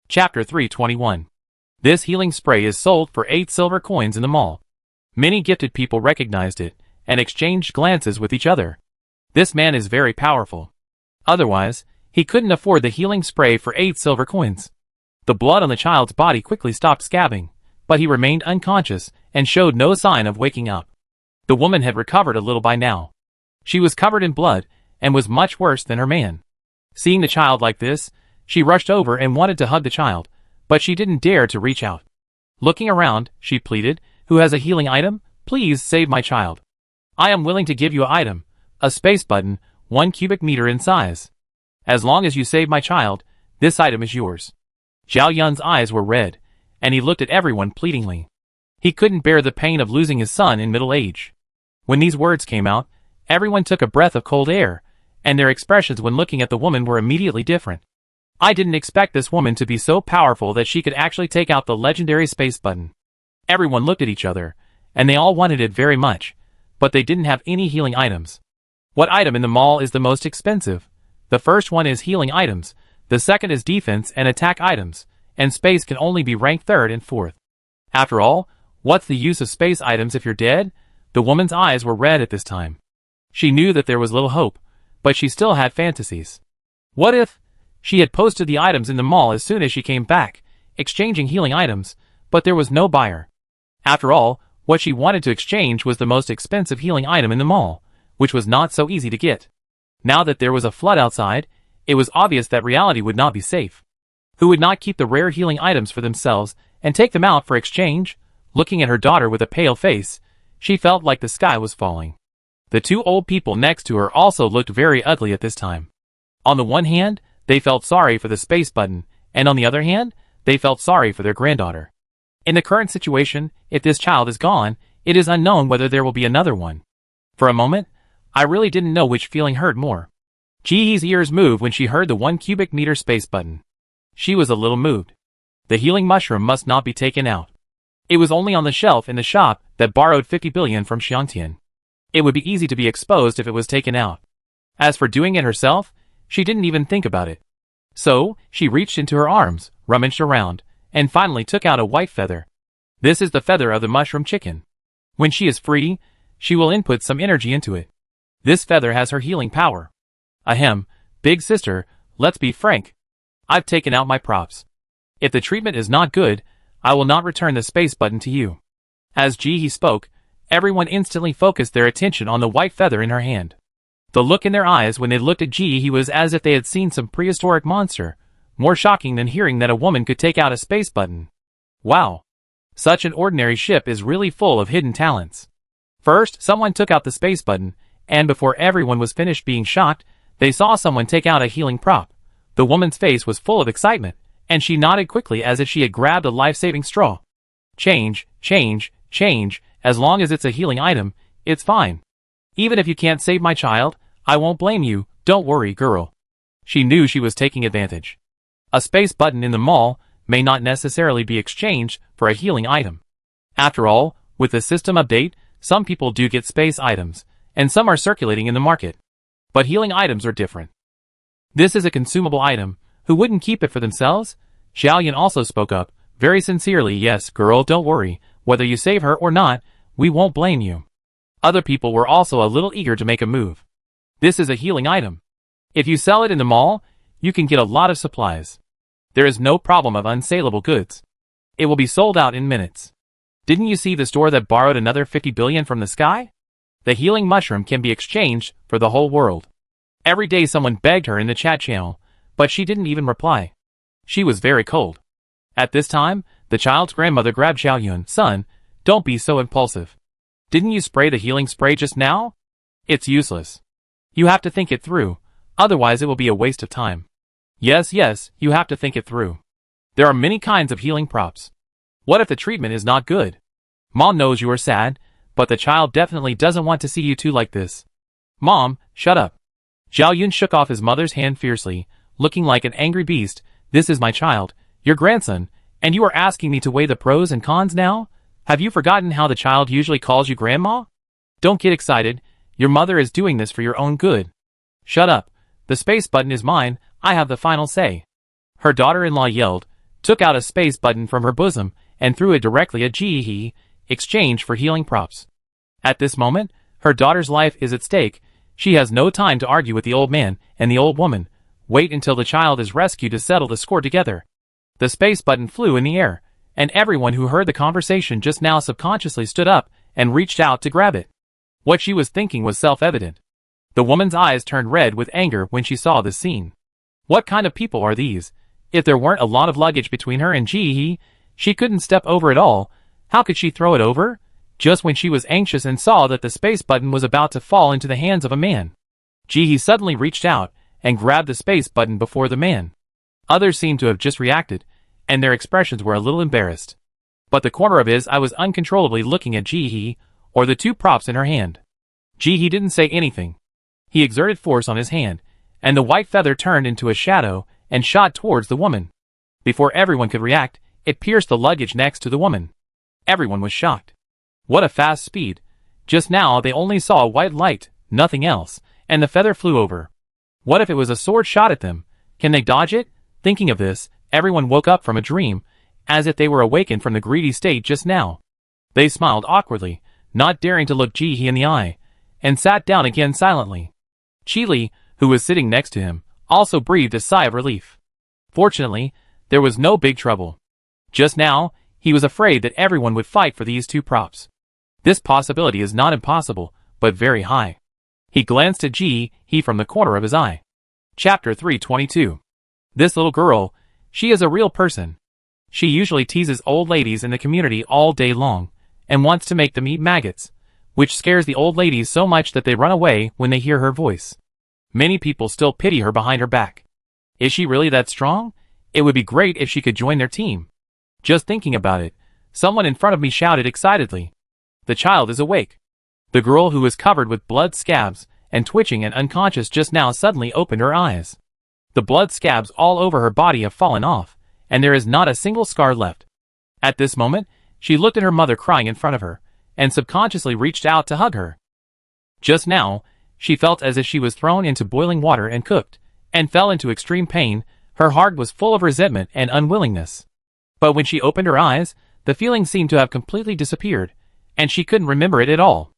Chapter 321. This healing spray is sold for 8 silver coins in the mall. Many gifted people recognized it and exchanged glances with each other. This man is very powerful. Otherwise, he couldn't afford the healing spray for 8 silver coins. The blood on the child's body quickly stopped scabbing, but he remained unconscious and showed no sign of waking up. The woman had recovered a little by now. She was covered in blood and was much worse than her man. Seeing the child like this, she rushed over and wanted to hug the child, but she didn't dare to reach out. Looking around, she pleaded, "Who has a healing item? Please save my child. I am willing to give you an item, a space button, 1 cubic meter in size. As long as you save my child, this item is yours." Zhao Yun's eyes were red, and he looked at everyone pleadingly. He couldn't bear the pain of losing his son in middle age. When these words came out, everyone took a breath of cold air, and their expressions when looking at the woman were immediately different. I didn't expect this woman to be so powerful that she could actually take out the legendary space button. Everyone looked at each other, and they all wanted it very much, but they didn't have any healing items. What item in the mall is the most expensive? The first one is healing items, the second is defense and attack items, and space can only be ranked 3rd and 4th. After all, what's the use of space items if you're dead? The woman's eyes were red at this time. She knew that there was little hope, but she still had fantasies. What if she had posted the items in the mall as soon as she came back, exchanging healing items, but there was no buyer. After all, what she wanted to exchange was the most expensive healing item in the mall, which was not so easy to get. Now that there was a flood outside, it was obvious that reality would not be safe. Who would not keep the rare healing items for themselves and take them out for exchange? Looking at her daughter with a pale face, she felt like the sky was falling. The 2 old people next to her also looked very ugly at this time. On the one hand, they felt sorry for the space button, and on the other hand, they felt sorry for their granddaughter. In the current situation, if this child is gone, it is unknown whether there will be another one. For a moment, I really didn't know which feeling hurt more. Jihee's ears moved when she heard the 1 cubic meter space button. She was a little moved. The healing mushroom must not be taken out. It was only on the shelf in the shop that borrowed 50 billion from Xiangtian. It would be easy to be exposed if it was taken out. As for doing it herself, she didn't even think about it. So, she reached into her arms, rummaged around, and finally took out a white feather. This is the feather of the mushroom chicken. When she is free, she will input some energy into it. This feather has her healing power. Ahem, big sister, let's be frank. I've taken out my props. If the treatment is not good, I will not return the space button to you. As Jihee spoke, everyone instantly focused their attention on the white feather in her hand. The look in their eyes when they looked at Jihee was as if they had seen some prehistoric monster, more shocking than hearing that a woman could take out a space button. Wow! Such an ordinary ship is really full of hidden talents. First, someone took out the space button, and before everyone was finished being shocked, they saw someone take out a healing prop. The woman's face was full of excitement, and she nodded quickly as if she had grabbed a life-saving straw. Change, change, change, as long as it's a healing item, it's fine. Even if you can't save my child, I won't blame you, don't worry, girl. She knew she was taking advantage. A space button in the mall may not necessarily be exchanged for a healing item. After all, with the system update, some people do get space items, and some are circulating in the market. But healing items are different. This is a consumable item. Who wouldn't keep it for themselves? Xiaoyan also spoke up, very sincerely. Yes, girl, don't worry. Whether you save her or not, we won't blame you. Other people were also a little eager to make a move. This is a healing item. If you sell it in the mall, you can get a lot of supplies. There is no problem of unsaleable goods. It will be sold out in minutes. Didn't you see the store that borrowed another 50 billion from the sky? The healing mushroom can be exchanged for the whole world. Every day someone begged her in the chat channel, but she didn't even reply. She was very cold. At this time, the child's grandmother grabbed Xiaoyun. Son, don't be so impulsive. Didn't you spray the healing spray just now? It's useless. You have to think it through, otherwise it will be a waste of time. Yes, you have to think it through. There are many kinds of healing props. What if the treatment is not good? Mom knows you are sad, but the child definitely doesn't want to see you two like this. Mom, shut up. Xiaoyun shook off his mother's hand fiercely, looking like an angry beast. This is my child, your grandson, and you are asking me to weigh the pros and cons now? Have you forgotten how the child usually calls you grandma? Don't get excited, your mother is doing this for your own good. Shut up, the space button is mine, I have the final say. Her daughter-in-law yelled, took out a space button from her bosom and threw it directly at Ji-hee, exchange for healing props. At this moment, her daughter's life is at stake. She has no time to argue with the old man and the old woman. Wait until the child is rescued to settle the score together. The space button flew in the air, and everyone who heard the conversation just now subconsciously stood up and reached out to grab it. What she was thinking was self-evident. The woman's eyes turned red with anger when she saw this scene. What kind of people are these? If there weren't a lot of luggage between her and Ji-hee, she couldn't step over it all. How could she throw it over? Just when she was anxious and saw that the space button was about to fall into the hands of a man. Ji-hee suddenly reached out and grabbed the space button before the man. Others seemed to have just reacted, and their expressions were a little embarrassed. But the corner of his eye was uncontrollably looking at Ji-hee, or the two props in her hand. Ji-hee didn't say anything. He exerted force on his hand, and the white feather turned into a shadow and shot towards the woman. Before everyone could react, it pierced the luggage next to the woman. Everyone was shocked. What a fast speed. Just now they only saw a white light, nothing else, and the feather flew over. What if it was a sword shot at them? Can they dodge it? Thinking of this, everyone woke up from a dream, as if they were awakened from the greedy state just now. They smiled awkwardly, not daring to look Ji-hee in the eye, and sat down again silently. Chi-li, who was sitting next to him, also breathed a sigh of relief. Fortunately, there was no big trouble. Just now, he was afraid that everyone would fight for these two props. This possibility is not impossible, but very high. He glanced at Ji-hee from the corner of his eye. Chapter 322. This little girl, she is a real person. She usually teases old ladies in the community all day long, and wants to make them eat maggots, which scares the old ladies so much that they run away when they hear her voice. Many people still pity her behind her back. Is she really that strong? It would be great if she could join their team. Just thinking about it, someone in front of me shouted excitedly. The child is awake. The girl who was covered with blood scabs and twitching and unconscious just now suddenly opened her eyes. The blood scabs all over her body have fallen off, and there is not a single scar left. At this moment, she looked at her mother crying in front of her, and subconsciously reached out to hug her. Just now, she felt as if she was thrown into boiling water and cooked, and fell into extreme pain. Her heart was full of resentment and unwillingness. But when she opened her eyes, the feeling seemed to have completely disappeared, and she couldn't remember it at all.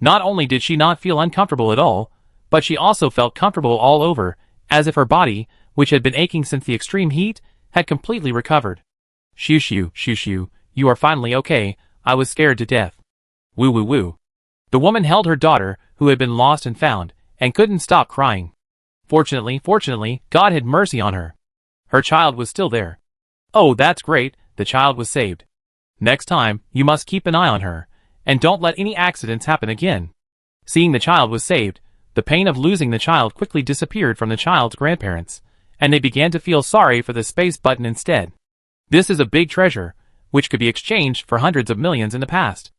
Not only did she not feel uncomfortable at all, but she also felt comfortable all over, as if her body, which had been aching since the extreme heat, had completely recovered. Shoo, you are finally okay. I was scared to death. Woo woo woo. The woman held her daughter, who had been lost and found, and couldn't stop crying. Fortunately, God had mercy on her. Her child was still there. Oh, that's great, the child was saved. Next time, you must keep an eye on her, and don't let any accidents happen again. Seeing the child was saved, the pain of losing the child quickly disappeared from the child's grandparents, and they began to feel sorry for the space button instead. This is a big treasure, which could be exchanged for hundreds of millions in the past.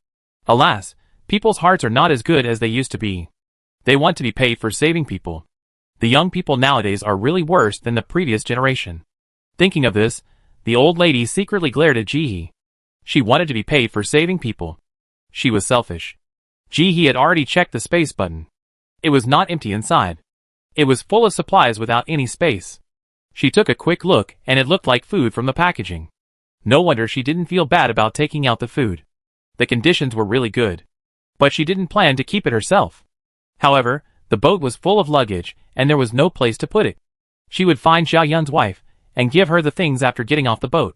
Alas, people's hearts are not as good as they used to be. They want to be paid for saving people. The young people nowadays are really worse than the previous generation. Thinking of this, the old lady secretly glared at Ji-hee. She wanted to be paid for saving people. She was selfish. Ji-hee had already checked the space button. It was not empty inside. It was full of supplies without any space. She took a quick look, and it looked like food from the packaging. No wonder she didn't feel bad about taking out the food. The conditions were really good. But she didn't plan to keep it herself. However, the boat was full of luggage, and there was no place to put it. She would find Xiao Yun's wife, and give her the things after getting off the boat.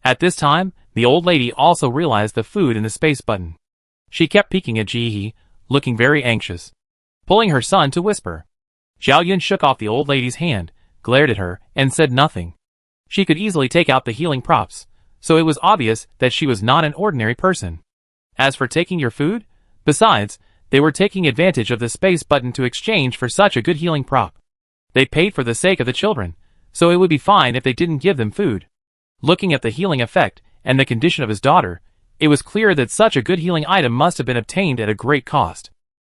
At this time, the old lady also realized the food in the space button. She kept peeking at Ji-hee, looking very anxious, pulling her son to whisper. Xiao Yun shook off the old lady's hand, glared at her, and said nothing. She could easily take out the healing props, so it was obvious that she was not an ordinary person. As for taking your food, besides, they were taking advantage of the space button to exchange for such a good healing prop. They paid for the sake of the children, so it would be fine if they didn't give them food. Looking at the healing effect and the condition of his daughter, it was clear that such a good healing item must have been obtained at a great cost.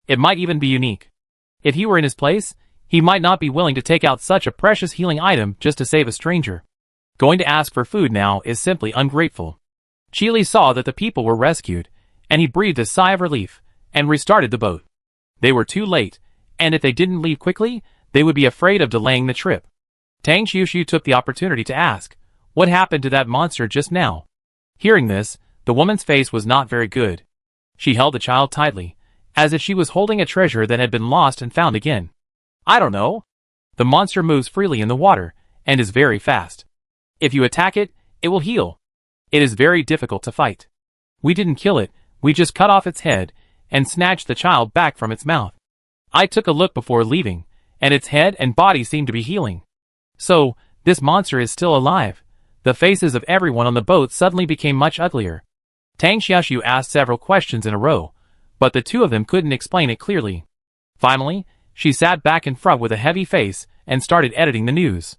It might even be unique. If he were in his place, he might not be willing to take out such a precious healing item just to save a stranger. Going to ask for food now is simply ungrateful. Chi-li saw that the people were rescued, and he breathed a sigh of relief, and restarted the boat. They were too late, and if they didn't leave quickly, they would be afraid of delaying the trip. Tang Xiushu took the opportunity to ask, What happened to that monster just now? Hearing this, the woman's face was not very good. She held the child tightly, as if she was holding a treasure that had been lost and found again. I don't know. The monster moves freely in the water, and is very fast. If you attack it, it will heal. It is very difficult to fight. We didn't kill it, we just cut off its head, and snatched the child back from its mouth. I took a look before leaving, and its head and body seemed to be healing. So, this monster is still alive. The faces of everyone on the boat suddenly became much uglier. Tang Xiaoxiu asked several questions in a row, but the two of them couldn't explain it clearly. Finally, she sat back in front with a heavy face and started editing the news.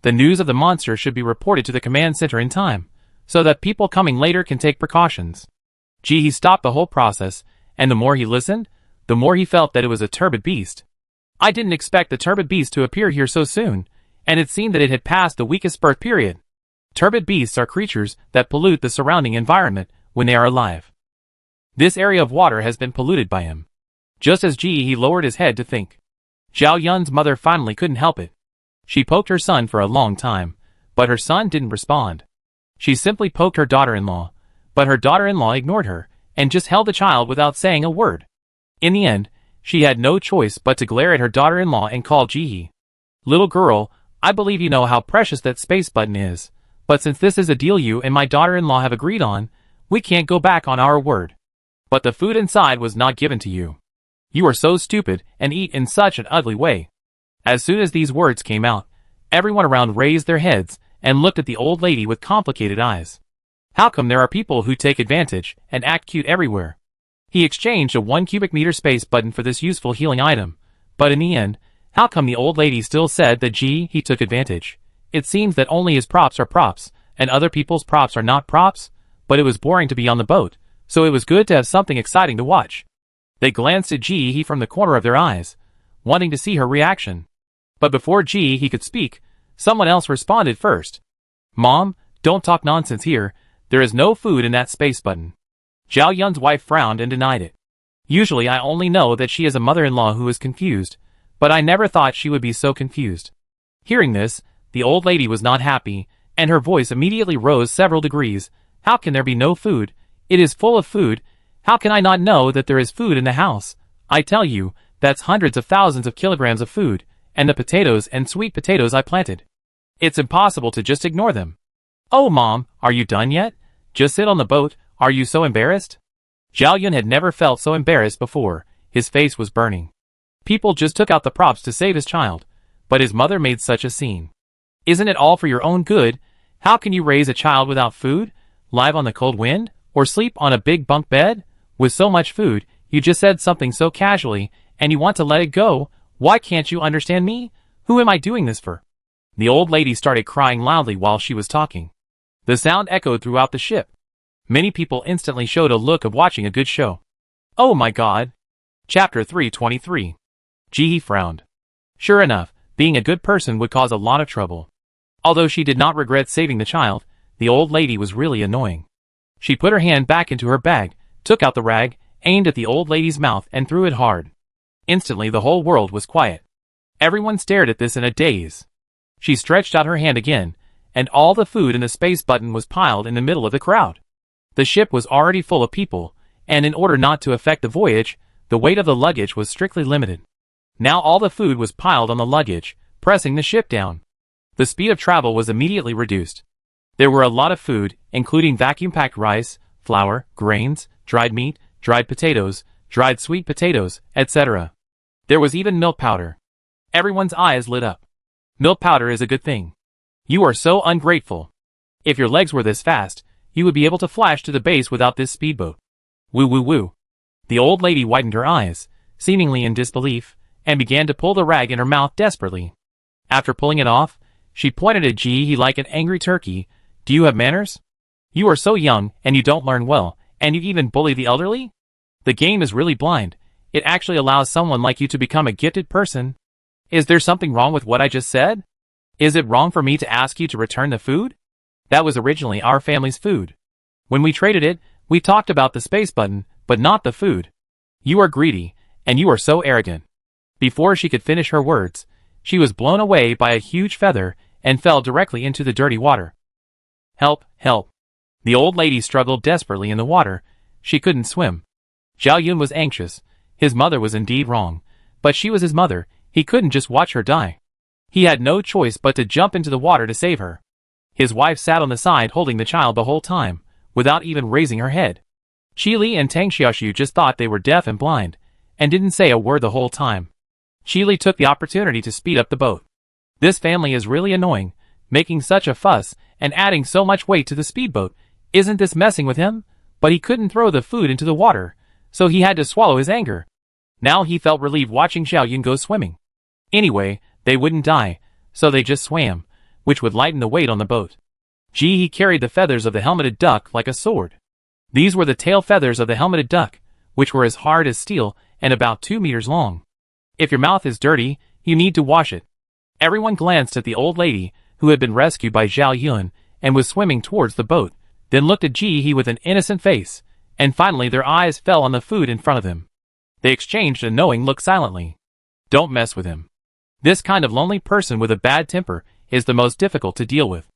The news of the monster should be reported to the command center in time, so that people coming later can take precautions. He stopped the whole process, and the more he listened, the more he felt that it was a turbid beast. I didn't expect the turbid beast to appear here so soon, and it seemed that it had passed the weakest birth period. Turbid beasts are creatures that pollute the surrounding environment when they are alive. This area of water has been polluted by him. Just as he lowered his head to think. Zhao Yun's mother finally couldn't help it. She poked her son for a long time, but her son didn't respond. She simply poked her daughter-in-law, but her daughter-in-law ignored her, and just held the child without saying a word. In the end, she had no choice but to glare at her daughter-in-law and call Jihe. Little girl, I believe you know how precious that space button is, but since this is a deal you and my daughter-in-law have agreed on, we can't go back on our word. But the food inside was not given to you. You are so stupid and eat in such an ugly way. As soon as these words came out, everyone around raised their heads and looked at the old lady with complicated eyes. How come there are people who take advantage and act cute everywhere? He exchanged a 1 cubic meter space button for this useful healing item, but in the end, how come the old lady still said that he took advantage? It seems that only his props are props, and other people's props are not props, but it was boring to be on the boat, so it was good to have something exciting to watch. They glanced at Jihe from the corner of their eyes, wanting to see her reaction. But before Jihe could speak, someone else responded first. Mom, don't talk nonsense here, there is no food in that space button. Zhao Yun's wife frowned and denied it. Usually I only know that she is a mother-in-law who is confused, but I never thought she would be so confused. Hearing this, the old lady was not happy, and her voice immediately rose several degrees. How can there be no food? It is full of food. How can I not know that there is food in the house? I tell you, that's hundreds of thousands of kilograms of food, and the potatoes and sweet potatoes I planted. It's impossible to just ignore them. Oh Mom, are you done yet? Just sit on the boat, are you so embarrassed? Zhao Yun had never felt so embarrassed before, his face was burning. People just took out the props to save his child, but his mother made such a scene. Isn't it all for your own good? How can you raise a child without food, live on the cold wind, or sleep on a big bunk bed? With so much food, you just said something so casually, and you want to let it go. Why can't you understand me? Who am I doing this for? The old lady started crying loudly while she was talking. The sound echoed throughout the ship. Many people instantly showed a look of watching a good show. Oh my god. Chapter 323. Jihe frowned. Sure enough, being a good person would cause a lot of trouble. Although she did not regret saving the child, the old lady was really annoying. She put her hand back into her bag, took out the rag, aimed at the old lady's mouth and threw it hard. Instantly the whole world was quiet. Everyone stared at this in a daze. She stretched out her hand again, and all the food in the space button was piled in the middle of the crowd. The ship was already full of people, and in order not to affect the voyage, the weight of the luggage was strictly limited. Now all the food was piled on the luggage, pressing the ship down. The speed of travel was immediately reduced. There were a lot of food, including vacuum-packed rice, flour, grains, dried meat, dried potatoes, dried sweet potatoes, etc. There was even milk powder. Everyone's eyes lit up. Milk powder is a good thing. You are so ungrateful. If your legs were this fast, you would be able to flash to the base without this speedboat. Woo woo woo. The old lady widened her eyes, seemingly in disbelief, and began to pull the rag in her mouth desperately. After pulling it off, she pointed at Jihe like an angry turkey. Do you have manners? You are so young, and you don't learn well, and you even bully the elderly? The game is really blind. It actually allows someone like you to become a gifted person. Is there something wrong with what I just said? Is it wrong for me to ask you to return the food? That was originally our family's food. When we traded it, we talked about the space button, but not the food. You are greedy, and you are so arrogant. Before she could finish her words, she was blown away by a huge feather and fell directly into the dirty water. Help, help. The old lady struggled desperately in the water. She couldn't swim. Zhao Yun was anxious. His mother was indeed wrong. But she was his mother. He couldn't just watch her die. He had no choice but to jump into the water to save her. His wife sat on the side holding the child the whole time, without even raising her head. Qi Li and Tang Xiaoxiu just thought they were deaf and blind, and didn't say a word the whole time. Qi Li took the opportunity to speed up the boat. This family is really annoying, making such a fuss and adding so much weight to the speedboat. Isn't this messing with him? But he couldn't throw the food into the water, so he had to swallow his anger. Now he felt relieved watching Zhao Yun go swimming. Anyway, they wouldn't die, so they just swam, which would lighten the weight on the boat. He carried the feathers of the helmeted duck like a sword. These were the tail feathers of the helmeted duck, which were as hard as steel and about 2 meters long. If your mouth is dirty, you need to wash it. Everyone glanced at the old lady, who had been rescued by Zhao Yun, and was swimming towards the boat, then looked at He with an innocent face, and finally their eyes fell on the food in front of them. They exchanged a knowing look silently. Don't mess with him. This kind of lonely person with a bad temper is the most difficult to deal with.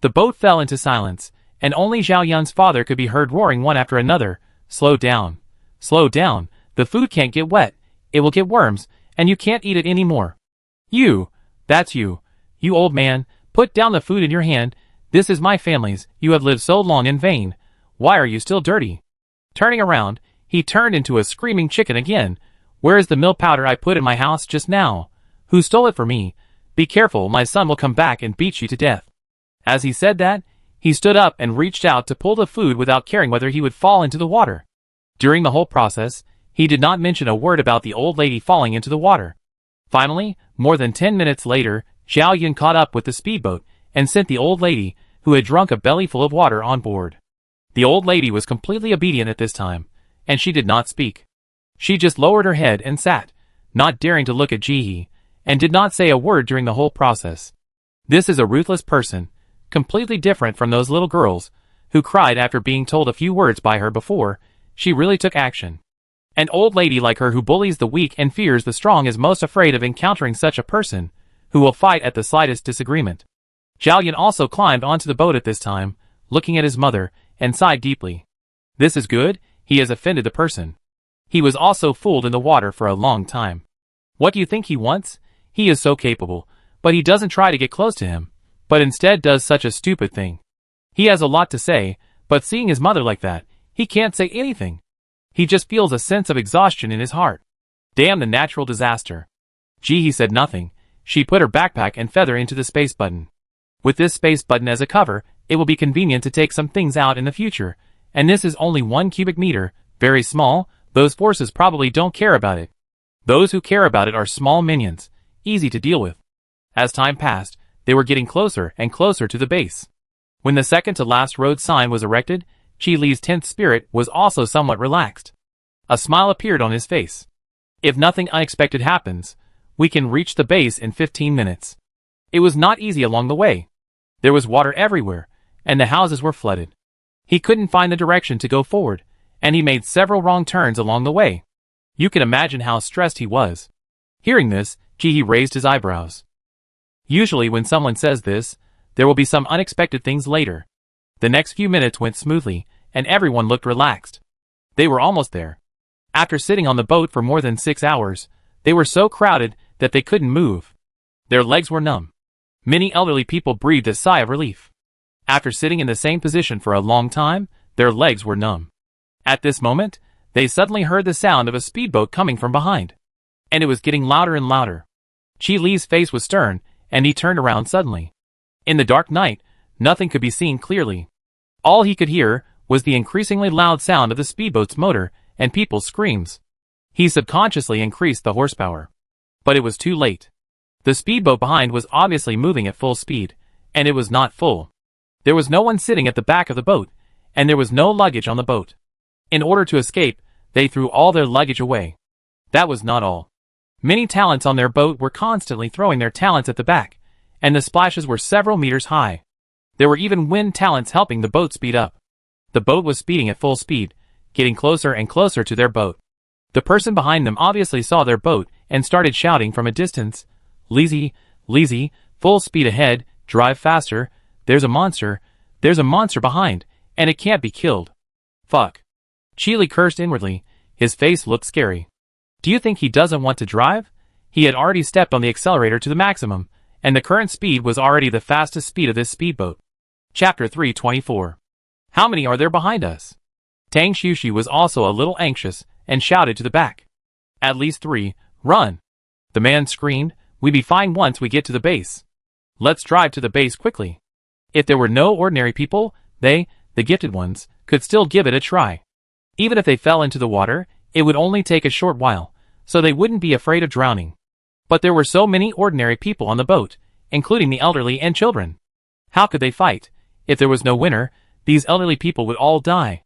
The boat fell into silence, and only Zhao Yun's father could be heard roaring one after another. Slow down. Slow down. The food can't get wet. It will get worms, and you can't eat it anymore. You. That's you. You old man. Put down the food in your hand. This is my family's. You have lived so long in vain. Why are you still dirty? Turning around, he turned into a screaming chicken again. Where is the milk powder I put in my house just now? Who stole it from me? Be careful, my son will come back and beat you to death. As he said that, he stood up and reached out to pull the food without caring whether he would fall into the water. During the whole process, he did not mention a word about the old lady falling into the water. Finally, more than 10 minutes later, Zhao Yun caught up with the speedboat and sent the old lady, who had drunk a bellyful of water, on board. The old lady was completely obedient at this time, and she did not speak. She just lowered her head and sat, not daring to look at He, and did not say a word during the whole process. This is a ruthless person, completely different from those little girls, who cried after being told a few words by her before. She really took action. An old lady like her who bullies the weak and fears the strong is most afraid of encountering such a person, who will fight at the slightest disagreement. Zhao Yun also climbed onto the boat at this time, looking at his mother, and sighed deeply. This is good, he has offended the person. He was also fooled in the water for a long time. What do you think he wants? He is so capable, but he doesn't try to get close to him, but instead does such a stupid thing. He has a lot to say, but seeing his mother like that, he can't say anything. He just feels a sense of exhaustion in his heart. Damn the natural disaster. He said nothing. She put her backpack and feather into the space button. With this space button as a cover, it will be convenient to take some things out in the future, and this is only 1 cubic meter, very small. Those forces probably don't care about it. Those who care about it are small minions, easy to deal with. As time passed, they were getting closer and closer to the base. When the second to last road sign was erected, Qi Li's 10th spirit was also somewhat relaxed. A smile appeared on his face. If nothing unexpected happens, we can reach the base in 15 minutes. It was not easy along the way. There was water everywhere, and the houses were flooded. He couldn't find the direction to go forward, and he made several wrong turns along the way. You can imagine how stressed he was. Hearing this, Qi raised his eyebrows. Usually when someone says this, there will be some unexpected things later. The next few minutes went smoothly, and everyone looked relaxed. They were almost there. After sitting on the boat for more than 6 hours, they were so crowded that they couldn't move. Their legs were numb. Many elderly people breathed a sigh of relief. After sitting in the same position for a long time, their legs were numb. At this moment, they suddenly heard the sound of a speedboat coming from behind. And it was getting louder and louder. Qi Li's face was stern, and he turned around suddenly. In the dark night, nothing could be seen clearly. All he could hear was the increasingly loud sound of the speedboat's motor and people's screams. He subconsciously increased the horsepower. But it was too late. The speedboat behind was obviously moving at full speed, and it was not full. There was no one sitting at the back of the boat, and there was no luggage on the boat. In order to escape, they threw all their luggage away. That was not all. Many talents on their boat were constantly throwing their talents at the back, and the splashes were several meters high. There were even wind talents helping the boat speed up. The boat was speeding at full speed, getting closer and closer to their boat. The person behind them obviously saw their boat and started shouting from a distance, "Lizzie, Lizzie, full speed ahead, drive faster, there's a monster, There's a monster behind, and it can't be killed. Fuck. Chile cursed inwardly. His face looked scary. Do you think he doesn't want to drive? He had already stepped on the accelerator to the maximum, and the current speed was already the fastest speed of this speedboat. Chapter 324. How many are there behind us? Tang Xushi was also a little anxious, and shouted to the back. At least 3, run. The man screamed, we be fine once we get to the base. Let's drive to the base quickly. If there were no ordinary people, they, the gifted ones, could still give it a try. Even if they fell into the water, it would only take a short while, so they wouldn't be afraid of drowning. But there were so many ordinary people on the boat, including the elderly and children. How could they fight? If there was no winner, these elderly people would all die.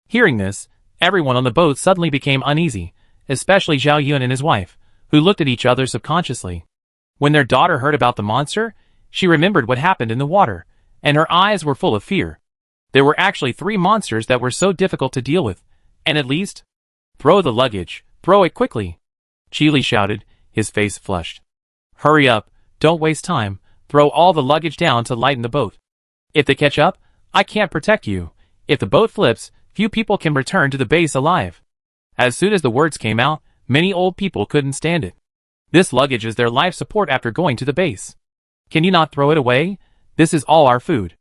Hearing this, everyone on the boat suddenly became uneasy, especially Zhao Yun and his wife, who looked at each other subconsciously. When their daughter heard about the monster, she remembered what happened in the water, and her eyes were full of fear. There were actually 3 monsters that were so difficult to deal with, and at least, throw the luggage, throw it quickly. Chile shouted, his face flushed. Hurry up, don't waste time, throw all the luggage down to lighten the boat. If they catch up, I can't protect you. If the boat flips, few people can return to the base alive. As soon as the words came out, many old people couldn't stand it. This luggage is their life support after going to the base. Can you not throw it away? This is all our food.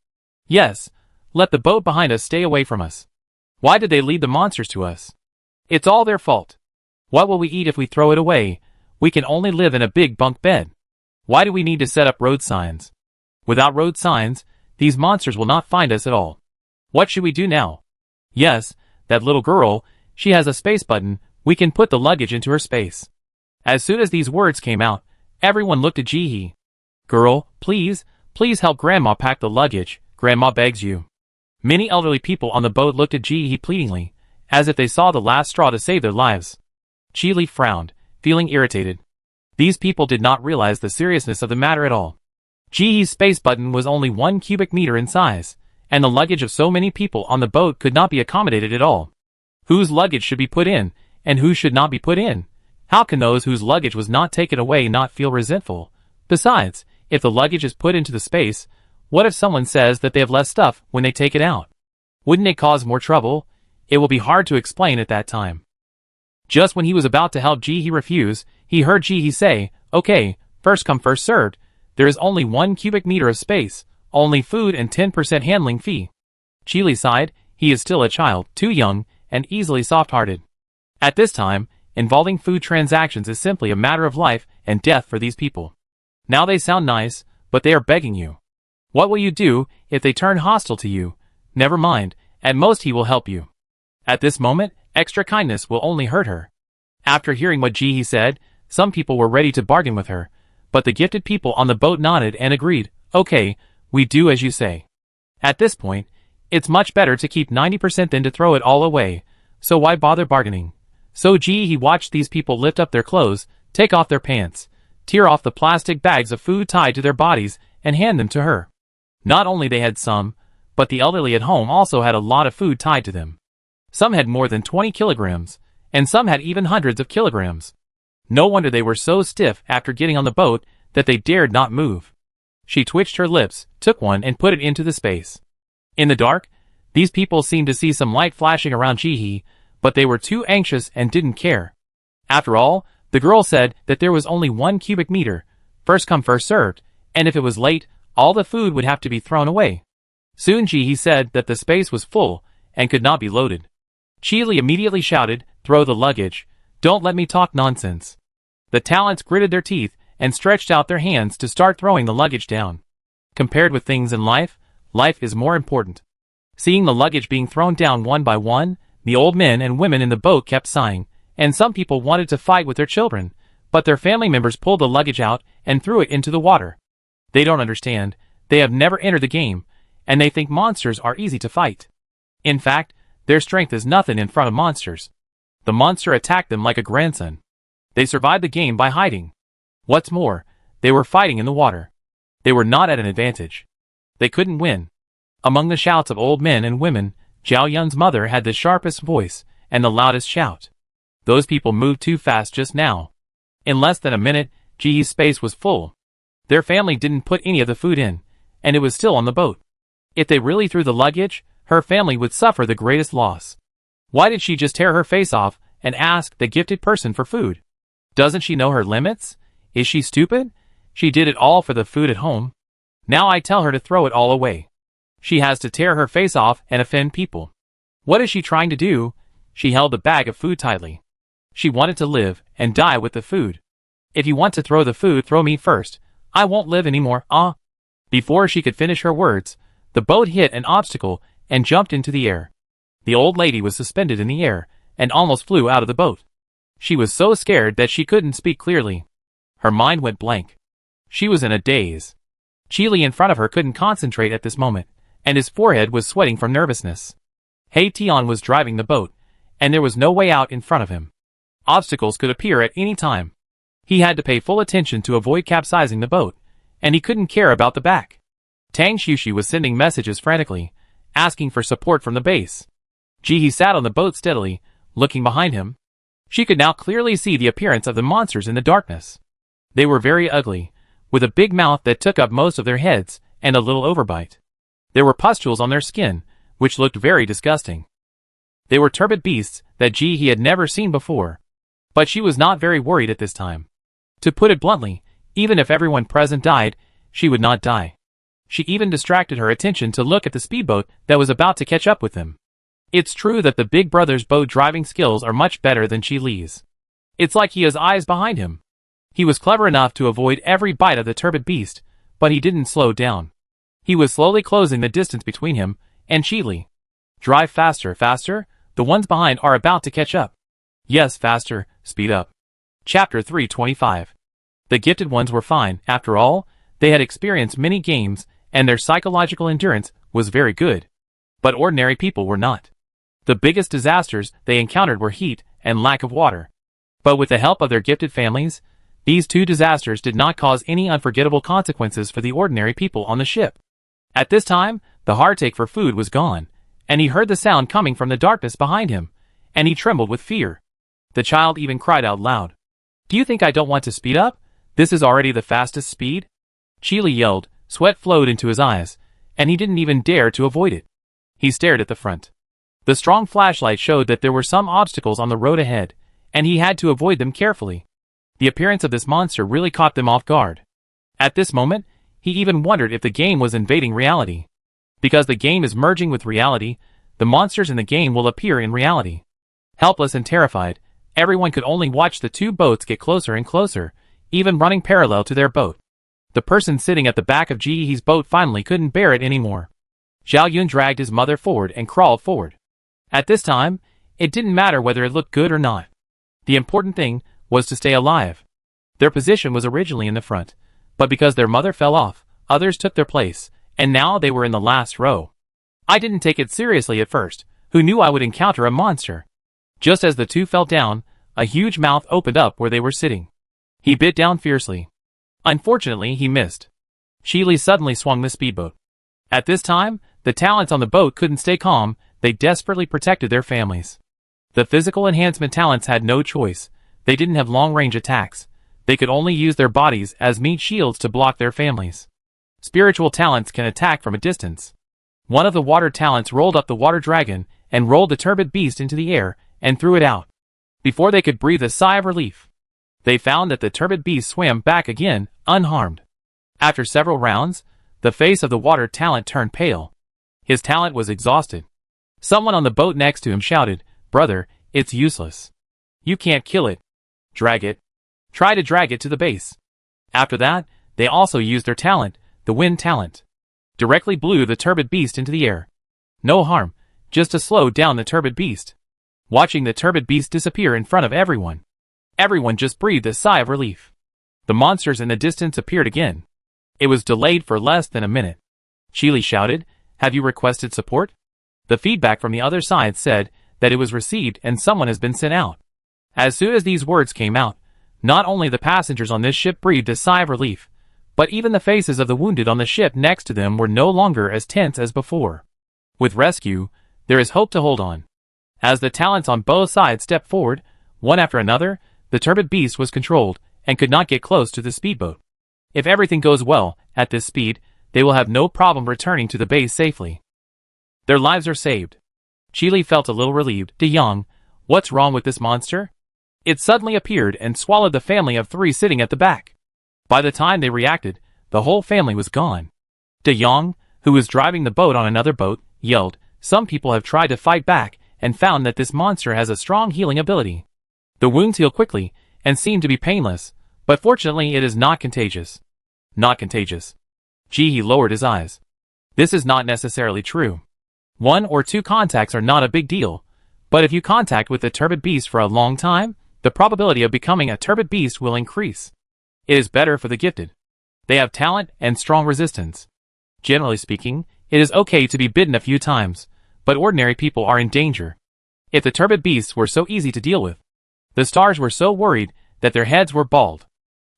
Yes, let the boat behind us stay away from us. Why did they lead the monsters to us? It's all their fault. What will we eat if we throw it away? We can only live in a big bunk bed. Why do we need to set up road signs? Without road signs, these monsters will not find us at all. What should we do now? Yes, that little girl, she has a space button, we can put the luggage into her space. As soon as these words came out, everyone looked at Jihe. Girl, please help Grandma pack the luggage, Grandma begs you. Many elderly people on the boat looked at Jihe pleadingly, as if they saw the last straw to save their lives. Chile frowned, feeling irritated. These people did not realize the seriousness of the matter at all. Jihe's space button was only 1 cubic meter in size, and the luggage of so many people on the boat could not be accommodated at all. Whose luggage should be put in, and who should not be put in? How can those whose luggage was not taken away not feel resentful? Besides, if the luggage is put into the space, what if someone says that they have less stuff when they take it out? Wouldn't it cause more trouble? It will be hard to explain at that time. Just when he was about to help Jihe refuse, he heard Jihe say, okay, first come first served. There is only 1 cubic meter of space, only food and 10% handling fee. Chile sighed, he is still a child, too young, and easily soft-hearted. At this time, involving food transactions is simply a matter of life and death for these people. Now they sound nice, but they are begging you. What will you do if they turn hostile to you? Never mind, at most he will help you. At this moment, extra kindness will only hurt her. After hearing what Jihe said, some people were ready to bargain with her, but the gifted people on the boat nodded and agreed, okay, we do as you say. At this point, it's much better to keep 90% than to throw it all away, so why bother bargaining? So Jihe watched these people lift up their clothes, take off their pants, tear off the plastic bags of food tied to their bodies, and hand them to her. Not only they had some, but the elderly at home also had a lot of food tied to them. Some had more than 20 kilograms, and some had even hundreds of kilograms. No wonder they were so stiff after getting on the boat that they dared not move. She twitched her lips, took one and put it into the space. In the dark, these people seemed to see some light flashing around Jihe, but they were too anxious and didn't care. After all, the girl said that there was only 1 cubic meter, first come first served, and if it was late, all the food would have to be thrown away. Soon Jihe said that the space was full and could not be loaded. Chile immediately shouted, throw the luggage, don't let me talk nonsense. The talents gritted their teeth and stretched out their hands to start throwing the luggage down. Compared with things in life, life is more important. Seeing the luggage being thrown down one by one, the old men and women in the boat kept sighing, and some people wanted to fight with their children, but their family members pulled the luggage out and threw it into the water. They don't understand, they have never entered the game, and they think monsters are easy to fight. In fact, their strength is nothing in front of monsters. The monster attacked them like a grandson. They survived the game by hiding. What's more, they were fighting in the water. They were not at an advantage. They couldn't win. Among the shouts of old men and women, Zhao Yun's mother had the sharpest voice and the loudest shout. Those people moved too fast just now. In less than a minute, Jihe's space was full. Their family didn't put any of the food in, and it was still on the boat. If they really threw the luggage, her family would suffer the greatest loss. Why did she just tear her face off and ask the gifted person for food? Doesn't she know her limits? Is she stupid? She did it all for the food at home. Now I tell her to throw it all away. She has to tear her face off and offend people. What is she trying to do? She held the bag of food tightly. She wanted to live and die with the food. If you want to throw the food, throw me first. I won't live anymore, Before she could finish her words, the boat hit an obstacle and jumped into the air. The old lady was suspended in the air and almost flew out of the boat. She was so scared that she couldn't speak clearly. Her mind went blank. She was in a daze. Chile in front of her couldn't concentrate at this moment, and his forehead was sweating from nervousness. Tion was driving the boat, and there was no way out in front of him. Obstacles could appear at any time. He had to pay full attention to avoid capsizing the boat, and he couldn't care about the back. Tang Xushi was sending messages frantically, asking for support from the base. He sat on the boat steadily, looking behind him. She could now clearly see the appearance of the monsters in the darkness. They were very ugly, with a big mouth that took up most of their heads and a little overbite. There were pustules on their skin, which looked very disgusting. They were turbid beasts that he had never seen before. But she was not very worried at this time. To put it bluntly, even if everyone present died, she would not die. She even distracted her attention to look at the speedboat that was about to catch up with them. It's true that the big brother's boat driving skills are much better than Chi Li's. It's like he has eyes behind him. He was clever enough to avoid every bite of the turbid beast, but he didn't slow down. He was slowly closing the distance between him and Chi Li. Drive faster, faster, the ones behind are about to catch up. Yes, faster, speed up. Chapter 325. The gifted ones were fine, after all, they had experienced many games, and their psychological endurance was very good. But ordinary people were not. The biggest disasters they encountered were heat and lack of water. But with the help of their gifted families, these two disasters did not cause any unforgettable consequences for the ordinary people on the ship. At this time, the heartache for food was gone, and he heard the sound coming from the darkness behind him, and he trembled with fear. The child even cried out loud. Do you think I don't want to speed up? This is already the fastest speed? Chile yelled, sweat flowed into his eyes, and he didn't even dare to avoid it. He stared at the front. The strong flashlight showed that there were some obstacles on the road ahead, and he had to avoid them carefully. The appearance of this monster really caught them off guard. At this moment, he even wondered if the game was invading reality. Because the game is merging with reality, the monsters in the game will appear in reality. Helpless and terrified, everyone could only watch the two boats get closer and closer, even running parallel to their boat. The person sitting at the back of Jihe's boat finally couldn't bear it anymore. Zhao Yun dragged his mother forward and crawled forward. At this time, it didn't matter whether it looked good or not. The important thing was to stay alive. Their position was originally in the front, but because their mother fell off, others took their place, and now they were in the last row. I didn't take it seriously at first. Who knew I would encounter a monster? Just as the two fell down, a huge mouth opened up where they were sitting. He bit down fiercely. Unfortunately, he missed. Chi suddenly swung the speedboat. At this time, the talents on the boat couldn't stay calm, they desperately protected their families. The physical enhancement talents had no choice. They didn't have long-range attacks. They could only use their bodies as meat shields to block their families. Spiritual talents can attack from a distance. One of the water talents rolled up the water dragon and rolled the turbid beast into the air and threw it out. Before they could breathe a sigh of relief, they found that the turbid beast swam back again, unharmed. After several rounds, the face of the water talent turned pale. His talent was exhausted. Someone on the boat next to him shouted, "Brother, it's useless. You can't kill it. Drag it. Try to drag it to the base." After that, they also used their talent, the wind talent. Directly blew the turbid beast into the air. No harm, just to slow down the turbid beast. Watching the turbid beast disappear in front of everyone. Everyone just breathed a sigh of relief. The monsters in the distance appeared again. It was delayed for less than a minute. Chile shouted, "Have you requested support?" The feedback from the other side said that it was received and someone has been sent out. As soon as these words came out, not only the passengers on this ship breathed a sigh of relief, but even the faces of the wounded on the ship next to them were no longer as tense as before. With rescue, there is hope to hold on. As the talents on both sides stepped forward, one after another, the turbid beast was controlled and could not get close to the speedboat. If everything goes well, at this speed, they will have no problem returning to the base safely. Their lives are saved. Chili felt a little relieved. De Jong, what's wrong with this monster? It suddenly appeared and swallowed the family of 3 sitting at the back. By the time they reacted, the whole family was gone. De Jong, who was driving the boat on another boat, yelled, "Some people have tried to fight back and found that this monster has a strong healing ability. The wounds heal quickly and seem to be painless, but fortunately it is not contagious." Not contagious. He lowered his eyes. This is not necessarily true. 1 or 2 contacts are not a big deal, but if you contact with the turbid beast for a long time, the probability of becoming a turbid beast will increase. It is better for the gifted. They have talent and strong resistance. Generally speaking, it is okay to be bitten a few times, but ordinary people are in danger. If the turbid beasts were so easy to deal with, the stars were so worried that their heads were bald.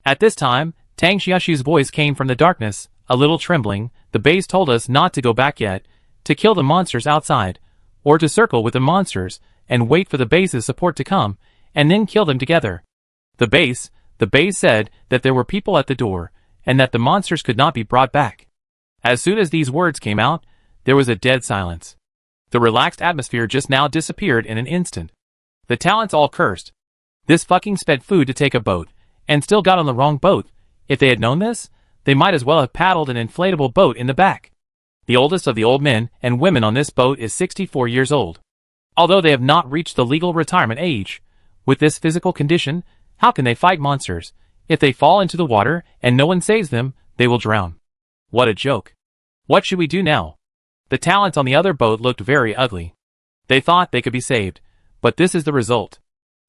At this time, Tang Xiaoshu's voice came from the darkness, a little trembling. "The base told us not to go back yet, to kill the monsters outside, or to circle with the monsters and wait for the base's support to come, and then kill them together. The base said that there were people at the door, and that the monsters could not be brought back." As soon as these words came out, there was a dead silence. The relaxed atmosphere just now disappeared in an instant. The talents all cursed. This fucking spent food to take a boat, and still got on the wrong boat. If they had known this, they might as well have paddled an inflatable boat in the back. The oldest of the old men and women on this boat is 64 years old. Although they have not reached the legal retirement age, with this physical condition, how can they fight monsters? If they fall into the water and no one saves them, they will drown. What a joke. What should we do now? The talents on the other boat looked very ugly. They thought they could be saved, but this is the result.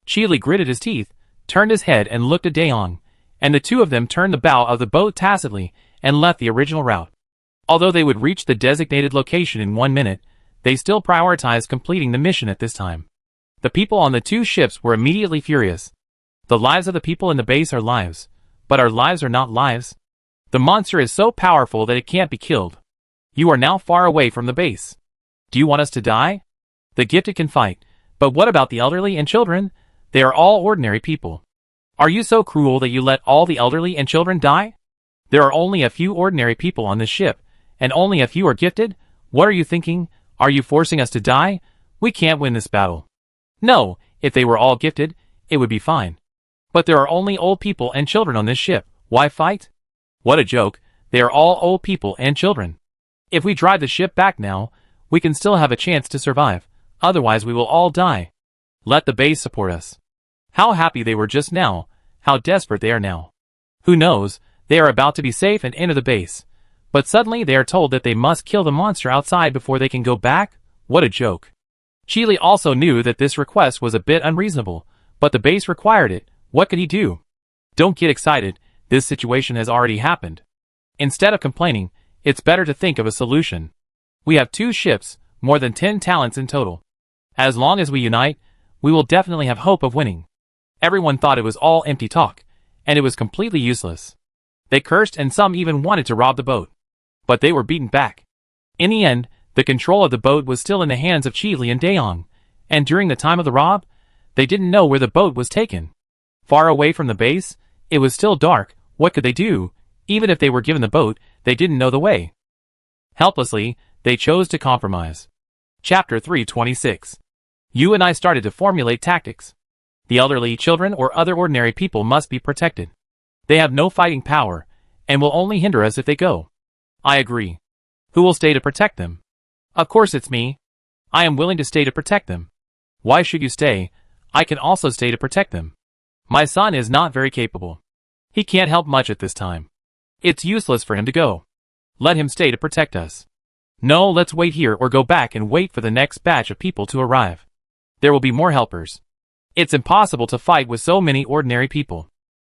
Chili gritted his teeth, turned his head and looked at De Jong, and the two of them turned the bow of the boat tacitly and left the original route. Although they would reach the designated location in 1 minute, they still prioritized completing the mission at this time. The people on the 2 ships were immediately furious. The lives of the people in the base are lives, but our lives are not lives. The monster is so powerful that it can't be killed. You are now far away from the base. Do you want us to die? The gifted can fight, but what about the elderly and children? They are all ordinary people. Are you so cruel that you let all the elderly and children die? There are only a few ordinary people on this ship, and only a few are gifted? What are you thinking? Are you forcing us to die? We can't win this battle. No, if they were all gifted, it would be fine. But there are only old people and children on this ship. Why fight? What a joke. They are all old people and children. If we drive the ship back now, we can still have a chance to survive. Otherwise we will all die. Let the base support us. How happy they were just now. How desperate they are now. Who knows, they are about to be safe and enter the base. But suddenly they are told that they must kill the monster outside before they can go back? What a joke. Chili also knew that this request was a bit unreasonable, but the base required it. What could he do? Don't get excited, this situation has already happened. Instead of complaining, it's better to think of a solution. We have 2 ships, more than 10 talents in total. As long as we unite, we will definitely have hope of winning. Everyone thought it was all empty talk, and it was completely useless. They cursed and some even wanted to rob the boat. But they were beaten back. In the end, the control of the boat was still in the hands of Chili and De Jong, and during the time of the rob, they didn't know where the boat was taken. Far away from the base, it was still dark. What could they do? Even if they were given the boat, they didn't know the way. Helplessly, they chose to compromise. Chapter 326. You and I started to formulate tactics. The elderly, children, or other ordinary people must be protected. They have no fighting power, and will only hinder us if they go. I agree. Who will stay to protect them? Of course it's me. I am willing to stay to protect them. Why should you stay? I can also stay to protect them. My son is not very capable. He can't help much at this time. It's useless for him to go. Let him stay to protect us. No, let's wait here or go back and wait for the next batch of people to arrive. There will be more helpers. It's impossible to fight with so many ordinary people.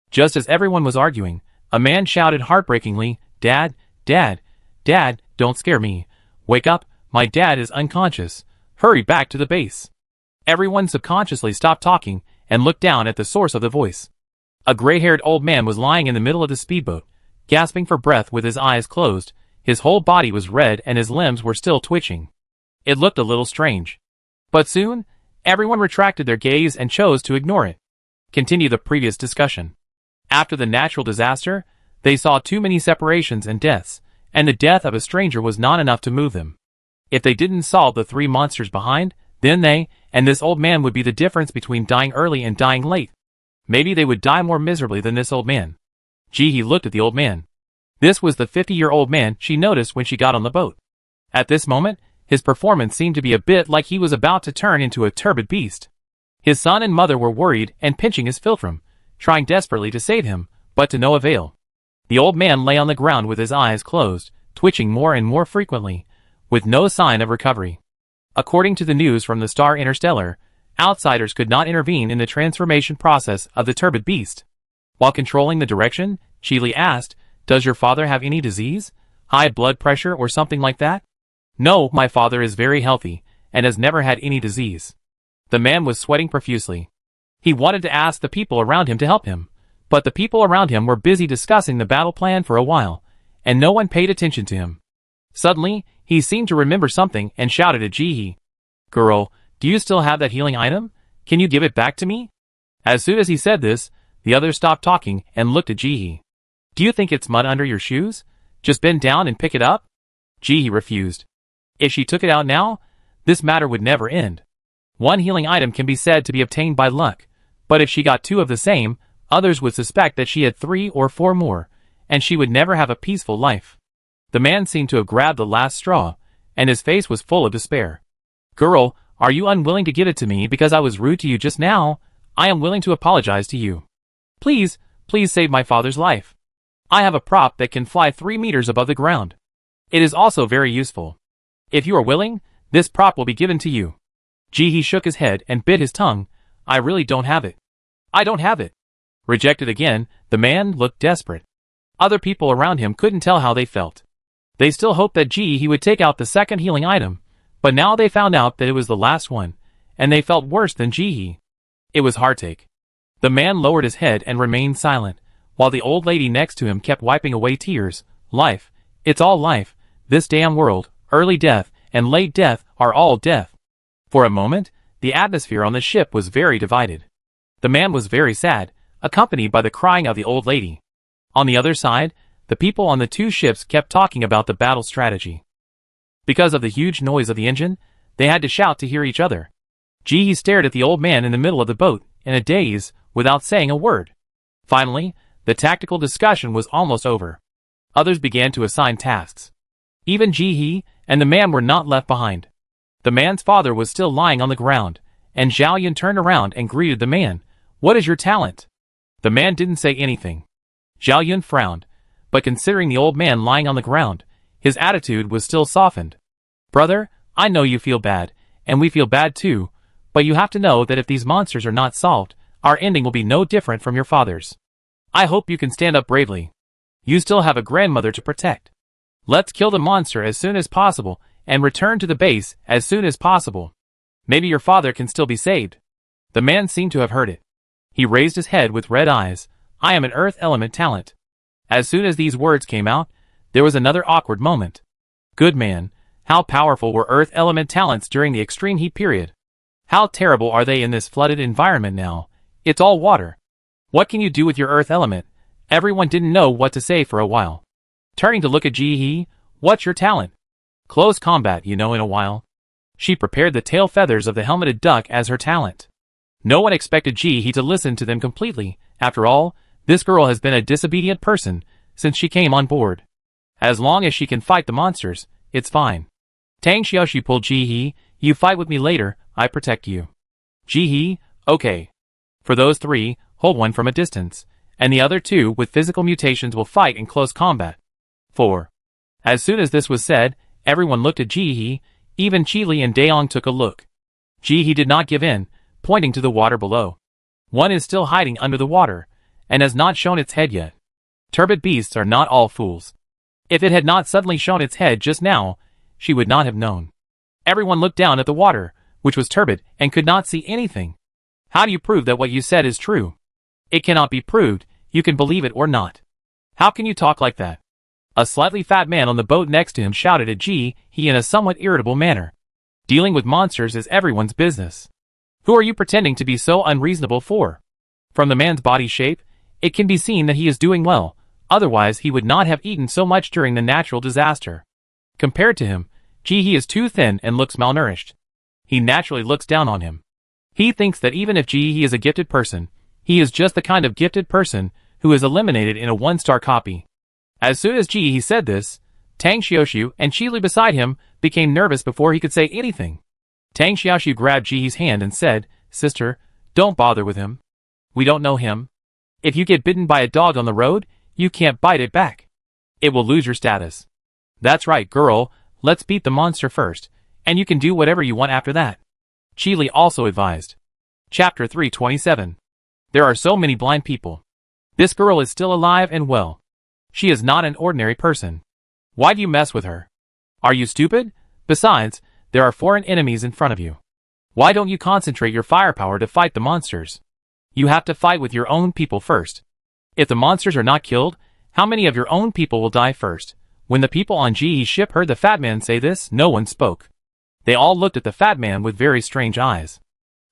Just as everyone was arguing, a man shouted heartbreakingly, "Dad, Dad, Dad, don't scare me. Wake up, my dad is unconscious. Hurry back to the base." Everyone subconsciously stopped talking and looked down at the source of the voice. A gray-haired old man was lying in the middle of the speedboat, gasping for breath with his eyes closed. His whole body was red and his limbs were still twitching. It looked a little strange. But soon, everyone retracted their gaze and chose to ignore it. Continue the previous discussion. After the natural disaster, they saw too many separations and deaths, and the death of a stranger was not enough to move them. If they didn't solve the 3 monsters behind, then they, and this old man would be the difference between dying early and dying late. Maybe they would die more miserably than this old man. Ji-hee looked at the old man. This was the 50-year-old man she noticed when she got on the boat. At this moment, his performance seemed to be a bit like he was about to turn into a turbid beast. His son and mother were worried and pinching his philtrum, trying desperately to save him, but to no avail. The old man lay on the ground with his eyes closed, twitching more and more frequently, with no sign of recovery. According to the news from the Star Interstellar, outsiders could not intervene in the transformation process of the turbid beast. While controlling the direction, Chi-Li asked, "Does your father have any disease? High blood pressure or something like that?" "No, my father is very healthy, and has never had any disease." The man was sweating profusely. He wanted to ask the people around him to help him, but the people around him were busy discussing the battle plan for a while, and no one paid attention to him. Suddenly, he seemed to remember something and shouted at Ji-hee. "Girl, do you still have that healing item? Can you give it back to me?" As soon as he said this, the others stopped talking and looked at Ji-hee. "Do you think it's mud under your shoes? Just bend down and pick it up?" Ji-hee refused. If she took it out now, this matter would never end. One healing item can be said to be obtained by luck, but if she got 2 of the same, others would suspect that she had 3 or 4 more, and she would never have a peaceful life. The man seemed to have grabbed the last straw, and his face was full of despair. "Girl, are you unwilling to give it to me because I was rude to you just now? I am willing to apologize to you. Please, please save my father's life. I have a prop that can fly 3 meters above the ground. It is also very useful. If you are willing, this prop will be given to you." Ji-hee shook his head and bit his tongue. "I really don't have it. I don't have it." Rejected again, the man looked desperate. Other people around him couldn't tell how they felt. They still hoped that Ji-hee would take out the second healing item, but now they found out that it was the last one, and they felt worse than Ji-hee. It was heartache. The man lowered his head and remained silent, while the old lady next to him kept wiping away tears. "Life. It's all life. This damn world, early death, and late death are all death." For a moment, the atmosphere on the ship was very divided. The man was very sad, accompanied by the crying of the old lady. On the other side, the people on the 2 ships kept talking about the battle strategy. Because of the huge noise of the engine, they had to shout to hear each other. Ji-hee stared at the old man in the middle of the boat, in a daze, without saying a word. Finally, the tactical discussion was almost over. Others began to assign tasks. Even Ji-hee and the man were not left behind. The man's father was still lying on the ground, and Zhao Yun turned around and greeted the man. "What is your talent?" The man didn't say anything. Zhao Yun frowned, but considering the old man lying on the ground, his attitude was still softened. "Brother, I know you feel bad, and we feel bad too, but you have to know that if these monsters are not solved, our ending will be no different from your father's. I hope you can stand up bravely. You still have a grandmother to protect. Let's kill the monster as soon as possible and return to the base as soon as possible. Maybe your father can still be saved." The man seemed to have heard it. He raised his head with red eyes. "I am an earth element talent." As soon as these words came out, there was another awkward moment. Good man, how powerful were earth element talents during the extreme heat period? How terrible are they in this flooded environment now? It's all water. What can you do with your earth element? Everyone didn't know what to say for a while. Turning to look at Ji-hee, "What's your talent?" "Close combat, in a while." She prepared the tail feathers of the helmeted duck as her talent. No one expected Ji-hee to listen to them completely. After all, this girl has been a disobedient person since she came on board. As long as she can fight the monsters, it's fine. "Tang Xiaoshi pulled Ji-hee, you fight with me later, I protect you." Ji-hee, okay. For those 3, hold one from a distance, and the other 2 with physical mutations will fight in close combat. 4. As soon as this was said, everyone looked at Ji-hee, even Chi-Li and Daong took a look. Ji-hee did not give in, pointing to the water below. "One is still hiding under the water, and has not shown its head yet. Turbid beasts are not all fools. If it had not suddenly shown its head just now, she would not have known." Everyone looked down at the water, which was turbid, and could not see anything. "How do you prove that what you said is true?" "It cannot be proved, you can believe it or not." "How can you talk like that?" A slightly fat man on the boat next to him shouted at Ji-hee in a somewhat irritable manner. "Dealing with monsters is everyone's business. Who are you pretending to be so unreasonable for?" From the man's body shape, it can be seen that he is doing well, Otherwise he would not have eaten so much during the natural disaster. Compared to him, Ji-hee is too thin and looks malnourished. He naturally looks down on him. He thinks that even if Ji-hee is a gifted person, he is just the kind of gifted person who is eliminated in a one-star copy. As soon as Ji-hee said this, Tang Xiaoshu and Qili beside him became nervous before he could say anything. Tang Xiaoshu grabbed Ji-hee's hand and said, "Sister, don't bother with him. We don't know him. If you get bitten by a dog on the road, you can't bite it back. It will lose your status. That's right, girl, let's beat the monster first, and you can do whatever you want after that," Qili also advised. Chapter 327. There are so many blind people. This girl is still alive and well. She is not an ordinary person. Why do you mess with her? Are you stupid? Besides, there are foreign enemies in front of you. Why don't you concentrate your firepower to fight the monsters? You have to fight with your own people first. If the monsters are not killed, how many of your own people will die first? When the people on Ji-hee's ship heard the fat man say this, no one spoke. They all looked at the fat man with very strange eyes.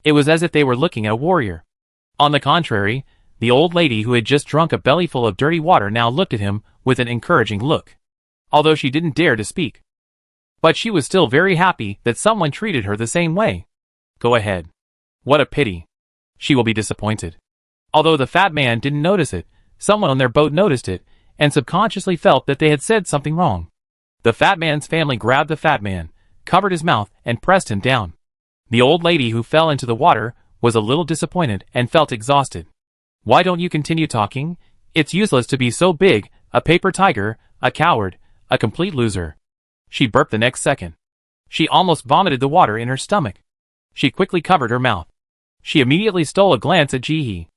It was as if they were looking at a warrior. On the contrary, the old lady who had just drunk a bellyful of dirty water now looked at him with an encouraging look, although she didn't dare to speak. But she was still very happy that someone treated her the same way. Go ahead. What a pity. She will be disappointed. Although the fat man didn't notice it, someone on their boat noticed it, and subconsciously felt that they had said something wrong. The fat man's family grabbed the fat man, covered his mouth, and pressed him down. The old lady who fell into the water was a little disappointed and felt exhausted. Why don't you continue talking? It's useless to be so big, a paper tiger, a coward, a complete loser. She burped the next second. She almost vomited the water in her stomach. She quickly covered her mouth. She immediately stole a glance at Ji-hee.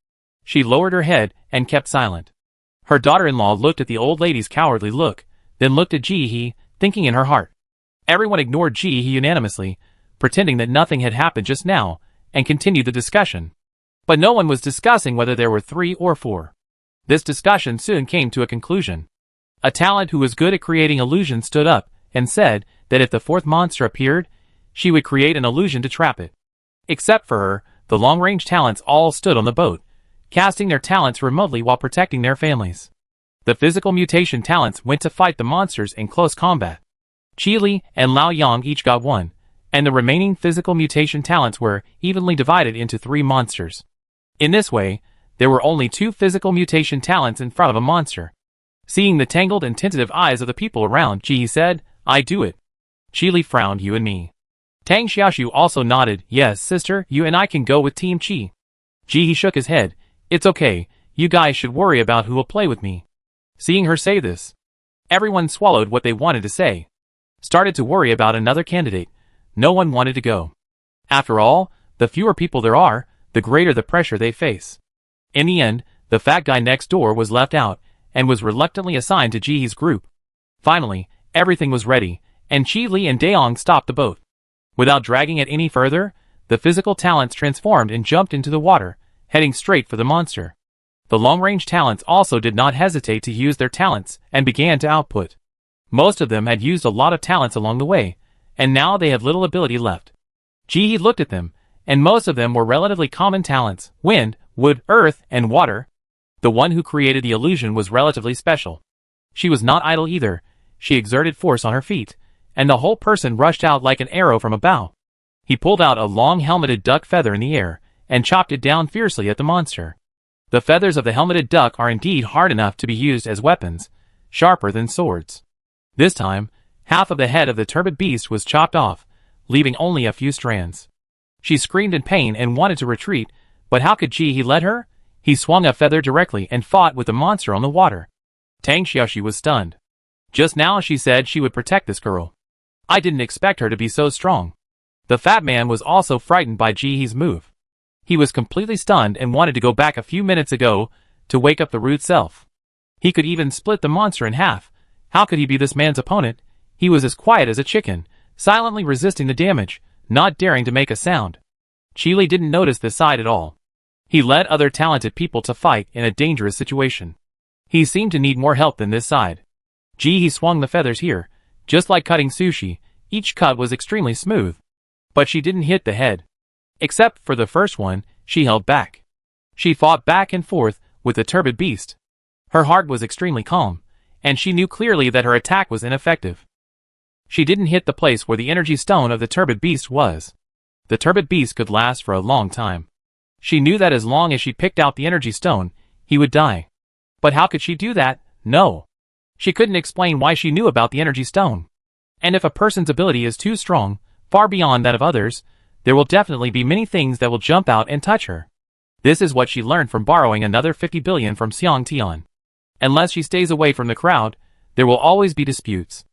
She lowered her head and kept silent. Her daughter-in-law looked at the old lady's cowardly look, then looked at Ji-hee, thinking in her heart. Everyone ignored Ji-hee unanimously, pretending that nothing had happened just now, and continued the discussion. But no one was discussing whether there were 3 or 4. This discussion soon came to a conclusion. A talent who was good at creating illusions stood up and said that if the 4th monster appeared, she would create an illusion to trap it. Except for her, the long-range talents all stood on the boat, casting their talents remotely while protecting their families. The physical mutation talents went to fight the monsters in close combat. Qili and Lao Yang each got 1, and the remaining physical mutation talents were evenly divided into 3 monsters. In this way, there were only 2 physical mutation talents in front of a monster. Seeing the tangled and tentative eyes of the people around, Ji said, "I do it." Qili frowned. "You and me." Tang Xiaoshu also nodded. "Yes, sister, you and I can go with Team Qi." Ji shook his head. "It's okay, you guys should worry about who will play with me." Seeing her say this, everyone swallowed what they wanted to say. Started to worry about another candidate. No one wanted to go. After all, the fewer people there are, the greater the pressure they face. In the end, the fat guy next door was left out, and was reluctantly assigned to Ji's group. Finally, everything was ready, and Qi Li and Daong stopped the boat. Without dragging it any further, the physical talents transformed and jumped into the water, heading straight for the monster. The long-range talents also did not hesitate to use their talents and began to output. Most of them had used a lot of talents along the way, and now they have little ability left. Ji looked at them, and most of them were relatively common talents: wind, wood, earth, and water. The one who created the illusion was relatively special. She was not idle either. She exerted force on her feet, and the whole person rushed out like an arrow from a bow. He pulled out a long helmeted duck feather in the air, and chopped it down fiercely at the monster. The feathers of the helmeted duck are indeed hard enough to be used as weapons, sharper than swords. This time, half of the head of the turbid beast was chopped off, leaving only a few strands. She screamed in pain and wanted to retreat, but how could he let her? He swung a feather directly and fought with the monster on the water. Tang Xiaoxi was stunned. Just now she said she would protect this girl. I didn't expect her to be so strong. The fat man was also frightened by Ji's move. He was completely stunned and wanted to go back a few minutes ago to wake up the rude self. He could even split the monster in half. How could he be this man's opponent? He was as quiet as a chicken, silently resisting the damage, not daring to make a sound. Qili didn't notice this side at all. He led other talented people to fight in a dangerous situation. He seemed to need more help than this side. He swung the feathers here, just like cutting sushi. Each cut was extremely smooth. But she didn't hit the head. Except for the first one, she held back. She fought back and forth with the turbid beast. Her heart was extremely calm, and she knew clearly that her attack was ineffective. She didn't hit the place where the energy stone of the turbid beast was. The turbid beast could last for a long time. She knew that as long as she picked out the energy stone, he would die. But how could she do that? No. She couldn't explain why she knew about the energy stone. And if a person's ability is too strong, far beyond that of others, there will definitely be many things that will jump out and touch her. This is what she learned from borrowing another 50 billion from Xiang Tian. Unless she stays away from the crowd, there will always be disputes.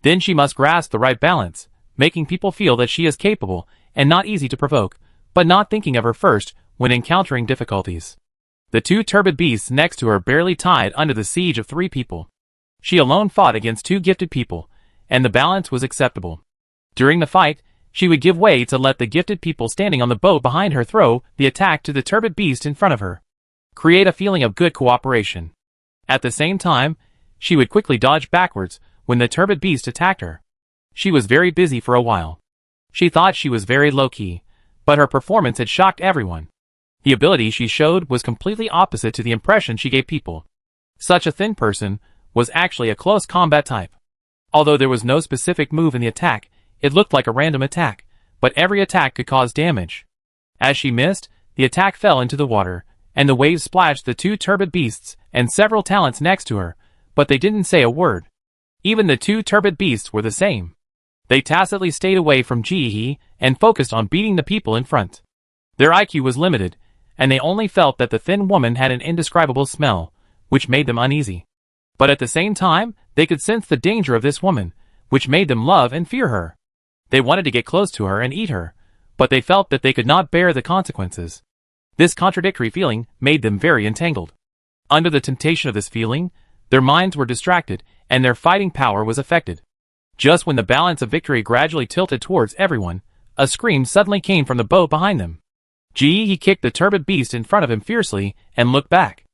Then she must grasp the right balance, making people feel that she is capable and not easy to provoke, but not thinking of her first when encountering difficulties. The two turbid beasts next to her barely tied under the siege of 3 people. She alone fought against 2 gifted people, and the balance was acceptable. During the fight, she would give way to let the gifted people standing on the boat behind her throw the attack to the turbid beast in front of her. Create a feeling of good cooperation. At the same time, she would quickly dodge backwards when the turbid beast attacked her. She was very busy for a while. She thought she was very low-key, but her performance had shocked everyone. The ability she showed was completely opposite to the impression she gave people. Such a thin person was actually a close combat type. Although there was no specific move in the attack, it looked like a random attack, but every attack could cause damage. As she missed, the attack fell into the water, and the waves splashed the 2 turbid beasts and several talents next to her, but they didn't say a word. Even the 2 turbid beasts were the same. They tacitly stayed away from Ji and focused on beating the people in front. Their IQ was limited, and they only felt that the thin woman had an indescribable smell, which made them uneasy. But at the same time, they could sense the danger of this woman, which made them love and fear her. They wanted to get close to her and eat her, but they felt that they could not bear the consequences. This contradictory feeling made them very entangled. Under the temptation of this feeling, their minds were distracted, and their fighting power was affected. Just when the balance of victory gradually tilted towards everyone, a scream suddenly came from the boat behind them. He kicked the turbid beast in front of him fiercely and looked back.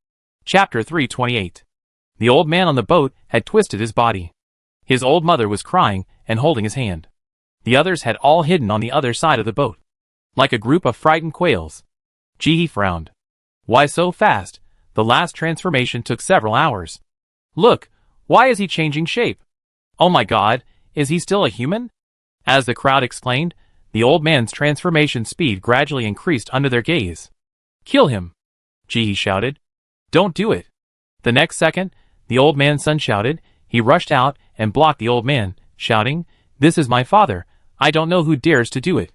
Chapter 328. The old man on the boat had twisted his body. His old mother was crying and holding his hand. The others had all hidden on the other side of the boat. Like a group of frightened quails. Ji frowned. Why so fast? The last transformation took several hours. Look, why is he changing shape? Oh my god, is he still a human? As the crowd explained, the old man's transformation speed gradually increased under their gaze. Kill him! Ji shouted. Don't do it! The next second, the old man's son shouted. He rushed out and blocked the old man, shouting, This is my father, I don't know who dares to do it.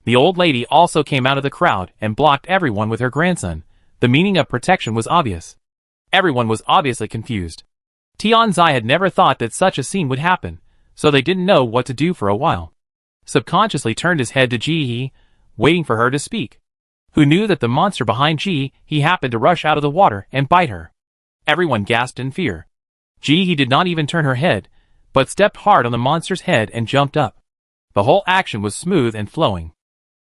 The old lady also came out of the crowd and blocked everyone with her grandson. The meaning of protection was obvious. Everyone was obviously confused. Tianzai had never thought that such a scene would happen, so they didn't know what to do for a while. Subconsciously turned his head to Ji, waiting for her to speak. Who knew that the monster behind Ji happened to rush out of the water and bite her. Everyone gasped in fear. Ji did not even turn her head, but stepped hard on the monster's head and jumped up. The whole action was smooth and flowing.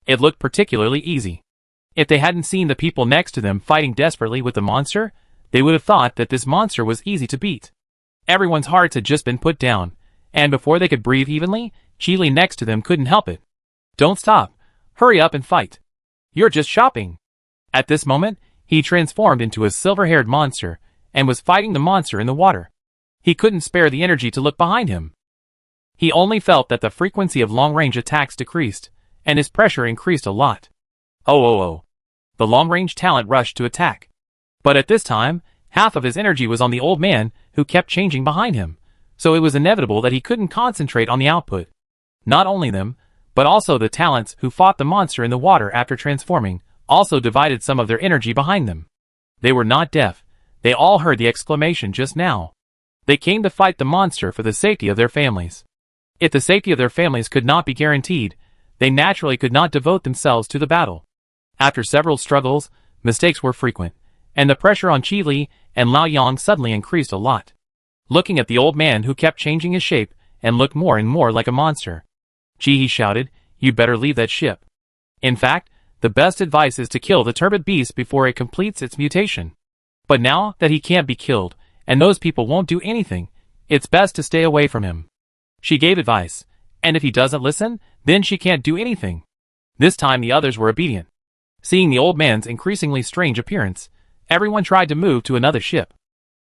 It looked particularly easy. If they hadn't seen the people next to them fighting desperately with the monster, they would have thought that this monster was easy to beat. Everyone's hearts had just been put down, and before they could breathe evenly, Chili next to them couldn't help it. Don't stop. Hurry up and fight. You're just shopping. At this moment, he transformed into a silver-haired monster, and was fighting the monster in the water. He couldn't spare the energy to look behind him. He only felt that the frequency of long-range attacks decreased, and his pressure increased a lot. Oh. The long-range talent rushed to attack. But at this time, half of his energy was on the old man, who kept changing behind him, so it was inevitable that he couldn't concentrate on the output. Not only them, but also the talents who fought the monster in the water after transforming, also divided some of their energy behind them. They were not deaf. They all heard the exclamation just now. They came to fight the monster for the safety of their families. If the safety of their families could not be guaranteed, they naturally could not devote themselves to the battle. After several struggles, mistakes were frequent, and the pressure on Qi Li and Lao Yang suddenly increased a lot. Looking at the old man who kept changing his shape and looked more and more like a monster, Qi shouted, "You better leave that ship. In fact, the best advice is to kill the turbid beast before it completes its mutation. But now that he can't be killed, and those people won't do anything, it's best to stay away from him." She gave advice, and if he doesn't listen, then she can't do anything. This time the others were obedient. Seeing the old man's increasingly strange appearance, everyone tried to move to another ship.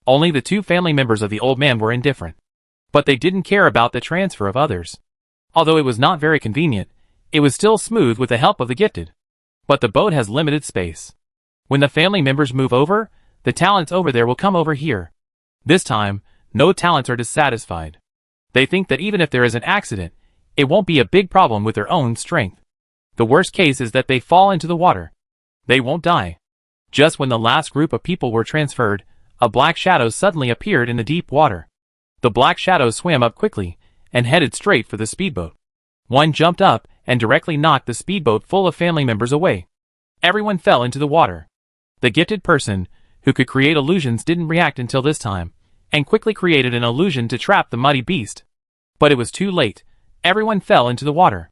Only the two family members of the old man were indifferent. But they didn't care about the transfer of others. Although it was not very convenient, it was still smooth with the help of the gifted. But the boat has limited space. When the family members move over, the talents over there will come over here. This time, no talents are dissatisfied. They think that even if there is an accident, it won't be a big problem with their own strength. The worst case is that they fall into the water. They won't die. Just when the last group of people were transferred, a black shadow suddenly appeared in the deep water. The black shadow swam up quickly and headed straight for the speedboat. One jumped up and directly knocked the speedboat full of family members away. Everyone fell into the water. The gifted person, who could create illusions, didn't react until this time, and quickly created an illusion to trap the muddy beast. But it was too late. Everyone fell into the water.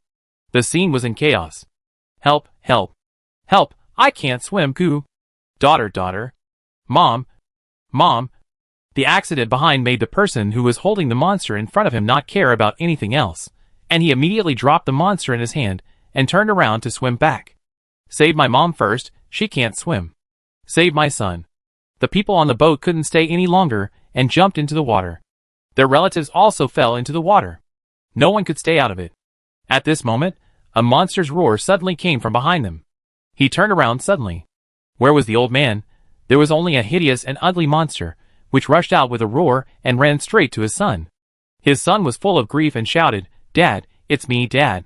The scene was in chaos. Help, help, help, I can't swim, Goo. Daughter, daughter. Mom, mom. The accident behind made the person who was holding the monster in front of him not care about anything else, and he immediately dropped the monster in his hand and turned around to swim back. Save my mom first, she can't swim. Save my son. The people on the boat couldn't stay any longer and jumped into the water. Their relatives also fell into the water. No one could stay out of it. At this moment, a monster's roar suddenly came from behind them. He turned around suddenly. Where was the old man? There was only a hideous and ugly monster, which rushed out with a roar and ran straight to his son. His son was full of grief and shouted, "Dad, it's me, Dad."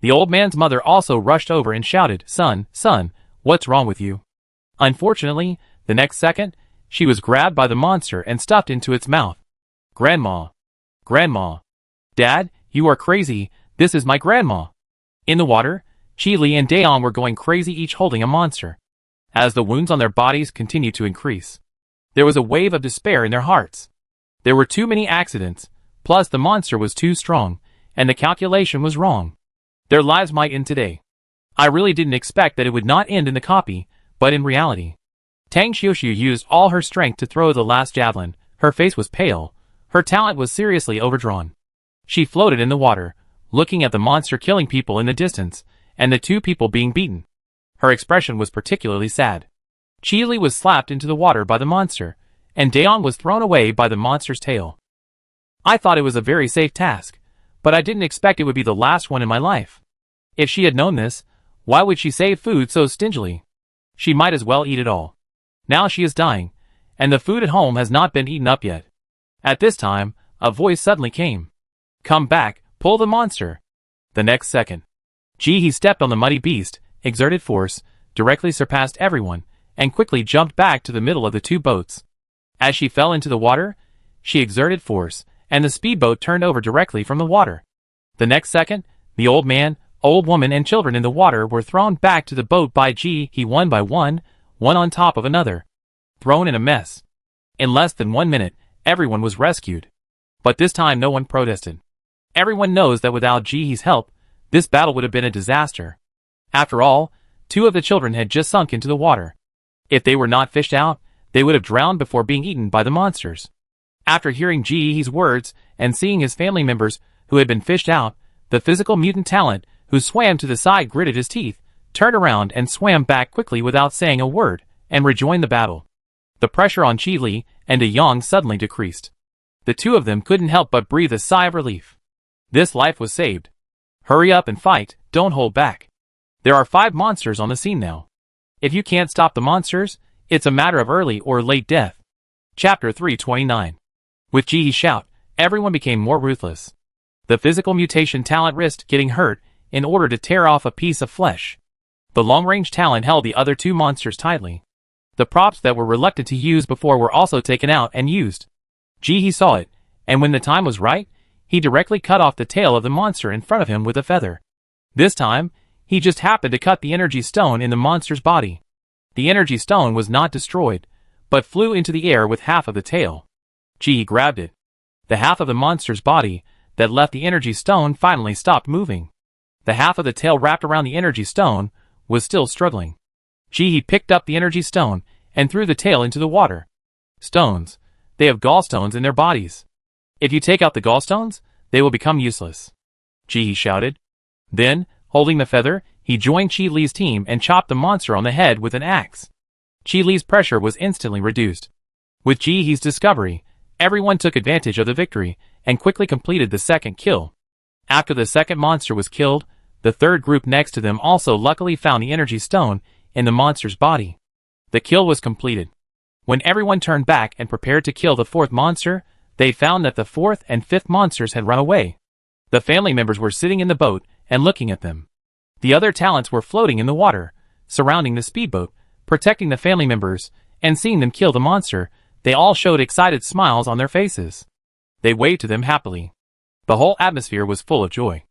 The old man's mother also rushed over and shouted, "Son, son, what's wrong with you?" Unfortunately, the next second, she was grabbed by the monster and stuffed into its mouth. "Grandma! Grandma! Dad, you are crazy, this is my grandma!" In the water, Chi-Li and Daeon were going crazy, each holding a monster. As the wounds on their bodies continued to increase, there was a wave of despair in their hearts. There were too many accidents, plus the monster was too strong, and the calculation was wrong. Their lives might end today. I really didn't expect that it would not end in the copy, but in reality. Tang Xiuxiu used all her strength to throw the last javelin. Her face was pale. Her talent was seriously overdrawn. She floated in the water, looking at the monster killing people in the distance, and the two people being beaten. Her expression was particularly sad. Chi-Li was slapped into the water by the monster, and Daeon was thrown away by the monster's tail. I thought it was a very safe task, but I didn't expect it would be the last one in my life. If she had known this, why would she save food so stingily? She might as well eat it all. Now she is dying, and the food at home has not been eaten up yet. At this time, a voice suddenly came. "Come back, pull the monster." The next second, Ji-hee stepped on the muddy beast, exerted force, directly surpassed everyone, and quickly jumped back to the middle of the two boats. As she fell into the water, she exerted force, and the speedboat turned over directly from the water. The next second, the old man, old woman and children in the water were thrown back to the boat by Ji-hee one by one on top of another. Thrown in a mess. In less than 1 minute, everyone was rescued. But this time no one protested. Everyone knows that without Ji-hee's help, this battle would have been a disaster. After all, 2 of the children had just sunk into the water. If they were not fished out, they would have drowned before being eaten by the monsters. After hearing Ji-hee's words and seeing his family members who had been fished out, the physical mutant talent who swam to the side gritted his teeth, turned around and swam back quickly without saying a word, and rejoined the battle. The pressure on Chi-Li and Daeon suddenly decreased. The two of them couldn't help but breathe a sigh of relief. This life was saved. Hurry up and fight, don't hold back. There are 5 monsters on the scene now. If you can't stop the monsters, it's a matter of early or late death. Chapter 329. With Ji-hee's shout, everyone became more ruthless. The physical mutation talent risked getting hurt in order to tear off a piece of flesh. The long-range talent held the other 2 monsters tightly. The props that were reluctant to use before were also taken out and used. Ji-hee saw it, and when the time was right, he directly cut off the tail of the monster in front of him with a feather. This time, he just happened to cut the energy stone in the monster's body. The energy stone was not destroyed, but flew into the air with half of the tail. Ji-hee grabbed it. The half of the monster's body that left the energy stone finally stopped moving. The half of the tail wrapped around the energy stone was still struggling. Ji-hee picked up the energy stone and threw the tail into the water. Stones. They have gallstones in their bodies. If you take out the gallstones, they will become useless. Ji-hee shouted. Then, holding the feather, he joined Chi-Li's team and chopped the monster on the head with an axe. Chi-Li's pressure was instantly reduced. With Jihee's discovery, everyone took advantage of the victory and quickly completed the second kill. After the second monster was killed, the third group next to them also luckily found the energy stone in the monster's body. The kill was completed. When everyone turned back and prepared to kill the fourth monster, they found that the fourth and fifth monsters had run away. The family members were sitting in the boat and looking at them. The other talents were floating in the water, surrounding the speedboat, protecting the family members, and seeing them kill the monster, they all showed excited smiles on their faces. They waved to them happily. The whole atmosphere was full of joy.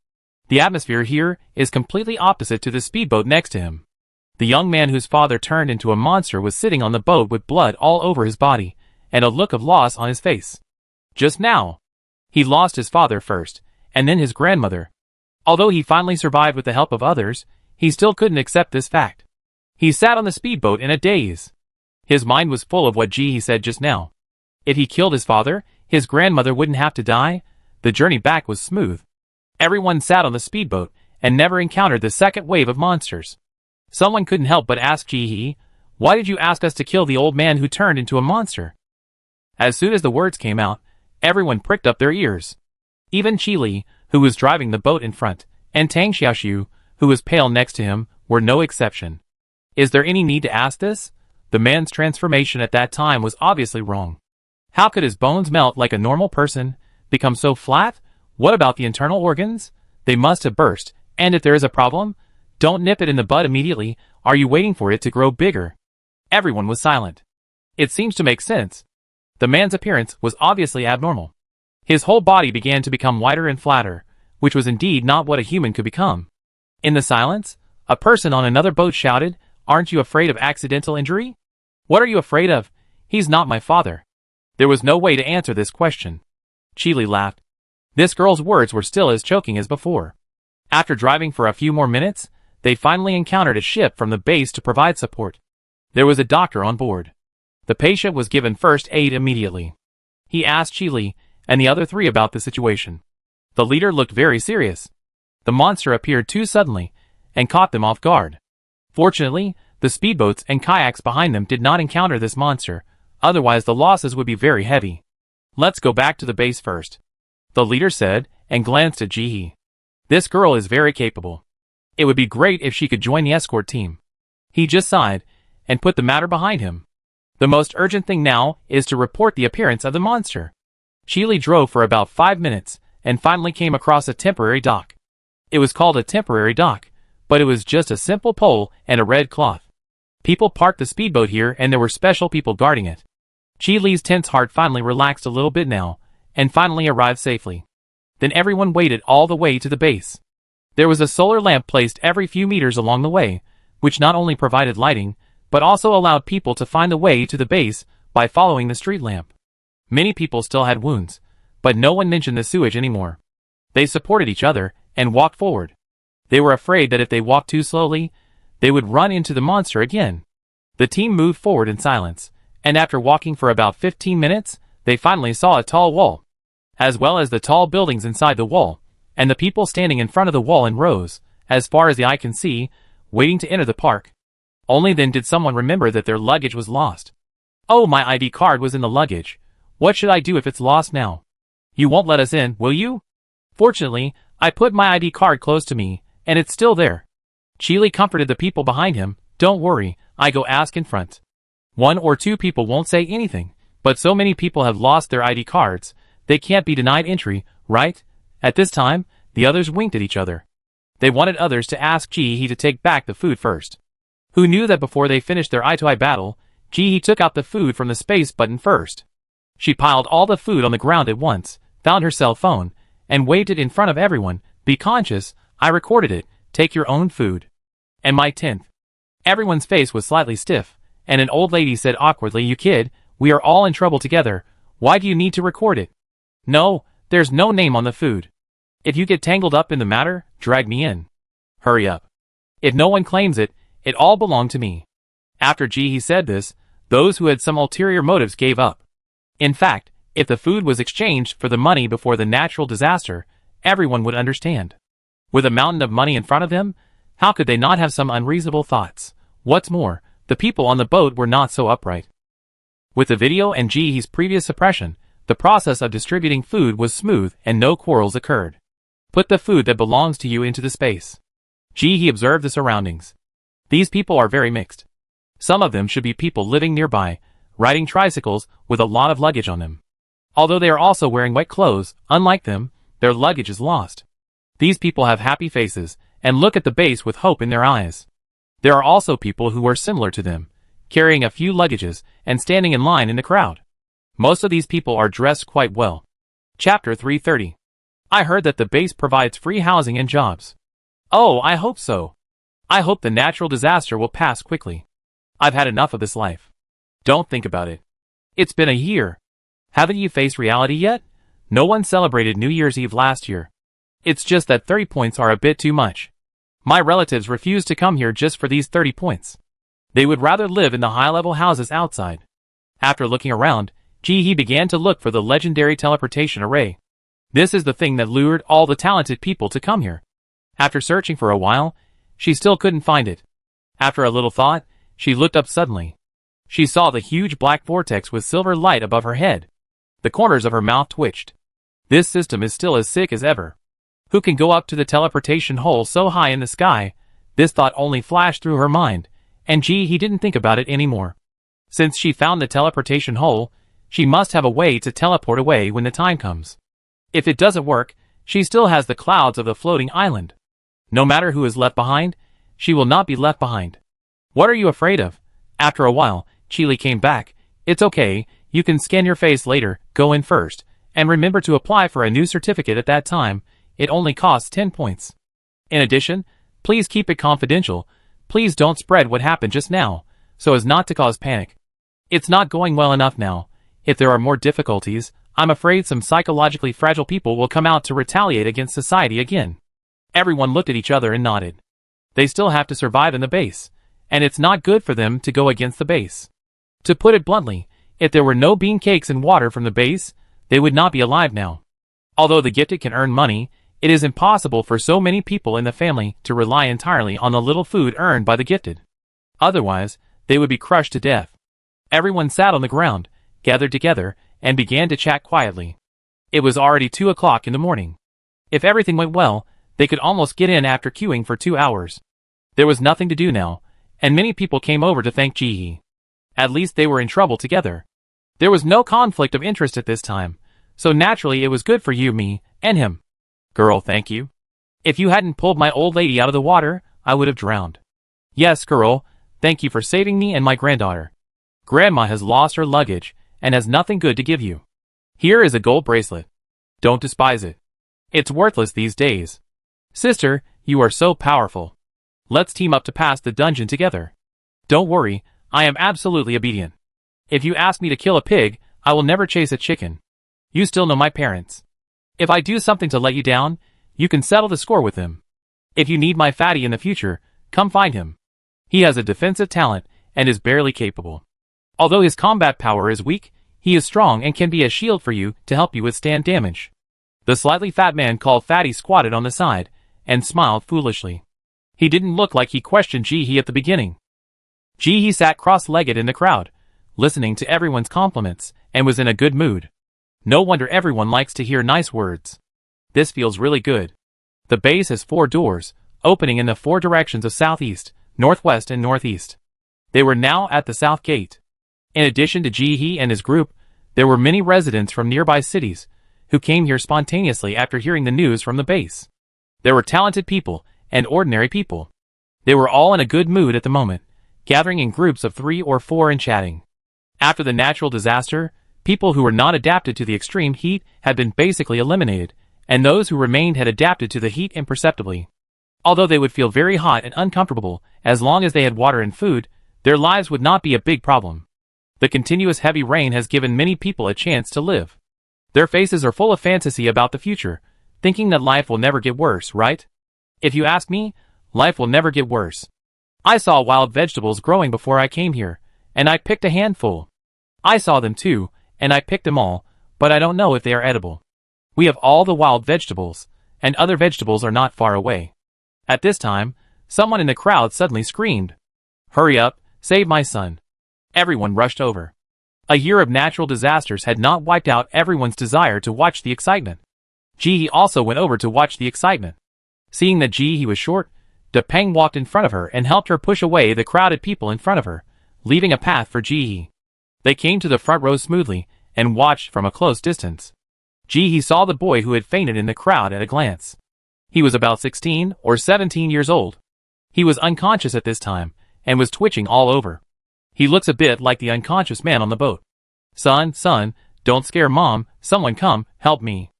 The atmosphere here is completely opposite to the speedboat next to him. The young man whose father turned into a monster was sitting on the boat with blood all over his body, and a look of loss on his face. Just now, he lost his father first, and then his grandmother. Although he finally survived with the help of others, he still couldn't accept this fact. He sat on the speedboat in a daze. His mind was full of what Jihee said just now. If he killed his father, his grandmother wouldn't have to die. The journey back was smooth. Everyone sat on the speedboat and never encountered the second wave of monsters. Someone couldn't help but ask Jihee, "Why did you ask us to kill the old man who turned into a monster?" As soon as the words came out, everyone pricked up their ears. Even Qili, who was driving the boat in front, and Tang Xiaoxiu, who was pale next to him, were no exception. Is there any need to ask this? The man's transformation at that time was obviously wrong. How could his bones melt like a normal person, become so flat? What about the internal organs? They must have burst, and if there is a problem, don't nip it in the bud immediately. Are you waiting for it to grow bigger? Everyone was silent. It seems to make sense. The man's appearance was obviously abnormal. His whole body began to become wider and flatter, which was indeed not what a human could become. In the silence, a person on another boat shouted, "Aren't you afraid of accidental injury?" "What are you afraid of? He's not my father." There was no way to answer this question. Qili laughed. This girl's words were still as choking as before. After driving for a few more minutes, they finally encountered a ship from the base to provide support. There was a doctor on board. The patient was given first aid immediately. He asked Qili and the other three about the situation. The leader looked very serious. The monster appeared too suddenly and caught them off guard. Fortunately, the speedboats and kayaks behind them did not encounter this monster, otherwise the losses would be very heavy. "Let's go back to the base first," the leader said, and glanced at Jihee. "This girl is very capable. It would be great if she could join the escort team." He just sighed and put the matter behind him. The most urgent thing now is to report the appearance of the monster. Qili drove for about 5 minutes and finally came across a temporary dock. It was called a temporary dock, but it was just a simple pole and a red cloth. People parked the speedboat here and there were special people guarding it. Qili's tense heart finally relaxed a little bit now, and finally arrived safely. Then everyone waited all the way to the base. There was a solar lamp placed every few meters along the way, which not only provided lighting, but also allowed people to find the way to the base by following the street lamp. Many people still had wounds, but no one mentioned the sewage anymore. They supported each other and walked forward. They were afraid that if they walked too slowly, they would run into the monster again. The team moved forward in silence, and after walking for about 15 minutes, they finally saw a tall wall, as well as the tall buildings inside the wall, and the people standing in front of the wall in rows, as far as the eye can see, waiting to enter the park. Only then did someone remember that their luggage was lost. "Oh, my ID card was in the luggage. What should I do if it's lost now?" "You won't let us in, will you?" "Fortunately, I put my ID card close to me, and it's still there." Qili comforted the people behind him. "Don't worry, I go ask in front. 1 or 2 people won't say anything, but so many people have lost their ID cards, they can't be denied entry, right?" At this time, the others winked at each other. They wanted others to ask Jihee to take back the food first. Who knew that before they finished their eye-to-eye battle, Jihee took out the food from the space button first. She piled all the food on the ground at once, found her cell phone, and waved it in front of everyone. "Be conscious, I recorded it, take your own food." "And my 10th. Everyone's face was slightly stiff, and an old lady said awkwardly, "You kid, we are all in trouble together, why do you need to record it?" "No, there's no name on the food. If you get tangled up in the matter, drag me in." "Hurry up. If no one claims it, it all belonged to me." After Jihee said this, those who had some ulterior motives gave up. In fact, if the food was exchanged for the money before the natural disaster, everyone would understand. With a mountain of money in front of them, how could they not have some unreasonable thoughts? What's more, the people on the boat were not so upright. With the video and Jihee's previous suppression, the process of distributing food was smooth and no quarrels occurred. Put the food that belongs to you into the space. Jihee observed the surroundings. These people are very mixed. Some of them should be people living nearby, riding tricycles with a lot of luggage on them. Although they are also wearing wet clothes, unlike them, their luggage is lost. These people have happy faces and look at the base with hope in their eyes. There are also people who are similar to them, carrying a few luggages and standing in line in the crowd. Most of these people are dressed quite well. Chapter 330. I heard that the base provides free housing and jobs. Oh, I hope so. I hope the natural disaster will pass quickly. I've had enough of this life. Don't think about it. It's been a year. Haven't you faced reality yet? No one celebrated New Year's Eve last year. It's just that 30 points are a bit too much. My relatives refuse to come here just for these 30 points. They would rather live in the high-level houses outside. After looking around, Jihee began to look for the legendary teleportation array. This is the thing that lured all the talented people to come here. After searching for a while, she still couldn't find it. After a little thought, she looked up suddenly. She saw the huge black vortex with silver light above her head. The corners of her mouth twitched. This system is still as sick as ever. Who can go up to the teleportation hole so high in the sky? This thought only flashed through her mind, and Jihee didn't think about it anymore. Since she found the teleportation hole, she must have a way to teleport away when the time comes. If it doesn't work, she still has the clouds of the floating island. No matter who is left behind, she will not be left behind. What are you afraid of? After a while, Chili came back. It's okay, you can scan your face later, go in first, and remember to apply for a new certificate at that time. It only costs 10 points. In addition, please keep it confidential. Please don't spread what happened just now, so as not to cause panic. It's not going well enough now. If there are more difficulties, I'm afraid some psychologically fragile people will come out to retaliate against society again. Everyone looked at each other and nodded. They still have to survive in the base, and it's not good for them to go against the base. To put it bluntly, if there were no bean cakes and water from the base, they would not be alive now. Although the gifted can earn money, it is impossible for so many people in the family to rely entirely on the little food earned by the gifted. Otherwise, they would be crushed to death. Everyone sat on the ground, gathered together, and began to chat quietly. It was already 2 o'clock in the morning. If everything went well, they could almost get in after queuing for 2 hours. There was nothing to do now, and many people came over to thank Jihee. At least they were in trouble together. There was no conflict of interest at this time, so naturally it was good for you, me, and him. Girl, thank you. If you hadn't pulled my old lady out of the water, I would have drowned. Yes, girl, thank you for saving me and my granddaughter. Grandma has lost her luggage, and has nothing good to give you. Here is a gold bracelet. Don't despise it. It's worthless these days. Sister, you are so powerful. Let's team up to pass the dungeon together. Don't worry, I am absolutely obedient. If you ask me to kill a pig, I will never chase a chicken. You still know my parents. If I do something to let you down, you can settle the score with them. If you need my fatty in the future, come find him. He has a defensive talent, and is barely capable. Although his combat power is weak, he is strong and can be a shield for you to help you withstand damage. The slightly fat man called Fatty squatted on the side, and smiled foolishly. He didn't look like he questioned Jihee at the beginning. Jihee sat cross-legged in the crowd, listening to everyone's compliments, and was in a good mood. No wonder everyone likes to hear nice words. This feels really good. The base has 4 doors, opening in the 4 directions of southeast, northwest and northeast. They were now at the south gate. In addition to Jihee and his group, there were many residents from nearby cities, who came here spontaneously after hearing the news from the base. There were talented people, and ordinary people. They were all in a good mood at the moment, gathering in groups of 3 or 4 and chatting. After the natural disaster, people who were not adapted to the extreme heat had been basically eliminated, and those who remained had adapted to the heat imperceptibly. Although they would feel very hot and uncomfortable, as long as they had water and food, their lives would not be a big problem. The continuous heavy rain has given many people a chance to live. Their faces are full of fantasy about the future, thinking that life will never get worse, right? If you ask me, life will never get worse. I saw wild vegetables growing before I came here, and I picked a handful. I saw them too, and I picked them all, but I don't know if they are edible. We have all the wild vegetables, and other vegetables are not far away. At this time, someone in the crowd suddenly screamed, "Hurry up, save my son." Everyone rushed over. A year of natural disasters had not wiped out everyone's desire to watch the excitement. Ji also went over to watch the excitement. Seeing that Ji was short, Peng walked in front of her and helped her push away the crowded people in front of her, leaving a path for Ji. They came to the front row smoothly and watched from a close distance. Ji saw the boy who had fainted in the crowd at a glance. He was about 16 or 17 years old. He was unconscious at this time and was twitching all over. He looks a bit like the unconscious man on the boat. Son, don't scare mom, someone come, help me.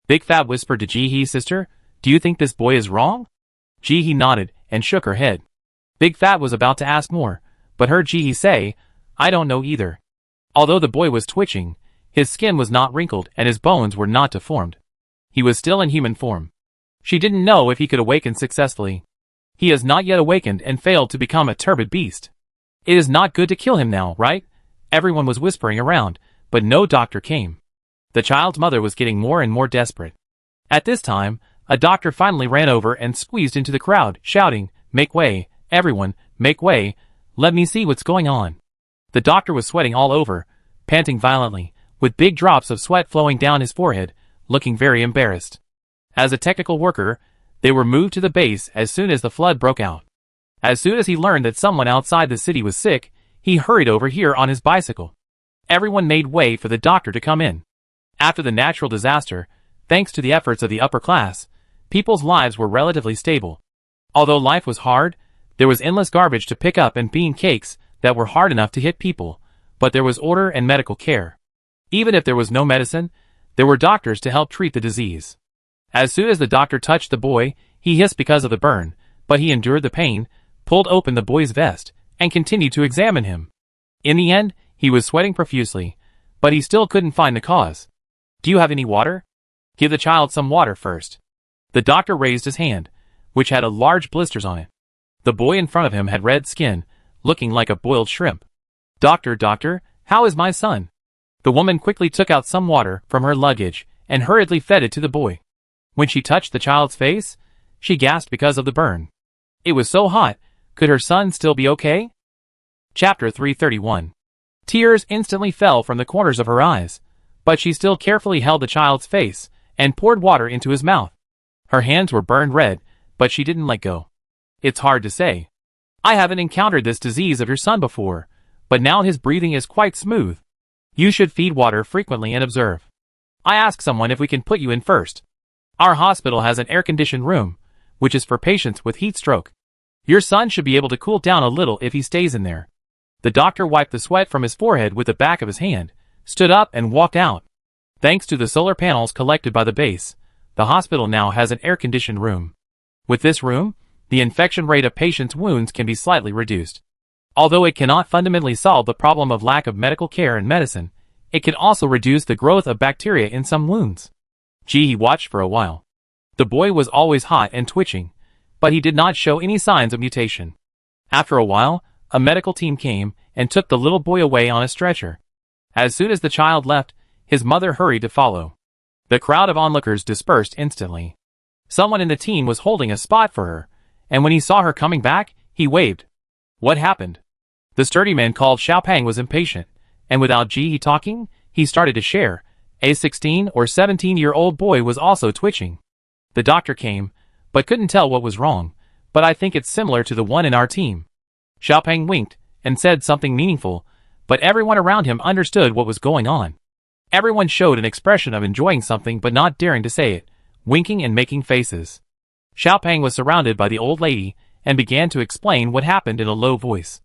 Big Fat whispered to Ji-hee's sister, do you think this boy is wrong? Ji-hee nodded and shook her head. Big Fat was about to ask more, but heard Ji-hee say, I don't know either. Although the boy was twitching, his skin was not wrinkled and his bones were not deformed. He was still in human form. She didn't know if he could awaken successfully. He has not yet awakened and failed to become a turbid beast. It is not good to kill him now, right? Everyone was whispering around, but no doctor came. The child's mother was getting more and more desperate. At this time, a doctor finally ran over and squeezed into the crowd, shouting, Make way, everyone, make way, let me see what's going on. The doctor was sweating all over, panting violently, with big drops of sweat flowing down his forehead, looking very embarrassed. As a technical worker, they were moved to the base as soon as the flood broke out. As soon as he learned that someone outside the city was sick, he hurried over here on his bicycle. Everyone made way for the doctor to come in. After the natural disaster, thanks to the efforts of the upper class, people's lives were relatively stable. Although life was hard, there was endless garbage to pick up and bean cakes that were hard enough to hit people, but there was order and medical care. Even if there was no medicine, there were doctors to help treat the disease. As soon as the doctor touched the boy, he hissed because of the burn, but he endured the pain, pulled open the boy's vest, and continued to examine him. In the end, he was sweating profusely, but he still couldn't find the cause. Do you have any water? Give the child some water first. The doctor raised his hand, which had large blisters on it. The boy in front of him had red skin, looking like a boiled shrimp. Doctor, how is my son? The woman quickly took out some water from her luggage and hurriedly fed it to the boy. When she touched the child's face, she gasped because of the burn. It was so hot, could her son still be okay? Chapter 331. Tears instantly fell from the corners of her eyes, but she still carefully held the child's face and poured water into his mouth. Her hands were burned red, but she didn't let go. It's hard to say. I haven't encountered this disease of your son before, but now his breathing is quite smooth. You should feed water frequently and observe. I ask someone if we can put you in first. Our hospital has an air-conditioned room, which is for patients with heat stroke. Your son should be able to cool down a little if he stays in there. The doctor wiped the sweat from his forehead with the back of his hand, stood up and walked out. Thanks to the solar panels collected by the base, the hospital now has an air-conditioned room. With this room, the infection rate of patients' wounds can be slightly reduced. Although it cannot fundamentally solve the problem of lack of medical care and medicine, it can also reduce the growth of bacteria in some wounds. Ji watched for a while. The boy was always hot and twitching, but he did not show any signs of mutation. After a while, a medical team came and took the little boy away on a stretcher. As soon as the child left, his mother hurried to follow. The crowd of onlookers dispersed instantly. Someone in the team was holding a spot for her, and when he saw her coming back, he waved. What happened? The sturdy man called Xiaopeng was impatient, and without Ji talking, he started to share. A 16 or 17-year-old boy was also twitching. The doctor came, but couldn't tell what was wrong, but I think it's similar to the one in our team. Xiaopeng winked and said something meaningful, but everyone around him understood what was going on. Everyone showed an expression of enjoying something but not daring to say it, winking and making faces. Xiaopeng was surrounded by the old lady and began to explain what happened in a low voice.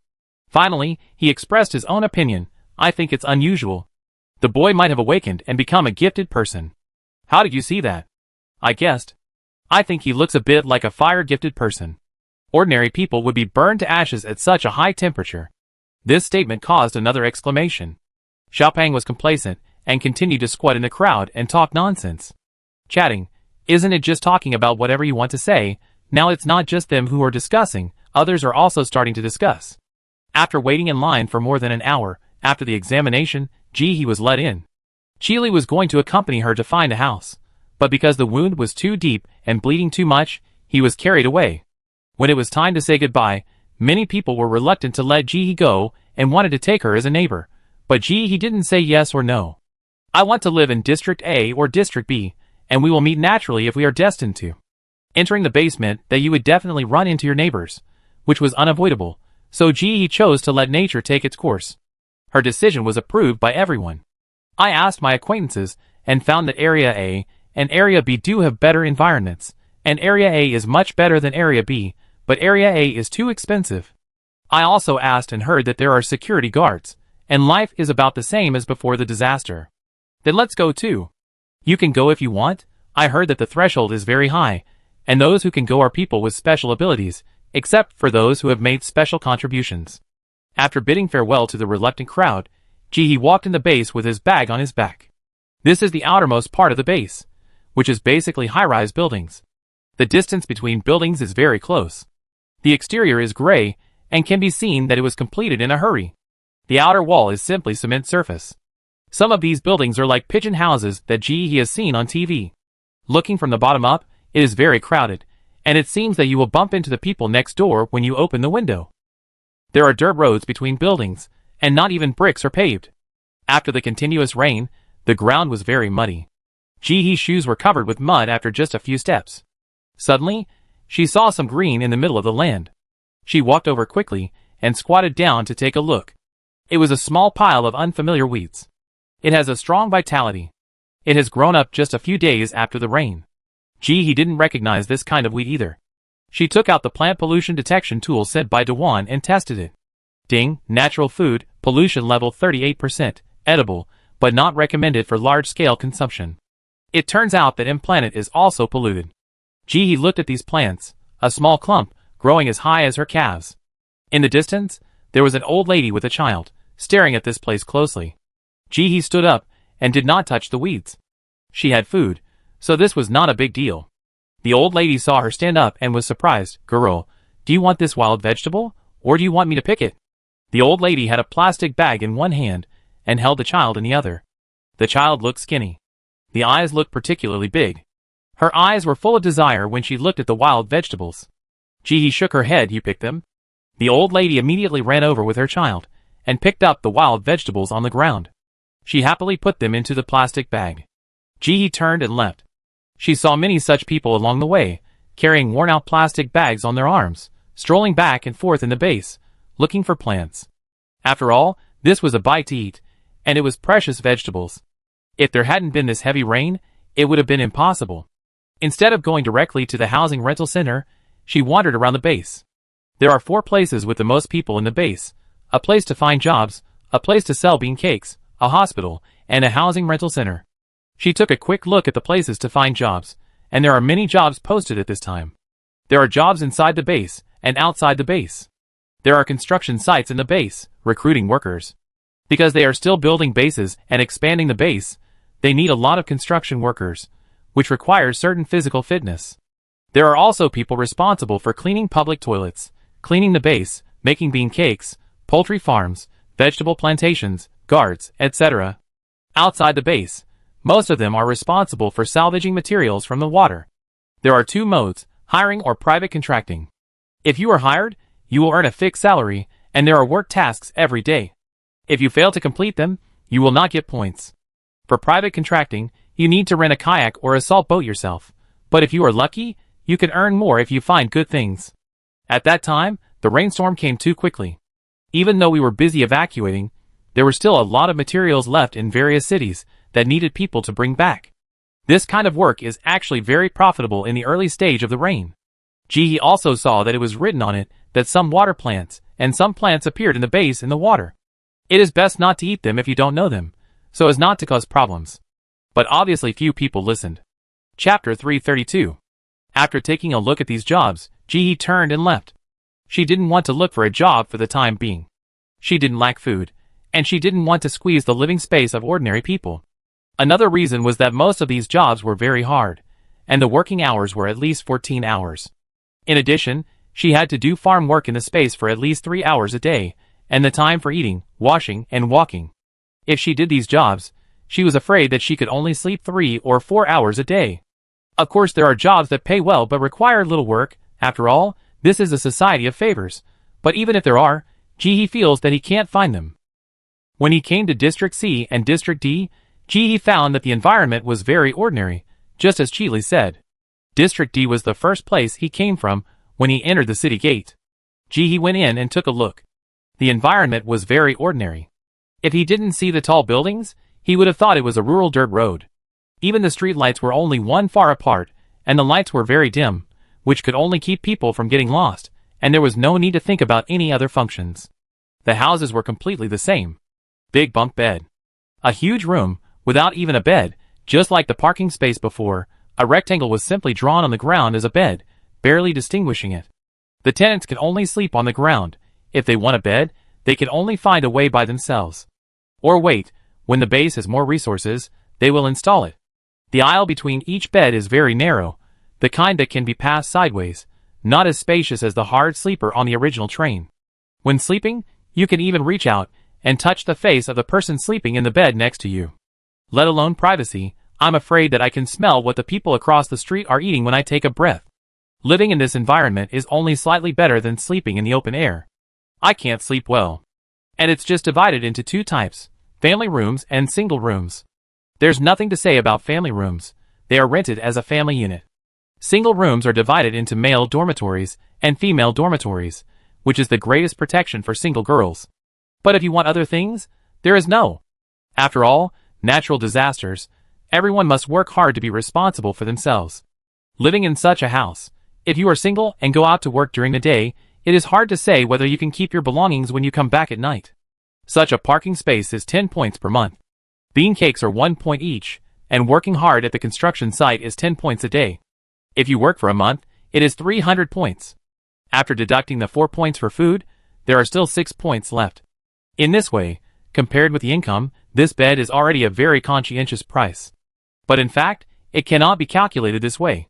Finally, he expressed his own opinion. I think it's unusual. The boy might have awakened and become a gifted person. How did you see that? I guessed. I think he looks a bit like a fire-gifted person. Ordinary people would be burned to ashes at such a high temperature. This statement caused another exclamation. Xiaopeng was complacent and continued to squat in the crowd and talk nonsense. Chatting, isn't it just talking about whatever you want to say? Now it's not just them who are discussing, others are also starting to discuss. After waiting in line for more than an hour, after the examination, Ji was let in. Chili was going to accompany her to find a house, but because the wound was too deep and bleeding too much, he was carried away. When it was time to say goodbye, many people were reluctant to let Ji go and wanted to take her as a neighbor, But he didn't say yes or no. I want to live in District A or District B, and we will meet naturally if we are destined to. Entering the basement, that you would definitely run into your neighbors, which was unavoidable, so he chose to let nature take its course. Her decision was approved by everyone. I asked my acquaintances, and found that Area A and Area B do have better environments, and Area A is much better than Area B, but Area A is too expensive. I also asked and heard that there are security guards, and life is about the same as before the disaster. Then let's go too. You can go if you want. I heard that the threshold is very high, and those who can go are people with special abilities, except for those who have made special contributions. After bidding farewell to the reluctant crowd, he walked in the base with his bag on his back. This is the outermost part of the base, which is basically high-rise buildings. The distance between buildings is very close. The exterior is gray, and can be seen that it was completed in a hurry. The outer wall is simply cement surface. Some of these buildings are like pigeon houses that he has seen on TV. Looking from the bottom up, it is very crowded, and it seems that you will bump into the people next door when you open the window. There are dirt roads between buildings, and not even bricks are paved. After the continuous rain, the ground was very muddy. Jihee's shoes were covered with mud after just a few steps. Suddenly, she saw some green in the middle of the land. She walked over quickly, and squatted down to take a look. It was a small pile of unfamiliar weeds. It has a strong vitality. It has grown up just a few days after the rain. Jihee didn't recognize this kind of weed either. She took out the plant pollution detection tool sent by Dewan and tested it. Ding, natural food, pollution level 38%, edible, but not recommended for large-scale consumption. It turns out that M-Planet is also polluted. Jihee looked at these plants, a small clump, growing as high as her calves. In the distance, there was an old lady with a child, staring at this place closely. Jihee stood up, and did not touch the weeds. She had food, so this was not a big deal. The old lady saw her stand up and was surprised. "Girl, do you want this wild vegetable, or do you want me to pick it?" The old lady had a plastic bag in one hand, and held the child in the other. The child looked skinny. The eyes looked particularly big. Her eyes were full of desire when she looked at the wild vegetables. Jihee shook her head. "You pick them?" The old lady immediately ran over with her child, and picked up the wild vegetables on the ground. She happily put them into the plastic bag. Jihee turned and left. She saw many such people along the way, carrying worn-out plastic bags on their arms, strolling back and forth in the base, looking for plants. After all, this was a bite to eat, and it was precious vegetables. If there hadn't been this heavy rain, it would have been impossible. Instead of going directly to the housing rental center, she wandered around the base. There are 4 places with the most people in the base: a place to find jobs, a place to sell bean cakes, a hospital, and a housing rental center. She took a quick look at the places to find jobs, and there are many jobs posted at this time. There are jobs inside the base, and outside the base. There are construction sites in the base, recruiting workers. Because they are still building bases and expanding the base, they need a lot of construction workers, which requires certain physical fitness. There are also people responsible for cleaning public toilets, cleaning the base, making bean cakes, poultry farms, vegetable plantations, guards, etc. Outside the base, most of them are responsible for salvaging materials from the water. There are 2 modes, hiring or private contracting. If you are hired, you will earn a fixed salary, and there are work tasks every day. If you fail to complete them, you will not get points. For private contracting, you need to rent a kayak or a salt boat yourself, but if you are lucky, you can earn more if you find good things. At that time, the rainstorm came too quickly. Even though we were busy evacuating, there were still a lot of materials left in various cities that needed people to bring back. This kind of work is actually very profitable in the early stage of the rain. Jihee also saw that it was written on it that some water plants and some plants appeared in the base in the water. It is best not to eat them if you don't know them, so as not to cause problems. But obviously few people listened. Chapter 332. After taking a look at these jobs, Jihee turned and left. She didn't want to look for a job for the time being. She didn't lack food, and she didn't want to squeeze the living space of ordinary people. Another reason was that most of these jobs were very hard, and the working hours were at least 14 hours. In addition, she had to do farm work in the space for at least 3 hours a day, and the time for eating, washing, and walking. If she did these jobs, she was afraid that she could only sleep 3 or 4 hours a day. Of course, there are jobs that pay well but require little work. After all, this is a society of favors. But even if there are, Jihee feels that he can't find them. When he came to District C and District D, he found that the environment was very ordinary, just as Chile said. District D was the first place he came from when he entered the city gate. He went in and took a look. The environment was very ordinary. If he didn't see the tall buildings, he would have thought it was a rural dirt road. Even the street lights were only one far apart, and the lights were very dim, which could only keep people from getting lost, and there was no need to think about any other functions. The houses were completely the same. Big bunk bed. A huge room, without even a bed, just like the parking space before. A rectangle was simply drawn on the ground as a bed, barely distinguishing it. The tenants could only sleep on the ground. If they want a bed, they could only find a way by themselves. Or wait, when the base has more resources, they will install it. The aisle between each bed is very narrow, the kind that can be passed sideways, not as spacious as the hard sleeper on the original train. When sleeping, you can even reach out and touch the face of the person sleeping in the bed next to you. Let alone privacy, I'm afraid that I can smell what the people across the street are eating when I take a breath. Living in this environment is only slightly better than sleeping in the open air. I can't sleep well. And it's just divided into two types, family rooms and single rooms. There's nothing to say about family rooms. They are rented as a family unit. Single rooms are divided into male dormitories and female dormitories, which is the greatest protection for single girls. But if you want other things, there is no. After all, natural disasters, everyone must work hard to be responsible for themselves. Living in such a house, if you are single and go out to work during the day, it is hard to say whether you can keep your belongings when you come back at night. Such a parking space is 10 points per month. Bean cakes are 1 point each, and working hard at the construction site is 10 points a day. If you work for a month, it is 300 points. After deducting the 4 points for food, there are still 6 points left. In this way, compared with the income, this bed is already a very conscientious price. But in fact, it cannot be calculated this way.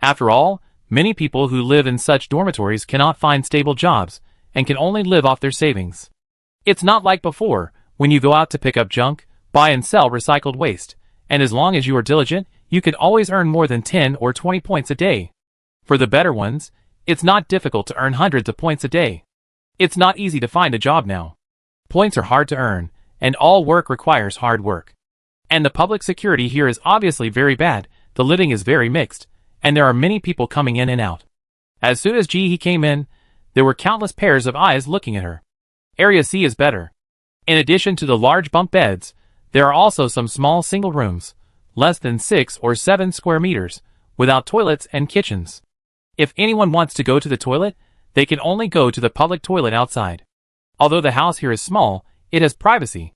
After all, many people who live in such dormitories cannot find stable jobs, and can only live off their savings. It's not like before, when you go out to pick up junk, buy and sell recycled waste, and as long as you are diligent, you can always earn more than 10 or 20 points a day. For the better ones, it's not difficult to earn hundreds of points a day. It's not easy to find a job now. Points are hard to earn, and all work requires hard work. And the public security here is obviously very bad, the living is very mixed, and there are many people coming in and out. As soon as he came in, there were countless pairs of eyes looking at her. Area C is better. In addition to the large bunk beds, there are also some small single rooms, less than 6 or 7 square meters, without toilets and kitchens. If anyone wants to go to the toilet, they can only go to the public toilet outside. Although the house here is small, it has privacy.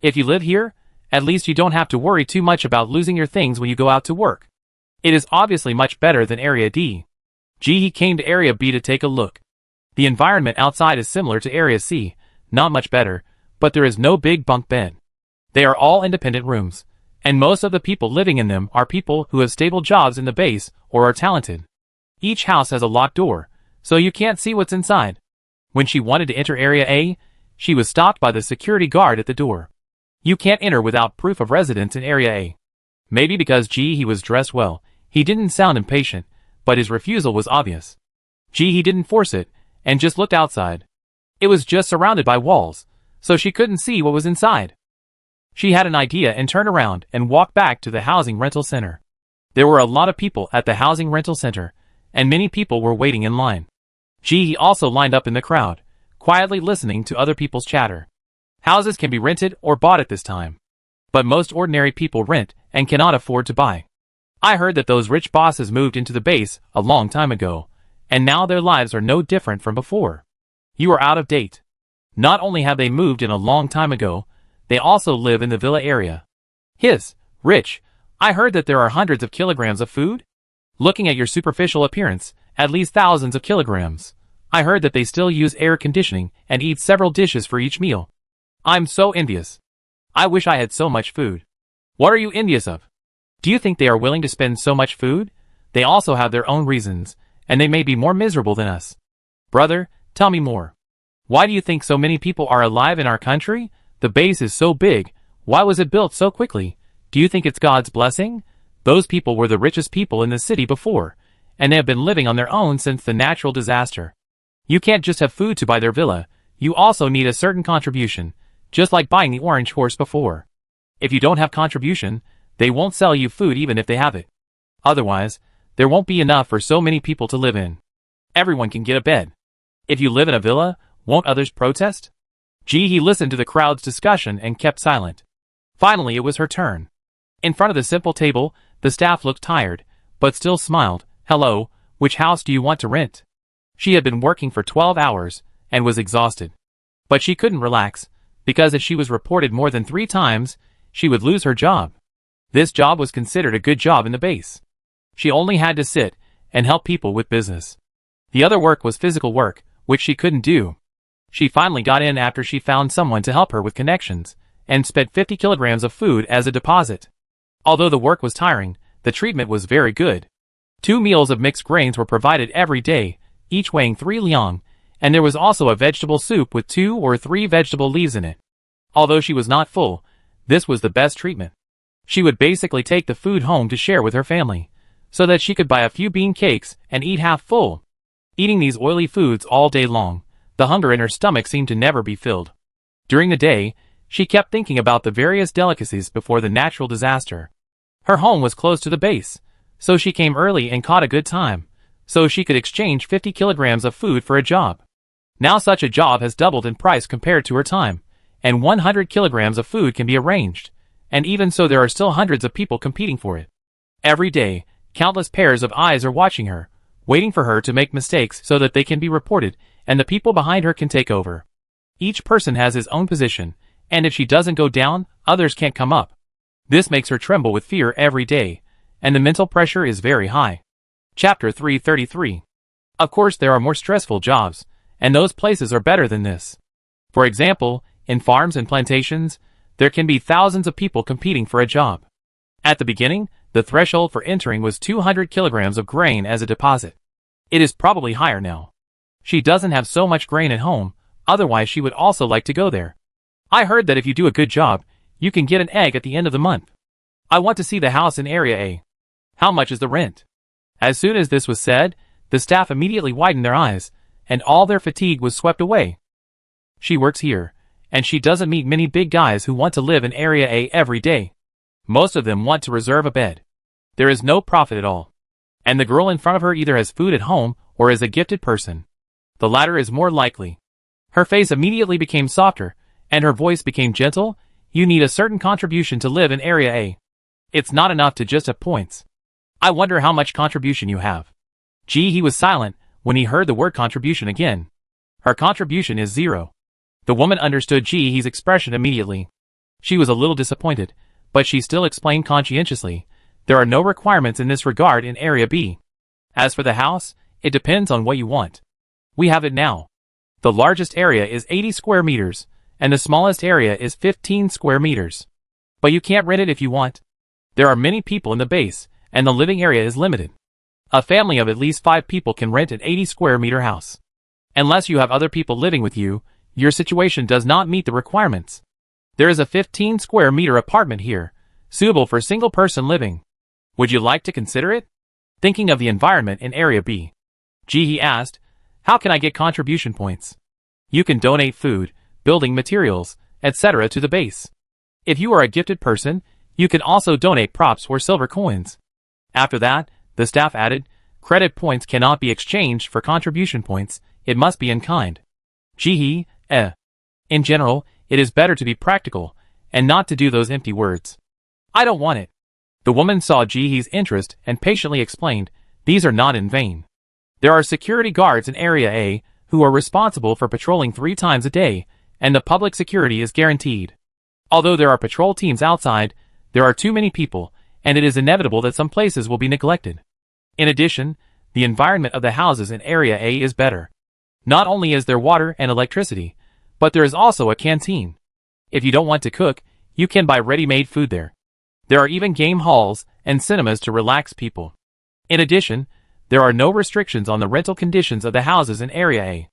If you live here, at least you don't have to worry too much about losing your things when you go out to work. It is obviously much better than Area D. He came to Area B to take a look. The environment outside is similar to Area C, not much better, but there is no big bunk bed. They are all independent rooms, and most of the people living in them are people who have stable jobs in the base or are talented. Each house has a locked door, so you can't see what's inside. When she wanted to enter Area A, she was stopped by the security guard at the door. You can't enter without proof of residence in Area A. Maybe because he was dressed well, he didn't sound impatient, but his refusal was obvious. He didn't force it, and just looked outside. It was just surrounded by walls, so she couldn't see what was inside. She had an idea and turned around and walked back to the housing rental center. There were a lot of people at the housing rental center, and many people were waiting in line. He also lined up in the crowd, quietly listening to other people's chatter. Houses can be rented or bought at this time. But most ordinary people rent and cannot afford to buy. I heard that those rich bosses moved into the base a long time ago, and now their lives are no different from before. You are out of date. Not only have they moved in a long time ago, they also live in the villa area. Rich, I heard that there are hundreds of kilograms of food? Looking at your superficial appearance, at least thousands of kilograms. I heard that they still use air conditioning and eat several dishes for each meal. I'm so envious. I wish I had so much food. What are you envious of? Do you think they are willing to spend so much food? They also have their own reasons, and they may be more miserable than us. Brother, tell me more. Why do you think so many people are alive in our country? The base is so big. Why was it built so quickly? Do you think it's God's blessing? Those people were the richest people in the city before, and they have been living on their own since the natural disaster. You can't just have food to buy their villa. You also need a certain contribution. just like buying the orange horse before. If you don't have contribution, they won't sell you food even if they have it. Otherwise, there won't be enough for so many people to live in. Everyone can get a bed. If you live in a villa, won't others protest? He listened to the crowd's discussion and kept silent. Finally, it was her turn. In front of the simple table, the staff looked tired, but still smiled. "Hello, which house do you want to rent?" She had been working for 12 hours, and was exhausted. But she couldn't relax, because if she was reported more than 3 times, she would lose her job. This job was considered a good job in the base. She only had to sit and help people with business. The other work was physical work, which she couldn't do. She finally got in after she found someone to help her with connections, and spent 50 kilograms of food as a deposit. Although the work was tiring, the treatment was very good. 2 meals of mixed grains were provided every day, each weighing 3 liang, and there was also a vegetable soup with 2 or 3 vegetable leaves in it. Although she was not full, this was the best treatment. She would basically take the food home to share with her family, so that she could buy a few bean cakes and eat half full. Eating these oily foods all day long, the hunger in her stomach seemed to never be filled. During the day, she kept thinking about the various delicacies before the natural disaster. Her home was close to the base, so she came early and caught a good time, so she could exchange 50 kilograms of food for a job. Now such a job has doubled in price compared to her time, and 100 kilograms of food can be arranged, and even so there are still hundreds of people competing for it. Every day, countless pairs of eyes are watching her, waiting for her to make mistakes so that they can be reported, and the people behind her can take over. Each person has his own position, and if she doesn't go down, others can't come up. This makes her tremble with fear every day, and the mental pressure is very high. Chapter 333. Of course there are more stressful jobs, and those places are better than this. For example, in farms and plantations, there can be thousands of people competing for a job. At the beginning, the threshold for entering was 200 kilograms of grain as a deposit. It is probably higher now. She doesn't have so much grain at home, otherwise she would also like to go there. I heard that if you do a good job, you can get an egg at the end of the month. I want to see the house in Area A. How much is the rent? As soon as this was said, the staff immediately widened their eyes, and all their fatigue was swept away. She works here, and she doesn't meet many big guys who want to live in Area A every day. Most of them want to reserve a bed. There is no profit at all. And the girl in front of her either has food at home or is a gifted person. The latter is more likely. Her face immediately became softer, and her voice became gentle. You need a certain contribution to live in Area A. It's not enough to just have points. I wonder how much contribution you have. He was silent when he heard the word contribution again. Her contribution is 0. The woman understood He's expression immediately. She was a little disappointed, but she still explained conscientiously, there are no requirements in this regard in Area B. As for the house, it depends on what you want. We have it now. The largest area is 80 square meters, and the smallest area is 15 square meters. But you can't rent it if you want. There are many people in the base, and the living area is limited. A family of at least 5 people can rent an 80 square meter house. Unless you have other people living with you, your situation does not meet the requirements. There is a 15 square meter apartment here, suitable for single person living. Would you like to consider it? Thinking of the environment in Area B, he asked, how can I get contribution points? You can donate food, building materials, etc. to the base. If you are a gifted person, you can also donate props or silver coins. After that, the staff added, credit points cannot be exchanged for contribution points, it must be in kind. In general, it is better to be practical, and not to do those empty words. I don't want it. The woman saw He's interest and patiently explained, these are not in vain. There are security guards in Area A who are responsible for patrolling 3 times a day, and the public security is guaranteed. Although there are patrol teams outside, there are too many people, and it is inevitable that some places will be neglected. In addition, the environment of the houses in Area A is better. Not only is there water and electricity, but there is also a canteen. If you don't want to cook, you can buy ready-made food there. There are even game halls and cinemas to relax people. In addition, there are no restrictions on the rental conditions of the houses in Area A.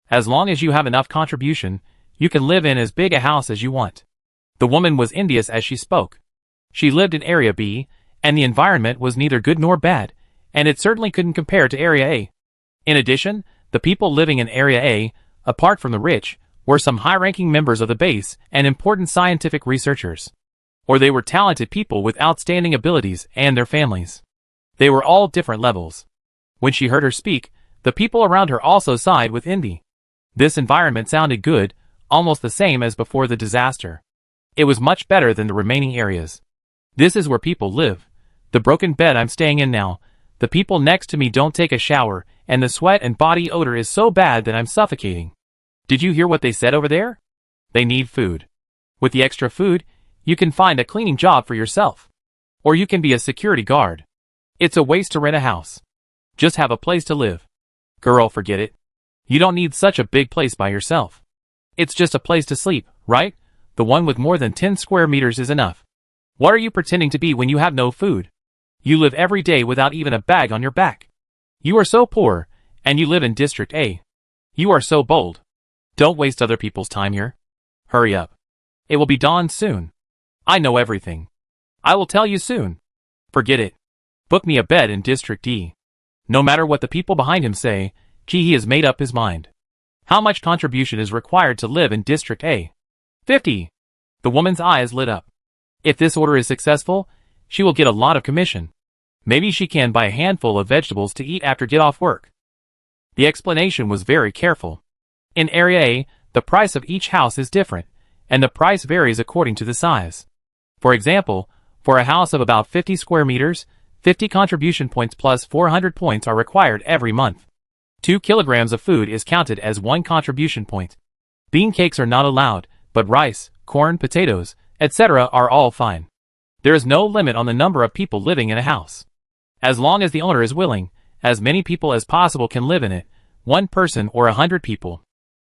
As long as you have enough contribution, you can live in as big a house as you want. The woman was envious as she spoke. She lived in Area B, and the environment was neither good nor bad, and it certainly couldn't compare to Area A. In addition, the people living in Area A, apart from the rich, were some high-ranking members of the base and important scientific researchers. Or they were talented people with outstanding abilities and their families. They were all different levels. When she heard her speak, the people around her also sighed with envy. This environment sounded good, almost the same as before the disaster. It was much better than the remaining areas. This is where people live. The broken bed I'm staying in now. The people next to me don't take a shower, and the sweat and body odor is so bad that I'm suffocating. Did you hear what they said over there? They need food. With the extra food, you can find a cleaning job for yourself. Or you can be a security guard. It's a waste to rent a house. Just have a place to live. Girl, forget it. You don't need such a big place by yourself. It's just a place to sleep, right? The one with more than 10 square meters is enough. What are you pretending to be when you have no food? You live every day without even a bag on your back. You are so poor, and you live in District A. You are so bold. Don't waste other people's time here. Hurry up. It will be dawn soon. I know everything. I will tell you soon. Forget it. Book me a bed in District D. No matter what the people behind him say, he has made up his mind. How much contribution is required to live in District A? 50. The woman's eyes lit up. If this order is successful, she will get a lot of commission. Maybe she can buy a handful of vegetables to eat after get off work. The explanation was very careful. In Area A, the price of each house is different, and the price varies according to the size. For example, for a house of about 50 square meters, 50 contribution points plus 400 points are required every month. 2 kilograms of food is counted as 1 contribution point. Bean cakes are not allowed, but rice, corn, potatoes, etc. are all fine. There is no limit on the number of people living in a house. As long as the owner is willing, as many people as possible can live in it, 1 person or 100 people.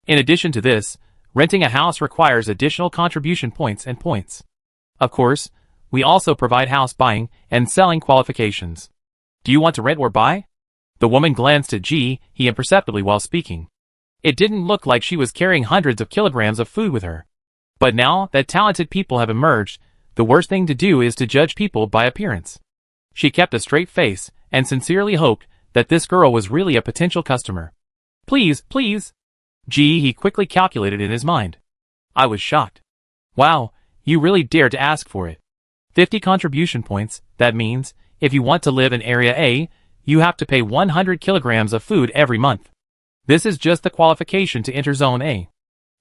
In addition to this, renting a house requires additional contribution points and points. Of course, we also provide house buying and selling qualifications. Do you want to rent or buy? The woman glanced at G imperceptibly while speaking. It didn't look like she was carrying hundreds of kilograms of food with her. But now that talented people have emerged, the worst thing to do is to judge people by appearance. She kept a straight face and sincerely hoped that this girl was really a potential customer. Please, please. He quickly calculated in his mind. I was shocked. Wow, you really dared to ask for it. 50 contribution points, that means, if you want to live in Area A, you have to pay 100 kilograms of food every month. This is just the qualification to enter Zone A.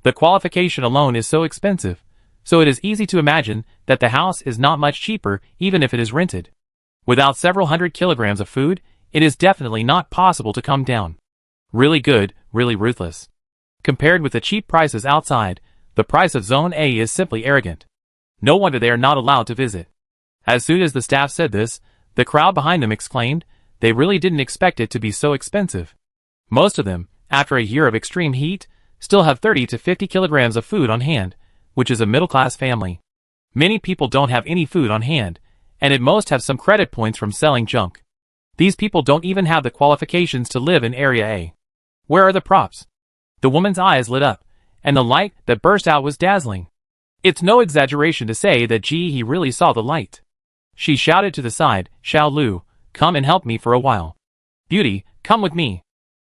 The qualification alone is so expensive, so it is easy to imagine that the house is not much cheaper even if it is rented. Without several hundred kilograms of food, it is definitely not possible to come down. Really good, really ruthless. Compared with the cheap prices outside, the price of Zone A is simply arrogant. No wonder they are not allowed to visit. As soon as the staff said this, the crowd behind them exclaimed, they really didn't expect it to be so expensive. Most of them, after a year of extreme heat, still have 30 to 50 kilograms of food on hand, which is a middle-class family. Many people don't have any food on hand, and at most have some credit points from selling junk. These people don't even have the qualifications to live in Area A. Where are the props? The woman's eyes lit up, and the light that burst out was dazzling. It's no exaggeration to say that he really saw the light. She shouted to the side, Xiao Lu, come and help me for a while. Beauty, come with me.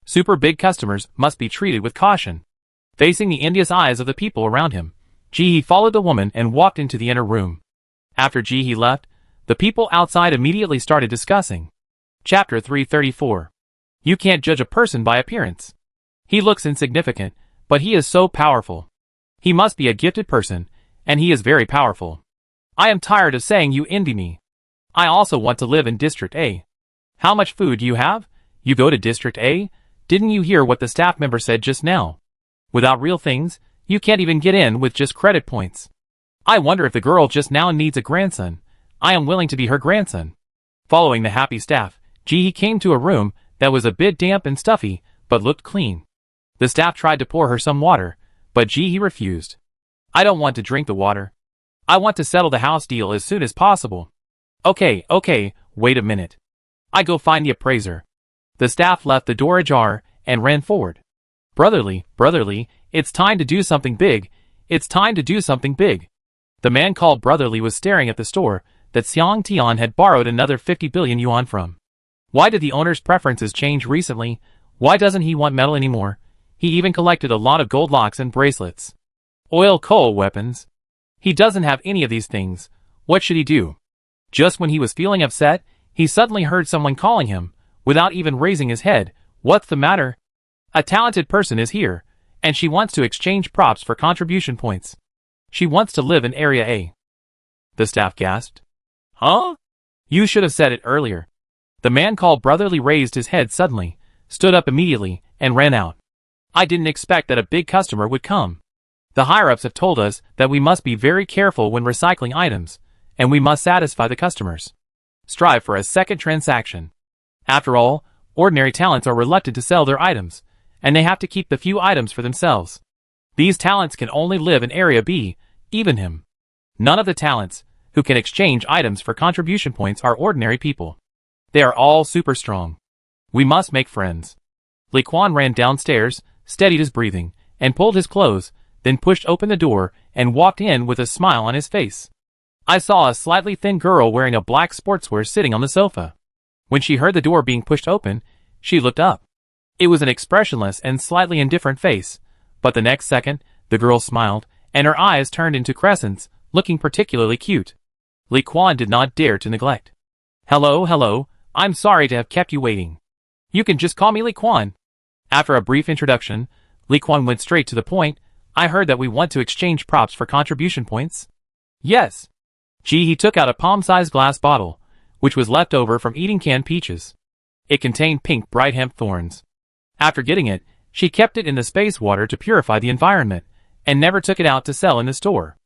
Super big customers must be treated with caution. Facing the envious eyes of the people around him, he followed the woman and walked into the inner room. After he left, the people outside immediately started discussing. Chapter 334. You can't judge a person by appearance. He looks insignificant, but he is so powerful. He must be a gifted person, and he is very powerful. I am tired of saying you envy me. I also want to live in District A. How much food do you have? You go to District A? Didn't you hear what the staff member said just now? Without real things, you can't even get in with just credit points. I wonder if the girl just now needs a grandson. I am willing to be her grandson. Following the happy staff, he came to a room that was a bit damp and stuffy, but looked clean. The staff tried to pour her some water, but he refused. I don't want to drink the water. I want to settle the house deal as soon as possible. Okay, wait a minute. I go find the appraiser. The staff left the door ajar and ran forward. Brotherly, it's time to do something big. It's time to do something big. The man called Brotherly was staring at the store that Xiang Tian had borrowed another 50 billion yuan from. Why did the owner's preferences change recently? Why doesn't he want metal anymore? He even collected a lot of gold locks and bracelets. Oil coal weapons. He doesn't have any of these things. What should he do? Just when he was feeling upset, he suddenly heard someone calling him, without even raising his head. What's the matter? A talented person is here, and she wants to exchange props for contribution points. She wants to live in Area A. The staff gasped. Huh? You should have said it earlier. The man called Brotherly raised his head suddenly, stood up immediately, and ran out. I didn't expect that a big customer would come. The higher-ups have told us that we must be very careful when recycling items, and we must satisfy the customers. Strive for a second transaction. After all, ordinary talents are reluctant to sell their items, and they have to keep the few items for themselves. These talents can only live in Area B, even him. None of the talents, who can exchange items for contribution points, are ordinary people. They are all super strong. We must make friends. Li Quan ran downstairs, steadied his breathing, and pulled his clothes, then pushed open the door and walked in with a smile on his face. I saw a slightly thin girl wearing a black sportswear sitting on the sofa. When she heard the door being pushed open, she looked up. It was an expressionless and slightly indifferent face, but the next second, the girl smiled, and her eyes turned into crescents, looking particularly cute. Li Quan did not dare to neglect. Hello, I'm sorry to have kept you waiting. You can just call me Li Quan. After a brief introduction, Li Quan went straight to the point. I heard that we want to exchange props for contribution points. Yes. He took out a palm-sized glass bottle, which was left over from eating canned peaches. It contained pink bright hemp thorns. After getting it, she kept it in the space water to purify the environment, and never took it out to sell in the store.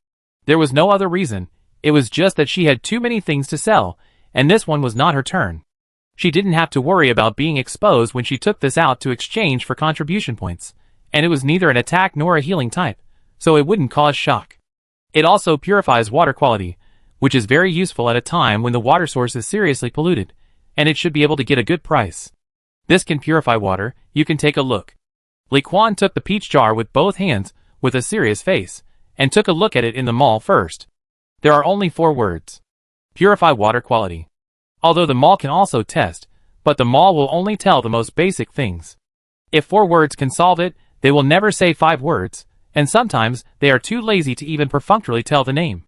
There was no other reason, it was just that she had too many things to sell, and this one was not her turn. She didn't have to worry about being exposed when she took this out to exchange for contribution points, and it was neither an attack nor a healing type, so it wouldn't cause shock. It also purifies water quality, which is very useful at a time when the water source is seriously polluted, and it should be able to get a good price. This can purify water. You can take a look. Li Quan took the peach jar with both hands, with a serious face, and took a look at it in the mall first. There are only 4 words. Purify water quality. Although the mall can also test, but the mall will only tell the most basic things. If 4 words can solve it, they will never say 5 words, and sometimes they are too lazy to even perfunctorily tell the name.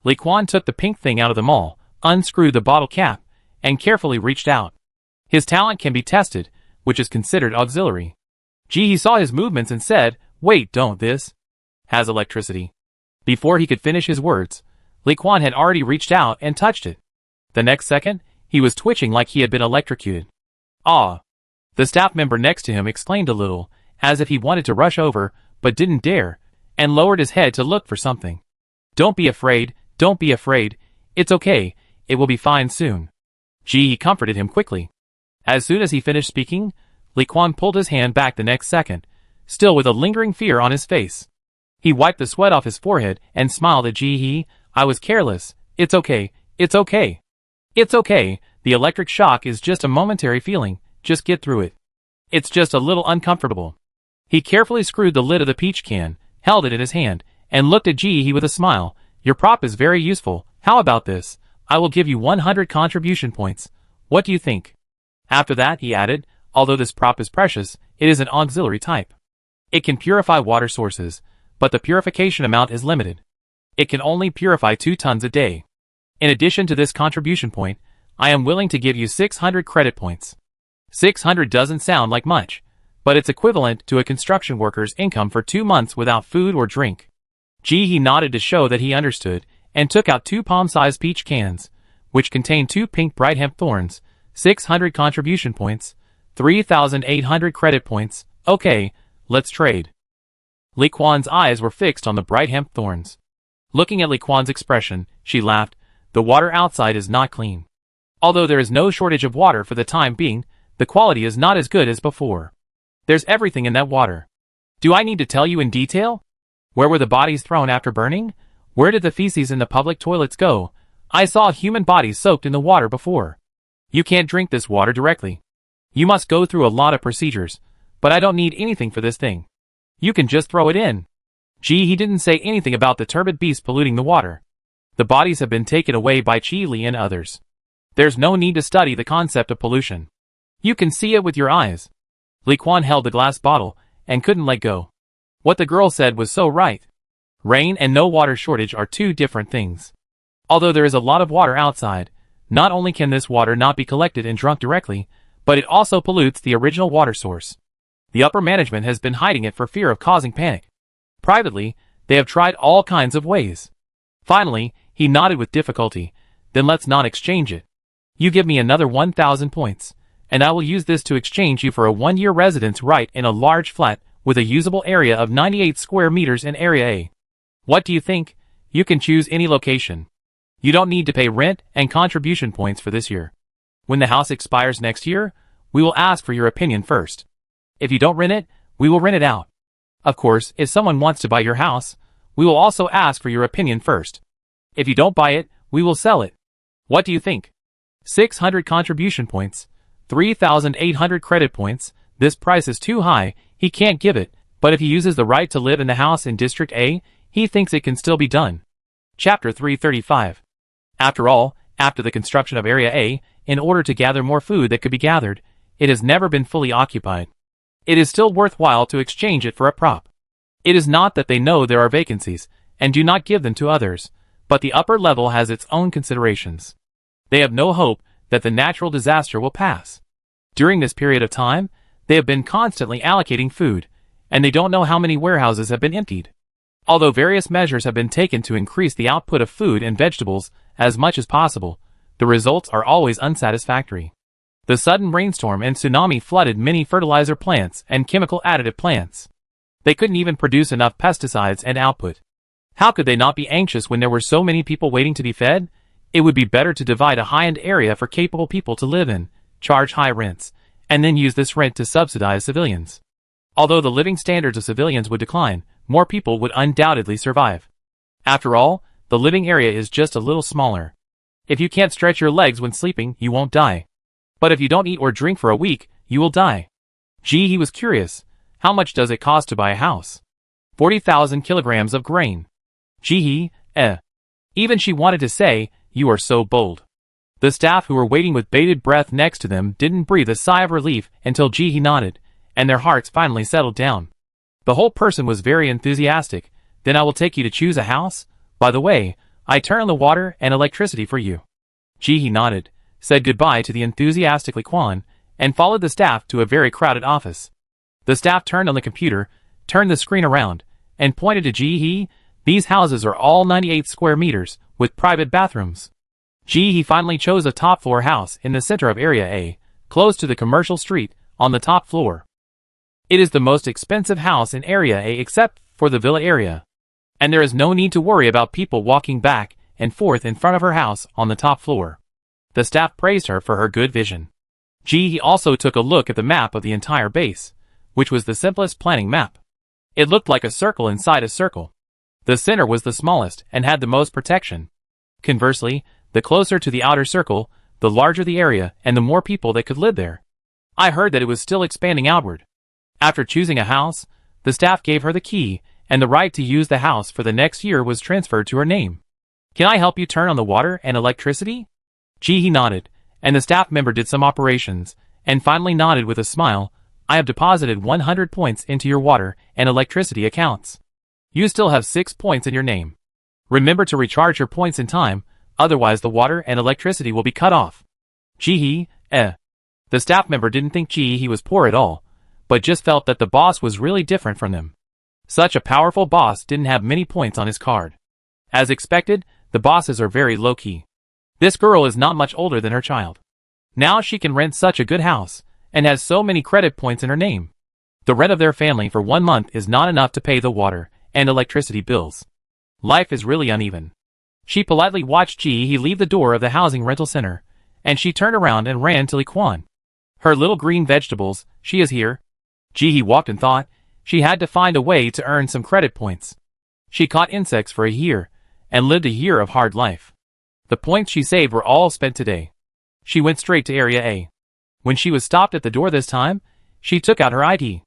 Li Quan took the pink thing out of the mall, unscrewed the bottle cap, and carefully reached out. His talent can be tested, which is considered auxiliary. He saw his movements and said, "Wait, don't this has electricity." Before he could finish his words, Li Quan had already reached out and touched it. The next second, he was twitching like he had been electrocuted. Ah! The staff member next to him exclaimed a little, as if he wanted to rush over, but didn't dare, and lowered his head to look for something. Don't be afraid, it's okay, it will be fine soon. He comforted him quickly. As soon as he finished speaking, Li Quan pulled his hand back the next second, still with a lingering fear on his face. He wiped the sweat off his forehead and smiled at I was careless, it's okay, it's okay. It's okay, the electric shock is just a momentary feeling, just get through it. It's just a little uncomfortable. He carefully screwed the lid of the peach can, held it in his hand, and looked at with a smile. Your prop is very useful, how about this? I will give you 100 contribution points. What do you think? After that, he added, although this prop is precious, it is an auxiliary type. It can purify water sources, but the purification amount is limited. It can only purify 2 tons a day. In addition to this contribution point, I am willing to give you 600 credit points. 600 doesn't sound like much, but it's equivalent to a construction worker's income for 2 months without food or drink. He nodded to show that he understood, and took out 2 palm-sized peach cans, which contained 2 pink bright hemp thorns, 600 contribution points, 3,800 credit points. Okay, let's trade. Li Quan's eyes were fixed on the bright hemp thorns. Looking at Li Quan's expression, she laughed. The water outside is not clean. Although there is no shortage of water for the time being, the quality is not as good as before. There's everything in that water. Do I need to tell you in detail? Where were the bodies thrown after burning? Where did the feces in the public toilets go? I saw human bodies soaked in the water before. You can't drink this water directly. You must go through a lot of procedures, but I don't need anything for this thing. You can just throw it in. He didn't say anything about the turbid beast polluting the water. The bodies have been taken away by Li and others. There's no need to study the concept of pollution. You can see it with your eyes. Li Quan held the glass bottle, and couldn't let go. What the girl said was so right. Rain and no water shortage are two different things. Although there is a lot of water outside, not only can this water not be collected and drunk directly, but it also pollutes the original water source. The upper management has been hiding it for fear of causing panic. Privately, they have tried all kinds of ways. Finally, he nodded with difficulty. Then let's not exchange it. You give me another 1,000 points, and I will use this to exchange you for a 1-year residence right in a large flat with a usable area of 98 square meters in Area A. What do you think? You can choose any location. You don't need to pay rent and contribution points for this year. When the house expires next year, we will ask for your opinion first. If you don't rent it, we will rent it out. Of course, if someone wants to buy your house, we will also ask for your opinion first. If you don't buy it, we will sell it. What do you think? 600 contribution points, 3,800 credit points. This price is too high, he can't give it, but if he uses the right to live in the house in District A, he thinks it can still be done. Chapter 335. After all, after the construction of Area A, in order to gather more food that could be gathered, it has never been fully occupied. It is still worthwhile to exchange it for a prop. It is not that they know there are vacancies, and do not give them to others, but the upper level has its own considerations. They have no hope that the natural disaster will pass. During this period of time, they have been constantly allocating food, and they don't know how many warehouses have been emptied. Although various measures have been taken to increase the output of food and vegetables as much as possible, the results are always unsatisfactory. The sudden rainstorm and tsunami flooded many fertilizer plants and chemical additive plants. They couldn't even produce enough pesticides and output. How could they not be anxious when there were so many people waiting to be fed? It would be better to divide a high-end area for capable people to live in, charge high rents, and then use this rent to subsidize civilians. Although the living standards of civilians would decline, more people would undoubtedly survive. After all, the living area is just a little smaller. If you can't stretch your legs when sleeping, you won't die. But if you don't eat or drink for a week, you will die. Gee, he was curious. How much does it cost to buy a house? 40,000 kilograms of grain. Gee, Even she wanted to say, you are so bold. The staff who were waiting with bated breath next to them didn't breathe a sigh of relief until Gee nodded, and their hearts finally settled down. The whole person was very enthusiastic. Then I will take you to choose a house. By the way, I turn on the water and electricity for you. Gee nodded, said goodbye to the enthusiastic Li Quan, and followed the staff to a very crowded office. The staff turned on the computer, turned the screen around, and pointed to Gee. These houses are all 98 square meters, with private bathrooms. Gee finally chose a top-floor house in the center of Area A, close to the commercial street, on the top floor. It is the most expensive house in Area A except for the villa area. And there is no need to worry about people walking back and forth in front of her house on the top floor. The staff praised her for her good vision. Gee also took a look at the map of the entire base, which was the simplest planning map. It looked like a circle inside a circle. The center was the smallest and had the most protection. Conversely, the closer to the outer circle, the larger the area and the more people that could live there. I heard that it was still expanding outward. After choosing a house, the staff gave her the key, and the right to use the house for the next year was transferred to her name. Can I help you turn on the water and electricity? Gee nodded, and the staff member did some operations, and finally nodded with a smile. I have deposited 100 points into your water and electricity accounts. You still have 6 points in your name. Remember to recharge your points in time, otherwise the water and electricity will be cut off. Gee, The staff member didn't think Gee was poor at all, but just felt that the boss was really different from them. Such a powerful boss didn't have many points on his card. As expected, the bosses are very low-key. This girl is not much older than her child. Now she can rent such a good house, and has so many credit points in her name. The rent of their family for 1 month is not enough to pay the water and electricity bills. Life is really uneven. She politely watched Gee leave the door of the housing rental center, and she turned around and ran to Li Quan. Her little green vegetables, she is here. Gee walked and thought. She had to find a way to earn some credit points. She caught insects for a year, and lived a year of hard life. The points she saved were all spent today. She went straight to Area A. When she was stopped at the door this time, she took out her ID.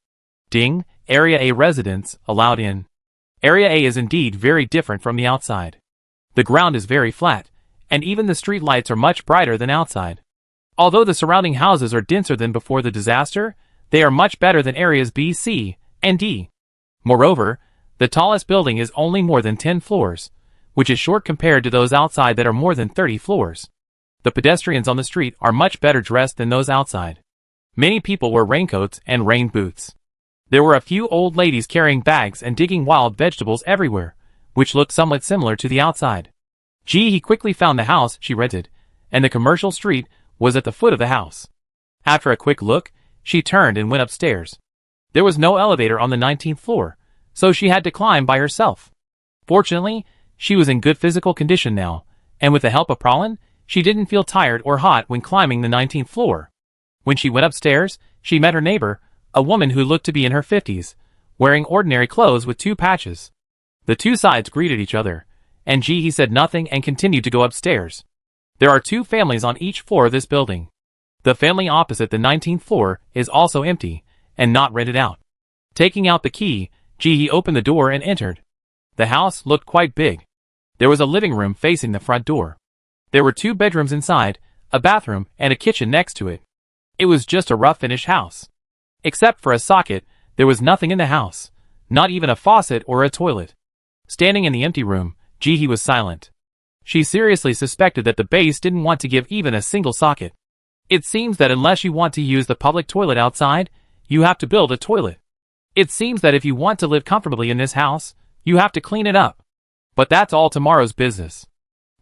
Ding, Area A residents, allowed in. Area A is indeed very different from the outside. The ground is very flat, and even the street lights are much brighter than outside. Although the surrounding houses are denser than before the disaster, they are much better than areas B, C, and D. Moreover, the tallest building is only more than 10 floors, which is short compared to those outside that are more than 30 floors. The pedestrians on the street are much better dressed than those outside. Many people wear raincoats and rain boots. There were a few old ladies carrying bags and digging wild vegetables everywhere, which looked somewhat similar to the outside. He quickly found the house she rented, and the commercial street was at the foot of the house. After a quick look, she turned and went upstairs. There was no elevator on the 19th floor, so she had to climb by herself. Fortunately, she was in good physical condition now, and with the help of Prolin, she didn't feel tired or hot when climbing the 19th floor. When she went upstairs, she met her neighbor, a woman who looked to be in her 50s, wearing ordinary clothes with 2 patches. The two sides greeted each other, and he said nothing and continued to go upstairs. There are 2 families on each floor of this building. The family opposite the 19th floor is also empty, and not rented out. Taking out the key, he opened the door and entered. The house looked quite big. There was a living room facing the front door. There were 2 bedrooms inside, a bathroom, and a kitchen next to it. It was just a rough-finished house. Except for a socket, there was nothing in the house, not even a faucet or a toilet. Standing in the empty room, he was silent. She seriously suspected that the base didn't want to give even a single socket. It seems that unless you want to use the public toilet outside, you have to build a toilet. It seems that if you want to live comfortably in this house, you have to clean it up. But that's all tomorrow's business.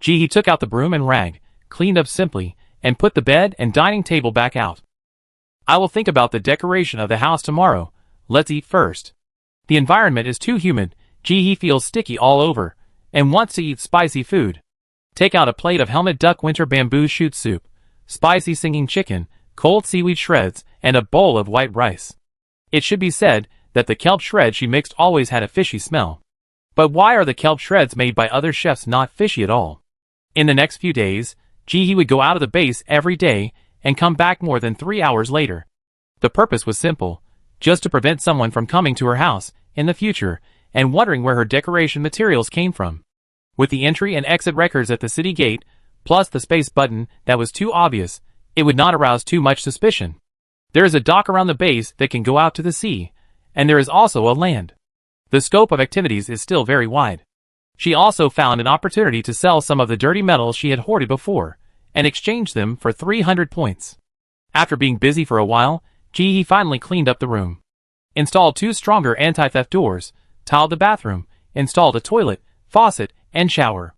He took out the broom and rag, cleaned up simply, and put the bed and dining table back out. I will think about the decoration of the house tomorrow. Let's eat first. The environment is too humid. He feels sticky all over, and wants to eat spicy food. Take out a plate of helmet duck winter bamboo shoot soup, spicy singing chicken, cold seaweed shreds, and a bowl of white rice. It should be said that the kelp shreds she mixed always had a fishy smell. But why are the kelp shreds made by other chefs not fishy at all? In the next few days, he would go out of the base every day and come back more than 3 hours later. The purpose was simple, just to prevent someone from coming to her house in the future and wondering where her decoration materials came from. With the entry and exit records at the city gate, plus the space button that was too obvious, it would not arouse too much suspicion. There is a dock around the base that can go out to the sea, and there is also a land. The scope of activities is still very wide. She also found an opportunity to sell some of the dirty metals she had hoarded before, and exchange them for 300 points. After being busy for a while, he finally cleaned up the room. Installed 2 stronger anti-theft doors, tiled the bathroom, installed a toilet, faucet, and shower.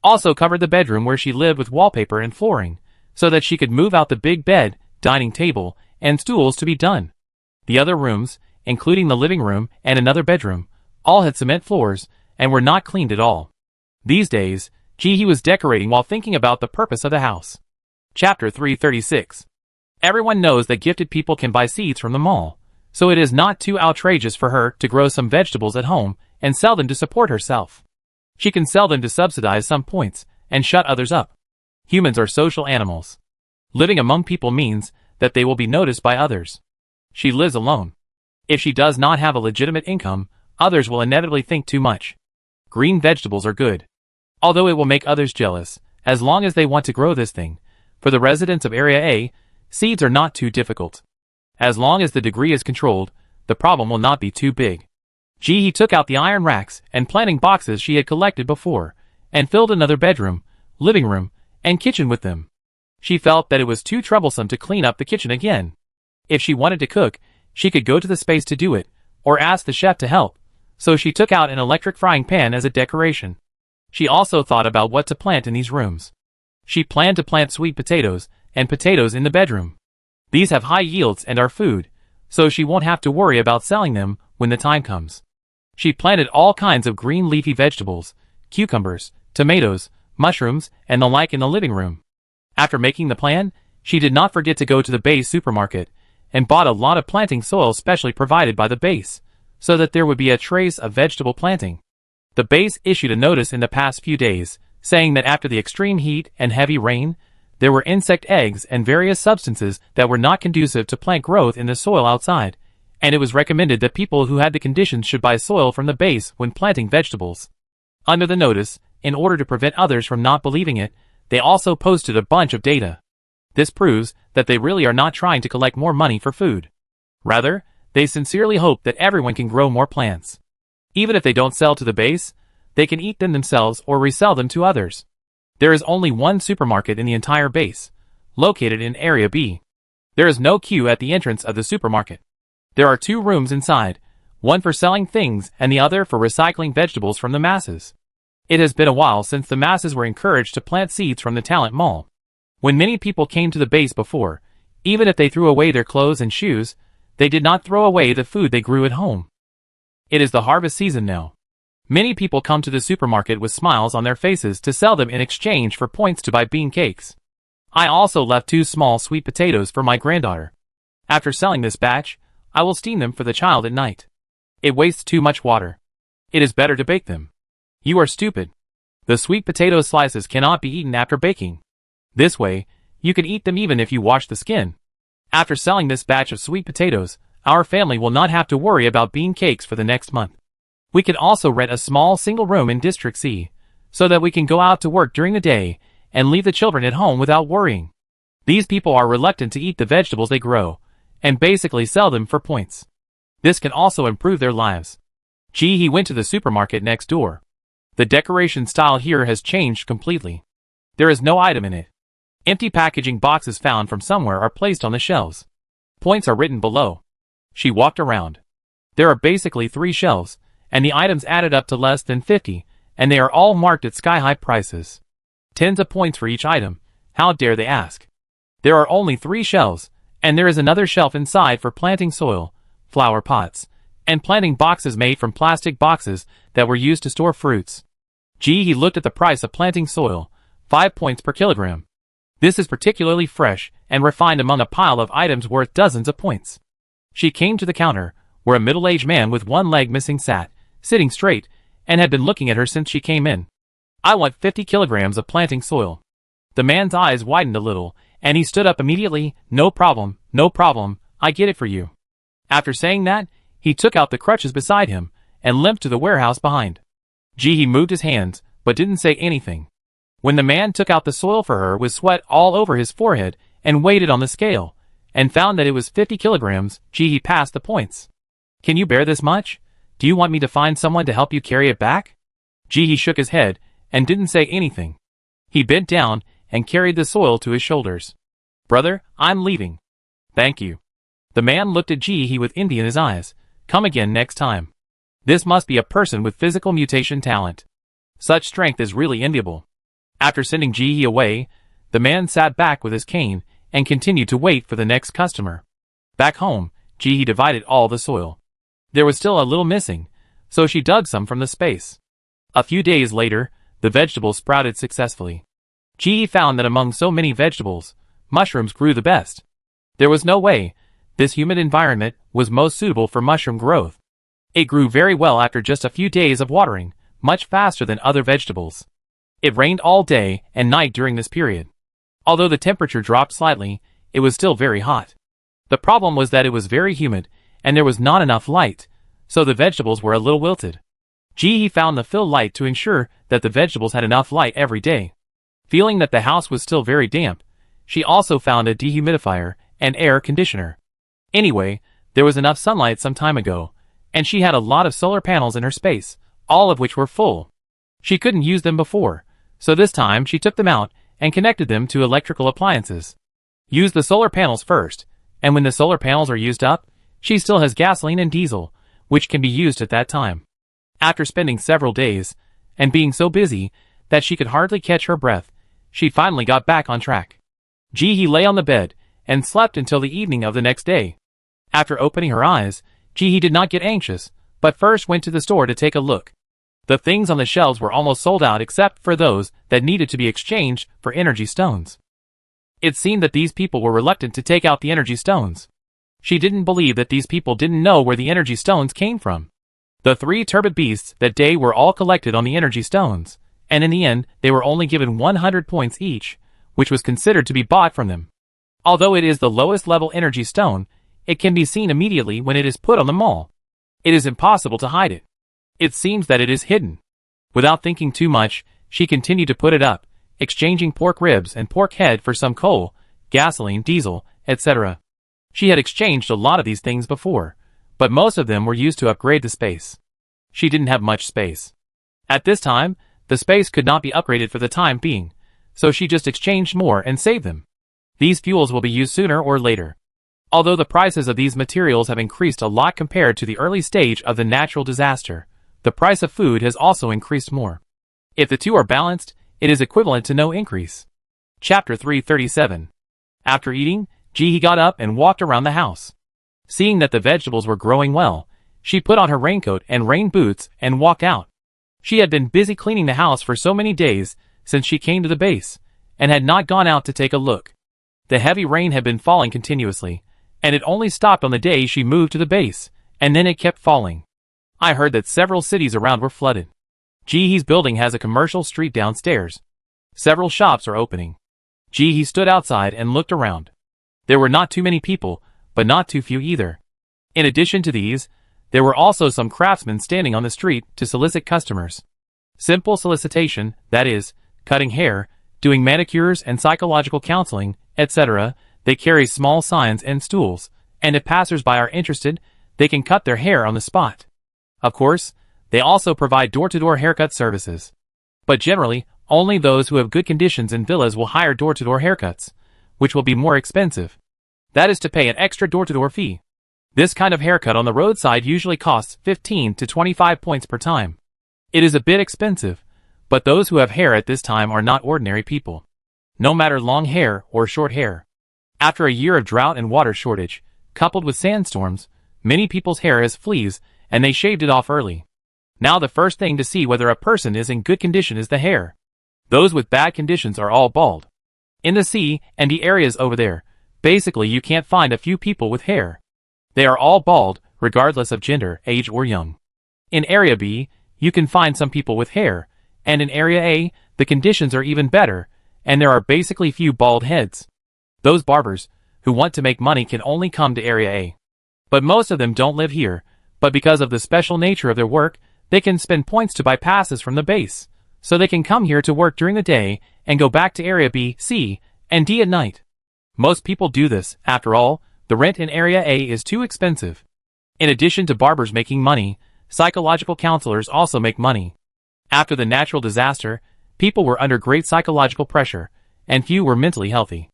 Also covered the bedroom where she lived with wallpaper and flooring, so that she could move out the big bed, dining table, and stools to be done. The other rooms, including the living room and another bedroom, all had cement floors, and were not cleaned at all. These days, he was decorating while thinking about the purpose of the house. Chapter 336. Everyone knows that gifted people can buy seeds from the mall, so it is not too outrageous for her to grow some vegetables at home and sell them to support herself. She can sell them to subsidize some points and shut others up. Humans are social animals. Living among people means that they will be noticed by others. She lives alone. If she does not have a legitimate income, others will inevitably think too much. Green vegetables are good. Although it will make others jealous, as long as they want to grow this thing. For the residents of Area A, seeds are not too difficult. As long as the degree is controlled, the problem will not be too big. He took out the iron racks and planting boxes she had collected before, and filled another bedroom, living room, and kitchen with them. She felt that it was too troublesome to clean up the kitchen again. If she wanted to cook, she could go to the space to do it, or ask the chef to help, so she took out an electric frying pan as a decoration. She also thought about what to plant in these rooms. She planned to plant sweet potatoes and potatoes in the bedroom. These have high yields and are food, so she won't have to worry about selling them when the time comes. She planted all kinds of green leafy vegetables, cucumbers, tomatoes, mushrooms, and the like in the living room. After making the plan, she did not forget to go to the base supermarket and bought a lot of planting soil specially provided by the base, so that there would be a trace of vegetable planting. The base issued a notice in the past few days, saying that after the extreme heat and heavy rain, there were insect eggs and various substances that were not conducive to plant growth in the soil outside, and it was recommended that people who had the conditions should buy soil from the base when planting vegetables. Under the notice, in order to prevent others from not believing it, they also posted a bunch of data. This proves that they really are not trying to collect more money for food. Rather, They sincerely hope that everyone can grow more plants. Even if they don't sell to the base, they can eat them themselves or resell them to others. There is only one supermarket in the entire base, located in Area B. There is no queue at the entrance of the supermarket. There are 2 rooms inside, one for selling things and the other for recycling vegetables from the masses. It has been a while since the masses were encouraged to plant seeds from the talent mall. When many people came to the base before, even if they threw away their clothes and shoes, they did not throw away the food they grew at home. It is the harvest season now. Many people come to the supermarket with smiles on their faces to sell them in exchange for points to buy bean cakes. I also left 2 small sweet potatoes for my granddaughter. After selling this batch, I will steam them for the child at night. It wastes too much water. It is better to bake them. You are stupid. The sweet potato slices cannot be eaten after baking. This way, you can eat them even if you wash the skin. After selling this batch of sweet potatoes, our family will not have to worry about bean cakes for the next month. We can also rent a small single room in District C, so that we can go out to work during the day and leave the children at home without worrying. These people are reluctant to eat the vegetables they grow, and basically sell them for points. This can also improve their lives. He went to the supermarket next door. The decoration style here has changed completely. There is no item in it. Empty packaging boxes found from somewhere are placed on the shelves. Points are written below. She walked around. There are basically 3 shelves, and the items added up to less than 50, and they are all marked at sky-high prices. Tens of points for each item. How dare they ask? There are only 3 shelves, and there is another shelf inside for planting soil, flower pots, and planting boxes made from plastic boxes that were used to store fruits. He looked at the price of planting soil, 5 points per kilogram. This is particularly fresh and refined among a pile of items worth dozens of points. She came to the counter, where a middle-aged man with one leg missing sat, sitting straight, and had been looking at her since she came in. I want 50 kilograms of planting soil. The man's eyes widened a little, and he stood up immediately. No problem, I get it for you. After saying that, he took out the crutches beside him, and limped to the warehouse behind. He moved his hands, but didn't say anything. When the man took out the soil for her with sweat all over his forehead, and weighed it on the scale, and found that it was 50 kilograms, he passed the points. Can you bear this much? Do you want me to find someone to help you carry it back? He shook his head, and didn't say anything. He bent down, and carried the soil to his shoulders. Brother, I'm leaving. Thank you. The man looked at He with envy in his eyes. Come again next time. This must be a person with physical mutation talent. Such strength is really enviable. After sending He away, the man sat back with his cane, and continued to wait for the next customer. Back home, He divided all the soil. There was still a little missing, so she dug some from the space. A few days later, the vegetables sprouted successfully. He found that among so many vegetables, mushrooms grew the best. There was no way this humid environment was most suitable for mushroom growth. It grew very well after just a few days of watering, much faster than other vegetables. It rained all day and night during this period. Although the temperature dropped slightly, it was still very hot. The problem was that it was very humid, and there was not enough light, so the vegetables were a little wilted. He found the fill light to ensure that the vegetables had enough light every day. Feeling that the house was still very damp, she also found a dehumidifier and air conditioner. Anyway, there was enough sunlight some time ago, and she had a lot of solar panels in her space, all of which were full. She couldn't use them before, so this time she took them out and connected them to electrical appliances. Use the solar panels first, and when the solar panels are used up, she still has gasoline and diesel, which can be used at that time. After spending several days, and being so busy that she could hardly catch her breath, she finally got back on track. He lay on the bed, and slept until the evening of the next day. After opening her eyes, He did not get anxious, but first went to the store to take a look. The things on the shelves were almost sold out except for those that needed to be exchanged for energy stones. It seemed that these people were reluctant to take out the energy stones. She didn't believe that these people didn't know where the energy stones came from. The 3 turbid beasts that day were all collected on the energy stones, and in the end they were only given 100 points each, which was considered to be bought from them. Although it is the lowest level energy stone, it can be seen immediately when it is put on the mall. It is impossible to hide it. It seems that it is hidden. Without thinking too much, she continued to put it up, exchanging pork ribs and pork head for some coal, gasoline, diesel, etc. She had exchanged a lot of these things before, but most of them were used to upgrade the space. She didn't have much space. At this time, the space could not be upgraded for the time being, so she just exchanged more and saved them. These fuels will be used sooner or later. Although the prices of these materials have increased a lot compared to the early stage of the natural disaster, the price of food has also increased more. If the two are balanced, it is equivalent to no increase. Chapter 337. After eating, Ji got up and walked around the house. Seeing that the vegetables were growing well, she put on her raincoat and rain boots and walked out. She had been busy cleaning the house for so many days since she came to the base, and had not gone out to take a look. The heavy rain had been falling continuously, and it only stopped on the day she moved to the base, and then it kept falling. I heard that several cities around were flooded. Jihee's building has a commercial street downstairs. Several shops are opening. Jihee stood outside and looked around. There were not too many people, but not too few either. In addition to these, there were also some craftsmen standing on the street to solicit customers. Simple solicitation, that is, cutting hair, doing manicures and psychological counseling, etc. They carry small signs and stools, and if passers-by are interested, they can cut their hair on the spot. Of course, they also provide door-to-door haircut services. But generally, only those who have good conditions in villas will hire door-to-door haircuts, which will be more expensive. That is to pay an extra door-to-door fee. This kind of haircut on the roadside usually costs 15 to 25 points per time. It is a bit expensive, but those who have hair at this time are not ordinary people. No matter long hair or short hair. After a year of drought and water shortage, coupled with sandstorms, many people's hair has fleas, and they shaved it off early. Now the first thing to see whether a person is in good condition is the hair. Those with bad conditions are all bald. In the C and D areas over there, basically you can't find a few people with hair. They are all bald, regardless of gender, age or young. In Area B, you can find some people with hair, and in Area A, the conditions are even better, and there are basically few bald heads. Those barbers who want to make money can only come to Area A. But most of them don't live here, but because of the special nature of their work, they can spend points to buy passes from the base, so they can come here to work during the day and go back to Area B, C, and D at night. Most people do this. After all, the rent in Area A is too expensive. In addition to barbers making money, psychological counselors also make money. After the natural disaster, people were under great psychological pressure, and few were mentally healthy.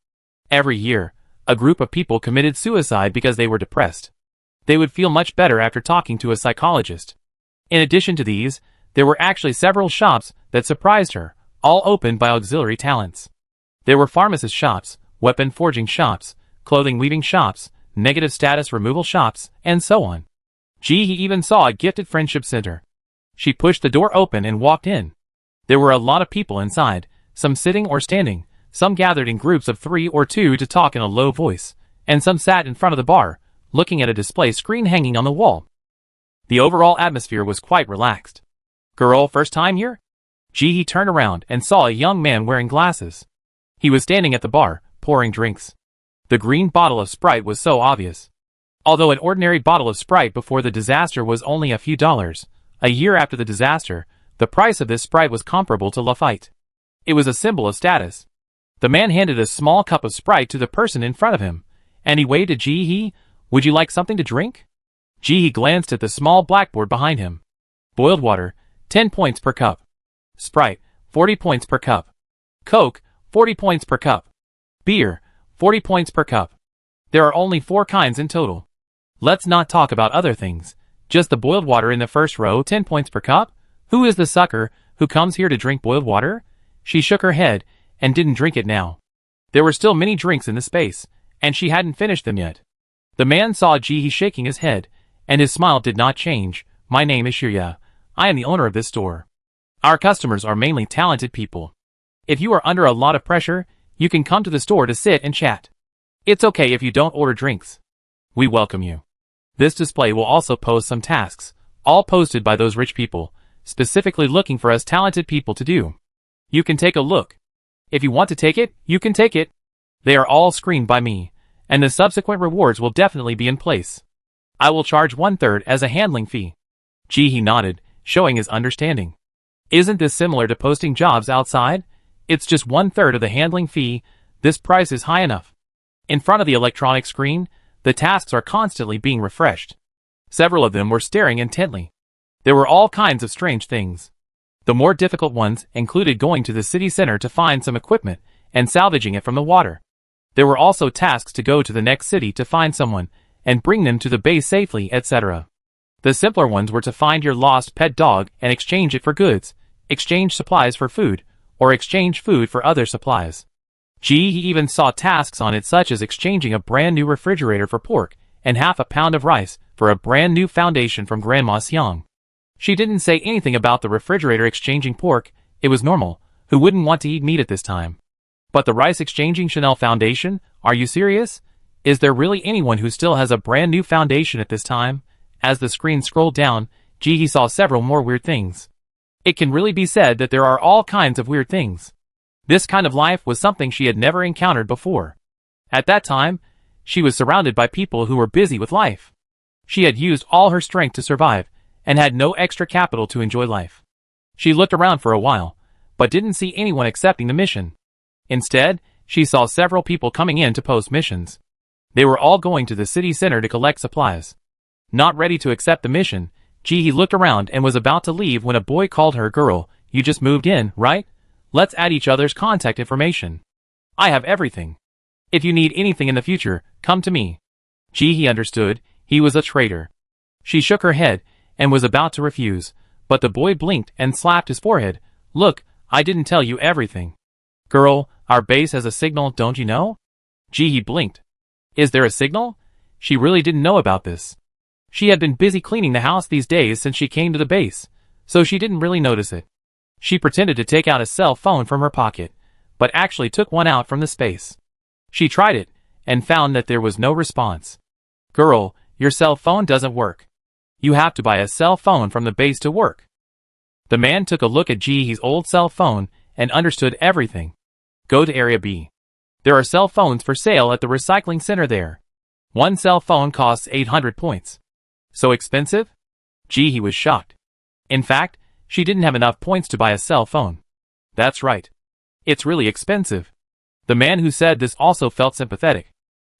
Every year, a group of people committed suicide because they were depressed. They would feel much better after talking to a psychologist. In addition to these, there were actually several shops that surprised her, all opened by auxiliary talents. There were pharmacist shops, weapon forging shops, clothing weaving shops, negative status removal shops, and so on. Jihee even saw a gifted friendship center. She pushed the door open and walked in. There were a lot of people inside, some sitting or standing, some gathered in groups of 3 or 2 to talk in a low voice, and some sat in front of the bar, looking at a display screen hanging on the wall. The overall atmosphere was quite relaxed. Girl, first time here? Jihee turned around and saw a young man wearing glasses. He was standing at the bar, pouring drinks. The green bottle of Sprite was so obvious. Although an ordinary bottle of Sprite before the disaster was only a few dollars, a year after the disaster, the price of this Sprite was comparable to Lafite. It was a symbol of status. The man handed a small cup of Sprite to the person in front of him, and he waved to Jihee. Would you like something to drink? Jihee glanced at the small blackboard behind him. Boiled water, 10 points per cup. Sprite, 40 points per cup. Coke, 40 points per cup. Beer, 40 points per cup. There are only 4 kinds in total. Let's not talk about other things. Just the boiled water in the first row, 10 points per cup? Who is the sucker who comes here to drink boiled water? She shook her head and didn't drink it now. There were still many drinks in the space, and she hadn't finished them yet. The man saw Jihee shaking his head, and his smile did not change. My name is Shirya. I am the owner of this store. Our customers are mainly talented people. If you are under a lot of pressure, you can come to the store to sit and chat. It's okay if you don't order drinks. We welcome you. This display will also pose some tasks, all posted by those rich people, specifically looking for us talented people to do. You can take a look. If you want to take it, you can take it. They are all screened by me, and the subsequent rewards will definitely be in place. I will charge 1/3 as a handling fee. Jihee nodded, showing his understanding. Isn't this similar to posting jobs outside? It's just 1/3 of the handling fee. This price is high enough. In front of the electronic screen, the tasks are constantly being refreshed. Several of them were staring intently. There were all kinds of strange things. The more difficult ones included going to the city center to find some equipment and salvaging it from the water. There were also tasks to go to the next city to find someone and bring them to the base safely, etc. The simpler ones were to find your lost pet dog and exchange it for goods, exchange supplies for food, or exchange food for other supplies. He even saw tasks on it such as exchanging a brand new refrigerator for pork and half a pound of rice for a brand new foundation from Grandma Xiang. She didn't say anything about the refrigerator exchanging pork. It was normal. Who wouldn't want to eat meat at this time? But the rice exchanging Chanel foundation? Are you serious? Is there really anyone who still has a brand new foundation at this time? As the screen scrolled down, he saw several more weird things. It can really be said that there are all kinds of weird things. This kind of life was something she had never encountered before. At that time, she was surrounded by people who were busy with life. She had used all her strength to survive, and had no extra capital to enjoy life. She looked around for a while, but didn't see anyone accepting the mission. Instead, she saw several people coming in to post missions. They were all going to the city center to collect supplies. Not ready to accept the mission, he looked around and was about to leave when a boy called her. "Girl, you just moved in, right? Let's add each other's contact information. I have everything. If you need anything in the future, come to me." He understood. He was a traitor. She shook her head and was about to refuse, but the boy blinked and slapped his forehead. "Look, I didn't tell you everything. Girl, our base has a signal, don't you know?" He blinked. Is there a signal? She really didn't know about this. She had been busy cleaning the house these days since she came to the base, so she didn't really notice it. She pretended to take out a cell phone from her pocket, but actually took one out from the space. She tried it, and found that there was no response. "Girl, your cell phone doesn't work. You have to buy a cell phone from the base to work." The man took a look at Jihee's old cell phone and understood everything. "Go to Area B. There are cell phones for sale at the recycling center there. One cell phone costs 800 points. So expensive?" Jihee was shocked. In fact, she didn't have enough points to buy a cell phone. "That's right. It's really expensive." The man who said this also felt sympathetic.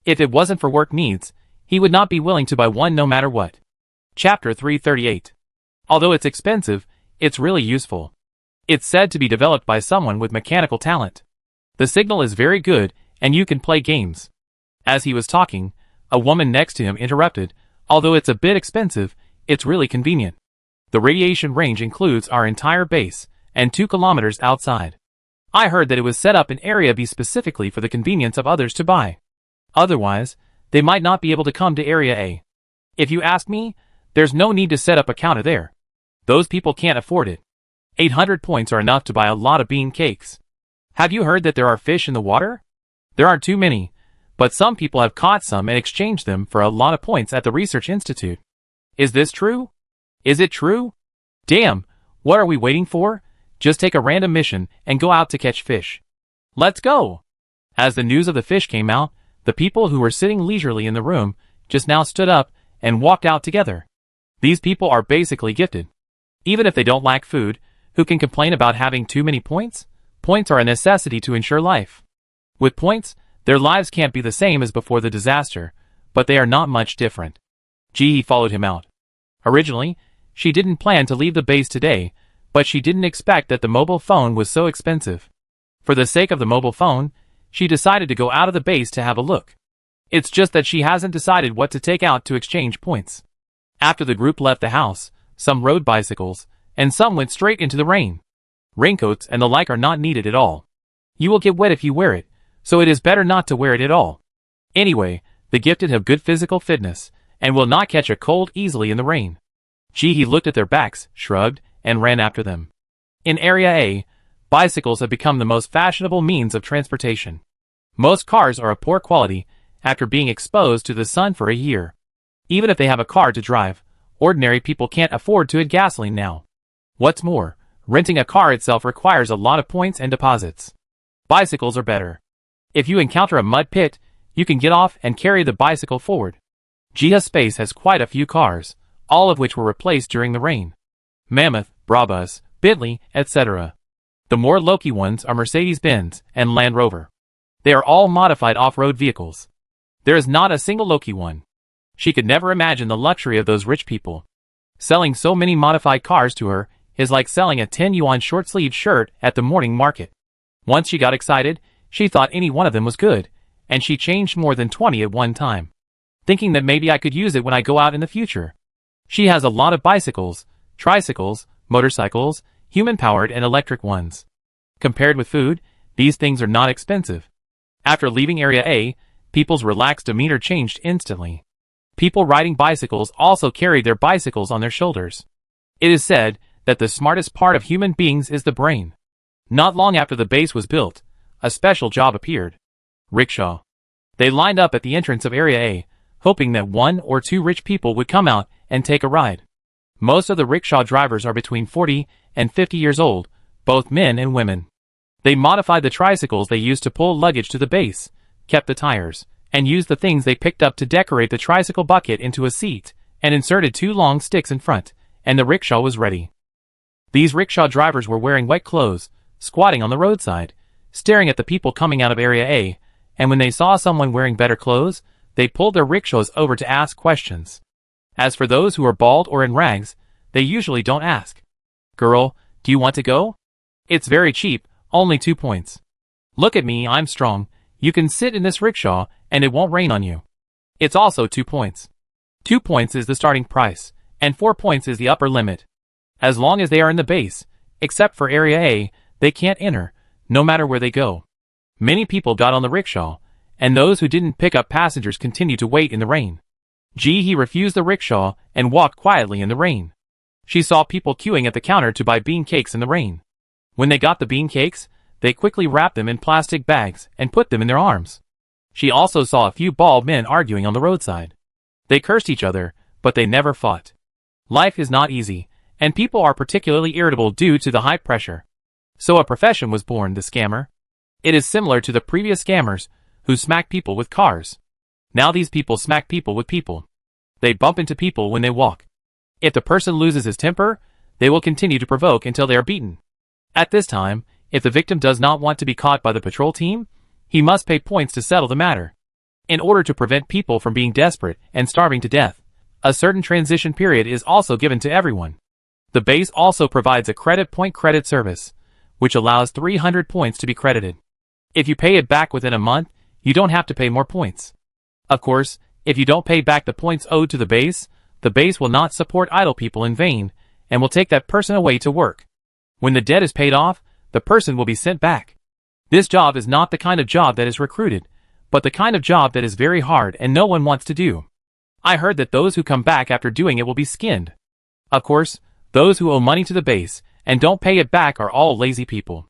If it wasn't for work needs, he would not be willing to buy one no matter what. Chapter 338. Although it's expensive, it's really useful. It's said to be developed by someone with mechanical talent. The signal is very good, and you can play games. As he was talking, a woman next to him interrupted. "Although it's a bit expensive, it's really convenient. The radiation range includes our entire base, and 2 kilometers outside. I heard that it was set up in Area B specifically for the convenience of others to buy. Otherwise, they might not be able to come to Area A. If you ask me, there's no need to set up a counter there. Those people can't afford it. 800 points are enough to buy a lot of bean cakes. Have you heard that there are fish in the water? There aren't too many, but some people have caught some and exchanged them for a lot of points at the Research Institute. Is this true? Is it true? Damn, what are we waiting for? Just take a random mission and go out to catch fish. Let's go!" As the news of the fish came out, the people who were sitting leisurely in the room just now stood up and walked out together. These people are basically gifted. Even if they don't lack food, who can complain about having too many points? Points are a necessity to ensure life. With points, their lives can't be the same as before the disaster, but they are not much different. Jihee followed him out. Originally, she didn't plan to leave the base today, but she didn't expect that the mobile phone was so expensive. For the sake of the mobile phone, she decided to go out of the base to have a look. It's just that she hasn't decided what to take out to exchange points. After the group left the house, some rode bicycles, and some went straight into the rain. Raincoats and the like are not needed at all. You will get wet if you wear it, so it is better not to wear it at all. Anyway, the gifted have good physical fitness, and will not catch a cold easily in the rain. Jihee looked at their backs, shrugged, and ran after them. In Area A, bicycles have become the most fashionable means of transportation. Most cars are of poor quality after being exposed to the sun for a year. Even if they have a car to drive, ordinary people can't afford to add gasoline now. What's more, renting a car itself requires a lot of points and deposits. Bicycles are better. If you encounter a mud pit, you can get off and carry the bicycle forward. Jiha Space has quite a few cars, all of which were replaced during the rain. Mammoth, Brabus, Bentley, etc. The more low-key ones are Mercedes-Benz and Land Rover. They are all modified off-road vehicles. There is not a single low-key one. She could never imagine the luxury of those rich people. Selling so many modified cars to her is like selling a 10 yuan short-sleeved shirt at the morning market. Once she got excited, she thought any one of them was good, and she changed more than 20 at one time, thinking that maybe I could use it when I go out in the future. She has a lot of bicycles, tricycles, motorcycles, human-powered and electric ones. Compared with food, these things are not expensive. After leaving Area A, people's relaxed demeanor changed instantly. People riding bicycles also carried their bicycles on their shoulders. It is said that the smartest part of human beings is the brain. Not long after the base was built, a special job appeared. Rickshaw. They lined up at the entrance of Area A, hoping that 1 or 2 rich people would come out and take a ride. Most of the rickshaw drivers are between 40 and 50 years old, both men and women. They modified the tricycles they used to pull luggage to the base, kept the tires, and used the things they picked up to decorate the tricycle bucket into a seat, and inserted 2 long sticks in front, and the rickshaw was ready. These rickshaw drivers were wearing wet clothes, squatting on the roadside, staring at the people coming out of Area A, and when they saw someone wearing better clothes, they pulled their rickshaws over to ask questions. As for those who are bald or in rags, they usually don't ask. "Girl, do you want to go? It's very cheap, only 2 points. Look at me, I'm strong. You can sit in this rickshaw, and it won't rain on you. It's also 2 points. 2 points is the starting price, and 4 points is the upper limit. As long as they are in the base, except for Area A, they can't enter, no matter where they go." Many people got on the rickshaw, and those who didn't pick up passengers continued to wait in the rain. He refused the rickshaw and walked quietly in the rain. She saw people queuing at the counter to buy bean cakes in the rain. When they got the bean cakes, they quickly wrapped them in plastic bags and put them in their arms. She also saw a few bald men arguing on the roadside. They cursed each other, but they never fought. Life is not easy, and people are particularly irritable due to the high pressure. So a profession was born, the scammer. It is similar to the previous scammers, who smack people with cars. Now these people smack people with people. They bump into people when they walk. If the person loses his temper, they will continue to provoke until they are beaten. At this time, if the victim does not want to be caught by the patrol team, he must pay points to settle the matter. In order to prevent people from being desperate and starving to death, a certain transition period is also given to everyone. The base also provides a credit point credit service, which allows 300 points to be credited. If you pay it back within a month, you don't have to pay more points. Of course, if you don't pay back the points owed to the base will not support idle people in vain, and will take that person away to work. When the debt is paid off, the person will be sent back. This job is not the kind of job that is recruited, but the kind of job that is very hard and no one wants to do. I heard that those who come back after doing it will be skinned. Of course, those who owe money to the base and don't pay it back are all lazy people.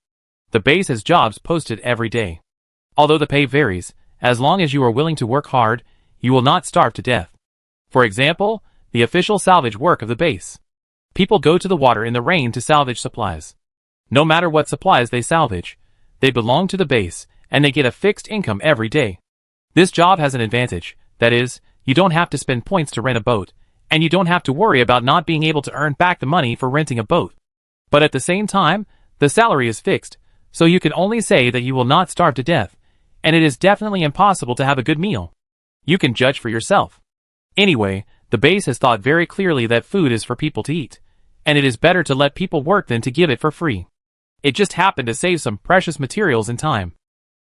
The base has jobs posted every day. Although the pay varies, as long as you are willing to work hard, you will not starve to death. For example, the official salvage work of the base. People go to the water in the rain to salvage supplies. No matter what supplies they salvage, they belong to the base, and they get a fixed income every day. This job has an advantage, that is, you don't have to spend points to rent a boat, and you don't have to worry about not being able to earn back the money for renting a boat. But at the same time, the salary is fixed, so you can only say that you will not starve to death, and it is definitely impossible to have a good meal. You can judge for yourself. Anyway, the base has thought very clearly that food is for people to eat, and it is better to let people work than to give it for free. It just happened to save some precious materials and time.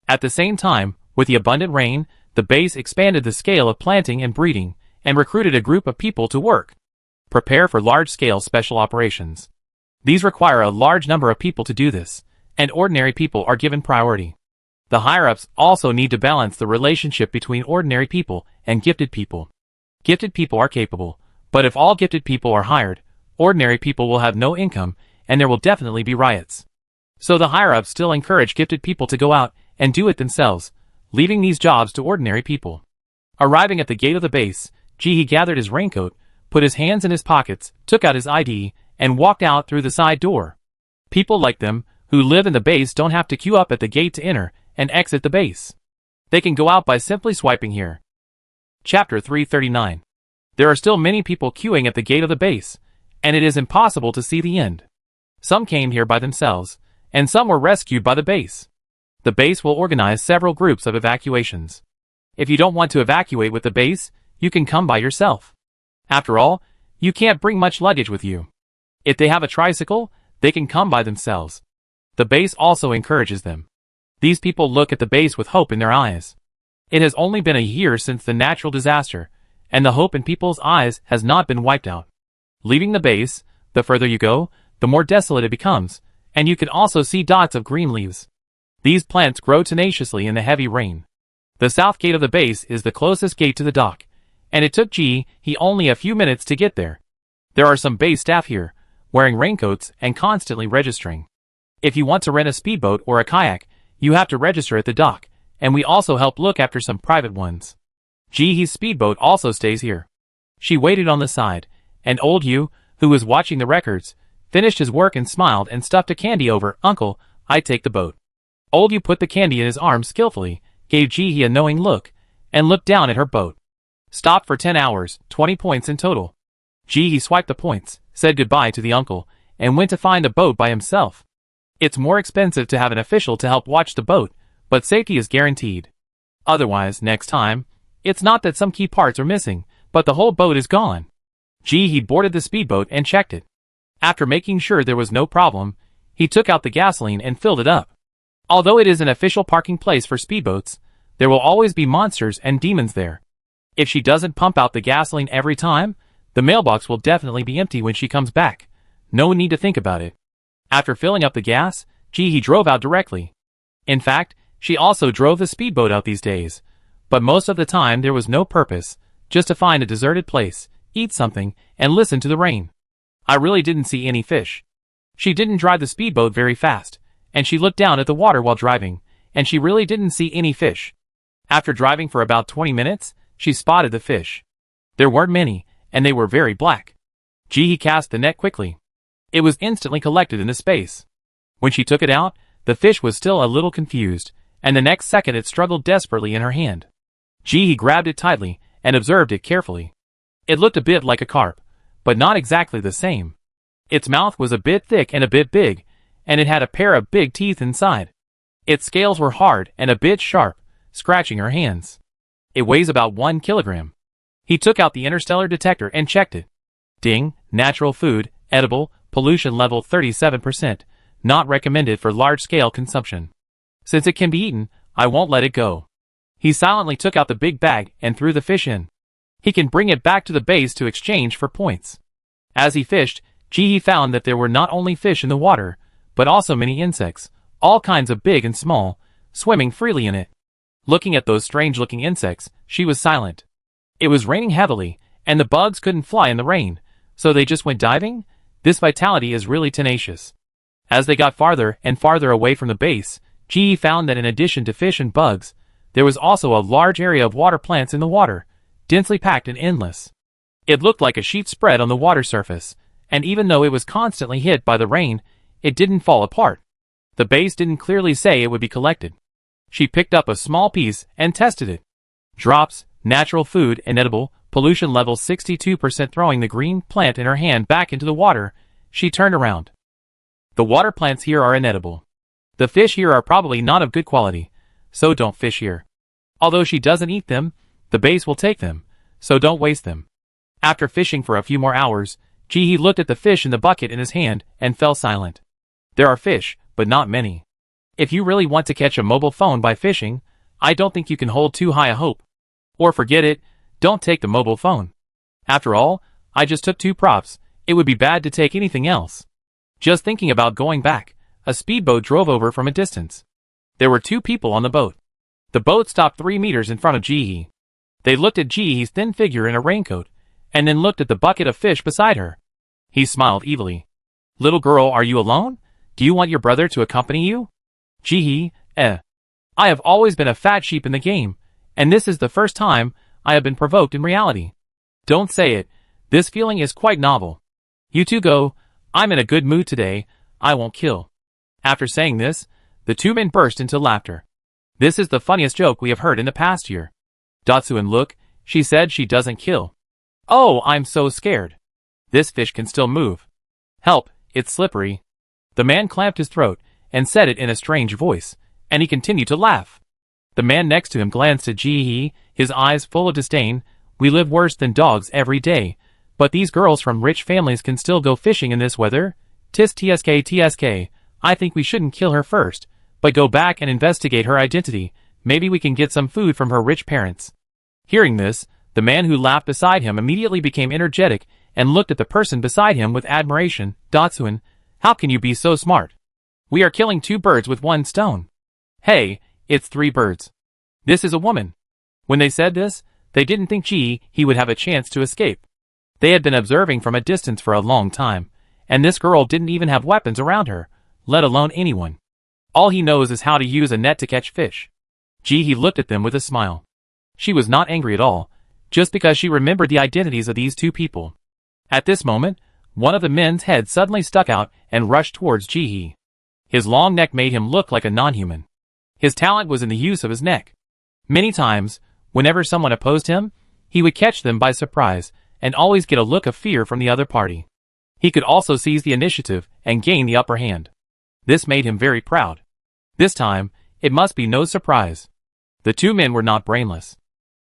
At the same time, with the abundant rain, the base expanded the scale of planting and breeding, and recruited a group of people to work. Prepare for large-scale special operations. These require a large number of people to do this, and ordinary people are given priority. The higher-ups also need to balance the relationship between ordinary people and gifted people. Gifted people are capable, but if all gifted people are hired, ordinary people will have no income, and there will definitely be riots. So the higher-ups still encourage gifted people to go out and do it themselves, leaving these jobs to ordinary people. Arriving at the gate of the base, he gathered his raincoat, put his hands in his pockets, took out his ID, and walked out through the side door. People like them, who live in the base, don't have to queue up at the gate to enter and exit the base. They can go out by simply swiping here. Chapter 339. There are still many people queuing at the gate of the base, and it is impossible to see the end. Some came here by themselves, and some were rescued by the base. The base will organize several groups of evacuations. If you don't want to evacuate with the base, you can come by yourself. After all, you can't bring much luggage with you. If they have a tricycle, they can come by themselves. The base also encourages them. These people look at the base with hope in their eyes. It has only been a year since the natural disaster, and the hope in people's eyes has not been wiped out. Leaving the base, the further you go, the more desolate it becomes, and you can also see dots of green leaves. These plants grow tenaciously in the heavy rain. The south gate of the base is the closest gate to the dock, and it took he only a few minutes to get there. There are some base staff here, wearing raincoats and constantly registering. If you want to rent a speedboat or a kayak, you have to register at the dock, and we also help look after some private ones. Jihee's speedboat also stays here. She waited on the side, and old Yu, who was watching the records, finished his work and smiled and stuffed a candy over. "Uncle, I take the boat." Old Yu put the candy in his arm skillfully, gave Jihee a knowing look, and looked down at her boat. "Stopped for 10 hours, 20 points in total." Jihee swiped the points, said goodbye to the uncle, and went to find a boat by himself. It's more expensive to have an official to help watch the boat, but safety is guaranteed. Otherwise, next time, it's not that some key parts are missing, but the whole boat is gone. Jihee boarded the speedboat and checked it. After making sure there was no problem, he took out the gasoline and filled it up. Although it is an official parking place for speedboats, there will always be monsters and demons there. If she doesn't pump out the gasoline every time, the mailbox will definitely be empty when she comes back. No need to think about it. After filling up the gas, Jihee drove out directly. In fact, she also drove the speedboat out these days. But most of the time there was no purpose, just to find a deserted place, eat something, and listen to the rain. I really didn't see any fish. She didn't drive the speedboat very fast, and she looked down at the water while driving, and she really didn't see any fish. After driving for about 20 minutes, she spotted the fish. There weren't many, and they were very black. Jihee cast the net quickly. It was instantly collected into space. When she took it out, the fish was still a little confused, and the next second it struggled desperately in her hand. Jihee grabbed it tightly and observed it carefully. It looked a bit like a carp, but not exactly the same. Its mouth was a bit thick and a bit big, and it had a pair of big teeth inside. Its scales were hard and a bit sharp, scratching her hands. It weighs about 1 kilogram. He took out the interstellar detector and checked it. Ding, natural food, edible, pollution level 37%, not recommended for large-scale consumption. Since it can be eaten, I won't let it go. He silently took out the big bag and threw the fish in. He can bring it back to the base to exchange for points. As he fished, Jihee found that there were not only fish in the water, but also many insects, all kinds of big and small, swimming freely in it. Looking at those strange-looking insects, she was silent. It was raining heavily, and the bugs couldn't fly in the rain, so they just went diving. This vitality is really tenacious. As they got farther and farther away from the base, Jihee found that in addition to fish and bugs, there was also a large area of water plants in the water, densely packed and endless. It looked like a sheet spread on the water surface, and even though it was constantly hit by the rain, it didn't fall apart. The base didn't clearly say it would be collected. She picked up a small piece and tested it. Drops, natural food and edible, pollution level 62%. Throwing the green plant in her hand back into the water, she turned around. The water plants here are inedible. The fish here are probably not of good quality, so don't fish here. Although she doesn't eat them, the base will take them, so don't waste them. After fishing for a few more hours, Jihee looked at the fish in the bucket in his hand and fell silent. There are fish, but not many. If you really want to catch a mobile phone by fishing, I don't think you can hold too high a hope. Or forget it, don't take the mobile phone. After all, I just took 2 props, it would be bad to take anything else. Just thinking about going back, a speedboat drove over from a distance. There were 2 people on the boat. The boat stopped 3 meters in front of Jihee. They looked at Jihee's thin figure in a raincoat, and then looked at the bucket of fish beside her. He smiled evilly. "Little girl, are you alone? Do you want your brother to accompany you?" Jihee, I have always been a fat sheep in the game, and this is the first time I have been provoked in reality. Don't say it, this feeling is quite novel. You two go, I'm in a good mood today, I won't kill. After saying this, the 2 men burst into laughter. This is the funniest joke we have heard in the past year. Datsuin, look, she said she doesn't kill. Oh, I'm so scared. This fish can still move. Help, it's slippery. The man clamped his throat and said it in a strange voice, and he continued to laugh. The man next to him glanced at Jihee, his eyes full of disdain. We live worse than dogs every day, but these girls from rich families can still go fishing in this weather? Tsk, I think we shouldn't kill her first, but go back and investigate her identity. Maybe we can get some food from her rich parents. Hearing this, the man who laughed beside him immediately became energetic and looked at the person beside him with admiration. Datsuin, how can you be so smart? We are killing 2 birds with 1 stone. Hey, it's 3 birds. This is a woman. When they said this, they didn't think he would have a chance to escape. They had been observing from a distance for a long time, and this girl didn't even have weapons around her, let alone anyone. All he knows is how to use a net to catch fish. He looked at them with a smile. She was not angry at all, just because she remembered the identities of these 2 people. At this moment, one of the men's heads suddenly stuck out and rushed towards Ji. His long neck made him look like a non-human. His talent was in the use of his neck. Many times, whenever someone opposed him, he would catch them by surprise and always get a look of fear from the other party. He could also seize the initiative and gain the upper hand. This made him very proud. This time, it must be no surprise. The 2 men were not brainless.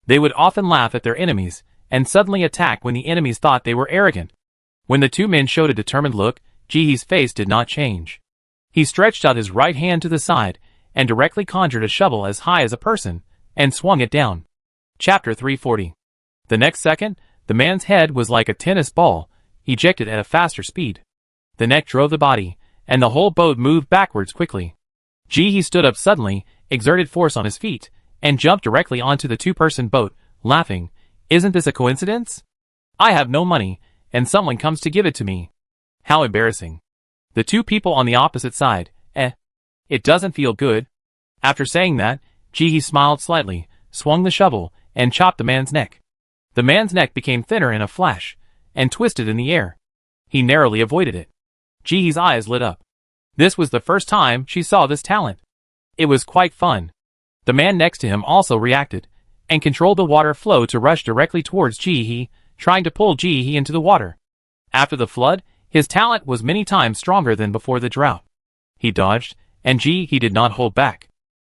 They would often laugh at their enemies and suddenly attack when the enemies thought they were arrogant. When the 2 men showed a determined look, Ji's face did not change. He stretched out his right hand to the side and directly conjured a shovel as high as a person and swung it down. Chapter 340. The next second, the man's head was like a tennis ball, ejected at a faster speed. The neck drove the body, and the whole boat moved backwards quickly. He stood up suddenly, exerted force on his feet, and jumped directly onto the 2-person boat, laughing. Isn't this a coincidence? I have no money, and someone comes to give it to me. How embarrassing. The 2 people on the opposite side, it doesn't feel good. After saying that, He smiled slightly, swung the shovel, and chopped the man's neck. The man's neck became thinner in a flash, and twisted in the air. He narrowly avoided it. Ji's eyes lit up. This was the first time she saw this talent. It was quite fun. The man next to him also reacted, and controlled the water flow to rush directly towards Ji, trying to pull Ji into the water. After the flood, his talent was many times stronger than before the drought. He dodged, and Ji did not hold back.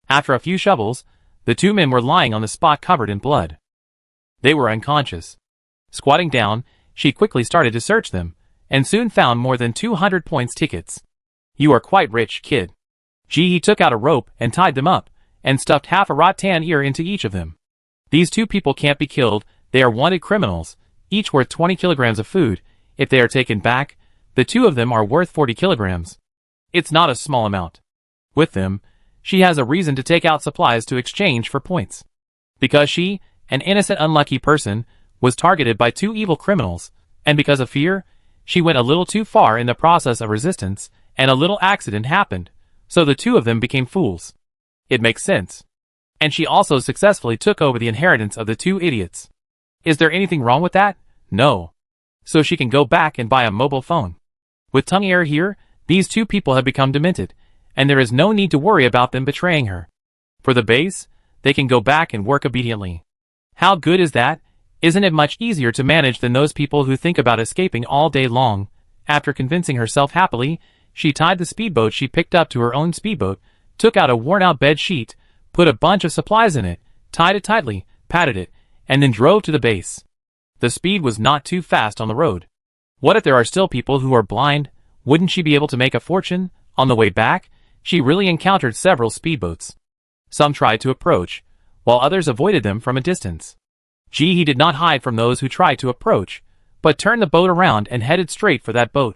After a few shovels, the 2 men were lying on the spot covered in blood. They were unconscious. Squatting down, she quickly started to search them, and soon found more than 200 points tickets. You are quite rich, kid. Ji took out a rope and tied them up, and stuffed half a rattan ear into each of them. These 2 people can't be killed, they are wanted criminals, each worth 20 kilograms of food. If they are taken back, the 2 of them are worth 40 kilograms. It's not a small amount. With them, she has a reason to take out supplies to exchange for points. Because she, an innocent unlucky person, was targeted by 2 evil criminals, and because of fear, she went a little too far in the process of resistance, and a little accident happened, so the 2 of them became fools. It makes sense. And she also successfully took over the inheritance of the 2 idiots. Is there anything wrong with that? No. So she can go back and buy a mobile phone. With tongue air here, these 2 people have become demented, and there is no need to worry about them betraying her. For the base, they can go back and work obediently. How good is that? Isn't it much easier to manage than those people who think about escaping all day long? After convincing herself happily, she tied the speedboat she picked up to her own speedboat, took out a worn-out bed sheet, put a bunch of supplies in it, tied it tightly, patted it, and then drove to the base. The speed was not too fast on the road. What if there are still people who are blind? Wouldn't she be able to make a fortune? On the way back, she really encountered several speedboats. Some tried to approach, while others avoided them from a distance. He did not hide from those who tried to approach, but turned the boat around and headed straight for that boat.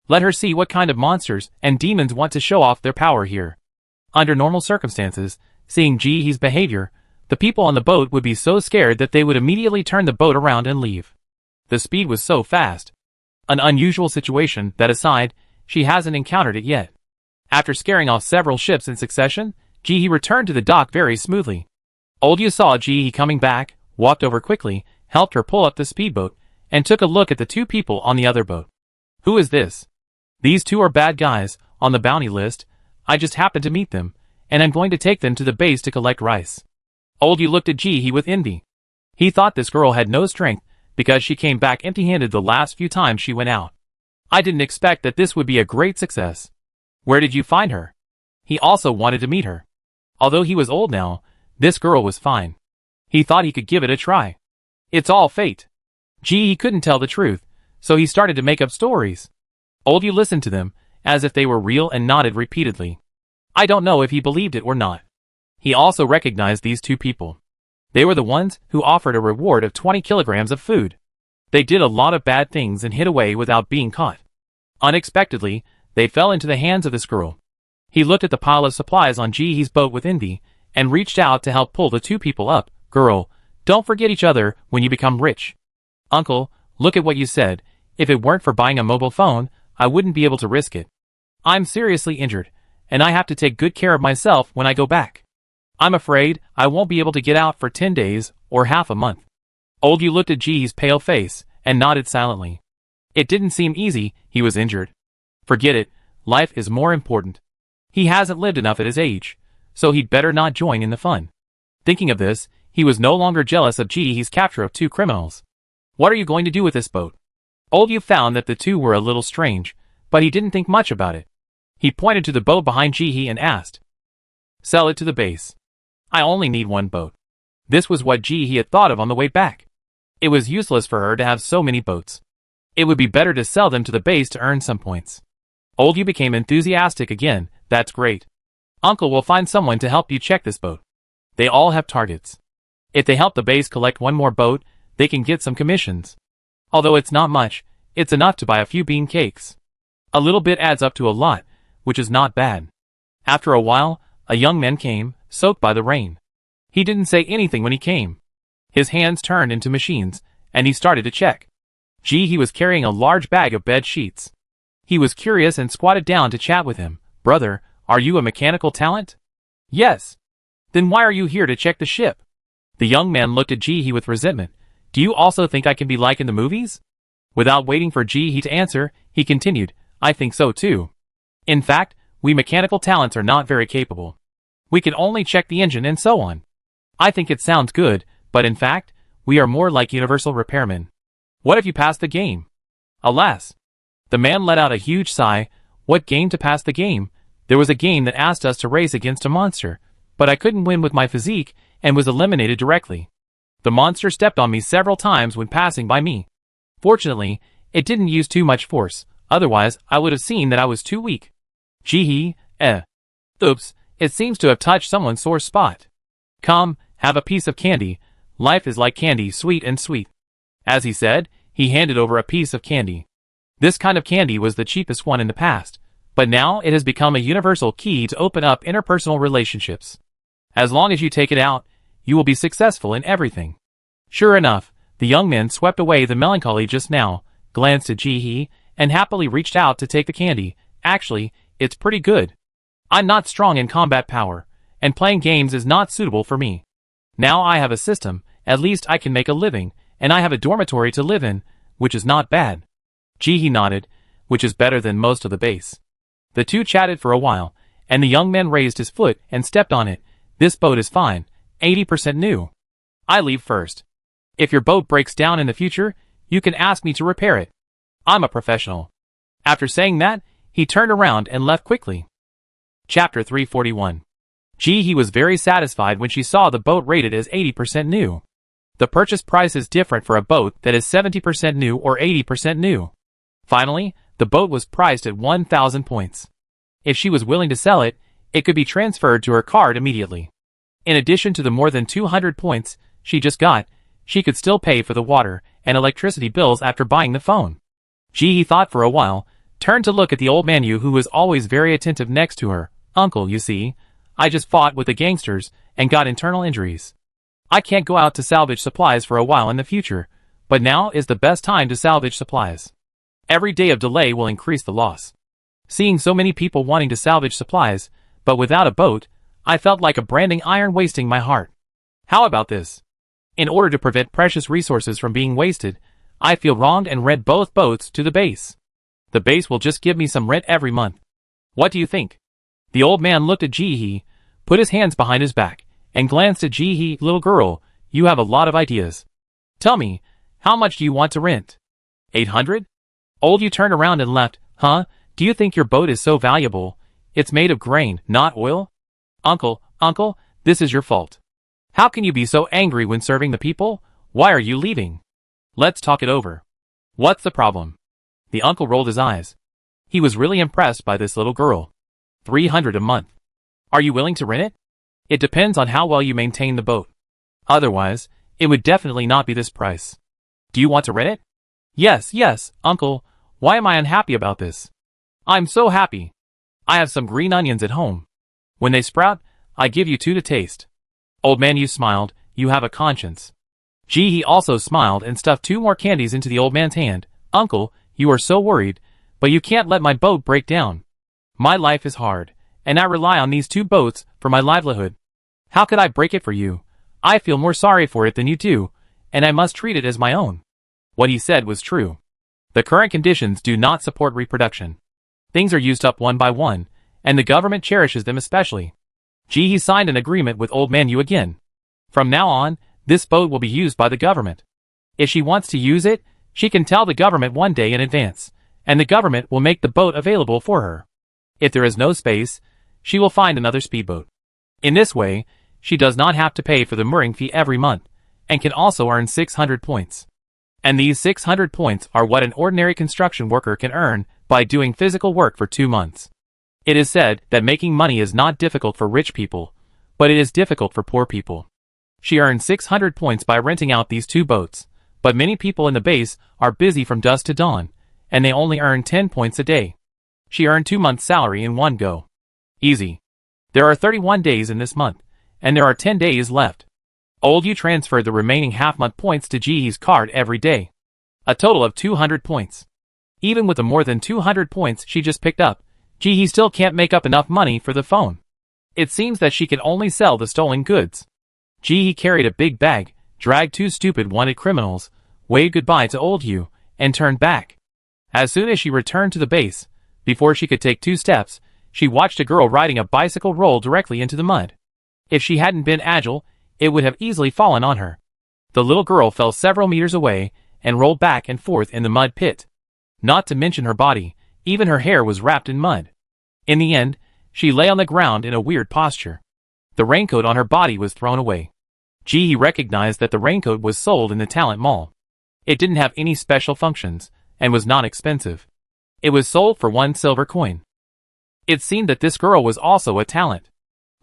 Let her see what kind of monsters and demons want to show off their power here. Under normal circumstances, seeing Ji's behavior, the people on the boat would be so scared that they would immediately turn the boat around and leave. The speed was so fast. An unusual situation that aside, she hasn't encountered it yet. After scaring off several ships in succession, Ji returned to the dock very smoothly. Old Yu saw Ji coming back, walked over quickly, helped her pull up the speedboat, and took a look at the 2 people on the other boat. Who is this? These 2 are bad guys, on the bounty list. I just happened to meet them, and I'm going to take them to the base to collect rice. Old Yu looked at Ji with envy. He thought this girl had no strength, because she came back empty-handed the last few times she went out. I didn't expect that this would be a great success. Where did you find her? He also wanted to meet her. Although he was old now, this girl was fine. He thought he could give it a try. It's all fate. He couldn't tell the truth, so he started to make up stories. Old Yu listened to them, as if they were real, and nodded repeatedly. I don't know if he believed it or not. He also recognized these two people. They were the ones who offered a reward of 20 kilograms of food. They did a lot of bad things and hid away without being caught. Unexpectedly, they fell into the hands of this girl. He looked at the pile of supplies on Jihee's boat with envy, and reached out to help pull the two people up. Girl, don't forget each other when you become rich. Uncle, look at what you said. If it weren't for buying a mobile phone, I wouldn't be able to risk it. I'm seriously injured, and I have to take good care of myself when I go back. I'm afraid I won't be able to get out for 10 days or half a month. Old Yu looked at Jihee's pale face and nodded silently. It didn't seem easy. He was injured. Forget it. Life is more important. He hasn't lived enough at his age, so he'd better not join in the fun. Thinking of this, he was no longer jealous of Jihee's capture of two criminals. What are you going to do with this boat? Old Yu found that the two were a little strange, but he didn't think much about it. He pointed to the boat behind Jihee and asked, Sell it to the base. I only need one boat. This was what Jihee had thought of on the way back. It was useless for her to have so many boats. It would be better to sell them to the base to earn some points. Old Yu became enthusiastic again. That's great. Uncle will find someone to help you check this boat. They all have targets. If they help the base collect one more boat, they can get some commissions. Although it's not much, it's enough to buy a few bean cakes. A little bit adds up to a lot, which is not bad. After a while, a young man came, soaked by the rain. He didn't say anything when he came. His hands turned into machines, and he started to check. He was carrying a large bag of bed sheets. He was curious and squatted down to chat with him. Brother, are you a mechanical talent? Yes. Then why are you here to check the ship? The young man looked at Jihee with resentment. Do you also think I can be like in the movies? Without waiting for Jihee to answer, he continued, I think so too. In fact, we mechanical talents are not very capable. We can only check the engine and so on. I think it sounds good, but in fact, we are more like universal repairmen. What if you pass the game? Alas. The man let out a huge sigh. What game to pass the game? There was a game that asked us to race against a monster, but I couldn't win with my physique and was eliminated directly. The monster stepped on me several times when passing by me. Fortunately, it didn't use too much force, otherwise I would have seen that I was too weak. Jihee, Oops, it seems to have touched someone's sore spot. Come, have a piece of candy. Life is like candy, sweet and sweet. As he said, he handed over a piece of candy. This kind of candy was the cheapest one in the past, but now it has become a universal key to open up interpersonal relationships. As long as you take it out, you will be successful in everything. Sure enough, the young man swept away the melancholy just now, glanced at Jihee, and happily reached out to take the candy. Actually, it's pretty good. I'm not strong in combat power, and playing games is not suitable for me. Now I have a system, at least I can make a living, and I have a dormitory to live in, which is not bad. Jihee nodded, which is better than most of the base. The two chatted for a while, and the young man raised his foot and stepped on it. This boat is fine, 80% new. I leave first. If your boat breaks down in the future, you can ask me to repair it. I'm a professional. After saying that, he turned around and left quickly. Chapter 341. Jihee was very satisfied when she saw the boat rated as 80% new. The purchase price is different for a boat that is 70% new or 80% new. Finally, the boat was priced at 1,000 points. If she was willing to sell it, it could be transferred to her card immediately. In addition to the more than 200 points she just got, she could still pay for the water and electricity bills after buying the phone. Jihee thought for a while, turned to look at the old man who was always very attentive next to her. Uncle, you see, I just fought with the gangsters and got internal injuries. I can't go out to salvage supplies for a while in the future, but now is the best time to salvage supplies. Every day of delay will increase the loss. Seeing so many people wanting to salvage supplies, but without a boat, I felt like a branding iron wasting my heart. How about this? In order to prevent precious resources from being wasted, I feel wronged and rent both boats to the base. The base will just give me some rent every month. What do you think? The old man looked at Jihee, put his hands behind his back, and glanced at Jihee. Little girl, you have a lot of ideas. Tell me, how much do you want to rent? 800? Old Yu turned around and left. Huh? Do you think your boat is so valuable? It's made of grain, not oil? Uncle, this is your fault. How can you be so angry when serving the people? Why are you leaving? Let's talk it over. What's the problem? The uncle rolled his eyes. He was really impressed by this little girl. 300 a month. Are you willing to rent it? It depends on how well you maintain the boat. Otherwise, it would definitely not be this price. Do you want to rent it? Yes, uncle. Why am I unhappy about this? I'm so happy. I have some green onions at home. When they sprout, I give you 2 to taste. Old man, you smiled. You have a conscience. He also smiled and stuffed 2 more candies into the old man's hand. Uncle, you are so worried, but you can't let my boat break down. My life is hard, and I rely on these 2 boats for my livelihood. How could I break it for you? I feel more sorry for it than you do, and I must treat it as my own. What he said was true. The current conditions do not support reproduction. Things are used up one by one, and the government cherishes them especially. He signed an agreement with Old Man Yu again. From now on, this boat will be used by the government. If she wants to use it, she can tell the government one day in advance, and the government will make the boat available for her. If there is no space, she will find another speedboat. In this way, she does not have to pay for the mooring fee every month, and can also earn 600 points. And these 600 points are what an ordinary construction worker can earn by doing physical work for 2 months. It is said that making money is not difficult for rich people, but it is difficult for poor people. She earned 600 points by renting out these 2 boats, but many people in the base are busy from dusk to dawn, and they only earn 10 points a day. She earned 2 months' salary in one go. Easy. There are 31 days in this month, and there are 10 days left. Old Yu transferred the remaining half-month points to Jihee's card every day. A total of 200 points. Even with the more than 200 points she just picked up, Jihee still can't make up enough money for the phone. It seems that she can only sell the stolen goods. Jihee carried a big bag, dragged 2 stupid wanted criminals, waved goodbye to Old Yu, and turned back. As soon as she returned to the base, before she could take 2 steps, she watched a girl riding a bicycle roll directly into the mud. If she hadn't been agile, it would have easily fallen on her. The little girl fell several meters away and rolled back and forth in the mud pit. Not to mention her body, even her hair was wrapped in mud. In the end, she lay on the ground in a weird posture. The raincoat on her body was thrown away. Jihee recognized that the raincoat was sold in the talent mall. It didn't have any special functions, and was not expensive. It was sold for 1 silver coin. It seemed that this girl was also a talent.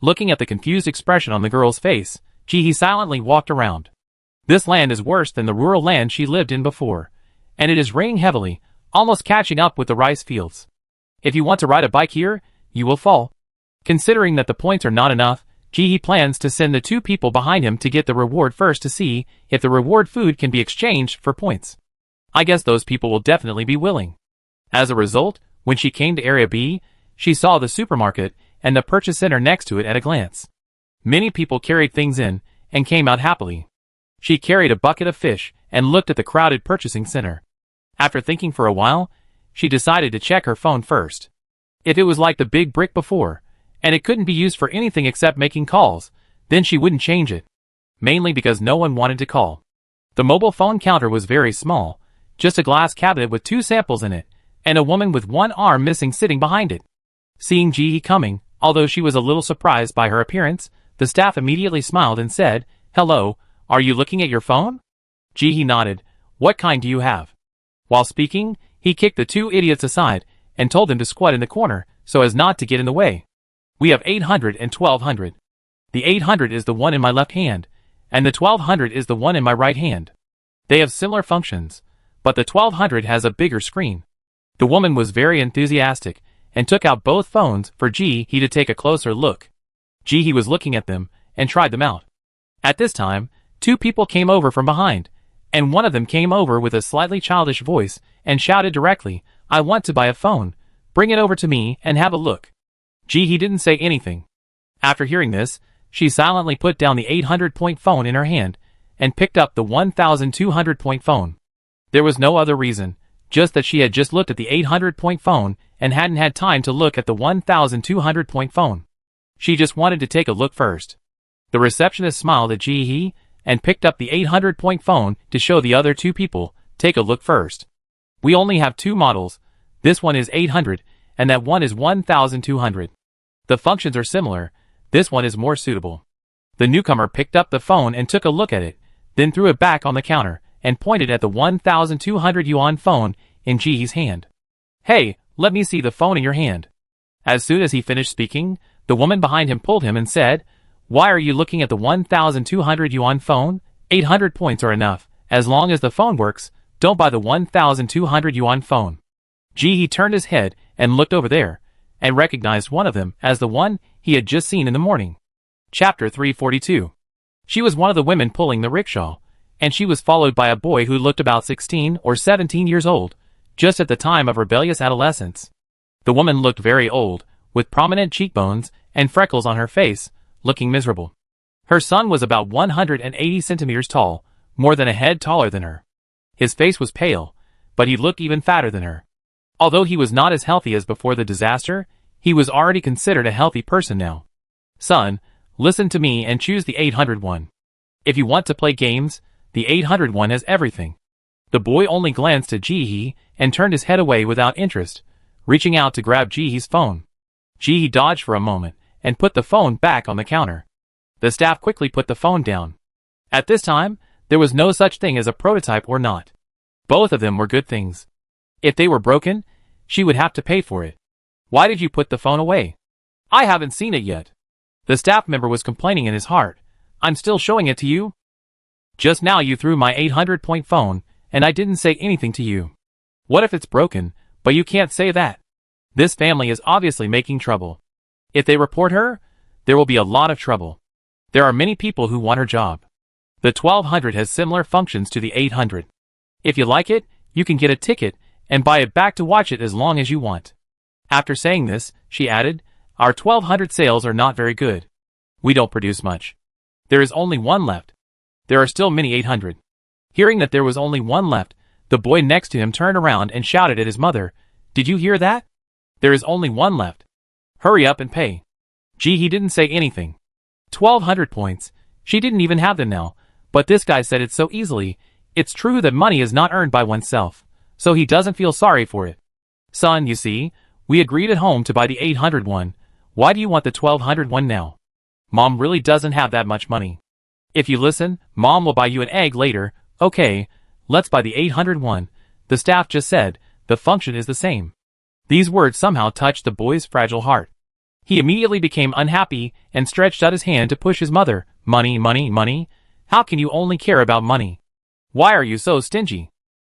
Looking at the confused expression on the girl's face, Jihee silently walked around. This land is worse than the rural land she lived in before, and it is raining heavily, almost catching up with the rice fields. If you want to ride a bike here, you will fall. Considering that the points are not enough, Jihee plans to send the 2 people behind him to get the reward first to see if the reward food can be exchanged for points. I guess those people will definitely be willing. As a result, when she came to Area B, she saw the supermarket and the purchase center next to it at a glance. Many people carried things in and came out happily. She carried a bucket of fish and looked at the crowded purchasing center. After thinking for a while, she decided to check her phone first. If it was like the big brick before, and it couldn't be used for anything except making calls, then she wouldn't change it. Mainly because no one wanted to call. The mobile phone counter was very small, just a glass cabinet with 2 samples in it, and a woman with 1 arm missing sitting behind it. Seeing Jihee coming, although she was a little surprised by her appearance, the staff immediately smiled and said, "Hello, are you looking at your phone?" Jihee nodded. "What kind do you have?" While speaking, he kicked the 2 idiots aside and told them to squat in the corner so as not to get in the way. "We have 800 and 1200. The 800 is the one in my left hand, and the 1200 is the one in my right hand. They have similar functions, but the 1200 has a bigger screen." The woman was very enthusiastic and took out both phones for Jihee to take a closer look. Jihee was looking at them and tried them out. At this time, 2 people came over from behind, and one of them came over with a slightly childish voice and shouted directly, "I want to buy a phone. Bring it over to me and have a look." Jihee didn't say anything. After hearing this, she silently put down the 800-point phone in her hand and picked up the 1,200-point phone. There was no other reason, just that she had just looked at the 800-point phone and hadn't had time to look at the 1,200-point phone. She just wanted to take a look first. The receptionist smiled at Jihee and picked up the 800-point phone to show the other 2 people, "Take a look first. We only have 2 models. This one is 800, and that one is 1,200. The functions are similar. This one is more suitable." The newcomer picked up the phone and took a look at it, then threw it back on the counter, and pointed at the 1,200 yuan phone in Ji's hand. "Hey, let me see the phone in your hand." As soon as he finished speaking, the woman behind him pulled him and said, "Why are you looking at the 1,200 yuan phone? 800 points are enough. As long as the phone works, don't buy the 1,200 yuan phone." Ji turned his head and looked over there, and recognized one of them as the one he had just seen in the morning. Chapter 342. She was one of the women pulling the rickshaw, and she was followed by a boy who looked about 16 or 17 years old, just at the time of rebellious adolescence. The woman looked very old, with prominent cheekbones and freckles on her face, looking miserable. Her son was about 180 centimeters tall, more than a head taller than her. His face was pale, but he looked even fatter than her. Although he was not as healthy as before the disaster, he was already considered a healthy person now. "Son, listen to me and choose the 801. If you want to play games, the 801 has everything." The boy only glanced at Ji and turned his head away without interest, reaching out to grab Ji's phone. Ji dodged for a moment and put the phone back on the counter. The staff quickly put the phone down. At this time, there was no such thing as a prototype or not. Both of them were good things. If they were broken, she would have to pay for it. "Why did you put the phone away?" "I haven't seen it yet." The staff member was complaining in his heart. "I'm still showing it to you. Just now you threw my 800-point phone, and I didn't say anything to you. What if it's broken, but you can't say that? This family is obviously making trouble. If they report her, there will be a lot of trouble. There are many people who want her job. The 1200 has similar functions to the 800. If you like it, you can get a ticket and buy it back to watch it as long as you want." After saying this, she added, "Our 1200 sales are not very good. We don't produce much. There is only one left. There are still many 800. Hearing that there was only one left, the boy next to him turned around and shouted at his mother, "Did you hear that? There is only one left. Hurry up and pay." He didn't say anything. 1200 points. She didn't even have them now, but this guy said it so easily. It's true that money is not earned by oneself, so he doesn't feel sorry for it. "Son, you see, we agreed at home to buy the 800 one. Why do you want the 1200 one now? Mom really doesn't have that much money. If you listen, Mom will buy you an egg later. Okay, let's buy the 800 one. The staff just said, the function is the same." These words somehow touched the boy's fragile heart. He immediately became unhappy and stretched out his hand to push his mother. "Money, money, money? How can you only care about money? Why are you so stingy?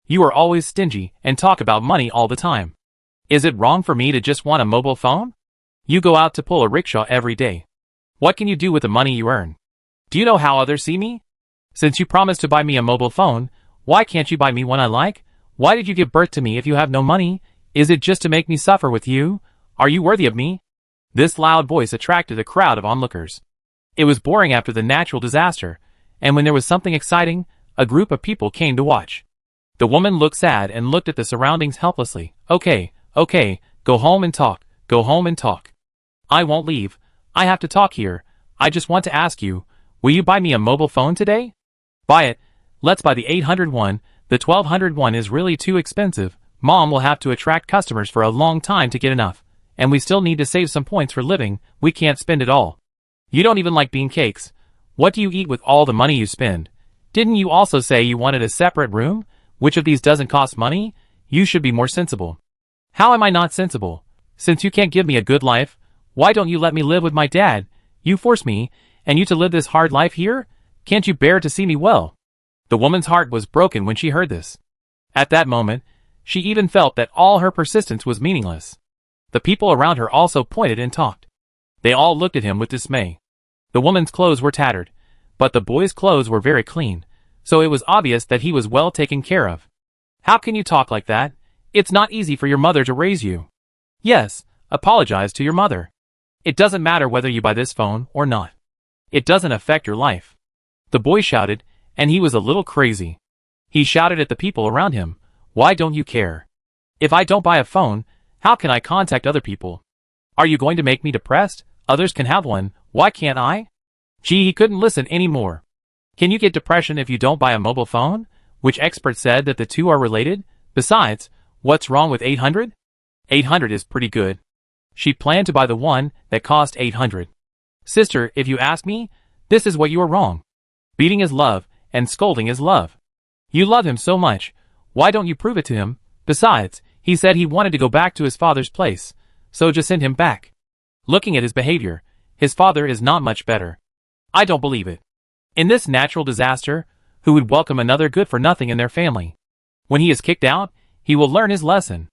You are always stingy and talk about money all the time. Is it wrong for me to just want a mobile phone? You go out to pull a rickshaw every day. What can you do with the money you earn? Do you know how others see me? Since you promised to buy me a mobile phone, why can't you buy me one I like? Why did you give birth to me if you have no money? Is it just to make me suffer with you? Are you worthy of me?" This loud voice attracted a crowd of onlookers. It was boring after the natural disaster, and when there was something exciting, a group of people came to watch. The woman looked sad and looked at the surroundings helplessly. Okay, go home and talk, go home and talk. I won't leave. I have to talk here. I just want to ask you, will you buy me a mobile phone today? Buy it. Let's buy the 800 one. The 1200 one is really too expensive. Mom will have to attract customers for a long time to get enough, and we still need to save some points for living. We can't spend it all. You don't even like bean cakes. What do you eat with all the money you spend? Didn't you also say you wanted a separate room? Which of these doesn't cost money? You should be more sensible." "How am I not sensible? Since you can't give me a good life, why don't you let me live with my dad? You force me, and you to live this hard life here? Can't you bear to see me well?" The woman's heart was broken when she heard this. At that moment, she even felt that all her persistence was meaningless. The people around her also pointed and talked. They all looked at him with dismay. The woman's clothes were tattered, but the boy's clothes were very clean, so it was obvious that he was well taken care of. "How can you talk like that? It's not easy for your mother to raise you. Yes, apologize to your mother. It doesn't matter whether you buy this phone or not. It doesn't affect your life." The boy shouted, and he was a little crazy. He shouted at the people around him, "Why don't you care? If I don't buy a phone, how can I contact other people? Are you going to make me depressed? Others can have one, why can't I?" He couldn't listen anymore. Can you get depression if you don't buy a mobile phone? Which expert said that the two are related? Besides, what's wrong with 800? 800 is pretty good. She planned to buy the one that cost 800. "Sister, if you ask me, this is what you are wrong. Beating is love, and scolding his love. You love him so much. Why don't you prove it to him? Besides, he said he wanted to go back to his father's place, so just send him back. Looking at his behavior, his father is not much better. I don't believe it. In this natural disaster, who would welcome another good-for-nothing in their family? When he is kicked out, he will learn his lesson.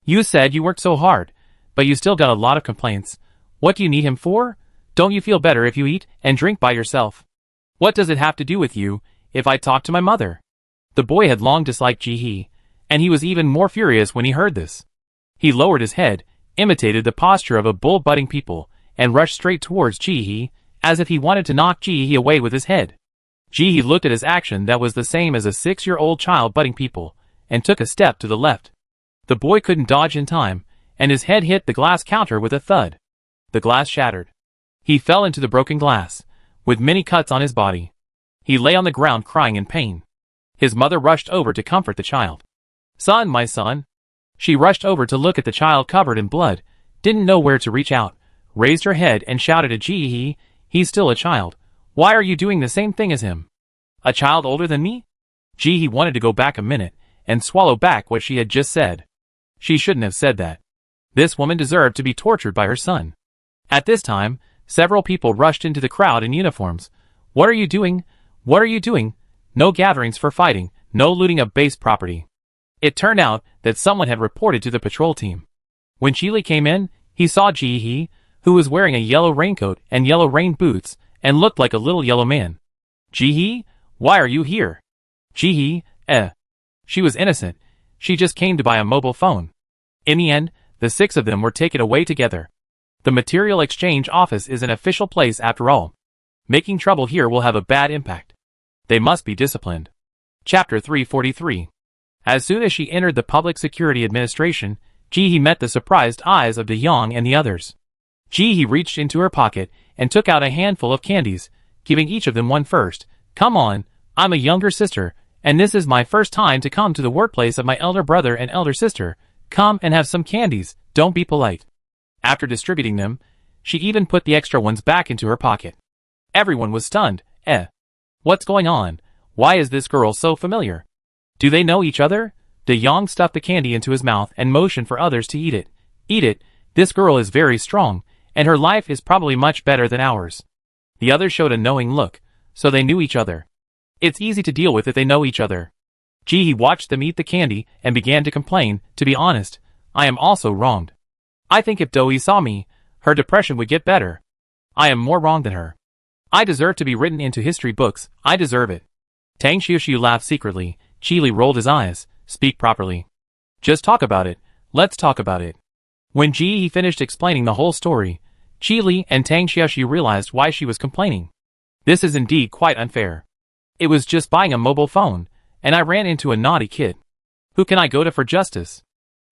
You said you worked so hard, but you still got a lot of complaints. What do you need him for? Don't you feel better if you eat and drink by yourself? What does it have to do with you, if I talk to my mother? The boy had long disliked Ji-hee, and he was even more furious when he heard this. He lowered his head, imitated the posture of a bull butting people, and rushed straight towards Ji-hee, as if he wanted to knock Ji-hee away with his head. Ji-hee looked at his action that was the same as a 6-year-old child butting people, and took a step to the left. The boy couldn't dodge in time, and his head hit the glass counter with a thud. The glass shattered. He fell into the broken glass, with many cuts on his body. He lay on the ground crying in pain. His mother rushed over to comfort the child. Son, my son. She rushed over to look at the child covered in blood, didn't know where to reach out, raised her head and shouted at Ji-hee, he's still a child. Why are you doing the same thing as him? A child older than me? Ji-hee wanted to go back a minute, and swallow back what she had just said. She shouldn't have said that. This woman deserved to be tortured by her son. At this time, several people rushed into the crowd in uniforms. What are you doing? What are you doing? No gatherings for fighting, no looting of base property. It turned out that someone had reported to the patrol team. When Chile came in, he saw Ji-hee, who was wearing a yellow raincoat and yellow rain boots, and looked like a little yellow man. Ji-hee, why are you here? Ji-hee, She was innocent. She just came to buy a mobile phone. In the end, the 6 of them were taken away together. The material exchange office is an official place after all. Making trouble here will have a bad impact. They must be disciplined. Chapter 343. As soon as she entered the Public Security Administration, Ji-hee met the surprised eyes of De Young and the others. Ji-hee reached into her pocket and took out a handful of candies, giving each of them one first. Come on, I'm a younger sister, and this is my first time to come to the workplace of my elder brother and elder sister. Come and have some candies, don't be polite. After distributing them, she even put the extra ones back into her pocket. Everyone was stunned. What's going on? Why is this girl so familiar? Do they know each other? De Young stuffed the candy into his mouth and motioned for others to eat it. Eat it, this girl is very strong, and her life is probably much better than ours. The others showed a knowing look, so they knew each other. It's easy to deal with if they know each other. Ji-hee watched them eat the candy and began to complain. To be honest, I am also wronged. I think if Do-hee saw me, her depression would get better. I am more wrong than her. I deserve to be written into history books. I deserve it. Tang Xiuxiu laughed secretly. Chile rolled his eyes. Speak properly. Just talk about it. Let's talk about it. When Ji-hee finished explaining the whole story, Chile and Tang Xiuxiu realized why she was complaining. This is indeed quite unfair. It was just buying a mobile phone, and I ran into a naughty kid. Who can I go to for justice?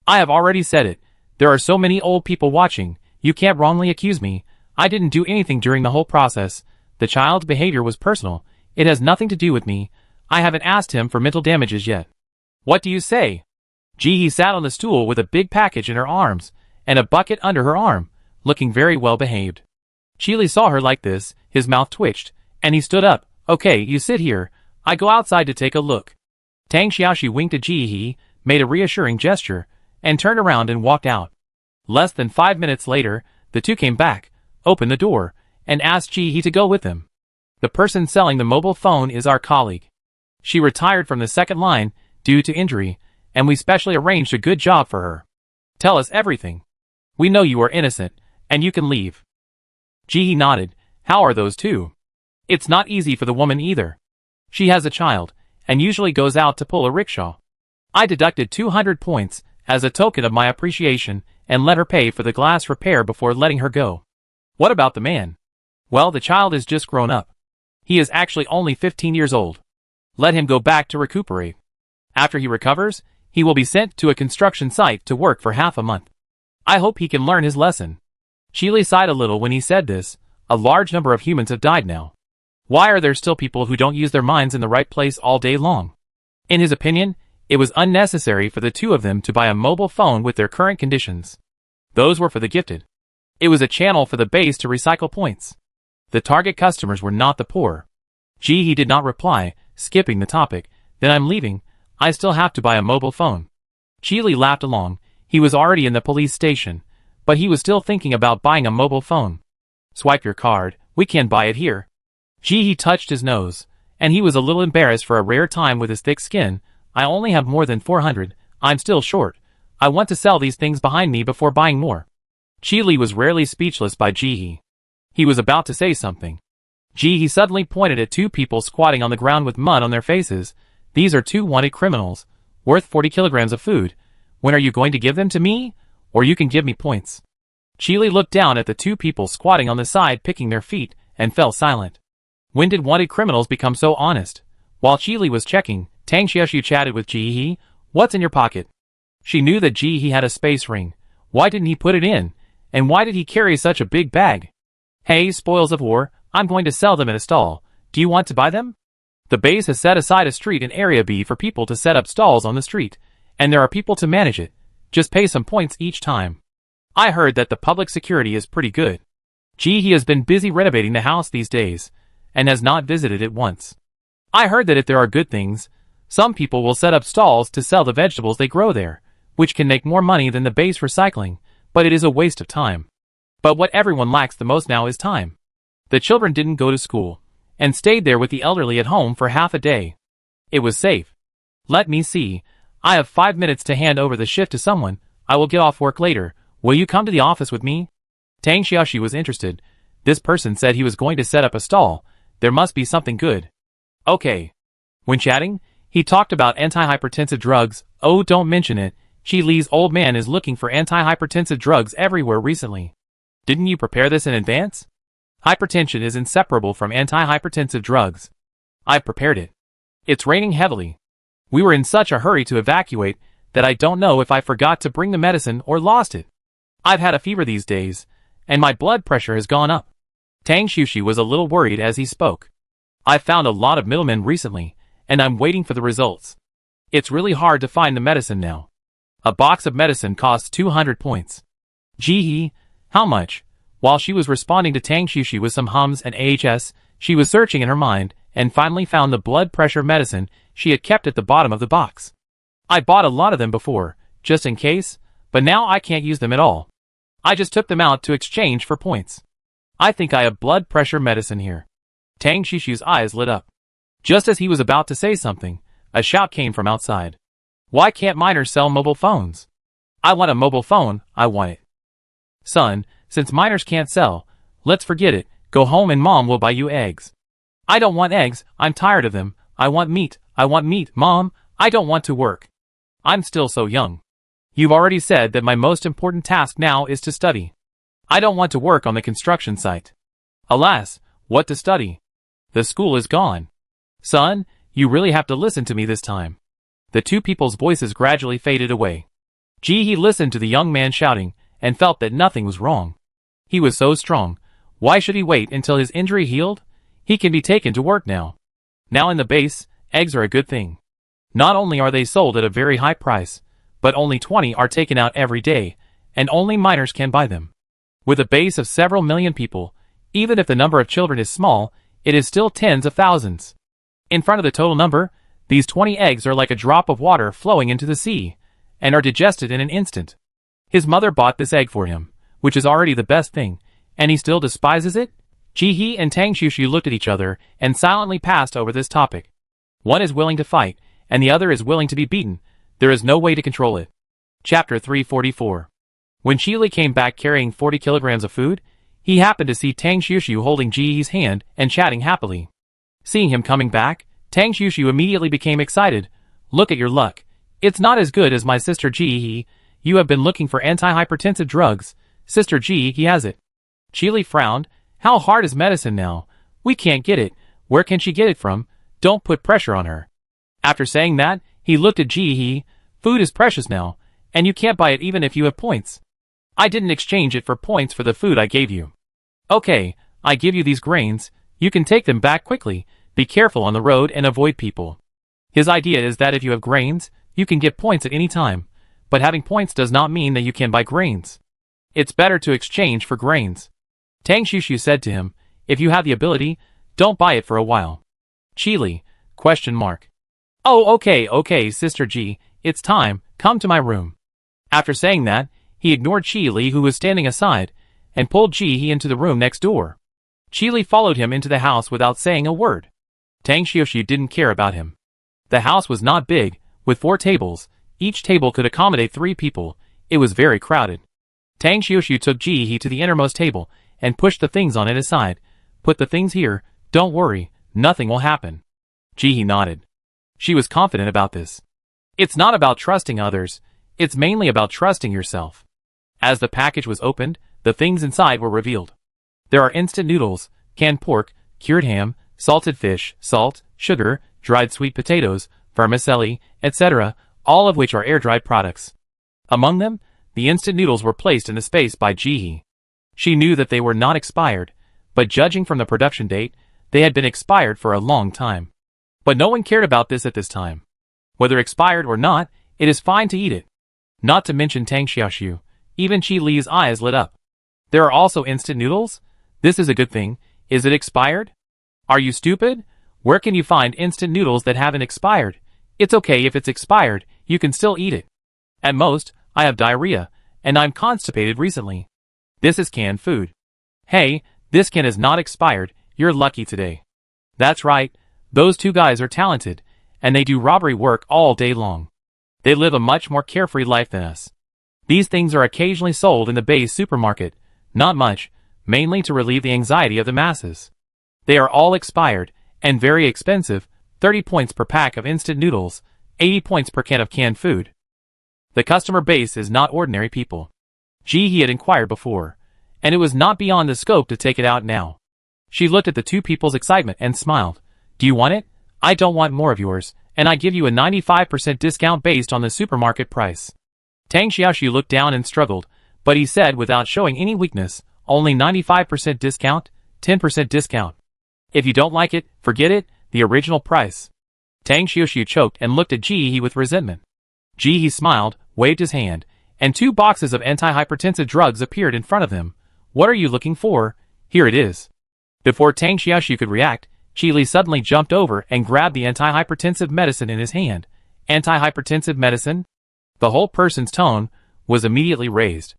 I have already said it. There are so many old people watching. You can't wrongly accuse me. I didn't do anything during the whole process. The child's behavior was personal. It has nothing to do with me. I haven't asked him for mental damages yet. What do you say? Ji-hee sat on the stool with a big package in her arms, and a bucket under her arm, looking very well behaved. Chile saw her like this, his mouth twitched, and he stood up. Okay, you sit here. I go outside to take a look. Tang Xiuxiu winked at Ji-hee, made a reassuring gesture, and turned around and walked out. Less than 5 minutes later, the two came back, opened the door, and asked Ji-hee to go with them. The person selling the mobile phone is our colleague. She retired from the second line due to injury, and we specially arranged a good job for her. Tell us everything. We know you are innocent, and you can leave. Ji-hee nodded. How are those two? It's not easy for the woman either. She has a child, and usually goes out to pull a rickshaw. I deducted 200 points as a token of my appreciation and let her pay for the glass repair before letting her go. What about the man? Well, the child is just grown up. He is actually only 15 years old. Let him go back to recuperate. After he recovers, he will be sent to a construction site to work for half a month. I hope he can learn his lesson. Chile sighed a little when he said this. A large number of humans have died now. Why are there still people who don't use their minds in the right place all day long? In his opinion, it was unnecessary for the two of them to buy a mobile phone with their current conditions. Those were for the gifted. It was a channel for the base to recycle points. The target customers were not the poor. Ji-hee did not reply, skipping the topic. Then I'm leaving. I still have to buy a mobile phone. Chili laughed along. He was already in the police station, but he was still thinking about buying a mobile phone. Swipe your card. We can't buy it here. He touched his nose, and he was a little embarrassed for a rare time with his thick skin. I only have more than 400. I'm still short. I want to sell these things behind me before buying more. Chili was rarely speechless by Jihe. He was about to say something. Jihe suddenly pointed at two people squatting on the ground with mud on their faces. These are two wanted criminals, worth 40 kilograms of food. When are you going to give them to me? Or you can give me points. Chili looked down at the two people squatting on the side picking their feet, and fell silent. When did wanted criminals become so honest? While Chili was checking, Tang Xiaoxiu chatted with Jihe. What's in your pocket? She knew that Jihe had a space ring. Why didn't he put it in? And why did he carry such a big bag? Hey, spoils of war, I'm going to sell them in a stall. Do you want to buy them? The base has set aside a street in Area B for people to set up stalls on the street, and there are people to manage it. Just pay some points each time. I heard that the public security is pretty good. Jihe has been busy renovating the house these days, and has not visited it once. I heard that if there are good things, some people will set up stalls to sell the vegetables they grow there, which can make more money than the base recycling, but it is a waste of time. But what everyone lacks the most now is time. The children didn't go to school, and stayed there with the elderly at home for half a day. It was safe. Let me see. I have 5 minutes to hand over the shift to someone. I will get off work later. Will you come to the office with me? Tang Xiaoxi was interested. This person said he was going to set up a stall. There must be something good. Okay. When chatting, he talked about antihypertensive drugs. Oh, don't mention it. Shi Li's old man is looking for antihypertensive drugs everywhere recently. Didn't you prepare this in advance? Hypertension is inseparable from antihypertensive drugs. I've prepared it. It's raining heavily. We were in such a hurry to evacuate that I don't know if I forgot to bring the medicine or lost it. I've had a fever these days, and my blood pressure has gone up. Tang Xiaoxi was a little worried as he spoke. I've found a lot of middlemen recently, and I'm waiting for the results. It's really hard to find the medicine now. A box of medicine costs 200 points. Jihe, how much? While she was responding to Tang Xiaoxi with some hums and ahs, she was searching in her mind, and finally found the blood pressure medicine she had kept at the bottom of the box. I bought a lot of them before, just in case, but now I can't use them at all. I just took them out to exchange for points. I think I have blood pressure medicine here. Tang Xiaoxi's eyes lit up. Just as he was about to say something, a shout came from outside. Why can't miners sell mobile phones? I want a mobile phone, I want it. Son, since miners can't sell, let's forget it. Go home and mom will buy you eggs. I don't want eggs, I'm tired of them. I want meat, mom, I don't want to work. I'm still so young. You've already said that my most important task now is to study. I don't want to work on the construction site. Alas, what to study? The school is gone. Son, you really have to listen to me this time. The two people's voices gradually faded away. Jihe listened to the young man shouting, and felt that nothing was wrong. He was so strong. Why should he wait until his injury healed? He can be taken to work now. Now in the base, eggs are a good thing. Not only are they sold at a very high price, but only 20 are taken out every day, and only miners can buy them. With a base of several million people, even if the number of children is small, it is still tens of thousands. In front of the total number, these 20 eggs are like a drop of water flowing into the sea, and are digested in an instant. His mother bought this egg for him, which is already the best thing, and he still despises it? Jihe and Tang Xiaoxi looked at each other and silently passed over this topic. One is willing to fight, and the other is willing to be beaten. There is no way to control it. Chapter 344. When Shili came back carrying 40 kilograms of food, he happened to see Tang Xiaoxi holding Jihe's hand and chatting happily. Seeing him coming back, Tang Xiaoxi immediately became excited. Look at your luck. It's not as good as my sister Jihe. You have been looking for antihypertensive drugs. Sister Jihe has it. Shili frowned. How hard is medicine now? We can't get it. Where can she get it from? Don't put pressure on her. After saying that, he looked at Jihe. Food is precious now, and you can't buy it even if you have points. I didn't exchange it for points for the food I gave you. Okay, I give you these grains. You can take them back quickly. Be careful on the road and avoid people. His idea is that if you have grains, you can get points at any time, but having points does not mean that you can buy grains. It's better to exchange for grains. Tang Xiaoxi said to him, if you have the ability, don't buy it for a while. Chili, Question mark. Oh, okay, Sister G, it's time, come to my room. After saying that, he ignored Qi Li, who was standing aside, and pulled Ji He into the room next door. Qi Li followed him into the house without saying a word. Tang Xiuxiu didn't care about him. The house was not big, with 4 tables. Each table could accommodate 3 people. It was very crowded. Tang Xiuxiu took Ji He to the innermost table and pushed the things on it aside. Put the things here, don't worry, nothing will happen. Ji He nodded. She was confident about this. It's not about trusting others, it's mainly about trusting yourself. As the package was opened, the things inside were revealed. There are instant noodles, canned pork, cured ham, salted fish, salt, sugar, dried sweet potatoes, vermicelli, etc., all of which are air-dried products. Among them, the instant noodles were placed in the space by Ji He. She knew that they were not expired, but judging from the production date, they had been expired for a long time. But no one cared about this at this time. Whether expired or not, it is fine to eat it. Not to mention Tang Xiuxiu, even Qi Li's eyes lit up. There are also instant noodles? This is a good thing. Is it expired? Are you stupid? Where can you find instant noodles that haven't expired? It's okay if it's expired, you can still eat it. At most, I have diarrhea, and I'm constipated recently. This is canned food. Hey, this can is not expired, you're lucky today. That's right, those 2 guys are talented, and they do robbery work all day long. They live a much more carefree life than us. These things are occasionally sold in the base supermarket, not much, mainly to relieve the anxiety of the masses. They are all expired, and very expensive, 30 points per pack of instant noodles, 80 points per can of canned food. The customer base is not ordinary people. Ji He had inquired before, and it was not beyond the scope to take it out now. She looked at the 2 people's excitement and smiled. Do you want it? I don't want more of yours, and I give you a 95% discount based on the supermarket price. Tang Xiuxiu looked down and struggled, but he said without showing any weakness, only 95% discount, 10% discount. If you don't like it, forget it, the original price. Tang Xiuxiu choked and looked at Ji He with resentment. Ji He smiled, waved his hand, and 2 boxes of antihypertensive drugs appeared in front of him. What are you looking for? Here it is. Before Tang Xiuxiu could react, Qi Li suddenly jumped over and grabbed the antihypertensive medicine in his hand. Antihypertensive medicine? The whole person's tone was immediately raised.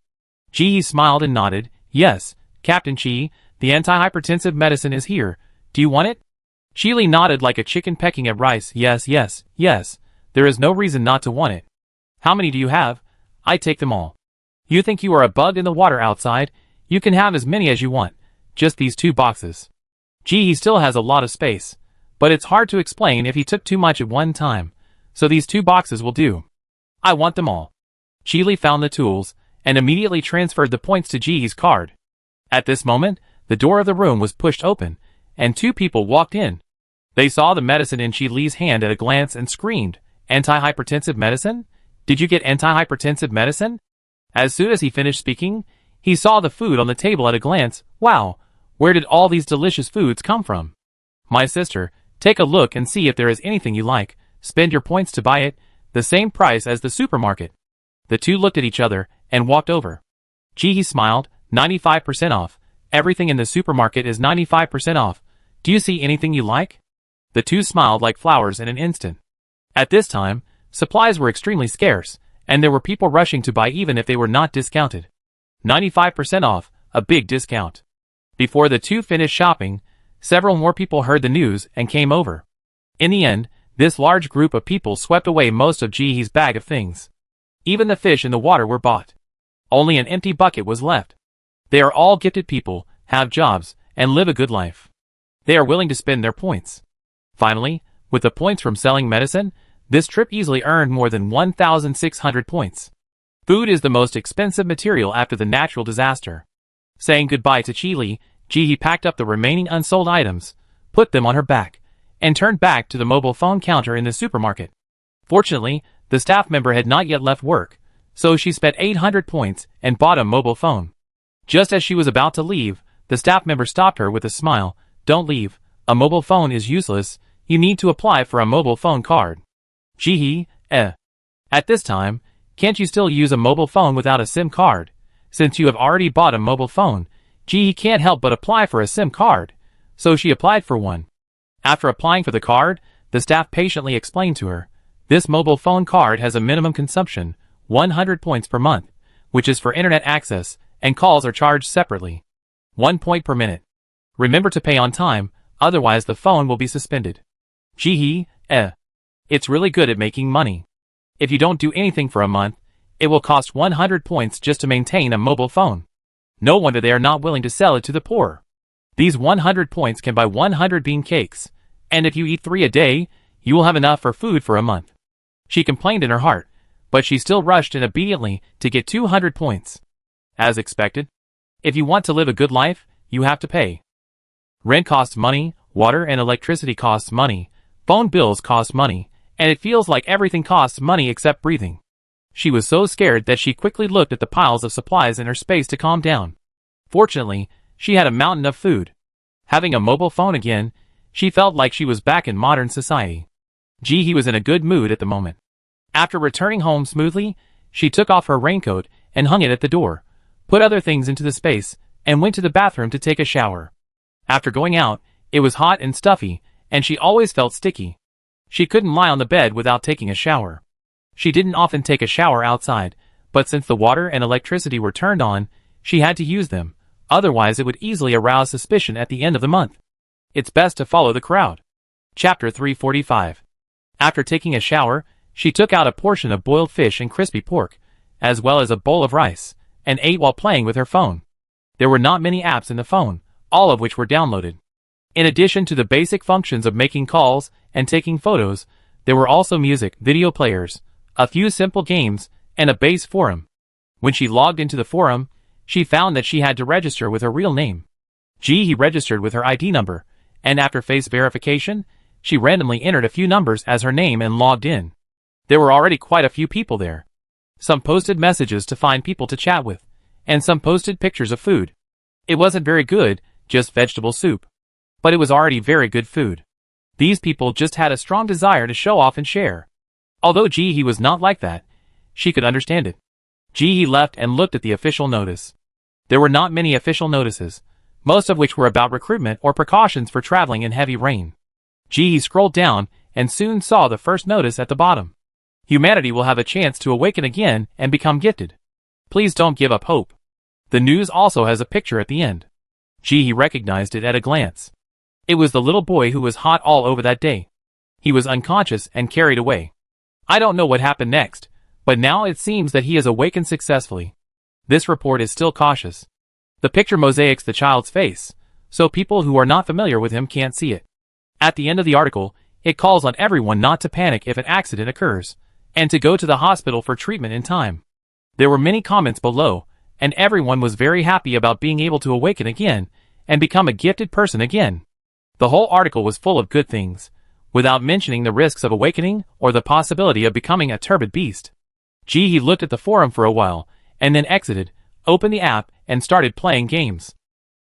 Ji He smiled and nodded. Yes, Captain Qi, the antihypertensive medicine is here. Do you want it? Qi Li nodded like a chicken pecking at rice. Yes. There is no reason not to want it. How many do you have? I take them all. You think you are a bug in the water outside? You can have as many as you want. Just these 2 boxes. Ji He still has a lot of space, but it's hard to explain if he took too much at one time, so these 2 boxes will do. I want them all. Qi Li found the tools, and immediately transferred the points to Ji He's card. At this moment, the door of the room was pushed open, and 2 people walked in. They saw the medicine in Qi Li's hand at a glance and screamed, Antihypertensive medicine? Did you get antihypertensive medicine? As soon as he finished speaking, he saw the food on the table at a glance. Wow, where did all these delicious foods come from? My sister, take a look and see if there is anything you like. Spend your points to buy it, the same price as the supermarket. The 2 looked at each other and walked over. Ji He smiled, 95% off. Everything in the supermarket is 95% off. Do you see anything you like? The 2 smiled like flowers in an instant. At this time, supplies were extremely scarce, and there were people rushing to buy even if they were not discounted. 95% off, a big discount. Before the 2 finished shopping, several more people heard the news and came over. In the end, this large group of people swept away most of Ji He's bag of things. Even the fish in the water were bought. Only an empty bucket was left. They are all gifted people, have jobs, and live a good life. They are willing to spend their points. Finally, with the points from selling medicine, this trip easily earned more than 1,600 points. Food is the most expensive material after the natural disaster. Saying goodbye to Qi Li, Ji He packed up the remaining unsold items, put them on her back, and turned back to the mobile phone counter in the supermarket. Fortunately, the staff member had not yet left work, so she spent 800 points and bought a mobile phone. Just as she was about to leave, the staff member stopped her with a smile. Don't leave, a mobile phone is useless, you need to apply for a mobile phone card. Ji He, At this time, can't you still use a mobile phone without a SIM card? Since you have already bought a mobile phone, Ji He can't help but apply for a SIM card, so she applied for one. After applying for the card, the staff patiently explained to her. This mobile phone card has a minimum consumption, 100 points per month, which is for internet access, and calls are charged separately. 1 point per minute. Remember to pay on time, otherwise the phone will be suspended. Gee, it's really good at making money. If you don't do anything for a month, it will cost 100 points just to maintain a mobile phone. No wonder they are not willing to sell it to the poor. These 100 points can buy 100 bean cakes, and if you eat 3 a day, you will have enough for food for a month. She complained in her heart, but she still rushed in obediently to get 200 points. As expected, if you want to live a good life, you have to pay. Rent costs money, water and electricity costs money, phone bills cost money, and it feels like everything costs money except breathing. She was so scared that she quickly looked at the piles of supplies in her space to calm down. Fortunately, she had a mountain of food. Having a mobile phone again, she felt like she was back in modern society. He was in a good mood at the moment. After returning home smoothly, she took off her raincoat and hung it at the door, put other things into the space, and went to the bathroom to take a shower. After going out, it was hot and stuffy, and she always felt sticky. She couldn't lie on the bed without taking a shower. She didn't often take a shower outside, but since the water and electricity were turned on, she had to use them, otherwise it would easily arouse suspicion at the end of the month. It's best to follow the crowd. Chapter 345. After taking a shower, she took out a portion of boiled fish and crispy pork, as well as a bowl of rice, and ate while playing with her phone. There were not many apps in the phone, all of which were downloaded. In addition to the basic functions of making calls and taking photos, there were also music, video players, a few simple games, and a base forum. When she logged into the forum, she found that she had to register with her real name. He registered with her ID number, and after face verification, she randomly entered a few numbers as her name and logged in. There were already quite a few people there. Some posted messages to find people to chat with, and some posted pictures of food. It wasn't very good, just vegetable soup. But it was already very good food. These people just had a strong desire to show off and share. Although he was not like that, she could understand it. He left and looked at the official notice. There were not many official notices, most of which were about recruitment or precautions for traveling in heavy rain. He scrolled down and soon saw the first notice at the bottom. Humanity will have a chance to awaken again and become gifted. Please don't give up hope. The news also has a picture at the end. He recognized it at a glance. It was the little boy who was hot all over that day. He was unconscious and carried away. I don't know what happened next, but now it seems that he has awakened successfully. This report is still cautious. The picture mosaics the child's face, so people who are not familiar with him can't see it. At the end of the article, it calls on everyone not to panic if an accident occurs, and to go to the hospital for treatment in time. There were many comments below, and everyone was very happy about being able to awaken again, and become a gifted person again. The whole article was full of good things, without mentioning the risks of awakening or the possibility of becoming a turbid beast. He looked at the forum for a while, and then exited, opened the app, and started playing games.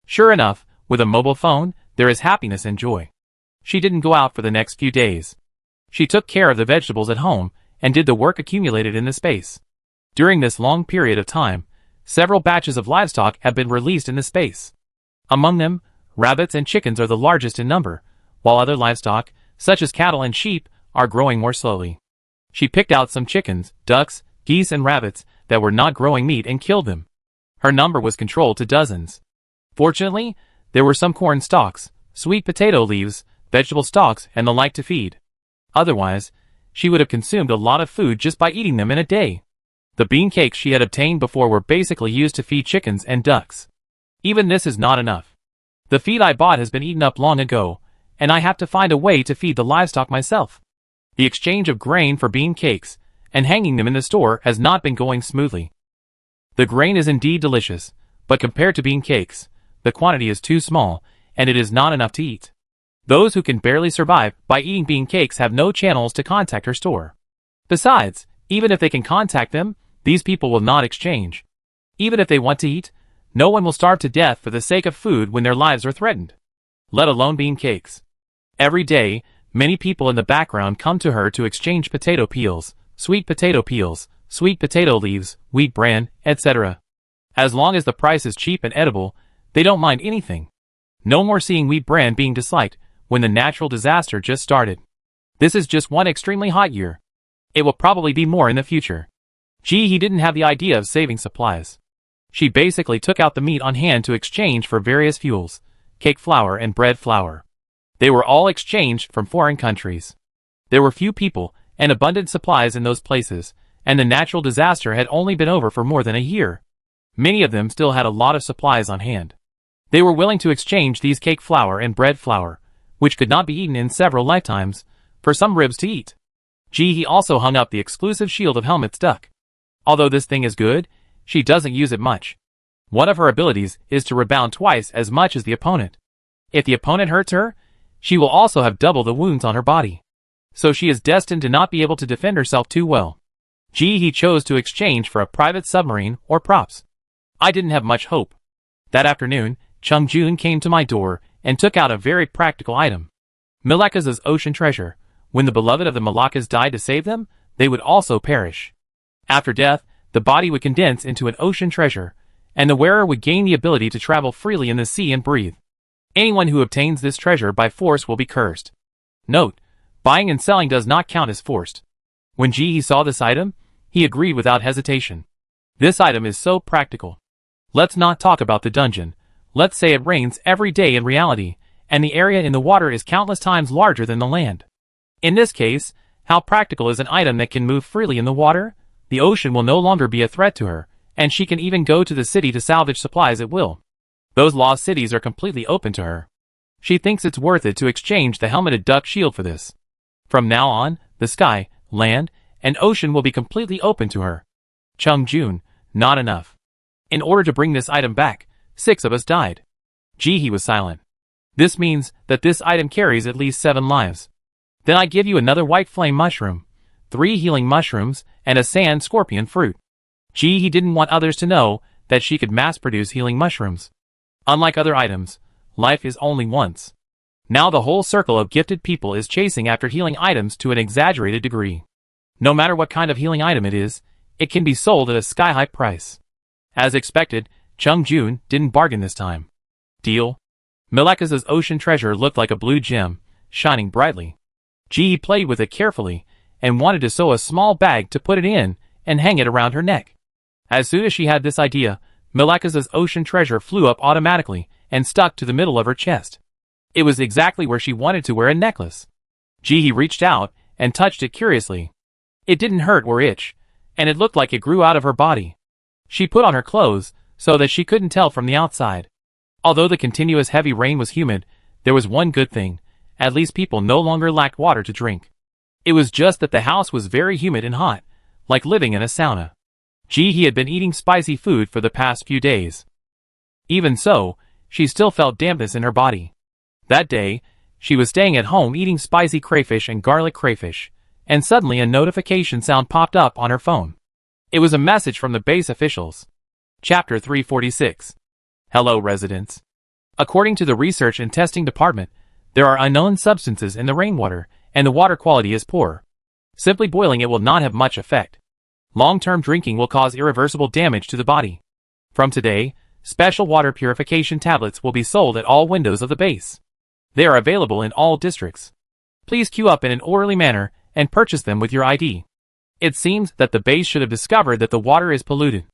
Sure enough, with a mobile phone, there is happiness and joy. She didn't go out for the next few days. She took care of the vegetables at home, and did the work accumulated in the space. During this long period of time, several batches of livestock have been released in the space. Among them, rabbits and chickens are the largest in number, while other livestock, such as cattle and sheep, are growing more slowly. She picked out some chickens, ducks, geese and rabbits that were not growing meat and killed them. Her number was controlled to dozens. Fortunately, there were some corn stalks, sweet potato leaves, vegetable stalks and the like to feed. Otherwise, she would have consumed a lot of food just by eating them in a day. The bean cakes she had obtained before were basically used to feed chickens and ducks. Even this is not enough. The feed I bought has been eaten up long ago, and I have to find a way to feed the livestock myself. The exchange of grain for bean cakes, and hanging them in the store has not been going smoothly. The grain is indeed delicious, but compared to bean cakes, the quantity is too small, and it is not enough to eat. Those who can barely survive by eating bean cakes have no channels to contact her store. Besides, even if they can contact them, these people will not exchange. Even if they want to eat, no one will starve to death for the sake of food when their lives are threatened. Let alone bean cakes. Every day, many people in the background come to her to exchange potato peels, sweet potato leaves, wheat bran, etc. As long as the price is cheap and edible, they don't mind anything. No more seeing wheat bran being disliked when the natural disaster just started. This is just one extremely hot year. It will probably be more in the future. He didn't have the idea of saving supplies. She basically took out the meat on hand to exchange for various fuels, cake flour and bread flour. They were all exchanged from foreign countries. There were few people and abundant supplies in those places, and the natural disaster had only been over for more than a year. Many of them still had a lot of supplies on hand. They were willing to exchange these cake flour and bread flour, which could not be eaten in several lifetimes, for some ribs to eat. He also hung up the exclusive shield of Helmet's duck. Although this thing is good, she doesn't use it much. One of her abilities is to rebound twice as much as the opponent. If the opponent hurts her, she will also have double the wounds on her body. So she is destined to not be able to defend herself too well. He chose to exchange for a private submarine or props. I didn't have much hope. That afternoon, Chung-Jun came to my door and took out a very practical item. Maleka's ocean treasure. When the beloved of the Malakas died to save them, they would also perish. After death, the body would condense into an ocean treasure, and the wearer would gain the ability to travel freely in the sea and breathe. Anyone who obtains this treasure by force will be cursed. Note: buying and selling does not count as forced. When he saw this item, he agreed without hesitation. This item is so practical. Let's not talk about the dungeon. Let's say it rains every day in reality, and the area in the water is countless times larger than the land. In this case, how practical is an item that can move freely in the water? The ocean will no longer be a threat to her, and she can even go to the city to salvage supplies at will. Those lost cities are completely open to her. She thinks it's worth it to exchange the helmeted duck shield for this. From now on, the sky, land, and ocean will be completely open to her. Chung-Jun, not enough. In order to bring this item back, 6 of us died. He was silent. This means that this item carries at least 7 lives. Then I give you another white flame mushroom, 3 healing mushrooms, and a sand scorpion fruit. He didn't want others to know that she could mass-produce healing mushrooms. Unlike other items, life is only once. Now the whole circle of gifted people is chasing after healing items to an exaggerated degree. No matter what kind of healing item it is, it can be sold at a sky-high price. As expected, Chung-Jun didn't bargain this time. Deal. Maleka's ocean treasure looked like a blue gem, shining brightly. He played with it carefully, and wanted to sew a small bag to put it in and hang it around her neck. As soon as she had this idea, Maleka's ocean treasure flew up automatically and stuck to the middle of her chest. It was exactly where she wanted to wear a necklace. He reached out and touched it curiously. It didn't hurt or itch, and it looked like it grew out of her body. She put on her clothes so that she couldn't tell from the outside. Although the continuous heavy rain was humid, there was one good thing: at least people no longer lacked water to drink. It was just that the house was very humid and hot, like living in a sauna. He had been eating spicy food for the past few days. Even so, she still felt dampness in her body. That day, she was staying at home eating spicy crayfish and garlic crayfish, and suddenly a notification sound popped up on her phone. It was a message from the base officials. Chapter 346. Hello, residents. According to the Research and Testing Department, there are unknown substances in the rainwater, and the water quality is poor. Simply boiling it will not have much effect. Long-term drinking will cause irreversible damage to the body. From today, special water purification tablets will be sold at all windows of the base. They are available in all districts. Please queue up in an orderly manner and purchase them with your ID. It seems that the base should have discovered that the water is polluted.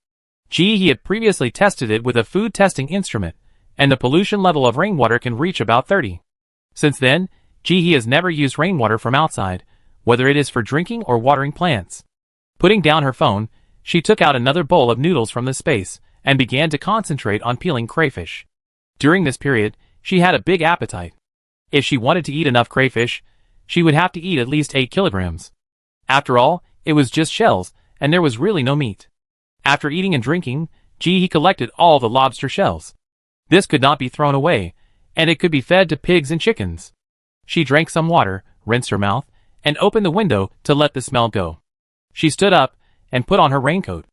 He had previously tested it with a food testing instrument, and the pollution level of rainwater can reach about 30. Since then, he has never used rainwater from outside, whether it is for drinking or watering plants. Putting down her phone, she took out another bowl of noodles from the space and began to concentrate on peeling crayfish. During this period, she had a big appetite. If she wanted to eat enough crayfish, she would have to eat at least 8 kilograms. After all, it was just shells, and there was really no meat. After eating and drinking, he collected all the lobster shells. This could not be thrown away, and it could be fed to pigs and chickens. She drank some water, rinsed her mouth, and opened the window to let the smell go. She stood up and put on her raincoat.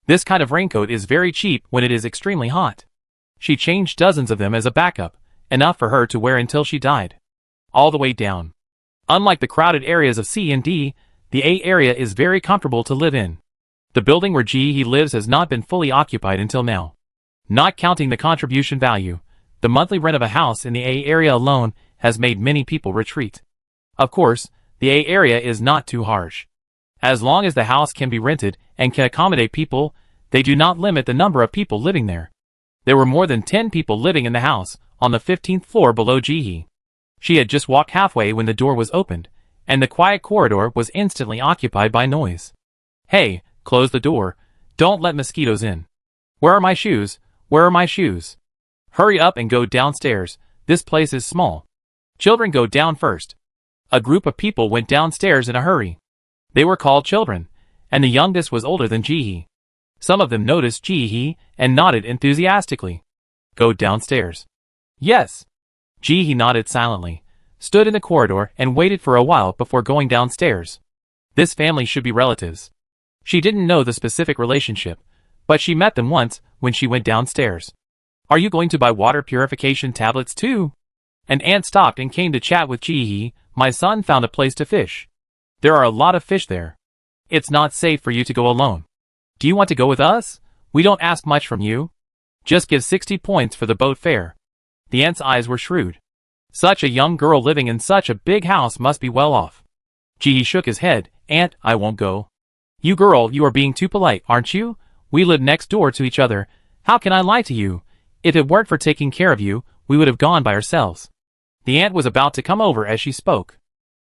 This kind of raincoat is very cheap when it is extremely hot. She changed dozens of them as a backup, enough for her to wear until she died. All the way down. Unlike the crowded areas of C and D, the A area is very comfortable to live in. The building where he lives has not been fully occupied until now. Not counting the contribution value, the monthly rent of a house in the A area alone has made many people retreat. Of course, The A area is not too harsh. As long as the house can be rented and can accommodate people, they do not limit the number of people living there. There were more than 10 people living in the house, on the 15th floor below Jihee. She had just walked halfway when the door was opened, and the quiet corridor was instantly occupied by noise. Hey, close the door. Don't let mosquitoes in. Where are my shoes? Where are my shoes? Hurry up and go downstairs. This place is small. Children go down first. A group of people went downstairs in a hurry. They were called children, and the youngest was older than Jihee. Some of them noticed Jihee and nodded enthusiastically. Go downstairs. Yes. Jihee nodded silently, stood in the corridor and waited for a while before going downstairs. This family should be relatives. She didn't know the specific relationship, but she met them once when she went downstairs. Are you going to buy water purification tablets too? An aunt stopped and came to chat with Jihee. My son found a place to fish. There are a lot of fish there. It's not safe for you to go alone. Do you want to go with us? We don't ask much from you. Just give 60 points for the boat fare. The aunt's eyes were shrewd. Such a young girl living in such a big house must be well off. Jihee shook his head. Aunt, I won't go. You girl, you are being too polite, aren't you? We live next door to each other. How can I lie to you? If it weren't for taking care of you, we would have gone by ourselves. The aunt was about to come over as she spoke.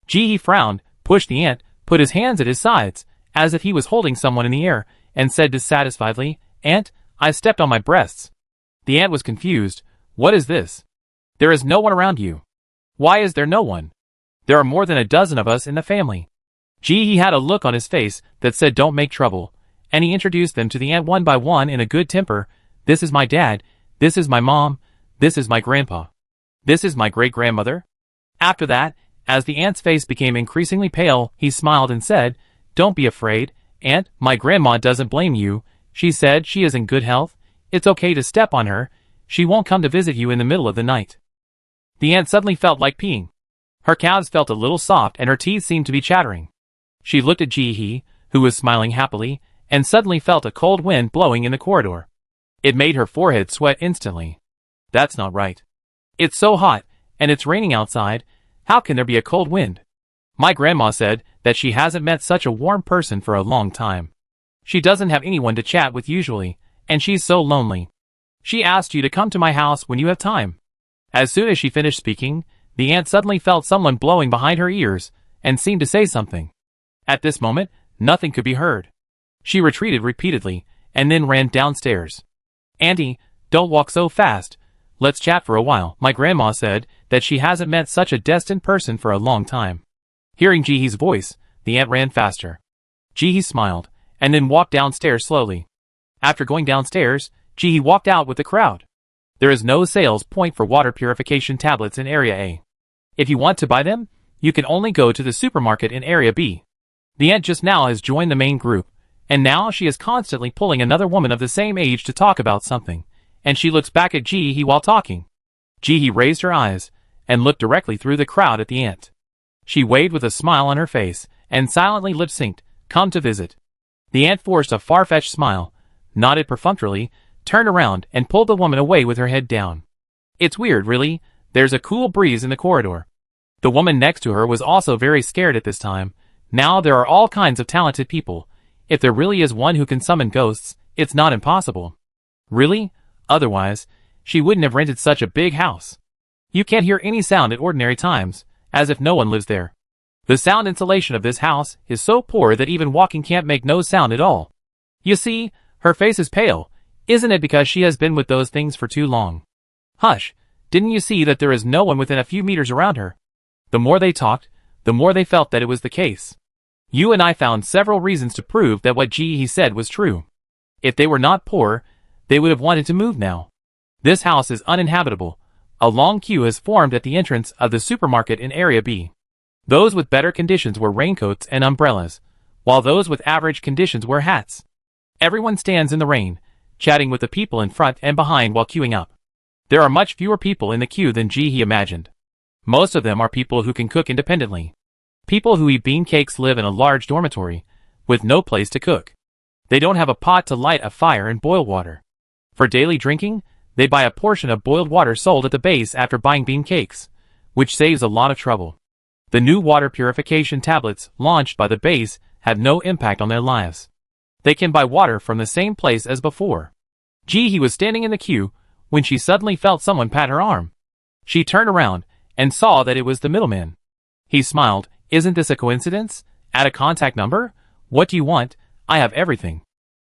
Jihee frowned, pushed the aunt, put his hands at his sides, as if he was holding someone in the air, and said dissatisfiedly, Aunt, I stepped on my breasts. The aunt was confused. What is this? There is no one around you. Why is there no one? There are more than a dozen of us in the family. Jihee had a look on his face that said don't make trouble, and he introduced them to the aunt one by one in a good temper. This is my dad, this is my mom, this is my grandpa. This is my great-grandmother. After that, as the aunt's face became increasingly pale, he smiled and said, Don't be afraid, Aunt, my grandma doesn't blame you. She said she is in good health. It's okay to step on her. She won't come to visit you in the middle of the night. The aunt suddenly felt like peeing. Her calves felt a little soft and her teeth seemed to be chattering. She looked at Jihee, who was smiling happily, and suddenly felt a cold wind blowing in the corridor. It made her forehead sweat instantly. That's not right. It's so hot, and it's raining outside. How can there be a cold wind? My grandma said that she hasn't met such a warm person for a long time. She doesn't have anyone to chat with usually, and she's so lonely. She asked you to come to my house when you have time. As soon as she finished speaking, the aunt suddenly felt someone blowing behind her ears, and seemed to say something. At this moment, nothing could be heard. She retreated repeatedly, and then ran downstairs. Auntie, don't walk so fast. Let's chat for a while. My grandma said that she hasn't met such a destined person for a long time. Hearing Jihee's voice, the aunt ran faster. Jihee smiled, and then walked downstairs slowly. After going downstairs, Jihee walked out with the crowd. There is no sales point for water purification tablets in Area A. If you want to buy them, you can only go to the supermarket in Area B. The aunt just now has joined the main group, and now she is constantly pulling another woman of the same age to talk about something, and she looks back at Jihee while talking. Jihee raised her eyes, and looked directly through the crowd at the aunt. She waved with a smile on her face, and silently lip-synced, come to visit. The aunt forced a far-fetched smile, nodded perfunctorily, turned around and pulled the woman away with her head down. It's weird, really. There's a cool breeze in the corridor. The woman next to her was also very scared at this time. Now there are all kinds of talented people. If there really is one who can summon ghosts, it's not impossible. Really? Otherwise, she wouldn't have rented such a big house. You can't hear any sound at ordinary times, as if no one lives there. The sound insulation of this house is so poor that even walking can't make no sound at all. You see, her face is pale. Isn't it because she has been with those things for too long? Hush, didn't you see that there is no one within a few meters around her? The more they talked, the more they felt that it was the case. You and I found several reasons to prove that what Jihee said was true. If they were not poor, they would have wanted to move now. This house is uninhabitable. A long queue has formed at the entrance of the supermarket in Area B. Those with better conditions wear raincoats and umbrellas, while those with average conditions wear hats. Everyone stands in the rain, chatting with the people in front and behind while queuing up. There are much fewer people in the queue than Jihee imagined. Most of them are people who can cook independently. People who eat bean cakes live in a large dormitory, with no place to cook. They don't have a pot to light a fire and boil water. For daily drinking, they buy a portion of boiled water sold at the base after buying bean cakes, which saves a lot of trouble. The new water purification tablets launched by the base have no impact on their lives. They can buy water from the same place as before. He was standing in the queue when she suddenly felt someone pat her arm. She turned around and saw that it was the middleman. He smiled. Isn't this a coincidence? Add a contact number? What do you want? I have everything.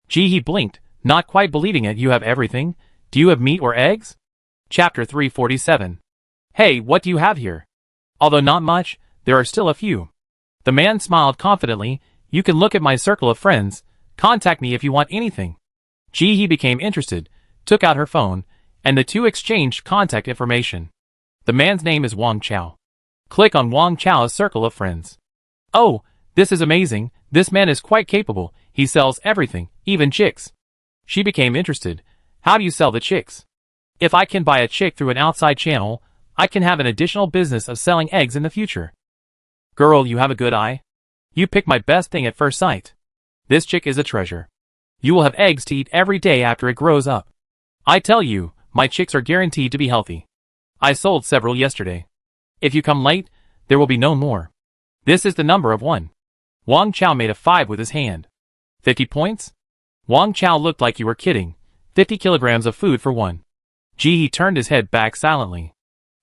He blinked, not quite believing it. You have everything? Do you have meat or eggs? Chapter 347. Hey, what do you have here? Although not much, there are still a few. The man smiled confidently. You can look at my circle of friends. Contact me if you want anything. He became interested, took out her phone, and the two exchanged contact information. The man's name is Wang Chao. Click on Wang Chao's circle of friends. Oh, this is amazing. This man is quite capable. He sells everything, even chicks. She became interested. How do you sell the chicks? If I can buy a chick through an outside channel, I can have an additional business of selling eggs in the future. Girl, you have a good eye. You picked my best thing at first sight. This chick is a treasure. You will have eggs to eat every day after it grows up. I tell you, my chicks are guaranteed to be healthy. I sold several yesterday. If you come late, there will be no more. This is the number of one. Wang Chao made a 5 with his hand. 50 points? Wang Chao looked like you were kidding. 50 kilograms of food for one. He turned his head back silently.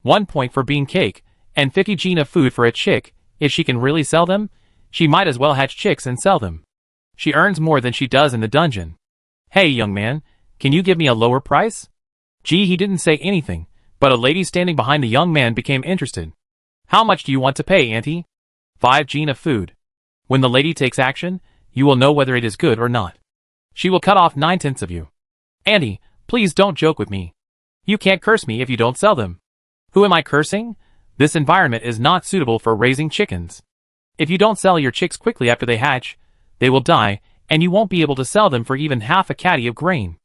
1 point for bean cake, and 50 Gene of food for a chick. If she can really sell them, she might as well hatch chicks and sell them. She earns more than she does in the dungeon. Hey, young man, can you give me a lower price? He didn't say anything, but a lady standing behind the young man became interested. How much do you want to pay, auntie? 5 Gene of food. When the lady takes action, you will know whether it is good or not. She will cut off 9/10 of you. Auntie, please don't joke with me. You can't curse me if you don't sell them. Who am I cursing? This environment is not suitable for raising chickens. If you don't sell your chicks quickly after they hatch, they will die, and you won't be able to sell them for even half a caddy of grain.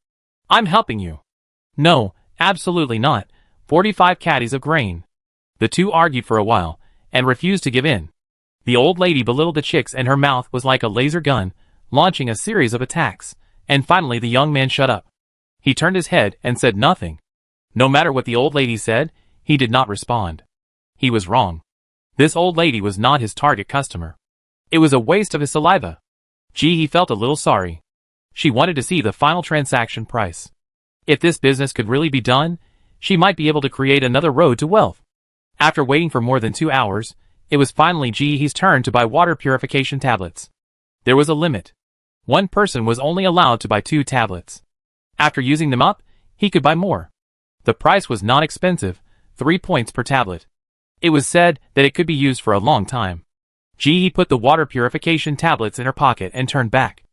I'm helping you. No, absolutely not. 45 caddies of grain. The two argued for a while, and refused to give in. The old lady belittled the chicks and her mouth was like a laser gun, launching a series of attacks, and finally the young man shut up. He turned his head and said nothing. No matter what the old lady said, he did not respond. He was wrong. This old lady was not his target customer. It was a waste of his saliva. He felt a little sorry. She wanted to see the final transaction price. If this business could really be done, she might be able to create another road to wealth. After waiting for more than 2 hours, it was finally Jihe's turn to buy water purification tablets. There was a limit. One person was only allowed to buy 2 tablets. After using them up, he could buy more. The price was not expensive, 3 points per tablet. It was said that it could be used for a long time. Jihe put the water purification tablets in her pocket and turned back.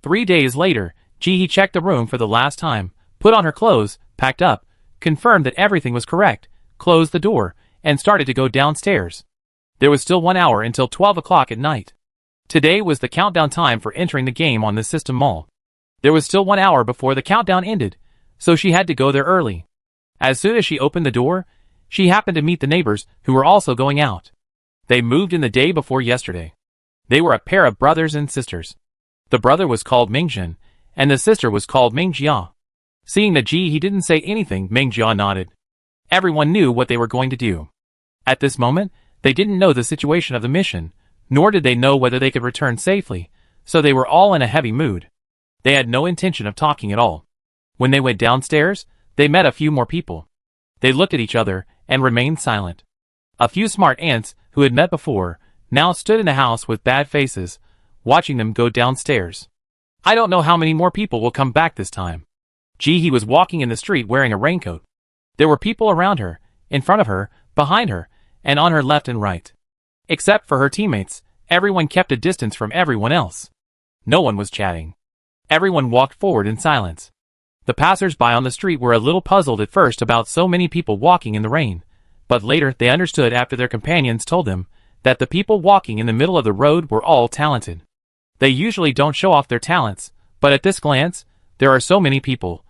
3 days later, Jihe checked the room for the last time, put on her clothes, packed up, confirmed that everything was correct, closed the door, and started to go downstairs. There was still 1 hour until 12 o'clock at night. Today was the countdown time for entering the game on the system mall. There was still 1 hour before the countdown ended, so she had to go there early. As soon as she opened the door, she happened to meet the neighbors who were also going out. They moved in the day before yesterday. They were a pair of brothers and sisters. The brother was called Mingjin, and the sister was called Mingjia. Seeing that he didn't say anything, Mingjia nodded. Everyone knew what they were going to do. At this moment, they didn't know the situation of the mission, nor did they know whether they could return safely, so they were all in a heavy mood. They had no intention of talking at all. When they went downstairs, they met a few more people. They looked at each other and remained silent. A few smart ants, who had met before, now stood in the house with bad faces, watching them go downstairs. I don't know how many more people will come back this time. Jihe was walking in the street wearing a raincoat. There were people around her, in front of her, behind her, and on her left and right. Except for her teammates, everyone kept a distance from everyone else. No one was chatting. Everyone walked forward in silence. The passers-by on the street were a little puzzled at first about so many people walking in the rain, but later they understood after their companions told them that the people walking in the middle of the road were all talented. They usually don't show off their talents, but at this glance, there are so many people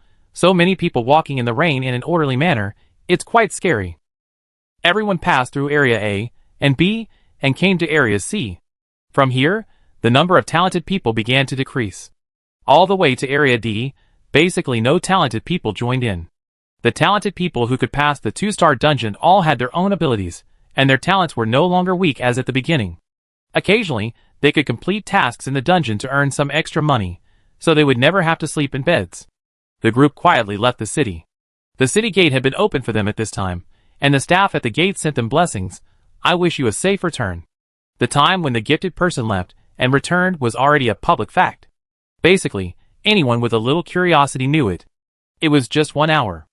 walking in the rain in an orderly manner, it's quite scary. Everyone passed through Area A and B and came to Area C. From here, the number of talented people began to decrease. All the way to Area D, basically no talented people joined in. The talented people who could pass the 2-star dungeon all had their own abilities, and their talents were no longer weak as at the beginning. Occasionally, they could complete tasks in the dungeon to earn some extra money, so they would never have to sleep in beds. The group quietly left the city. The city gate had been open for them at this time, and the staff at the gate sent them blessings. I wish you a safe return. The time when the gifted person left and returned was already a public fact. Basically, anyone with a little curiosity knew it. It was just 1 hour.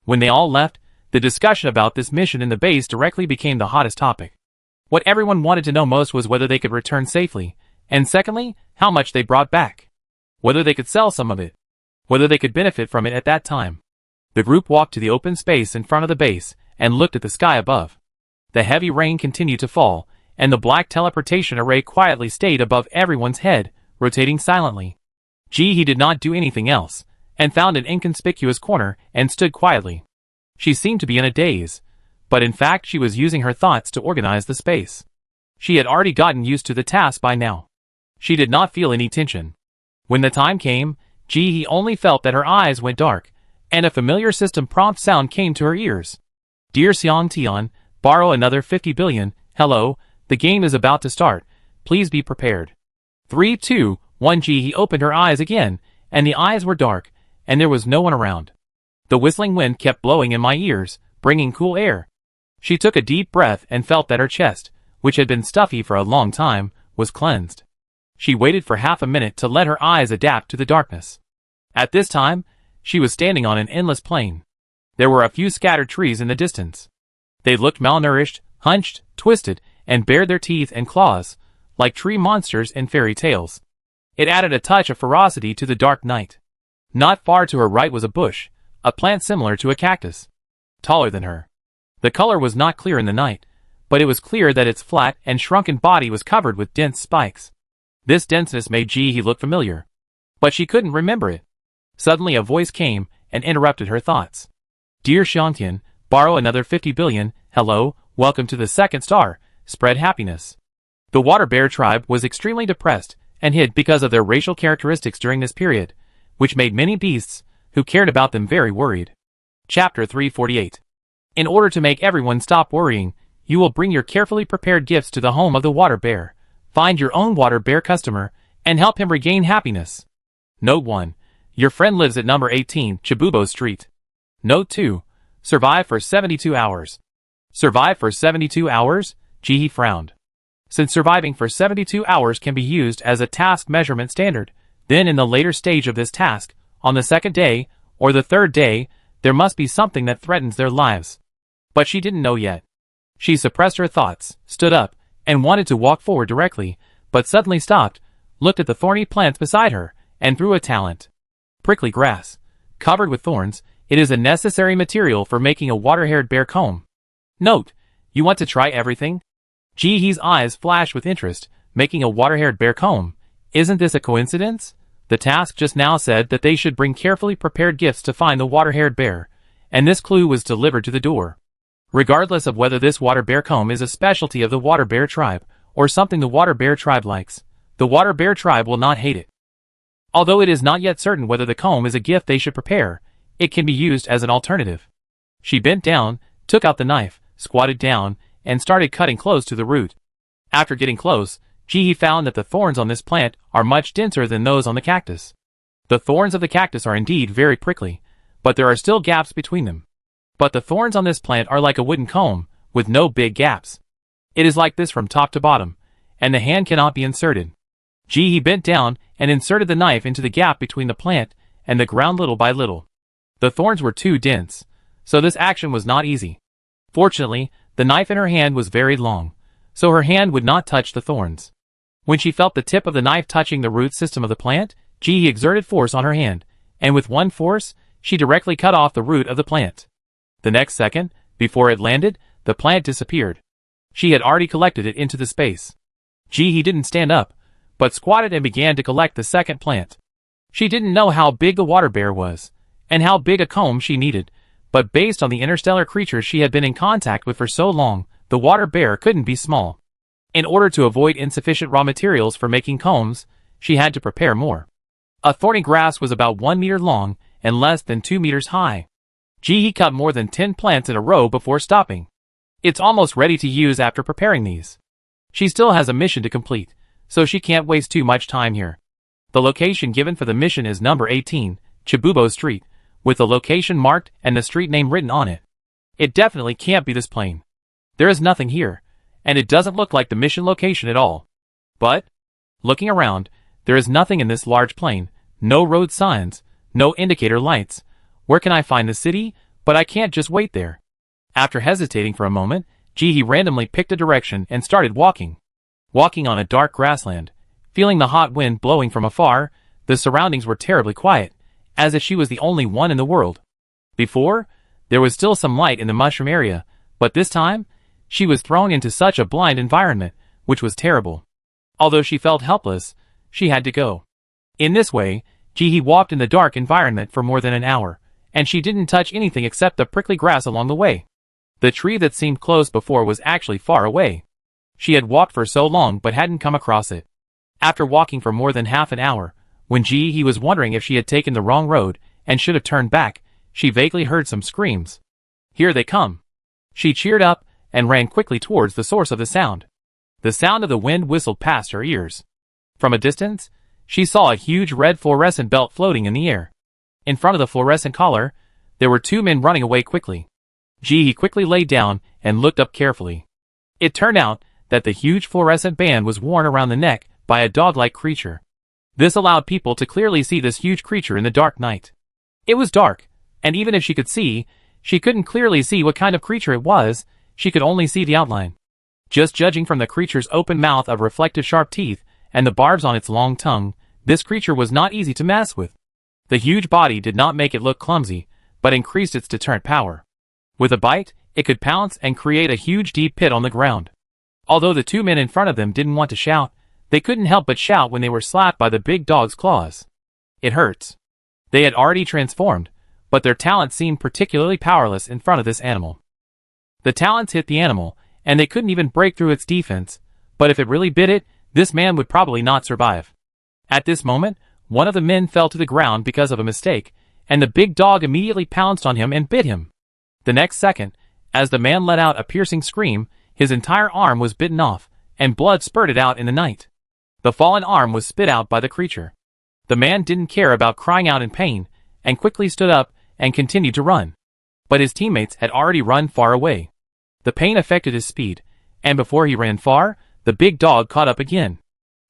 When they all left, the discussion about this mission in the base directly became the hottest topic. What everyone wanted to know most was whether they could return safely, and secondly, how much they brought back. Whether they could sell some of it. Whether they could benefit from it at that time. The group walked to the open space in front of the base and looked at the sky above. The heavy rain continued to fall, and the black teleportation array quietly stayed above everyone's head, rotating silently. He did not do anything else, and found an inconspicuous corner and stood quietly. She seemed to be in a daze, but in fact she was using her thoughts to organize the space. She had already gotten used to the task by now. She did not feel any tension. When the time came, he only felt that her eyes went dark, and a familiar system prompt sound came to her ears. Dear Xiang Tian, borrow another 50 billion, hello, the game is about to start, please be prepared. 3, 2, 1. He opened her eyes again, and the eyes were dark, and there was no one around. The whistling wind kept blowing in my ears, bringing cool air. She took a deep breath and felt that her chest, which had been stuffy for a long time, was cleansed. She waited for half a minute to let her eyes adapt to the darkness. At this time, she was standing on an endless plain. There were a few scattered trees in the distance. They looked malnourished, hunched, twisted, and bared their teeth and claws, like tree monsters in fairy tales. It added a touch of ferocity to the dark night. Not far to her right was a bush, a plant similar to a cactus. Taller than her. The color was not clear in the night, but it was clear that its flat and shrunken body was covered with dense spikes. This denseness made he look familiar. But she couldn't remember it. Suddenly a voice came and interrupted her thoughts. Dear Xiangtian, borrow another 50 billion, hello, welcome to the second star, spread happiness. The water bear tribe was extremely depressed and hid because of their racial characteristics during this period, which made many beasts who cared about them very worried. Chapter 348. In order to make everyone stop worrying, you will bring your carefully prepared gifts to the home of the water bear, find your own water bear customer, and help him regain happiness. Note 1. Your friend lives at number 18, Chibubo Street. Note 2. Survive for 72 hours. Survive for 72 hours? He frowned. Since surviving for 72 hours can be used as a task measurement standard, then in the later stage of this task, on the second day, or the third day, there must be something that threatens their lives. But she didn't know yet. She suppressed her thoughts, stood up, and wanted to walk forward directly, but suddenly stopped, looked at the thorny plants beside her, and threw a talent. Prickly grass. Covered with thorns, it is a necessary material for making a water-haired bear comb. Note, you want to try everything? He's eyes flashed with interest, making a water-haired bear comb. Isn't this a coincidence? The task just now said that they should bring carefully prepared gifts to find the water-haired bear, and this clue was delivered to the door. Regardless of whether this water bear comb is a specialty of the water bear tribe, or something the water bear tribe likes, the water bear tribe will not hate it. Although it is not yet certain whether the comb is a gift they should prepare, it can be used as an alternative. She bent down, took out the knife, squatted down, and started cutting close to the root. After getting close, he found that the thorns on this plant are much denser than those on the cactus. The thorns of the cactus are indeed very prickly, but there are still gaps between them. But the thorns on this plant are like a wooden comb, with no big gaps. It is like this from top to bottom, and the hand cannot be inserted. He bent down and inserted the knife into the gap between the plant and the ground little by little. The thorns were too dense, so this action was not easy. Fortunately, the knife in her hand was very long, so her hand would not touch the thorns. When she felt the tip of the knife touching the root system of the plant, she exerted force on her hand, and with one force, she directly cut off the root of the plant. The next second, before it landed, the plant disappeared. She had already collected it into the space. He didn't stand up, but squatted and began to collect the second plant. She didn't know how big the water bear was, and how big a comb she needed, but based on the interstellar creatures she had been in contact with for so long, the water bear couldn't be small. In order to avoid insufficient raw materials for making combs, she had to prepare more. A thorny grass was about 1 meter long and less than 2 meters high. He cut more than 10 plants in a row before stopping. It's almost ready to use after preparing these. She still has a mission to complete, so she can't waste too much time here. The location given for the mission is number 18, Chibubo Street, with the location marked and the street name written on it. It definitely can't be this plane. There is nothing here, and it doesn't look like the mission location at all. But, looking around, there is nothing in this large plane, no road signs, no indicator lights. Where can I find the city? But I can't just wait there. After hesitating for a moment, Jihi randomly picked a direction and started walking. Walking on a dark grassland, feeling the hot wind blowing from afar, the surroundings were terribly quiet, as if she was the only one in the world. Before, there was still some light in the mushroom area, but this time, she was thrown into such a blind environment, which was terrible. Although she felt helpless, she had to go. In this way, Jihi walked in the dark environment for more than an hour, and she didn't touch anything except the prickly grass along the way. The tree that seemed close before was actually far away. She had walked for so long but hadn't come across it. After walking for more than half an hour, when Jihi was wondering if she had taken the wrong road and should have turned back, she vaguely heard some screams. Here they come. She cheered up and ran quickly towards the source of the sound. The sound of the wind whistled past her ears. From a distance, she saw a huge red fluorescent belt floating in the air. In front of the fluorescent collar, there were two men running away quickly. Jihi quickly lay down and looked up carefully. It turned out that the huge fluorescent band was worn around the neck by a dog-like creature. This allowed people to clearly see this huge creature in the dark night. It was dark, and even if she could see, she couldn't clearly see what kind of creature it was. She could only see the outline. Just judging from the creature's open mouth of reflective sharp teeth and the barbs on its long tongue, this creature was not easy to mess with. The huge body did not make it look clumsy, but increased its deterrent power. With a bite, it could pounce and create a huge deep pit on the ground. Although the two men in front of them didn't want to shout, they couldn't help but shout when they were slapped by the big dog's claws. It hurts. They had already transformed, but their talents seemed particularly powerless in front of this animal. The talents hit the animal, and they couldn't even break through its defense, but if it really bit it, this man would probably not survive. At this moment, one of the men fell to the ground because of a mistake, and the big dog immediately pounced on him and bit him. The next second, as the man let out a piercing scream, his entire arm was bitten off, and blood spurted out in the night. The fallen arm was spit out by the creature. The man didn't care about crying out in pain, and quickly stood up and continued to run. But his teammates had already run far away. The pain affected his speed, and before he ran far, the big dog caught up again.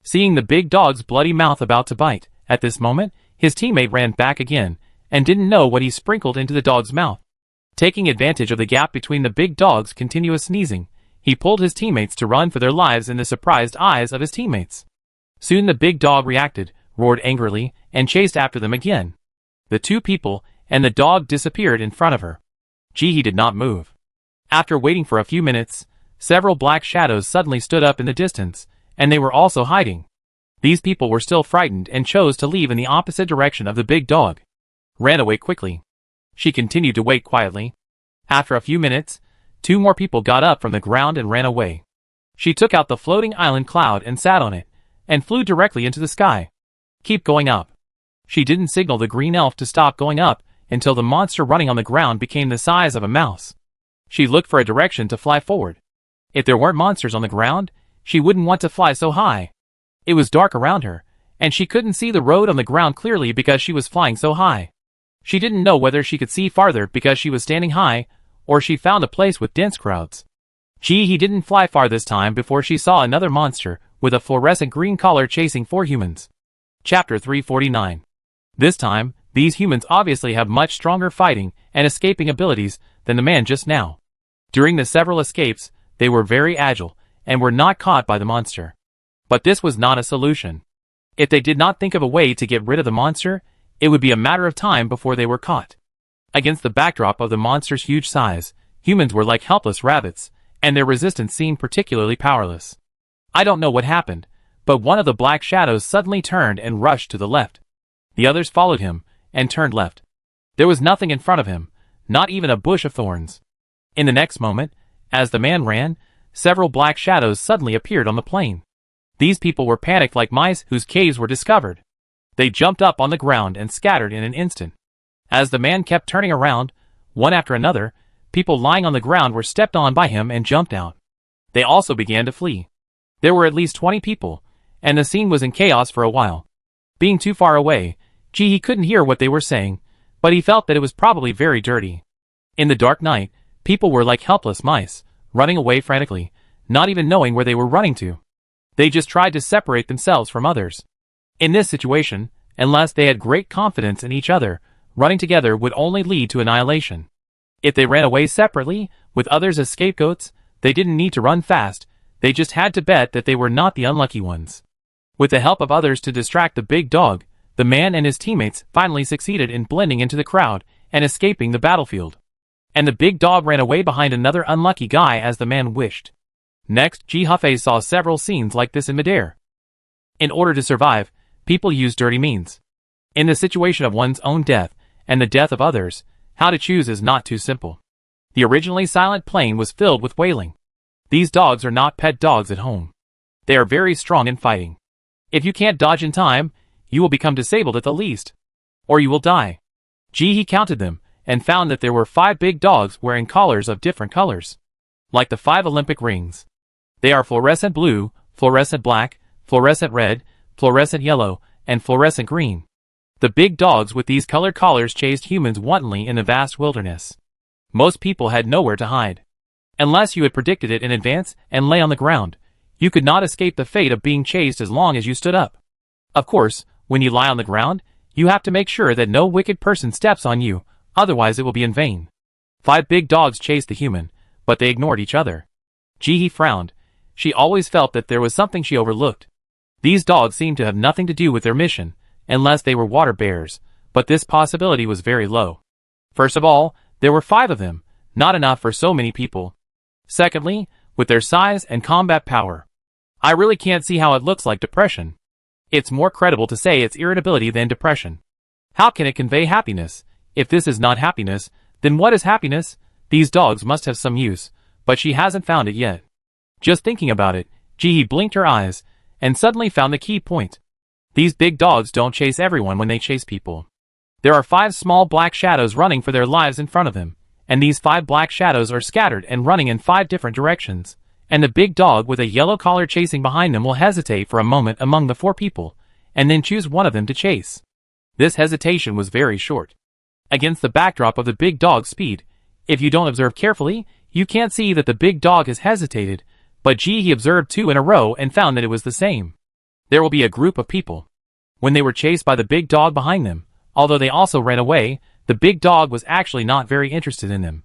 Seeing the big dog's bloody mouth about to bite, at this moment, his teammate ran back again, and didn't know what he sprinkled into the dog's mouth. Taking advantage of the gap between the big dog's continuous sneezing, he pulled his teammates to run for their lives in the surprised eyes of his teammates. Soon the big dog reacted, roared angrily, and chased after them again. The two people and the dog disappeared in front of her. Jihi did not move. After waiting for a few minutes, several black shadows suddenly stood up in the distance, and they were also hiding. These people were still frightened and chose to leave in the opposite direction of the big dog. Ran away quickly. She continued to wait quietly. After a few minutes, two more people got up from the ground and ran away. She took out the floating island cloud and sat on it, and flew directly into the sky. Keep going up. She didn't signal the green elf to stop going up until the monster running on the ground became the size of a mouse. She looked for a direction to fly forward. If there weren't monsters on the ground, she wouldn't want to fly so high. It was dark around her, and she couldn't see the road on the ground clearly because she was flying so high. She didn't know whether she could see farther because she was standing high, or she found a place with dense crowds. He didn't fly far this time before she saw another monster with a fluorescent green collar chasing 4 humans. Chapter 349. This time, these humans obviously have much stronger fighting and escaping abilities than the man just now. During the several escapes, they were very agile and were not caught by the monster. But this was not a solution. If they did not think of a way to get rid of the monster, it would be a matter of time before they were caught. Against the backdrop of the monster's huge size, humans were like helpless rabbits, and their resistance seemed particularly powerless. I don't know what happened, but one of the black shadows suddenly turned and rushed to the left. The others followed him, and turned left. There was nothing in front of him, not even a bush of thorns. In the next moment, as the man ran, several black shadows suddenly appeared on the plain. These people were panicked like mice whose caves were discovered. They jumped up on the ground and scattered in an instant. As the man kept turning around, one after another, People lying on the ground were stepped on by him and jumped out. They also began to flee. There were at least 20 people, and the scene was in chaos for a while. Being too far away, he couldn't hear what they were saying, but he felt that it was probably very dirty. In the dark night, people were like helpless mice, running away frantically, not even knowing where they were running to. They just tried to separate themselves from others. In this situation, unless they had great confidence in each other, running together would only lead to annihilation. If they ran away separately, with others as scapegoats, they didn't need to run fast, they just had to bet that they were not the unlucky ones. With the help of others to distract the big dog, the man and his teammates finally succeeded in blending into the crowd and escaping the battlefield. And the big dog ran away behind another unlucky guy as the man wished. Next, Ji saw several scenes like this in midair. In order to survive, people use dirty means. In the situation of one's own death and the death of others, how to choose is not too simple. The originally silent plane was filled with wailing. These dogs are not pet dogs at home. They are very strong in fighting. If you can't dodge in time, you will become disabled at the least. Or you will die. He counted them, and found that there were 5 big dogs wearing collars of different colors. Like the 5 Olympic rings. They are fluorescent blue, fluorescent black, fluorescent red, fluorescent yellow, and fluorescent green. The big dogs with these colored collars chased humans wantonly in the vast wilderness. Most people had nowhere to hide. Unless you had predicted it in advance and lay on the ground, you could not escape the fate of being chased as long as you stood up. Of course, when you lie on the ground, you have to make sure that no wicked person steps on you, otherwise it will be in vain. 5 big dogs chased the human, but they ignored each other. He frowned. She always felt that there was something she overlooked. These dogs seemed to have nothing to do with their mission, unless they were water bears, but this possibility was very low. First of all, there were 5 of them, not enough for so many people. Secondly, with their size and combat power. I really can't see how it looks like depression. It's more credible to say it's irritability than depression. How can it convey happiness? If this is not happiness, then what is happiness? These dogs must have some use, but she hasn't found it yet. Just thinking about it, Ji blinked her eyes, and suddenly found the key point. These big dogs don't chase everyone when they chase people. There are 5 small black shadows running for their lives in front of them, and these 5 black shadows are scattered and running in 5 different directions, and the big dog with a yellow collar chasing behind them will hesitate for a moment among the 4 people, and then choose one of them to chase. This hesitation was very short. Against the backdrop of the big dog's speed, if you don't observe carefully, you can't see that the big dog has hesitated, but he observed 2 in a row and found that it was the same. There will be a group of people. When they were chased by the big dog behind them, although they also ran away, the big dog was actually not very interested in them.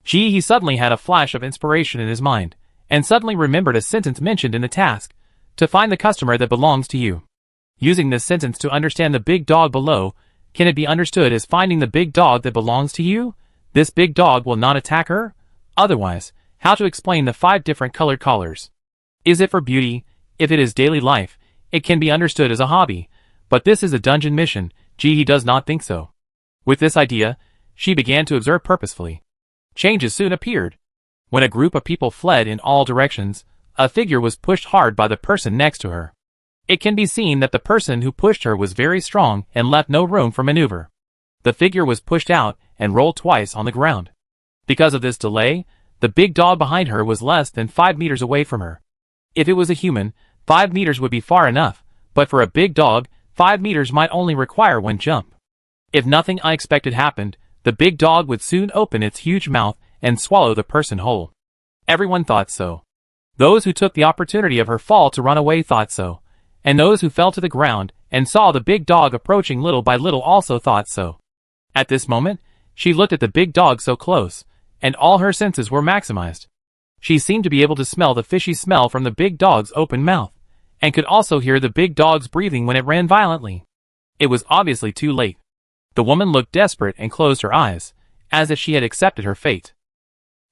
He suddenly had a flash of inspiration in his mind, and suddenly remembered a sentence mentioned in the task, to find the customer that belongs to you. Using this sentence to understand the big dog below, can it be understood as finding the big dog that belongs to you? This big dog will not attack her? Otherwise, how to explain the 5 different colored collars? Is it for beauty? If it is daily life, it can be understood as a hobby, but this is a dungeon mission. He does not think so. With this idea, she began to observe purposefully. Changes soon appeared. When a group of people fled in all directions, a figure was pushed hard by the person next to her. It can be seen that the person who pushed her was very strong and left no room for maneuver. The figure was pushed out and rolled twice on the ground. Because of this delay, the big dog behind her was less than 5 meters away from her. If it was a human, 5 meters would be far enough, but for a big dog, 5 meters might only require 1 jump. If nothing unexpected happened, the big dog would soon open its huge mouth and swallow the person whole. Everyone thought so. Those who took the opportunity of her fall to run away thought so, and those who fell to the ground and saw the big dog approaching little by little also thought so. At this moment, she looked at the big dog so close, and all her senses were maximized. She seemed to be able to smell the fishy smell from the big dog's open mouth, and could also hear the big dog's breathing when it ran violently. It was obviously too late. The woman looked desperate and closed her eyes, as if she had accepted her fate.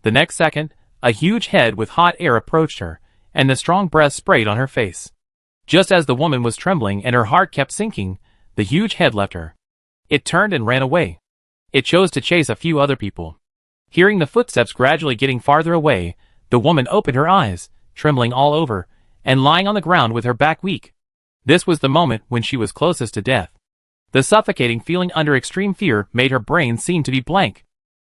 The next second, a huge head with hot air approached her, and the strong breath sprayed on her face. Just as the woman was trembling and her heart kept sinking, the huge head left her. It turned and ran away. It chose to chase a few other people. Hearing the footsteps gradually getting farther away, the woman opened her eyes, trembling all over, and lying on the ground with her back weak. This was the moment when she was closest to death. The suffocating feeling under extreme fear made her brain seem to be blank.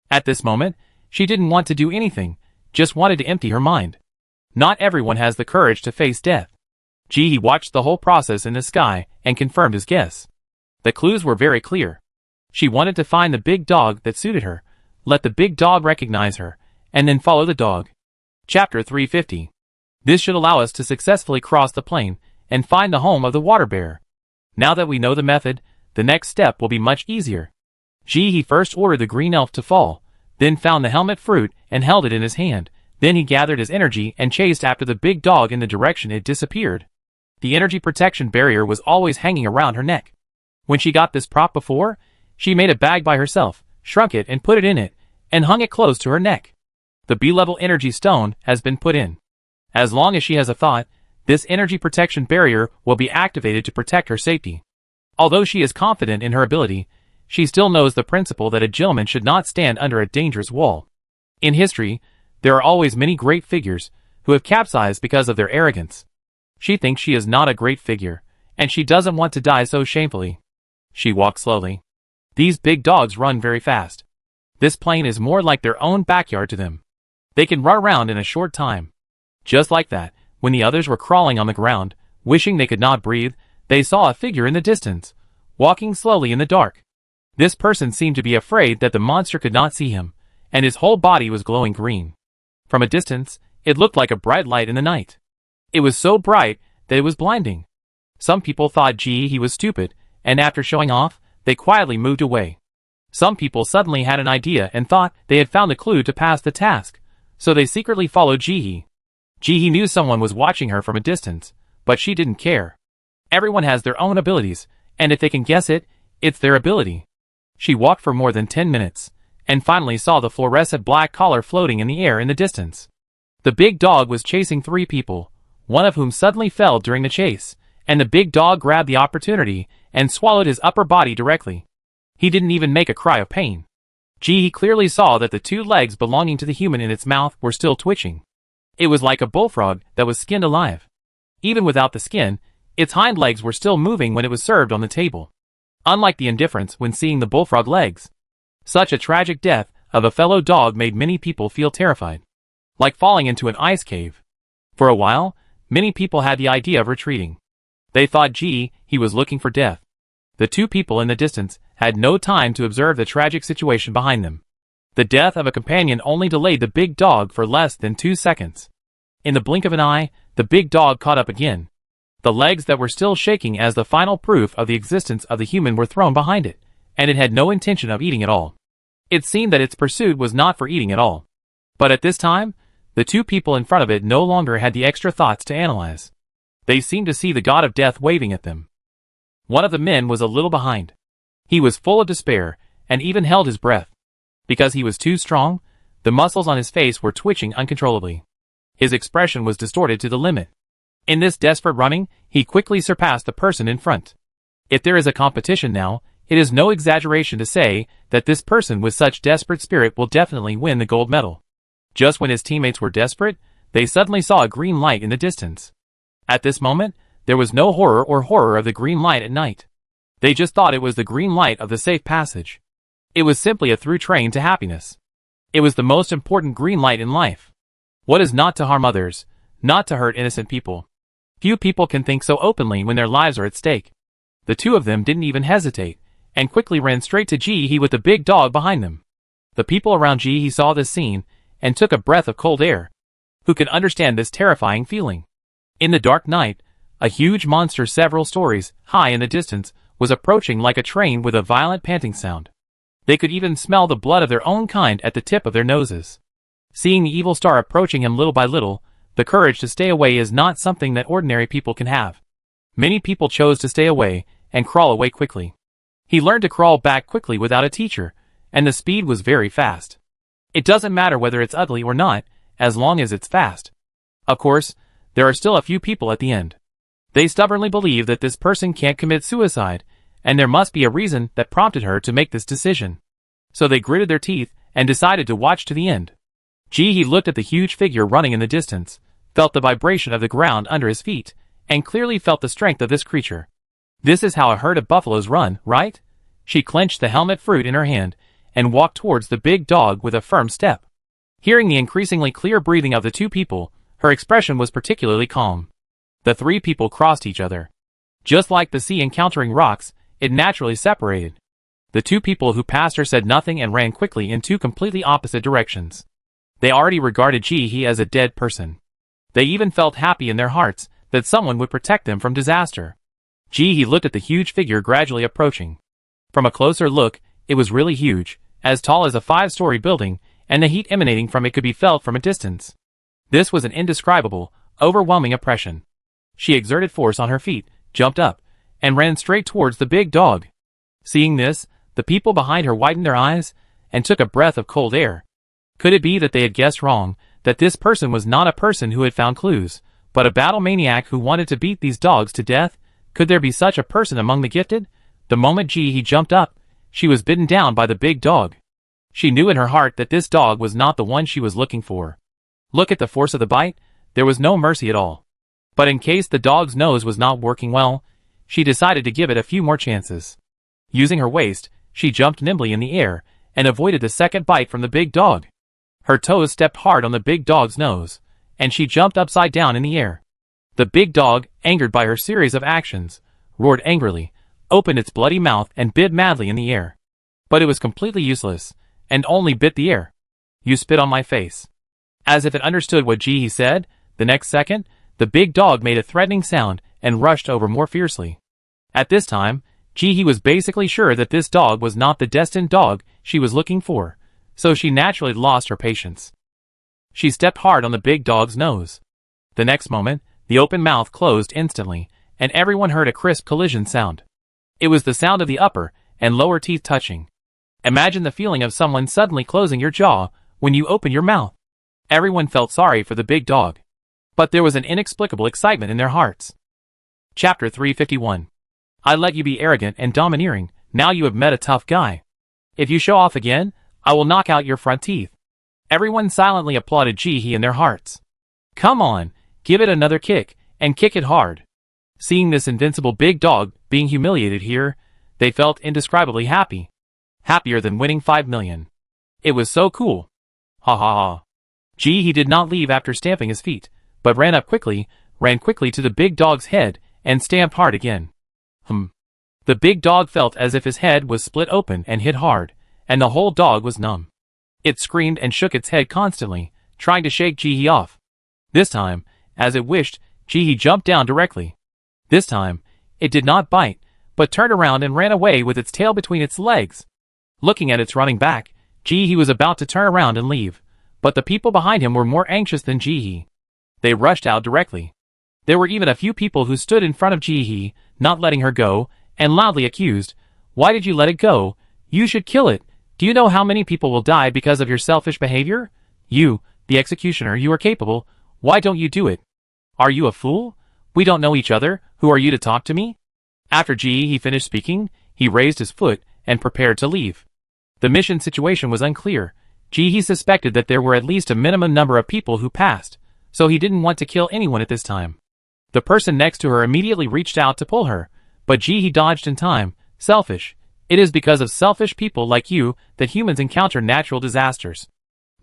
At this moment, She didn't want to do anything, just wanted to empty her mind. Not everyone has the courage to face death. Ji watched the whole process in the sky and confirmed his guess. The clues were very clear. She wanted to find the big dog that suited her, let the big dog recognize her, and then follow the dog. Chapter 350. This should allow us to successfully cross the plain and find the home of the water bear. Now that we know the method, the next step will be much easier. Ji first ordered the green elf to fall, then found the helmet fruit and held it in his hand. Then he gathered his energy and chased after the big dog in the direction it disappeared. The energy protection barrier was always hanging around her neck. When she got this prop before, she made a bag by herself, shrunk it and put it in it, and hung it close to her neck. The B-level energy stone has been put in. As long as she has a thought, this energy protection barrier will be activated to protect her safety. Although she is confident in her ability, she still knows the principle that a gentleman should not stand under a dangerous wall. In history, there are always many great figures who have capsized because of their arrogance. She thinks she is not a great figure, and she doesn't want to die so shamefully. She walks slowly. These big dogs run very fast. This plain is more like their own backyard to them. They can run around in a short time. Just like that, when the others were crawling on the ground, wishing they could not breathe, they saw a figure in the distance, walking slowly in the dark. This person seemed to be afraid that the monster could not see him, and his whole body was glowing green. From a distance, it looked like a bright light in the night. It was so bright that it was blinding. Some people thought he was stupid, and after showing off, they quietly moved away. Some people suddenly had an idea and thought they had found a clue to pass the task, so they secretly followed Ji. Ji knew someone was watching her from a distance, but she didn't care. Everyone has their own abilities, and if they can guess it, it's their ability. She walked for more than 10 minutes, and finally saw the fluorescent black collar floating in the air in the distance. The big dog was chasing 3 people, one of whom suddenly fell during the chase, and the big dog grabbed the opportunity and swallowed his upper body directly. He didn't even make a cry of pain. Ji clearly saw that the 2 legs belonging to the human in its mouth were still twitching. It was like a bullfrog that was skinned alive. Even without the skin, its hind legs were still moving when it was served on the table. Unlike the indifference when seeing the bullfrog legs. Such a tragic death of a fellow dog made many people feel terrified. Like falling into an ice cave. For a while, many people had the idea of retreating. They thought he was looking for death. The 2 people in the distance had no time to observe the tragic situation behind them. The death of a companion only delayed the big dog for less than 2 seconds. In the blink of an eye, the big dog caught up again. The legs that were still shaking as the final proof of the existence of the human were thrown behind it, and it had no intention of eating at all. It seemed that its pursuit was not for eating at all. But at this time, the 2 people in front of it no longer had the extra thoughts to analyze. They seemed to see the god of death waving at them. One of the men was a little behind. He was full of despair, and even held his breath. Because he was too strong, the muscles on his face were twitching uncontrollably. His expression was distorted to the limit. In this desperate running, he quickly surpassed the person in front. If there is a competition now, it is no exaggeration to say that this person with such desperate spirit will definitely win the gold medal. Just when his teammates were desperate, they suddenly saw a green light in the distance. At this moment, there was no horror of the green light at night. They just thought it was the green light of the safe passage. It was simply a through train to happiness. It was the most important green light in life. What is not to harm others, not to hurt innocent people. Few people can think so openly when their lives are at stake. The 2 of them didn't even hesitate, and quickly ran straight to Ji with the big dog behind them. The people around Ji saw this scene, and took a breath of cold air. Who can understand this terrifying feeling? In the dark night, a huge monster several stories high in the distance was approaching like a train with a violent panting sound. They could even smell the blood of their own kind at the tip of their noses. Seeing the evil star approaching him little by little, the courage to stay away is not something that ordinary people can have. Many people chose to stay away and crawl away quickly. He learned to crawl back quickly without a teacher, and the speed was very fast. It doesn't matter whether it's ugly or not, as long as it's fast. Of course, there are still a few people at the end. They stubbornly believe that this person can't commit suicide, and there must be a reason that prompted her to make this decision. So they gritted their teeth and decided to watch to the end. He looked at the huge figure running in the distance, felt the vibration of the ground under his feet, and clearly felt the strength of this creature. This is how a herd of buffaloes run, right? She clenched the helmet fruit in her hand, and walked towards the big dog with a firm step. Hearing the increasingly clear breathing of the two people, her expression was particularly calm. The three people crossed each other. Just like the sea encountering rocks, it naturally separated. The two people who passed her said nothing and ran quickly in two completely opposite directions. They already regarded Ji-hee as a dead person. They even felt happy in their hearts that someone would protect them from disaster. Ji-hee looked at the huge figure gradually approaching. From a closer look, it was really huge, as tall as a 5-story building, and the heat emanating from it could be felt from a distance. This was an indescribable, overwhelming impression. She exerted force on her feet, jumped up, and ran straight towards the big dog. Seeing this, the people behind her widened their eyes and took a breath of cold air. Could it be that they had guessed wrong, that this person was not a person who had found clues, but a battle maniac who wanted to beat these dogs to death? Could there be such a person among the gifted? The moment Ji-hee jumped up, she was bitten down by the big dog. She knew in her heart that this dog was not the one she was looking for. Look at the force of the bite, there was no mercy at all. But in case the dog's nose was not working well, she decided to give it a few more chances. Using her waist, she jumped nimbly in the air and avoided the second bite from the big dog. Her toes stepped hard on the big dog's nose, and she jumped upside down in the air. The big dog, angered by her series of actions, roared angrily, opened its bloody mouth and bit madly in the air. But it was completely useless, and only bit the air. "You spit on my face." As if it understood what Ji-hee said, the next second, the big dog made a threatening sound and rushed over more fiercely. At this time, Ji-hee was basically sure that this dog was not the destined dog she was looking for, so she naturally lost her patience. She stepped hard on the big dog's nose. The next moment, the open mouth closed instantly, and everyone heard a crisp collision sound. It was the sound of the upper and lower teeth touching. Imagine the feeling of someone suddenly closing your jaw when you open your mouth. Everyone felt sorry for the big dog. But there was an inexplicable excitement in their hearts. Chapter 351. I let you be arrogant and domineering, now you have met a tough guy. If you show off again, I will knock out your front teeth. Everyone silently applauded Ji-hee in their hearts. Come on, give it another kick, and kick it hard. Seeing this invincible big dog being humiliated here, they felt indescribably happy. Happier than winning 5 million. It was so cool. Ha ha ha. Ji-hee did not leave after stamping his feet, but ran quickly to the big dog's head, and stamped hard again. The big dog felt as if his head was split open and hit hard, and the whole dog was numb. It screamed and shook its head constantly, trying to shake Ji-hee off. This time, as it wished, Ji-hee jumped down directly. This time, it did not bite, but turned around and ran away with its tail between its legs. Looking at its running back, Ji-hee was about to turn around and leave, but the people behind him were more anxious than Ji-hee. They rushed out directly. There were even a few people who stood in front of Ji-hee, not letting her go, and loudly accused, "Why did you let it go? You should kill it. Do you know how many people will die because of your selfish behavior? You, the executioner, you are capable. Why don't you do it? Are you a fool? We don't know each other. Who are you to talk to me?" After Ji-hee finished speaking, he raised his foot and prepared to leave. The mission situation was unclear. Ji-hee suspected that there were at least a minimum number of people who passed, so he didn't want to kill anyone at this time. The person next to her immediately reached out to pull her, but Ji-hee dodged in time. Selfish. It is because of selfish people like you that humans encounter natural disasters.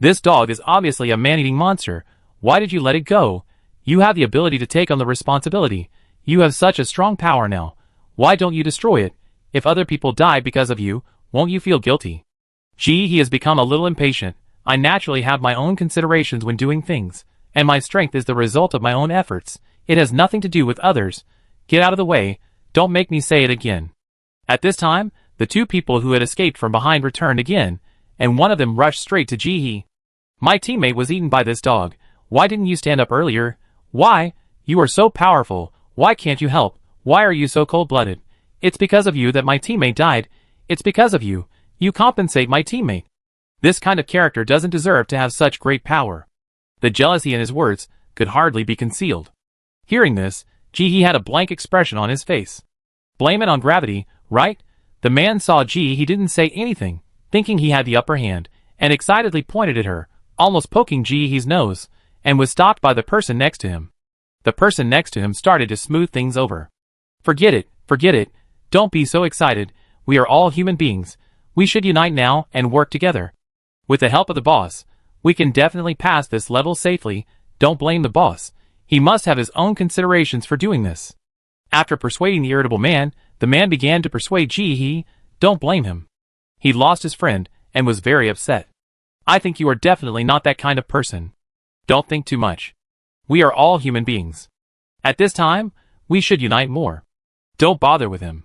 This dog is obviously a man-eating monster. Why did you let it go? You have the ability to take on the responsibility. You have such a strong power now. Why don't you destroy it? If other people die because of you, won't you feel guilty? Ji-hee has become a little impatient. I naturally have my own considerations when doing things, and my strength is the result of my own efforts. It has nothing to do with others. Get out of the way. Don't make me say it again. At this time, the two people who had escaped from behind returned again, and one of them rushed straight to Ji-hee. My teammate was eaten by this dog. Why didn't you stand up earlier? Why? You are so powerful. Why can't you help? Why are you so cold-blooded? It's because of you that my teammate died. It's because of you. You compensate my teammate. This kind of character doesn't deserve to have such great power. The jealousy in his words could hardly be concealed. Hearing this, Ji-hee had a blank expression on his face. Blame it on gravity, right? The man saw Ji-hee didn't say anything, thinking he had the upper hand, and excitedly pointed at her, almost poking Ji-hee's nose, and was stopped by the person next to him. The person next to him started to smooth things over. Forget it, don't be so excited, we are all human beings, we should unite now and work together. With the help of the boss, We can definitely pass this level safely. Don't blame the boss. He must have his own considerations for doing this. After persuading the irritable man, the man began to persuade Ji-hee. Don't blame him. He lost his friend and was very upset. I think you are definitely not that kind of person. Don't think too much. We are all human beings. At this time, we should unite more. Don't bother with him.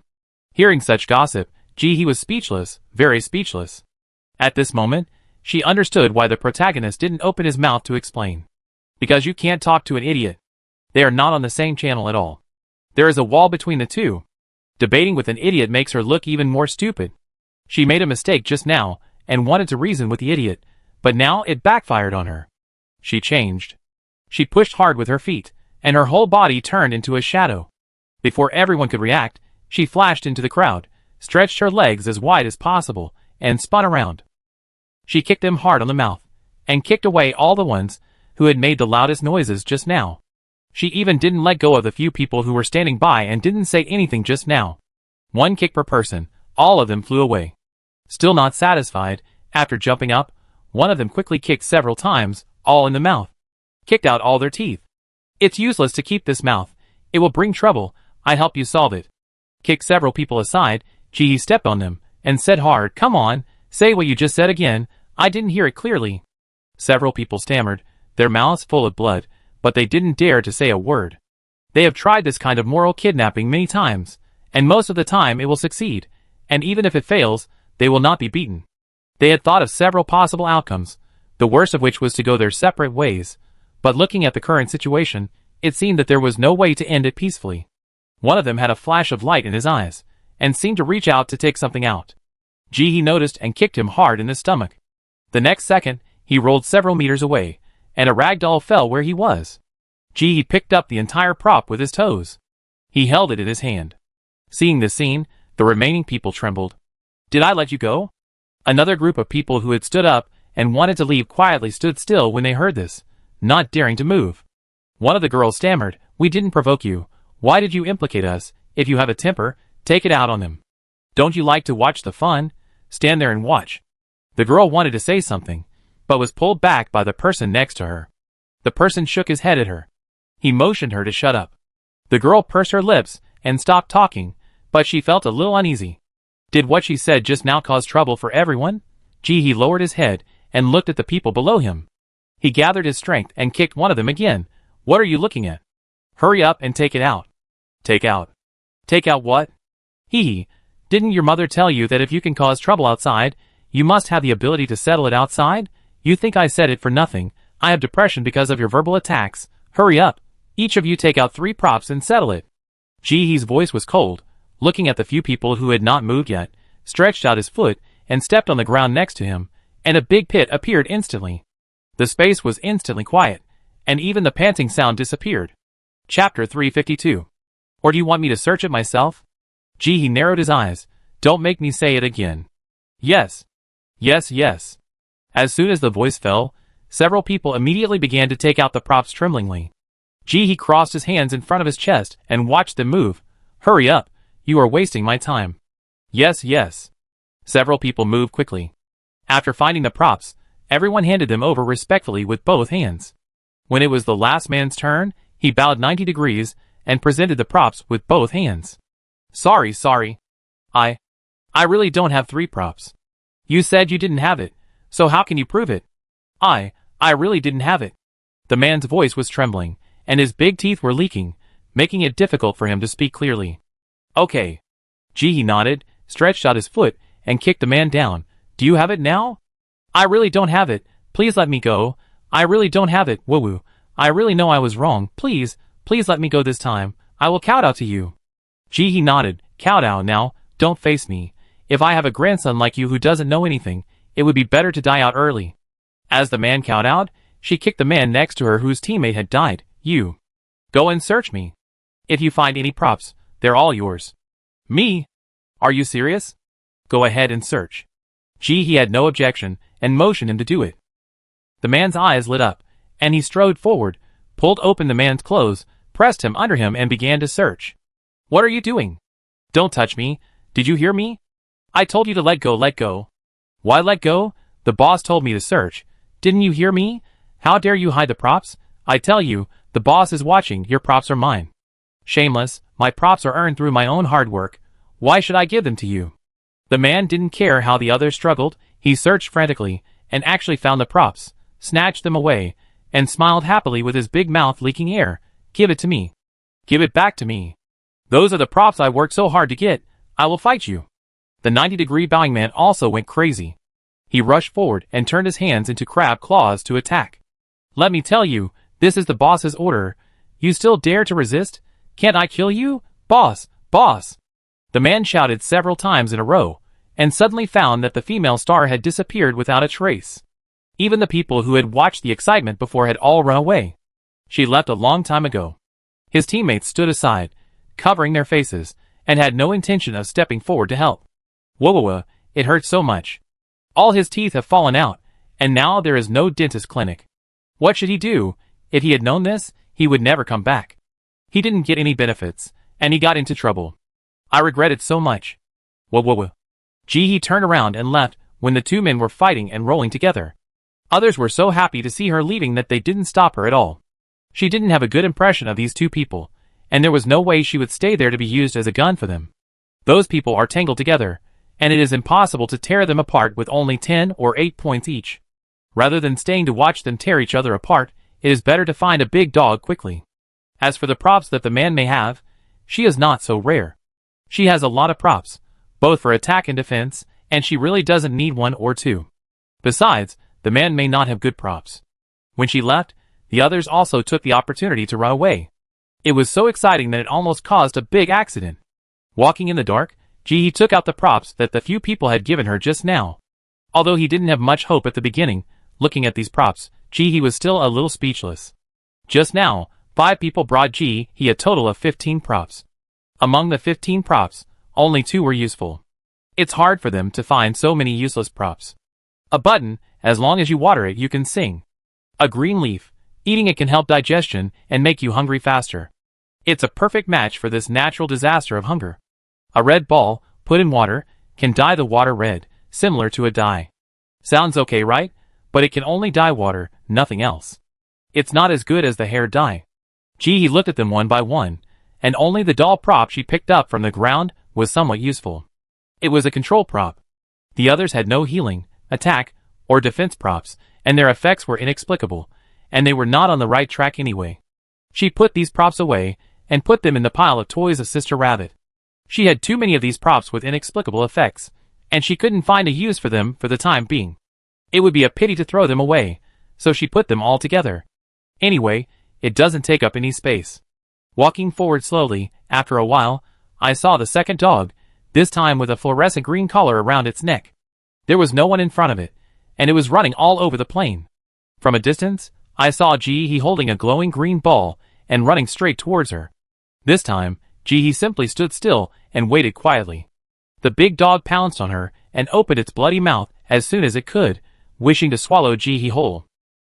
Hearing such gossip, Ji-hee was speechless, very speechless. At this moment, she understood why the protagonist didn't open his mouth to explain. Because you can't talk to an idiot. They are not on the same channel at all. There is a wall between the two. Debating with an idiot makes her look even more stupid. She made a mistake just now, and wanted to reason with the idiot, but now it backfired on her. She changed. She pushed hard with her feet, and her whole body turned into a shadow. Before everyone could react, she flashed into the crowd, stretched her legs as wide as possible, and spun around. She kicked them hard on the mouth, and kicked away all the ones who had made the loudest noises just now. She even didn't let go of the few people who were standing by and didn't say anything just now. One kick per person, all of them flew away. Still not satisfied, after jumping up, one of them quickly kicked several times, all in the mouth. Kicked out all their teeth. It's useless to keep this mouth. It will bring trouble. I help you solve it. Kicked several people aside, Ji-hee stepped on them, and said hard, come on, say what you just said again, I didn't hear it clearly. Several people stammered, their mouths full of blood, but they didn't dare to say a word. They have tried this kind of moral kidnapping many times, and most of the time it will succeed, and even if it fails, they will not be beaten. They had thought of several possible outcomes, the worst of which was to go their separate ways, but looking at the current situation, it seemed that there was no way to end it peacefully. One of them had a flash of light in his eyes, and seemed to reach out to take something out. Ji-hee noticed and kicked him hard in the stomach. The next second, he rolled several meters away, and a rag doll fell where he was. Ji-hee picked up the entire prop with his toes. He held it in his hand. Seeing this scene, the remaining people trembled. Did I let you go? Another group of people who had stood up and wanted to leave quietly stood still when they heard this, not daring to move. One of the girls stammered, we didn't provoke you. Why did you implicate us? If you have a temper, take it out on them. Don't you like to watch the fun? Stand there and watch. The girl wanted to say something, but was pulled back by the person next to her. The person shook his head at her. He motioned her to shut up. The girl pursed her lips and stopped talking, but she felt a little uneasy. Did what she said just now cause trouble for everyone? Ji-hee lowered his head and looked at the people below him. He gathered his strength and kicked one of them again. What are you looking at? Hurry up and take it out. Take out. Take out what? Hee. Didn't your mother tell you that if you can cause trouble outside, you must have the ability to settle it outside? You think I said it for nothing. I have depression because of your verbal attacks. Hurry up. Each of you take out 3 props and settle it. Ji-hee's voice was cold. Looking at the few people who had not moved yet, stretched out his foot and stepped on the ground next to him, and a big pit appeared instantly. The space was instantly quiet, and even the panting sound disappeared. Chapter 352. Or do you want me to search it myself? Ji-hee narrowed his eyes. Don't make me say it again. Yes. Yes, yes. As soon as the voice fell, several people immediately began to take out the props tremblingly. Ji-hee crossed his hands in front of his chest and watched them move. Hurry up. You are wasting my time. Yes, yes. Several people moved quickly. After finding the props, everyone handed them over respectfully with both hands. When it was the last man's turn, he bowed 90 degrees and presented the props with both hands. Sorry. I really don't have 3 props. You said you didn't have it, so how can you prove it? I really didn't have it. The man's voice was trembling, and his big teeth were leaking, making it difficult for him to speak clearly. Okay. Ji-hee nodded, stretched out his foot, and kicked the man down. Do you have it now? I really don't have it. Please let me go. I really don't have it. Woo-woo. I really know I was wrong. Please let me go this time. I will kowtow to you. Ji-hee nodded. Kowtow now. Don't face me. If I have a grandson like you who doesn't know anything, it would be better to die out early. As the man kowtowed, she kicked the man next to her whose teammate had died. You. Go and search me. If you find any props, they're all yours. Me? Are you serious? Go ahead and search. Ji-hee had no objection, and motioned him to do it. The man's eyes lit up, and he strode forward, pulled open the man's clothes, pressed him under him and began to search. What are you doing? Don't touch me. Did you hear me? I told you to let go. Why let go? The boss told me to search. Didn't you hear me? How dare you hide the props? I tell you, the boss is watching, your props are mine. Shameless, my props are earned through my own hard work. Why should I give them to you? The man didn't care how the others struggled. He searched frantically, and actually found the props, snatched them away, and smiled happily with his big mouth leaking air. Give it to me. Give it back to me. Those are the props I worked so hard to get. I will fight you. The 90-degree bowing man also went crazy. He rushed forward and turned his hands into crab claws to attack. Let me tell you, this is the boss's order. You still dare to resist? Can't I kill you? Boss! Boss! The man shouted several times in a row, and suddenly found that the female star had disappeared without a trace. Even the people who had watched the excitement before had all run away. She left a long time ago. His teammates stood aside, covering their faces, and had no intention of stepping forward to help. Whoa, it hurts so much. All his teeth have fallen out, and now there is no dentist clinic. What should he do? If he had known this, he would never come back. He didn't get any benefits, and he got into trouble. I regret it so much. Whoa. He turned around and left when the two men were fighting and rolling together. Others were so happy to see her leaving that they didn't stop her at all. She didn't have a good impression of these two people, and there was no way she would stay there to be used as a gun for them. Those people are tangled together, and it is impossible to tear them apart with only 10 or 8 points each. Rather than staying to watch them tear each other apart, it is better to find a big dog quickly. As for the props that the man may have, she is not so rare. She has a lot of props, both for attack and defense, and she really doesn't need one or two. Besides, the man may not have good props. When she left, the others also took the opportunity to run away. It was so exciting that it almost caused a big accident. Walking in the dark, he took out the props that the few people had given her just now. Although he didn't have much hope at the beginning, looking at these props, he was still a little speechless. Just now, 5 people brought he a total of 15 props. Among the 15 props, only 2 were useful. It's hard for them to find so many useless props. A button, as long as you water it you can sing. A green leaf, eating it can help digestion and make you hungry faster. It's a perfect match for this natural disaster of hunger. A red ball, put in water, can dye the water red, similar to a dye. Sounds okay, right? But it can only dye water, nothing else. It's not as good as the hair dye. He looked at them one by one, and only the doll prop she picked up from the ground was somewhat useful. It was a control prop. The others had no healing, attack, or defense props, and their effects were inexplicable, and they were not on the right track anyway. She put these props away, and put them in the pile of toys of Sister Rabbit. She had too many of these props with inexplicable effects, and she couldn't find a use for them for the time being. It would be a pity to throw them away, so she put them all together. Anyway, it doesn't take up any space. Walking forward slowly, after a while, I saw the second dog, this time with a fluorescent green collar around its neck. There was no one in front of it, and it was running all over the plain. From a distance, I saw he holding a glowing green ball and running straight towards her. This time, he simply stood still and waited quietly. The big dog pounced on her and opened its bloody mouth as soon as it could, wishing to swallow he whole.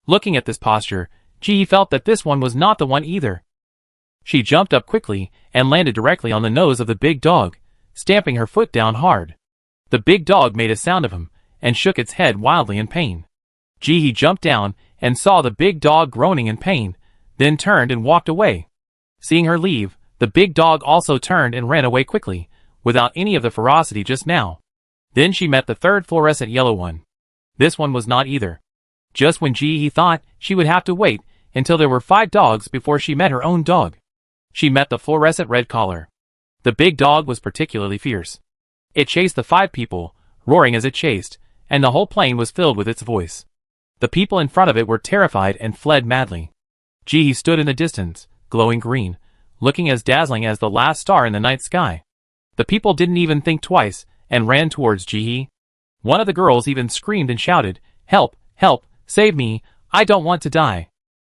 Looking at this posture, he felt that this one was not the one either. She jumped up quickly and landed directly on the nose of the big dog, stamping her foot down hard. The big dog made a sound of him and shook its head wildly in pain. He jumped down and saw the big dog groaning in pain, then turned and walked away. Seeing her leave, the big dog also turned and ran away quickly, without any of the ferocity just now. Then she met the third fluorescent yellow one. This one was not either. Just when he thought she would have to wait until there were 5 dogs before she met her own dog. She met the fluorescent red collar. The big dog was particularly fierce. It chased the 5 people, roaring as it chased, and the whole plain was filled with its voice. The people in front of it were terrified and fled madly. He stood in the distance, glowing green, looking as dazzling as the last star in the night sky. The people didn't even think twice, and ran towards he. One of the girls even screamed and shouted, "Help! Help! Save me! I don't want to die!"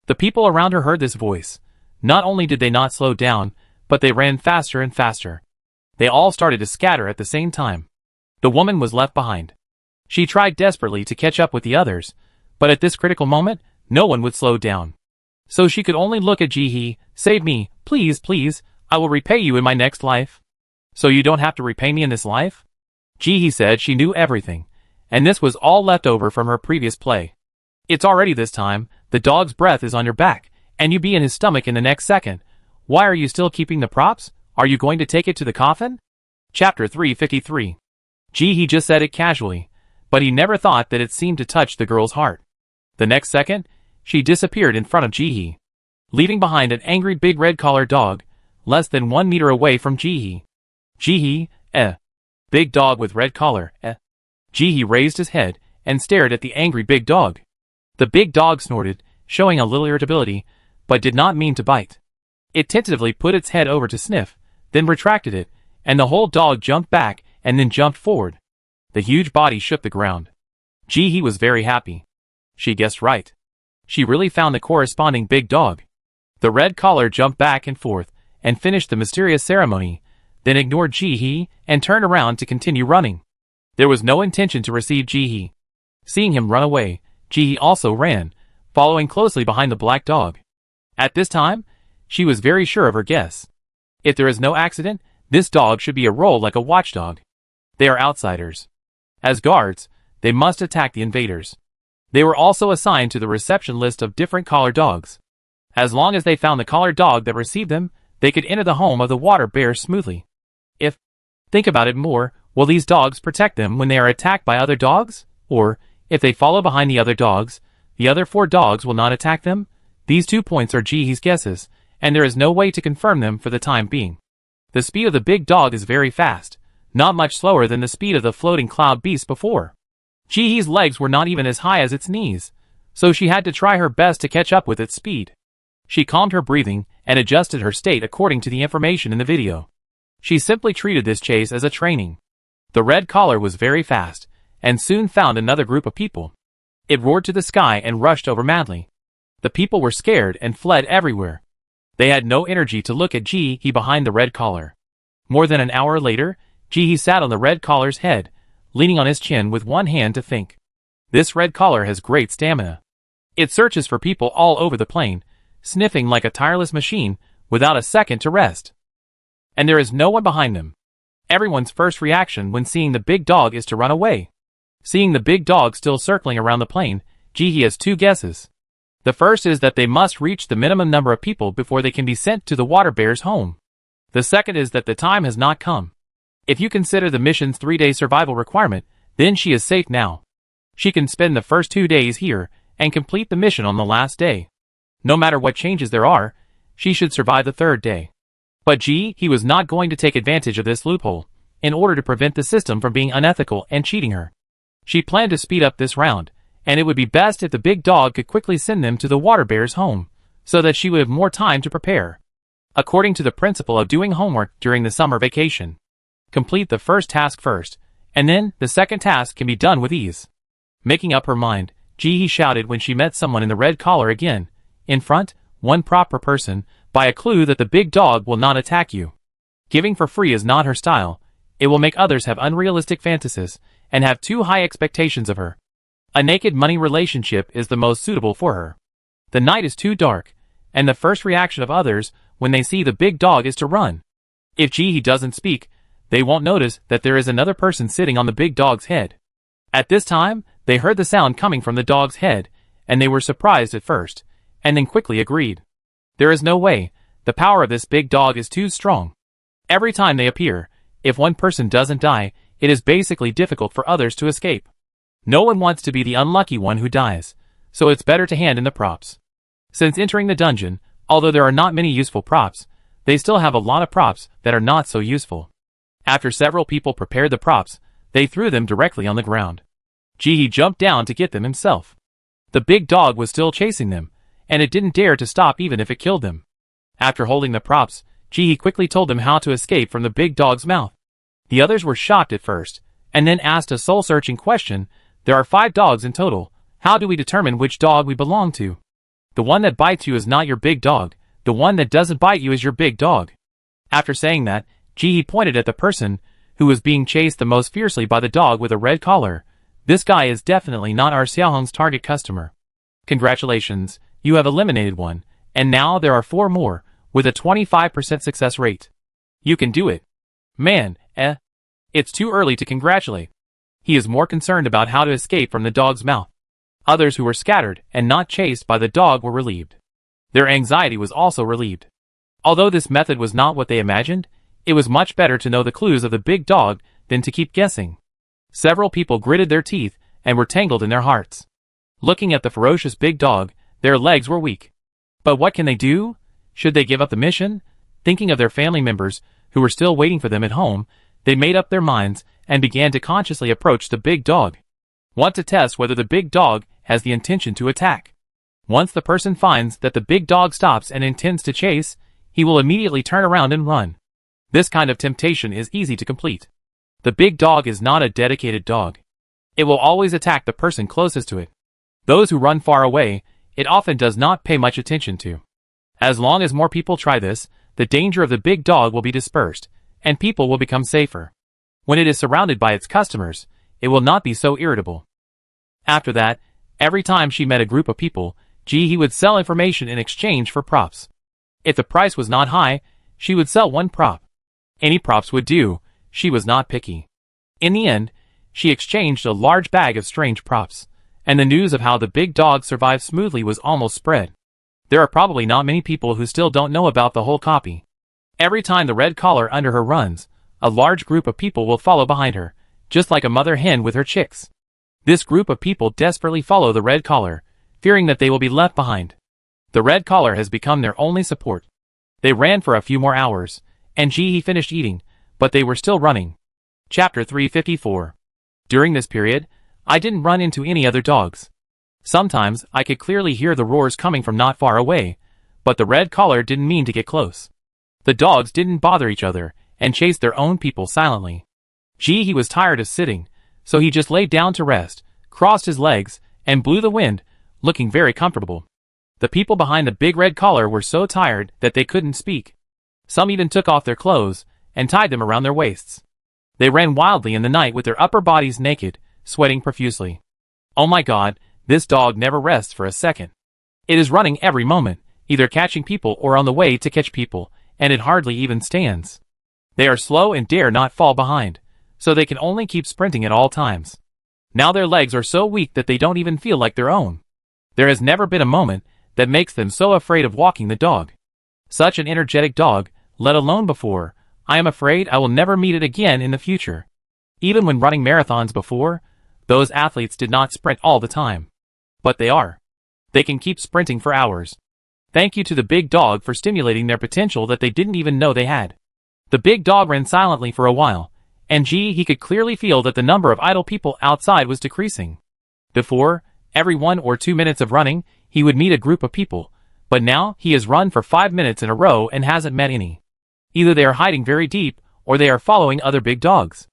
The people around her heard this voice. Not only did they not slow down, but they ran faster and faster. They all started to scatter at the same time. The woman was left behind. She tried desperately to catch up with the others, but at this critical moment, no one would slow down. So she could only look at he. "Save me, please, please, I will repay you in my next life." "So you don't have to repay me in this life?" He said she knew everything, and this was all left over from her previous play. It's already this time, the dog's breath is on your back, and you be in his stomach in the next second. Why are you still keeping the props? Are you going to take it to the coffin? Chapter 353. He just said it casually, but he never thought that it seemed to touch the girl's heart. The next second, she disappeared in front of Jihi, leaving behind an angry big red collar dog, less than 1 meter away from Jihi. Jihi, big dog with red collar, Jihi raised his head and stared at the angry big dog. The big dog snorted, showing a little irritability, but did not mean to bite. It tentatively put its head over to sniff, then retracted it, and the whole dog jumped back and then jumped forward. The huge body shook the ground. Jihi was very happy. She guessed right. She really found the corresponding big dog. The red collar jumped back and forth and finished the mysterious ceremony, then ignored Jihi and turned around to continue running. There was no intention to receive Jihi. Seeing him run away, Jihi also ran, following closely behind the black dog. At this time, she was very sure of her guess. If there is no accident, this dog should be a role like a watchdog. They are outsiders. As guards, they must attack the invaders. They were also assigned to the reception list of different collar dogs. As long as they found the collar dog that received them, they could enter the home of the water bear smoothly. Think about it more, will these dogs protect them when they are attacked by other dogs? Or, if they follow behind the other dogs, the other 4 dogs will not attack them? These 2 points are Jihi's guesses, and there is no way to confirm them for the time being. The speed of the big dog is very fast, not much slower than the speed of the floating cloud beast before. Jihi's legs were not even as high as its knees, so she had to try her best to catch up with its speed. She calmed her breathing and adjusted her state according to the information in the video. She simply treated this chase as a training. The red collar was very fast, and soon found another group of people. It roared to the sky and rushed over madly. The people were scared and fled everywhere. They had no energy to look at Jihi behind the red collar. More than an hour later, Jihi sat on the red collar's head, leaning on his chin with one hand to think. This red collar has great stamina. It searches for people all over the plain, sniffing like a tireless machine, without a second to rest. And there is no one behind them. Everyone's first reaction when seeing the big dog is to run away. Seeing the big dog still circling around the plain, Jihi has 2 guesses. The first is that they must reach the minimum number of people before they can be sent to the water bear's home. The second is that the time has not come. If you consider the mission's 3-day survival requirement, then she is safe now. She can spend the first 2 days here and complete the mission on the last day. No matter what changes there are, she should survive the 3rd day. But he was not going to take advantage of this loophole, in order to prevent the system from being unethical and cheating her. She planned to speed up this round, and it would be best if the big dog could quickly send them to the water bear's home, so that she would have more time to prepare. According to the principle of doing homework during the summer vacation. Complete the first task first, and then the second task can be done with ease. Making up her mind, Jihi shouted when she met someone in the red collar again. In front, 1 prop per person, by a clue that the big dog will not attack you. Giving for free is not her style. It will make others have unrealistic fantasies, and have too high expectations of her. A naked money relationship is the most suitable for her. The night is too dark, and the first reaction of others when they see the big dog is to run. If Jihi doesn't speak, they won't notice that there is another person sitting on the big dog's head. At this time, they heard the sound coming from the dog's head, and they were surprised at first, and then quickly agreed. There is no way, the power of this big dog is too strong. Every time they appear, if one person doesn't die, it is basically difficult for others to escape. No one wants to be the unlucky one who dies, so it's better to hand in the props. Since entering the dungeon, although there are not many useful props, they still have a lot of props that are not so useful. After several people prepared the props, they threw them directly on the ground. Jihi jumped down to get them himself. The big dog was still chasing them, and it didn't dare to stop even if it killed them. After holding the props, Jihi quickly told them how to escape from the big dog's mouth. The others were shocked at first, and then asked a soul-searching question. There are 5 dogs in total. How do we determine which dog we belong to? The one that bites you is not your big dog. The one that doesn't bite you is your big dog. After saying that, Jihi pointed at the person who was being chased the most fiercely by the dog with a red collar. This guy is definitely not our Xiaohong's target customer. Congratulations, you have eliminated one, and now there are 4 more, with a 25% success rate. You can do it. Man, it's too early to congratulate. He is more concerned about how to escape from the dog's mouth. Others who were scattered and not chased by the dog were relieved. Their anxiety was also relieved. Although this method was not what they imagined, it was much better to know the clues of the big dog than to keep guessing. Several people gritted their teeth and were tangled in their hearts. Looking at the ferocious big dog, their legs were weak. But what can they do? Should they give up the mission? Thinking of their family members who were still waiting for them at home, they made up their minds and began to consciously approach the big dog. Want to test whether the big dog has the intention to attack. Once the person finds that the big dog stops and intends to chase, he will immediately turn around and run. This kind of temptation is easy to complete. The big dog is not a dedicated dog. It will always attack the person closest to it. Those who run far away, it often does not pay much attention to. As long as more people try this, the danger of the big dog will be dispersed, and people will become safer. When it is surrounded by its customers, it will not be so irritable. After that, every time she met a group of people, he would sell information in exchange for props. If the price was not high, she would sell one prop. Any props would do, she was not picky. In the end, she exchanged a large bag of strange props, and the news of how the big dog survived smoothly was almost spread. There are probably not many people who still don't know about the whole copy. Every time the red collar under her runs, a large group of people will follow behind her, just like a mother hen with her chicks. This group of people desperately follow the red collar, fearing that they will be left behind. The red collar has become their only support. They ran for a few more hours, and he finished eating, but they were still running. Chapter 354. During this period, I didn't run into any other dogs. Sometimes I could clearly hear the roars coming from not far away, but the red collar didn't mean to get close. The dogs didn't bother each other and chased their own people silently. He was tired of sitting, so he just laid down to rest, crossed his legs, and blew the wind, looking very comfortable. The people behind the big red collar were so tired that they couldn't speak. Some even took off their clothes and tied them around their waists. They ran wildly in the night with their upper bodies naked, sweating profusely. Oh my God, this dog never rests for a second. It is running every moment, either catching people or on the way to catch people, and it hardly even stands. They are slow and dare not fall behind, so they can only keep sprinting at all times. Now their legs are so weak that they don't even feel like their own. There has never been a moment that makes them so afraid of walking the dog. Such an energetic dog, let alone before, I am afraid I will never meet it again in the future. Even when running marathons before, those athletes did not sprint all the time. But they are. They can keep sprinting for hours. Thank you to the big dog for stimulating their potential that they didn't even know they had. The big dog ran silently for a while, and he could clearly feel that the number of idle people outside was decreasing. Before, every 1 or 2 minutes of running, he would meet a group of people, but now he has run for 5 minutes in a row and hasn't met any. Either they are hiding very deep, or they are following other big dogs.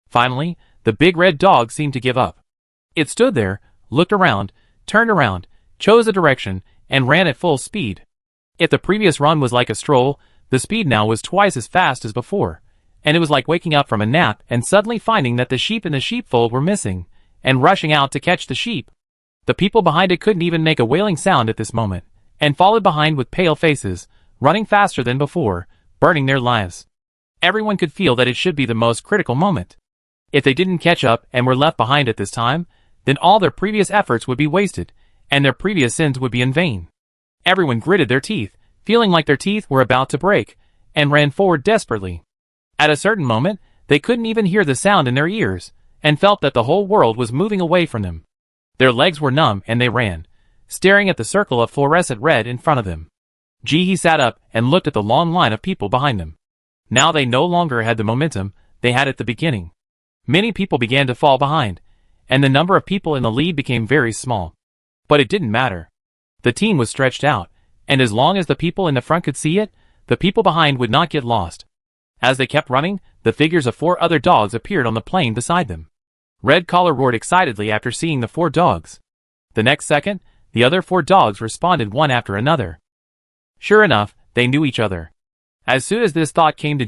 Finally, the big red dog seemed to give up. It stood there, looked around, turned around, chose a direction, and ran at full speed. If the previous run was like a stroll, the speed now was twice as fast as before, and it was like waking up from a nap and suddenly finding that the sheep in the sheepfold were missing, and rushing out to catch the sheep. The people behind it couldn't even make a wailing sound at this moment, and followed behind with pale faces, running faster than before, burning their lives. Everyone could feel that it should be the most critical moment. If they didn't catch up and were left behind at this time, then all their previous efforts would be wasted, and their previous sins would be in vain. Everyone gritted their teeth, feeling like their teeth were about to break, and ran forward desperately. At a certain moment, they couldn't even hear the sound in their ears, and felt that the whole world was moving away from them. Their legs were numb and they ran, staring at the circle of fluorescent red in front of them. He sat up and looked at the long line of people behind them. Now they no longer had the momentum they had at the beginning. Many people began to fall behind, and the number of people in the lead became very small. But it didn't matter. The team was stretched out, and as long as the people in the front could see it, the people behind would not get lost. As they kept running, the figures of 4 other dogs appeared on the plain beside them. Red Collar roared excitedly after seeing the 4 dogs. The next second, the other 4 dogs responded one after another. Sure enough, they knew each other. As soon as this thought came to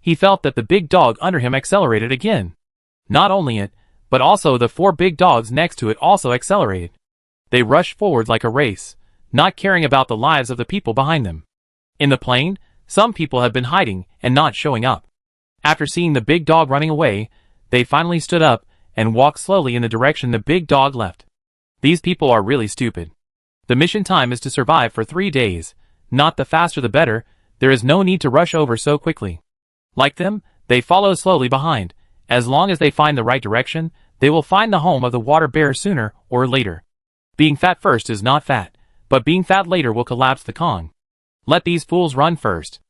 he felt that the big dog under him accelerated again. Not only it, but also the 4 big dogs next to it also accelerated. They rushed forward like a race, not caring about the lives of the people behind them. In the plain, some people had been hiding and not showing up. After seeing the big dog running away, they finally stood up and walked slowly in the direction the big dog left. These people are really stupid. The mission time is to survive for 3 days. Not the faster the better, there is no need to rush over so quickly. Like them, they follow slowly behind. As long as they find the right direction, they will find the home of the water bear sooner or later. Being fat first is not fat, but being fat later will collapse the Kong. Let these fools run first.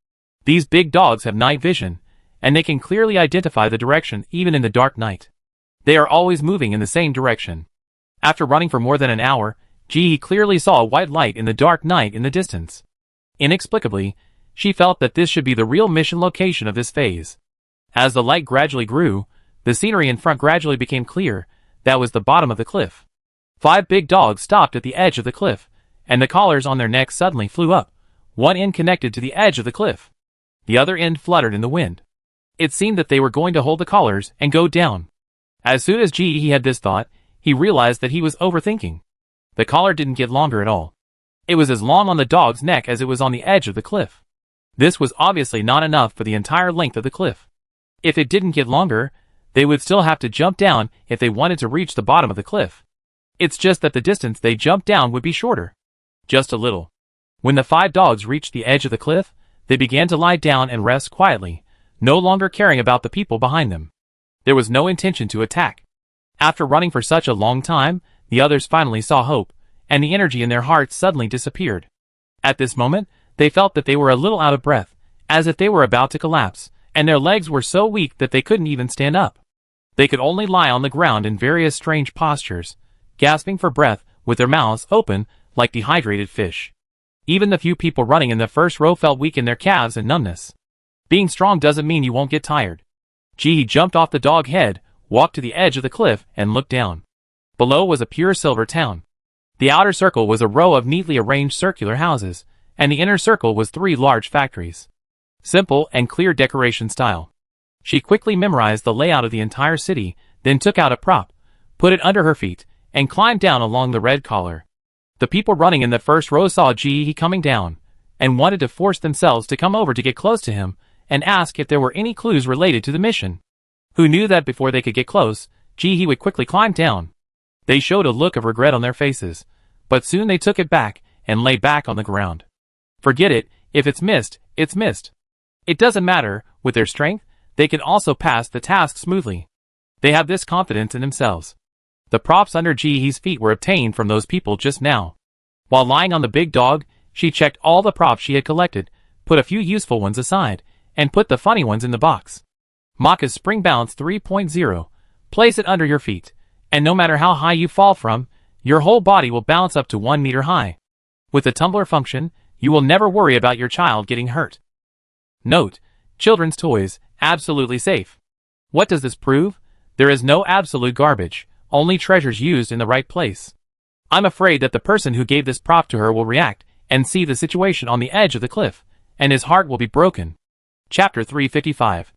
These big dogs have night vision, and they can clearly identify the direction even in the dark night. They are always moving in the same direction. After running for more than an hour, Ji clearly saw a white light in the dark night in the distance. Inexplicably, she felt that this should be the real mission location of this phase. As the light gradually grew, the scenery in front gradually became clear. That was the bottom of the cliff. 5 big dogs stopped at the edge of the cliff, and the collars on their necks suddenly flew up, one end connected to the edge of the cliff. The other end fluttered in the wind. It seemed that they were going to hold the collars and go down. As soon as Ji had this thought, he realized that he was overthinking. The collar didn't get longer at all. It was as long on the dog's neck as it was on the edge of the cliff. This was obviously not enough for the entire length of the cliff. If it didn't get longer, they would still have to jump down if they wanted to reach the bottom of the cliff. It's just that the distance they jumped down would be shorter. Just a little. When the 5 dogs reached the edge of the cliff, they began to lie down and rest quietly, no longer caring about the people behind them. There was no intention to attack. After running for such a long time, the others finally saw hope, and the energy in their hearts suddenly disappeared. At this moment, they felt that they were a little out of breath, as if they were about to collapse, and their legs were so weak that they couldn't even stand up. They could only lie on the ground in various strange postures, gasping for breath with their mouths open like dehydrated fish. Even the few people running in the first row felt weak in their calves and numbness. Being strong doesn't mean you won't get tired. Ji jumped off the dog head, walked to the edge of the cliff, and looked down. Below was a pure silver town. The outer circle was a row of neatly arranged circular houses, and the inner circle was 3 large factories. Simple and clear decoration style. She quickly memorized the layout of the entire city, then took out a prop, put it under her feet, and climbed down along the red collar. The people running in the first row saw Ji coming down, and wanted to force themselves to come over to get close to him, and ask if there were any clues related to the mission. Who knew that before they could get close, Ji would quickly climb down. They showed a look of regret on their faces, but soon they took it back, and lay back on the ground. Forget it, if it's missed, it's missed. It doesn't matter, with their strength, they can also pass the task smoothly. They have this confidence in themselves. The props under Ji's feet were obtained from those people just now. While lying on the big dog, she checked all the props she had collected, put a few useful ones aside, and put the funny ones in the box. Maka's Spring Bounce 3.0. Place it under your feet, and no matter how high you fall from, your whole body will bounce up to 1 meter high. With the tumbler function, you will never worry about your child getting hurt. Note: children's toys, absolutely safe. What does this prove? There is no absolute garbage, only treasures used in the right place. I'm afraid that the person who gave this prop to her will react and see the situation on the edge of the cliff, and his heart will be broken. Chapter 355.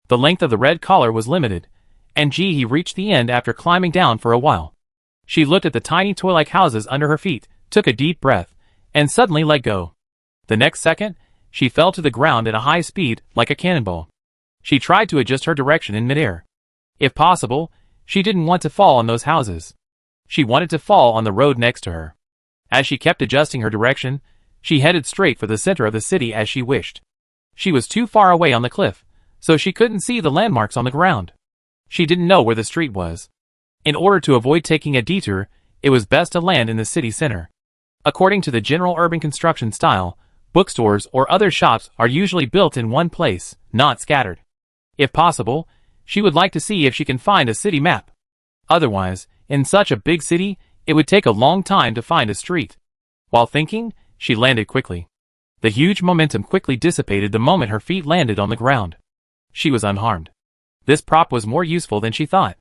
The length of the red collar was limited, and Ji reached the end after climbing down for a while. She looked at the tiny toy-like houses under her feet, took a deep breath, and suddenly let go. The next second, she fell to the ground at a high speed, like a cannonball. She tried to adjust her direction in midair. If possible, she didn't want to fall on those houses. She wanted to fall on the road next to her. As she kept adjusting her direction, she headed straight for the center of the city as she wished. She was too far away on the cliff, so she couldn't see the landmarks on the ground. She didn't know where the street was. In order to avoid taking a detour, it was best to land in the city center. According to the general urban construction style, bookstores or other shops are usually built in one place, not scattered. If possible, she would like to see if she can find a city map. Otherwise, in such a big city, it would take a long time to find a street. While thinking, she landed quickly. The huge momentum quickly dissipated the moment her feet landed on the ground. She was unharmed. This prop was more useful than she thought.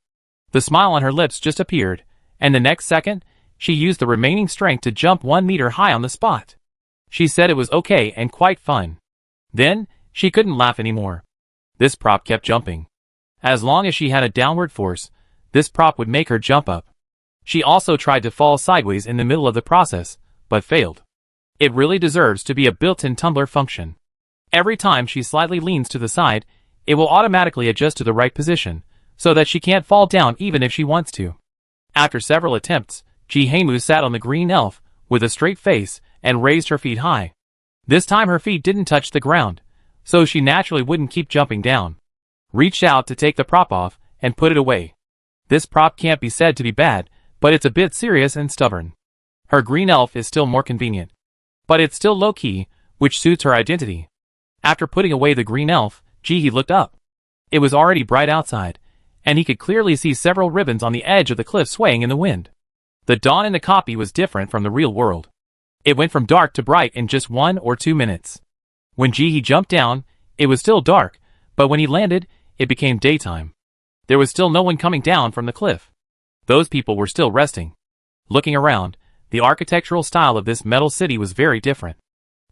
The smile on her lips just appeared, and the next second, she used the remaining strength to jump 1 meter high on the spot. She said it was okay and quite fun. Then, she couldn't laugh anymore. This prop kept jumping. As long as she had a downward force, this prop would make her jump up. She also tried to fall sideways in the middle of the process, but failed. It really deserves to be a built-in tumbler function. Every time she slightly leans to the side, it will automatically adjust to the right position, so that she can't fall down even if she wants to. After several attempts, Ji Heimu sat on the green elf, with a straight face, and raised her feet high. This time her feet didn't touch the ground, so she naturally wouldn't keep jumping down. Reached out to take the prop off, and put it away. This prop can't be said to be bad, but it's a bit serious and stubborn. Her green elf is still more convenient. But it's still low-key, which suits her identity. After putting away the green elf, Ji looked up. It was already bright outside, and he could clearly see several ribbons on the edge of the cliff swaying in the wind. The dawn in the copy was different from the real world. It went from dark to bright in just 1 or 2 minutes. When Ji jumped down, it was still dark, but when he landed, it became daytime. There was still no one coming down from the cliff. Those people were still resting. Looking around, the architectural style of this metal city was very different.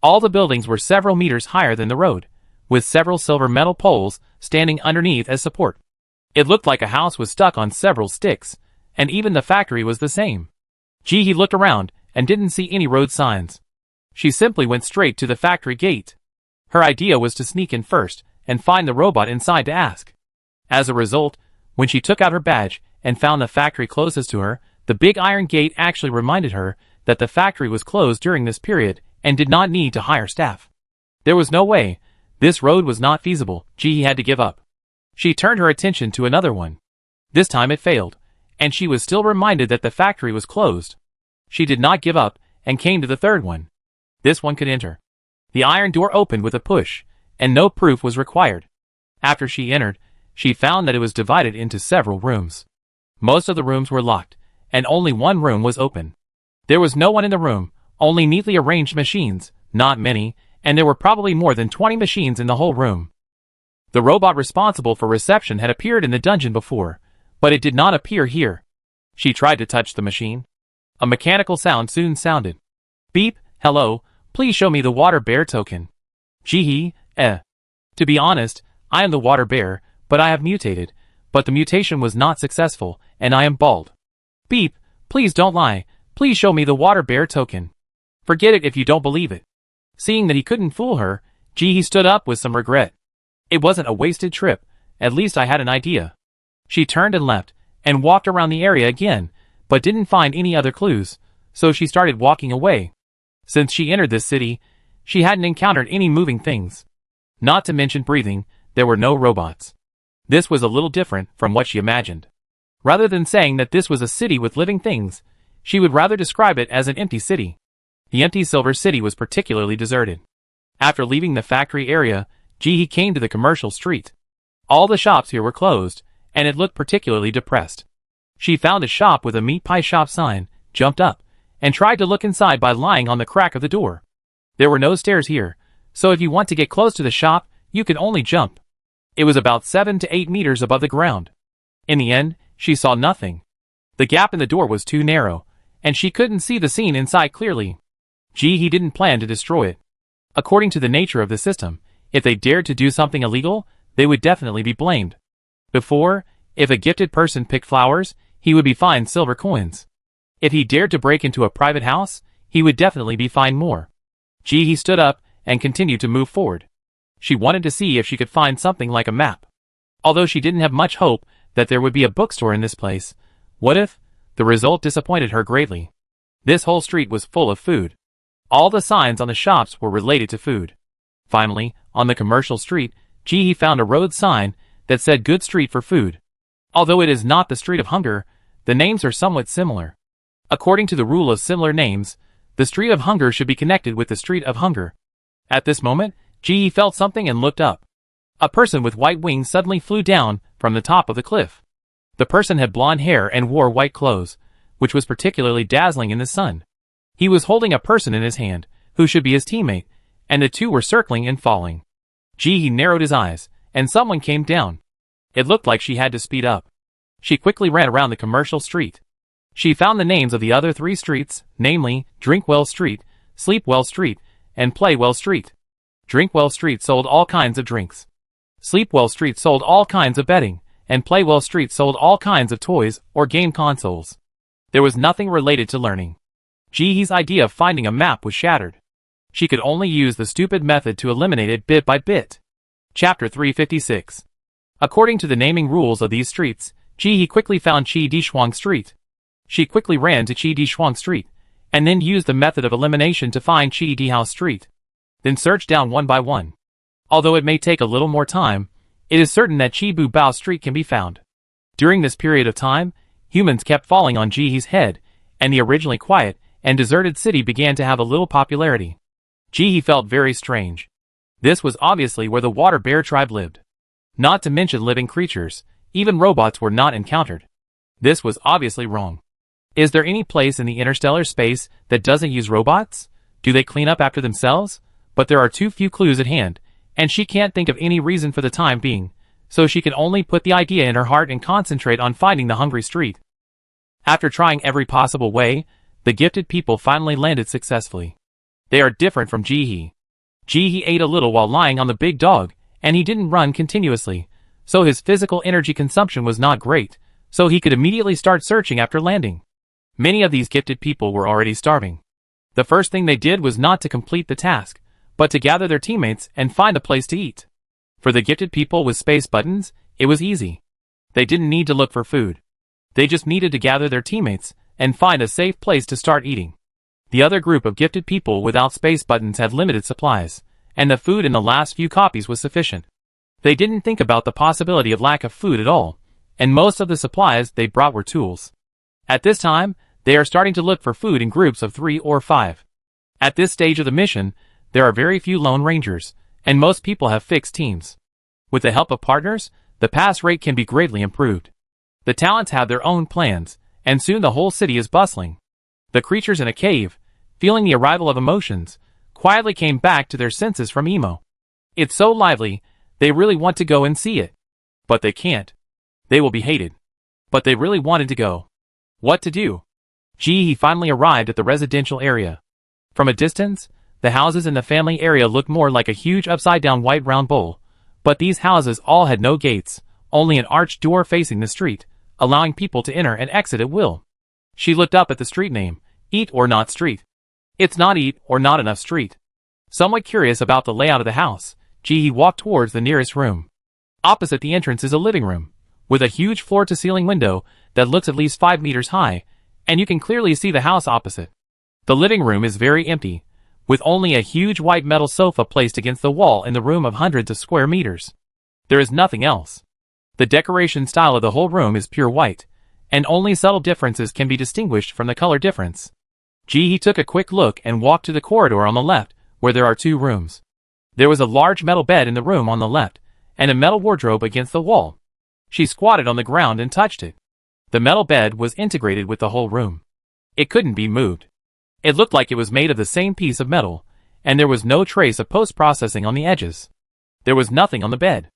All the buildings were several meters higher than the road, with several silver metal poles standing underneath as support. It looked like a house was stuck on several sticks, and even the factory was the same. Ji looked around and didn't see any road signs. She simply went straight to the factory gate. Her idea was to sneak in first and find the robot inside to ask. As a result, when she took out her badge and found the factory closest to her, the big iron gate actually reminded her that the factory was closed during this period and did not need to hire staff. There was no way. This road was not feasible. Ji had to give up. She turned her attention to another one. This time it failed, and she was still reminded that the factory was closed. She did not give up and came to the third one. This one could enter. The iron door opened with a push, and no proof was required. After she entered, she found that it was divided into several rooms. Most of the rooms were locked, and only one room was open. There was no one in the room, only neatly arranged machines, not many, and there were probably more than 20 machines in the whole room. The robot responsible for reception had appeared in the dungeon before, but it did not appear here. She tried to touch the machine. A mechanical sound soon sounded. Beep, hello, please show me the water bear token. Ji, To be honest, I am the water bear, but I have mutated, but the mutation was not successful, and I am bald. Beep, please don't lie, please show me the water bear token. Forget it if you don't believe it. Seeing that he couldn't fool her, Ji stood up with some regret. It wasn't a wasted trip, at least I had an idea. She turned and left, and walked around the area again, but didn't find any other clues, so she started walking away. Since she entered this city, she hadn't encountered any moving things. Not to mention breathing, there were no robots. This was a little different from what she imagined. Rather than saying that this was a city with living things, she would rather describe it as an empty city. The empty silver city was particularly deserted. After leaving the factory area, Ji came to the commercial street. All the shops here were closed, and it looked particularly depressed. She found a shop with a meat pie shop sign, jumped up, and tried to look inside by lying on the crack of the door. There were no stairs here, so if you want to get close to the shop, you could only jump. It was about 7 to 8 meters above the ground. In the end, she saw nothing. The gap in the door was too narrow, and she couldn't see the scene inside clearly. Ji didn't plan to destroy it. According to the nature of the system, if they dared to do something illegal, they would definitely be blamed. Before, if a gifted person picked flowers, he would be fined silver coins. If he dared to break into a private house, he would definitely be fined more. Ji stood up and continued to move forward. She wanted to see if she could find something like a map. Although she didn't have much hope that there would be a bookstore in this place, what if? The result disappointed her greatly. This whole street was full of food. All the signs on the shops were related to food. Finally, on the commercial street, Ji found a road sign that said Good Street for Food. Although it is not the Street of Hunger, the names are somewhat similar. According to the rule of similar names, the Street of Hunger should be connected with the Street of Hunger. At this moment, Ji felt something and looked up. A person with white wings suddenly flew down from the top of the cliff. The person had blonde hair and wore white clothes, which was particularly dazzling in the sun. He was holding a person in his hand, who should be his teammate, and the two were circling and falling. Ji narrowed his eyes, and someone came down. It looked like she had to speed up. She quickly ran around the commercial street. She found the names of the other 3 streets, namely, Drinkwell Street, Sleepwell Street, and Playwell Street. Drinkwell Street sold all kinds of drinks. Sleepwell Street sold all kinds of bedding, and Playwell Street sold all kinds of toys or game consoles. There was nothing related to learning. Ji's idea of finding a map was shattered. She could only use the stupid method to eliminate it bit by bit. Chapter 356. According to the naming rules of these streets, Ji quickly found Chi Dishuang Street. She quickly ran to Chi Di Shuang Street, and then used the method of elimination to find Chi Di House Street. Then search down one by one. Although it may take a little more time, it is certain that Chi Bu Bao Street can be found. During this period of time, humans kept falling on Ji He's head, and the originally quiet and deserted city began to have a little popularity. Ji He felt very strange. This was obviously where the water bear tribe lived. Not to mention living creatures, even robots were not encountered. This was obviously wrong. Is there any place in the interstellar space that doesn't use robots? Do they clean up after themselves? But there are too few clues at hand, and she can't think of any reason for the time being, so she can only put the idea in her heart and concentrate on finding the hungry street. After trying every possible way, the gifted people finally landed successfully. They are different from Ji He. Ji He ate a little while lying on the big dog, and he didn't run continuously, so his physical energy consumption was not great, so he could immediately start searching after landing. Many of these gifted people were already starving. The first thing they did was not to complete the task, but to gather their teammates and find a place to eat. For the gifted people with space buttons, it was easy. They didn't need to look for food. They just needed to gather their teammates and find a safe place to start eating. The other group of gifted people without space buttons had limited supplies, and the food in the last few copies was sufficient. They didn't think about the possibility of lack of food at all, and most of the supplies they brought were tools. At this time, they are starting to look for food in groups of 3 or 5. At this stage of the mission, there are very few lone rangers, and most people have fixed teams. With the help of partners, the pass rate can be greatly improved. The talents have their own plans, and soon the whole city is bustling. The creatures in a cave, feeling the arrival of emotions, quietly came back to their senses from emo. It's so lively, they really want to go and see it. But they can't. They will be hated. But they really wanted to go. What to do? Ji He finally arrived at the residential area. From a distance, the houses in the family area looked more like a huge upside-down white round bowl, but these houses all had no gates, only an arched door facing the street, allowing people to enter and exit at will. She looked up at the street name, Eat or Not Street. It's not Eat or Not Enough Street. Somewhat curious about the layout of the house, Ji He walked towards the nearest room. Opposite the entrance is a living room, with a huge floor-to-ceiling window that looks at least 5 meters high, and you can clearly see the house opposite. The living room is very empty, with only a huge white metal sofa placed against the wall in the room of hundreds of square meters. There is nothing else. The decoration style of the whole room is pure white, and only subtle differences can be distinguished from the color difference. Ji He took a quick look and walked to the corridor on the left, where there are 2 rooms. There was a large metal bed in the room on the left, and a metal wardrobe against the wall. She squatted on the ground and touched it. The metal bed was integrated with the whole room. It couldn't be moved. It looked like it was made of the same piece of metal, and there was no trace of post-processing on the edges. There was nothing on the bed.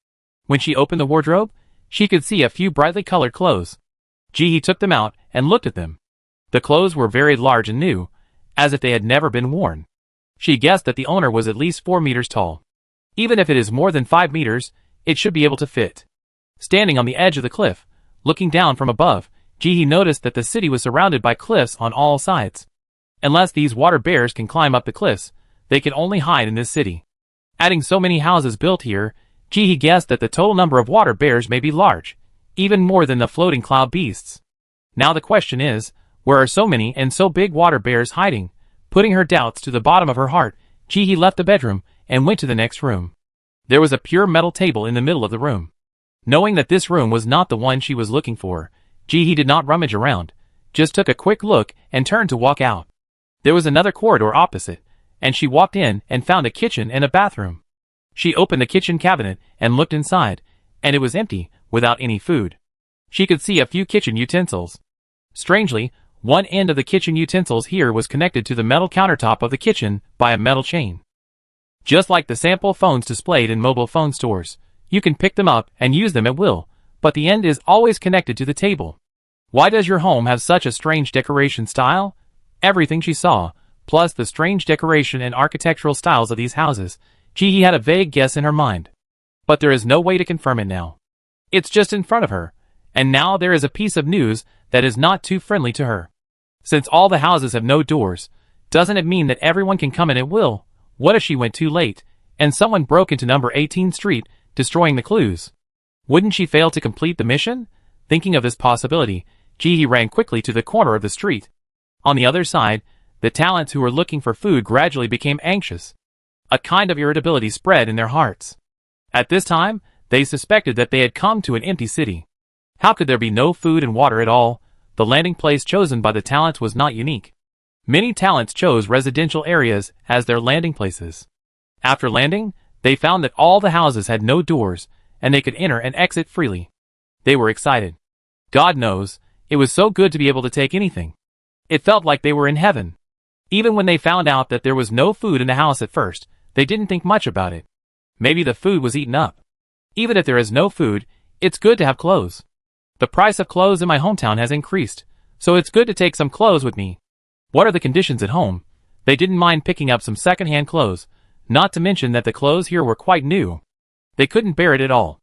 When she opened the wardrobe, she could see a few brightly colored clothes. Ji He took them out and looked at them. The clothes were very large and new, as if they had never been worn. She guessed that the owner was at least 4 meters tall. Even if it is more than 5 meters, it should be able to fit. Standing on the edge of the cliff, looking down from above, Ji He noticed that the city was surrounded by cliffs on all sides. Unless these water bears can climb up the cliffs, they can only hide in this city. Adding so many houses built here, Ji He guessed that the total number of water bears may be large, even more than the floating cloud beasts. Now the question is, where are so many and so big water bears hiding? Putting her doubts to the bottom of her heart, Ji He left the bedroom and went to the next room. There was a pure metal table in the middle of the room. Knowing that this room was not the one she was looking for, Ji He did not rummage around, just took a quick look and turned to walk out. There was another corridor opposite, and she walked in and found a kitchen and a bathroom. She opened the kitchen cabinet and looked inside, and it was empty, without any food. She could see a few kitchen utensils. Strangely, one end of the kitchen utensils here was connected to the metal countertop of the kitchen by a metal chain. Just like the sample phones displayed in mobile phone stores, you can pick them up and use them at will, but the end is always connected to the table. Why does your home have such a strange decoration style? Everything she saw, plus the strange decoration and architectural styles of these houses, Ji He had a vague guess in her mind. But there is no way to confirm it now. It's just in front of her, and now there is a piece of news that is not too friendly to her. Since all the houses have no doors, doesn't it mean that everyone can come in at will? What if she went too late, and someone broke into number 18th Street, destroying the clues? Wouldn't she fail to complete the mission? Thinking of this possibility, Ji ran quickly to the corner of the street. On the other side, the talents who were looking for food gradually became anxious. A kind of irritability spread in their hearts. At this time, they suspected that they had come to an empty city. How could there be no food and water at all? The landing place chosen by the talents was not unique. Many talents chose residential areas as their landing places. After landing, they found that all the houses had no doors, and they could enter and exit freely. They were excited. God knows, it was so good to be able to take anything. It felt like they were in heaven. Even when they found out that there was no food in the house at first, they didn't think much about it. Maybe the food was eaten up. Even if there is no food, it's good to have clothes. The price of clothes in my hometown has increased, so it's good to take some clothes with me. What are the conditions at home? They didn't mind picking up some second-hand clothes, not to mention that the clothes here were quite new. They couldn't bear it at all.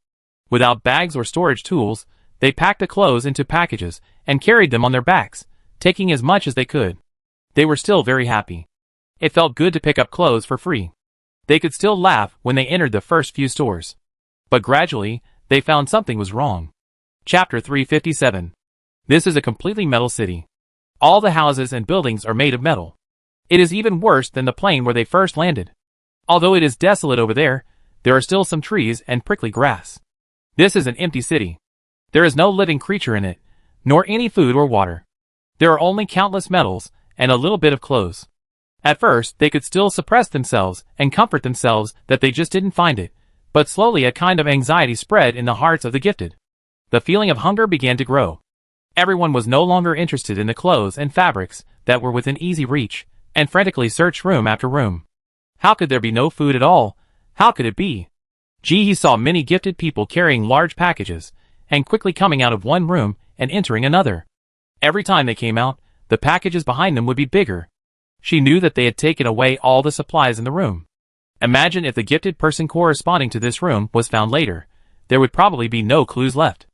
Without bags or storage tools, they packed the clothes into packages and carried them on their backs, taking as much as they could. They were still very happy. It felt good to pick up clothes for free. They could still laugh when they entered the first few stores. But gradually, they found something was wrong. Chapter 357. This is a completely metal city. All the houses and buildings are made of metal. It is even worse than the plane where they first landed. Although it is desolate over there are still some trees and prickly grass. This is an empty city. There is no living creature in it, nor any food or water. There are only countless metals and a little bit of clothes. At first, they could still suppress themselves and comfort themselves that they just didn't find it, but slowly a kind of anxiety spread in the hearts of the gifted. The feeling of hunger began to grow. Everyone was no longer interested in the clothes and fabrics that were within easy reach, and frantically searched room after room. How could there be no food at all? How could it be? He saw many gifted people carrying large packages, and quickly coming out of one room and entering another. Every time they came out, the packages behind them would be bigger. She knew that they had taken away all the supplies in the room. Imagine if the gifted person corresponding to this room was found later. There would probably be no clues left.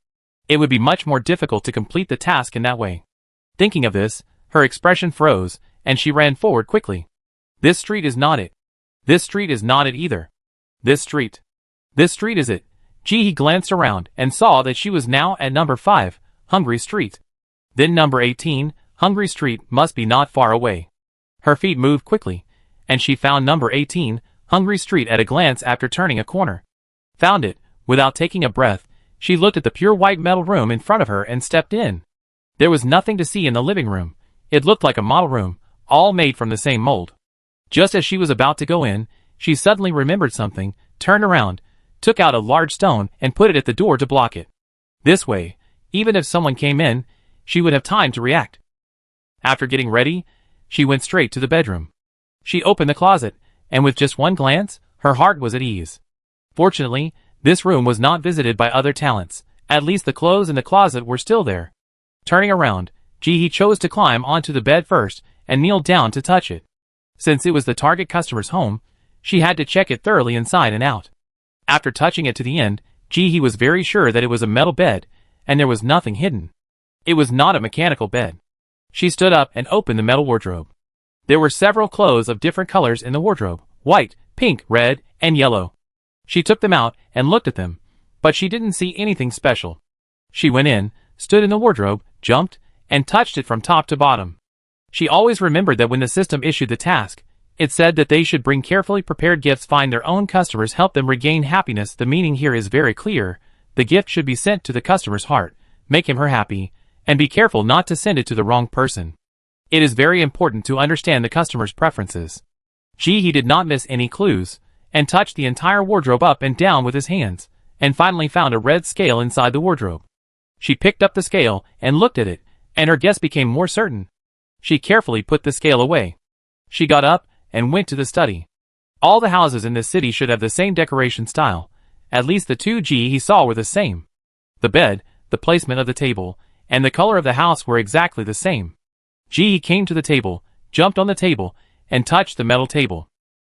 It would be much more difficult to complete the task in that way. Thinking of this, her expression froze, and she ran forward quickly. This street is not it. This street is not it either. This street is it. He glanced around and saw that she was now at number 5, Hungry Street. Then number 18, Hungry Street must be not far away. Her feet moved quickly, and she found number 18, Hungry Street at a glance after turning a corner. Found it, without taking a breath, she looked at the pure white metal room in front of her and stepped in. There was nothing to see in the living room. It looked like a model room, all made from the same mold. Just as she was about to go in, she suddenly remembered something, turned around, took out a large stone and put it at the door to block it. This way, even if someone came in, she would have time to react. After getting ready, she went straight to the bedroom. She opened the closet, and with just one glance, her heart was at ease. Fortunately, this room was not visited by other talents. At least the clothes in the closet were still there. Turning around, he chose to climb onto the bed first and kneel down to touch it. Since it was the target customer's home, she had to check it thoroughly inside and out. After touching it to the end, he was very sure that it was a metal bed, and there was nothing hidden. It was not a mechanical bed. She stood up and opened the metal wardrobe. There were several clothes of different colors in the wardrobe: white, pink, red, and yellow. She took them out and looked at them, but she didn't see anything special. She went in, stood in the wardrobe, jumped, and touched it from top to bottom. She always remembered that when the system issued the task, it said that they should bring carefully prepared gifts, find their own customers, help them regain happiness. The meaning here is very clear. The gift should be sent to the customer's heart, make him or her happy, and be careful not to send it to the wrong person. It is very important to understand the customer's preferences. He did not miss any clues, and touched the entire wardrobe up and down with his hands, and finally found a red scale inside the wardrobe. She picked up the scale and looked at it, and her guess became more certain. She carefully put the scale away. She got up and went to the study. All the houses in this city should have the same decoration style. At least the two he saw were the same. The bed, the placement of the table, and the color of the house were exactly the same. He came to the table, jumped on the table, and touched the metal table.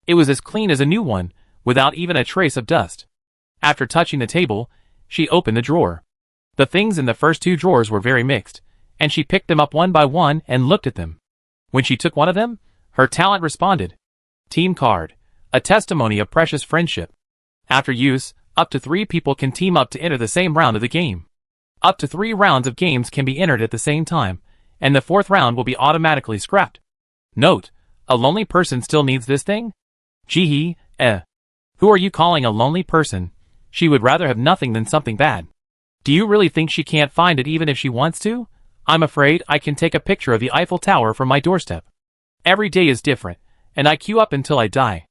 It was as clean as a new one, without even a trace of dust. After touching the table, she opened the drawer. The things in the first two drawers were very mixed, and she picked them up one by one and looked at them. When she took one of them, her talent responded. Team card, a testimony of precious friendship. After use, up to 3 people can team up to enter the same round of the game. Up to 3 rounds of games can be entered at the same time, and the 4th round will be automatically scrapped. Note: a lonely person still needs this thing? Gee, who are you calling a lonely person? She would rather have nothing than something bad. Do you really think she can't find it even if she wants to? I'm afraid I can take a picture of the Eiffel Tower from my doorstep. Every day is different, and I queue up until I die.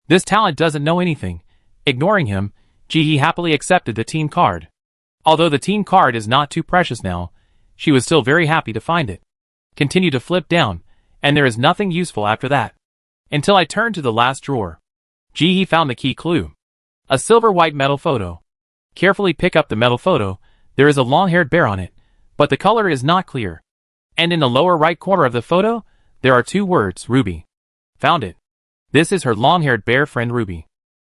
This talent doesn't know anything. Ignoring him, Gee happily accepted the team card. Although the team card is not too precious now, she was still very happy to find it. Continue to flip down, and there is nothing useful after that. Until I turned to the last drawer. Gee found the key clue. A silver white metal photo. Carefully pick up the metal photo. There is a long-haired bear on it, but the color is not clear. And in the lower right corner of the photo, there are 2 words, Ruby. Found it. This is her long-haired bear friend Ruby.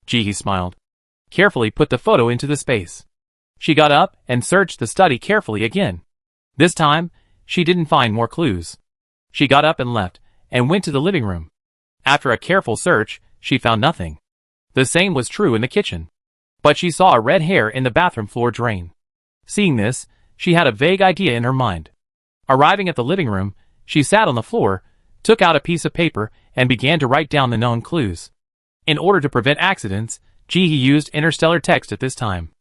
Gee smiled. Carefully put the photo into the space. She got up and searched the study carefully again. This time, she didn't find more clues. She got up and left, and went to the living room. After a careful search, she found nothing. The same was true in the kitchen. But she saw a red hair in the bathroom floor drain. Seeing this, she had a vague idea in her mind. Arriving at the living room, she sat on the floor, took out a piece of paper, and began to write down the known clues. In order to prevent accidents, Gee used interstellar text at this time.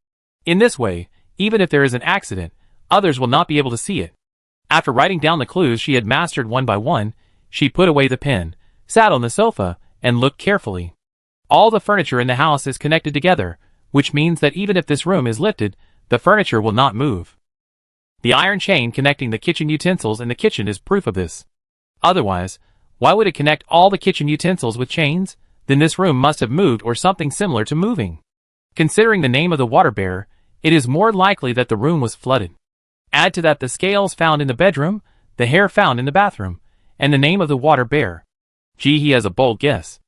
In this way, even if there is an accident, others will not be able to see it. After writing down the clues she had mastered one by one, she put away the pen, sat on the sofa, and looked carefully. All the furniture in the house is connected together, which means that even if this room is lifted, the furniture will not move. The iron chain connecting the kitchen utensils in the kitchen is proof of this. Otherwise, why would it connect all the kitchen utensils with chains? Then this room must have moved or something similar to moving. Considering the name of the water bearer, it is more likely that the room was flooded. Add to that the scales found in the bedroom, the hair found in the bathroom, and the name of the water bear. Gee has a bold guess.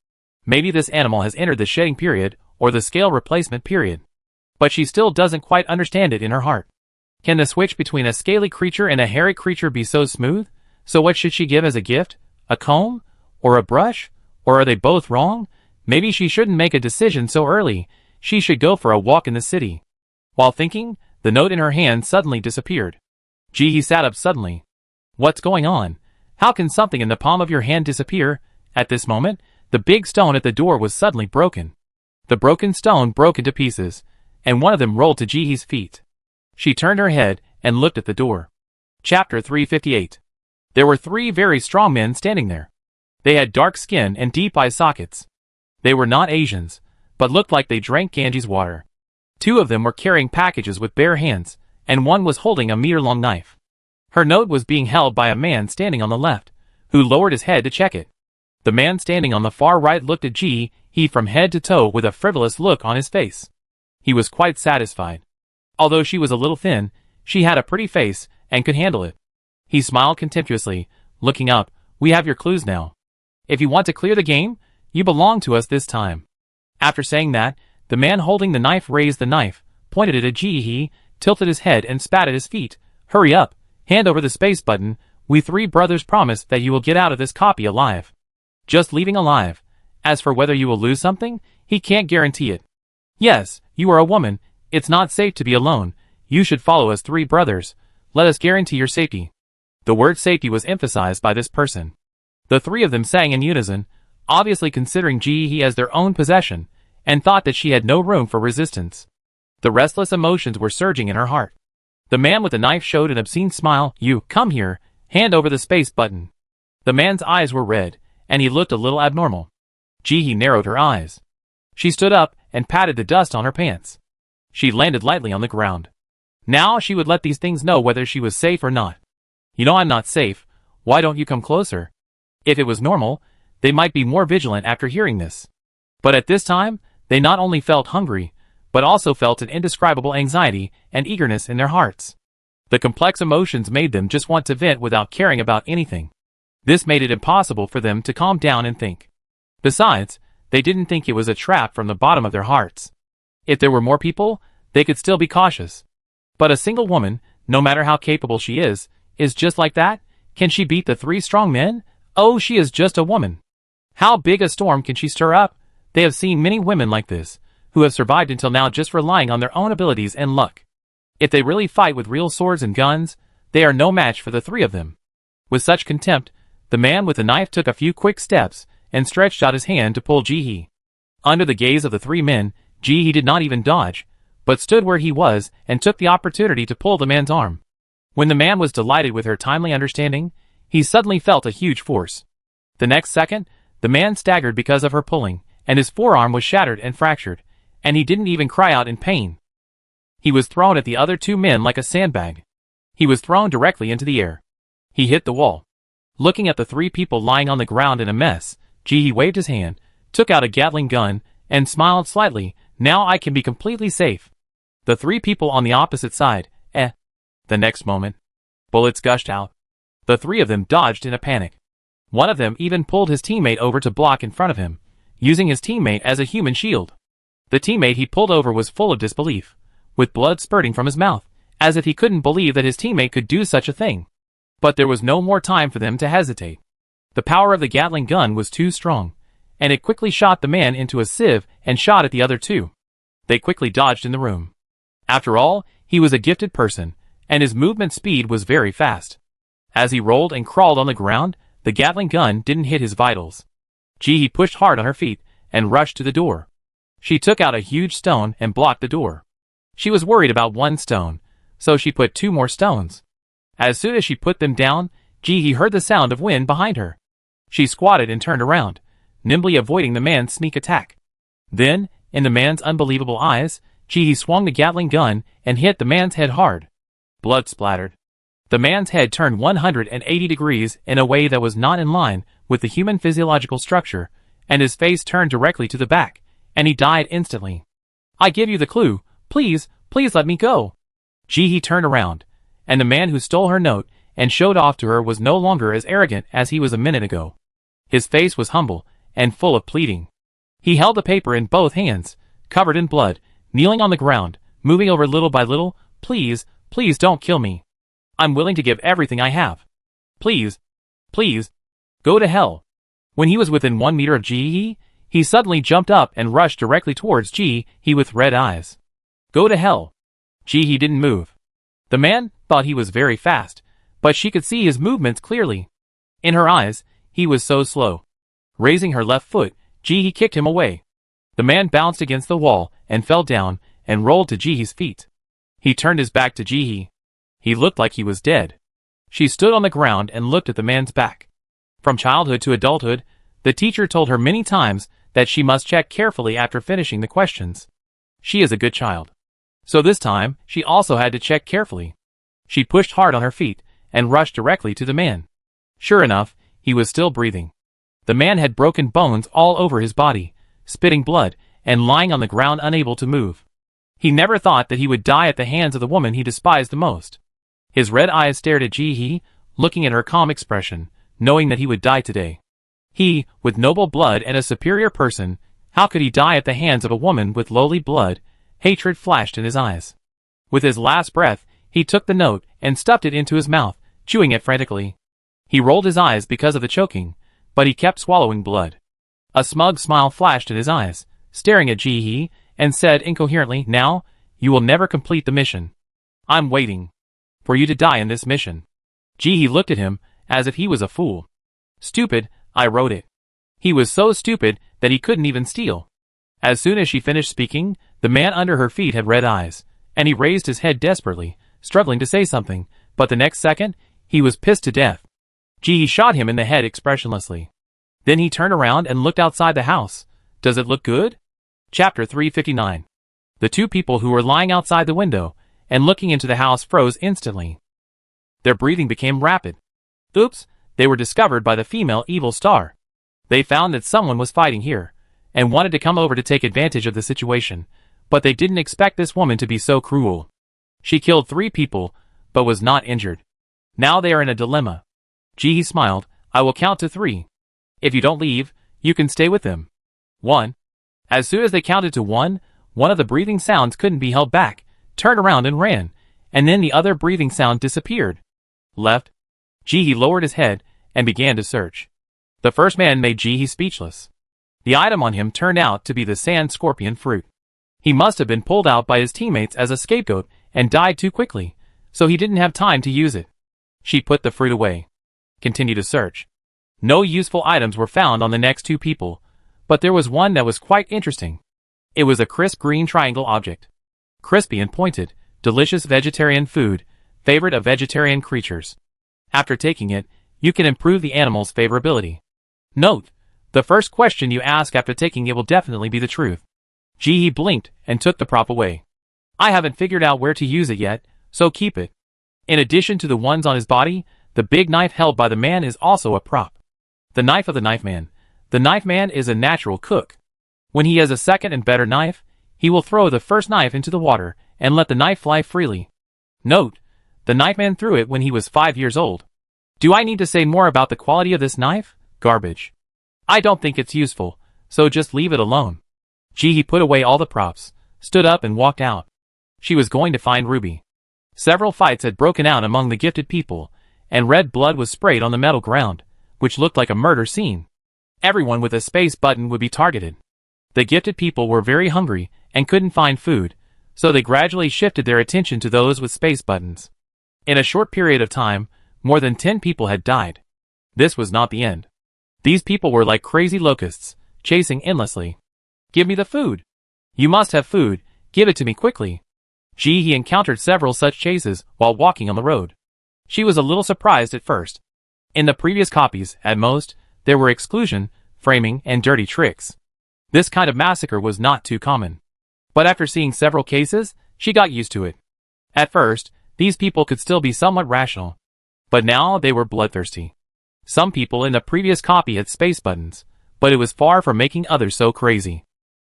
Maybe this animal has entered the shedding period or the scale replacement period. But she still doesn't quite understand it in her heart. Can the switch between a scaly creature and a hairy creature be so smooth? So what should she give as a gift? A comb? Or a brush? Or are they both wrong? Maybe she shouldn't make a decision so early. She should go for a walk in the city. While thinking, the note in her hand suddenly disappeared. Gee sat up suddenly. What's going on? How can something in the palm of your hand disappear? At this moment, the big stone at the door was suddenly broken. The broken stone broke into pieces, and one of them rolled to Gee's feet. She turned her head and looked at the door. Chapter 358. There were 3 very strong men standing there. They had dark skin and deep eye sockets. They were not Asians, but looked like they drank Ganges water. 2 of them were carrying packages with bare hands, and one was holding a meter-long knife. Her note was being held by a man standing on the left, who lowered his head to check it. The man standing on the far right looked at Gee from head to toe with a frivolous look on his face. He was quite satisfied. Although she was a little thin, she had a pretty face and could handle it. He smiled contemptuously, looking up. We have your clues now. If you want to clear the game, you belong to us this time. After saying that, the man holding the knife raised the knife, pointed it at Gee, tilted his head and spat at his feet. Hurry up, hand over the space button. We 3 brothers promise that you will get out of this copy alive. Just leaving alive. As for whether you will lose something, he can't guarantee it. Yes, you are a woman. It's not safe to be alone. You should follow us 3 brothers. Let us guarantee your safety. The word safety was emphasized by this person. The 3 of them sang in unison, obviously considering Gee as their own possession, and thought that she had no room for resistance. The restless emotions were surging in her heart. The man with the knife showed an obscene smile. You, come here, hand over the space button. The man's eyes were red, and he looked a little abnormal. Gee narrowed her eyes. She stood up and patted the dust on her pants. She landed lightly on the ground. Now she would let these things know whether she was safe or not. You know I'm not safe. Why don't you come closer? If it was normal, they might be more vigilant after hearing this. But at this time, they not only felt hungry, but also felt an indescribable anxiety and eagerness in their hearts. The complex emotions made them just want to vent without caring about anything. This made it impossible for them to calm down and think. Besides, they didn't think it was a trap from the bottom of their hearts. If there were more people, they could still be cautious. But a single woman, no matter how capable she is just like that? Can she beat the 3 strong men? Oh, she is just a woman. How big a storm can she stir up? They have seen many women like this, who have survived until now just relying on their own abilities and luck. If they really fight with real swords and guns, they are no match for the three of them. With such contempt, the man with the knife took a few quick steps and stretched out his hand to pull Ji-hee. Under the gaze of the three men, Ji-hee did not even dodge, but stood where he was and took the opportunity to pull the man's arm. When the man was delighted with her timely understanding, he suddenly felt a huge force. The next second, the man staggered because of her pulling, and his forearm was shattered and fractured, and he didn't even cry out in pain. He was thrown at the other two men like a sandbag. He was thrown directly into the air. He hit the wall. Looking at the three people lying on the ground in a mess, Ji-hee waved his hand, took out a Gatling gun, and smiled slightly. Now I can be completely safe. The three people on the opposite side, The next moment, bullets gushed out. The three of them dodged in a panic. One of them even pulled his teammate over to block in front of him, using his teammate as a human shield. The teammate he pulled over was full of disbelief, with blood spurting from his mouth, as if he couldn't believe that his teammate could do such a thing. But there was no more time for them to hesitate. The power of the Gatling gun was too strong, and it quickly shot the man into a sieve and shot at the other two. They quickly dodged in the room. After all, he was a gifted person, and his movement speed was very fast. As he rolled and crawled on the ground, the Gatling gun didn't hit his vitals. Ji-hee pushed hard on her feet and rushed to the door. She took out a huge stone and blocked the door. She was worried about one stone, so she put two more stones. As soon as she put them down, Ji-hee heard the sound of wind behind her. She squatted and turned around, nimbly avoiding the man's sneak attack. Then, in the man's unbelievable eyes, Ji-hee swung the Gatling gun and hit the man's head hard. Blood splattered. The man's head turned 180 degrees in a way that was not in line with the human physiological structure, and his face turned directly to the back, and he died instantly. I give you the clue. Please, please let me go. Ji-hee turned around, and the man who stole her note and showed off to her was no longer as arrogant as he was a minute ago. His face was humble and full of pleading. He held the paper in both hands, covered in blood, kneeling on the ground, moving over little by little. Please, please don't kill me. I'm willing to give everything I have. Please, please, go to hell. When he was within 1 meter of Ji-hee, he suddenly jumped up and rushed directly towards Ji-hee with red eyes. Go to hell. Ji-hee didn't move. The man thought he was very fast, but she could see his movements clearly. In her eyes, he was so slow. Raising her left foot, Ji-hee kicked him away. The man bounced against the wall and fell down and rolled to Ji-hee's feet. He turned his back to Ji-hee. He looked like he was dead. She stood on the ground and looked at the man's back. From childhood to adulthood, the teacher told her many times that she must check carefully after finishing the questions. She is a good child. So this time, she also had to check carefully. She pushed hard on her feet and rushed directly to the man. Sure enough, he was still breathing. The man had broken bones all over his body, spitting blood, and lying on the ground unable to move. He never thought that he would die at the hands of the woman he despised the most. His red eyes stared at Ji-hee, looking at her calm expression, knowing that he would die today. He, with noble blood and a superior person, how could he die at the hands of a woman with lowly blood? Hatred flashed in his eyes. With his last breath, he took the note and stuffed it into his mouth, chewing it frantically. He rolled his eyes because of the choking, but he kept swallowing blood. A smug smile flashed in his eyes, staring at Ji-hee, and said incoherently, now, you will never complete the mission. I'm waiting for you to die in this mission. Ji-hee looked at him as if he was a fool. Stupid, I wrote it. He was so stupid that he couldn't even steal. As soon as she finished speaking, the man under her feet had red eyes, and he raised his head desperately, struggling to say something, but the next second, he was pissed to death. Ji-hee shot him in the head expressionlessly. Then he turned around and looked outside the house. Does it look good? Chapter 359. The two people who were lying outside the window and looking into the house froze instantly. Their breathing became rapid. Oops, they were discovered by the female evil star. They found that someone was fighting here, and wanted to come over to take advantage of the situation, but they didn't expect this woman to be so cruel. She killed 3 people, but was not injured. Now they are in a dilemma. Ji-hee smiled, I will count to 3. If you don't leave, you can stay with them. 1. As soon as they counted to 1, one of the breathing sounds couldn't be held back, turned around and ran, and then the other breathing sound disappeared. Left. Ji-hee lowered his head and began to search. The first man made Ji-hee speechless. The item on him turned out to be the sand scorpion fruit. He must have been pulled out by his teammates as a scapegoat and died too quickly, so he didn't have time to use it. She put the fruit away. Continued to search. No useful items were found on the next two people, but there was one that was quite interesting. It was a crisp green triangle object. Crispy and pointed, delicious vegetarian food, favorite of vegetarian creatures. After taking it, you can improve the animal's favorability. Note: the first question you ask after taking it will definitely be the truth. He blinked and took the prop away. I haven't figured out where to use it yet, so keep it. In addition to the ones on his body, the big knife held by the man is also a prop. The knife of the knife man. The knife man is a natural cook. When he has a second and better knife, he will throw the first knife into the water and let the knife fly freely. Note: the knife man threw it when he was 5 years old. Do I need to say more about the quality of this knife? Garbage. I don't think it's useful, so just leave it alone. He put away all the props, stood up and walked out. She was going to find Ruby. Several fights had broken out among the gifted people, and red blood was sprayed on the metal ground, which looked like a murder scene. Everyone with a space button would be targeted. The gifted people were very hungry and couldn't find food, so they gradually shifted their attention to those with space buttons. In a short period of time, more than 10 people had died. This was not the end. These people were like crazy locusts, chasing endlessly. Give me the food. You must have food, give it to me quickly. He encountered several such chases while walking on the road. She was a little surprised at first. In the previous copies, at most, there were exclusion, framing, and dirty tricks. This kind of massacre was not too common. But after seeing several cases, she got used to it. At first, these people could still be somewhat rational. But now they were bloodthirsty. Some people in the previous copy had space buttons, but it was far from making others so crazy.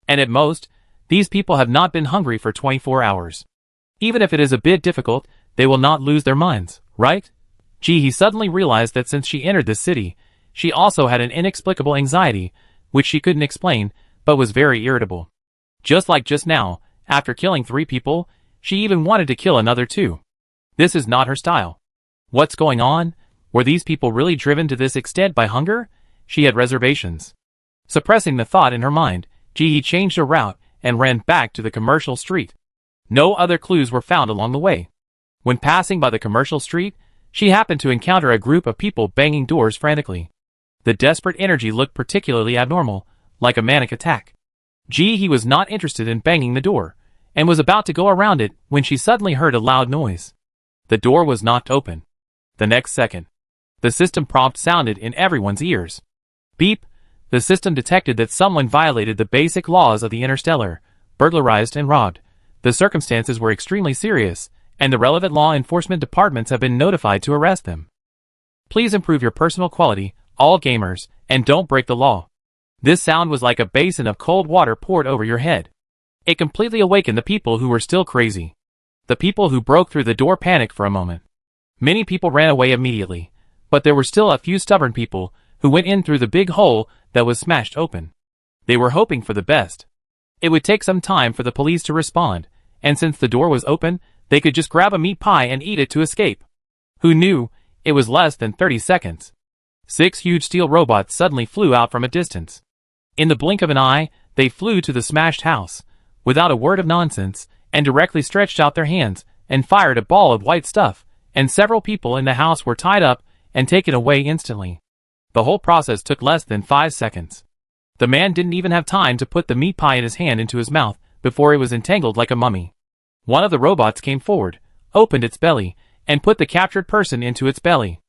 And at most, these people have not been hungry for 24 hours. Even if it is a bit difficult, they will not lose their minds, right? He suddenly realized that since she entered this city, she also had an inexplicable anxiety, which she couldn't explain, but was very irritable. Just like just now, after killing 3 people, she even wanted to kill another 2. This is not her style. What's going on? Were these people really driven to this extent by hunger? She had reservations. Suppressing the thought in her mind, he changed her route and ran back to the commercial street. No other clues were found along the way. When passing by the commercial street, she happened to encounter a group of people banging doors frantically. The desperate energy looked particularly abnormal, like a manic attack. He was not interested in banging the door, and was about to go around it when she suddenly heard a loud noise. The door was knocked open. The next second, the system prompt sounded in everyone's ears. Beep! The system detected that someone violated the basic laws of the interstellar, burglarized and robbed. The circumstances were extremely serious, and the relevant law enforcement departments have been notified to arrest them. Please improve your personal quality, all gamers, and don't break the law. This sound was like a basin of cold water poured over your head. It completely awakened the people who were still crazy. The people who broke through the door panicked for a moment. Many people ran away immediately, but there were still a few stubborn people who went in through the big hole that was smashed open. They were hoping for the best. It would take some time for the police to respond, and since the door was open, they could just grab a meat pie and eat it to escape. Who knew? It was less than 30 seconds. 6 huge steel robots suddenly flew out from a distance. In the blink of an eye, they flew to the smashed house, without a word of nonsense, and directly stretched out their hands and fired a ball of white stuff, and several people in the house were tied up and taken away instantly. The whole process took less than 5 seconds. The man didn't even have time to put the meat pie in his hand into his mouth before it was entangled like a mummy. One of the robots came forward, opened its belly, and put the captured person into its belly.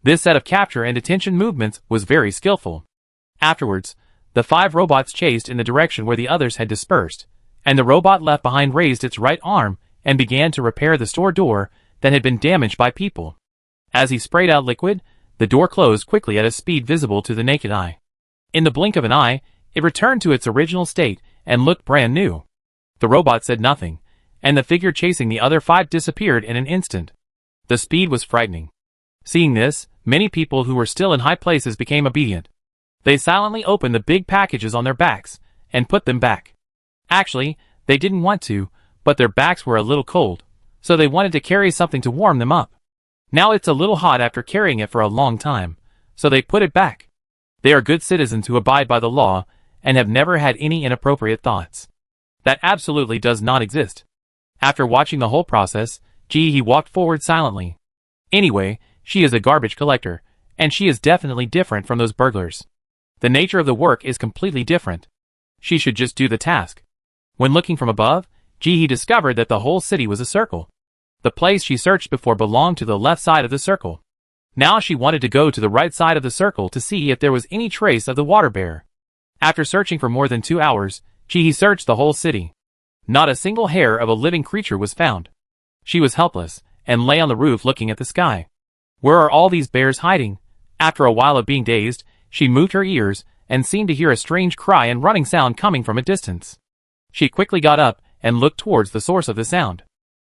This set of capture and detention movements was very skillful. Afterwards, the 5 robots chased in the direction where the others had dispersed, and the robot left behind raised its right arm and began to repair the store door that had been damaged by people. As he sprayed out liquid, the door closed quickly at a speed visible to the naked eye. In the blink of an eye, it returned to its original state and looked brand new. The robot said nothing, and the figure chasing the other 5 disappeared in an instant. The speed was frightening. Seeing this, many people who were still in high places became obedient. They silently opened the big packages on their backs and put them back. Actually, they didn't want to, but their backs were a little cold, so they wanted to carry something to warm them up. Now it's a little hot after carrying it for a long time, so they put it back. They are good citizens who abide by the law and have never had any inappropriate thoughts. That absolutely does not exist. After watching the whole process, he walked forward silently. Anyway, she is a garbage collector, and she is definitely different from those burglars. The nature of the work is completely different. She should just do the task. When looking from above, he discovered that the whole city was a circle. The place she searched before belonged to the left side of the circle. Now she wanted to go to the right side of the circle to see if there was any trace of the water bear. After searching for more than 2 hours, he searched the whole city. Not a single hair of a living creature was found. She was helpless, and lay on the roof looking at the sky. Where are all these bears hiding? After a while of being dazed, she moved her ears, and seemed to hear a strange cry and running sound coming from a distance. She quickly got up, and looked towards the source of the sound.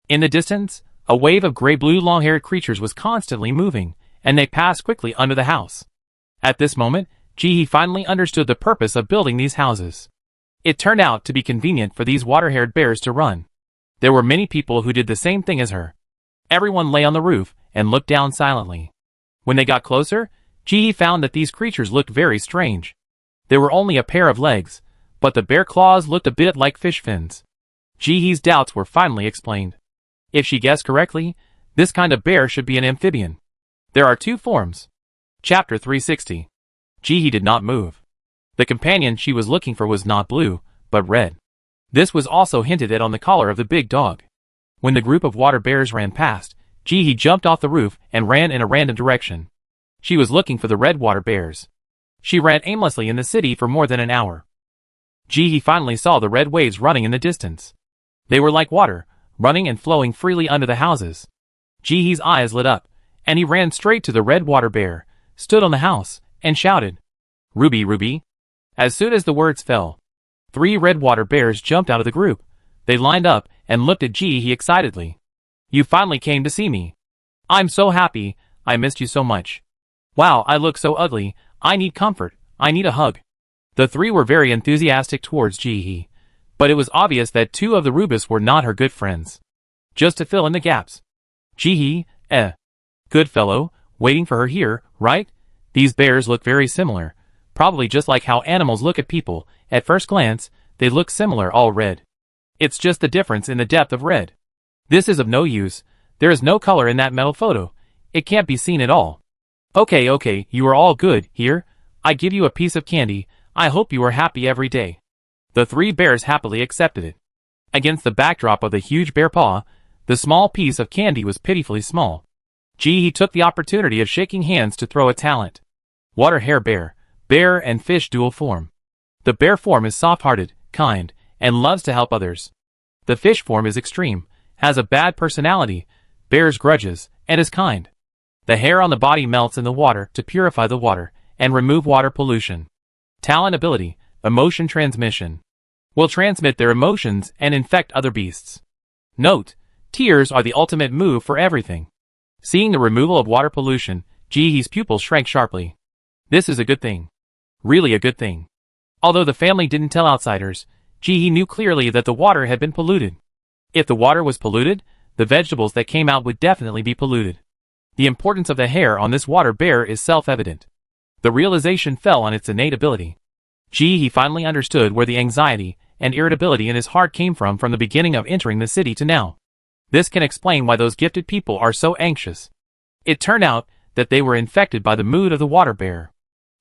In the distance, a wave of gray-blue long-haired creatures was constantly moving, and they passed quickly under the house. At this moment, he finally understood the purpose of building these houses. It turned out to be convenient for these water-haired bears to run. There were many people who did the same thing as her. Everyone lay on the roof, and looked down silently. When they got closer, he found that these creatures looked very strange. There were only a pair of legs, but the bare claws looked a bit like fish fins. Jihee's doubts were finally explained. If she guessed correctly, this kind of bear should be an amphibian. There are 2 forms. Chapter 360. Jihee did not move. The companion she was looking for was not blue, but red. This was also hinted at on the collar of the big dog. When the group of water bears ran past, Jihee jumped off the roof and ran in a random direction. She was looking for the red water bears. She ran aimlessly in the city for more than an hour. Jihee finally saw the red waves running in the distance. They were like water, running and flowing freely under the houses. Jihee's eyes lit up, and he ran straight to the red water bear, stood on the house, and shouted, "Ruby, Ruby." As soon as the words fell, 3 red water bears jumped out of the group. They lined up and looked at Jihee excitedly. "You finally came to see me. I'm so happy, I missed you so much. Wow, I look so ugly, I need comfort, I need a hug." The 3 were very enthusiastic towards Jihee, but it was obvious that 2 of the Rubis were not her good friends. Just to fill in the gaps. "Jihee, good fellow, waiting for her here, right? These bears look very similar, probably just like how animals look at people. At first glance, they look similar, all red. It's just the difference in the depth of red. This is of no use, there is no color in that metal photo, it can't be seen at all. Okay, you are all good, here, I give you a piece of candy, I hope you are happy every day." The 3 bears happily accepted it. Against the backdrop of the huge bear paw, the small piece of candy was pitifully small. Jihee took the opportunity of shaking hands to throw a talent. Water hair bear, bear and fish dual form. The bear form is soft-hearted, kind, and loves to help others. The fish form is extreme, has a bad personality, bears grudges, and is kind. The hair on the body melts in the water to purify the water and remove water pollution. Talent ability, emotion transmission. Will transmit their emotions and infect other beasts. Note, tears are the ultimate move for everything. Seeing the removal of water pollution, Jihee's pupils shrank sharply. This is a good thing. Really a good thing. Although the family didn't tell outsiders, Jihee knew clearly that the water had been polluted. If the water was polluted, the vegetables that came out would definitely be polluted. The importance of the hair on this water bear is self-evident. The realization fell on its innate ability. Jihee finally understood where the anxiety and irritability in his heart came from the beginning of entering the city to now. This can explain why those gifted people are so anxious. It turned out that they were infected by the mood of the water bear.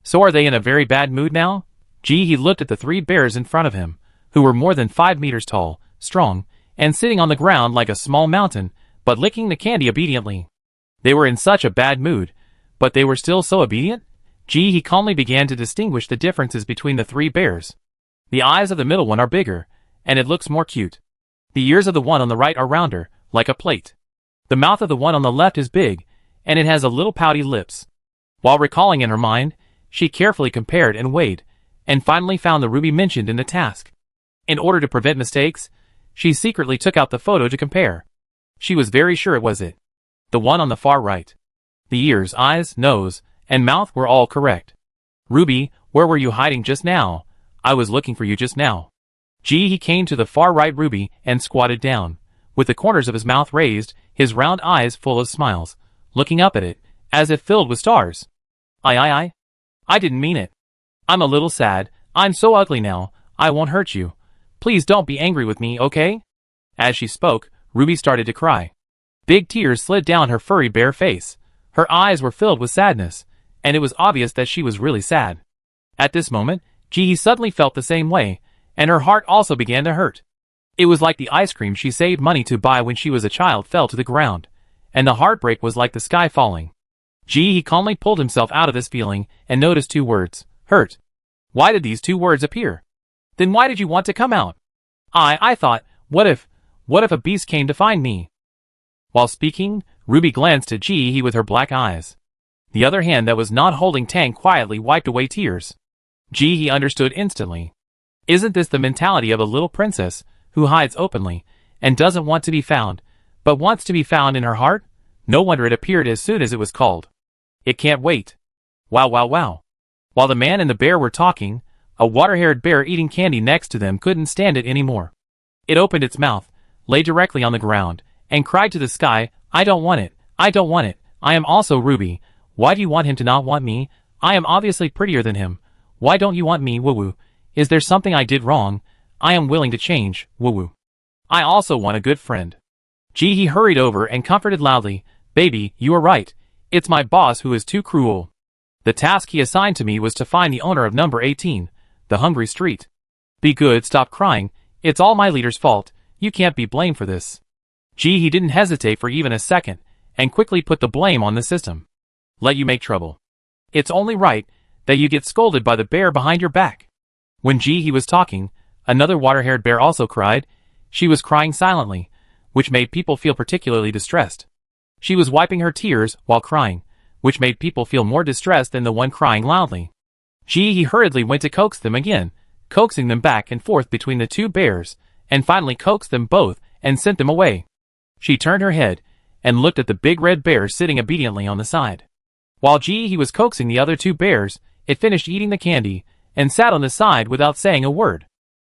So are they in a very bad mood now? Jihee looked at the 3 bears in front of him, who were more than 5 meters tall, strong, and sitting on the ground like a small mountain, but licking the candy obediently. They were in such a bad mood, but they were still so obedient? Jihee calmly began to distinguish the differences between the 3 bears. The eyes of the middle one are bigger, and it looks more cute. The ears of the one on the right are rounder, like a plate. The mouth of the one on the left is big, and it has a little pouty lips. While recalling in her mind, she carefully compared and weighed, and finally found the ruby mentioned in the task. In order to prevent mistakes, she secretly took out the photo to compare. She was very sure it was it. The one on the far right. The ears, eyes, nose, and mouth were all correct. "Ruby, where were you hiding just now? I was looking for you just now." Jihee came to the far right Ruby and squatted down, with the corners of his mouth raised, his round eyes full of smiles, looking up at it, as if filled with stars. I didn't mean it. I'm a little sad, I'm so ugly now, I won't hurt you. Please don't be angry with me, okay?" As she spoke, Ruby started to cry. Big tears slid down her furry bare face. Her eyes were filled with sadness, and it was obvious that she was really sad. At this moment, Ji-hee suddenly felt the same way, and her heart also began to hurt. It was like the ice cream she saved money to buy when she was a child fell to the ground, and the heartbreak was like the sky falling. Ji-hee calmly pulled himself out of this feeling and noticed two words, hurt. Why did these two words appear? Then why did you want to come out? I thought, what if a beast came to find me? While speaking, Ruby glanced at Ji-hee with her black eyes. The other hand that was not holding Tang quietly wiped away tears. Ji-hee understood instantly. Isn't this the mentality of a little princess who hides openly and doesn't want to be found, but wants to be found in her heart? No wonder it appeared as soon as it was called. It can't wait. Wow, wow, wow. While the man and the bear were talking, a water-haired bear eating candy next to them couldn't stand it anymore. It opened its mouth, lay directly on the ground, and cried to the sky, I don't want it, I don't want it, I am also Ruby. Why do you want him to not want me? I am obviously prettier than him. Why don't you want me, woo-woo? Is there something I did wrong? I am willing to change, woo-woo. I also want a good friend. Ji-hee hurried over and comforted loudly, baby, you are right. It's my boss who is too cruel. The task he assigned to me was to find the owner of number 18, the Hungry Street. Be good, stop crying. It's all my leader's fault. You can't be blamed for this. Ji-hee didn't hesitate for even a second, and quickly put the blame on the system. Let you make trouble. It's only right that you get scolded by the bear behind your back. When Ji-hee was talking, another water-haired bear also cried. She was crying silently, which made people feel particularly distressed. She was wiping her tears while crying, which made people feel more distressed than the one crying loudly. Ji-hee hurriedly went to coax them again, coaxing them back and forth between the two bears, and finally coaxed them both and sent them away. She turned her head and looked at the big red bear sitting obediently on the side. While Ji-hee was coaxing the other two bears, it finished eating the candy and sat on the side without saying a word.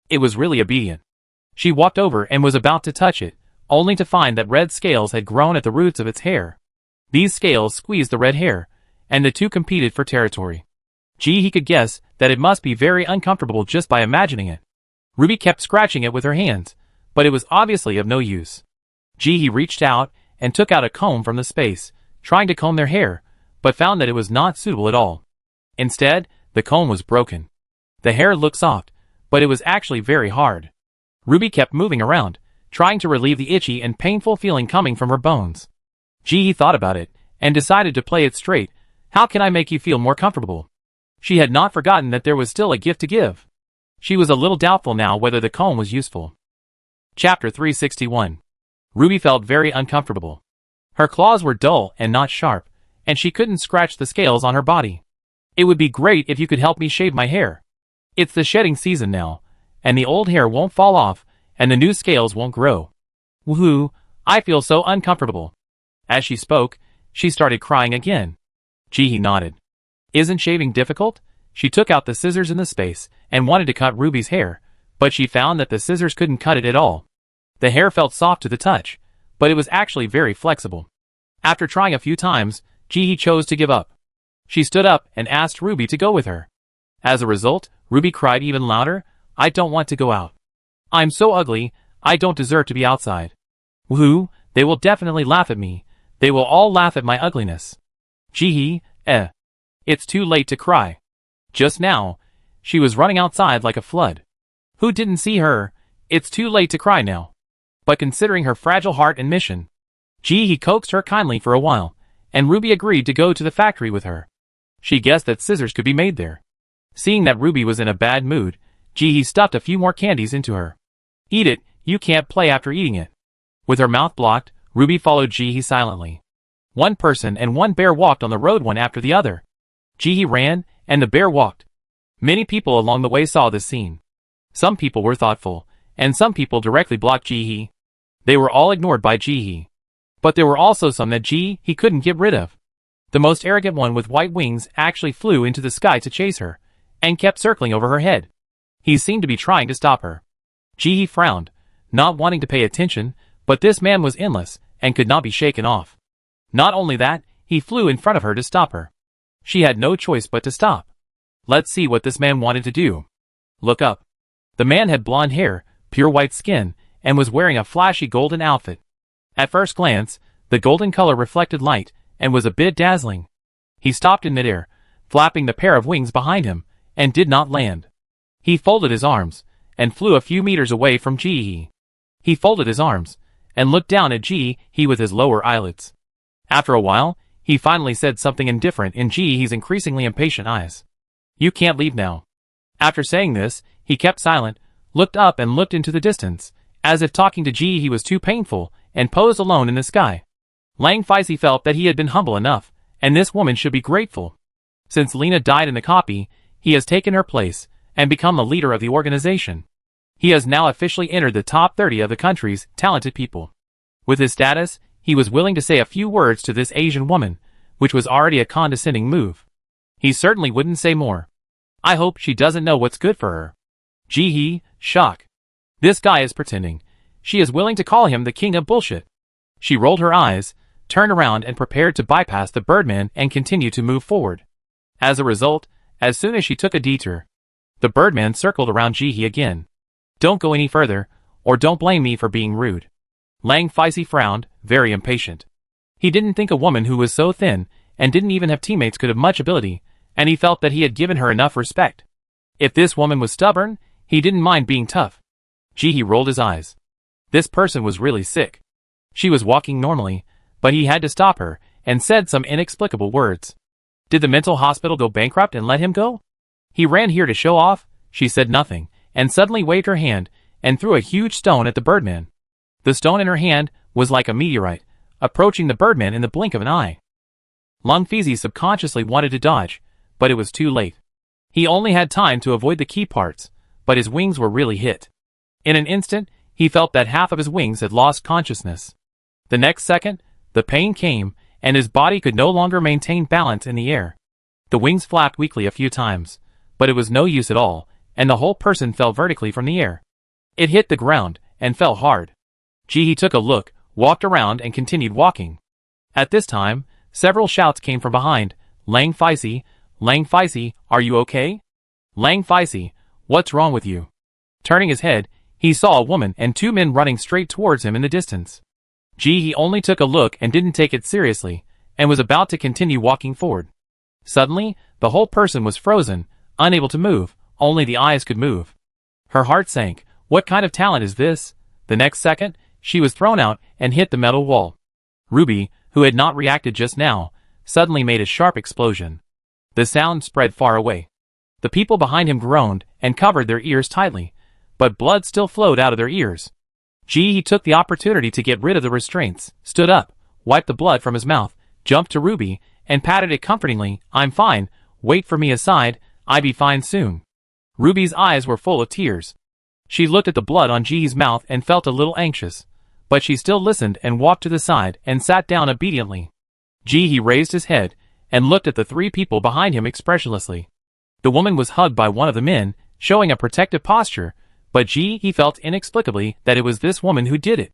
It was really obedient. She walked over and was about to touch it, only to find that red scales had grown at the roots of its hair. These scales squeezed the red hair, and the two competed for territory. Ji-hee could guess that it must be very uncomfortable just by imagining it. Ruby kept scratching it with her hands, but it was obviously of no use. Ji-hee reached out and took out a comb from the space, trying to comb their hair, but found that it was not suitable at all. Instead, the comb was broken. The hair looked soft, but it was actually very hard. Ruby kept moving around, trying to relieve the itchy and painful feeling coming from her bones. Ji-hee thought about it, and decided to play it straight. How can I make you feel more comfortable? She had not forgotten that there was still a gift to give. She was a little doubtful now whether the comb was useful. Chapter 361. Ruby felt very uncomfortable. Her claws were dull and not sharp, and she couldn't scratch the scales on her body. It would be great if you could help me shave my hair. It's the shedding season now, and the old hair won't fall off, and the new scales won't grow. Woohoo, I feel so uncomfortable. As she spoke, she started crying again. Ji-hee nodded. Isn't shaving difficult? She took out the scissors in the space and wanted to cut Ruby's hair, but she found that the scissors couldn't cut it at all. The hair felt soft to the touch, but it was actually very flexible. After trying a few times, Ji-hee chose to give up. She stood up and asked Ruby to go with her. As a result, Ruby cried even louder, I don't want to go out. I'm so ugly, I don't deserve to be outside. Woohoo, they will definitely laugh at me. They will all laugh at my ugliness. Ji-hee, It's too late to cry. Just now, she was running outside like a flood. Who didn't see her? It's too late to cry now. But considering her fragile heart and mission, Ji-hee coaxed her kindly for a while, and Ruby agreed to go to the factory with her. She guessed that scissors could be made there. Seeing that Ruby was in a bad mood, Ji-hee stuffed a few more candies into her. Eat it, you can't play after eating it. With her mouth blocked, Ruby followed Ji-hee silently. One person and one bear walked on the road one after the other. Ji-hee ran, and the bear walked. Many people along the way saw this scene. Some people were thoughtful, and some people directly blocked Ji-hee. They were all ignored by Ji-hee. But there were also some that Ji-hee couldn't get rid of. The most arrogant one with white wings actually flew into the sky to chase her, and kept circling over her head. He seemed to be trying to stop her. Ji-hee frowned, not wanting to pay attention, but this man was endless, and could not be shaken off. Not only that, he flew in front of her to stop her. She had no choice but to stop. Let's see what this man wanted to do. Look up. The man had blonde hair, pure white skin, and was wearing a flashy golden outfit. At first glance, the golden color reflected light and was a bit dazzling. He stopped in midair, flapping the pair of wings behind him, and did not land. He folded his arms and flew a few meters away from Ji-hee. He folded his arms and looked down at Ji-hee with his lower eyelids. After a while, he finally said something indifferent in Ji-hee's increasingly impatient eyes. "You can't leave now." After saying this, he kept silent, looked up and looked into the distance, as if talking to Ji-hee was too painful, and posed alone in the sky. Lang Feisty felt that he had been humble enough, and this woman should be grateful. Since Lena died in the copy, he has taken her place, and become the leader of the organization. He has now officially entered the top 30 of the country's talented people. With his status, he was willing to say a few words to this Asian woman, which was already a condescending move. He certainly wouldn't say more. I hope she doesn't know what's good for her. Ji-hee, shock. This guy is pretending. She is willing to call him the king of bullshit. She rolled her eyes, turned around and prepared to bypass the Birdman and continue to move forward. As a result, as soon as she took a detour, the Birdman circled around Ji-hee again. "Don't go any further, or don't blame me for being rude." Lang Feisty frowned, very impatient. He didn't think a woman who was so thin, and didn't even have teammates could have much ability, and he felt that he had given her enough respect. If this woman was stubborn, he didn't mind being tough. Ji-hee rolled his eyes. This person was really sick. She was walking normally, but he had to stop her, and said some inexplicable words. Did the mental hospital go bankrupt and let him go? He ran here to show off. She said nothing, and suddenly waved her hand, and threw a huge stone at the Birdman. The stone in her hand was like a meteorite, approaching the Birdman in the blink of an eye. Lang Feisty subconsciously wanted to dodge, but it was too late. He only had time to avoid the key parts, but his wings were really hit. In an instant, he felt that half of his wings had lost consciousness. The next second, the pain came, and his body could no longer maintain balance in the air. The wings flapped weakly a few times, but it was no use at all, and the whole person fell vertically from the air. It hit the ground, and fell hard. Ji-hee took a look, walked around and continued walking. At this time, several shouts came from behind. Lang Feisty, are you okay? Lang Feisty, what's wrong with you? Turning his head, he saw a woman and two men running straight towards him in the distance. Ji-hee only took a look and didn't take it seriously, and was about to continue walking forward. Suddenly, the whole person was frozen, unable to move, only the eyes could move. Her heart sank. What kind of talent is this? The next second, she was thrown out and hit the metal wall. Ruby, who had not reacted just now, suddenly made a sharp explosion. The sound spread far away. The people behind him groaned and covered their ears tightly, but blood still flowed out of their ears. Ji-hee took the opportunity to get rid of the restraints, stood up, wiped the blood from his mouth, jumped to Ruby, and patted it comfortingly. "I'm fine, wait for me aside, I be fine soon." Ruby's eyes were full of tears. She looked at the blood on Ji-hee's mouth and felt a little anxious, but she still listened and walked to the side and sat down obediently. Ji-hee raised his head and looked at the three people behind him expressionlessly. The woman was hugged by one of the men, showing a protective posture, but Ji-hee felt inexplicably that it was this woman who did it.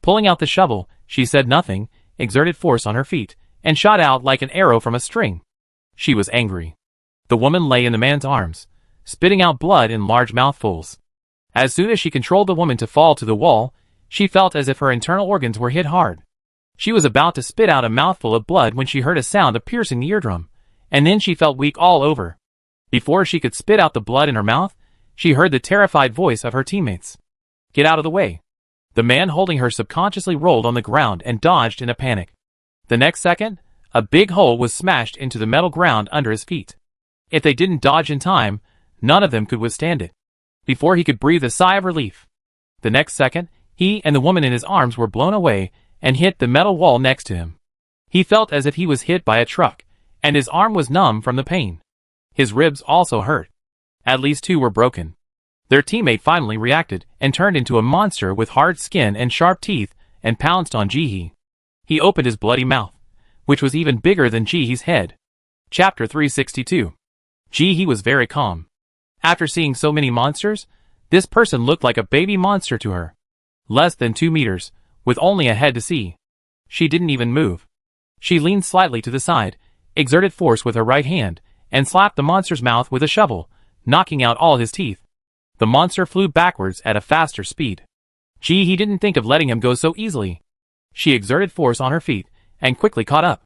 Pulling out the shovel, she said nothing, exerted force on her feet, and shot out like an arrow from a string. She was angry. The woman lay in the man's arms, spitting out blood in large mouthfuls. As soon as she controlled the woman to fall to the wall, she felt as if her internal organs were hit hard. She was about to spit out a mouthful of blood when she heard a sound of piercing the eardrum, and then she felt weak all over. Before she could spit out the blood in her mouth, she heard the terrified voice of her teammates. "Get out of the way." The man holding her subconsciously rolled on the ground and dodged in a panic. The next second, a big hole was smashed into the metal ground under his feet. If they didn't dodge in time, none of them could withstand it. Before he could breathe a sigh of relief, the next second, he and the woman in his arms were blown away and hit the metal wall next to him. He felt as if he was hit by a truck, and his arm was numb from the pain. His ribs also hurt. At least two were broken. Their teammate finally reacted and turned into a monster with hard skin and sharp teeth and pounced on Ji-hee. He opened his bloody mouth, which was even bigger than Ji-hee's head. Chapter 362. Ji-hee was very calm. After seeing so many monsters, this person looked like a baby monster to her. Less than 2 meters, with only a head to see. She didn't even move. She leaned slightly to the side, exerted force with her right hand, and slapped the monster's mouth with a shovel, knocking out all his teeth. The monster flew backwards at a faster speed. Ji-hee didn't think of letting him go so easily. She exerted force on her feet, and quickly caught up.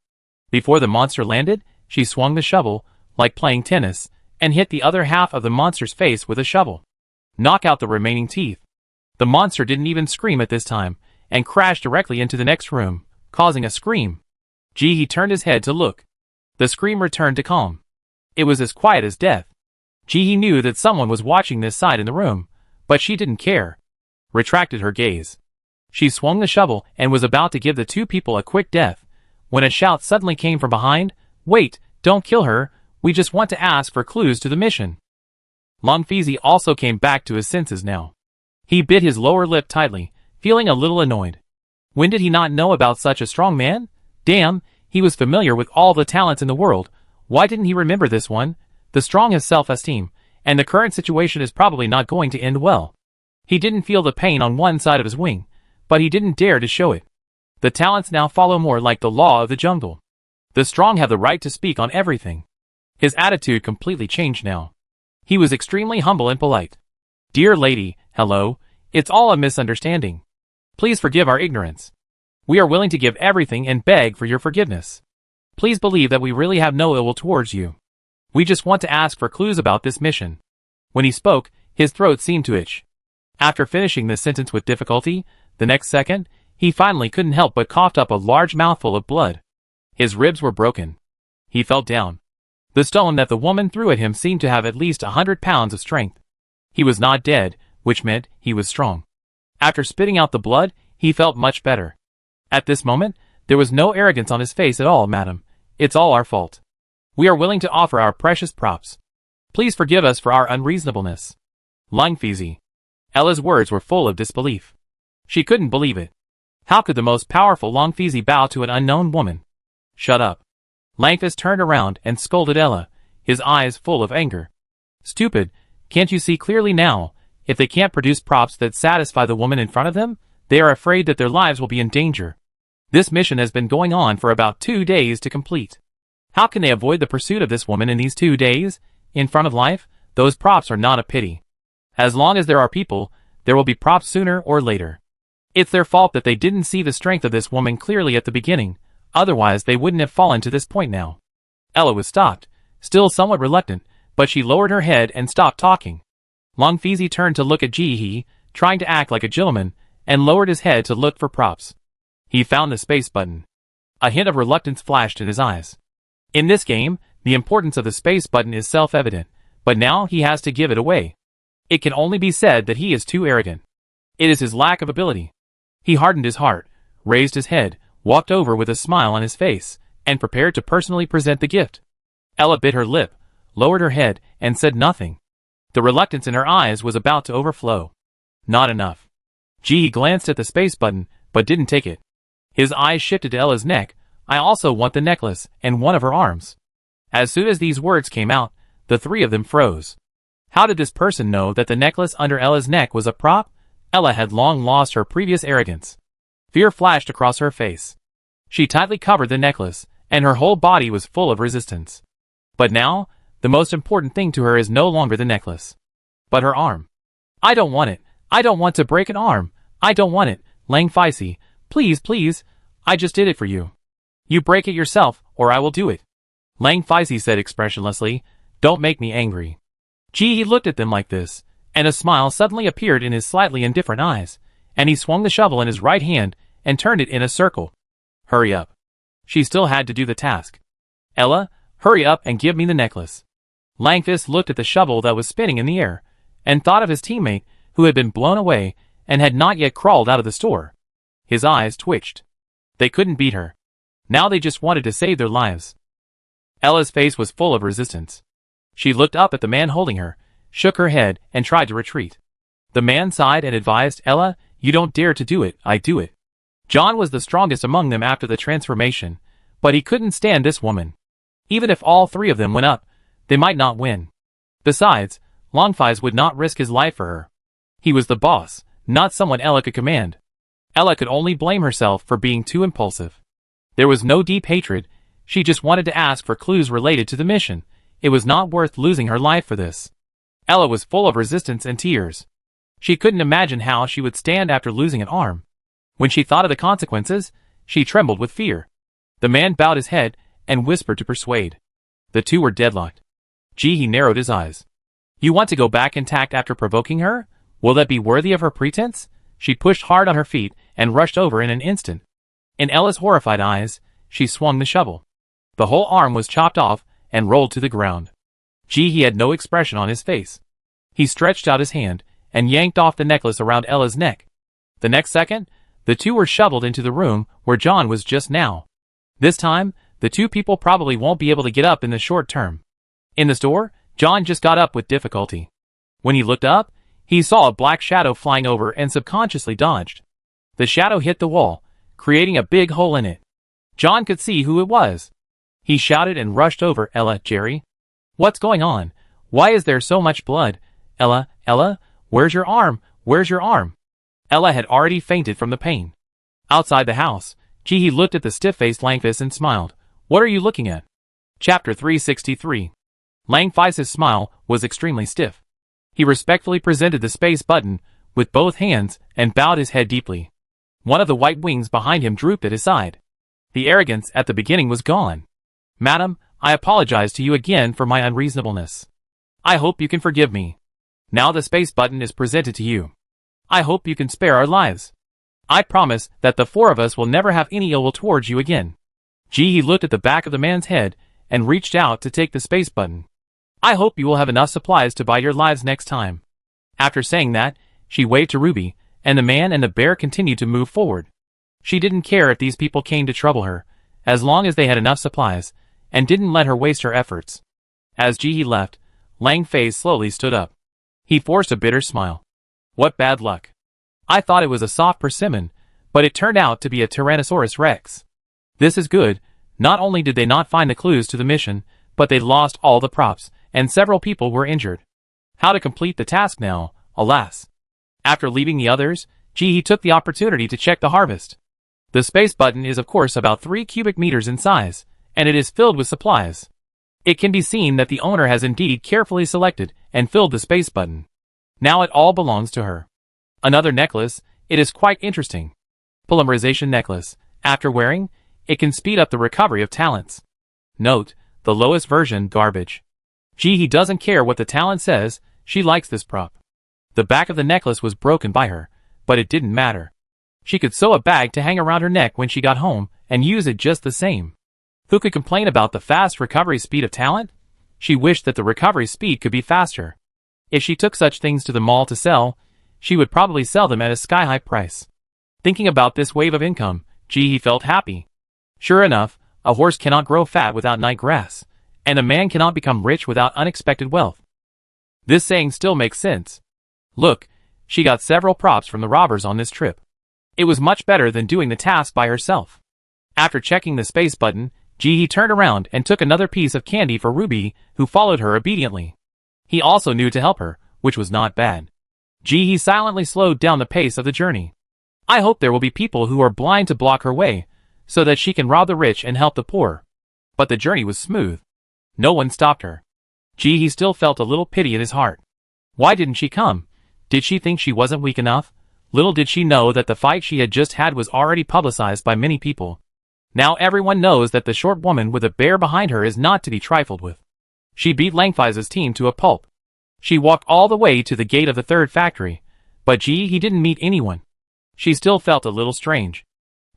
Before the monster landed, she swung the shovel, like playing tennis, and hit the other half of the monster's face with a shovel. Knock out the remaining teeth. The monster didn't even scream at this time, and crashed directly into the next room, causing a scream. He turned his head to look. The scream returned to calm. It was as quiet as death. He knew that someone was watching this side in the room, but she didn't care. Retracted her gaze. She swung the shovel and was about to give the two people a quick death, when a shout suddenly came from behind. "Wait, don't kill her, we just want to ask for clues to the mission." Longfeezy also came back to his senses now. He bit his lower lip tightly, feeling a little annoyed. When did he not know about such a strong man? Damn, he was familiar with all the talents in the world. Why didn't he remember this one? The strong has self-esteem, and the current situation is probably not going to end well. He didn't feel the pain on one side of his wing, but he didn't dare to show it. The talents now follow more like the law of the jungle. The strong have the right to speak on everything. His attitude completely changed now. He was extremely humble and polite. "Dear lady, hello, it's all a misunderstanding. Please forgive our ignorance. We are willing to give everything and beg for your forgiveness. Please believe that we really have no ill will towards you. We just want to ask for clues about this mission." When he spoke, his throat seemed to itch. After finishing this sentence with difficulty, the next second, he finally couldn't help but coughed up a large mouthful of blood. His ribs were broken. He fell down. The stone that the woman threw at him seemed to have at least 100 pounds of strength. He was not dead, which meant he was strong. After spitting out the blood, he felt much better. At this moment, there was no arrogance on his face at all. "Madam, it's all our fault. We are willing to offer our precious props. Please forgive us for our unreasonableness." Longfeezy. Ella's words were full of disbelief. She couldn't believe it. How could the most powerful Longfeezy bow to an unknown woman? "Shut up." Langfis turned around and scolded Ella, his eyes full of anger. "Stupid, can't you see clearly now? If they can't produce props that satisfy the woman in front of them, they are afraid that their lives will be in danger. This mission has been going on for about 2 days to complete. How can they avoid the pursuit of this woman in these 2 days? In front of life, those props are not a pity. As long as there are people, there will be props sooner or later. It's their fault that they didn't see the strength of this woman clearly at the beginning, otherwise they wouldn't have fallen to this point now." Ella was stopped, still somewhat reluctant, but she lowered her head and stopped talking. Longfeezy turned to look at Jihe, trying to act like a gentleman, and lowered his head to look for props. He found the space button. A hint of reluctance flashed in his eyes. In this game, the importance of the space button is self-evident, but now he has to give it away. It can only be said that he is too arrogant. It is his lack of ability. He hardened his heart, raised his head, walked over with a smile on his face, and prepared to personally present the gift. Ella bit her lip, lowered her head, and said nothing. The reluctance in her eyes was about to overflow. Not enough. Jihe glanced at the space button, but didn't take it. His eyes shifted to Ella's neck. "I also want the necklace, and one of her arms." As soon as these words came out, the three of them froze. How did this person know that the necklace under Ella's neck was a prop? Ella had long lost her previous arrogance. Fear flashed across her face. She tightly covered the necklace, and her whole body was full of resistance. But now, the most important thing to her is no longer the necklace, but her arm. "I don't want it. I don't want to break an arm. I don't want it, Longfeezy. Please, please, I just did it for you. You break it yourself, or I will do it." Longfeezy said expressionlessly, "Don't make me angry." Jihe looked at them like this, and a smile suddenly appeared in his slightly indifferent eyes, and he swung the shovel in his right hand and turned it in a circle. "Hurry up." She still had to do the task. "Ella, hurry up and give me the necklace." Langfis looked at the shovel that was spinning in the air, and thought of his teammate, who had been blown away, and had not yet crawled out of the store. His eyes twitched. They couldn't beat her. Now they just wanted to save their lives. Ella's face was full of resistance. She looked up at the man holding her, shook her head, and tried to retreat. The man sighed and advised, "Ella, you don't dare to do it, I do it." John was the strongest among them after the transformation, but he couldn't stand this woman. Even if all three of them went up, they might not win. Besides, Longfeezy would not risk his life for her. He was the boss, not someone Ella could command. Ella could only blame herself for being too impulsive. There was no deep hatred, she just wanted to ask for clues related to the mission. It was not worth losing her life for this. Ella was full of resistance and tears. She couldn't imagine how she would stand after losing an arm. When she thought of the consequences, she trembled with fear. The man bowed his head and whispered to Persuade. The two were deadlocked. He narrowed his eyes. You want to go back intact after provoking her? Will that be worthy of her pretense? She pushed hard on her feet and rushed over in an instant. In Ella's horrified eyes, she swung the shovel. The whole arm was chopped off and rolled to the ground. He had no expression on his face. He stretched out his hand and yanked off the necklace around Ella's neck. The next second, the two were shoveled into the room where John was just now. This time, the two people probably won't be able to get up in the short term. In the store, John just got up with difficulty. When he looked up, he saw a black shadow flying over and subconsciously dodged. The shadow hit the wall, creating a big hole in it. John could see who it was. He shouted and rushed over. Ella, Jerry? What's going on? Why is there so much blood? Ella, where's your arm? Where's your arm? Ella had already fainted from the pain. Outside the house, He looked at the stiff-faced Langfis and smiled. What are you looking at? Chapter 363. Langfis's smile was extremely stiff. He respectfully presented the space button with both hands and bowed his head deeply. One of the white wings behind him drooped at his side. The arrogance at the beginning was gone. Madam, I apologize to you again for my unreasonableness. I hope you can forgive me. Now the space button is presented to you. I hope you can spare our lives. I promise that the four of us will never have any ill will towards you again. He looked at the back of the man's head and reached out to take the space button. I hope you will have enough supplies to buy your lives next time. After saying that, she waved to Ruby, and the man and the bear continued to move forward. She didn't care if these people came to trouble her, as long as they had enough supplies, and didn't let her waste her efforts. As He left, Langfis slowly stood up. He forced a bitter smile. What bad luck. I thought it was a soft persimmon, but it turned out to be a Tyrannosaurus Rex. This is good. Not only did they not find the clues to the mission, but they lost all the props, and several people were injured. How to complete the task now, alas. After leaving the others, He took the opportunity to check the harvest. The space button is of course about 3 cubic meters in size, and it is filled with supplies. It can be seen that the owner has indeed carefully selected and filled the space button. Now it all belongs to her. Another necklace, it is quite interesting. Polymerization necklace. After wearing, it can speed up the recovery of talents. Note, the lowest version, garbage. He doesn't care what the talent says, she likes this prop. The back of the necklace was broken by her, but it didn't matter. She could sew a bag to hang around her neck when she got home, and use it just the same. Who could complain about the fast recovery speed of talent? She wished that the recovery speed could be faster. If she took such things to the mall to sell, she would probably sell them at a sky-high price. Thinking about this wave of income, he felt happy. Sure enough, a horse cannot grow fat without night grass, and a man cannot become rich without unexpected wealth. This saying still makes sense. Look, she got several props from the robbers on this trip. It was much better than doing the task by herself. After checking the space button, he turned around and took another piece of candy for Ruby, who followed her obediently. He also knew to help her, which was not bad. He silently slowed down the pace of the journey. I hope there will be people who are blind to block her way, so that she can rob the rich and help the poor. But the journey was smooth. No one stopped her. He still felt a little pity in his heart. Why didn't she come? Did she think she wasn't weak enough? Little did she know that the fight she had just had was already publicized by many people. Now everyone knows that the short woman with a bear behind her is not to be trifled with. She beat Langfis's team to a pulp. She walked all the way to the gate of the third factory, but he didn't meet anyone. She still felt a little strange.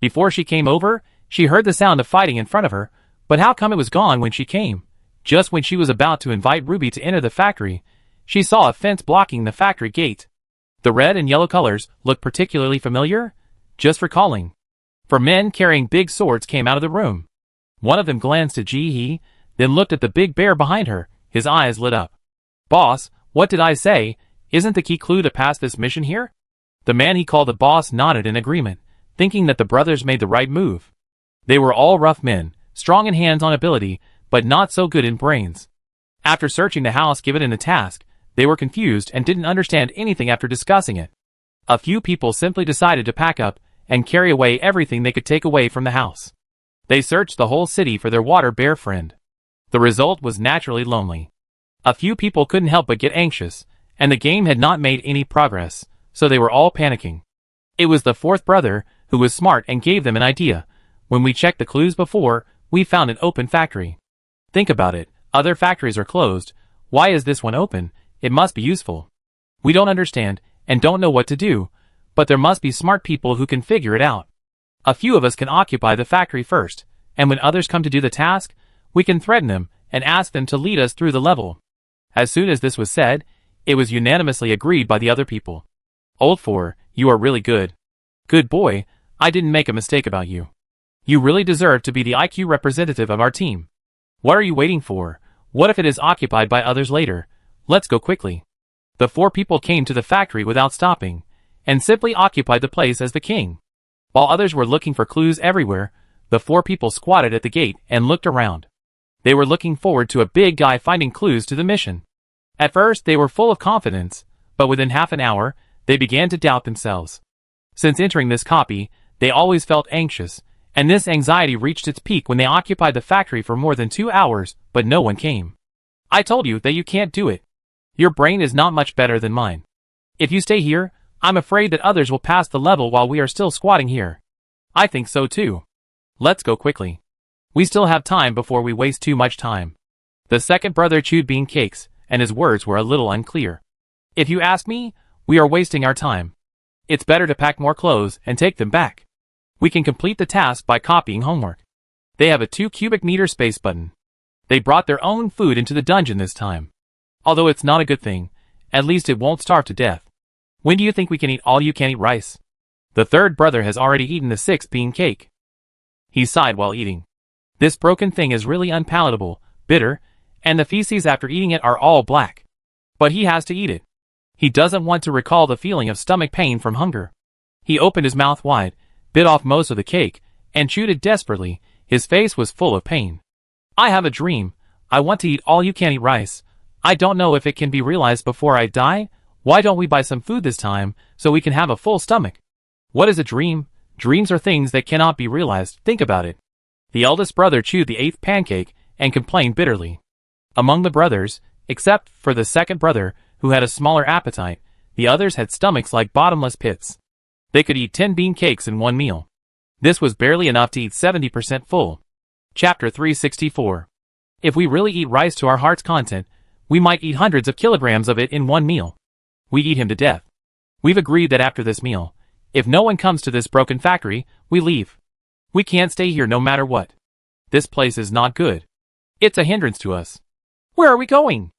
Before she came over, she heard the sound of fighting in front of her, but how come it was gone when she came? Just when she was about to invite Ruby to enter the factory, she saw a fence blocking the factory gate. The red and yellow colors looked particularly familiar, just recalling. 4 men carrying big swords came out of the room. One of them glanced at Ji-hee, then looked at the big bear behind her. His eyes lit up. Boss, what did I say? Isn't the key clue to pass this mission here? The man he called the boss nodded in agreement, thinking that the brothers made the right move. They were all rough men, strong in hands-on ability, but not so good in brains. After searching the house given in the task, they were confused and didn't understand anything after discussing it. A few people simply decided to pack up and carry away everything they could take away from the house. They searched the whole city for their water bear friend. The result was naturally lonely. A few people couldn't help but get anxious, and the game had not made any progress, so they were all panicking. It was the 4th brother, who was smart and gave them an idea. When we checked the clues before, we found an open factory. Think about it, other factories are closed. Why is this one open? It must be useful. We don't understand, and don't know what to do, but there must be smart people who can figure it out. A few of us can occupy the factory first, and when others come to do the task, we can threaten them and ask them to lead us through the level. As soon as this was said, it was unanimously agreed by the other people. Old 4, you are really good. Good boy, I didn't make a mistake about you. You really deserve to be the IQ representative of our team. What are you waiting for? What if it is occupied by others later? Let's go quickly. The 4 people came to the factory without stopping, and simply occupied the place as the king. While others were looking for clues everywhere, the 4 people squatted at the gate and looked around. They were looking forward to a big guy finding clues to the mission. At first they were full of confidence, but within half an hour, they began to doubt themselves. Since entering this copy, they always felt anxious, and this anxiety reached its peak when they occupied the factory for more than 2 hours, but no one came. I told you that you can't do it. Your brain is not much better than mine. If you stay here, I'm afraid that others will pass the level while we are still squatting here. I think so too. Let's go quickly. We still have time before we waste too much time. The second brother chewed bean cakes, and his words were a little unclear. If you ask me, we are wasting our time. It's better to pack more clothes and take them back. We can complete the task by copying homework. They have a 2 cubic meter space button. They brought their own food into the dungeon this time. Although it's not a good thing, at least it won't starve to death. When do you think we can eat all you can eat rice? The third brother has already eaten the 6th bean cake. He sighed while eating. This broken thing is really unpalatable, bitter, and the feces after eating it are all black. But he has to eat it. He doesn't want to recall the feeling of stomach pain from hunger. He opened his mouth wide, bit off most of the cake, and chewed it desperately. His face was full of pain. I have a dream. I want to eat all you can eat rice. I don't know if it can be realized before I die. Why don't we buy some food this time, so we can have a full stomach? What is a dream? Dreams are things that cannot be realized. Think about it. The eldest brother chewed the 8th pancake and complained bitterly. Among the brothers, except for the second brother, who had a smaller appetite, the others had stomachs like bottomless pits. They could eat 10 bean cakes in one meal. This was barely enough to eat 70% full. Chapter 364. If we really eat rice to our heart's content, we might eat hundreds of kilograms of it in one meal. We eat him to death. We've agreed that after this meal, if no one comes to this broken factory, we leave. We can't stay here no matter what. This place is not good. It's a hindrance to us. Where are we going?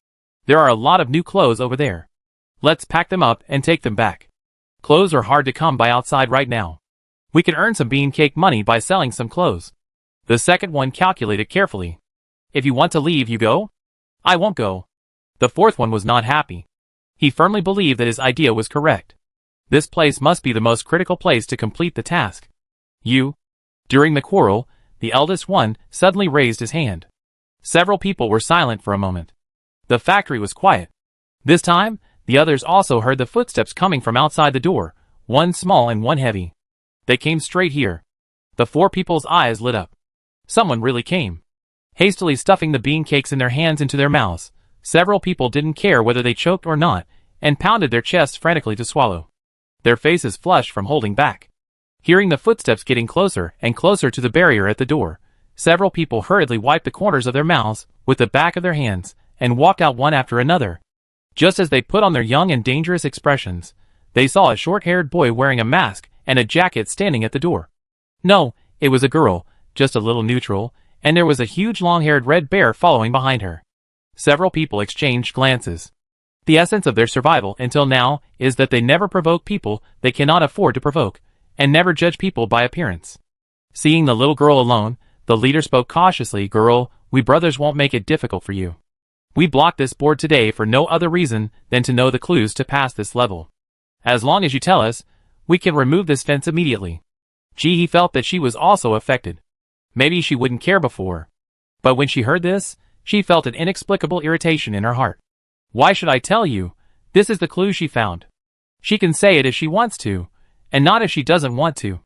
There are a lot of new clothes over there. Let's pack them up and take them back. Clothes are hard to come by outside right now. We can earn some bean cake money by selling some clothes. The second one calculated carefully. If you want to leave, you go. I won't go. The fourth one was not happy. He firmly believed that his idea was correct. This place must be the most critical place to complete the task. You. During the quarrel, the eldest one suddenly raised his hand. Several people were silent for a moment. The factory was quiet. This time, the others also heard the footsteps coming from outside the door, one small and one heavy. They came straight here. The 4 people's eyes lit up. Someone really came. Hastily stuffing the bean cakes in their hands into their mouths, several people didn't care whether they choked or not, and pounded their chests frantically to swallow. Their faces flushed from holding back. Hearing the footsteps getting closer and closer to the barrier at the door, several people hurriedly wiped the corners of their mouths with the back of their hands, and walked out one after another. Just as they put on their young and dangerous expressions, they saw a short-haired boy wearing a mask and a jacket standing at the door. No, it was a girl, just a little neutral, and there was a huge long-haired red bear following behind her. Several people exchanged glances. The essence of their survival until now is that they never provoke people they cannot afford to provoke, and never judge people by appearance. Seeing the little girl alone, the leader spoke cautiously. Girl, we brothers won't make it difficult for you. We blocked this board today for no other reason than to know the clues to pass this level. As long as you tell us, we can remove this fence immediately. Gee, he felt that she was also affected. Maybe she wouldn't care before. But when she heard this, she felt an inexplicable irritation in her heart. Why should I tell you? This is the clue she found. She can say it if she wants to, and not if she doesn't want to.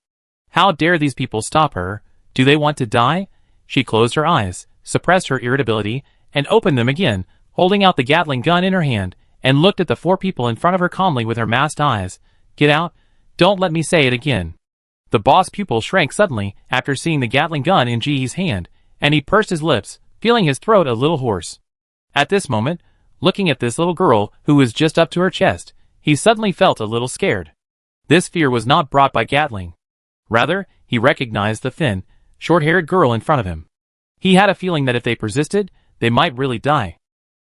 How dare these people stop her? Do they want to die? She closed her eyes, suppressed her irritability, and opened them again, holding out the Gatling gun in her hand, and looked at the 4 people in front of her calmly with her masked eyes. Get out. Don't let me say it again. The boss pupil shrank suddenly after seeing the Gatling gun in Jihee's hand, and he pursed his lips, feeling his throat a little hoarse. At this moment, looking at this little girl who was just up to her chest, he suddenly felt a little scared. This fear was not brought by Gatling. Rather, he recognized the thin, short-haired girl in front of him. He had a feeling that if they persisted, they might really die.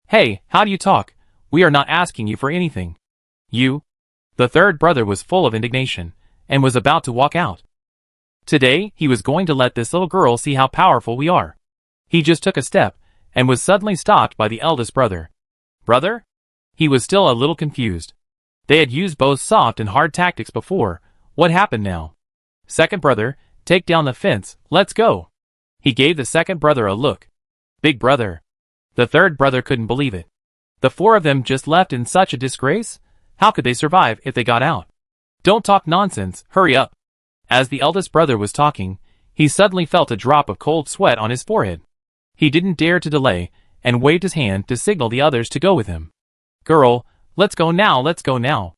"Hey, how do you talk? We are not asking you for anything." "You?" The third brother was full of indignation, and was about to walk out. Today, he was going to let this little girl see how powerful we are. He just took a step, and was suddenly stopped by the eldest brother. "Brother?" He was still a little confused. They had used both soft and hard tactics before. What happened now? "Second brother, take down the fence, let's go." He gave the second brother a look. "Big brother." The third brother couldn't believe it. The four of them just left in such a disgrace? How could they survive if they got out? "Don't talk nonsense, hurry up." As the eldest brother was talking, he suddenly felt a drop of cold sweat on his forehead. He didn't dare to delay, and waved his hand to signal the others to go with him. "Girl, let's go now, let's go now."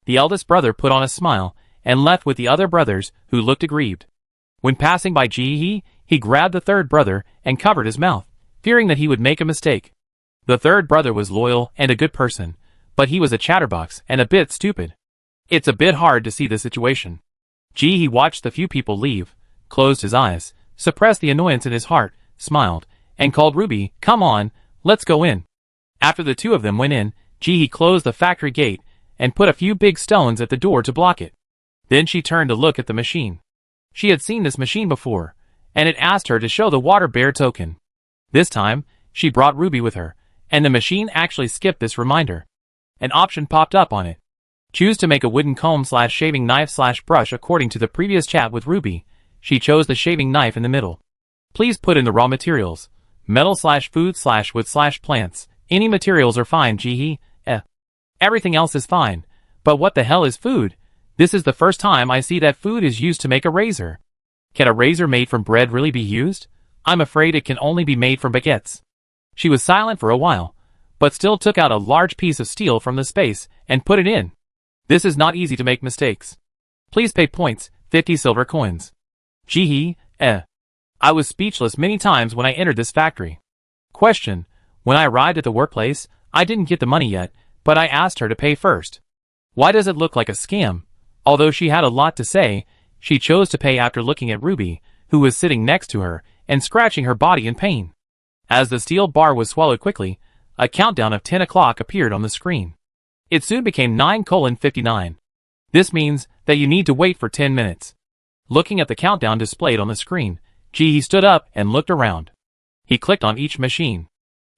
The eldest brother put on a smile, and left with the other brothers, who looked aggrieved. When passing by Jihee, he grabbed the third brother and covered his mouth, fearing that he would make a mistake. The third brother was loyal and a good person, but he was a chatterbox and a bit stupid. It's a bit hard to see the situation. Jihee watched the few people leave, closed his eyes, suppressed the annoyance in his heart, smiled, and called Ruby, "Come on, let's go in." After the two of them went in, Jihee closed the factory gate, and put a few big stones at the door to block it. Then she turned to look at the machine. She had seen this machine before, and it asked her to show the water bear token. This time, she brought Ruby with her, and the machine actually skipped this reminder. An option popped up on it. Choose to make a wooden comb/shaving knife/brush. According to the previous chat with Ruby, she chose the shaving knife in the middle. Please put in the raw materials. Metal/food/wood/plants. Any materials are fine, Jihee. Everything else is fine. But what the hell is food? This is the first time I see that food is used to make a razor. Can a razor made from bread really be used? I'm afraid it can only be made from baguettes. She was silent for a while, but still took out a large piece of steel from the space and put it in. This is not easy to make mistakes. Please pay points, 50 silver coins. Jihee, I was speechless many times when I entered this factory. Question: when I arrived at the workplace, I didn't get the money yet, but I asked her to pay first. Why does it look like a scam? Although she had a lot to say, she chose to pay after looking at Ruby, who was sitting next to her, and scratching her body in pain. As the steel bar was swallowed quickly, a countdown of 10 o'clock appeared on the screen. It soon became 9:59. This means that you need to wait for 10 minutes. Looking at the countdown displayed on the screen, Jihee stood up and looked around. He clicked on each machine.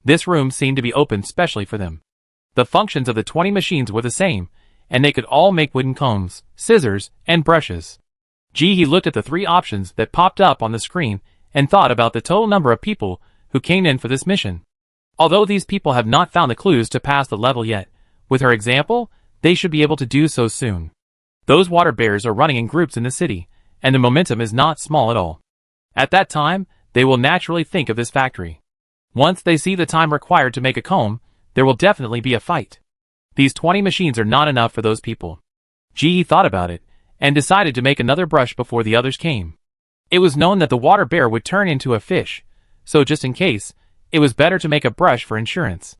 This room seemed to be opened specially for them. The functions of the 20 machines were the same, and they could all make wooden combs, scissors, and brushes. Jihee looked at the three options that popped up on the screen and thought about the total number of people who came in for this mission. Although these people have not found the clues to pass the level yet, with her example, they should be able to do so soon. Those water bears are running in groups in the city, and the momentum is not small at all. At that time, they will naturally think of this factory. Once they see the time required to make a comb, there will definitely be a fight. These 20 machines are not enough for those people. Jihee thought about it, and decided to make another brush before the others came. It was known that the water bear would turn into a fish, so just in case, it was better to make a brush for insurance.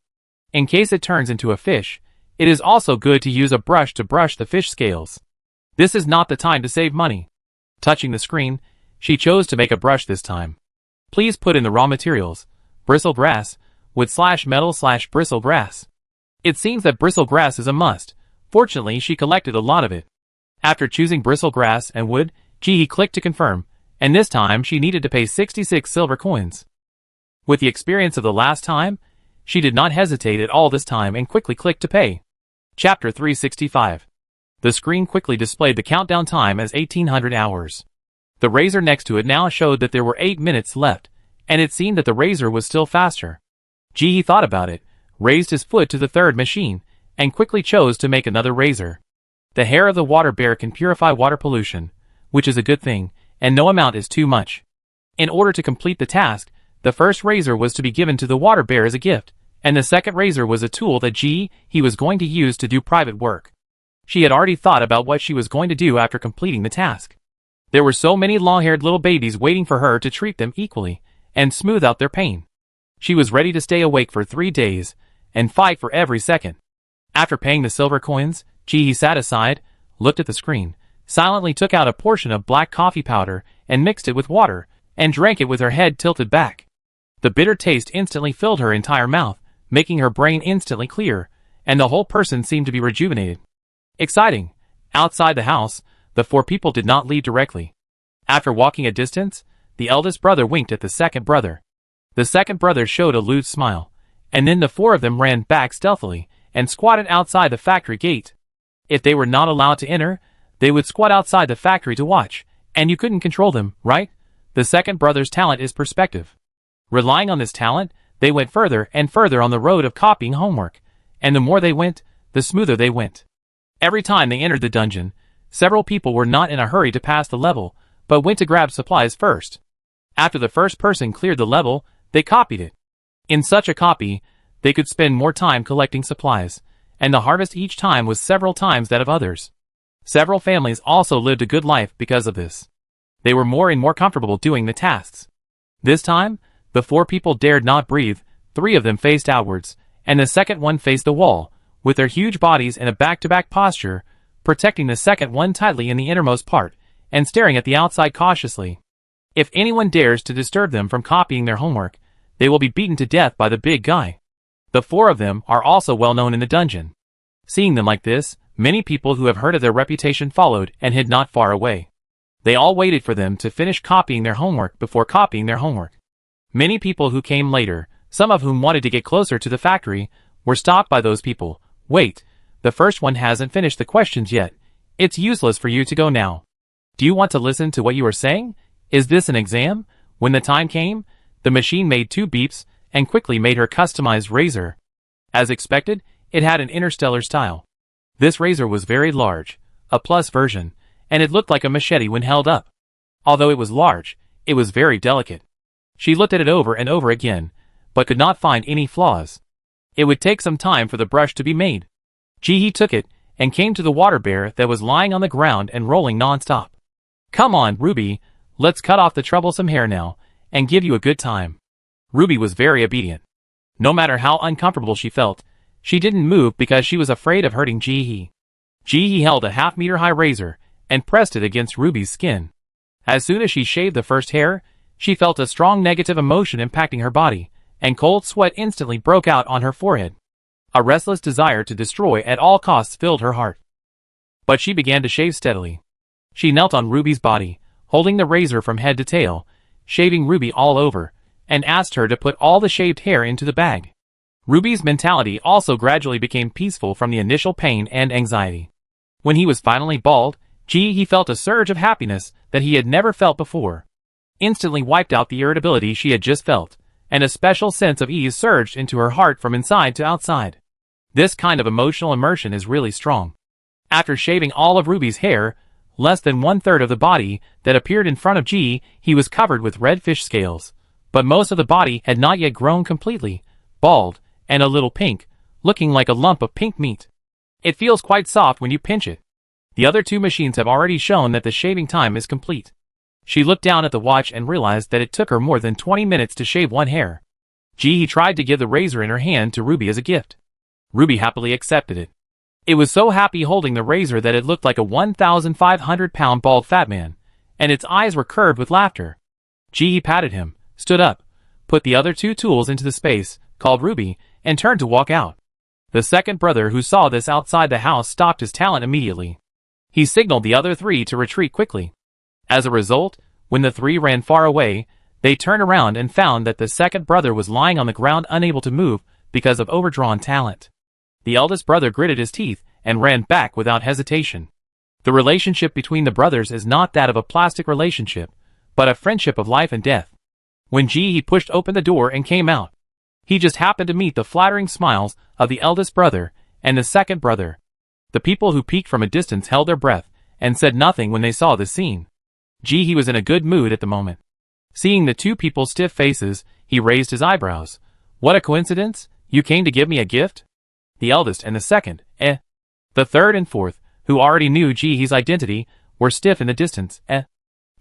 In case it turns into a fish, it is also good to use a brush to brush the fish scales. This is not the time to save money. Touching the screen, she chose to make a brush this time. Please put in the raw materials: bristle grass, wood/metal/bristle grass. It seems that bristle grass is a must. Fortunately, she collected a lot of it. After choosing bristle grass and wood, Jihee clicked to confirm, and this time she needed to pay 66 silver coins. With the experience of the last time, she did not hesitate at all this time and quickly clicked to pay. Chapter 365. The screen quickly displayed the countdown time as 1800 hours. The razor next to it now showed that there were 8 minutes left, and it seemed that the razor was still faster. Jihee thought about it, raised his foot to the third machine, and quickly chose to make another razor. The hair of the water bear can purify water pollution, which is a good thing, and no amount is too much. In order to complete the task, the first razor was to be given to the water bear as a gift, and the second razor was a tool that Jihee was going to use to do private work. She had already thought about what she was going to do after completing the task. There were so many long-haired little babies waiting for her to treat them equally and smooth out their pain. She was ready to stay awake for 3 days and fight for every second. After paying the silver coins, Ji-hee sat aside, looked at the screen, silently took out a portion of black coffee powder and mixed it with water, and drank it with her head tilted back. The bitter taste instantly filled her entire mouth, making her brain instantly clear, and the whole person seemed to be rejuvenated. Exciting. Outside the house, the 4 people did not leave directly. After walking a distance, the eldest brother winked at the second brother. The second brother showed a loose smile, and then the 4 of them ran back stealthily and squatted outside the factory gate. If they were not allowed to enter, they would squat outside the factory to watch, and you couldn't control them, right? The second brother's talent is perspective. Relying on this talent, they went further and further on the road of copying homework, and the more they went, the smoother they went. Every time they entered the dungeon, several people were not in a hurry to pass the level, but went to grab supplies first. After the first person cleared the level, they copied it. In such a copy, they could spend more time collecting supplies, and the harvest each time was several times that of others. Several families also lived a good life because of this. They were more and more comfortable doing the tasks. This time, the 4 people dared not breathe, 3 of them faced outwards, and the second one faced the wall, with their huge bodies in a back-to-back posture, protecting the second one tightly in the innermost part, and staring at the outside cautiously. If anyone dares to disturb them from copying their homework, they will be beaten to death by the big guy. The 4 of them are also well known in the dungeon. Seeing them like this, many people who have heard of their reputation followed and hid not far away. They all waited for them to finish copying their homework before copying their homework. Many people who came later, some of whom wanted to get closer to the factory, were stopped by those people. Wait, the first one hasn't finished the questions yet. It's useless for you to go now. Do you want to listen to what you are saying? Is this an exam? When the time came, the machine made 2 beeps and quickly made her customized razor. As expected, it had an interstellar style. This razor was very large, a plus version, and it looked like a machete when held up. Although it was large, it was very delicate. She looked at it over and over again, but could not find any flaws. It would take some time for the brush to be made. Ji-hee took it and came to the water bear that was lying on the ground and rolling non-stop. Come on, Ruby, let's cut off the troublesome hair now, and give you a good time. Ruby was very obedient. No matter how uncomfortable she felt, she didn't move because she was afraid of hurting Ji-hee. Ji-hee held a half-meter-high razor and pressed it against Ruby's skin. As soon as she shaved the first hair, she felt a strong negative emotion impacting her body, and cold sweat instantly broke out on her forehead. A restless desire to destroy at all costs filled her heart. But she began to shave steadily. She knelt on Ruby's body, holding the razor from head to tail, shaving Ruby all over, and asked her to put all the shaved hair into the bag. Ruby's mentality also gradually became peaceful from the initial pain and anxiety. When he was finally bald, he felt a surge of happiness that he had never felt before. Instantly wiped out the irritability she had just felt, and a special sense of ease surged into her heart from inside to outside. This kind of emotional immersion is really strong. After shaving all of Ruby's hair, less than 1/3 of the body that appeared in front of he was covered with red fish scales, but most of the body had not yet grown completely, bald, and a little pink, looking like a lump of pink meat. It feels quite soft when you pinch it. The other 2 machines have already shown that the shaving time is complete. She looked down at the watch and realized that it took her more than 20 minutes to shave 1 hair. Ji tried to give the razor in her hand to Ruby as a gift. Ruby happily accepted it. It was so happy holding the razor that it looked like a 1,500-pound bald fat man, and its eyes were curved with laughter. Ji patted him, stood up, put the other 2 tools into the space, called Ruby, and turned to walk out. The second brother who saw this outside the house stopped his talent immediately. He signaled the other 3 to retreat quickly. As a result, when the 3 ran far away, they turned around and found that the second brother was lying on the ground unable to move because of overdrawn talent. The eldest brother gritted his teeth and ran back without hesitation. The relationship between the brothers is not that of a plastic relationship, but a friendship of life and death. When he pushed open the door and came out, he just happened to meet the flattering smiles of the eldest brother and the second brother. The people who peeked from a distance held their breath and said nothing when they saw this scene. He was in a good mood at the moment. Seeing the 2 people's stiff faces, he raised his eyebrows. What a coincidence, you came to give me a gift? The eldest and the second, The third and fourth, who already knew Jihee's identity, were stiff in the distance,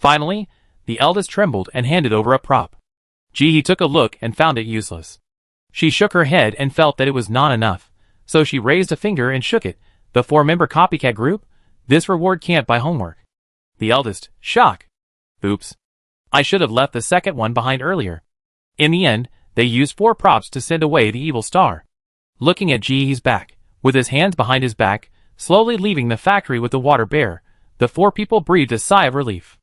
Finally, the eldest trembled and handed over a prop. Ji-hee took a look and found it useless. She shook her head and felt that it was not enough, so she raised a finger and shook it. The 4-member copycat group? This reward can't buy homework. The eldest, shock. Oops. I should have left the second one behind earlier. In the end, they used 4 props to send away the evil star. Looking at Ji-hee's back, with his hands behind his back, slowly leaving the factory with the water bear, the 4 people breathed a sigh of relief.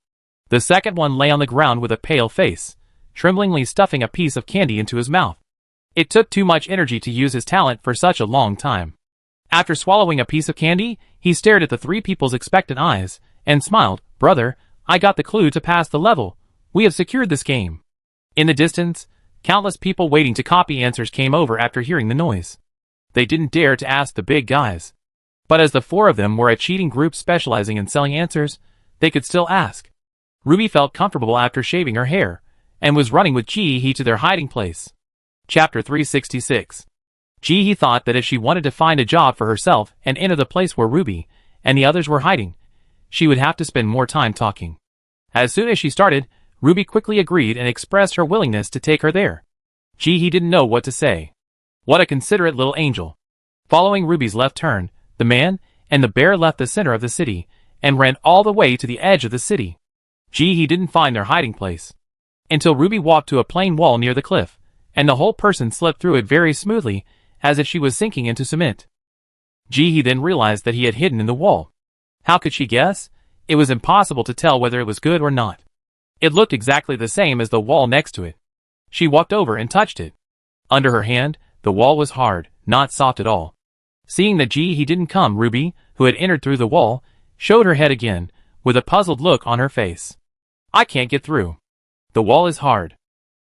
The second one lay on the ground with a pale face, tremblingly stuffing a piece of candy into his mouth. It took too much energy to use his talent for such a long time. After swallowing a piece of candy, he stared at the 3 people's expectant eyes, and smiled. Brother, I got the clue to pass the level. We have secured this game. In the distance, countless people waiting to copy answers came over after hearing the noise. They didn't dare to ask the big guys. But as the 4 of them were a cheating group specializing in selling answers, they could still ask. Ruby felt comfortable after shaving her hair, and was running with Ji-hee to their hiding place. Chapter 366. Ji-hee thought that if she wanted to find a job for herself and enter the place where Ruby and the others were hiding, she would have to spend more time talking. As soon as she started, Ruby quickly agreed and expressed her willingness to take her there. Ji-hee didn't know what to say. What a considerate little angel. Following Ruby's left turn, the man and the bear left the center of the city and ran all the way to the edge of the city. Ji-hee didn't find their hiding place until Ruby walked to a plain wall near the cliff, and the whole person slipped through it very smoothly, as if she was sinking into cement. Ji-hee then realized that he had hidden in the wall. How could she guess? It was impossible to tell whether it was good or not. It looked exactly the same as the wall next to it. She walked over and touched it. Under her hand, the wall was hard, not soft at all. Seeing that Ji-hee didn't come, Ruby, who had entered through the wall, showed her head again, with a puzzled look on her face. I can't get through. The wall is hard.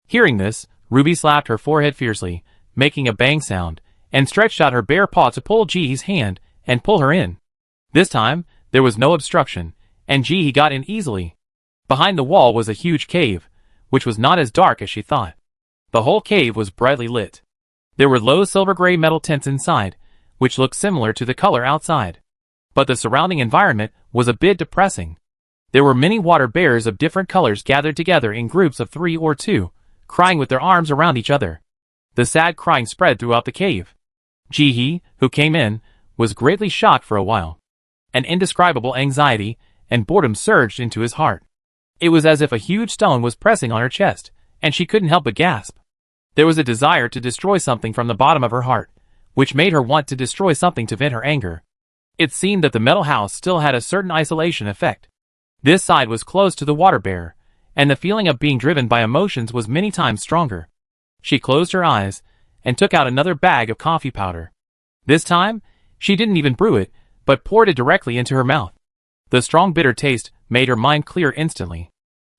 Hearing this, Ruby slapped her forehead fiercely, making a bang sound, and stretched out her bare paw to pull Ji-hee's hand and pull her in. This time, there was no obstruction, and Ji-hee got in easily. Behind the wall was a huge cave, which was not as dark as she thought. The whole cave was brightly lit. There were low silver-gray metal tents inside, which looked similar to the color outside. But the surrounding environment was a bit depressing. There were many water bears of different colors gathered together in groups of 3 or 2, crying with their arms around each other. The sad crying spread throughout the cave. Ji-hee, who came in, was greatly shocked for a while. An indescribable anxiety and boredom surged into his heart. It was as if a huge stone was pressing on her chest, and she couldn't help but gasp. There was a desire to destroy something from the bottom of her heart, which made her want to destroy something to vent her anger. It seemed that the metal house still had a certain isolation effect. This side was close to the water bear, and the feeling of being driven by emotions was many times stronger. She closed her eyes and took out another bag of coffee powder. This time, she didn't even brew it, but poured it directly into her mouth. The strong bitter taste made her mind clear instantly.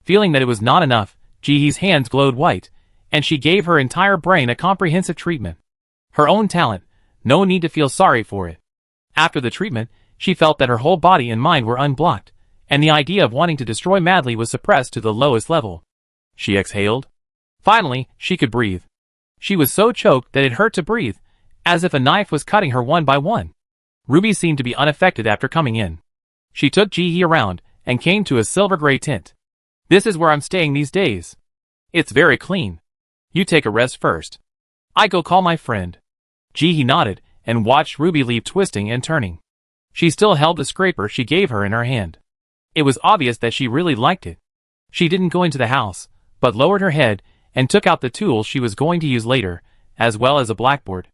Feeling that it was not enough, Ji-hee's hands glowed white, and she gave her entire brain a comprehensive treatment. Her own talent, no need to feel sorry for it. After the treatment, she felt that her whole body and mind were unblocked, and the idea of wanting to destroy madly was suppressed to the lowest level. She exhaled. Finally, she could breathe. She was so choked that it hurt to breathe, as if a knife was cutting her one by one. Ruby seemed to be unaffected after coming in. She took Ji-hee around, and came to a silver-gray tent. This is where I'm staying these days. It's very clean. You take a rest first. I go call my friend. Ji-hee nodded, and watched Ruby leave twisting and turning. She still held the scraper she gave her in her hand. It was obvious that she really liked it. She didn't go into the house, but lowered her head, and took out the tools she was going to use later, as well as a blackboard.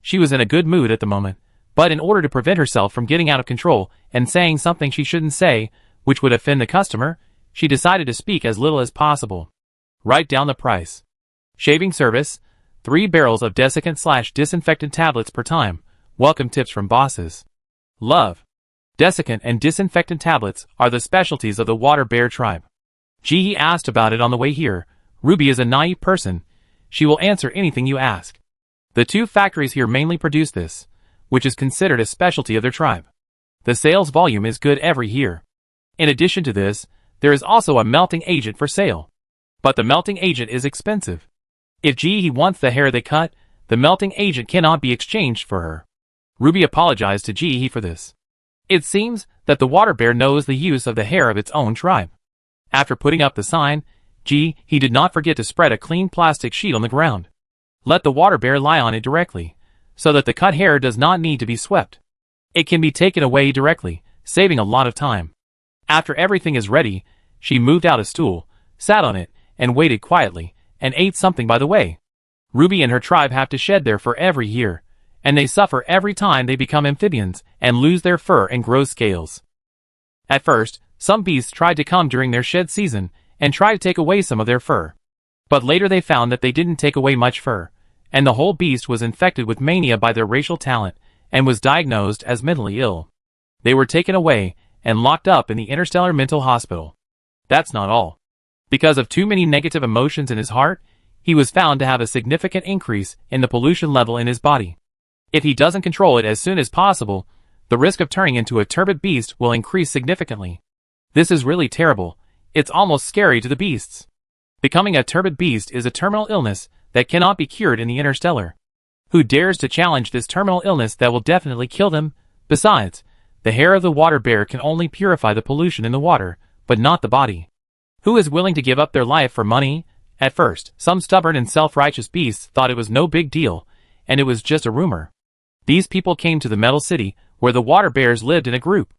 She was in a good mood at the moment, but in order to prevent herself from getting out of control and saying something she shouldn't say, which would offend the customer, she decided to speak as little as possible. Write down the price. Shaving service, 3 barrels of desiccant/disinfectant tablets per time. Welcome tips from bosses. Love. Desiccant and disinfectant tablets are the specialties of the water bear tribe. Ji-hee asked about it on the way here. Ruby is a naive person. She will answer anything you ask. The 2 factories here mainly produce this, which is considered a specialty of their tribe. The sales volume is good every year. In addition to this, there is also a melting agent for sale. But the melting agent is expensive. If Ji-hee wants the hair they cut, the melting agent cannot be exchanged for her. Ruby apologized to Ji-hee for this. It seems that the water bear knows the use of the hair of its own tribe. After putting up the sign, he did not forget to spread a clean plastic sheet on the ground. Let the water bear lie on it directly, so that the cut hair does not need to be swept. It can be taken away directly, saving a lot of time. After everything is ready, she moved out a stool, sat on it, and waited quietly, and ate something by the way. Ruby and her tribe have to shed their fur every year, and they suffer every time they become amphibians and lose their fur and grow scales. At first, some beasts tried to come during their shed season and try to take away some of their fur. But later they found that they didn't take away much fur, and the whole beast was infected with mania by their racial talent and was diagnosed as mentally ill. They were taken away and locked up in the Interstellar Mental Hospital. That's not all. Because of too many negative emotions in his heart, he was found to have a significant increase in the pollution level in his body. If he doesn't control it as soon as possible, the risk of turning into a turbid beast will increase significantly. This is really terrible. It's almost scary to the beasts. Becoming a turbid beast is a terminal illness that cannot be cured in the interstellar. Who dares to challenge this terminal illness that will definitely kill them? Besides, the hair of the water bear can only purify the pollution in the water, but not the body. Who is willing to give up their life for money? At first, some stubborn and self-righteous beasts thought it was no big deal, and it was just a rumor. These people came to the Metal City, where the water bears lived in a group.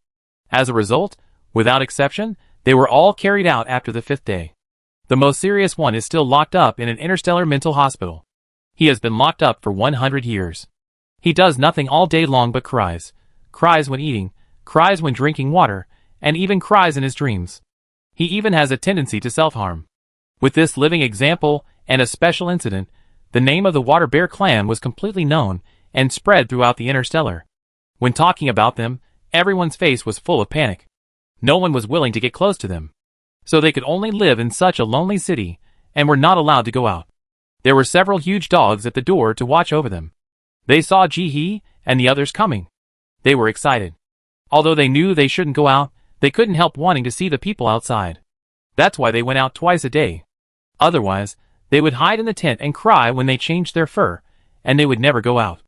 As a result, without exception, they were all carried out after the 5th day. The most serious one is still locked up in an interstellar mental hospital. He has been locked up for 100 years. He does nothing all day long but cries. Cries when eating, cries when drinking water, and even cries in his dreams. He even has a tendency to self-harm. With this living example and a special incident, the name of the Water Bear clan was completely known and spread throughout the interstellar. When talking about them, everyone's face was full of panic. No one was willing to get close to them. So they could only live in such a lonely city and were not allowed to go out. There were several huge dogs at the door to watch over them. They saw Ji and the others coming. They were excited. Although they knew they shouldn't go out, they couldn't help wanting to see the people outside. That's why they went out twice a day. Otherwise, they would hide in the tent and cry when they changed their fur, and they would never go out.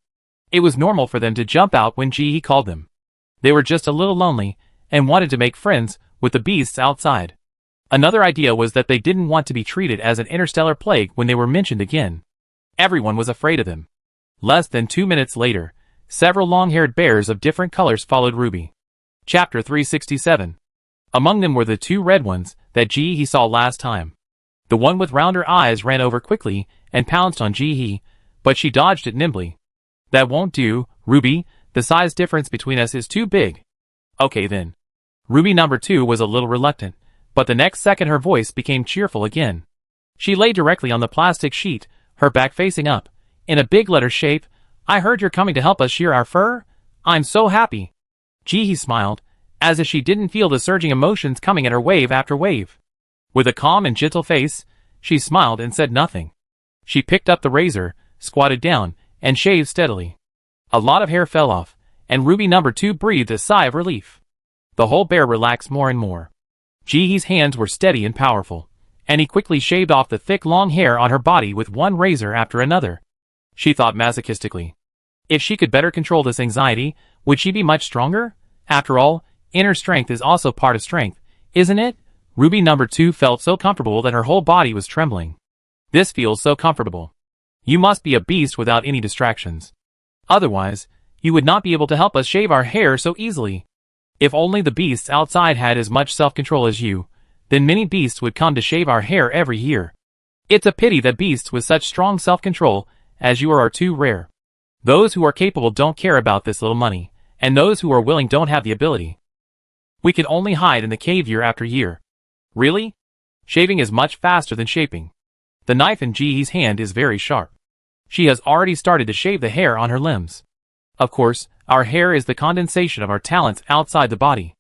It was normal for them to jump out when Ji called them. They were just a little lonely and wanted to make friends with the beasts outside. Another idea was that they didn't want to be treated as an interstellar plague when they were mentioned again. Everyone was afraid of them. Less than 2 minutes later, several long-haired bears of different colors followed Ruby. Chapter 367. Among them were the 2 red ones that Ji saw last time. The one with rounder eyes ran over quickly and pounced on Ji, but she dodged it nimbly. That won't do, Ruby. The size difference between us is too big. Okay then. Ruby number 2 was a little reluctant, but the next second her voice became cheerful again. She lay directly on the plastic sheet, her back facing up, in a big letter shape. I heard you're coming to help us shear our fur? I'm so happy. Ji smiled, as if she didn't feel the surging emotions coming at her wave after wave. With a calm and gentle face, she smiled and said nothing. She picked up the razor, squatted down, and shaved steadily. A lot of hair fell off, and Ruby number 2 breathed a sigh of relief. The whole bear relaxed more and more. Ji's hands were steady and powerful, and he quickly shaved off the thick long hair on her body with one razor after another. She thought masochistically. If she could better control this anxiety, would she be much stronger? After all, inner strength is also part of strength, isn't it? Ruby number 2 felt so comfortable that her whole body was trembling. This feels so comfortable. You must be a beast without any distractions. Otherwise, you would not be able to help us shave our hair so easily. If only the beasts outside had as much self-control as you, then many beasts would come to shave our hair every year. It's a pity that beasts with such strong self-control as you are too rare. Those who are capable don't care about this little money, and those who are willing don't have the ability. We can only hide in the cave year after year. Really? Shaving is much faster than shaping. The knife in Ji's hand is very sharp. She has already started to shave the hair on her limbs. Of course, our hair is the condensation of our talents outside the body.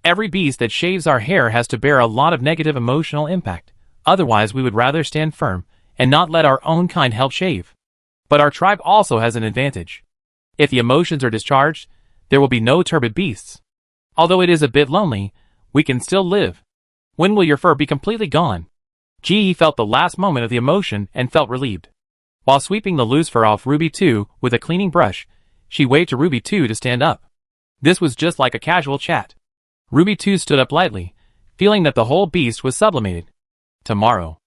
Every beast that shaves our hair has to bear a lot of negative emotional impact. Otherwise we would rather stand firm and not let our own kind help shave. But our tribe also has an advantage. If the emotions are discharged, there will be no turbid beasts. Although it is a bit lonely, we can still live. When will your fur be completely gone? Ji felt the last moment of the emotion and felt relieved. While sweeping the loose fur off Ruby 2 with a cleaning brush, she waved to Ruby 2 to stand up. This was just like a casual chat. Ruby 2 stood up lightly, feeling that the whole beast was sublimated. Tomorrow.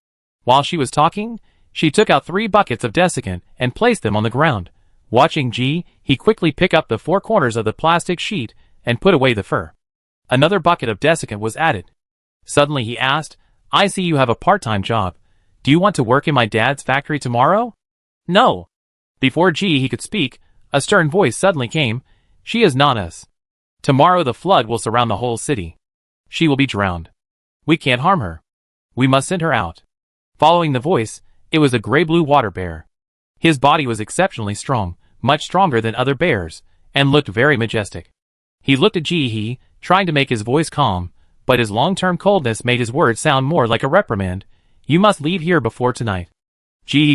While she was talking, she took out 3 buckets of desiccant and placed them on the ground. Watching he quickly picked up the 4 corners of the plastic sheet and put away the fur. Another bucket of desiccant was added. Suddenly he asked, I see you have a part-time job. Do you want to work in my dad's factory tomorrow? No. Before he could speak, a stern voice suddenly came. She is not us. Tomorrow the flood will surround the whole city. She will be drowned. We can't harm her. We must send her out. Following the voice, it was a gray-blue water bear. His body was exceptionally strong, much stronger than other bears, and looked very majestic. He looked at trying to make his voice calm, but his long-term coldness made his words sound more like a reprimand. You must leave here before tonight.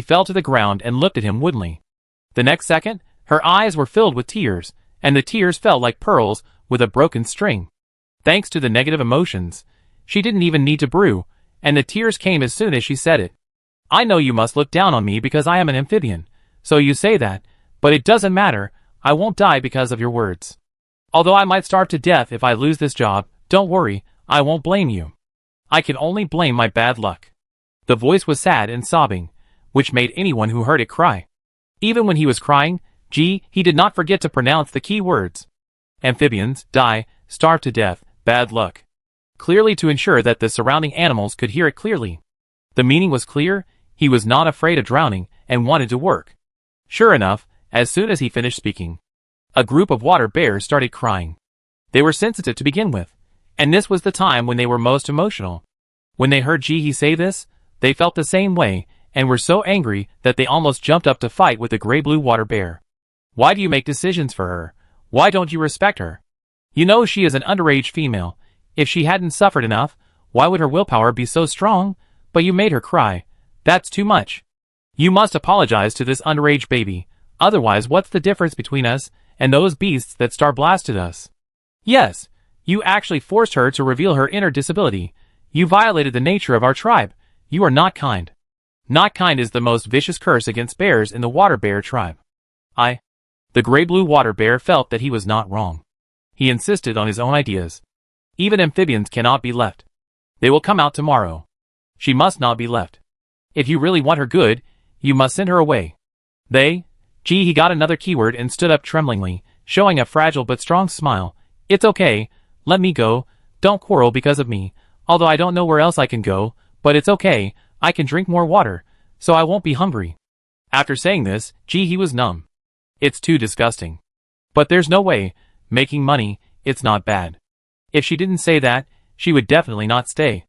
Fell to the ground and looked at him woodenly. The next second, her eyes were filled with tears, and the tears fell like pearls with a broken string. Thanks to the negative emotions, she didn't even need to brew, and the tears came as soon as she said it. I know you must look down on me because I am an amphibian, so you say that, but it doesn't matter, I won't die because of your words. Although I might starve to death if I lose this job, don't worry, I won't blame you. I can only blame my bad luck. The voice was sad and sobbing, which made anyone who heard it cry. Even when he was crying, he did not forget to pronounce the key words. Amphibians, die, starve to death, bad luck. Clearly to ensure that the surrounding animals could hear it clearly. The meaning was clear, he was not afraid of drowning and wanted to work. Sure enough, as soon as he finished speaking, a group of water bears started crying. They were sensitive to begin with, and this was the time when they were most emotional. When they heard he say this, they felt the same way, and were so angry that they almost jumped up to fight with the gray-blue water bear. Why do you make decisions for her? Why don't you respect her? You know she is an underage female. If she hadn't suffered enough, why would her willpower be so strong? But you made her cry. That's too much. You must apologize to this underage baby. Otherwise, what's the difference between us and those beasts that star blasted us? Yes, you actually forced her to reveal her inner disability. You violated the nature of our tribe. You are not kind. Not kind is the most vicious curse against bears in the water bear tribe. The gray-blue water bear felt that he was not wrong. He insisted on his own ideas. Even amphibians cannot be left. They will come out tomorrow. She must not be left. If you really want her good, you must send her away. He got another keyword and stood up tremblingly, showing a fragile but strong smile. It's okay, let me go, don't quarrel because of me, although I don't know where else I can go, but it's okay, I can drink more water, so I won't be hungry. After saying this, he was numb. It's too disgusting. But there's no way, making money, it's not bad. If she didn't say that, she would definitely not stay.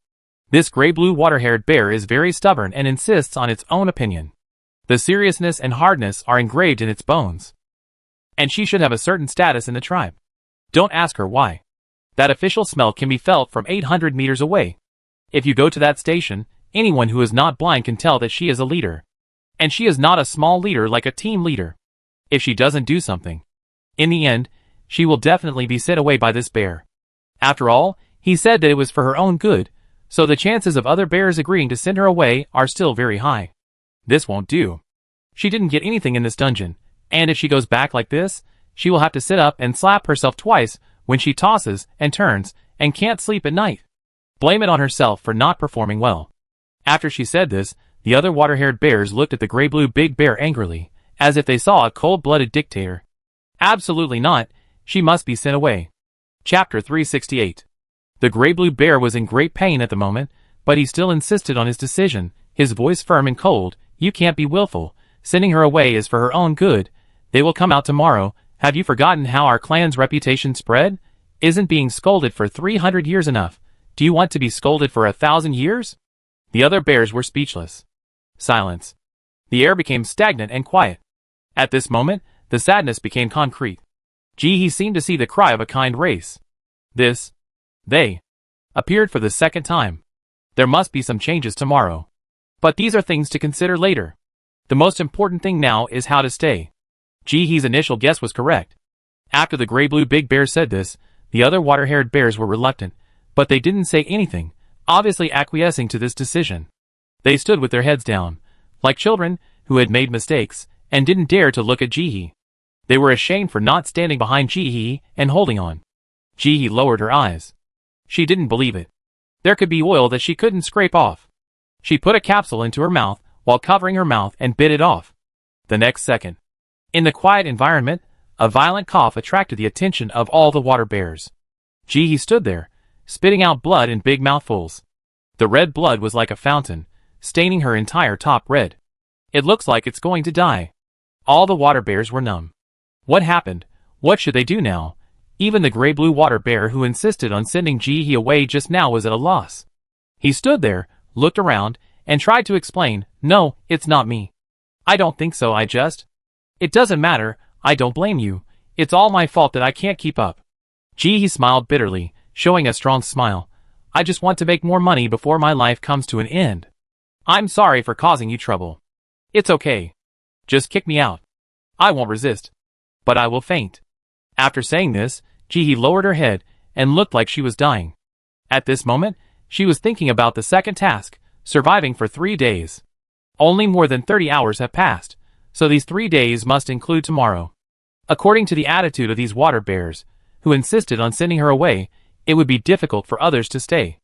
This gray-blue water-haired bear is very stubborn and insists on its own opinion. The seriousness and hardness are engraved in its bones. And she should have a certain status in the tribe. Don't ask her why. That official smell can be felt from 800 meters away. If you go to that station, anyone who is not blind can tell that she is a leader. And she is not a small leader like a team leader. If she doesn't do something, in the end, she will definitely be sent away by this bear. After all, he said that it was for her own good, so the chances of other bears agreeing to send her away are still very high. This won't do. She didn't get anything in this dungeon, and if she goes back like this, she will have to sit up and slap herself twice when she tosses and turns and can't sleep at night. Blame it on herself for not performing well. After she said this, the other water-haired bears looked at the gray-blue big bear angrily, as if they saw a cold-blooded dictator. Absolutely not, she must be sent away. Chapter 368. The gray-blue bear was in great pain at the moment, but he still insisted on his decision, his voice firm and cold. You can't be willful, sending her away is for her own good. They will come out tomorrow. Have you forgotten how our clan's reputation spread? Isn't being scolded for 300 years enough? Do you want to be scolded for 1,000 years? The other bears were speechless. Silence. The air became stagnant and quiet. At this moment, the sadness became concrete. He seemed to see the cry of a kind race. They appeared for the second time. There must be some changes tomorrow. But these are things to consider later. The most important thing now is how to stay. He's initial guess was correct. After the gray-blue big bear said this, the other water-haired bears were reluctant, but they didn't say anything, obviously acquiescing to this decision. They stood with their heads down, like children who had made mistakes, and didn't dare to look at They were ashamed for not standing behind and holding on. Lowered her eyes. She didn't believe it. There could be oil that she couldn't scrape off. She put a capsule into her mouth while covering her mouth and bit it off. The next second, in the quiet environment, a violent cough attracted the attention of all the water bears. Ji-hee stood there, spitting out blood in big mouthfuls. The red blood was like a fountain, staining her entire top red. It looks like it's going to die. All the water bears were numb. What happened? What should they do now? Even the gray-blue water bear who insisted on sending Ji-hee away just now was at a loss. He stood there, looked around, and tried to explain, "No, it's not me. I don't think so, It doesn't matter, I don't blame you. It's all my fault that I can't keep up." Ji-hee smiled bitterly, showing a strong smile. "I just want to make more money before my life comes to an end. I'm sorry for causing you trouble. It's okay. Just kick me out. I won't resist. But I will faint." After saying this, Ji-hee lowered her head and looked like she was dying. At this moment, she was thinking about the second task, surviving for 3 days. Only more than 30 hours have passed, so these 3 days must include tomorrow. According to the attitude of these water bears, who insisted on sending her away, it would be difficult for others to stay.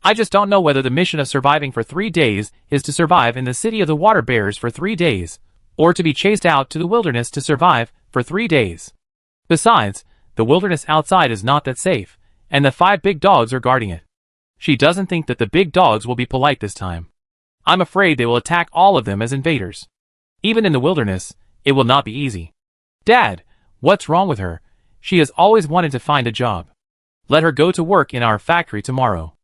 I just don't know whether the mission of surviving for 3 days is to survive in the city of the water bears for 3 days, or to be chased out to the wilderness to survive for 3 days. Besides, the wilderness outside is not that safe, and the 5 big dogs are guarding it. She doesn't think that the big dogs will be polite this time. I'm afraid they will attack all of them as invaders. Even in the wilderness, it will not be easy. Dad, what's wrong with her? She has always wanted to find a job. Let her go to work in our factory tomorrow.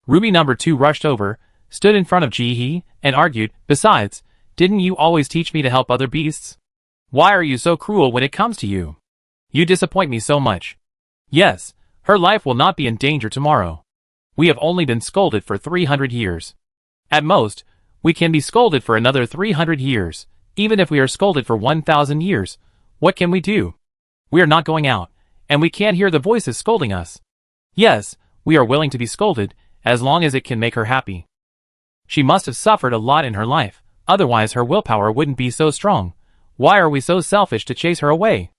Ruby number 2 rushed over, stood in front of Ji-hee, and argued, "Besides, didn't you always teach me to help other beasts? Why are you so cruel when it comes to you? You disappoint me so much." Yes, her life will not be in danger tomorrow. We have only been scolded for 300 years. At most, we can be scolded for another 300 years. Even if we are scolded for 1,000 years, what can we do? We are not going out, and we can't hear the voices scolding us. Yes, we are willing to be scolded, as long as it can make her happy. She must have suffered a lot in her life, otherwise her willpower wouldn't be so strong. Why are we so selfish to chase her away?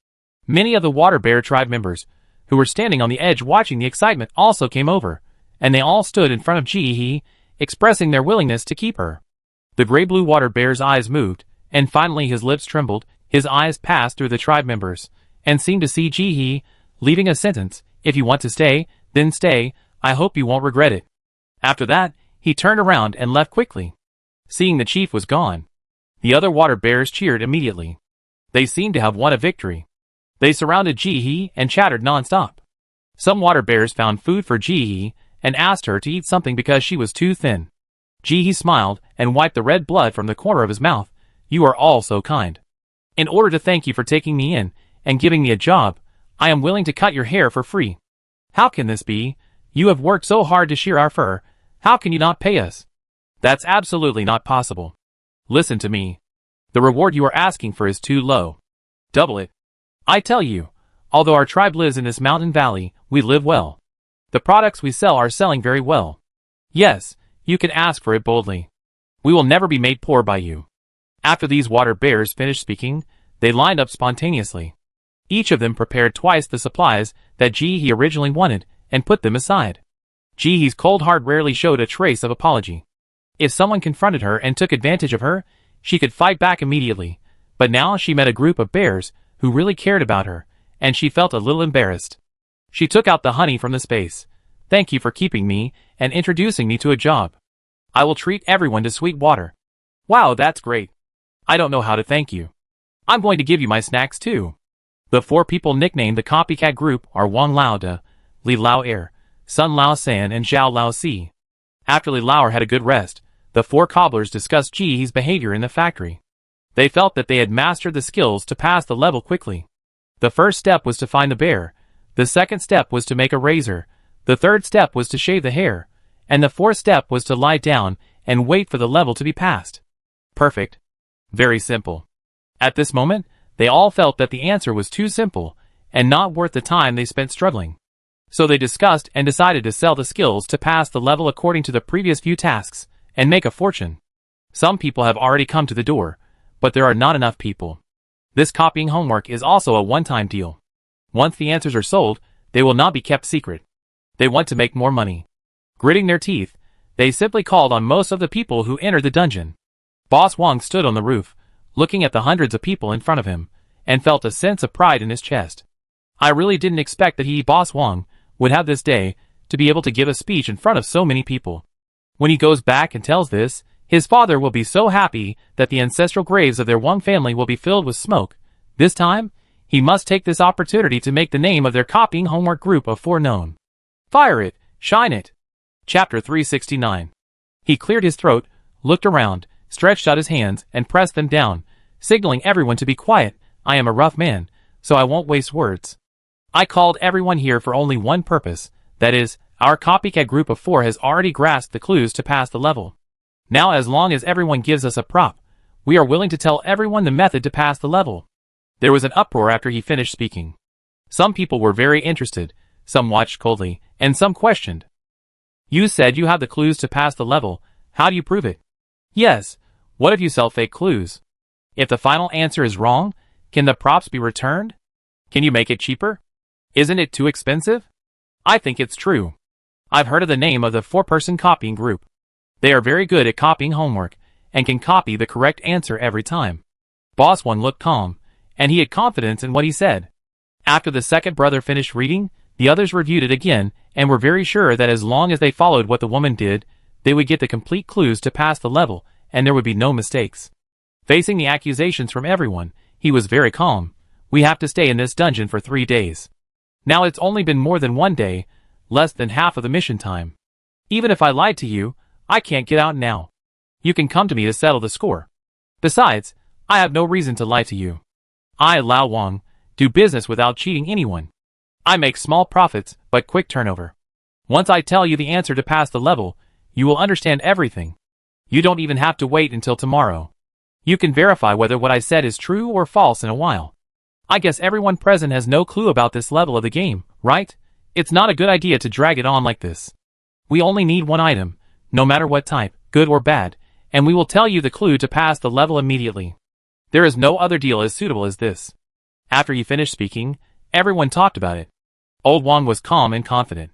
Many of the water bear tribe members, who were standing on the edge watching the excitement, also came over, and they all stood in front of Ji-hee, expressing their willingness to keep her. The gray-blue water bear's eyes moved, and finally his lips trembled. His eyes passed through the tribe members, and seemed to see Ji-hee, leaving a sentence, "If you want to stay, then stay, I hope you won't regret it." After that, he turned around and left quickly. Seeing the chief was gone, the other water bears cheered immediately. They seemed to have won a victory. They surrounded Ji-hee and chattered non-stop. Some water bears found food for Ji-hee and asked her to eat something because she was too thin. Ji-hee smiled and wiped the red blood from the corner of his mouth. "You are all so kind. In order to thank you for taking me in and giving me a job, I am willing to cut your hair for free." "How can this be? You have worked so hard to shear our fur. How can you not pay us?" "That's absolutely not possible. Listen to me. The reward you are asking for is too low. Double it. I tell you, although our tribe lives in this mountain valley, we live well. The products we sell are selling very well. Yes, you can ask for it boldly. We will never be made poor by you." After these water bears finished speaking, they lined up spontaneously. Each of them prepared twice the supplies that Ji-hee originally wanted and put them aside. Ji-hee's cold heart rarely showed a trace of apology. If someone confronted her and took advantage of her, she could fight back immediately, but now she met a group of bears who really cared about her, and she felt a little embarrassed. She took out the honey from the space. "Thank you for keeping me and introducing me to a job. I will treat everyone to sweet water." "Wow, that's great. I don't know how to thank you. I'm going to give you my snacks too." The 4 people nicknamed the copycat group are Wang Lao-da, Li Lao-er, Sun Lao-san, and Zhao Lao-si. After Li Lao-er had a good rest, the 4 cobblers discussed Ji-hee's behavior in the factory. They felt that they had mastered the skills to pass the level quickly. The first step was to find the bear, the second step was to make a razor, the third step was to shave the hair, and the fourth step was to lie down and wait for the level to be passed. Perfect. Very simple. At this moment, they all felt that the answer was too simple, and not worth the time they spent struggling. So they discussed and decided to sell the skills to pass the level according to the previous few tasks, and make a fortune. Some people have already come to the door, but there are not enough people. This copying homework is also a one-time deal. Once the answers are sold, they will not be kept secret. They want to make more money. Gritting their teeth, they simply called on most of the people who entered the dungeon. Boss Wong stood on the roof, looking at the hundreds of people in front of him, and felt a sense of pride in his chest. I really didn't expect that he, Boss Wong, would have this day to be able to give a speech in front of so many people. When he goes back and tells this, his father will be so happy that the ancestral graves of their Wong family will be filled with smoke. This time, he must take this opportunity to make the name of their copying homework group of 4 known. Fire it, shine it. Chapter 369. He cleared his throat, looked around, stretched out his hands, and pressed them down, signaling everyone to be quiet. I am a rough man, so I won't waste words. I called everyone here for only one purpose, that is, our copycat group of 4 has already grasped the clues to pass the level. Now as long as everyone gives us a prop, we are willing to tell everyone the method to pass the level. There was an uproar after he finished speaking. Some people were very interested, some watched coldly, and some questioned. You said you have the clues to pass the level, how do you prove it? Yes, what if you sell fake clues? If the final answer is wrong, can the props be returned? Can you make it cheaper? Isn't it too expensive? I think it's true. I've heard of the name of the 4-person copying group. They are very good at copying homework, and can copy the correct answer every time. Boss One looked calm, and he had confidence in what he said. After the second brother finished reading, the others reviewed it again, and were very sure that as long as they followed what the woman did, they would get the complete clues to pass the level, and there would be no mistakes. Facing the accusations from everyone, he was very calm. We have to stay in this dungeon for 3 days. Now it's only been more than 1 day, less than half of the mission time. Even if I lied to you, I can't get out now. You can come to me to settle the score. Besides, I have no reason to lie to you. I, Lao Wang, do business without cheating anyone. I make small profits, but quick turnover. Once I tell you the answer to pass the level, you will understand everything. You don't even have to wait until tomorrow. You can verify whether what I said is true or false in a while. I guess everyone present has no clue about this level of the game, right? It's not a good idea to drag it on like this. We only need one item, no matter what type, good or bad, and we will tell you the clue to pass the level immediately. There is no other deal as suitable as this. After he finished speaking, everyone talked about it. Old Wang was calm and confident.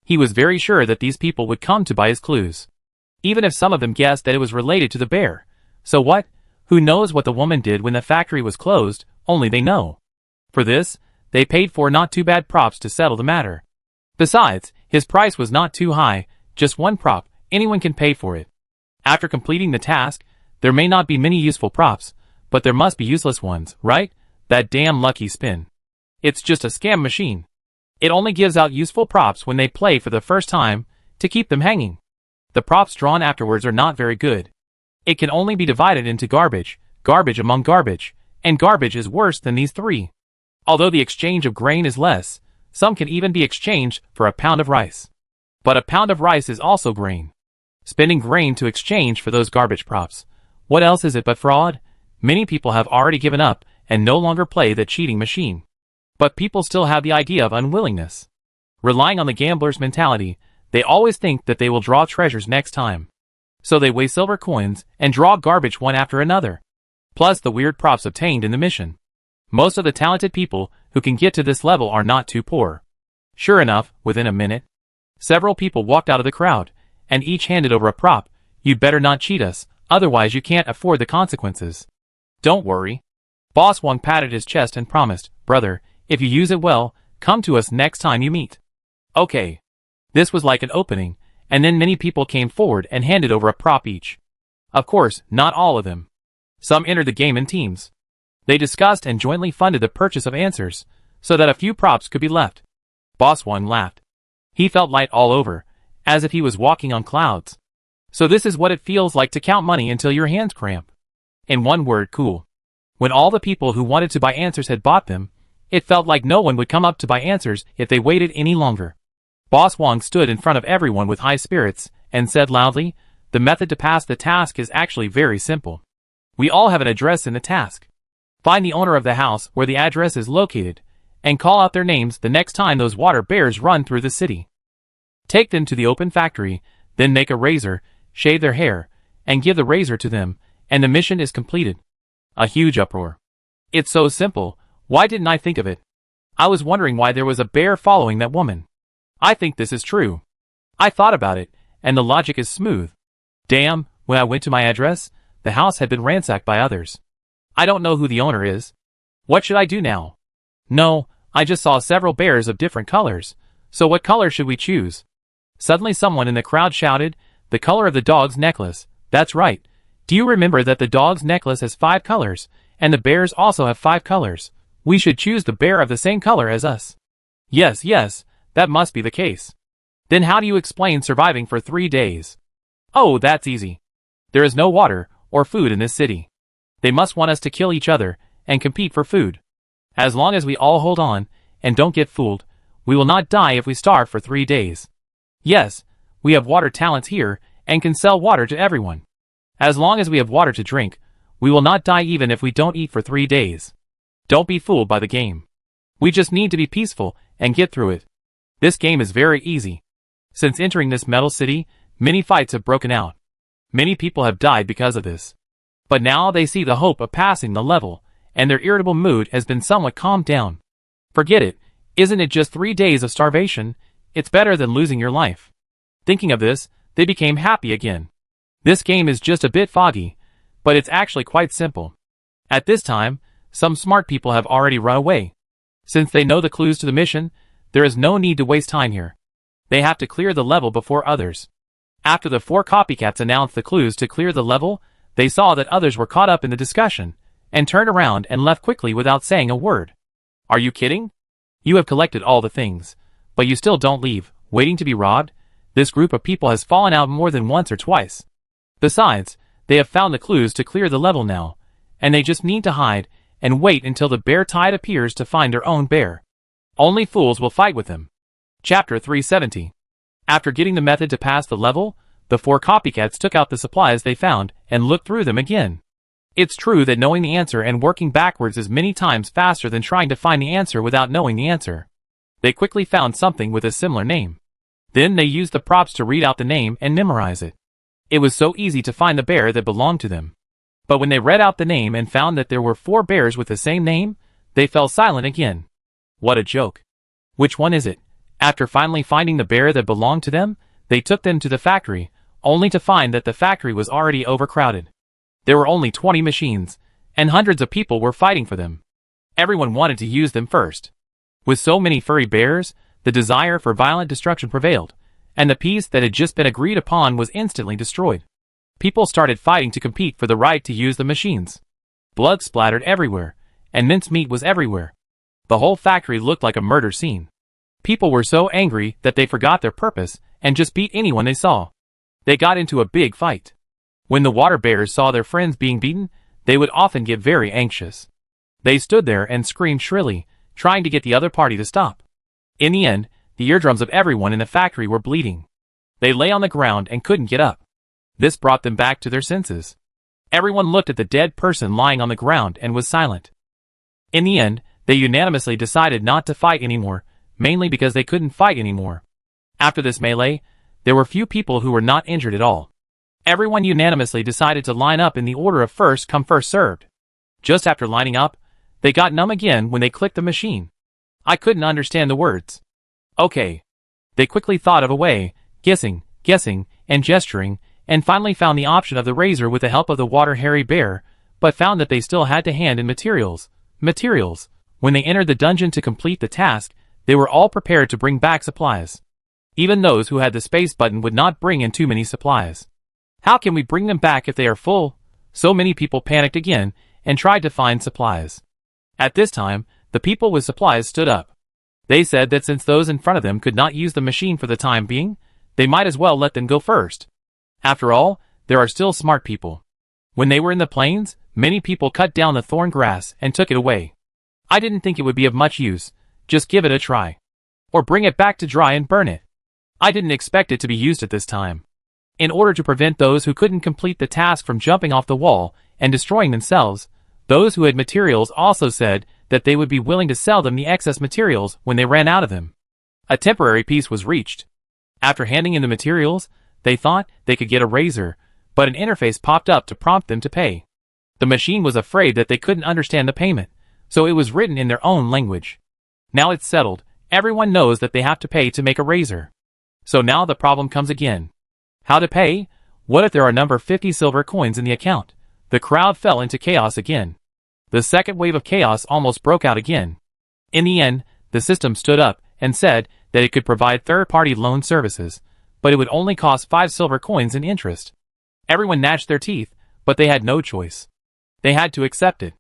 He was very sure that these people would come to buy his clues. Even if some of them guessed that it was related to the bear. So what? Who knows what the woman did when the factory was closed, only they know. For this, they paid for not too bad props to settle the matter. Besides, his price was not too high, just one prop, anyone can pay for it. After completing the task, there may not be many useful props, but there must be useless ones, right? That damn lucky spin. It's just a scam machine. It only gives out useful props when they play for the first time, to keep them hanging. The props drawn afterwards are not very good. It can only be divided into garbage, garbage among garbage, and garbage is worse than these 3. Although the exchange of grain is less, some can even be exchanged for a pound of rice. But a pound of rice is also grain. Spending grain to exchange for those garbage props. What else is it but fraud? Many people have already given up and no longer play the cheating machine. But people still have the idea of unwillingness. Relying on the gambler's mentality, they always think that they will draw treasures next time. So they waste silver coins and draw garbage one after another. Plus the weird props obtained in the mission. Most of the talented people who can get to this level are not too poor. Sure enough, within a minute, several people walked out of the crowd, and each handed over a prop. You'd better not cheat us, otherwise you can't afford the consequences. Don't worry. Boss Wang patted his chest and promised, brother, if you use it well, come to us next time you meet. Okay. This was like an opening, and then many people came forward and handed over a prop each. Of course, not all of them. Some entered the game in teams. They discussed and jointly funded the purchase of answers, so that a few props could be left. Boss One laughed. He felt light all over, as if he was walking on clouds. So this is what it feels like to count money until your hands cramp. In one word, cool. When all the people who wanted to buy answers had bought them, it felt like no one would come up to buy answers if they waited any longer. Boss Wang stood in front of everyone with high spirits, and said loudly, the method to pass the task is actually very simple. We all have an address in the task. Find the owner of the house where the address is located, and call out their names the next time those water bears run through the city. Take them to the open factory, then make a razor, shave their hair, and give the razor to them, and the mission is completed. A huge uproar. It's so simple, why didn't I think of it? I was wondering why there was a bear following that woman. I think this is true. I thought about it, and the logic is smooth. Damn, when I went to my address, the house had been ransacked by others. I don't know who the owner is. What should I do now? No, I just saw several bears of different colors, so what color should we choose? Suddenly someone in the crowd shouted, the color of the dog's necklace. That's right. Do you remember that the dog's necklace has 5 colors, and the bears also have 5 colors? We should choose the bear of the same color as us. Yes, that must be the case. Then how do you explain surviving for 3 days? Oh, that's easy. There is no water or food in this city. They must want us to kill each other and compete for food. As long as we all hold on and don't get fooled, we will not die if we starve for 3 days. Yes, we have water talents here and can sell water to everyone. As long as we have water to drink, we will not die even if we don't eat for 3 days. Don't be fooled by the game. We just need to be peaceful and get through it. This game is very easy. Since entering this metal city, many fights have broken out. Many people have died because of this. But now they see the hope of passing the level, and their irritable mood has been somewhat calmed down. Forget it, isn't it just 3 days of starvation? It's better than losing your life. Thinking of this, they became happy again. This game is just a bit foggy, but it's actually quite simple. At this time, some smart people have already run away. Since they know the clues to the mission, there is no need to waste time here. They have to clear the level before others. After the 4 copycats announced the clues to clear the level, they saw that others were caught up in the discussion, and turned around and left quickly without saying a word. Are you kidding? You have collected all the things, but you still don't leave, waiting to be robbed? This group of people has fallen out more than once or twice. Besides, they have found the clues to clear the level now, and they just need to hide and wait until the bear tide appears to find their own bear. Only fools will fight with them. Chapter 370. After getting the method to pass the level, the 4 copycats took out the supplies they found and looked through them again. It's true that knowing the answer and working backwards is many times faster than trying to find the answer without knowing the answer. They quickly found something with a similar name. Then they used the props to read out the name and memorize it. It was so easy to find the bear that belonged to them. But when they read out the name and found that there were 4 bears with the same name, they fell silent again. What a joke. Which one is it? After finally finding the bear that belonged to them, they took them to the factory, only to find that the factory was already overcrowded. There were only 20 machines, and hundreds of people were fighting for them. Everyone wanted to use them first. With so many furry bears, the desire for violent destruction prevailed, and the peace that had just been agreed upon was instantly destroyed. People started fighting to compete for the right to use the machines. Blood splattered everywhere, and mincemeat was everywhere. The whole factory looked like a murder scene. People were so angry that they forgot their purpose and just beat anyone they saw. They got into a big fight. When the water bears saw their friends being beaten, they would often get very anxious. They stood there and screamed shrilly, trying to get the other party to stop. In the end, the eardrums of everyone in the factory were bleeding. They lay on the ground and couldn't get up. This brought them back to their senses. Everyone looked at the dead person lying on the ground and was silent. In the end, they unanimously decided not to fight anymore, mainly because they couldn't fight anymore. After this melee, there were few people who were not injured at all. Everyone unanimously decided to line up in the order of first come first served. Just after lining up, they got numb again when they clicked the machine. I couldn't understand the words. Okay. They quickly thought of a way, guessing, and gesturing, and finally found the option of the razor with the help of the water hairy bear, but found that they still had to hand in materials. When they entered the dungeon to complete the task, they were all prepared to bring back supplies. Even those who had the space button would not bring in too many supplies. How can we bring them back if they are full? So many people panicked again and tried to find supplies. At this time, the people with supplies stood up. They said that since those in front of them could not use the machine for the time being, they might as well let them go first. After all, there are still smart people. When they were in the plains, many people cut down the thorn grass and took it away. I didn't think it would be of much use. Just give it a try. Or bring it back to dry and burn it. I didn't expect it to be used at this time. In order to prevent those who couldn't complete the task from jumping off the wall and destroying themselves, those who had materials also said that they would be willing to sell them the excess materials when they ran out of them. A temporary peace was reached. After handing in the materials, they thought they could get a razor, but an interface popped up to prompt them to pay. The machine was afraid that they couldn't understand the payment, so it was written in their own language. Now it's settled, everyone knows that they have to pay to make a razor. So now the problem comes again. How to pay? What if there are number 50 silver coins in the account? The crowd fell into chaos again. The second wave of chaos almost broke out again. In the end, the system stood up and said that it could provide third-party loan services, but it would only cost 5 silver coins in interest. Everyone gnashed their teeth, but they had no choice. They had to accept it.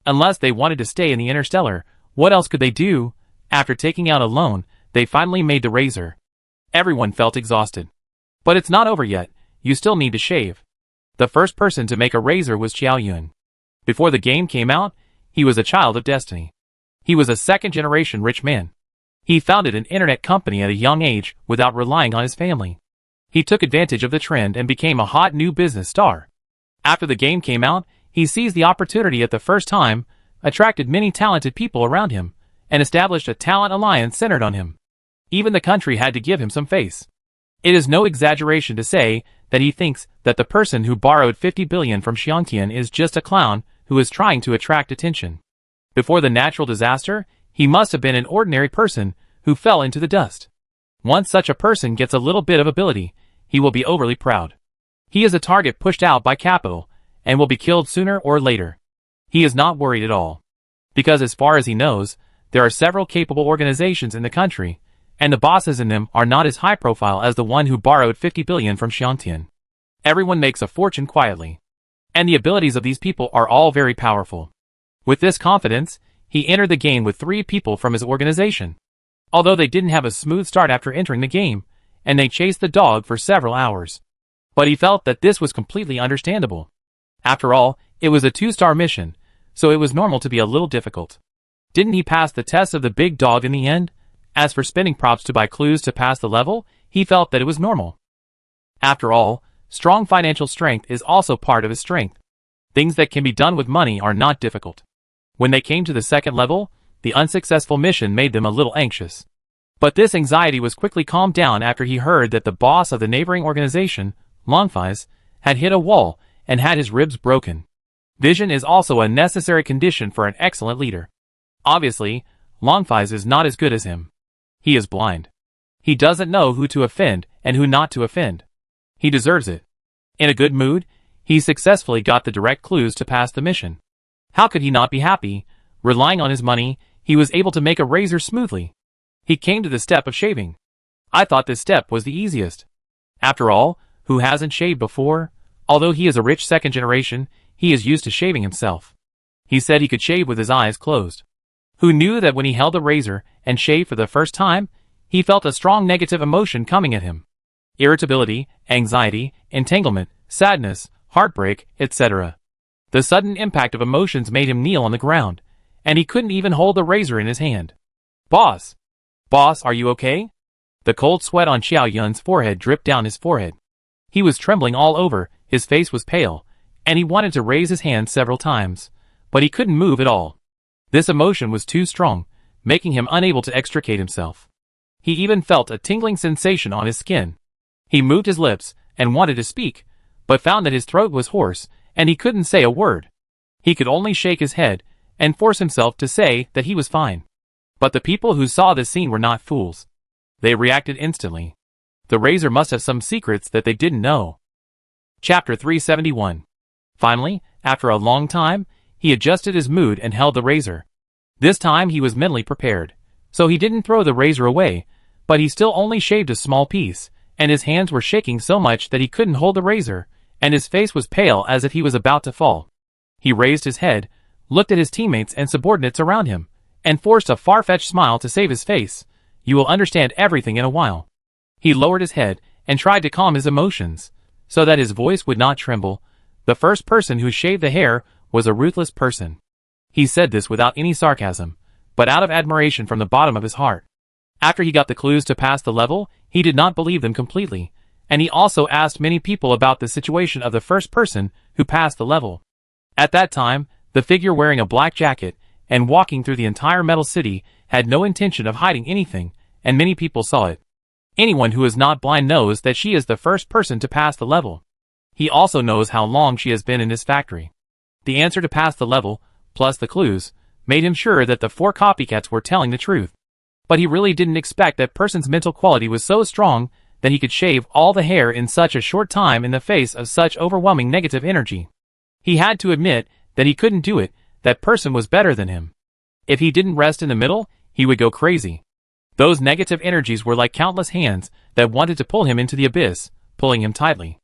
Unless they wanted to stay in the Interstellar, what else could they do? After taking out a loan, they finally made the razor. Everyone felt exhausted. But it's not over yet, you still need to shave. The first person to make a razor was Xiao Yun. Before the game came out, he was a child of destiny. He was a second-generation rich man. He founded an internet company at a young age without relying on his family. He took advantage of the trend and became a hot new business star. After the game came out, he seized the opportunity at the first time, attracted many talented people around him, and established a talent alliance centered on him. Even the country had to give him some face. It is no exaggeration to say that he thinks that the person who borrowed 50 billion from Xiangtian is just a clown who is trying to attract attention. Before the natural disaster, he must have been an ordinary person who fell into the dust. Once such a person gets a little bit of ability, he will be overly proud. He is a target pushed out by capital, and will be killed sooner or later. He is not worried at all. Because as far as he knows, there are several capable organizations in the country, and the bosses in them are not as high profile as the one who borrowed 50 billion from Xiangtian. Everyone makes a fortune quietly. And the abilities of these people are all very powerful. With this confidence, he entered the game with 3 people from his organization. Although they didn't have a smooth start after entering the game, and they chased the dog for several hours. But he felt that this was completely understandable. After all, it was a 2-star mission, so it was normal to be a little difficult. Didn't he pass the test of the big dog in the end? As for spending props to buy clues to pass the level, he felt that it was normal. After all, strong financial strength is also part of his strength. Things that can be done with money are not difficult. When they came to the second level, the unsuccessful mission made them a little anxious. But this anxiety was quickly calmed down after he heard that the boss of the neighboring organization, Longfei's, had hit a wall and had his ribs broken. Vision is also a necessary condition for an excellent leader. Obviously, Longfei's is not as good as him. He is blind. He doesn't know who to offend and who not to offend. He deserves it. In a good mood, he successfully got the direct clues to pass the mission. How could he not be happy? Relying on his money, he was able to make a razor smoothly. He came to the step of shaving. I thought this step was the easiest. After all, who hasn't shaved before? Although he is a rich second generation, he is used to shaving himself. He said he could shave with his eyes closed. Who knew that when he held the razor and shaved for the first time, he felt a strong negative emotion coming at him. Irritability, anxiety, entanglement, sadness, heartbreak, etc. The sudden impact of emotions made him kneel on the ground, and he couldn't even hold the razor in his hand. Boss! Boss, are you okay? The cold sweat on Xiao Yun's forehead dripped down his forehead. He was trembling all over, his face was pale, and he wanted to raise his hand several times, but he couldn't move at all. This emotion was too strong, making him unable to extricate himself. He even felt a tingling sensation on his skin. He moved his lips and wanted to speak, but found that his throat was hoarse and he couldn't say a word. He could only shake his head and force himself to say that he was fine. But the people who saw this scene were not fools. They reacted instantly. The razor must have some secrets that they didn't know. Chapter 371. Finally, after a long time, he adjusted his mood and held the razor. This time he was mentally prepared, so he didn't throw the razor away, but he still only shaved a small piece, and his hands were shaking so much that he couldn't hold the razor, and his face was pale as if he was about to fall. He raised his head, looked at his teammates and subordinates around him, and forced a far-fetched smile to save his face. You will understand everything in a while. He lowered his head and tried to calm his emotions, so that his voice would not tremble. The first person who shaved the hair was a ruthless person. He said this without any sarcasm, but out of admiration from the bottom of his heart. After he got the clues to pass the level, he did not believe them completely, and he also asked many people about the situation of the first person who passed the level. At that time, the figure wearing a black jacket and walking through the entire metal city had no intention of hiding anything, and many people saw it. Anyone who is not blind knows that she is the first person to pass the level. He also knows how long she has been in this factory. The answer to pass the level, plus the clues, made him sure that the 4 copycats were telling the truth. But he really didn't expect that person's mental quality was so strong that he could shave all the hair in such a short time in the face of such overwhelming negative energy. He had to admit that he couldn't do it, that person was better than him. If he didn't rest in the middle, he would go crazy. Those negative energies were like countless hands that wanted to pull him into the abyss, pulling him tightly.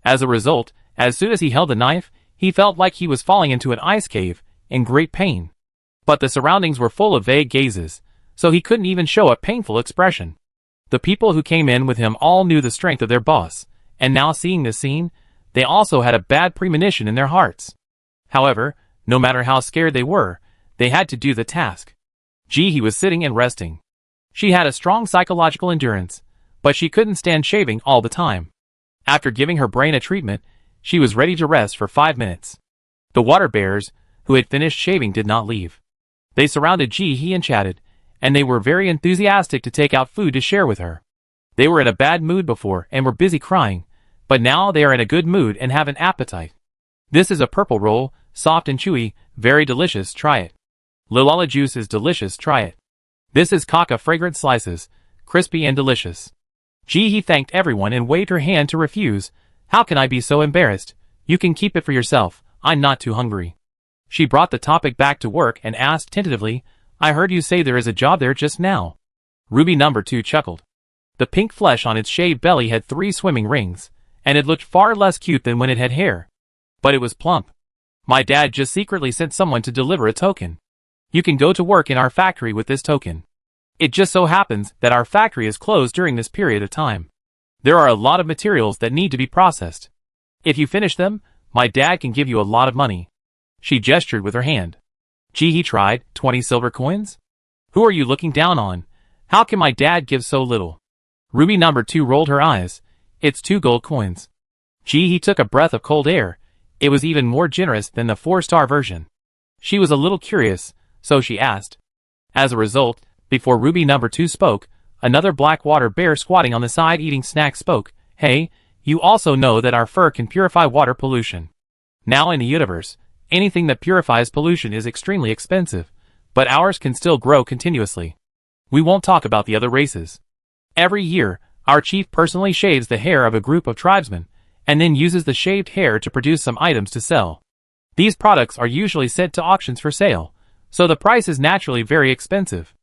As a result, as soon as he held the knife, he felt like he was falling into an ice cave, in great pain. But the surroundings were full of vague gazes, so he couldn't even show a painful expression. The people who came in with him all knew the strength of their boss, and now seeing this scene, they also had a bad premonition in their hearts. However, no matter how scared they were, they had to do the task. He was sitting and resting. She had a strong psychological endurance, but she couldn't stand shaving all the time. After giving her brain a treatment, she was ready to rest for 5 minutes. The water bears, who had finished shaving, did not leave. They surrounded He and chatted, and they were very enthusiastic to take out food to share with her. They were in a bad mood before and were busy crying, but now they are in a good mood and have an appetite. This is a purple roll, soft and chewy, very delicious, try it. Lilala juice is delicious, try it. This is caca fragrant slices, crispy and delicious. He thanked everyone and waved her hand to refuse. How can I be so embarrassed? You can keep it for yourself, I'm not too hungry. She brought the topic back to work and asked tentatively, I heard you say there is a job there just now. Ruby number 2 chuckled. The pink flesh on its shaved belly had 3 swimming rings, and it looked far less cute than when it had hair. But it was plump. My dad just secretly sent someone to deliver a token. You can go to work in our factory with this token. It just so happens that our factory is closed during this period of time. There are a lot of materials that need to be processed. If you finish them, my dad can give you a lot of money. She gestured with her hand. He tried, 20 silver coins? Who are you looking down on? How can my dad give so little? Ruby number 2 rolled her eyes. It's 2 gold coins. He took a breath of cold air. It was even more generous than the 4-star version. She was a little curious, so she asked. As a result, before Ruby number 2 spoke, another black water bear squatting on the side eating snacks spoke. Hey, you also know that our fur can purify water pollution. Now in the universe, anything that purifies pollution is extremely expensive, but ours can still grow continuously. We won't talk about the other races. Every year, our chief personally shaves the hair of a group of tribesmen, and then uses the shaved hair to produce some items to sell. These products are usually sent to auctions for sale, so the price is naturally very expensive.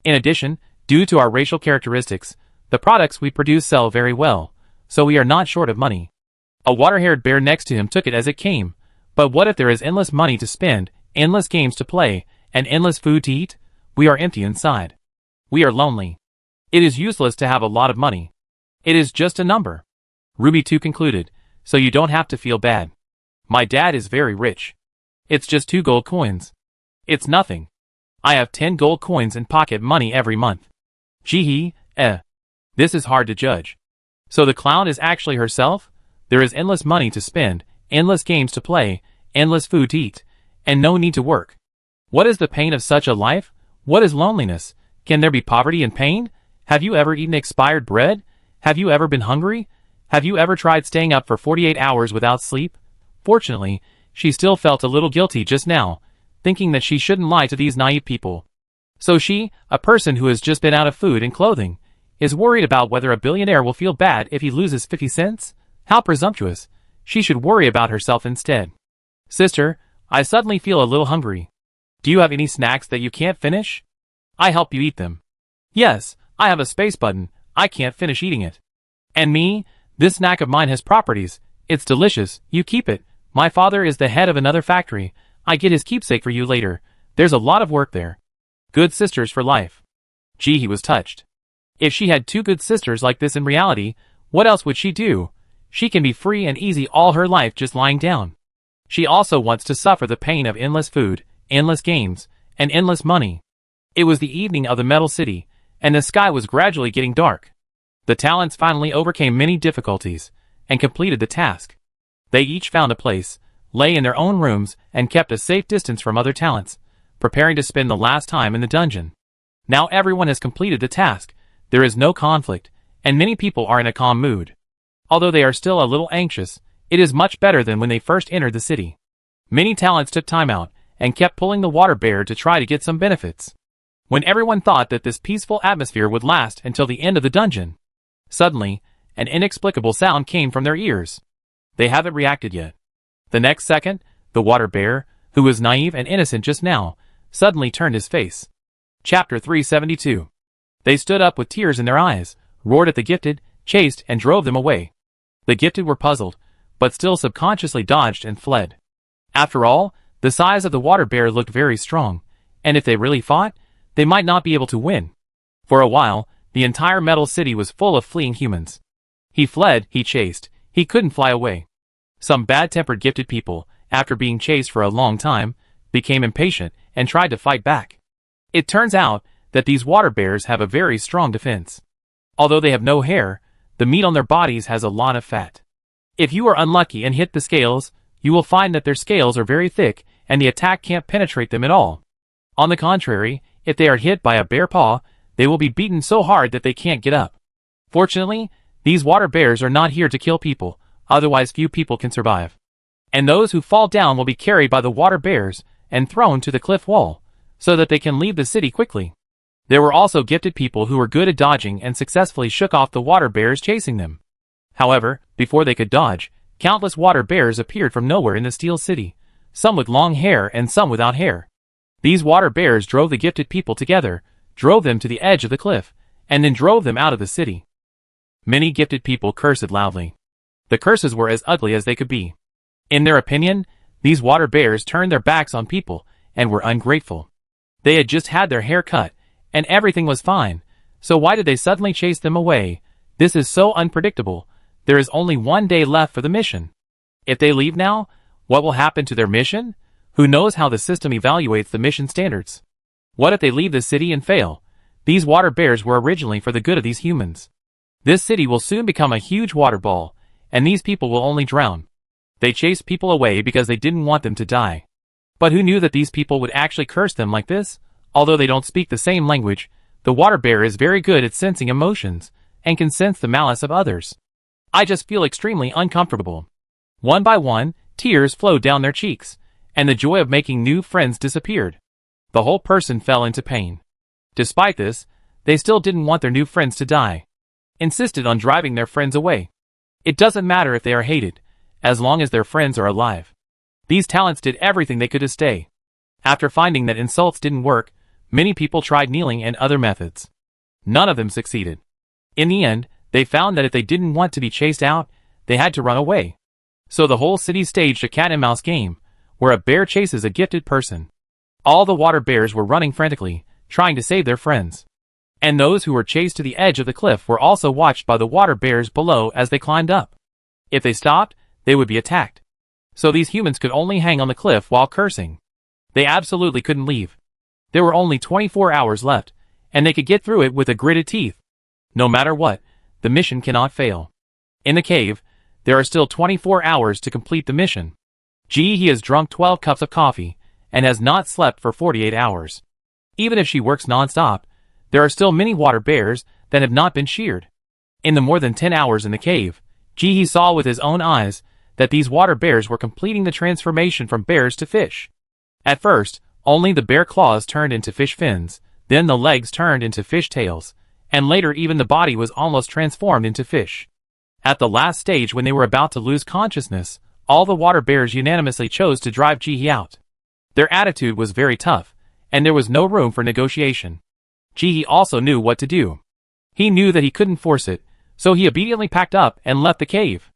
In addition, due to our racial characteristics, the products we produce sell very well, so we are not short of money. A water-haired bear next to him took it as it came. But what if there is endless money to spend, endless games to play, and endless food to eat? We are empty inside. We are lonely. It is useless to have a lot of money. It is just a number. Ruby 2 concluded, so you don't have to feel bad. My dad is very rich. It's just 2 gold coins. It's nothing. I have 10 gold coins in pocket money every month. This is hard to judge. So the clown is actually herself? There is endless money to spend, endless games to play, endless food to eat, and no need to work. What is the pain of such a life? What is loneliness? Can there be poverty and pain? Have you ever eaten expired bread? Have you ever been hungry? Have you ever tried staying up for 48 hours without sleep? Fortunately, she still felt a little guilty just now, thinking that she shouldn't lie to these naive people. So she, a person who has just been out of food and clothing, is worried about whether a billionaire will feel bad if he loses 50 cents? How presumptuous. She should worry about herself instead. Sister, I suddenly feel a little hungry. Do you have any snacks that you can't finish? I help you eat them. Yes, I have a space button, I can't finish eating it. And me? This snack of mine has properties. It's delicious, you keep it. My father is the head of another factory. I get his keepsake for you later. There's a lot of work there. Good sisters for life. He was touched. If she had 2 good sisters like this in reality, what else would she do? She can be free and easy all her life just lying down. She also wants to suffer the pain of endless food, endless games, and endless money. It was the evening of the Metal City, and the sky was gradually getting dark. The talents finally overcame many difficulties, and completed the task. They each found a place, lay in their own rooms, and kept a safe distance from other talents, preparing to spend the last time in the dungeon. Now everyone has completed the task, there is no conflict, and many people are in a calm mood. Although they are still a little anxious, it is much better than when they first entered the city. Many talents took time out, and kept pulling the water bear to try to get some benefits. When everyone thought that this peaceful atmosphere would last until the end of the dungeon, Suddenly, an inexplicable sound came from their ears. They haven't reacted yet. The next second, the water bear, who was naive and innocent just now, suddenly turned his face. Chapter 372. They stood up with tears in their eyes, roared at the gifted, chased and drove them away. The gifted were puzzled, but still subconsciously dodged and fled. After all, the size of the water bear looked very strong, and if they really fought, they might not be able to win. For a while, the entire metal city was full of fleeing humans. He fled, he chased, he couldn't fly away. Some bad-tempered gifted people, after being chased for a long time, became impatient and tried to fight back. It turns out that these water bears have a very strong defense. Although they have no hair, the meat on their bodies has a lot of fat. If you are unlucky and hit the scales, you will find that their scales are very thick and the attack can't penetrate them at all. On the contrary, if they are hit by a bear paw, they will be beaten so hard that they can't get up. Fortunately, these water bears are not here to kill people, otherwise few people can survive. And those who fall down will be carried by the water bears and thrown to the cliff wall, so that they can leave the city quickly. There were also gifted people who were good at dodging and successfully shook off the water bears chasing them. However, before they could dodge, countless water bears appeared from nowhere in the Steel City, some with long hair and some without hair. These water bears drove the gifted people together, drove them to the edge of the cliff, and then drove them out of the city. Many gifted people cursed loudly. The curses were as ugly as they could be. In their opinion, these water bears turned their backs on people and were ungrateful. They had just had their hair cut, and everything was fine, so why did they suddenly chase them away? This is so unpredictable. There is only one day left for the mission. If they leave now, what will happen to their mission? Who knows how the system evaluates the mission standards? What if they leave the city and fail? These water bears were originally for the good of these humans. This city will soon become a huge water ball, and these people will only drown. They chased people away because they didn't want them to die. But who knew that these people would actually curse them like this? Although they don't speak the same language, the water bear is very good at sensing emotions, and can sense the malice of others. I just feel extremely uncomfortable. One by one, tears flowed down their cheeks, and the joy of making new friends disappeared. The whole person fell into pain. Despite this, they still didn't want their new friends to die. Insisted on driving their friends away. It doesn't matter if they are hated, as long as their friends are alive. These talents did everything they could to stay. After finding that insults didn't work, many people tried kneeling and other methods. None of them succeeded. In the end, they found that if they didn't want to be chased out, they had to run away. So the whole city staged a cat-and-mouse game, where a bear chases a gifted person. All the water bears were running frantically, trying to save their friends. And those who were chased to the edge of the cliff were also watched by the water bears below as they climbed up. If they stopped, they would be attacked. So these humans could only hang on the cliff while cursing. They absolutely couldn't leave. There were only 24 hours left, and they could get through it with a gritted teeth. No matter what, the mission cannot fail. In the cave, there are still 24 hours to complete the mission. He has drunk 12 cups of coffee, and has not slept for 48 hours. Even if she works non-stop, there are still many water bears that have not been sheared. In the more than 10 hours in the cave, he saw with his own eyes that these water bears were completing the transformation from bears to fish. At first, only the bear claws turned into fish fins, then the legs turned into fish tails, and later even the body was almost transformed into fish. At the last stage when they were about to lose consciousness, all the water bears unanimously chose to drive Jihi out. Their attitude was very tough, and there was no room for negotiation. Jihi also knew what to do. He knew that he couldn't force it, so he obediently packed up and left the cave.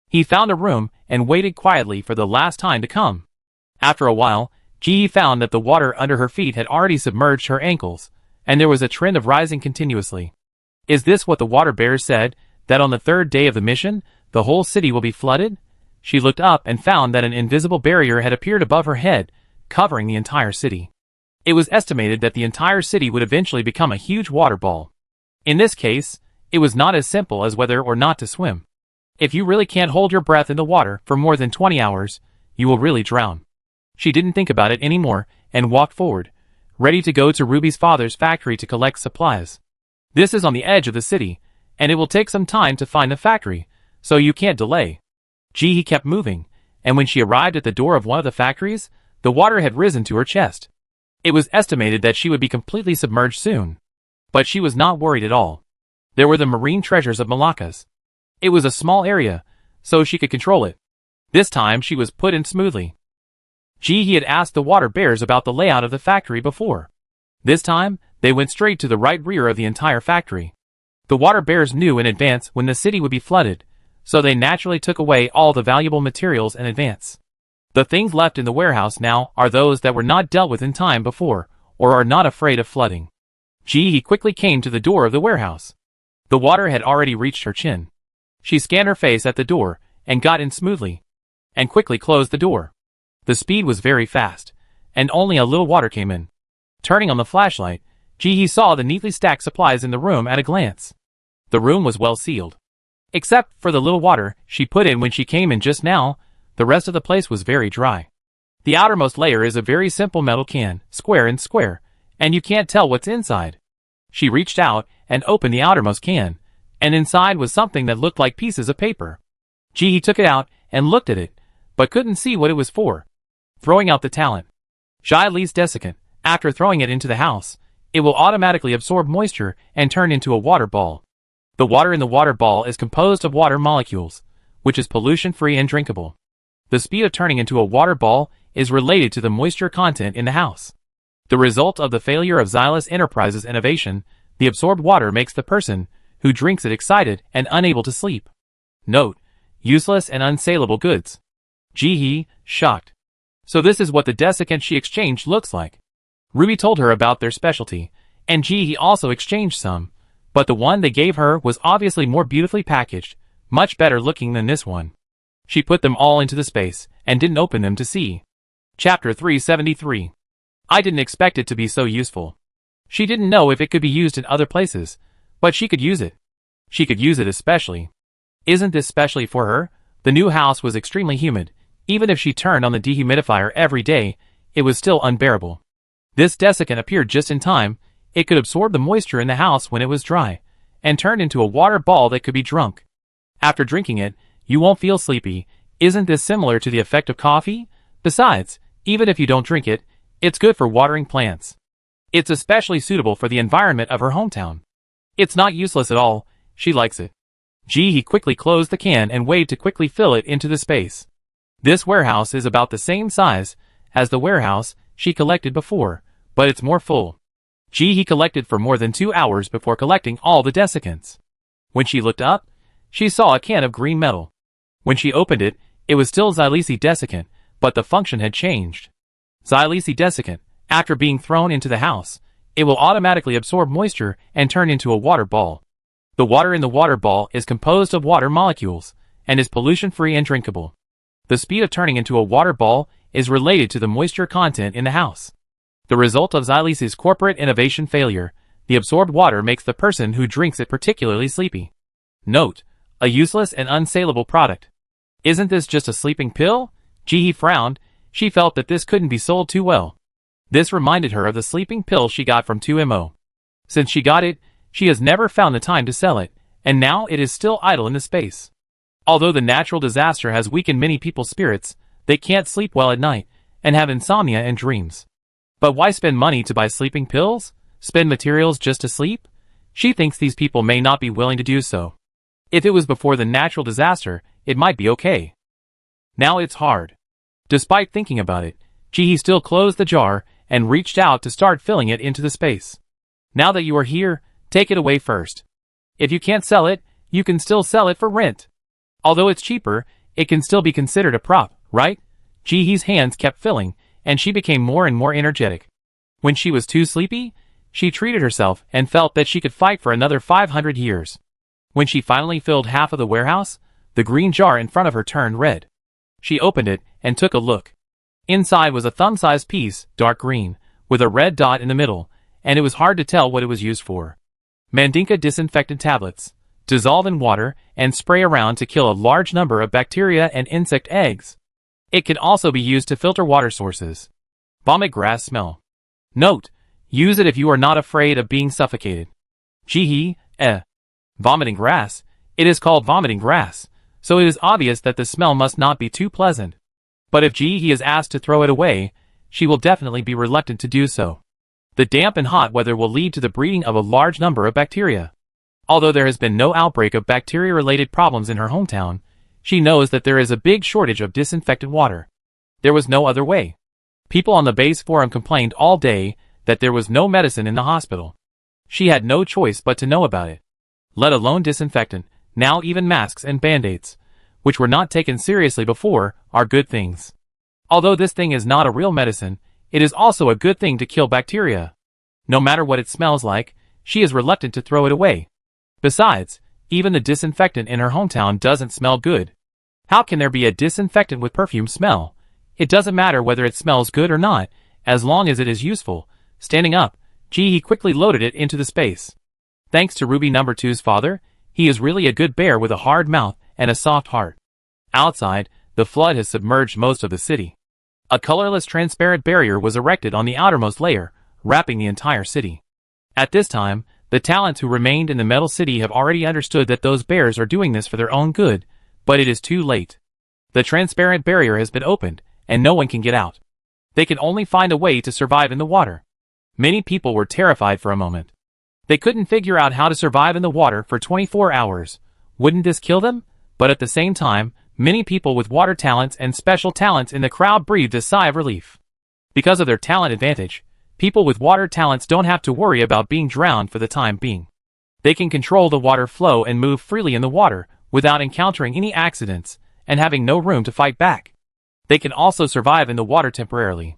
He found a room and waited quietly for the last time to come. After a while, Jihi found that the water under her feet had already submerged her ankles, and there was a trend of rising continuously. Is this what the water bears said, that on the third day of the mission, the whole city will be flooded? She looked up and found that an invisible barrier had appeared above her head, covering the entire city. It was estimated that the entire city would eventually become a huge water ball. In this case, it was not as simple as whether or not to swim. If you really can't hold your breath in the water for more than 20 hours, you will really drown. She didn't think about it anymore and walked forward, ready to go to Ruby's father's factory to collect supplies. This is on the edge of the city, and it will take some time to find the factory, so you can't delay. Jihi kept moving, and when she arrived at the door of one of the factories, the water had risen to her chest. It was estimated that she would be completely submerged soon. But she was not worried at all. There were the marine treasures of Malaccas. It was a small area, so she could control it. This time she was put in smoothly. He had asked the water bears about the layout of the factory before. This time, they went straight to the right rear of the entire factory. The water bears knew in advance when the city would be flooded, so they naturally took away all the valuable materials in advance. The things left in the warehouse now are those that were not dealt with in time before, or are not afraid of flooding. He quickly came to the door of the warehouse. The water had already reached her chin. She scanned her face at the door, and got in smoothly, and quickly closed the door. The speed was very fast, and only a little water came in. Turning on the flashlight, he saw the neatly stacked supplies in the room at a glance. The room was well sealed. Except for the little water she put in when she came in just now, the rest of the place was very dry. The outermost layer is a very simple metal can, square and square, and you can't tell what's inside. She reached out and opened the outermost can, and inside was something that looked like pieces of paper. He took it out and looked at it, but couldn't see what it was for. Throwing out the talent. Xylese desiccant. After throwing it into the house, it will automatically absorb moisture and turn into a water ball. The water in the water ball is composed of water molecules, which is pollution-free and drinkable. The speed of turning into a water ball is related to the moisture content in the house. The result of the failure of Xylese Enterprises' innovation, the absorbed water makes the person who drinks it excited and unable to sleep. Note: useless and unsaleable goods. Shocked. So this is what the desiccant she exchanged looks like. Ruby told her about their specialty, and also exchanged some, but the one they gave her was obviously more beautifully packaged, much better looking than this one. She put them all into the space, and didn't open them to see. Chapter 373. I didn't expect it to be so useful. She didn't know if it could be used in other places, but she could use it. She could use it especially. Isn't this specially for her? The new house was extremely humid. Even if she turned on the dehumidifier every day, it was still unbearable. This desiccant appeared just in time. It could absorb the moisture in the house when it was dry, and turn into a water ball that could be drunk. After drinking it, you won't feel sleepy. Isn't this similar to the effect of coffee? Besides, even if you don't drink it, it's good for watering plants. It's especially suitable for the environment of her hometown. It's not useless at all. She likes it. He quickly closed the can and waited to quickly fill it into the space. This warehouse is about the same size as the warehouse she collected before, but it's more full. He collected for more than 2 hours before collecting all the desiccants. When she looked up, she saw a can of green metal. When she opened it, it was still Xylese desiccant, but the function had changed. Xylese desiccant, after being thrown into the house, it will automatically absorb moisture and turn into a water ball. The water in the water ball is composed of water molecules, and is pollution-free and drinkable. The speed of turning into a water ball is related to the moisture content in the house. The result of Xylese's corporate innovation failure, the absorbed water makes the person who drinks it particularly sleepy. Note: a useless and unsaleable product. Isn't this just a sleeping pill? He frowned. She felt that this couldn't be sold too well. This reminded her of the sleeping pill she got from 2MO. Since she got it, she has never found the time to sell it, and now it is still idle in the space. Although the natural disaster has weakened many people's spirits, they can't sleep well at night, and have insomnia and dreams. But why spend money to buy sleeping pills? Spend materials just to sleep? She thinks these people may not be willing to do so. If it was before the natural disaster, it might be okay. Now it's hard. Despite thinking about it, he still closed the jar and reached out to start filling it into the space. Now that you are here, take it away first. If you can't sell it, you can still sell it for rent. Although it's cheaper, it can still be considered a prop, right? Jihee's hands kept filling, and she became more and more energetic. When she was too sleepy, she treated herself and felt that she could fight for another 500 years. When she finally filled half of the warehouse, the green jar in front of her turned red. She opened it and took a look. Inside was a thumb-sized piece, dark green, with a red dot in the middle, and it was hard to tell what it was used for. Mandinka disinfectant tablets. Dissolve in water and spray around to kill a large number of bacteria and insect eggs. It can also be used to filter water sources. Vomit grass smell. Note: use it if you are not afraid of being suffocated. Vomiting grass. It is called vomiting grass, so it is obvious that the smell must not be too pleasant. But if Jihee is asked to throw it away, she will definitely be reluctant to do so. The damp and hot weather will lead to the breeding of a large number of bacteria. Although there has been no outbreak of bacteria-related problems in her hometown, she knows that there is a big shortage of disinfectant water. There was no other way. People on the base forum complained all day that there was no medicine in the hospital. She had no choice but to know about it. Let alone disinfectant, now even masks and band-aids, which were not taken seriously before, are good things. Although this thing is not a real medicine, it is also a good thing to kill bacteria. No matter what it smells like, she is reluctant to throw it away. Besides, even the disinfectant in her hometown doesn't smell good. How can there be a disinfectant with perfume smell? It doesn't matter whether it smells good or not, as long as it is useful. Standing up, he quickly loaded it into the space. Thanks to Ruby No. 2's father, he is really a good bear with a hard mouth and a soft heart. Outside, the flood has submerged most of the city. A colorless transparent barrier was erected on the outermost layer, wrapping the entire city. At this time, the talents who remained in the metal city have already understood that those bears are doing this for their own good, but it is too late. The transparent barrier has been opened, and no one can get out. They can only find a way to survive in the water. Many people were terrified for a moment. They couldn't figure out how to survive in the water for 24 hours. Wouldn't this kill them? But at the same time, many people with water talents and special talents in the crowd breathed a sigh of relief. Because of their talent advantage, people with water talents don't have to worry about being drowned for the time being. They can control the water flow and move freely in the water without encountering any accidents and having no room to fight back. They can also survive in the water temporarily.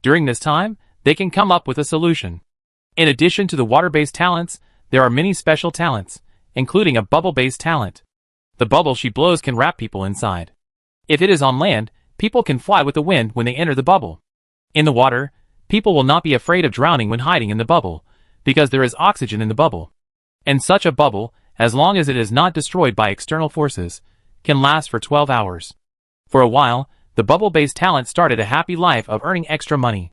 During this time, they can come up with a solution. In addition to the water-based talents, there are many special talents, including a bubble-based talent. The bubble she blows can wrap people inside. If it is on land, people can fly with the wind when they enter the bubble. In the water, people will not be afraid of drowning when hiding in the bubble, because there is oxygen in the bubble. And such a bubble, as long as it is not destroyed by external forces, can last for 12 hours. For a while, the bubble-based talent started a happy life of earning extra money.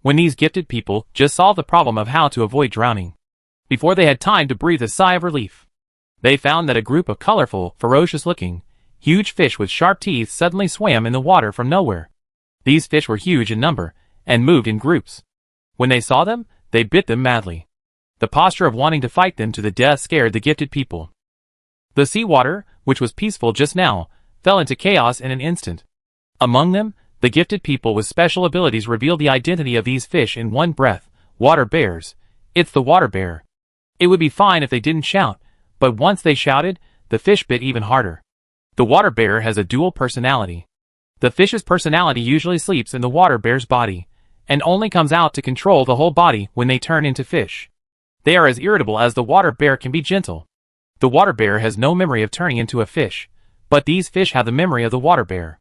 When these gifted people just solved the problem of how to avoid drowning, before they had time to breathe a sigh of relief, they found that a group of colorful, ferocious-looking, huge fish with sharp teeth suddenly swam in the water from nowhere. These fish were huge in number, and moved in groups. When they saw them, they bit them madly. The posture of wanting to fight them to the death scared the gifted people. The seawater, which was peaceful just now, fell into chaos in an instant. Among them, the gifted people with special abilities revealed the identity of these fish in one breath: water bears. It's the water bear. It would be fine if they didn't shout, but once they shouted, the fish bit even harder. The water bear has a dual personality. The fish's personality usually sleeps in the water bear's body, and only comes out to control the whole body when they turn into fish. They are as irritable as the water bear can be gentle. The water bear has no memory of turning into a fish, but these fish have the memory of the water bear.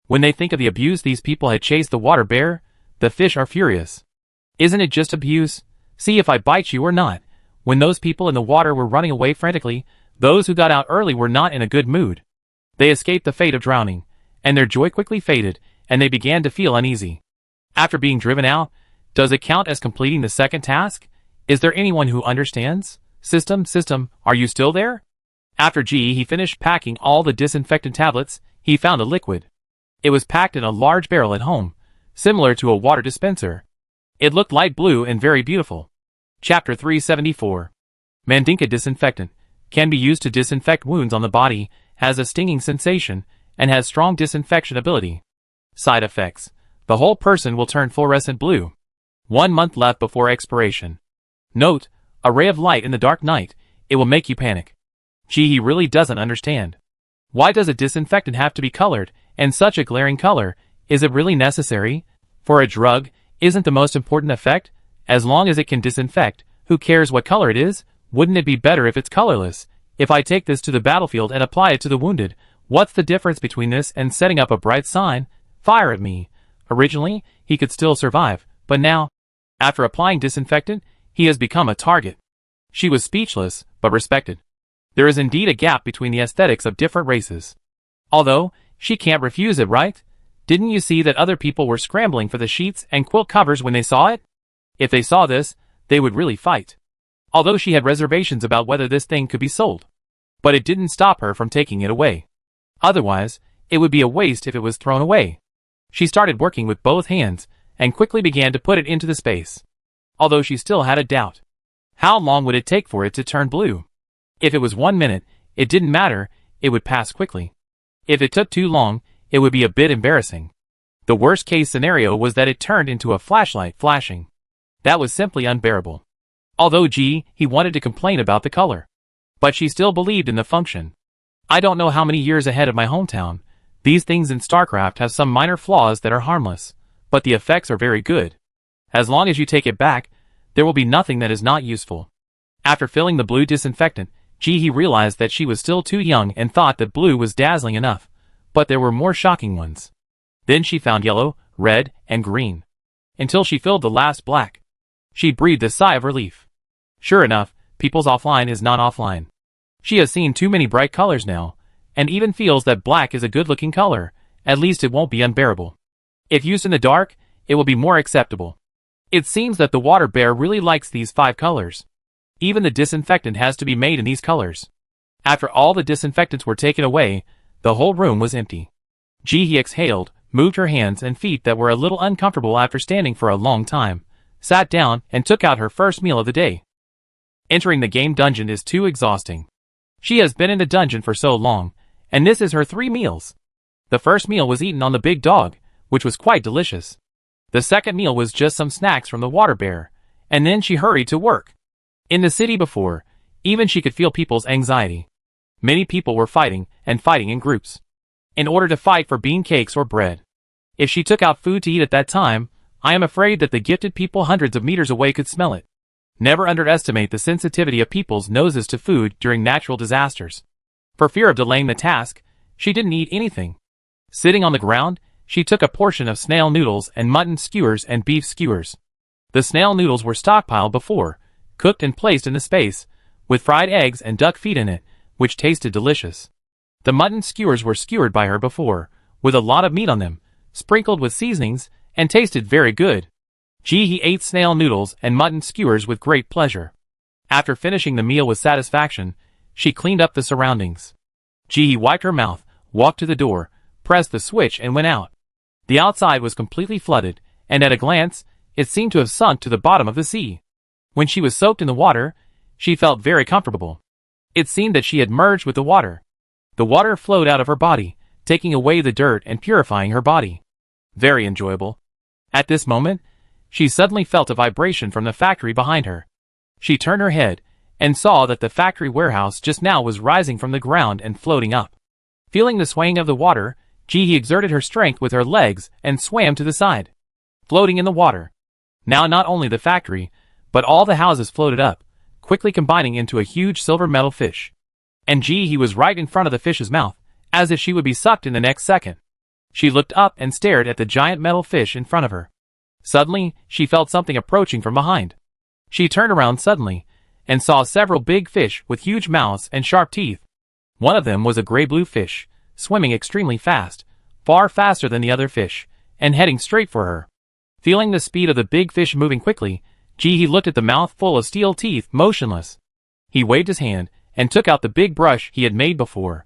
When they think of the abuse these people had chased the water bear, the fish are furious. Isn't it just abuse? See if I bite you or not. When those people in the water were running away frantically, those who got out early were not in a good mood. They escaped the fate of drowning, and their joy quickly faded, and they began to feel uneasy. After being driven out, does it count as completing the second task? Is there anyone who understands? System, are you still there? After he finished packing all the disinfectant tablets, he found a liquid. It was packed in a large barrel at home, similar to a water dispenser. It looked light blue and very beautiful. Chapter 374. Mandinka disinfectant. Can be used to disinfect wounds on the body, has a stinging sensation, and has strong disinfection ability. Side effects. The whole person will turn fluorescent blue. 1 month left before expiration. Note, a ray of light in the dark night, it will make you panic. He really doesn't understand. Why does a disinfectant have to be colored, and such a glaring color? Is it really necessary? For a drug, isn't the most important effect? As long as it can disinfect, who cares what color it is? Wouldn't it be better if it's colorless? If I take this to the battlefield and apply it to the wounded, what's the difference between this and setting up a bright sign? Fire at me. Originally, he could still survive, but now, after applying disinfectant, he has become a target. She was speechless, but respected. There is indeed a gap between the aesthetics of different races. Although, she can't refuse it, right? Didn't you see that other people were scrambling for the sheets and quilt covers when they saw it? If they saw this, they would really fight. Although she had reservations about whether this thing could be sold. But it didn't stop her from taking it away. Otherwise, it would be a waste if it was thrown away. She started working with both hands, and quickly began to put it into the space. Although she still had a doubt. How long would it take for it to turn blue? If it was 1 minute, it didn't matter, it would pass quickly. If it took too long, it would be a bit embarrassing. The worst case scenario was that it turned into a flashlight flashing. That was simply unbearable. Although he wanted to complain about the color. But she still believed in the function. I don't know how many years ahead of my hometown. These things in StarCraft have some minor flaws that are harmless, but the effects are very good. As long as you take it back, there will be nothing that is not useful. After filling the blue disinfectant, he realized that she was still too young and thought that blue was dazzling enough, but there were more shocking ones. Then she found yellow, red, and green. Until she filled the last black. She breathed a sigh of relief. Sure enough, people's offline is not offline. She has seen too many bright colors now, and even feels that black is a good-looking color, at least it won't be unbearable. If used in the dark, it will be more acceptable. It seems that the water bear really likes these 5 colors. Even the disinfectant has to be made in these colors. After all the disinfectants were taken away, the whole room was empty. He exhaled, moved her hands and feet that were a little uncomfortable after standing for a long time, sat down and took out her first meal of the day. Entering the game dungeon is too exhausting. She has been in the dungeon for so long, and this is her 3 meals. The first meal was eaten on the big dog, which was quite delicious. The second meal was just some snacks from the water bear, and then she hurried to work. In the city before, even she could feel people's anxiety. Many people were fighting, and fighting in groups. In order to fight for bean cakes or bread. If she took out food to eat at that time, I am afraid that the gifted people hundreds of meters away could smell it. Never underestimate the sensitivity of people's noses to food during natural disasters. For fear of delaying the task, she didn't eat anything. Sitting on the ground, she took a portion of snail noodles and mutton skewers and beef skewers. The snail noodles were stockpiled before, cooked and placed in the space, with fried eggs and duck feet in it, which tasted delicious. The mutton skewers were skewered by her before, with a lot of meat on them, sprinkled with seasonings, and tasted very good. He ate snail noodles and mutton skewers with great pleasure. After finishing the meal with satisfaction, she cleaned up the surroundings. He wiped her mouth, walked to the door, pressed the switch and went out. The outside was completely flooded, and at a glance, it seemed to have sunk to the bottom of the sea. When she was soaked in the water, she felt very comfortable. It seemed that she had merged with the water. The water flowed out of her body, taking away the dirt and purifying her body. Very enjoyable. At this moment, she suddenly felt a vibration from the factory behind her. She turned her head, and saw that the factory warehouse just now was rising from the ground and floating up. Feeling the swaying of the water, he exerted her strength with her legs and swam to the side. Floating in the water. Now not only the factory, but all the houses floated up, quickly combining into a huge silver metal fish. And he was right in front of the fish's mouth, as if she would be sucked in the next second. She looked up and stared at the giant metal fish in front of her. Suddenly, she felt something approaching from behind. She turned around suddenly, and saw several big fish with huge mouths and sharp teeth. One of them was a gray-blue fish, swimming extremely fast, far faster than the other fish, and heading straight for her. Feeling the speed of the big fish moving quickly, he looked at the mouth full of steel teeth, motionless. He waved his hand, and took out the big brush he had made before.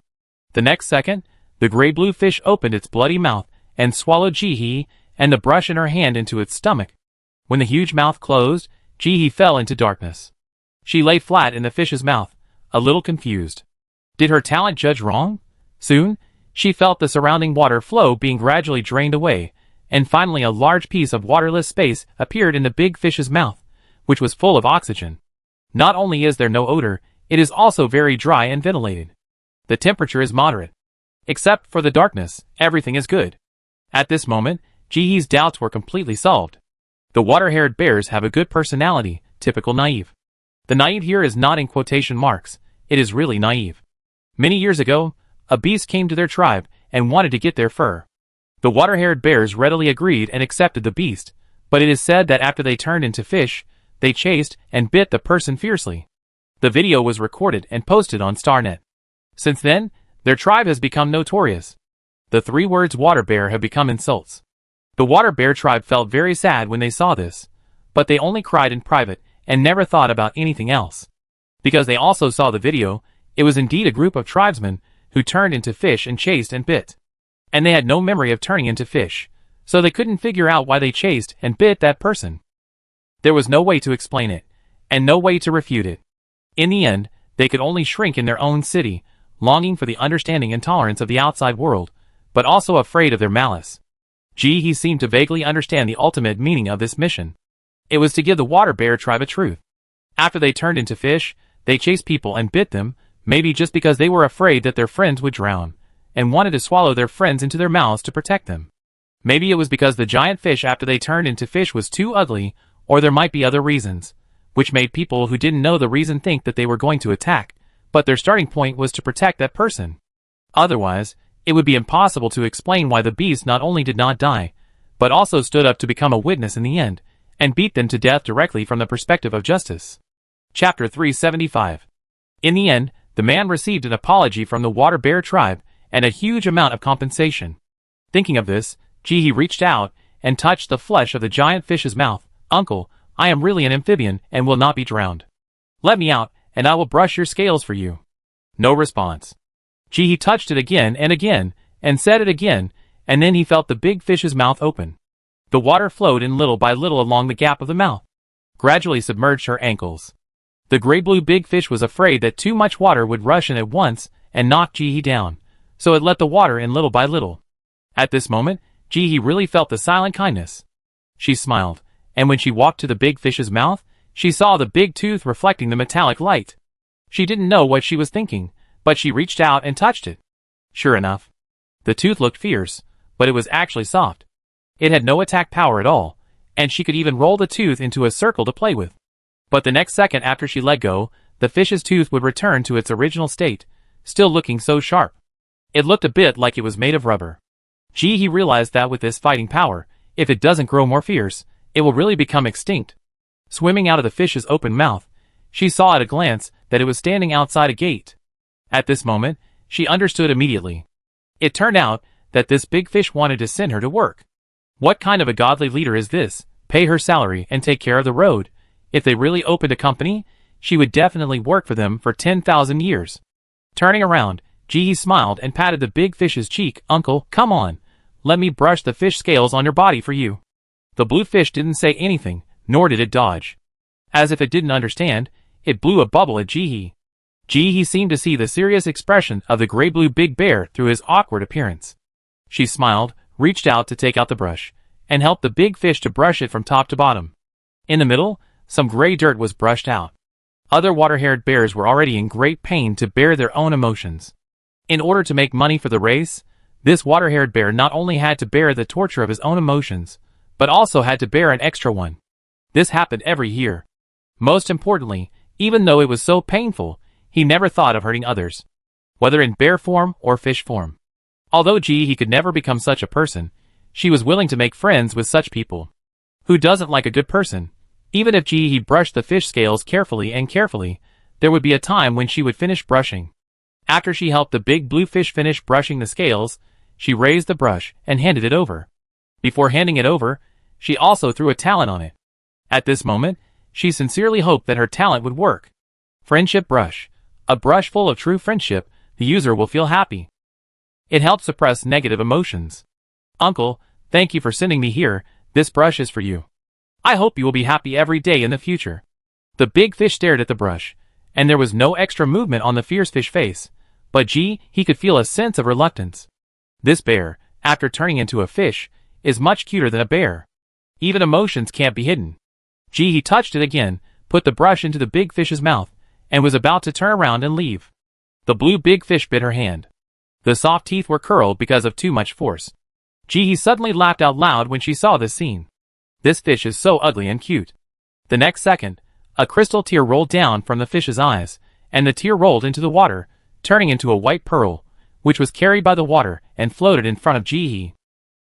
The next second, the gray-blue fish opened its bloody mouth, and swallowed Jihi and the brush in her hand into its stomach. When the huge mouth closed, Jihi fell into darkness. She lay flat in the fish's mouth, a little confused. Did her talent judge wrong? Soon, she felt the surrounding water flow being gradually drained away, and finally a large piece of waterless space appeared in the big fish's mouth, which was full of oxygen. Not only is there no odor, it is also very dry and ventilated. The temperature is moderate. Except for the darkness, everything is good. At this moment, Jihi's doubts were completely solved. The water-haired bears have a good personality, typical naive. The naive here is not in quotation marks, it is really naive. Many years ago, a beast came to their tribe and wanted to get their fur. The water-haired bears readily agreed and accepted the beast, but it is said that after they turned into fish, they chased and bit the person fiercely. The video was recorded and posted on Starnet. Since then, their tribe has become notorious. The 3 words water bear have become insults. The water bear tribe felt very sad when they saw this, but they only cried in private and never thought about anything else. Because they also saw the video, it was indeed a group of tribesmen who turned into fish and chased and bit. And they had no memory of turning into fish, so they couldn't figure out why they chased and bit that person. There was no way to explain it, and no way to refute it. In the end, They could only shrink in their own city, longing for the understanding and tolerance of the outside world, but also afraid of their malice. He seemed to vaguely understand the ultimate meaning of this mission. It was to give the water bear tribe a truth. After they turned into fish, they chased people and bit them, maybe just because they were afraid that their friends would drown, and wanted to swallow their friends into their mouths to protect them. Maybe it was because the giant fish after they turned into fish was too ugly, or there might be other reasons, which made people who didn't know the reason think that they were going to attack, but their starting point was to protect that person. Otherwise, it would be impossible to explain why the beast not only did not die, but also stood up to become a witness in the end, and beat them to death directly from the perspective of justice. Chapter 375. In the end, the man received an apology from the water bear tribe, and a huge amount of compensation. Thinking of this, he reached out, and touched the flesh of the giant fish's mouth. "Uncle, I am really an amphibian, and will not be drowned. Let me out, and I will brush your scales for you." No response. He touched it again, and said it again, and then he felt the big fish's mouth open. The water flowed in little by little along the gap of the mouth, gradually submerged her ankles. The gray-blue big fish was afraid that too much water would rush in at once and knock He down, so it let the water in little by little. At this moment, He really felt the silent kindness. She smiled, and when she walked to the big fish's mouth, she saw the big tooth reflecting the metallic light. She didn't know what she was thinking, but she reached out and touched it. Sure enough, the tooth looked fierce, but it was actually soft. It had no attack power at all, and she could even roll the tooth into a circle to play with. But the next second after she let go, the fish's tooth would return to its original state, still looking so sharp. It looked a bit like it was made of rubber. He realized that with this fighting power, if it doesn't grow more fierce, it will really become extinct. Swimming out of the fish's open mouth, she saw at a glance that it was standing outside a gate. At this moment, she understood immediately. It turned out that this big fish wanted to send her to work. What kind of a godly leader is this? Pay her salary and take care of the road. If they really opened a company, she would definitely work for them for 10,000 years. Turning around, he smiled and patted the big fish's cheek. "Uncle, come on. Let me brush the fish scales on your body for you." The blue fish didn't say anything, nor did it dodge. As if it didn't understand, it blew a bubble at He seemed to see the serious expression of the gray-blue big bear through his awkward appearance. She smiled, reached out to take out the brush, and helped the big fish to brush it from top to bottom. In the middle, some gray dirt was brushed out. Other water-haired bears were already in great pain to bear their own emotions. In order to make money for the race, this water-haired bear not only had to bear the torture of his own emotions, but also had to bear an extra one. This happened every year. Most importantly, even though it was so painful, he never thought of hurting others, whether in bear form or fish form. Although he could never become such a person, she was willing to make friends with such people. Who doesn't like a good person? Even if he brushed the fish scales carefully, there would be a time when she would finish brushing. After she helped the big blue fish finish brushing the scales, she raised the brush and handed it over. Before handing it over, she also threw a talent on it. At this moment, she sincerely hoped that her talent would work. Friendship brush. A brush full of true friendship, the user will feel happy. It helps suppress negative emotions. "Uncle, thank you for sending me here. This brush is for you. I hope you will be happy every day in the future." The big fish stared at the brush, and there was no extra movement on the fierce fish face, but he could feel a sense of reluctance. This bear, after turning into a fish, is much cuter than a bear. Even emotions can't be hidden. He touched it again, put the brush into the big fish's mouth, and was about to turn around and leave. The blue big fish bit her hand. The soft teeth were curled because of too much force. He suddenly laughed out loud when she saw this scene. This fish is so ugly and cute. The next second, a crystal tear rolled down from the fish's eyes, and the tear rolled into the water, turning into a white pearl, which was carried by the water and floated in front of He.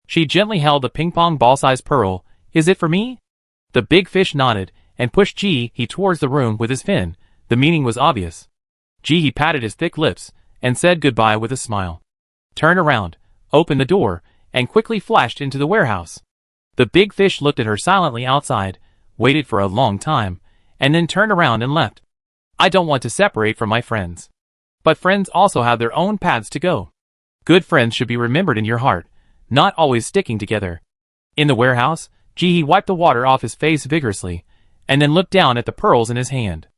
She gently held the ping-pong ball-sized pearl. "Is it for me?" The big fish nodded, and pushed he towards the room with his fin. The meaning was obvious. He patted his thick lips, and said goodbye with a smile. Turned around, opened the door, and quickly flashed into the warehouse. The big fish looked at her silently outside, waited for a long time, and then turned around and left. I don't want to separate from my friends. But friends also have their own paths to go. Good friends should be remembered in your heart, not always sticking together. In the warehouse, he wiped the water off his face vigorously, and then looked down at the pearls in his hand.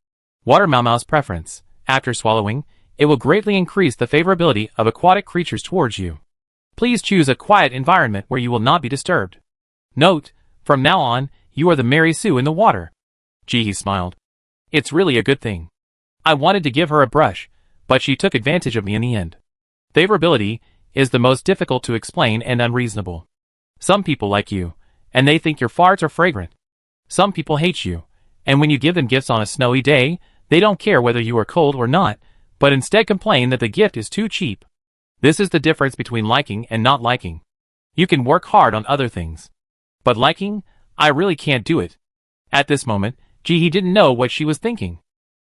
Water Mau Mau's preference. After swallowing, it will greatly increase the favorability of aquatic creatures towards you. Please choose a quiet environment where you will not be disturbed. Note, from now on, you are the Mary Sue in the water. Jihi smiled. It's really a good thing. I wanted to give her a brush, but she took advantage of me in the end. Favorability is the most difficult to explain and unreasonable. Some people like you, and they think your farts are fragrant. Some people hate you, and when you give them gifts on a snowy day, they don't care whether you are cold or not, but instead complain that the gift is too cheap. This is the difference between liking and not liking. You can work hard on other things. But liking, I really can't do it. At this moment, Jihi didn't know what she was thinking.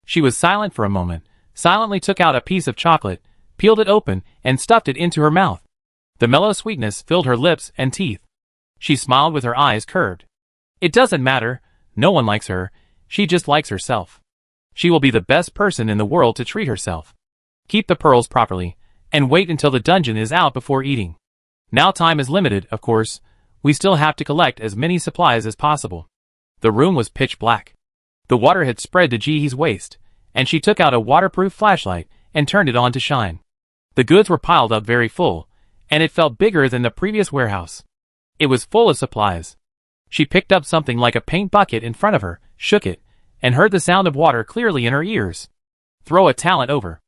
She was silent for a moment, silently took out a piece of chocolate, peeled it open, and stuffed it into her mouth. The mellow sweetness filled her lips and teeth. She smiled with her eyes curved. It doesn't matter, no one likes her, she just likes herself. She will be the best person in the world to treat herself. Keep the pearls properly, and wait until the dungeon is out before eating. Now time is limited, of course. We still have to collect as many supplies as possible. The room was pitch black. The water had spread to Jihi's waist, and she took out a waterproof flashlight and turned it on to shine. The goods were piled up very full, and it felt bigger than the previous warehouse. It was full of supplies. She picked up something like a paint bucket in front of her, shook it, and heard the sound of water clearly in her ears. Throw a talent over.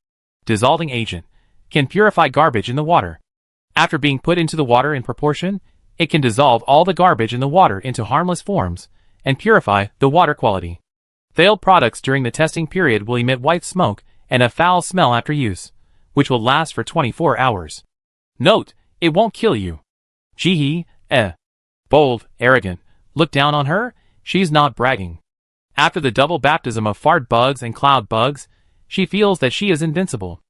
Dissolving agent. Can purify garbage in the water. After being put into the water in proportion, it can dissolve all the garbage in the water into harmless forms, and purify the water quality. Failed products during the testing period will emit white smoke and a foul smell after use, which will last for 24 hours. Note, it won't kill you. Jihi, bold, arrogant, look down on her, she's not bragging. After the double baptism of fart bugs and cloud bugs, she feels that she is invincible.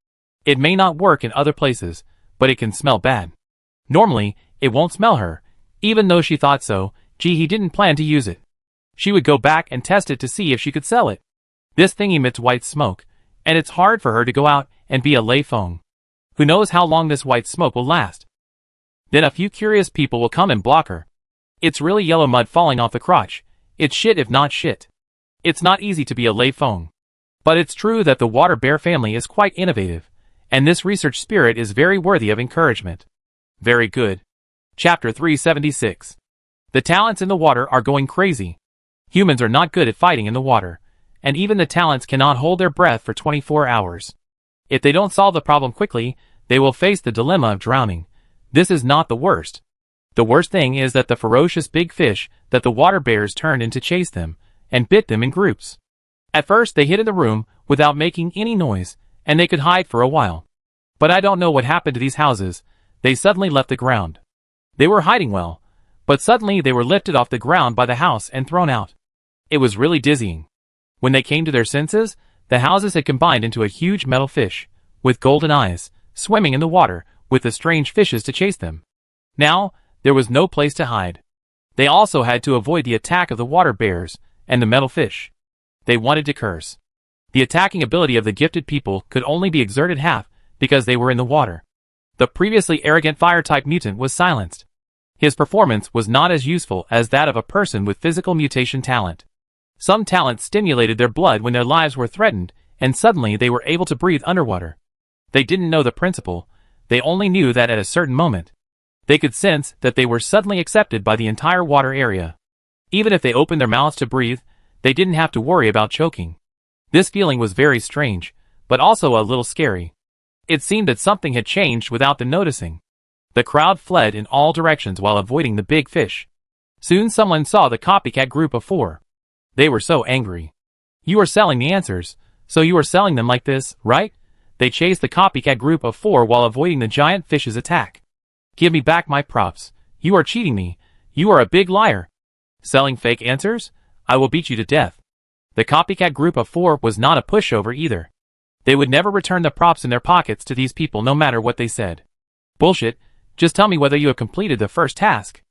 It may not work in other places, but it can smell bad. Normally, it won't smell her. Even though she thought so, Jihi didn't plan to use it. She would go back and test it to see if she could sell it. This thing emits white smoke, and it's hard for her to go out and be a lay feng. Who knows how long this white smoke will last? Then a few curious people will come and block her. It's really yellow mud falling off the crotch. It's shit if not shit. It's not easy to be a lay feng. But it's true that the water bear family is quite innovative, and this research spirit is very worthy of encouragement. Very good. Chapter 376. The talents in the water are going crazy. Humans are not good at fighting in the water, and even the talents cannot hold their breath for 24 hours. If they don't solve the problem quickly, they will face the dilemma of drowning. This is not the worst. The worst thing is that the ferocious big fish that the water bears turned in to chase them, and bit them in groups. At first they hid in the room without making any noise, and they could hide for a while. But I don't know what happened to these houses. They suddenly left the ground. They were hiding well, but suddenly they were lifted off the ground by the house and thrown out. It was really dizzying. When they came to their senses, the houses had combined into a huge metal fish, with golden eyes, swimming in the water, with the strange fishes to chase them. Now, there was no place to hide. They also had to avoid the attack of the water bears and the metal fish. They wanted to curse. The attacking ability of the gifted people could only be exerted half because they were in the water. The previously arrogant fire-type mutant was silenced. His performance was not as useful as that of a person with physical mutation talent. Some talents stimulated their blood when their lives were threatened, and suddenly they were able to breathe underwater. They didn't know the principle, they only knew that at a certain moment, they could sense that they were suddenly accepted by the entire water area. Even if they opened their mouths to breathe, they didn't have to worry about choking. This feeling was very strange, but also a little scary. It seemed that something had changed without them noticing. The crowd fled in all directions while avoiding the big fish. Soon someone saw the copycat group of 4. They were so angry. You are selling the answers, so you are selling them like this, right? They chased the copycat group of 4 while avoiding the giant fish's attack. Give me back my props. You are cheating me. You are a big liar. Selling fake answers? I will beat you to death. The copycat group of 4 was not a pushover either. They would never return the props in their pockets to these people no matter what they said. Bullshit, just tell me whether you have completed the first task.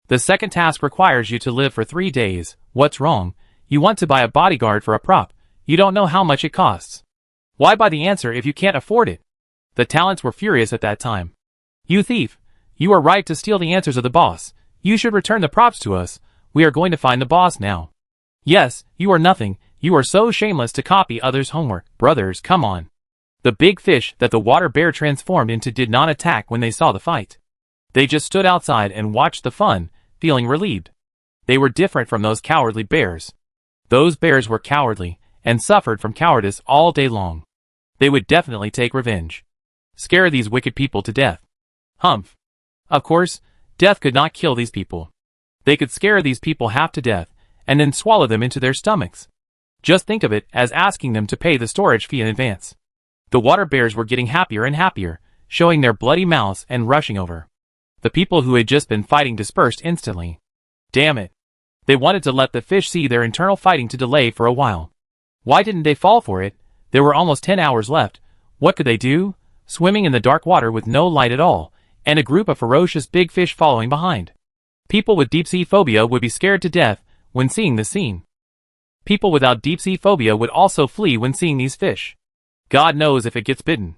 The second task requires you to live for 3 days. What's wrong? You want to buy a bodyguard for a prop. You don't know how much it costs. Why buy the answer if you can't afford it? The talents were furious at that time. You thief! You are right to steal the answers of the boss. You should return the props to us. We are going to find the boss now. Yes, you are nothing. You are so shameless to copy others' homework. Brothers, come on. The big fish that the water bear transformed into did not attack when they saw the fight. They just stood outside and watched the fun, feeling relieved. They were different from those cowardly bears. Those bears were cowardly, and suffered from cowardice all day long. They would definitely take revenge. Scare these wicked people to death. Humph. Of course, death could not kill these people. They could scare these people half to death, and then swallow them into their stomachs. Just think of it as asking them to pay the storage fee in advance. The water bears were getting happier and happier, showing their bloody mouths and rushing over. The people who had just been fighting dispersed instantly. Damn it. They wanted to let the fish see their internal fighting to delay for a while. Why didn't they fall for it? There were almost 10 hours left. What could they do? Swimming in the dark water with no light at all, and a group of ferocious big fish following behind. People with deep-sea phobia would be scared to death when seeing this scene. People without deep-sea phobia would also flee when seeing these fish. God knows if it gets bitten.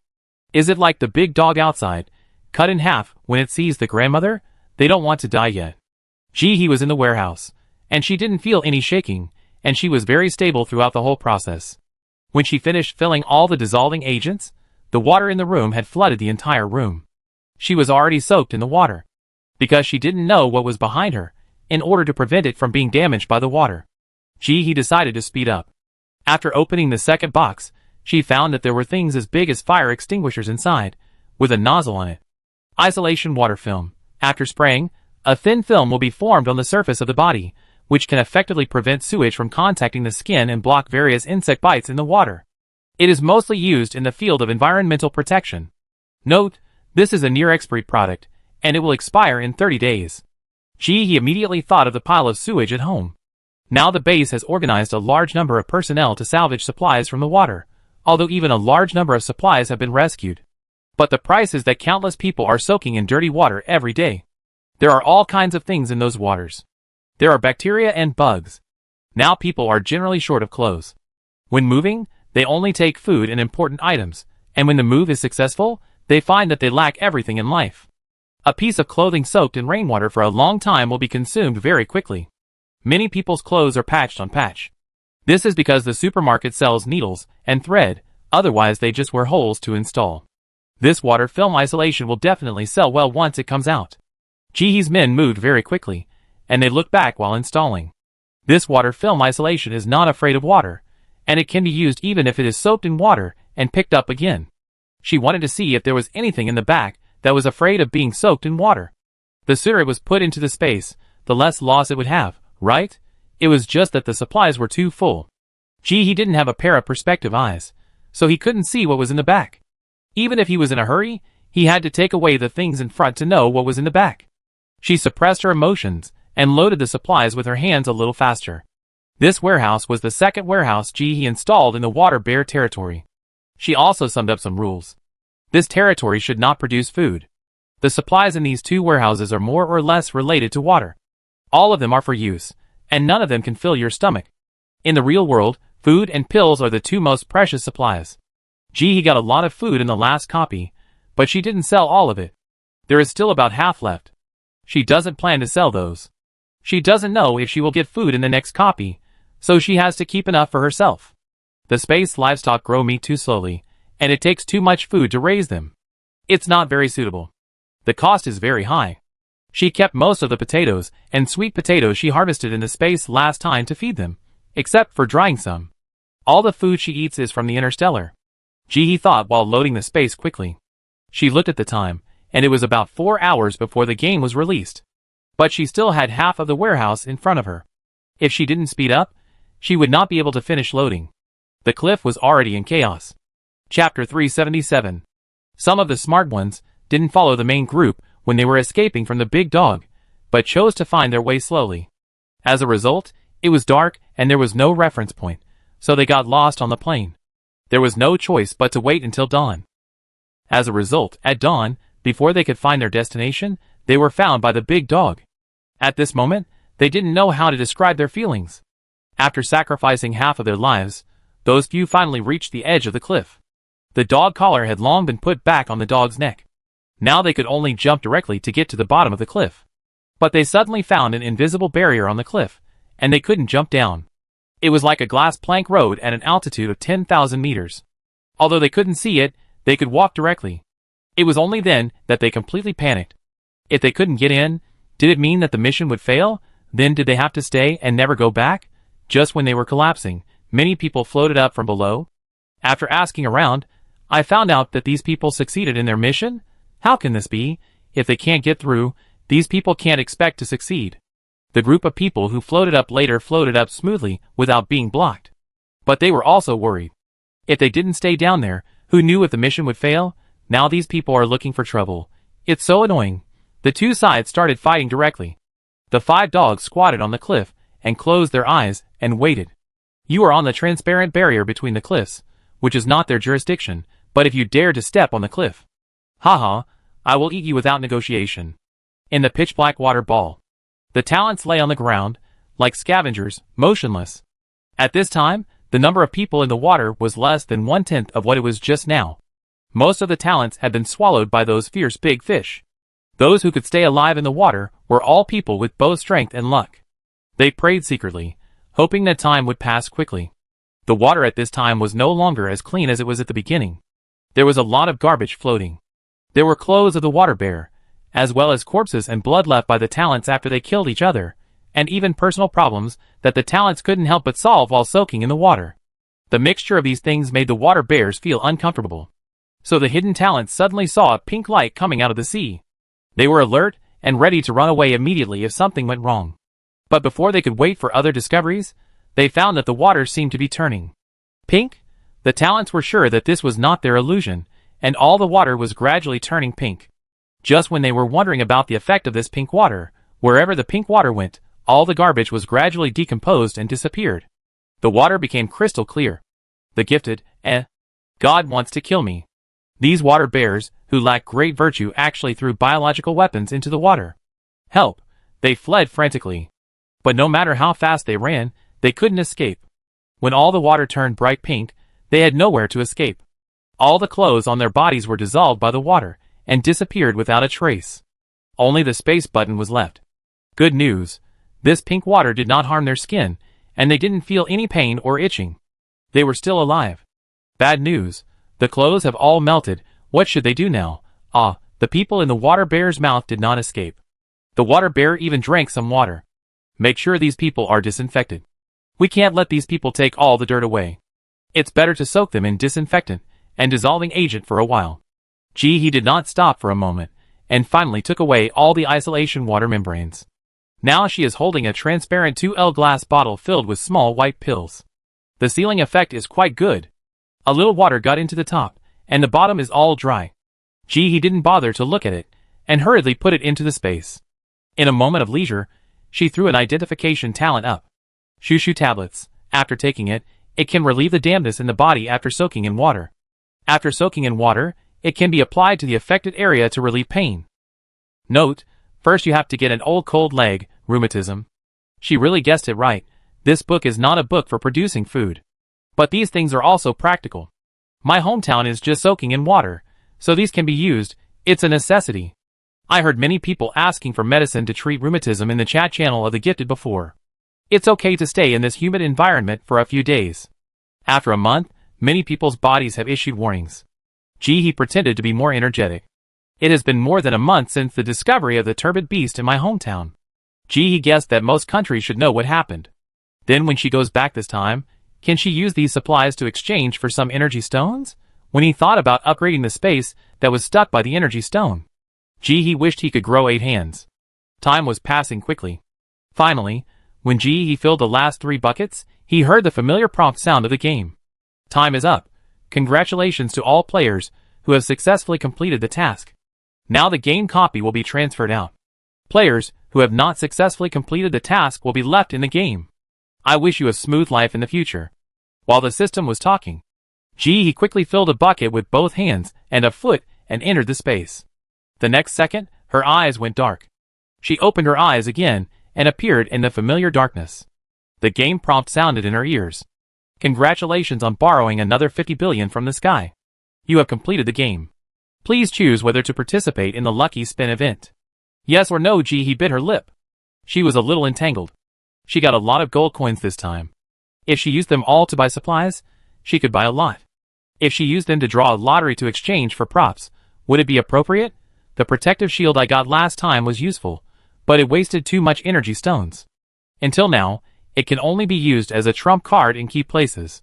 Is it like the big dog outside, cut in half when it sees the grandmother? They don't want to die yet. He was in the warehouse, and she didn't feel any shaking, and she was very stable throughout the whole process. When she finished filling all the dissolving agents, the water in the room had flooded the entire room. She was already soaked in the water. Because she didn't know what was behind her, in order to prevent it from being damaged by the water. He decided to speed up. After opening the second box, she found that there were things as big as fire extinguishers inside, with a nozzle on it. Isolation water film. After spraying, a thin film will be formed on the surface of the body, which can effectively prevent sewage from contacting the skin and block various insect bites in the water. It is mostly used in the field of environmental protection. Note, this is a near-expiry product, and it will expire in 30 days. He immediately thought of the pile of sewage at home. Now the base has organized a large number of personnel to salvage supplies from the water, although even a large number of supplies have been rescued. But the price is that countless people are soaking in dirty water every day. There are all kinds of things in those waters. There are bacteria and bugs. Now people are generally short of clothes. When moving, they only take food and important items, and when the move is successful, they find that they lack everything in life. A piece of clothing soaked in rainwater for a long time will be consumed very quickly. Many people's clothes are patched on patch. This is because the supermarket sells needles and thread, otherwise they just wear holes to install. This water film isolation will definitely sell well once it comes out. Jihee's men moved very quickly, and they looked back while installing. This water film isolation is not afraid of water, and it can be used even if it is soaked in water and picked up again. She wanted to see if there was anything in the back that was afraid of being soaked in water. The sooner it was put into the space, the less loss it would have, right? It was just that the supplies were too full. He didn't have a pair of perspective eyes, so he couldn't see what was in the back. Even if he was in a hurry, he had to take away the things in front to know what was in the back. She suppressed her emotions and loaded the supplies with her hands a little faster. This warehouse was the second warehouse he installed in the water bear territory. She also summed up some rules. This territory should not produce food. The supplies in these two warehouses are more or less related to water. All of them are for use, and none of them can fill your stomach. In the real world, food and pills are the two most precious supplies. He got a lot of food in the last copy, but she didn't sell all of it. There is still about half left. She doesn't plan to sell those. She doesn't know if she will get food in the next copy, so she has to keep enough for herself. The space livestock grow meat too slowly, and it takes too much food to raise them. It's not very suitable. The cost is very high. She kept most of the potatoes and sweet potatoes she harvested in the space last time to feed them, except for drying some. All the food she eats is from the interstellar. He thought while loading the space quickly. She looked at the time, and it was about 4 hours before the game was released. But she still had half of the warehouse in front of her. If she didn't speed up, she would not be able to finish loading. The cliff was already in chaos. Chapter 377. Some of the smart ones didn't follow the main group when they were escaping from the big dog, but chose to find their way slowly. As a result, it was dark and there was no reference point, so they got lost on the plain. There was no choice but to wait until dawn. As a result, at dawn, before they could find their destination, they were found by the big dog. At this moment, they didn't know how to describe their feelings. After sacrificing half of their lives, those few finally reached the edge of the cliff. The dog collar had long been put back on the dog's neck. Now they could only jump directly to get to the bottom of the cliff. But they suddenly found an invisible barrier on the cliff, and they couldn't jump down. It was like a glass plank road at an altitude of 10,000 meters. Although they couldn't see it, they could walk directly. It was only then that they completely panicked. If they couldn't get in, did it mean that the mission would fail? Then did they have to stay and never go back? Just when they were collapsing, many people floated up from below. After asking around, I found out that these people succeeded in their mission? How can this be? If they can't get through, these people can't expect to succeed. The group of people who floated up later floated up smoothly without being blocked. But they were also worried. If they didn't stay down there, who knew if the mission would fail? Now these people are looking for trouble. It's so annoying. The two sides started fighting directly. The 5 dogs squatted on the cliff and closed their eyes and waited. You are on the transparent barrier between the cliffs, which is not their jurisdiction, but if you dare to step on the cliff, haha, I will eat you without negotiation. In the pitch-black water ball, the talents lay on the ground, like scavengers, motionless. At this time, the number of people in the water was less than 1/10 of what it was just now. Most of the talents had been swallowed by those fierce big fish. Those who could stay alive in the water were all people with both strength and luck. They prayed secretly, hoping that time would pass quickly. The water at this time was no longer as clean as it was at the beginning. There was a lot of garbage floating. There were clothes of the water bear, as well as corpses and blood left by the talents after they killed each other, and even personal problems that the talents couldn't help but solve while soaking in the water. The mixture of these things made the water bears feel uncomfortable. So the hidden talents suddenly saw a pink light coming out of the sea. They were alert and ready to run away immediately if something went wrong. But before they could wait for other discoveries, they found that the water seemed to be turning pink. The talents were sure that this was not their illusion, and all the water was gradually turning pink. Just when they were wondering about the effect of this pink water, wherever the pink water went, all the garbage was gradually decomposed and disappeared. The water became crystal clear. The gifted, God wants to kill me. These water bears, who lack great virtue, actually threw biological weapons into the water. Help! They fled frantically. But no matter how fast they ran, they couldn't escape. When all the water turned bright pink, they had nowhere to escape. All the clothes on their bodies were dissolved by the water, and disappeared without a trace. Only the space button was left. Good news. This pink water did not harm their skin, and they didn't feel any pain or itching. They were still alive. Bad news. The clothes have all melted. What should they do now? The people in the water bear's mouth did not escape. The water bear even drank some water. Make sure these people are disinfected. We can't let these people take all the dirt away. It's better to soak them in disinfectant and dissolving agent for a while. He did not stop for a moment, and finally took away all the isolation water membranes. Now she is holding a transparent 2L glass bottle filled with small white pills. The sealing effect is quite good. A little water got into the top, and the bottom is all dry. He didn't bother to look at it, and hurriedly put it into the space. In a moment of leisure, she threw an identification talent up. Shushu tablets. After taking it, it can relieve the dampness in the body after soaking in water. After soaking in water, it can be applied to the affected area to relieve pain. Note, first you have to get an old cold leg, rheumatism. She really guessed it right. This book is not a book for producing food. But these things are also practical. My hometown is just soaking in water, so these can be used. It's a necessity. I heard many people asking for medicine to treat rheumatism in the chat channel of the Gifted before. It's okay to stay in this humid environment for a few days. After a month, many people's bodies have issued warnings. He pretended to be more energetic. It has been more than a month since the discovery of the turbid beast in my hometown. He guessed that most countries should know what happened. Then when she goes back this time, can she use these supplies to exchange for some energy stones? When he thought about upgrading the space that was stuck by the energy stone, he wished he could grow 8 hands. Time was passing quickly. Finally, when he filled the last 3 buckets, he heard the familiar prompt sound of the game. Time is up. Congratulations to all players who have successfully completed the task. Now the game copy will be transferred out. Players who have not successfully completed the task will be left in the game. I wish you a smooth life in the future. While the system was talking, he quickly filled a bucket with both hands and a foot and entered the space. The next second, her eyes went dark. She opened her eyes again and appeared in the familiar darkness. The game prompt sounded in her ears. Congratulations on borrowing another 50 billion from the sky. You have completed the game. Please choose whether to participate in the lucky spin event. Yes or no. He bit her lip. She was a little entangled. She got a lot of gold coins this time. If she used them all to buy supplies, she could buy a lot. If she used them to draw a lottery to exchange for props, would it be appropriate? The protective shield I got last time was useful, but it wasted too much energy stones. Until now, it can only be used as a trump card in key places.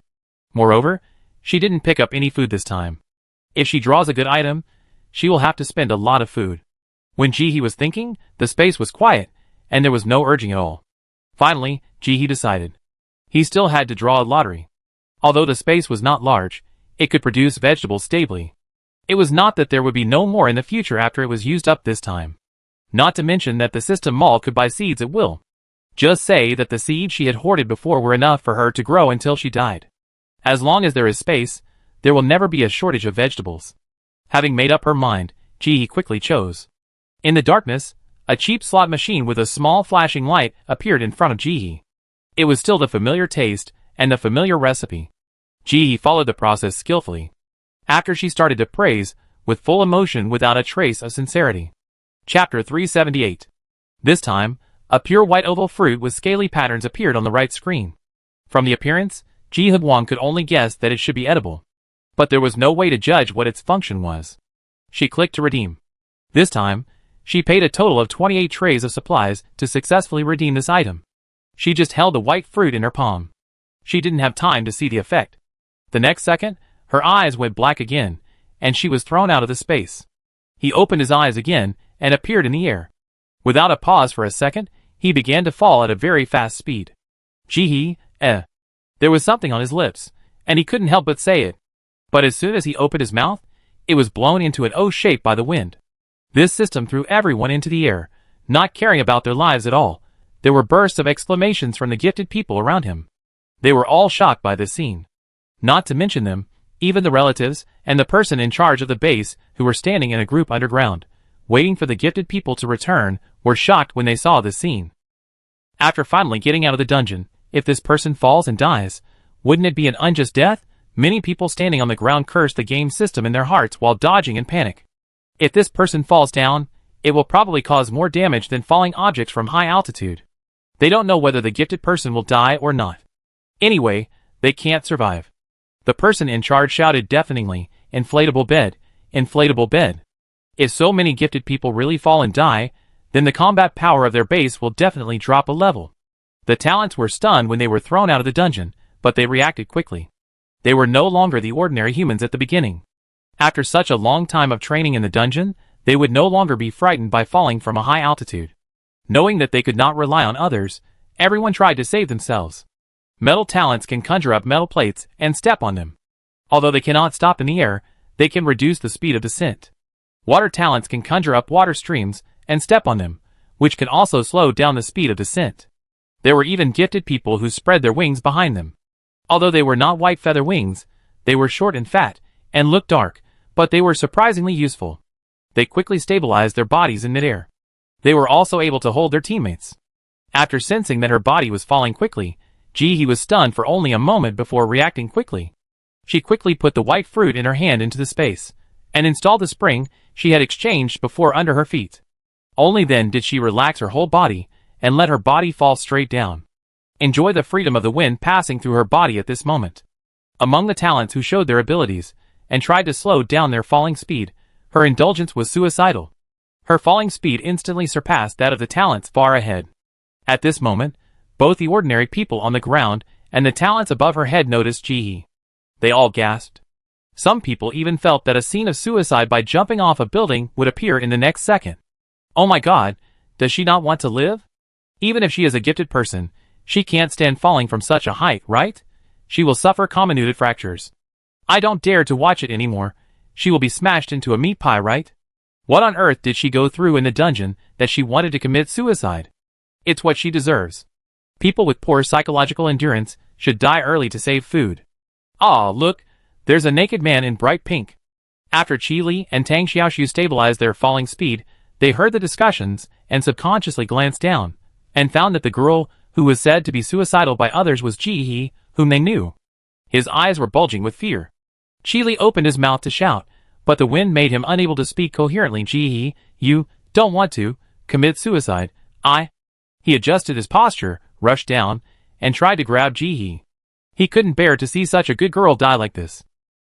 Moreover, she didn't pick up any food this time. If she draws a good item, she will have to spend a lot of food. When Ji-hee was thinking, the space was quiet, and there was no urging at all. Finally, Ji-hee decided. He still had to draw a lottery. Although the space was not large, it could produce vegetables stably. It was not that there would be no more in the future after it was used up this time. Not to mention that the system mall could buy seeds at will. Just say that the seeds she had hoarded before were enough for her to grow until she died. As long as there is space, there will never be a shortage of vegetables. Having made up her mind, Ji-hee quickly chose. In the darkness, a cheap slot machine with a small flashing light appeared in front of Ji-hee. It was still the familiar taste and the familiar recipe. Ji-hee followed the process skillfully. After she started to praise, with full emotion without a trace of sincerity. Chapter 378. This time, a pure white oval fruit with scaly patterns appeared on the right screen. From the appearance, Ji-hee could only guess that it should be edible. But there was no way to judge what its function was. She clicked to redeem. This time, she paid a total of 28 trays of supplies to successfully redeem this item. She just held the white fruit in her palm. She didn't have time to see the effect. The next second, her eyes went black again, and she was thrown out of the space. He opened his eyes again and appeared in the air. Without a pause for a second, he began to fall at a very fast speed. Ji-hee, There was something on his lips, and he couldn't help but say it. But as soon as he opened his mouth, it was blown into an O shape by the wind. This system threw everyone into the air, not caring about their lives at all. There were bursts of exclamations from the gifted people around him. They were all shocked by this scene. Not to mention them, even the relatives and the person in charge of the base who were standing in a group underground, waiting for the gifted people to return, were shocked when they saw this scene. After finally getting out of the dungeon, if this person falls and dies, wouldn't it be an unjust death? Many people standing on the ground cursed the game system in their hearts while dodging in panic. If this person falls down, it will probably cause more damage than falling objects from high altitude. They don't know whether the gifted person will die or not. Anyway, they can't survive. The person in charge shouted deafeningly, "Inflatable bed, inflatable bed." If so many gifted people really fall and die, then the combat power of their base will definitely drop a level. The talents were stunned when they were thrown out of the dungeon, but they reacted quickly. They were no longer the ordinary humans at the beginning. After such a long time of training in the dungeon, they would no longer be frightened by falling from a high altitude. Knowing that they could not rely on others, everyone tried to save themselves. Metal talents can conjure up metal plates and step on them. Although they cannot stop in the air, they can reduce the speed of descent. Water talents can conjure up water streams and step on them, which can also slow down the speed of descent. There were even gifted people who spread their wings behind them. Although they were not white feather wings, they were short and fat, and looked dark, but they were surprisingly useful. They quickly stabilized their bodies in midair. They were also able to hold their teammates. After sensing that her body was falling quickly, Ji-hee was stunned for only a moment before reacting quickly. She quickly put the white fruit in her hand into the space, and installed the spring she had exchanged before under her feet. Only then did she relax her whole body, and let her body fall straight down. Enjoy the freedom of the wind passing through her body at this moment. Among the talents who showed their abilities, and tried to slow down their falling speed, her indulgence was suicidal. Her falling speed instantly surpassed that of the talents far ahead. At this moment, both the ordinary people on the ground and the talents above her head noticed Ji-hee. They all gasped. Some people even felt that a scene of suicide by jumping off a building would appear in the next second. Oh my god, does she not want to live? Even if she is a gifted person, she can't stand falling from such a height, right? She will suffer comminuted fractures. I don't dare to watch it anymore. She will be smashed into a meat pie, right? What on earth did she go through in the dungeon that she wanted to commit suicide? It's what she deserves. People with poor psychological endurance should die early to save food. Ah, look, there's a naked man in bright pink. After Qi Li and Tang Xiaoxiu stabilized their falling speed, they heard the discussions and subconsciously glanced down, and found that the girl who was said to be suicidal by others was Ji-hee, whom they knew. His eyes were bulging with fear. Qi Li opened his mouth to shout, but the wind made him unable to speak coherently. Ji-hee, you don't want to commit suicide, He adjusted his posture, rushed down, and tried to grab Ji-hee. He couldn't bear to see such a good girl die like this.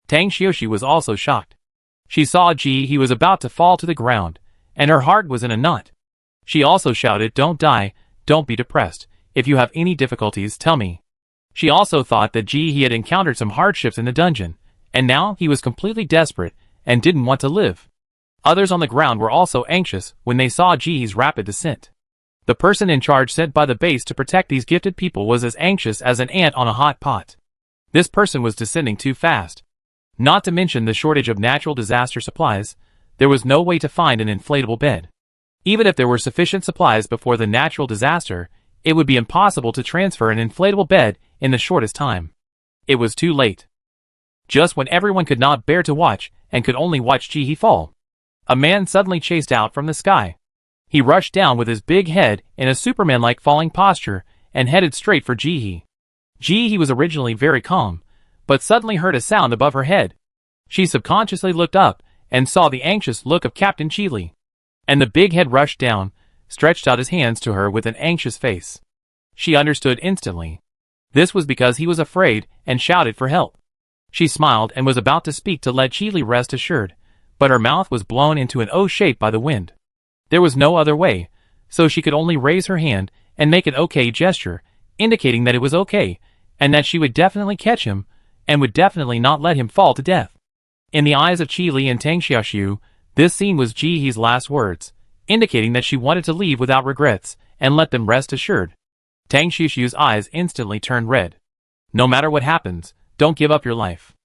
Tang Xiaoxu was also shocked. She saw he was about to fall to the ground, and her heart was in a knot. She also shouted, "Don't die, don't be depressed. If you have any difficulties, tell me." She also thought that he had encountered some hardships in the dungeon, and now he was completely desperate and didn't want to live. Others on the ground were also anxious when they saw Ji's rapid descent. The person in charge sent by the base to protect these gifted people was as anxious as an ant on a hot pot. This person was descending too fast. Not to mention the shortage of natural disaster supplies, there was no way to find an inflatable bed. Even if there were sufficient supplies before the natural disaster, it would be impossible to transfer an inflatable bed in the shortest time. It was too late. Just when everyone could not bear to watch and could only watch Ji fall, a man suddenly chased out from the sky. He rushed down with his big head in a Superman-like falling posture and headed straight for Ji. Ji was originally very calm, but suddenly heard a sound above her head. She subconsciously looked up and saw the anxious look of Captain Chi. And the big head rushed down, stretched out his hands to her with an anxious face. She understood instantly. This was because he was afraid and shouted for help. She smiled and was about to speak to let Chi rest assured, but her mouth was blown into an O shape by the wind. There was no other way, so she could only raise her hand and make an okay gesture, indicating that it was okay, and that she would definitely catch him, and would definitely not let him fall to death. In the eyes of Chi and Tang Xiaoxu, this scene was Ji's last words, indicating that she wanted to leave without regrets, and let them rest assured. Tang Xiaoxu's eyes instantly turned red. No matter what happens, don't give up your life.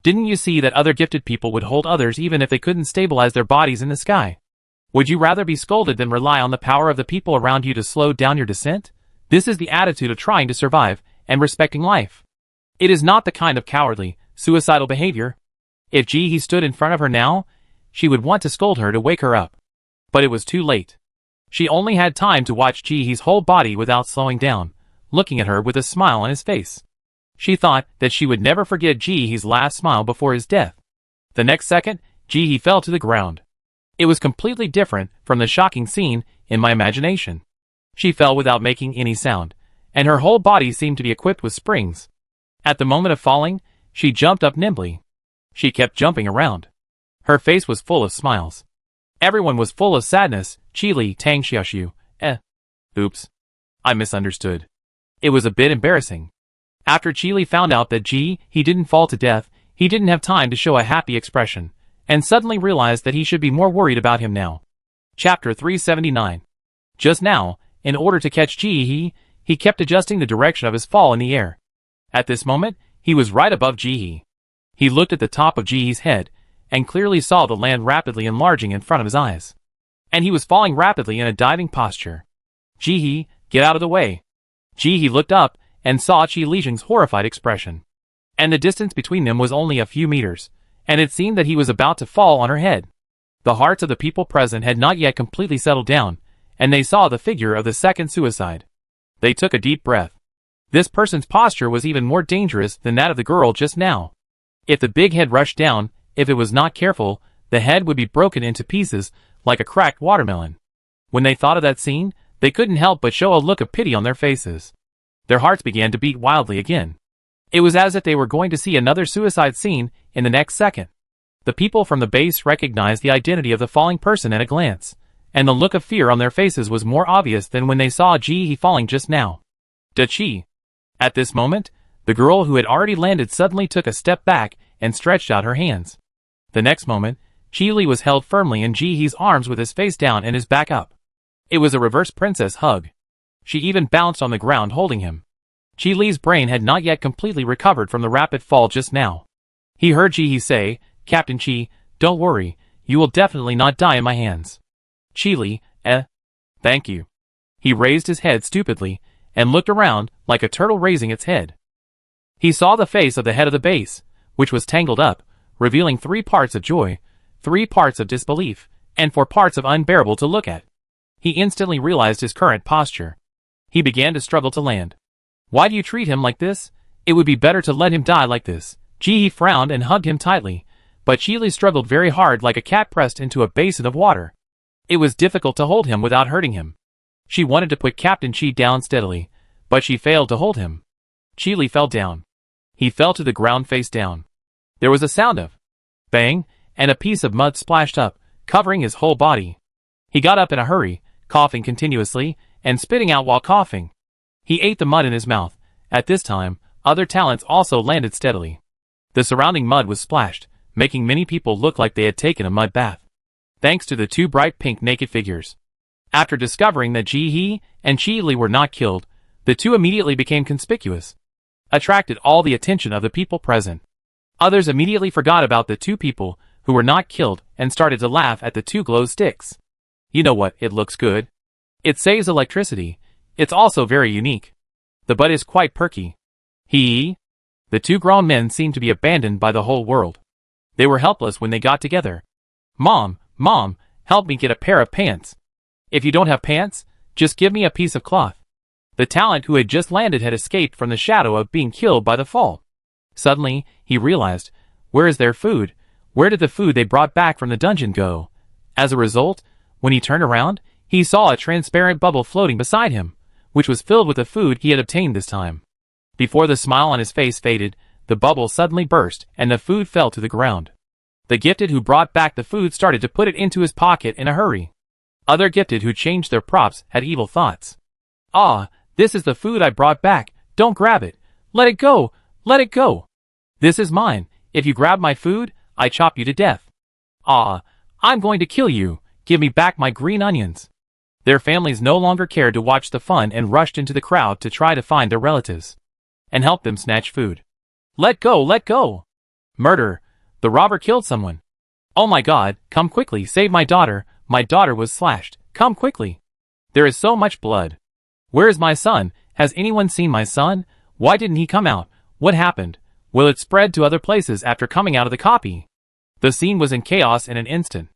Didn't you see that other gifted people would hold others even if they couldn't stabilize their bodies in the sky? Would you rather be scolded than rely on the power of the people around you to slow down your descent? This is the attitude of trying to survive and respecting life. It is not the kind of cowardly, suicidal behavior. If Ji stood in front of her now, she would want to scold her to wake her up. But it was too late. She only had time to watch Ji's whole body without slowing down, looking at her with a smile on his face. She thought that she would never forget Ji's last smile before his death. The next second, Ji fell to the ground. It was completely different from the shocking scene in my imagination. She fell without making any sound, and her whole body seemed to be equipped with springs. At the moment of falling, she jumped up nimbly. She kept jumping around. Her face was full of smiles. Everyone was full of sadness. Chi, Tang Xiaoxu. Oops. I misunderstood. It was a bit embarrassing. After Chi found out that he didn't fall to death, he didn't have time to show a happy expression, and suddenly realized that he should be more worried about him now. Chapter 379. Just now, in order to catch he kept adjusting the direction of his fall in the air. At this moment, he was right above Ji. He looked at the top of Ji's head, and clearly saw the land rapidly enlarging in front of his eyes. And he was falling rapidly in a diving posture. Ji, get out of the way. Ji looked up, and saw Chi Lixing's horrified expression. And the distance between them was only a few meters, and it seemed that he was about to fall on her head. The hearts of the people present had not yet completely settled down, and they saw the figure of the second suicide. They took a deep breath. This person's posture was even more dangerous than that of the girl just now. If the big head rushed down, if it was not careful, the head would be broken into pieces like a cracked watermelon. When they thought of that scene, they couldn't help but show a look of pity on their faces. Their hearts began to beat wildly again. It was as if they were going to see another suicide scene in the next second. The people from the base recognized the identity of the falling person at a glance, and the look of fear on their faces was more obvious than when they saw Ji falling just now. Chi. At this moment, the girl who had already landed suddenly took a step back and stretched out her hands. The next moment, Chi was held firmly in Ji's arms with his face down and his back up. It was a reverse princess hug. She even bounced on the ground holding him. Chi brain had not yet completely recovered from the rapid fall just now. He heard Ji say, "Captain Chi, don't worry, you will definitely not die in my hands." Chi, thank you. He raised his head stupidly, and looked around like a turtle raising its head. He saw the face of the head of the base, which was tangled up, revealing 3 parts of joy, 3 parts of disbelief, and 4 parts of unbearable to look at. He instantly realized his current posture. He began to struggle to land. Why do you treat him like this? It would be better to let him die like this. Ji frowned and hugged him tightly, but Chi struggled very hard like a cat pressed into a basin of water. It was difficult to hold him without hurting him. She wanted to put Captain Chi down steadily, but she failed to hold him. Chi fell down. He fell to the ground face down. There was a sound of bang, and a piece of mud splashed up, covering his whole body. He got up in a hurry, coughing continuously, and spitting out while coughing. He ate the mud in his mouth. At this time, other talents also landed steadily. The surrounding mud was splashed, making many people look like they had taken a mud bath. Thanks to the two bright pink naked figures. After discovering that Ji-hee and Chi-li were not killed, the two immediately became conspicuous, attracted all the attention of the people present. Others immediately forgot about the two people who were not killed and started to laugh at the two glow sticks. You know what, it looks good. It saves electricity. It's also very unique. The butt is quite perky. The two grown men seemed to be abandoned by the whole world. They were helpless when they got together. Mom, help me get a pair of pants. If you don't have pants, just give me a piece of cloth. The talent who had just landed had escaped from the shadow of being killed by the fall. Suddenly, he realized, where is their food? Where did the food they brought back from the dungeon go? As a result, when he turned around, he saw a transparent bubble floating beside him, which was filled with the food he had obtained this time. Before the smile on his face faded, the bubble suddenly burst and the food fell to the ground. The gifted who brought back the food started to put it into his pocket in a hurry. Other gifted who changed their props had evil thoughts. Ah, this is the food I brought back. Don't grab it. Let it go. Let it go. This is mine. If you grab my food, I chop you to death. Ah, I'm going to kill you. Give me back my green onions. Their families no longer cared to watch the fun and rushed into the crowd to try to find their relatives and help them snatch food. Let go, let go. Murder. The robber killed someone. Oh my God, come quickly, save my daughter. My daughter was slashed. Come quickly. There is so much blood. Where is my son? Has anyone seen my son? Why didn't he come out? What happened? Will it spread to other places after coming out of the copy? The scene was in chaos in an instant.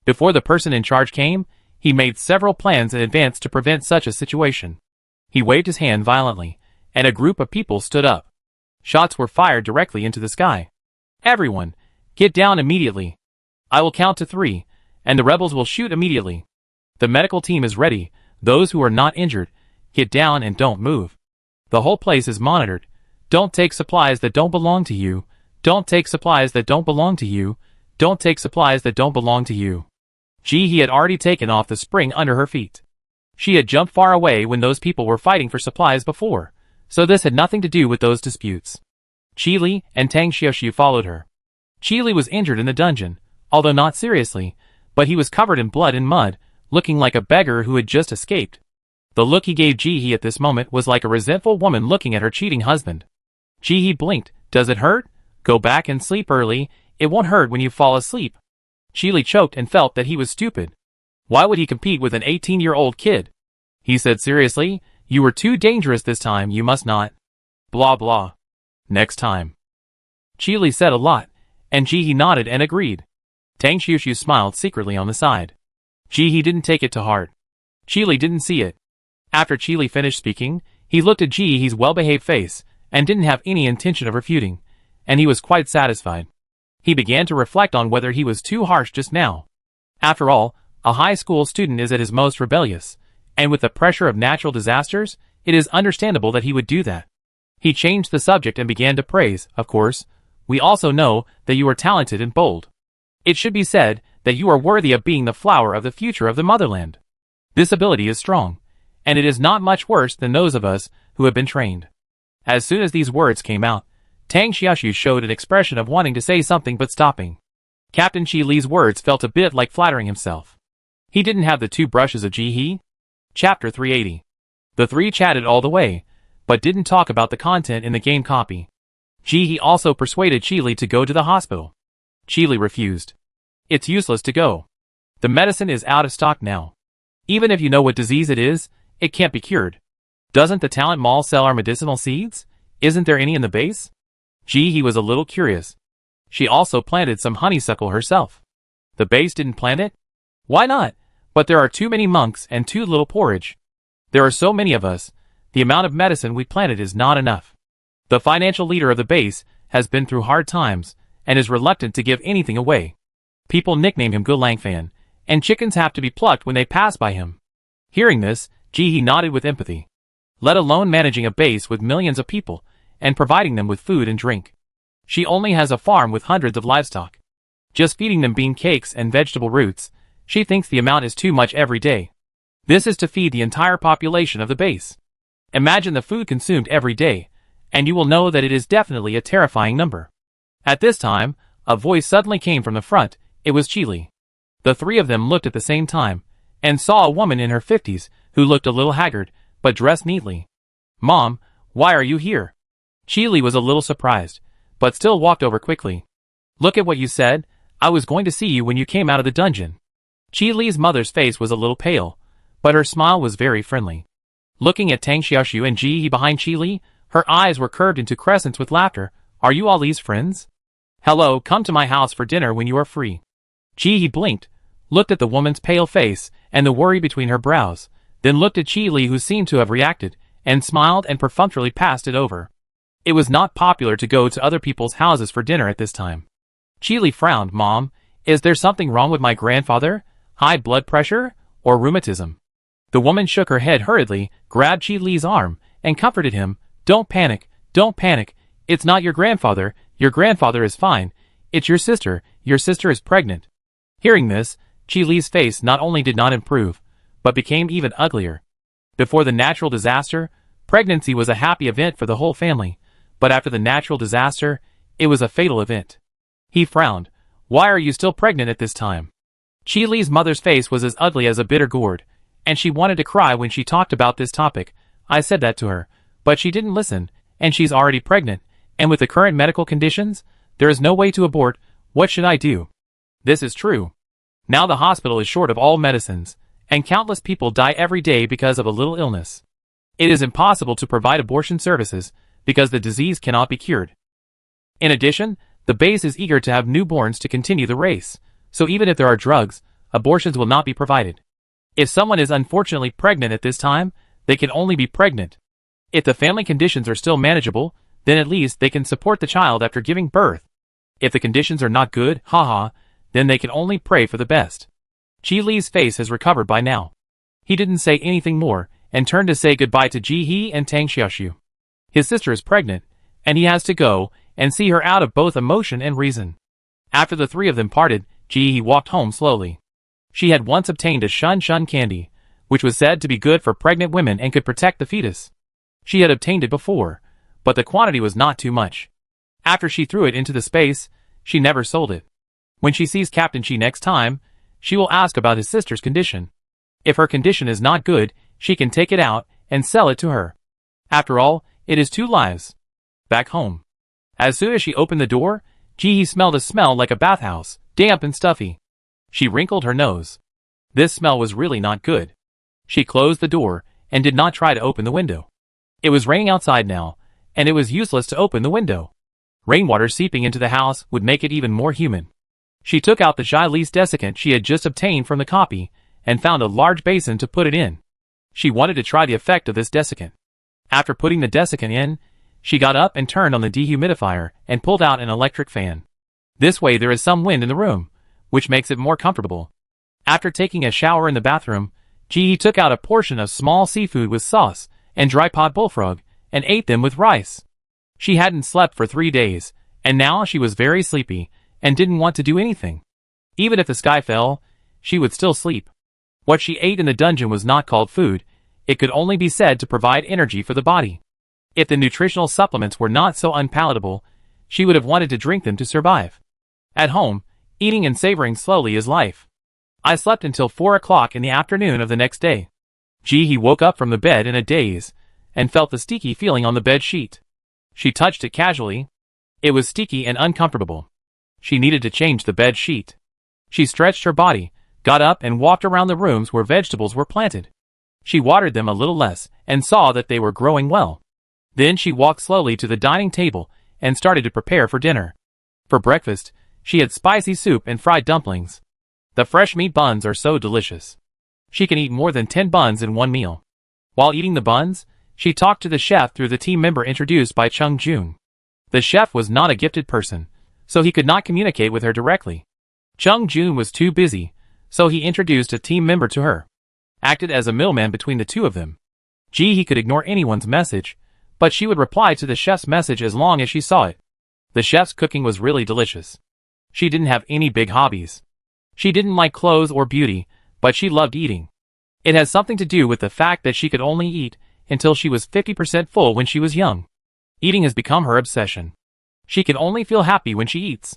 Before the person in charge came, he made several plans in advance to prevent such a situation. He waved his hand violently, and a group of people stood up. Shots were fired directly into the sky. Everyone, get down immediately. I will count to 3, and the rebels will shoot immediately. The medical team is ready. Those who are not injured, get down and don't move. The whole place is monitored. Don't take supplies that don't belong to you. Don't take supplies that don't belong to you. Don't take supplies that don't belong to you. Ji-hee had already taken off the spring under her feet. She had jumped far away when those people were fighting for supplies before, so this had nothing to do with those disputes. Chi-li and Tang Xiaoxiu followed her. Chi-li was injured in the dungeon, although not seriously, but he was covered in blood and mud, looking like a beggar who had just escaped. The look he gave Ji-hee at this moment was like a resentful woman looking at her cheating husband. Ji-hee blinked. Does it hurt? Go back and sleep early. It won't hurt when you fall asleep. Chi-li choked and felt that he was stupid. Why would he compete with an 18-year-old kid? He said seriously, you were too dangerous this time, you must not. Blah blah. Next time. Chi-li said a lot, and Ji-hee nodded and agreed. Tang Xiaoxiu smiled secretly on the side. Ji-hee didn't take it to heart. Chi-li didn't see it. After Chi-li finished speaking, he looked at Ji-hee's well-behaved face, and didn't have any intention of refuting, and he was quite satisfied. He began to reflect on whether he was too harsh just now. After all, a high school student is at his most rebellious, and with the pressure of natural disasters, it is understandable that he would do that. He changed the subject and began to praise, of course. We also know that you are talented and bold. It should be said that you are worthy of being the flower of the future of the motherland. This ability is strong, and it is not much worse than those of us who have been trained. As soon as these words came out, Tang Xiaoxiu showed an expression of wanting to say something but stopping. Captain Chi Li's words felt a bit like flattering himself. He didn't have the 2 brushes of Ji-hee. Chapter 380. The 3 chatted all the way, but didn't talk about the content in the game copy. Ji-hee also persuaded Chi Li to go to the hospital. Chi Li refused. It's useless to go. The medicine is out of stock now. Even if you know what disease it is, it can't be cured. Doesn't the talent mall sell our medicinal seeds? Isn't there any in the base? Ji-hee was a little curious. She also planted some honeysuckle herself. The base didn't plant it? Why not? But there are too many monks and too little porridge. There are so many of us. The amount of medicine we planted is not enough. The financial leader of the base has been through hard times and is reluctant to give anything away. People nickname him Gulangfan, and chickens have to be plucked when they pass by him. Hearing this, Ji-hee nodded with empathy. Let alone managing a base with millions of people, and providing them with food and drink. She only has a farm with hundreds of livestock. Just feeding them bean cakes and vegetable roots, she thinks the amount is too much every day. This is to feed the entire population of the base. Imagine the food consumed every day, and you will know that it is definitely a terrifying number. At this time, a voice suddenly came from the front. It was Chile. The three of them looked at the same time, and saw a woman in her 50s, who looked a little haggard, but dressed neatly. "Mom, why are you here?" Chile was a little surprised, but still walked over quickly. "Look at what you said. I was going to see you when you came out of the dungeon." Chile's mother's face was a little pale, but her smile was very friendly. Looking at Tang Xiaoxiu and Ji He behind Chile, her eyes were curved into crescents with laughter. "Are you Ali's friends? Hello, come to my house for dinner when you are free." Ji He blinked, looked at the woman's pale face and the worry between her brows, then looked at Chile, who seemed to have reacted, and smiled and perfunctorily passed it over. It was not popular to go to other people's houses for dinner at this time. Chile frowned. "Mom, is there something wrong with my grandfather? High blood pressure? Or rheumatism?" The woman shook her head hurriedly, grabbed Chile's arm, and comforted him. Don't panic, it's not your grandfather is fine, it's your sister is pregnant." Hearing this, Chile's face not only did not improve, but became even uglier. Before the natural disaster, pregnancy was a happy event for the whole family, but after the natural disaster, it was a fatal event. He frowned. "Why are you still pregnant at this time?" Chile's mother's face was as ugly as a bitter gourd, and she wanted to cry when she talked about this topic. "I said that to her, but she didn't listen, and she's already pregnant, and with the current medical conditions, there is no way to abort. What should I do?" This is true. Now the hospital is short of all medicines, and countless people die every day because of a little illness. It is impossible to provide abortion services, because the disease cannot be cured. In addition, the base is eager to have newborns to continue the race, so even if there are drugs, abortions will not be provided. If someone is unfortunately pregnant at this time, they can only be pregnant. If the family conditions are still manageable, then at least they can support the child after giving birth. If the conditions are not good, then they can only pray for the best. Chile's face has recovered by now. He didn't say anything more, and turned to say goodbye to Ji He and Tang Xiaoxiu. His sister is pregnant, and he has to go and see her out of both emotion and reason. After the three of them parted, Ji He walked home slowly. She had once obtained a shun candy, which was said to be good for pregnant women and could protect the fetus. She had obtained it before, but the quantity was not too much. After she threw it into the space, she never sold it. When she sees Captain Chi next time, she will ask about his sister's condition. If her condition is not good, she can take it out and sell it to her. After all, it is 2 lives. Back home. As soon as she opened the door, Ji He smelled a smell like a bathhouse, damp and stuffy. She wrinkled her nose. This smell was really not good. She closed the door, and did not try to open the window. It was raining outside now, and it was useless to open the window. Rainwater seeping into the house would make it even more humid. She took out the Xylease desiccant she had just obtained from the copy, and found a large basin to put it in. She wanted to try the effect of this desiccant. After putting the desiccant in, she got up and turned on the dehumidifier, and pulled out an electric fan. This way there is some wind in the room, which makes it more comfortable. After taking a shower in the bathroom, Ji He took out a portion of small seafood with sauce and dry pod bullfrog, and ate them with rice. She hadn't slept for 3 days, and now she was very sleepy, and didn't want to do anything. Even if the sky fell, she would still sleep. What she ate in the dungeon was not called food, it could only be said to provide energy for the body. If the nutritional supplements were not so unpalatable, she would have wanted to drink them to survive. At home, eating and savoring slowly is life. I slept until 4 o'clock in the afternoon of the next day. Ji He woke up from the bed in a daze, and felt the sticky feeling on the bed sheet. She touched it casually. It was sticky and uncomfortable. She needed to change the bed sheet. She stretched her body, got up and walked around the rooms where vegetables were planted. She watered them a little less, and saw that they were growing well. Then she walked slowly to the dining table, and started to prepare for dinner. For breakfast, she had spicy soup and fried dumplings. The fresh meat buns are so delicious. She can eat more than 10 buns in one meal. While eating the buns, she talked to the chef through the team member introduced by Chung Jun. The chef was not a gifted person, so he could not communicate with her directly. Chung Jun was too busy, so he introduced a team member to her. Acted as a middleman between the two of them. Ji He could ignore anyone's message, but she would reply to the chef's message as long as she saw it. The chef's cooking was really delicious. She didn't have any big hobbies. She didn't like clothes or beauty, but she loved eating. It has something to do with the fact that she could only eat until she was 50% full when she was young. Eating has become her obsession. She can only feel happy when she eats.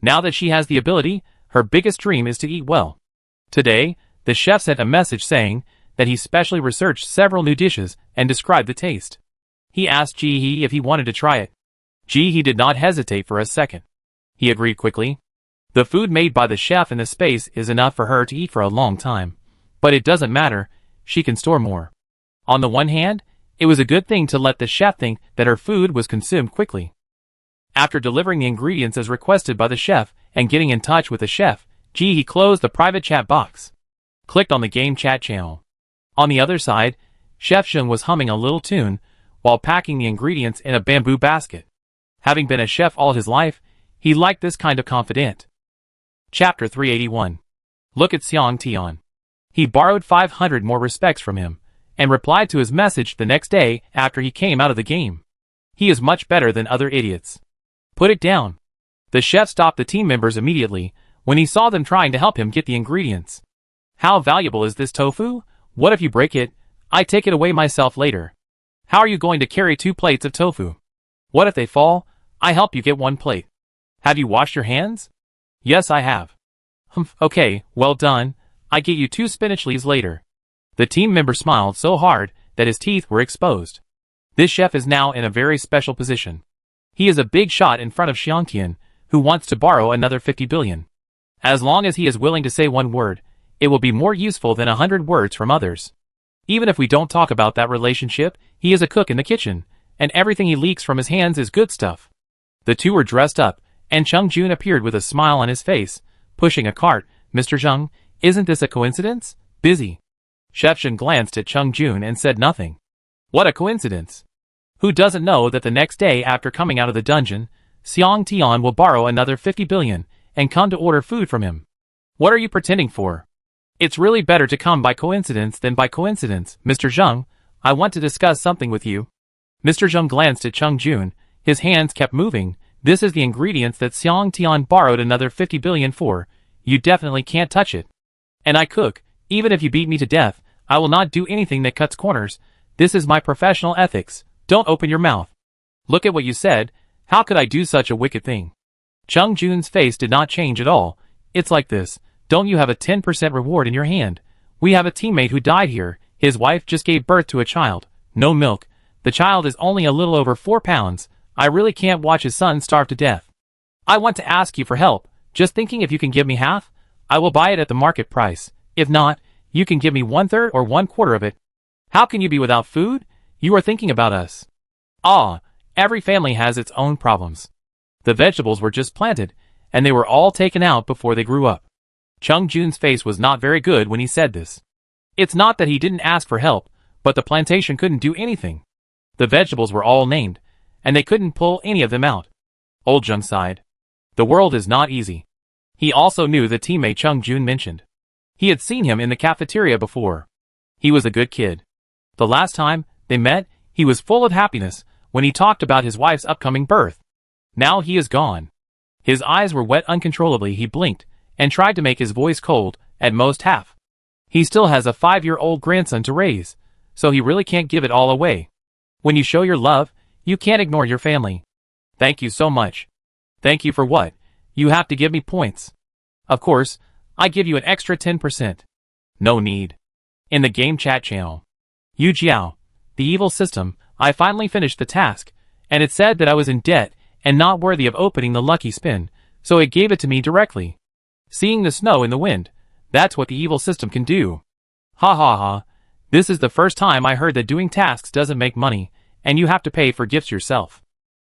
Now that she has the ability, her biggest dream is to eat well. Today, the chef sent a message saying that he specially researched several new dishes and described the taste. He asked Ji-hee if he wanted to try it. Ji-hee did not hesitate for a second. He agreed quickly. The food made by the chef in the space is enough for her to eat for a long time. But it doesn't matter, she can store more. On the one hand, it was a good thing to let the chef think that her food was consumed quickly. After delivering the ingredients as requested by the chef and getting in touch with the chef, Ji-hee closed the private chat box. Clicked on the game chat channel. On the other side, Chef Shung was humming a little tune while packing the ingredients in a bamboo basket. Having been a chef all his life, he liked this kind of confidant. Chapter 381. Look at Seong Tion. He borrowed 500 more respects from him, and replied to his message the next day after he came out of the game. He is much better than other idiots. Put it down. The chef stopped the team members immediately when he saw them trying to help him get the ingredients. How valuable is this tofu? What if you break it? I take it away myself later. How are you going to carry 2 plates of tofu? What if they fall? I help you get 1 plate. Have you washed your hands? Yes, I have. Okay, well done. I get you 2 spinach leaves later. The team member smiled so hard that his teeth were exposed. This chef is now in a very special position. He is a big shot in front of Seong Tion, who wants to borrow another 50 billion. As long as he is willing to say 1 word, it will be more useful than 100 words from others. Even if we don't talk about that relationship, he is a cook in the kitchen, and everything he leaks from his hands is good stuff. The two were dressed up, and Chung Jun appeared with a smile on his face, pushing a cart. Mr. Jung, isn't this a coincidence? Busy. Chef Shen glanced at Chung Jun and said nothing. What a coincidence. Who doesn't know that the next day after coming out of the dungeon, Seong Tion will borrow another 50 billion and come to order food from him? What are you pretending for? It's really better to come by coincidence than by coincidence. Mr. Zheng, I want to discuss something with you. Mr. Zheng glanced at Chung Jun. His hands kept moving. This is the ingredients that Seong Tion borrowed another 50 billion for. You definitely can't touch it. And I cook. Even if you beat me to death, I will not do anything that cuts corners. This is my professional ethics. Don't open your mouth. Look at what you said. How could I do such a wicked thing? Chung Jun's face did not change at all. It's like this. Don't you have a 10% reward in your hand? We have a teammate who died here. His wife just gave birth to a child. No milk. The child is only a little over 4 pounds. I really can't watch his son starve to death. I want to ask you for help. Just thinking if you can give me half, I will buy it at the market price. If not, you can give me 1/3 or 1/4 of it. How can you be without food? You are thinking about us. Ah, every family has its own problems. The vegetables were just planted, and they were all taken out before they grew up. Chung Jun's face was not very good when he said this. It's not that he didn't ask for help, but the plantation couldn't do anything. The vegetables were all named, and they couldn't pull any of them out. Old Jung sighed. The world is not easy. He also knew the teammate Chung Jun mentioned. He had seen him in the cafeteria before. He was a good kid. The last time they met, he was full of happiness when he talked about his wife's upcoming birth. Now he is gone. His eyes were wet uncontrollably. He blinked and tried to make his voice cold, at most half. He still has a 5-year-old grandson to raise, so he really can't give it all away. When you show your love, you can't ignore your family. Thank you so much. Thank you for what? You have to give me points. Of course, I give you an extra 10%. No need. In the game chat channel. Yu Jiao, the evil system, I finally finished the task, and it said that I was in debt and not worthy of opening the lucky spin, so it gave it to me directly. Seeing the snow in the wind, that's what the evil system can do. Ha ha ha. This is the first time I heard that doing tasks doesn't make money, and you have to pay for gifts yourself.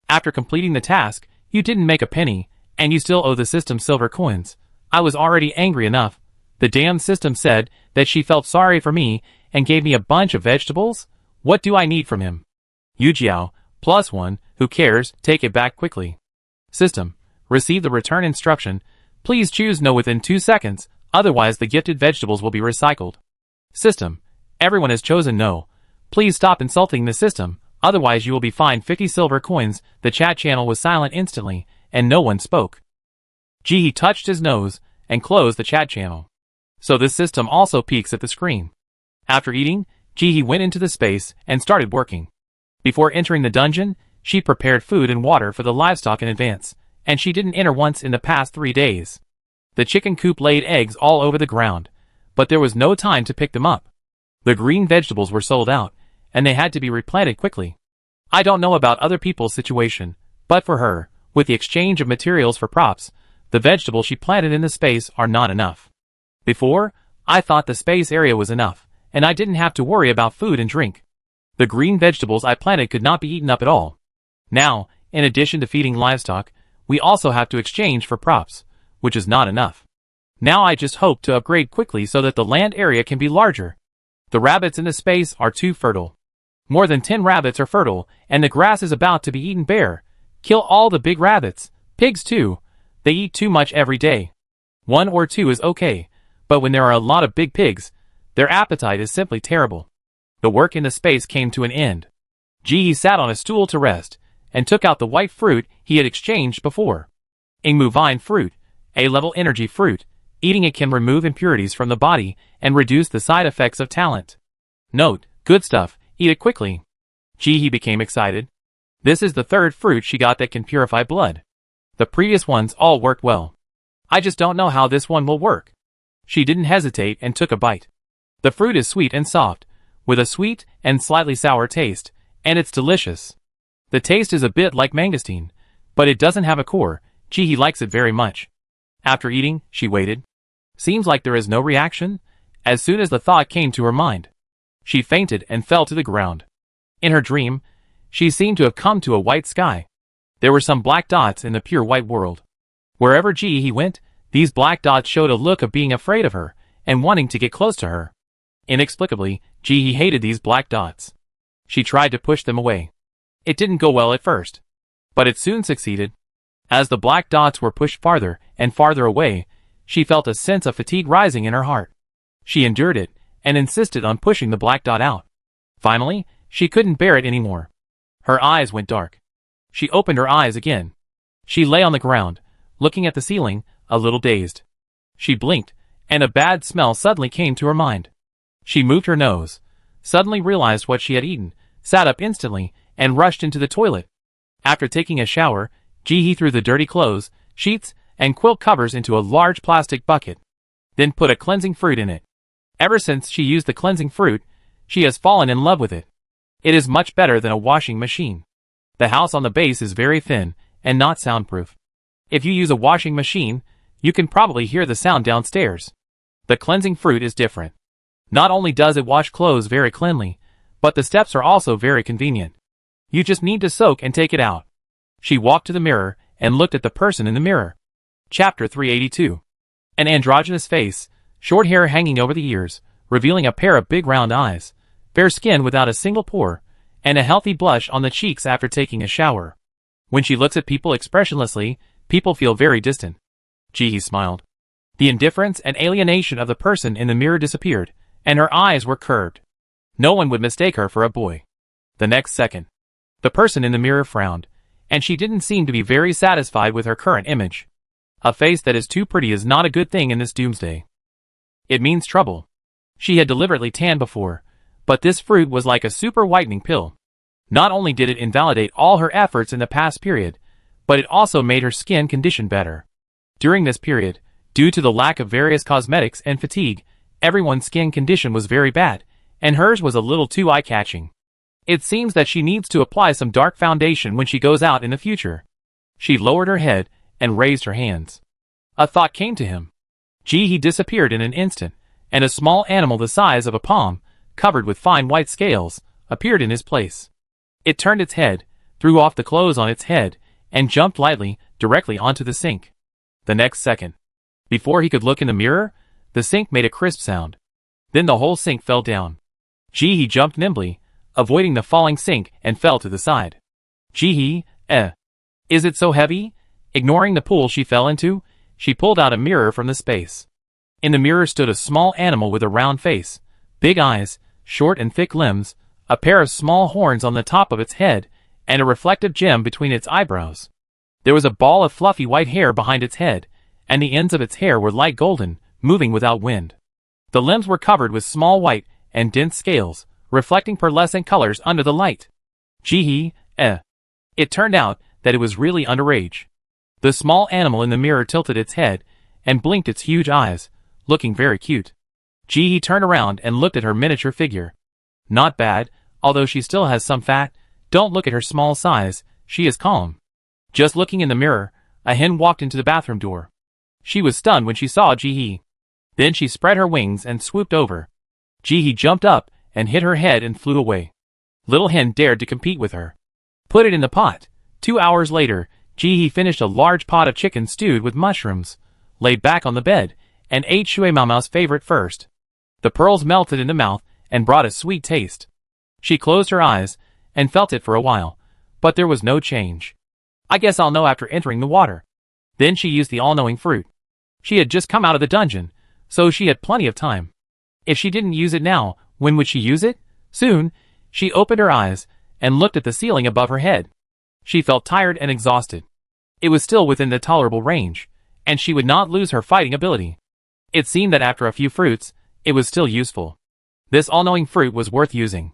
After completing the task, you didn't make a penny, and you still owe the system silver coins. I was already angry enough. The damn system said that she felt sorry for me and gave me a bunch of vegetables? What do I need from him? Yu Jiao, +1, who cares, take it back quickly. System, receive the return instruction. Please choose no within 2 seconds, otherwise the gifted vegetables will be recycled. System, everyone has chosen no. Please stop insulting the system. Otherwise you will be fined 50 silver coins. The chat channel was silent instantly, and no one spoke. Jihi touched his nose and closed the chat channel. So this system also peeks at the screen. After eating, Jihi went into the space and started working. Before entering the dungeon, she prepared food and water for the livestock in advance, and she didn't enter once in the past 3 days. The chicken coop laid eggs all over the ground, but there was no time to pick them up. The green vegetables were sold out, and they had to be replanted quickly. I don't know about other people's situation, but for her, with the exchange of materials for props, the vegetables she planted in the space are not enough. Before, I thought the space area was enough, and I didn't have to worry about food and drink. The green vegetables I planted could not be eaten up at all. Now, in addition to feeding livestock, we also have to exchange for props, which is not enough. Now I just hope to upgrade quickly so that the land area can be larger. The rabbits in the space are too fertile. More than 10 rabbits are fertile, and the grass is about to be eaten bare. Kill all the big rabbits. Pigs too. They eat too much every day. 1 or 2 is okay, but when there are a lot of big pigs, their appetite is simply terrible. The work in the space came to an end. Jihi sat on a stool to rest, and took out the white fruit he had exchanged before. Ingmu vine fruit, A-level energy fruit. Eating it can remove impurities from the body and reduce the side effects of talent. Note, good stuff, eat it quickly. Jihi became excited. This is the 3rd fruit she got that can purify blood. The previous ones all worked well. I just don't know how this one will work. She didn't hesitate and took a bite. The fruit is sweet and soft, with a sweet and slightly sour taste, and it's delicious. The taste is a bit like mangosteen, but it doesn't have a core. Jihi likes it very much. After eating, she waited. Seems like there is no reaction. As soon as the thought came to her mind, she fainted and fell to the ground. In her dream, she seemed to have come to a white sky. There were some black dots in the pure white world. Wherever Jihi went, these black dots showed a look of being afraid of her and wanting to get close to her. Inexplicably, Jihi hated these black dots. She tried to push them away. It didn't go well at first, but it soon succeeded. As the black dots were pushed farther and farther away, she felt a sense of fatigue rising in her heart. She endured it and insisted on pushing the black dot out. Finally, she couldn't bear it anymore. Her eyes went dark. She opened her eyes again. She lay on the ground, looking at the ceiling, a little dazed. She blinked, and a bad smell suddenly came to her mind. She moved her nose, suddenly realized what she had eaten, sat up instantly, and rushed into the toilet. After taking a shower, Jihi threw the dirty clothes, sheets, and quilt covers into a large plastic bucket. Then put a cleansing fruit in it. Ever since she used the cleansing fruit, she has fallen in love with it. It is much better than a washing machine. The house on the base is very thin and not soundproof. If you use a washing machine, you can probably hear the sound downstairs. The cleansing fruit is different. Not only does it wash clothes very cleanly, but the steps are also very convenient. You just need to soak and take it out. She walked to the mirror and looked at the person in the mirror. Chapter 382. An androgynous face, short hair hanging over the ears, revealing a pair of big round eyes, fair skin without a single pore, and a healthy blush on the cheeks after taking a shower. When she looks at people expressionlessly, people feel very distant. Jihi smiled. The indifference and alienation of the person in the mirror disappeared, and her eyes were curved. No one would mistake her for a boy. The next second, the person in the mirror frowned, and she didn't seem to be very satisfied with her current image. A face that is too pretty is not a good thing in this doomsday. It means trouble. She had deliberately tanned before, but this fruit was like a super whitening pill. Not only did it invalidate all her efforts in the past period, but it also made her skin condition better. During this period, due to the lack of various cosmetics and fatigue, everyone's skin condition was very bad, and hers was a little too eye-catching. It seems that she needs to apply some dark foundation when she goes out in the future. She lowered her head and raised her hands. A thought came to him. Jihi disappeared in an instant, and a small animal the size of a palm, covered with fine white scales, appeared in his place. It turned its head, threw off the clothes on its head, and jumped lightly, directly onto the sink. The next second, before he could look in the mirror, the sink made a crisp sound. Then the whole sink fell down. Jihi jumped nimbly, avoiding the falling sink, and fell to the side. Jihi, is it so heavy? Ignoring the pool she fell into, she pulled out a mirror from the space. In the mirror stood a small animal with a round face, big eyes, short and thick limbs, a pair of small horns on the top of its head, and a reflective gem between its eyebrows. There was a ball of fluffy white hair behind its head, and the ends of its hair were light golden, moving without wind. The limbs were covered with small white and dense scales, reflecting pearlescent colors under the light. Gee, It turned out that it was really underage. The small animal in the mirror tilted its head and blinked its huge eyes, looking very cute. Gee turned around and looked at her miniature figure. Not bad, although she still has some fat. Don't look at her small size, she is calm. Just looking in the mirror, a hen walked into the bathroom door. She was stunned when she saw Gee. Then she spread her wings and swooped over. Gee jumped up and hit her head and flew away. Little hen dared to compete with her. Put it in the pot. 2 hours later, Gee finished a large pot of chicken stewed with mushrooms, laid back on the bed, and ate Shui Mao's favorite first. The pearls melted in the mouth and brought a sweet taste. She closed her eyes and felt it for a while, but there was no change. I guess I'll know after entering the water. Then she used the all-knowing fruit. She had just come out of the dungeon, so she had plenty of time. If she didn't use it now, when would she use it? Soon. She opened her eyes and looked at the ceiling above her head. She felt tired and exhausted. It was still within the tolerable range, and she would not lose her fighting ability. It seemed that after a few fruits, it was still useful. This all-knowing fruit was worth using.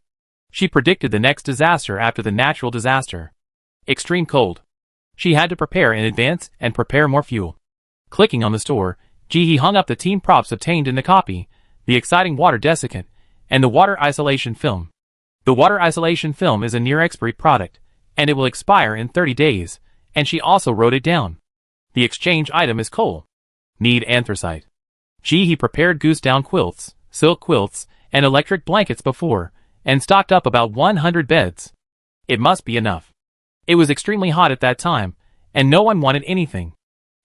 She predicted the next disaster after the natural disaster. Extreme cold. She had to prepare in advance and prepare more fuel. Clicking on the store, Gee hung up the team props obtained in the copy, the exciting water desiccant, and the water isolation film. The water isolation film is a near-expiry product, and it will expire in 30 days, and she also wrote it down. The exchange item is coal. Need anthracite. Gee prepared goose down quilts, silk quilts, and electric blankets before, and stocked up about 100 beds. It must be enough. It was extremely hot at that time, and no one wanted anything.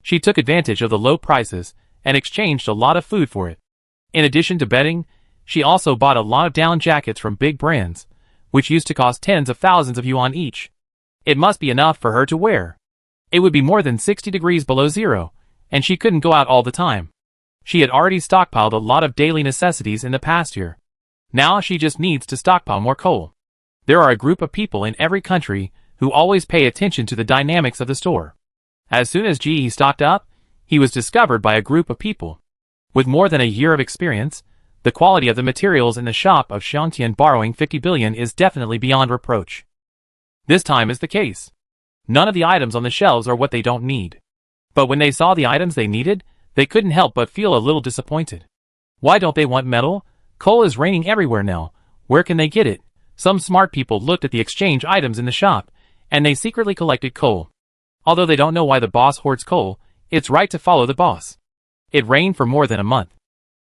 She took advantage of the low prices and exchanged a lot of food for it. In addition to bedding, she also bought a lot of down jackets from big brands, which used to cost tens of thousands of yuan each. It must be enough for her to wear. It would be more than 60 degrees below zero, and she couldn't go out all the time. She had already stockpiled a lot of daily necessities in the past year. Now she just needs to stockpile more coal. There are a group of people in every country who always pay attention to the dynamics of the store. As soon as Gee stocked up, he was discovered by a group of people. With more than a year of experience, the quality of the materials in the shop of Xiangtian borrowing 50 billion is definitely beyond reproach. This time is the case. None of the items on the shelves are what they don't need. But when they saw the items they needed, they couldn't help but feel a little disappointed. Why don't they want metal? Coal is raining everywhere now. Where can they get it? Some smart people looked at the exchange items in the shop, and they secretly collected coal. Although they don't know why the boss hoards coal, it's right to follow the boss. It rained for more than a month.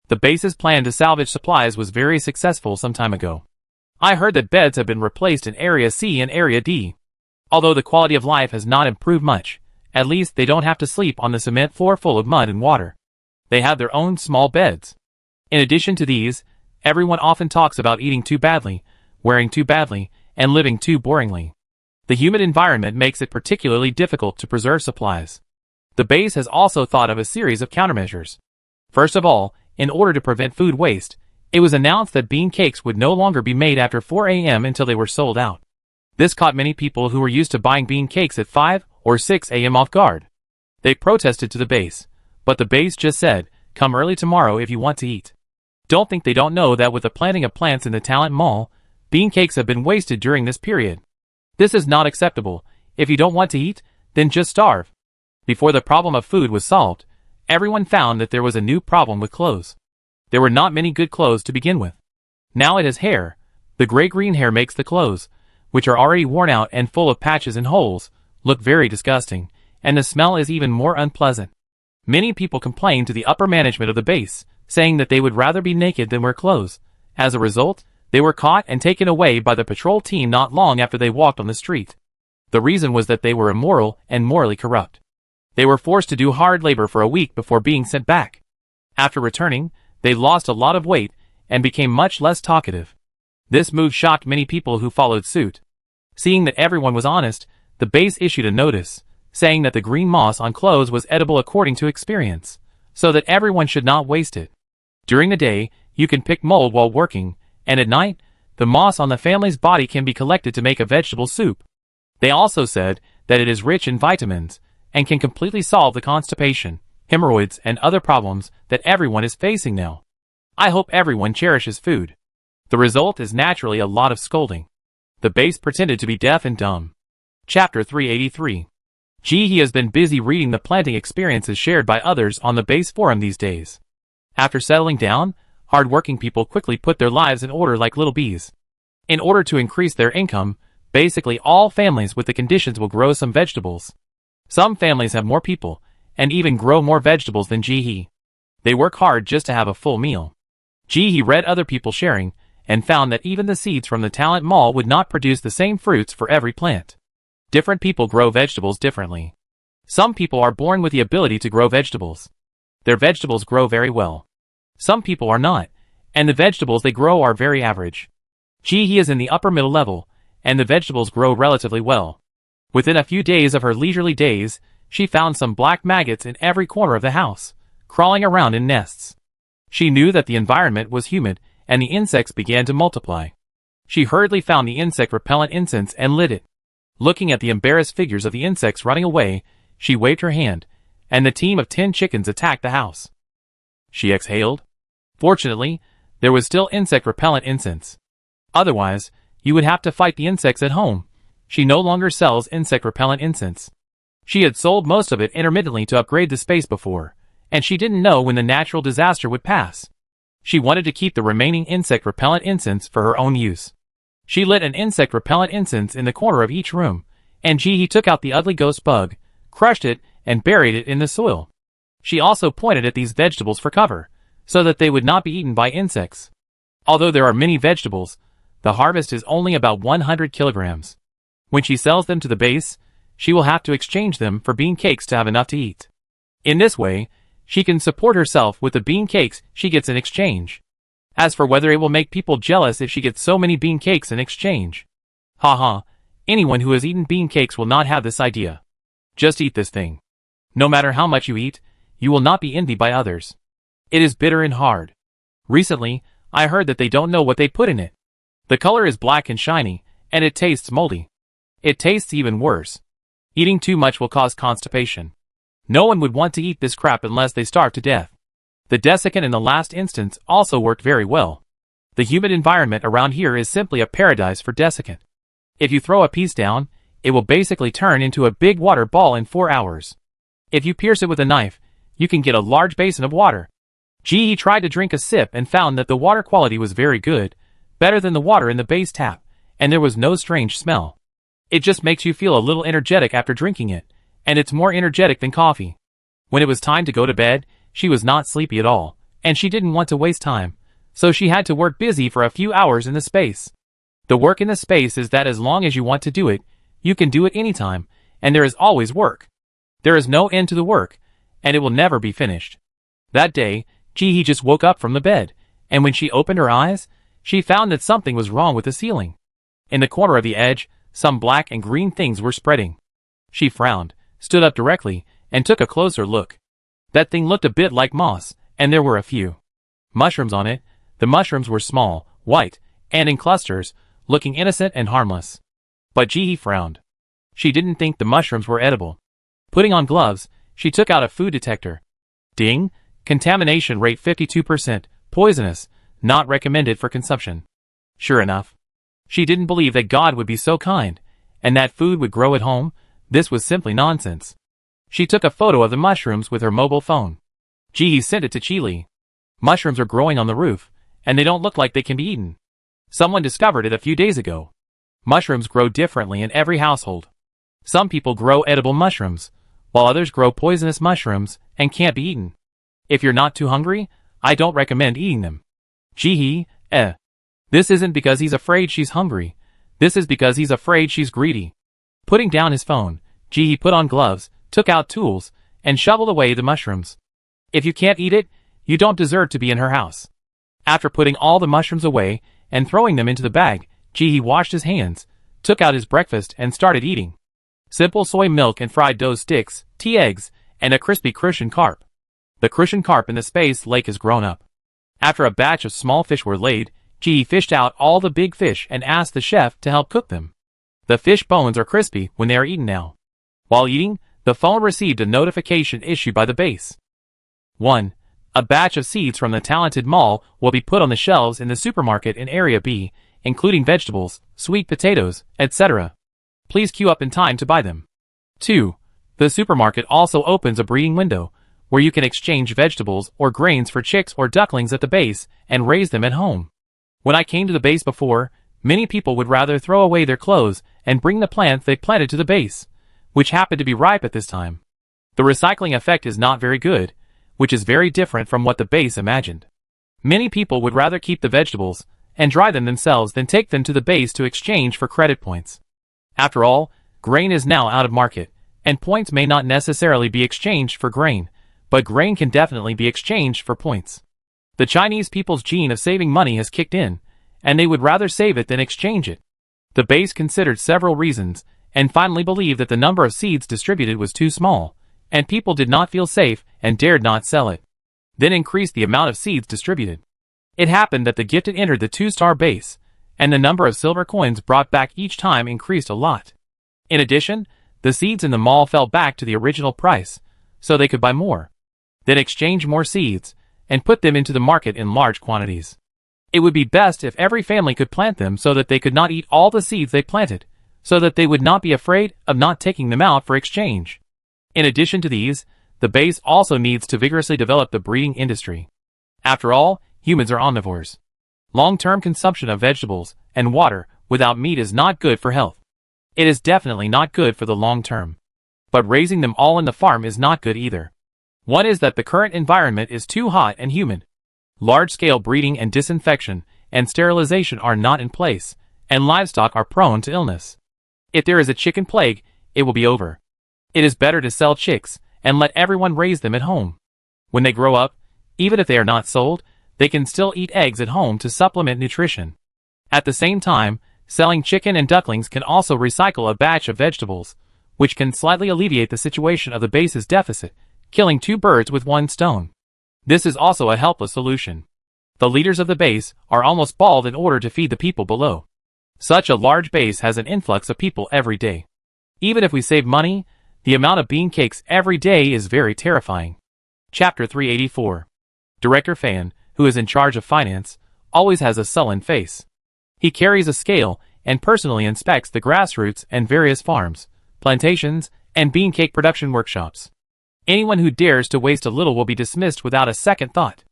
The base's plan to salvage supplies was very successful some time ago. I heard that beds have been replaced in Area C and Area D. Although the quality of life has not improved much, at least they don't have to sleep on the cement floor full of mud and water. They have their own small beds. In addition to these, everyone often talks about eating too badly, wearing too badly, and living too boringly. The humid environment makes it particularly difficult to preserve supplies. The base has also thought of a series of countermeasures. First of all, in order to prevent food waste, it was announced that bean cakes would no longer be made after 4 a.m. until they were sold out. This caught many people who were used to buying bean cakes at 5 or 6 a.m. off guard. They protested to the base, but the base just said, "Come early tomorrow if you want to eat." Don't think they don't know that with the planting of plants in the Talent Mall, bean cakes have been wasted during this period. This is not acceptable. If you don't want to eat, then just starve. Before the problem of food was solved, everyone found that there was a new problem with clothes. There were not many good clothes to begin with. Now it is hair. The gray-green hair makes the clothes, which are already worn out and full of patches and holes, look very disgusting, and the smell is even more unpleasant. Many people complained to the upper management of the base, saying that they would rather be naked than wear clothes. As a result, they were caught and taken away by the patrol team not long after they walked on the street. The reason was that they were immoral and morally corrupt. They were forced to do hard labor for a week before being sent back. After returning, they lost a lot of weight and became much less talkative. This move shocked many people who followed suit. Seeing that everyone was honest, the base issued a notice, saying that the green moss on clothes was edible according to experience, so that everyone should not waste it. During the day, you can pick mold while working, and at night, The moss on the family's body can be collected to make a vegetable soup. They also said that it is rich in vitamins and can completely solve the constipation, hemorrhoids, and other problems that everyone is facing now. I hope everyone cherishes food. The result is naturally a lot of scolding. The base pretended to be deaf and dumb. Chapter 383. He has been busy reading the planting experiences shared by others on the base forum these days. After settling down, hard-working people quickly put their lives in order like little bees. In order to increase their income, basically all families with the conditions will grow some vegetables. Some families have more people, and even grow more vegetables than He. They work hard just to have a full meal. He read other people sharing, and found that even the seeds from the talent mall would not produce the same fruits for every plant. Different people grow vegetables differently. Some people are born with the ability to grow vegetables. Their vegetables grow very well. Some people are not, and the vegetables they grow are very average. He is in the upper middle level, and the vegetables grow relatively well. Within a few days of her leisurely days, she found some black maggots in every corner of the house, crawling around in nests. She knew that the environment was humid, and the insects began to multiply. She hurriedly found the insect-repellent incense and lit it. Looking at the embarrassed figures of the insects running away, she waved her hand, and the team of 10 chickens attacked the house. She exhaled. Fortunately, there was still insect-repellent incense. Otherwise, you would have to fight the insects at home. She no longer sells insect-repellent incense. She had sold most of it intermittently to upgrade the space before, and she didn't know when the natural disaster would pass. She wanted to keep the remaining insect-repellent incense for her own use. She lit an insect-repellent incense in the corner of each room, and he took out the ugly ghost bug, crushed it, and buried it in the soil. She also pointed at these vegetables for cover, so that they would not be eaten by insects. Although there are many vegetables, the harvest is only about 100 kilograms. When she sells them to the base, she will have to exchange them for bean cakes to have enough to eat. In this way, she can support herself with the bean cakes she gets in exchange. As for whether it will make people jealous if she gets so many bean cakes in exchange. Haha, anyone who has eaten bean cakes will not have this idea. Just eat this thing. No matter how much you eat, you will not be envied by others. It is bitter and hard. Recently, I heard that they don't know what they put in it. The color is black and shiny, and it tastes moldy. It tastes even worse. Eating too much will cause constipation. No one would want to eat this crap unless they starve to death. The desiccant in the last instance also worked very well. The humid environment around here is simply a paradise for desiccant. If you throw a piece down, it will basically turn into a big water ball in 4 hours. If you pierce it with a knife, you can get a large basin of water. He tried to drink a sip and found that the water quality was very good, better than the water in the base tap, and there was no strange smell. It just makes you feel a little energetic after drinking it, and it's more energetic than coffee. When it was time to go to bed, she was not sleepy at all, and she didn't want to waste time, so she had to work busy for a few hours in the space. The work in the space is that as long as you want to do it, you can do it anytime, and there is always work. There is no end to the work, and it will never be finished. That day, he just woke up from the bed, and when she opened her eyes, she found that something was wrong with the ceiling. In the corner of the edge, some black and green things were spreading. She frowned, stood up directly, and took a closer look. That thing looked a bit like moss, and there were a few mushrooms on it. The mushrooms were small, white, and in clusters, looking innocent and harmless. But he frowned. She didn't think the mushrooms were edible. Putting on gloves, she took out a food detector. Ding! Contamination rate 52%, poisonous, not recommended for consumption. Sure enough. She didn't believe that God would be so kind, and that food would grow at home. This was simply nonsense. She took a photo of the mushrooms with her mobile phone. He sent it to Chile. Mushrooms are growing on the roof, and they don't look like they can be eaten. Someone discovered it a few days ago. Mushrooms grow differently in every household. Some people grow edible mushrooms, while others grow poisonous mushrooms and can't be eaten. If you're not too hungry, I don't recommend eating them. This isn't because he's afraid she's hungry. This is because he's afraid she's greedy. Putting down his phone, he put on gloves, took out tools, and shoveled away the mushrooms. If you can't eat it, you don't deserve to be in her house. After putting all the mushrooms away and throwing them into the bag, he washed his hands, took out his breakfast and started eating. Simple soy milk and fried dough sticks, tea eggs, and a crispy crucian carp. The crucian carp in the space lake is grown up. After a batch of small fish were laid, He fished out all the big fish and asked the chef to help cook them. The fish bones are crispy when they are eaten now. While eating, the phone received a notification issued by the base. 1. A batch of seeds from the talented mall will be put on the shelves in the supermarket in Area B, including vegetables, sweet potatoes, etc. Please queue up in time to buy them. 2. The supermarket also opens a breeding window, where you can exchange vegetables or grains for chicks or ducklings at the base and raise them at home. When I came to the base before, many people would rather throw away their clothes and bring the plants they planted to the base, which happened to be ripe at this time. The recycling effect is not very good, which is very different from what the base imagined. Many people would rather keep the vegetables and dry them themselves than take them to the base to exchange for credit points. After all, grain is now out of market, and points may not necessarily be exchanged for grain, but grain can definitely be exchanged for points. The Chinese people's gene of saving money has kicked in, and they would rather save it than exchange it. The base considered several reasons, and finally believed that the number of seeds distributed was too small, and people did not feel safe and dared not sell it. Then increased the amount of seeds distributed. It happened that the gifted entered the 2-star base, and the number of silver coins brought back each time increased a lot. In addition, the seeds in the mall fell back to the original price, so they could buy more. Then exchange more seeds, and put them into the market in large quantities. It would be best if every family could plant them so that they could not eat all the seeds they planted, so that they would not be afraid of not taking them out for exchange. In addition to these, the base also needs to vigorously develop the breeding industry. After all, humans are omnivores. Long-term consumption of vegetables and water without meat is not good for health. It is definitely not good for the long term. But raising them all in the farm is not good either. One is that the current environment is too hot and humid. Large-scale breeding and disinfection and sterilization are not in place, and livestock are prone to illness. If there is a chicken plague, it will be over. It is better to sell chicks and let everyone raise them at home. When they grow up, even if they are not sold, they can still eat eggs at home to supplement nutrition. At the same time, selling chicken and ducklings can also recycle a batch of vegetables, which can slightly alleviate the situation of the base's deficit, killing 2 birds with 1 stone. This is also a helpless solution. The leaders of the base are almost bald in order to feed the people below. Such a large base has an influx of people every day. Even if we save money, the amount of bean cakes every day is very terrifying. Chapter 384. Director Fan, who is in charge of finance, always has a sullen face. He carries a scale and personally inspects the grassroots and various farms, plantations, and bean cake production workshops. Anyone who dares to waste a little will be dismissed without a second thought.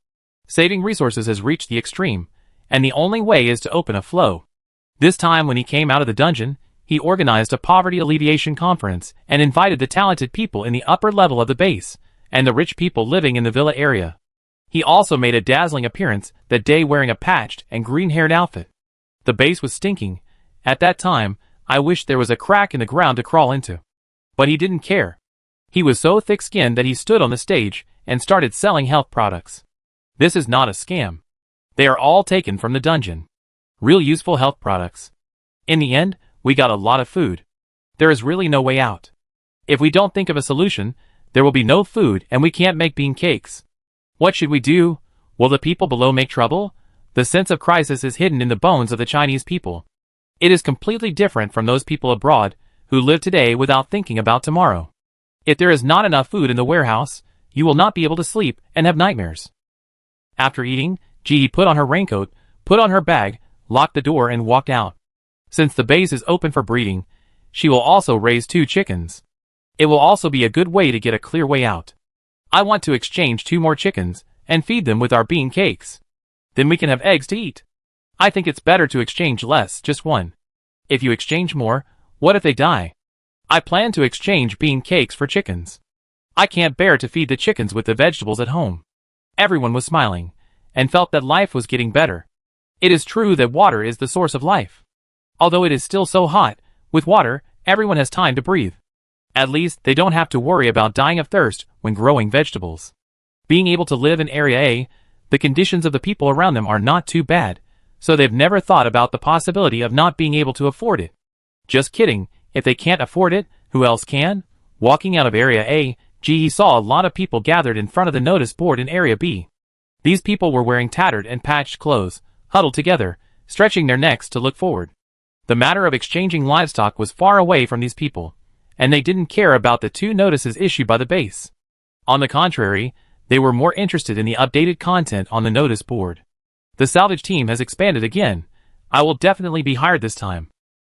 Saving resources has reached the extreme, and the only way is to open a flow. This time when he came out of the dungeon, he organized a poverty alleviation conference and invited the talented people in the upper level of the base, and the rich people living in the villa area. He also made a dazzling appearance that day wearing a patched and green-haired outfit. The base was stinking. At that time, I wished there was a crack in the ground to crawl into. But he didn't care. He was so thick-skinned that he stood on the stage and started selling health products. This is not a scam. They are all taken from the dungeon. Real useful health products. In the end, we got a lot of food. There is really no way out. If we don't think of a solution, there will be no food and we can't make bean cakes. What should we do? Will the people below make trouble? The sense of crisis is hidden in the bones of the Chinese people. It is completely different from those people abroad who live today without thinking about tomorrow. If there is not enough food in the warehouse, you will not be able to sleep and have nightmares. After eating, Ji put on her raincoat, put on her bag, locked the door and walked out. Since the base is open for breeding, she will also raise 2 chickens. It will also be a good way to get a clear way out. I want to exchange 2 more chickens and feed them with our bean cakes. Then we can have eggs to eat. I think it's better to exchange less, just 1. If you exchange more, what if they die? I plan to exchange bean cakes for chickens. I can't bear to feed the chickens with the vegetables at home. Everyone was smiling, and felt that life was getting better. It is true that water is the source of life. Although it is still so hot, with water, everyone has time to breathe. At least, they don't have to worry about dying of thirst when growing vegetables. Being able to live in Area A, the conditions of the people around them are not too bad, so they've never thought about the possibility of not being able to afford it. Just kidding, if they can't afford it, who else can? Walking out of Area A, Ji saw a lot of people gathered in front of the notice board in Area B. These people were wearing tattered and patched clothes, huddled together, stretching their necks to look forward. The matter of exchanging livestock was far away from these people, and they didn't care about the 2 notices issued by the base. On the contrary, they were more interested in the updated content on the notice board. The salvage team has expanded again. I will definitely be hired this time.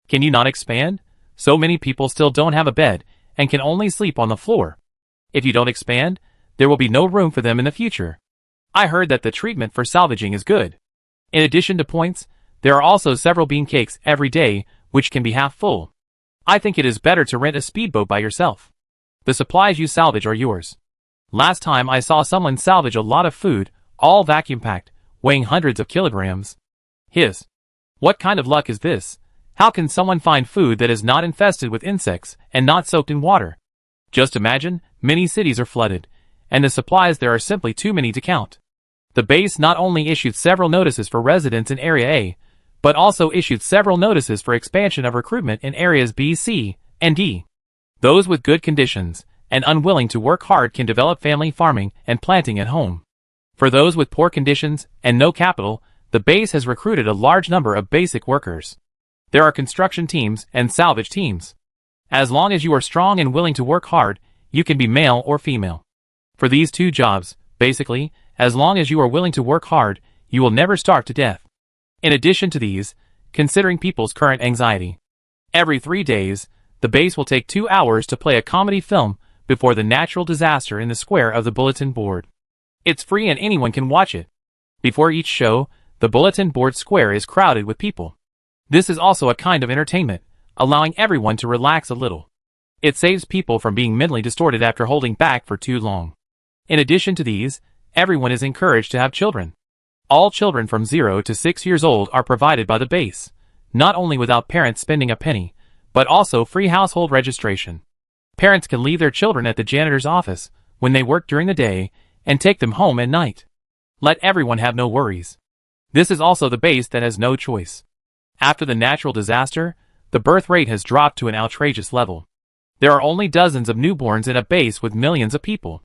Can you not expand? So many people still don't have a bed and can only sleep on the floor. If you don't expand, there will be no room for them in the future. I heard that the treatment for salvaging is good. In addition to points, there are also several bean cakes every day, which can be half full. I think it is better to rent a speedboat by yourself. The supplies you salvage are yours. Last time I saw someone salvage a lot of food, all vacuum-packed, weighing hundreds of kilograms. What kind of luck is this? How can someone find food that is not infested with insects and not soaked in water? Just imagine, many cities are flooded, and the supplies there are simply too many to count. The base not only issued several notices for residents in Area A, but also issued several notices for expansion of recruitment in areas B, C, and D. Those with good conditions and unwilling to work hard can develop family farming and planting at home. For those with poor conditions and no capital, the base has recruited a large number of basic workers. There are construction teams and salvage teams. As long as you are strong and willing to work hard, you can be male or female. For these 2 jobs, basically, as long as you are willing to work hard, you will never starve to death. In addition to these, considering people's current anxiety, every 3 days, the base will take 2 hours to play a comedy film before the natural disaster in the square of the bulletin board. It's free and anyone can watch it. Before each show, the bulletin board square is crowded with people. This is also a kind of entertainment, allowing everyone to relax a little. It saves people from being mentally distorted after holding back for too long. In addition to these, everyone is encouraged to have children. All children from 0 to 6 years old are provided by the base, not only without parents spending a penny, but also free household registration. Parents can leave their children at the janitor's office when they work during the day and take them home at night. Let everyone have no worries. This is also the base that has no choice. After the natural disaster, the birth rate has dropped to an outrageous level. There are only dozens of newborns in a base with millions of people.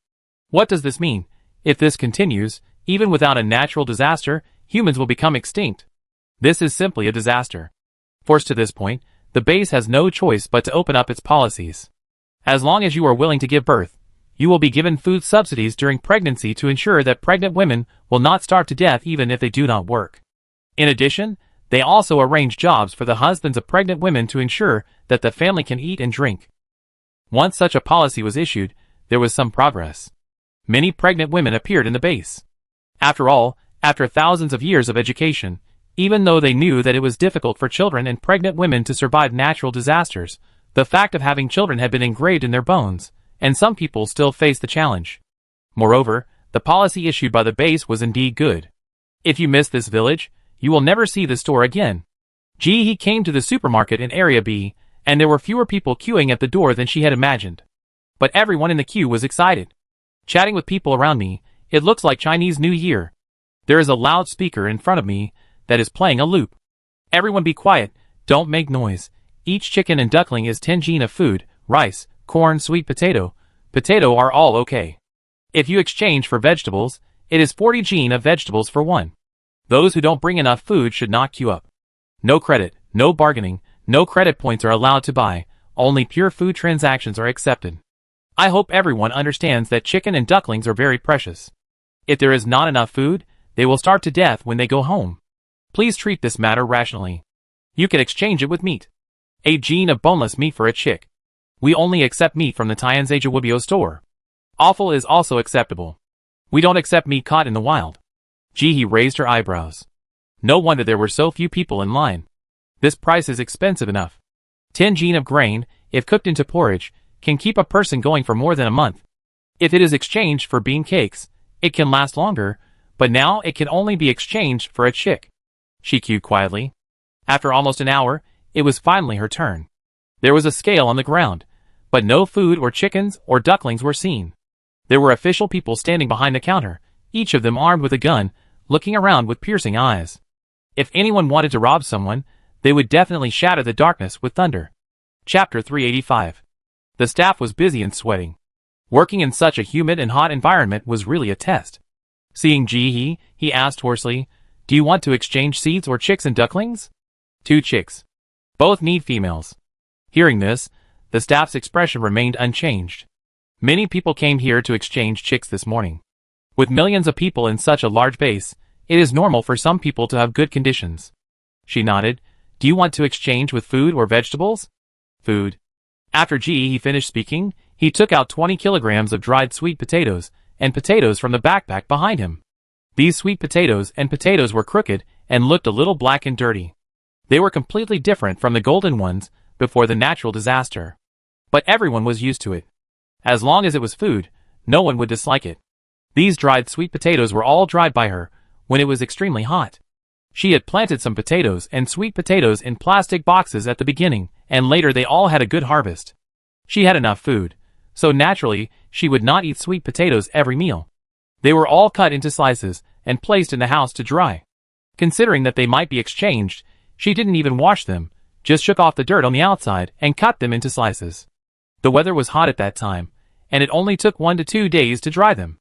What does this mean? If this continues, even without a natural disaster, humans will become extinct. This is simply a disaster. Forced to this point, the base has no choice but to open up its policies. As long as you are willing to give birth, you will be given food subsidies during pregnancy to ensure that pregnant women will not starve to death even if they do not work. In addition, they also arrange jobs for the husbands of pregnant women to ensure that the family can eat and drink. Once such a policy was issued, there was some progress. Many pregnant women appeared in the base. After all, after thousands of years of education, even though they knew that it was difficult for children and pregnant women to survive natural disasters, the fact of having children had been engraved in their bones, and some people still face the challenge. Moreover, the policy issued by the base was indeed good. If you miss this village, you will never see the store again. He came to the supermarket in Area B, and there were fewer people queuing at the door than she had imagined. But everyone in the queue was excited. Chatting with people around me, it looks like Chinese New Year. There is a loudspeaker in front of me that is playing a loop. Everyone be quiet, don't make noise. Each chicken and duckling is 10 jin of food, rice, corn, sweet potato are all okay. If you exchange for vegetables, it is 40 jin of vegetables for one. Those who don't bring enough food should not queue up. No credit, no bargaining, no credit points are allowed to buy, only pure food transactions are accepted. I hope everyone understands that chicken and ducklings are very precious. If there is not enough food, they will starve to death when they go home. Please treat this matter rationally. You can exchange it with meat. A jin of boneless meat for a chick. We only accept meat from the Tianzija Wubio store. Offal is also acceptable. We don't accept meat caught in the wild. He raised her eyebrows. No wonder there were so few people in line. This price is expensive enough. 10 jin of grain, if cooked into porridge, can keep a person going for more than a month. If it is exchanged for bean cakes, it can last longer, but now it can only be exchanged for a chick. She queued quietly. After almost an hour, it was finally her turn. There was a scale on the ground, but no food or chickens or ducklings were seen. There were official people standing behind the counter, each of them armed with a gun, looking around with piercing eyes. If anyone wanted to rob someone, they would definitely shatter the darkness with thunder. Chapter 385. The staff was busy and sweating. Working in such a humid and hot environment was really a test. Seeing he asked hoarsely, Do you want to exchange seeds or chicks and ducklings? 2 chicks. Both need females. Hearing this, the staff's expression remained unchanged. Many people came here to exchange chicks this morning. With millions of people in such a large base, it is normal for some people to have good conditions. She nodded. Do you want to exchange with food or vegetables? Food. After he finished speaking, he took out 20 kilograms of dried sweet potatoes and potatoes from the backpack behind him. These sweet potatoes and potatoes were crooked and looked a little black and dirty. They were completely different from the golden ones before the natural disaster. But everyone was used to it. As long as it was food, no one would dislike it. These dried sweet potatoes were all dried by her when it was extremely hot. She had planted some potatoes and sweet potatoes in plastic boxes at the beginning, and later they all had a good harvest. She had enough food, so naturally she would not eat sweet potatoes every meal. They were all cut into slices and placed in the house to dry. Considering that they might be exchanged, she didn't even wash them, just shook off the dirt on the outside and cut them into slices. The weather was hot at that time, and it only took 1 to 2 days to dry them.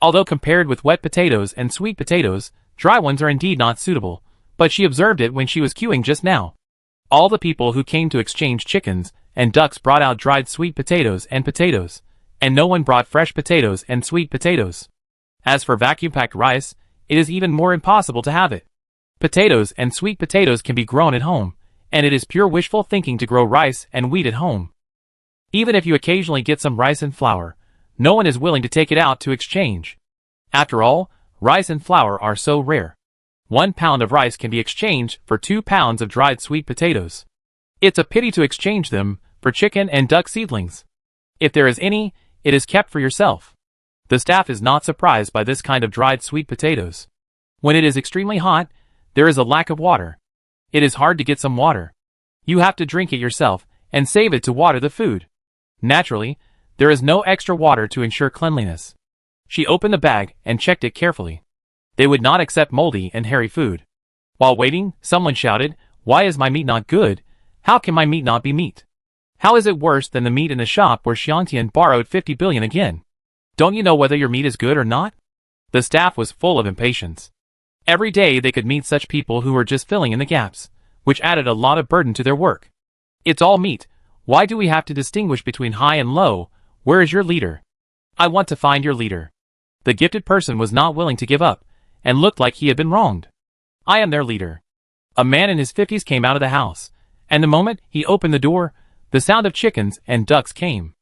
Although compared with wet potatoes and sweet potatoes, dry ones are indeed not suitable, but she observed it when she was queuing just now. All the people who came to exchange chickens and ducks brought out dried sweet potatoes, and no one brought fresh potatoes and sweet potatoes. As for vacuum-packed rice, it is even more impossible to have it. Potatoes and sweet potatoes can be grown at home, and it is pure wishful thinking to grow rice and wheat at home. Even if you occasionally get some rice and flour, no one is willing to take it out to exchange. After all, rice and flour are so rare. 1 pound of rice can be exchanged for 2 pounds of dried sweet potatoes. It's a pity to exchange them for chicken and duck seedlings. If there is any, it is kept for yourself. The staff is not surprised by this kind of dried sweet potatoes. When it is extremely hot, there is a lack of water. It is hard to get some water. You have to drink it yourself and save it to water the food. Naturally, there is no extra water to ensure cleanliness. She opened the bag and checked it carefully. They would not accept moldy and hairy food. While waiting, someone shouted, "Why is my meat not good? How can my meat not be meat? How is it worse than the meat in the shop where Xiantian borrowed 50 billion again? Don't you know whether your meat is good or not?" The staff was full of impatience. Every day they could meet such people who were just filling in the gaps, which added a lot of burden to their work. It's all meat. Why do we have to distinguish between high and low? Where is your leader? I want to find your leader. The gifted person was not willing to give up, and looked like he had been wronged. I am their leader. A man in his 50s came out of the house, and the moment he opened the door, the sound of chickens and ducks came.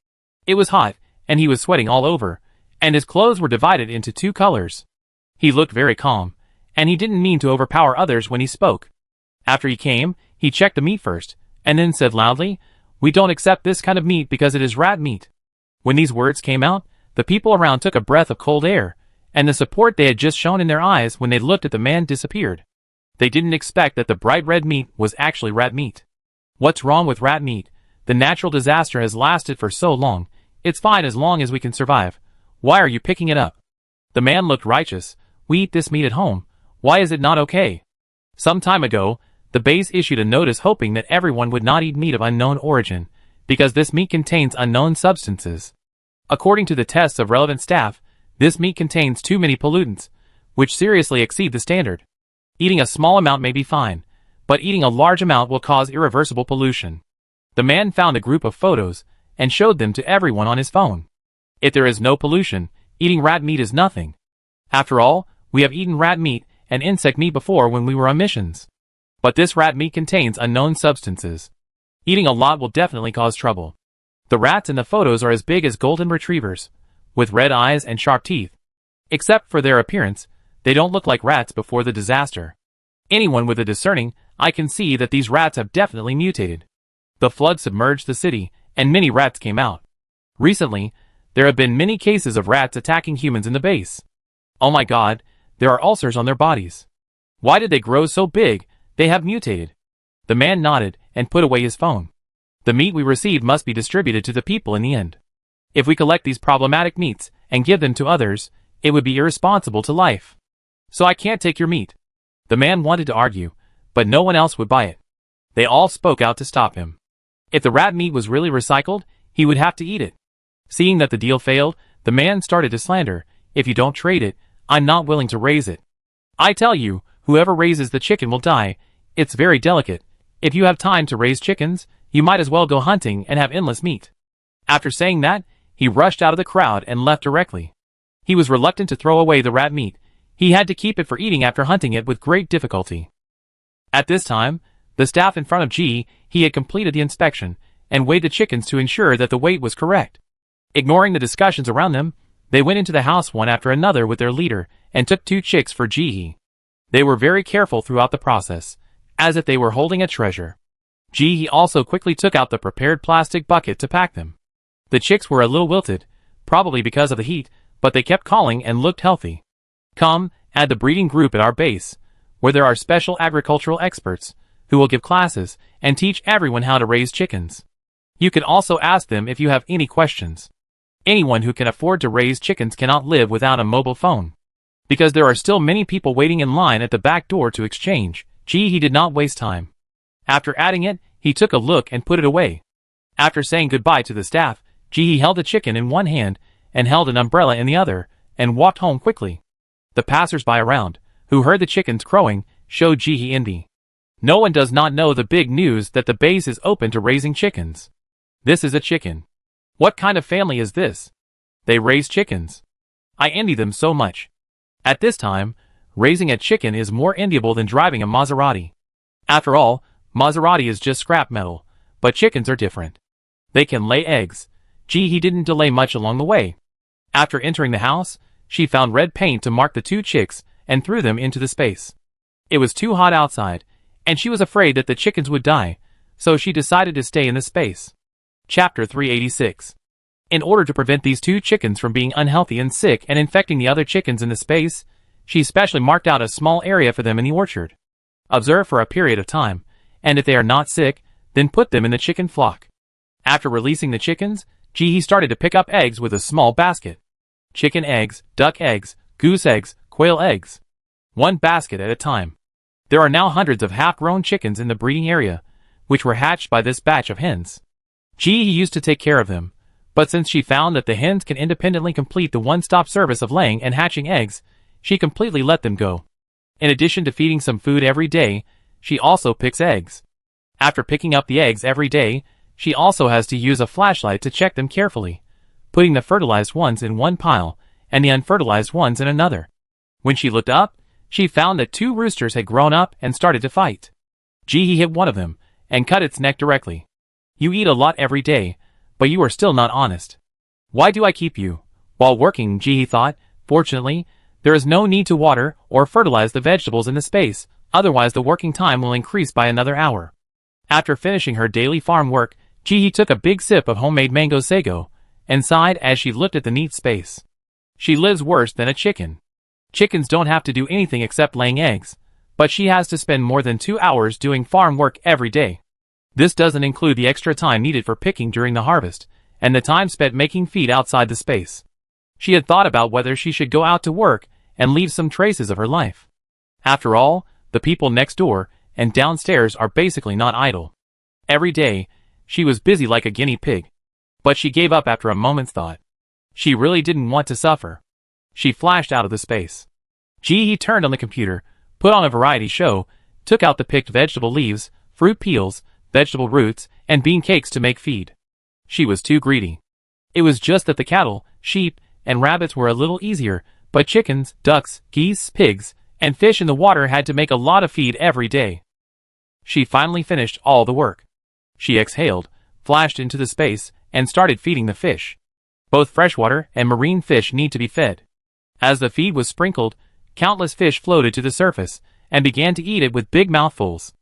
It was hot, and he was sweating all over, and his clothes were divided into 2 colors. He looked very calm, and he didn't mean to overpower others when he spoke. After he came, he checked the meat first, and then said loudly, "We don't accept this kind of meat because it is rat meat." When these words came out, the people around took a breath of cold air, and the support they had just shown in their eyes when they looked at the man disappeared. They didn't expect that the bright red meat was actually rat meat. What's wrong with rat meat? The natural disaster has lasted for so long. It's fine as long as we can survive. Why are you picking it up? The man looked righteous. We eat this meat at home. Why is it not okay? Some time ago, the base issued a notice hoping that everyone would not eat meat of unknown origin, because this meat contains unknown substances. According to the tests of relevant staff, this meat contains too many pollutants, which seriously exceed the standard. Eating a small amount may be fine, but eating a large amount will cause irreversible pollution. The man found a group of photos and showed them to everyone on his phone. If there is no pollution, eating rat meat is nothing. After all, we have eaten rat meat and insect meat before when we were on missions. But this rat meat contains unknown substances. Eating a lot will definitely cause trouble. The rats in the photos are as big as golden retrievers, with red eyes and sharp teeth. Except for their appearance, they don't look like rats before the disaster. Anyone with a discerning eye can see that these rats have definitely mutated. The flood submerged the city, and many rats came out. Recently, there have been many cases of rats attacking humans in the base. Oh my god, there are ulcers on their bodies. Why did they grow so big? They have mutated. The man nodded and put away his phone. The meat we received must be distributed to the people in the end. If we collect these problematic meats and give them to others, it would be irresponsible to life. So I can't take your meat. The man wanted to argue, but no one else would buy it. They all spoke out to stop him. If the rat meat was really recycled, he would have to eat it. Seeing that the deal failed, the man started to slander, "If you don't trade it, I'm not willing to raise it. I tell you, Whoever raises the chicken will die. It's very delicate. If you have time to raise chickens, you might as well go hunting and have endless meat." After saying that, he rushed out of the crowd and left directly. He was reluctant to throw away the rat meat. He had to keep it for eating after hunting it with great difficulty. At this time, the staff in front of he had completed the inspection and weighed the chickens to ensure that the weight was correct. Ignoring the discussions around them, they went into the house one after another with their leader and took 2 chicks for They were very careful throughout the process, as if they were holding a treasure. He also quickly took out the prepared plastic bucket to pack them. The chicks were a little wilted, probably because of the heat, but they kept calling and looked healthy. "Come, add the breeding group at our base, where there are special agricultural experts, who will give classes and teach everyone how to raise chickens. You can also ask them if you have any questions. Anyone who can afford to raise chickens cannot live without a mobile phone. Because there are still many people waiting in line at the back door to exchange." He did not waste time. After adding it, he took a look and put it away. After saying goodbye to the staff, he held the chicken in one hand and held an umbrella in the other, and walked home quickly. The passers-by around, who heard the chickens crowing, showed envy. No one does not know the big news that the base is open to raising chickens. This is a chicken. What kind of family is this? They raise chickens. I envy them so much. At this time, raising a chicken is more enviable than driving a Maserati. After all, Maserati is just scrap metal, but chickens are different. They can lay eggs. He didn't delay much along the way. After entering the house, she found red paint to mark the 2 chicks and threw them into the space. It was too hot outside, and she was afraid that the chickens would die, so she decided to stay in the space. Chapter 386. In order to prevent these 2 chickens from being unhealthy and sick and infecting the other chickens in the space, she specially marked out a small area for them in the orchard. Observe for a period of time, and if they are not sick, then put them in the chicken flock. After releasing the chickens, he started to pick up eggs with a small basket. Chicken eggs, duck eggs, goose eggs, quail eggs. One basket at a time. There are now hundreds of half-grown chickens in the breeding area, which were hatched by this batch of hens. He used to take care of them, but since she found that the hens can independently complete the one-stop service of laying and hatching eggs, she completely let them go. In addition to feeding some food every day, she also picks eggs. After picking up the eggs every day, she also has to use a flashlight to check them carefully, putting the fertilized ones in one pile and the unfertilized ones in another. When she looked up, she found that 2 roosters had grown up and started to fight. He hit one of them and cut its neck directly. "You eat a lot every day, but you are still not honest. Why do I keep you?" While working, he thought, fortunately, there is no need to water or fertilize the vegetables in the space, otherwise the working time will increase by another hour. After finishing her daily farm work, he took a big sip of homemade mango sago, and sighed as she looked at the neat space. She lives worse than a chicken. Chickens don't have to do anything except laying eggs, but she has to spend more than 2 hours doing farm work every day. This doesn't include the extra time needed for picking during the harvest, and the time spent making feed outside the space. She had thought about whether she should go out to work and leave some traces of her life. After all, the people next door and downstairs are basically not idle. Every day, she was busy like a guinea pig. But she gave up after a moment's thought. She really didn't want to suffer. She flashed out of the space. He turned on the computer, put on a variety show, took out the picked vegetable leaves, fruit peels, vegetable roots, and bean cakes to make feed. She was too greedy. It was just that the cattle, sheep, and rabbits were a little easier, but chickens, ducks, geese, pigs, and fish in the water had to make a lot of feed every day. She finally finished all the work. She exhaled, flashed into the space, and started feeding the fish. Both freshwater and marine fish need to be fed. As the feed was sprinkled, countless fish floated to the surface and began to eat it with big mouthfuls.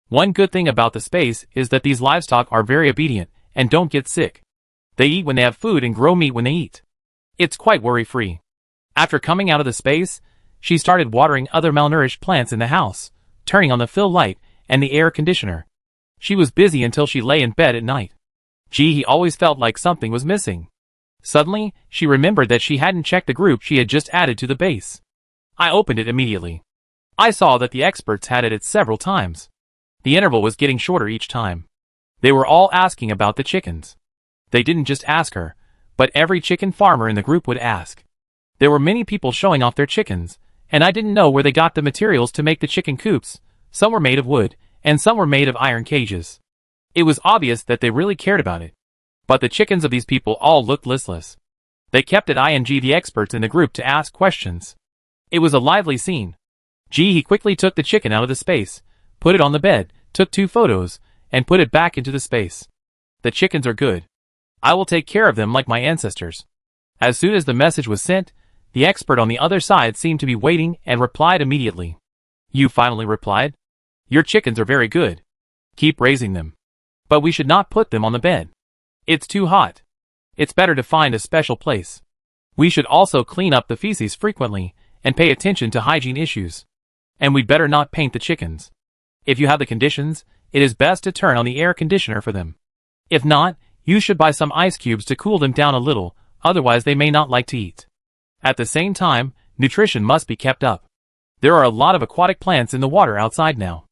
One good thing about the space is that these livestock are very obedient and don't get sick. They eat when they have food and grow meat when they eat. It's quite worry-free. After coming out of the space, she started watering other malnourished plants in the house, turning on the fill light and the air conditioner. She was busy until she lay in bed at night. He always felt like something was missing. Suddenly, she remembered that she hadn't checked the group she had just added to the base. I opened it immediately. I saw that the experts had it several times. The interval was getting shorter each time. They were all asking about the chickens. They didn't just ask her, but every chicken farmer in the group would ask. There were many people showing off their chickens, And I didn't know where they got the materials to make the chicken coops. Some were made of wood, and some were made of iron cages. It was obvious that they really cared about it. But the chickens of these people all looked listless. They kept at the experts in the group to ask questions. It was a lively scene. He quickly took the chicken out of the space, put it on the bed, took 2 photos, and put it back into the space. The chickens are good. I will take care of them like my ancestors. As soon as the message was sent, the expert on the other side seemed to be waiting and replied immediately. You finally replied. Your chickens are very good. Keep raising them. But we should not put them on the bed. It's too hot. It's better to find a special place. We should also clean up the feces frequently and pay attention to hygiene issues. And we'd better not paint the chickens. If you have the conditions, it is best to turn on the air conditioner for them. If not, you should buy some ice cubes to cool them down a little, otherwise they may not like to eat. At the same time, nutrition must be kept up. There are a lot of aquatic plants in the water outside now.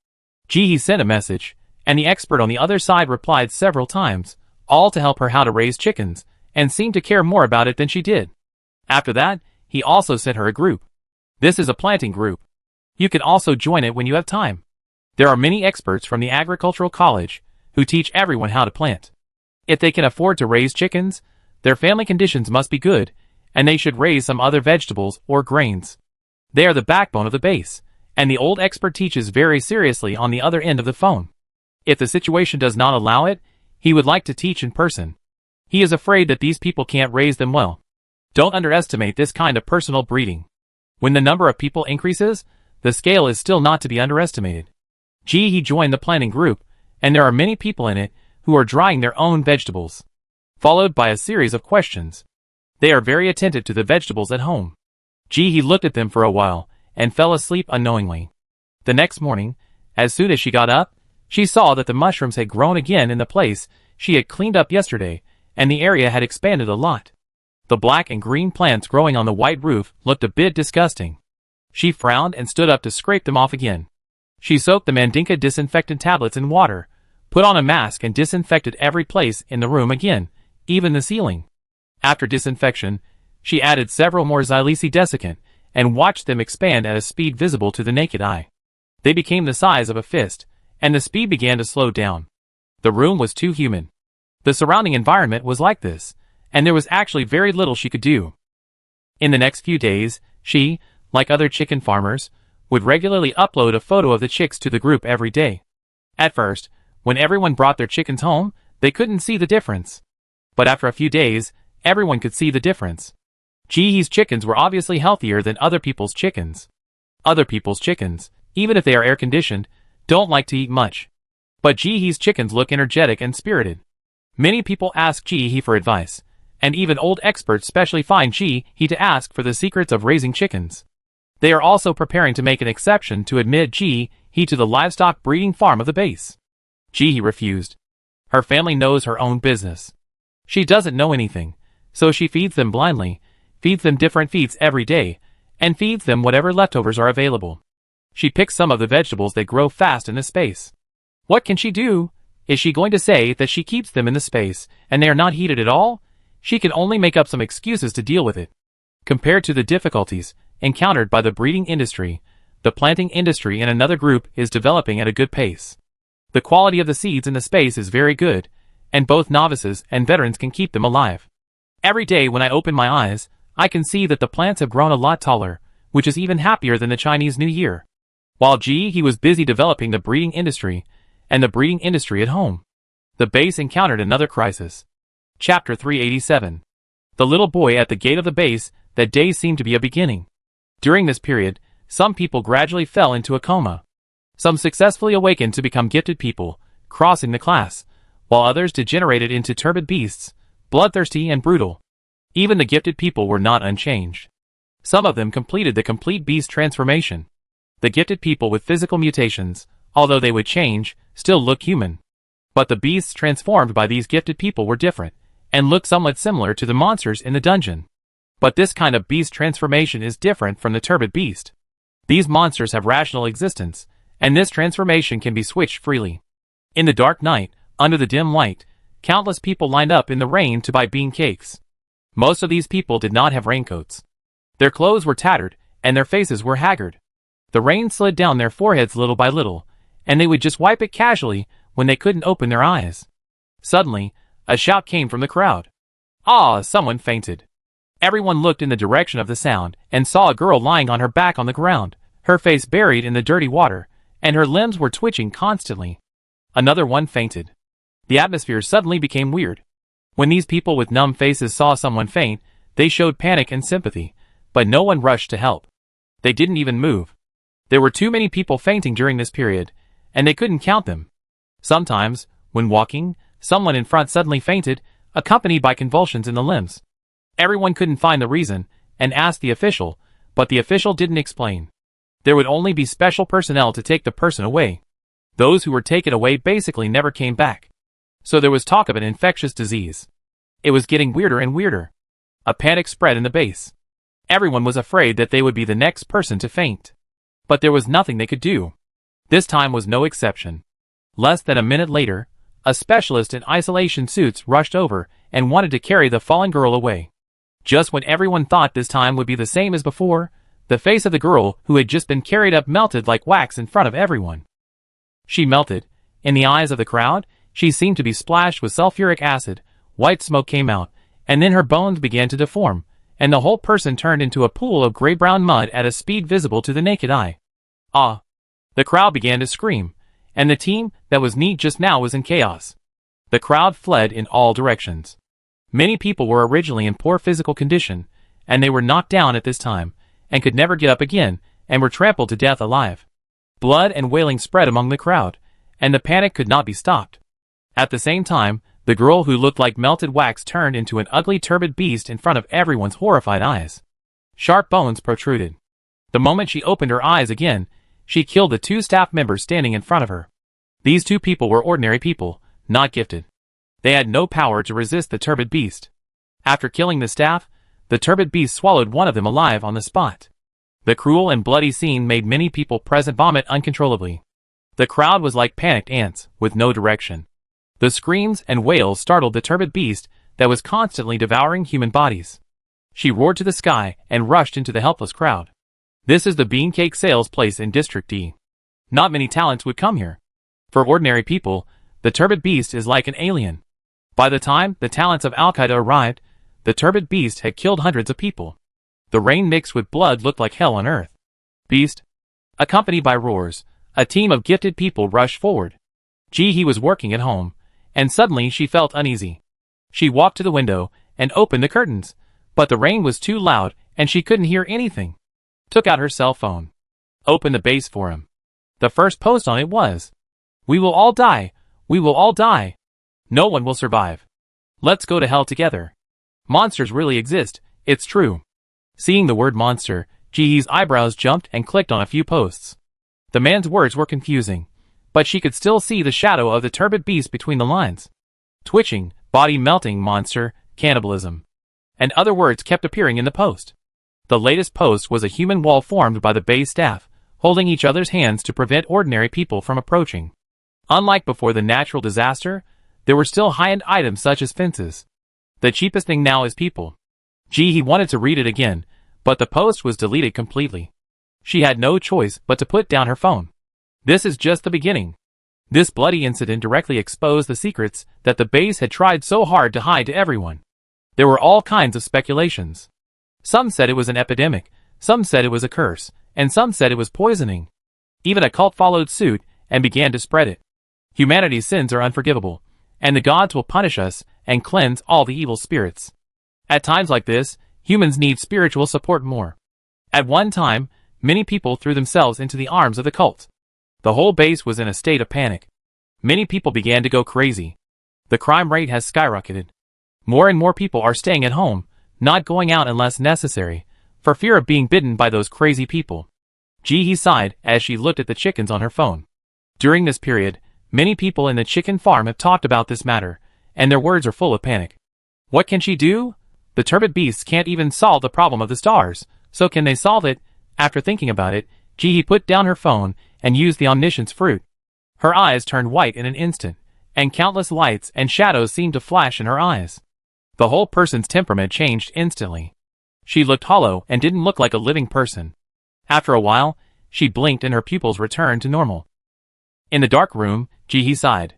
He sent a message, and the expert on the other side replied several times, all to help her how to raise chickens, and seemed to care more about it than she did. After that, he also sent her a group. This is a planting group. You can also join it when you have time. There are many experts from the agricultural college who teach everyone how to plant. If they can afford to raise chickens, their family conditions must be good, and they should raise some other vegetables or grains. They are the backbone of the base, and the old expert teaches very seriously on the other end of the phone. If the situation does not allow it, he would like to teach in person. He is afraid that these people can't raise them well. Don't underestimate this kind of personal breeding. When the number of people increases, the scale is still not to be underestimated. He joined the planting group, and there are many people in it who are drying their own vegetables. Followed by a series of questions. They are very attentive to the vegetables at home. He looked at them for a while, and fell asleep unknowingly. The next morning, as soon as she got up, she saw that the mushrooms had grown again in the place she had cleaned up yesterday, and the area had expanded a lot. The black and green plants growing on the white roof looked a bit disgusting. She frowned and stood up to scrape them off again. She soaked the Mandinka disinfectant tablets in water, put on a mask and disinfected every place in the room again, even the ceiling. After disinfection, she added several more xylese desiccant and watched them expand at a speed visible to the naked eye. They became the size of a fist, and the speed began to slow down. The room was too humid. The surrounding environment was like this, and there was actually very little she could do. In the next few days, she, like other chicken farmers, would regularly upload a photo of the chicks to the group every day. At first, when everyone brought their chickens home, they couldn't see the difference. But after a few days, everyone could see the difference. He's chickens were obviously healthier than other people's chickens. Other people's chickens, even if they are air-conditioned, don't like to eat much. But He's chickens look energetic and spirited. Many people ask He for advice, and even old experts specially find He to ask for the secrets of raising chickens. They are also preparing to make an exception to admit He to the livestock breeding farm of the base. He refused. Her family knows her own business. She doesn't know anything, so she feeds them blindly, feeds them different feeds every day, and feeds them whatever leftovers are available. She picks some of the vegetables that grow fast in the space. What can she do? Is she going to say that she keeps them in the space, and they are not heated at all? She can only make up some excuses to deal with it. Compared to the difficulties encountered by the breeding industry, the planting industry in another group is developing at a good pace. The quality of the seeds in the space is very good, and both novices and veterans can keep them alive. Every day when I open my eyes, I can see that the plants have grown a lot taller, which is even happier than the Chinese New Year. While he was busy developing the breeding industry, and the breeding industry at home, the base encountered another crisis. Chapter 387. The little boy at the gate of the base. That day seemed to be a beginning. During this period, some people gradually fell into a coma. Some successfully awakened to become gifted people, crossing the class, while others degenerated into turbid beasts, bloodthirsty and brutal. Even the gifted people were not unchanged. Some of them completed the complete beast transformation. The gifted people with physical mutations, although they would change, still look human. But the beasts transformed by these gifted people were different, and looked somewhat similar to the monsters in the dungeon. But this kind of beast transformation is different from the turbid beast. These monsters have rational existence, and this transformation can be switched freely. In the dark night, under the dim light, countless people lined up in the rain to buy bean cakes. Most of these people did not have raincoats. Their clothes were tattered, and their faces were haggard. The rain slid down their foreheads little by little, and they would just wipe it casually when they couldn't open their eyes. Suddenly, a shout came from the crowd. "Ah!" Someone fainted. Everyone looked in the direction of the sound and saw a girl lying on her back on the ground, her face buried in the dirty water, and her limbs were twitching constantly. Another one fainted. The atmosphere suddenly became weird. When these people with numb faces saw someone faint, they showed panic and sympathy, but no one rushed to help. They didn't even move. There were too many people fainting during this period, and they couldn't count them. Sometimes, when walking, someone in front suddenly fainted, accompanied by convulsions in the limbs. Everyone couldn't find the reason, and asked the official, but the official didn't explain. There would only be special personnel to take the person away. Those who were taken away basically never came back. So there was talk of an infectious disease. It was getting weirder and weirder. A panic spread in the base. Everyone was afraid that they would be the next person to faint. But there was nothing they could do. This time was no exception. Less than a minute later, a specialist in isolation suits rushed over and wanted to carry the fallen girl away. Just when everyone thought this time would be the same as before, the face of the girl who had just been carried up melted like wax in front of everyone. She melted. In the eyes of the crowd, she seemed to be splashed with sulfuric acid. White smoke came out, and then her bones began to deform, and the whole person turned into a pool of gray-brown mud at a speed visible to the naked eye. Ah! The crowd began to scream, and the team that was neat just now was in chaos. The crowd fled in all directions. Many people were originally in poor physical condition, and they were knocked down at this time, and could never get up again, and were trampled to death alive. Blood and wailing spread among the crowd, and the panic could not be stopped. At the same time, the girl who looked like melted wax turned into an ugly turbid beast in front of everyone's horrified eyes. Sharp bones protruded. The moment she opened her eyes again, she killed the 2 staff members standing in front of her. These 2 people were ordinary people, not gifted. They had no power to resist the turbid beast. After killing the staff, the turbid beast swallowed one of them alive on the spot. The cruel and bloody scene made many people present vomit uncontrollably. The crowd was like panicked ants, with no direction. The screams and wails startled the turbid beast that was constantly devouring human bodies. She roared to the sky and rushed into the helpless crowd. This is the Beancake Sales Place in District D. Not many talents would come here. For ordinary people, the turbid beast is like an alien. By the time the talents of Al-Qaeda arrived, the turbid beast had killed hundreds of people. The rain mixed with blood looked like hell on earth. Beast. Accompanied by roars, a team of gifted people rushed forward. He was working at home, and suddenly she felt uneasy. She walked to the window and opened the curtains, but the rain was too loud and she couldn't hear anything. Took out her cell phone. Opened the base forum. The first post on it was, "We will all die. We will all die. No one will survive. Let's go to hell together. Monsters really exist, it's true." Seeing the word monster, Jihee's eyebrows jumped and clicked on a few posts. The man's words were confusing, but she could still see the shadow of the turbid beast between the lines. Twitching, body melting monster, cannibalism. And other words kept appearing in the post. The latest post was a human wall formed by the base staff, holding each other's hands to prevent ordinary people from approaching. Unlike before the natural disaster, there were still high-end items such as fences. The cheapest thing now is people. He wanted to read it again, but the post was deleted completely. She had no choice but to put down her phone. This is just the beginning. This bloody incident directly exposed the secrets that the base had tried so hard to hide to everyone. There were all kinds of speculations. Some said it was an epidemic, some said it was a curse, and some said it was poisoning. Even a cult followed suit and began to spread it. Humanity's sins are unforgivable, and the gods will punish us and cleanse all the evil spirits. At times like this, humans need spiritual support more. At one time, many people threw themselves into the arms of the cult. The whole base was in a state of panic. Many people began to go crazy. The crime rate has skyrocketed. More and more people are staying at home, not going out unless necessary, for fear of being bitten by those crazy people. Jihee sighed as she looked at the chickens on her phone. During this period, many people in the chicken farm have talked about this matter, and their words are full of panic. What can she do? The turbid beasts can't even solve the problem of the stars, so can they solve it? After thinking about it, Jihee put down her phone and used the omniscience fruit. Her eyes turned white in an instant, and countless lights and shadows seemed to flash in her eyes. The whole person's temperament changed instantly. She looked hollow and didn't look like a living person. After a while, she blinked and her pupils returned to normal. In the dark room, Ji-hee sighed.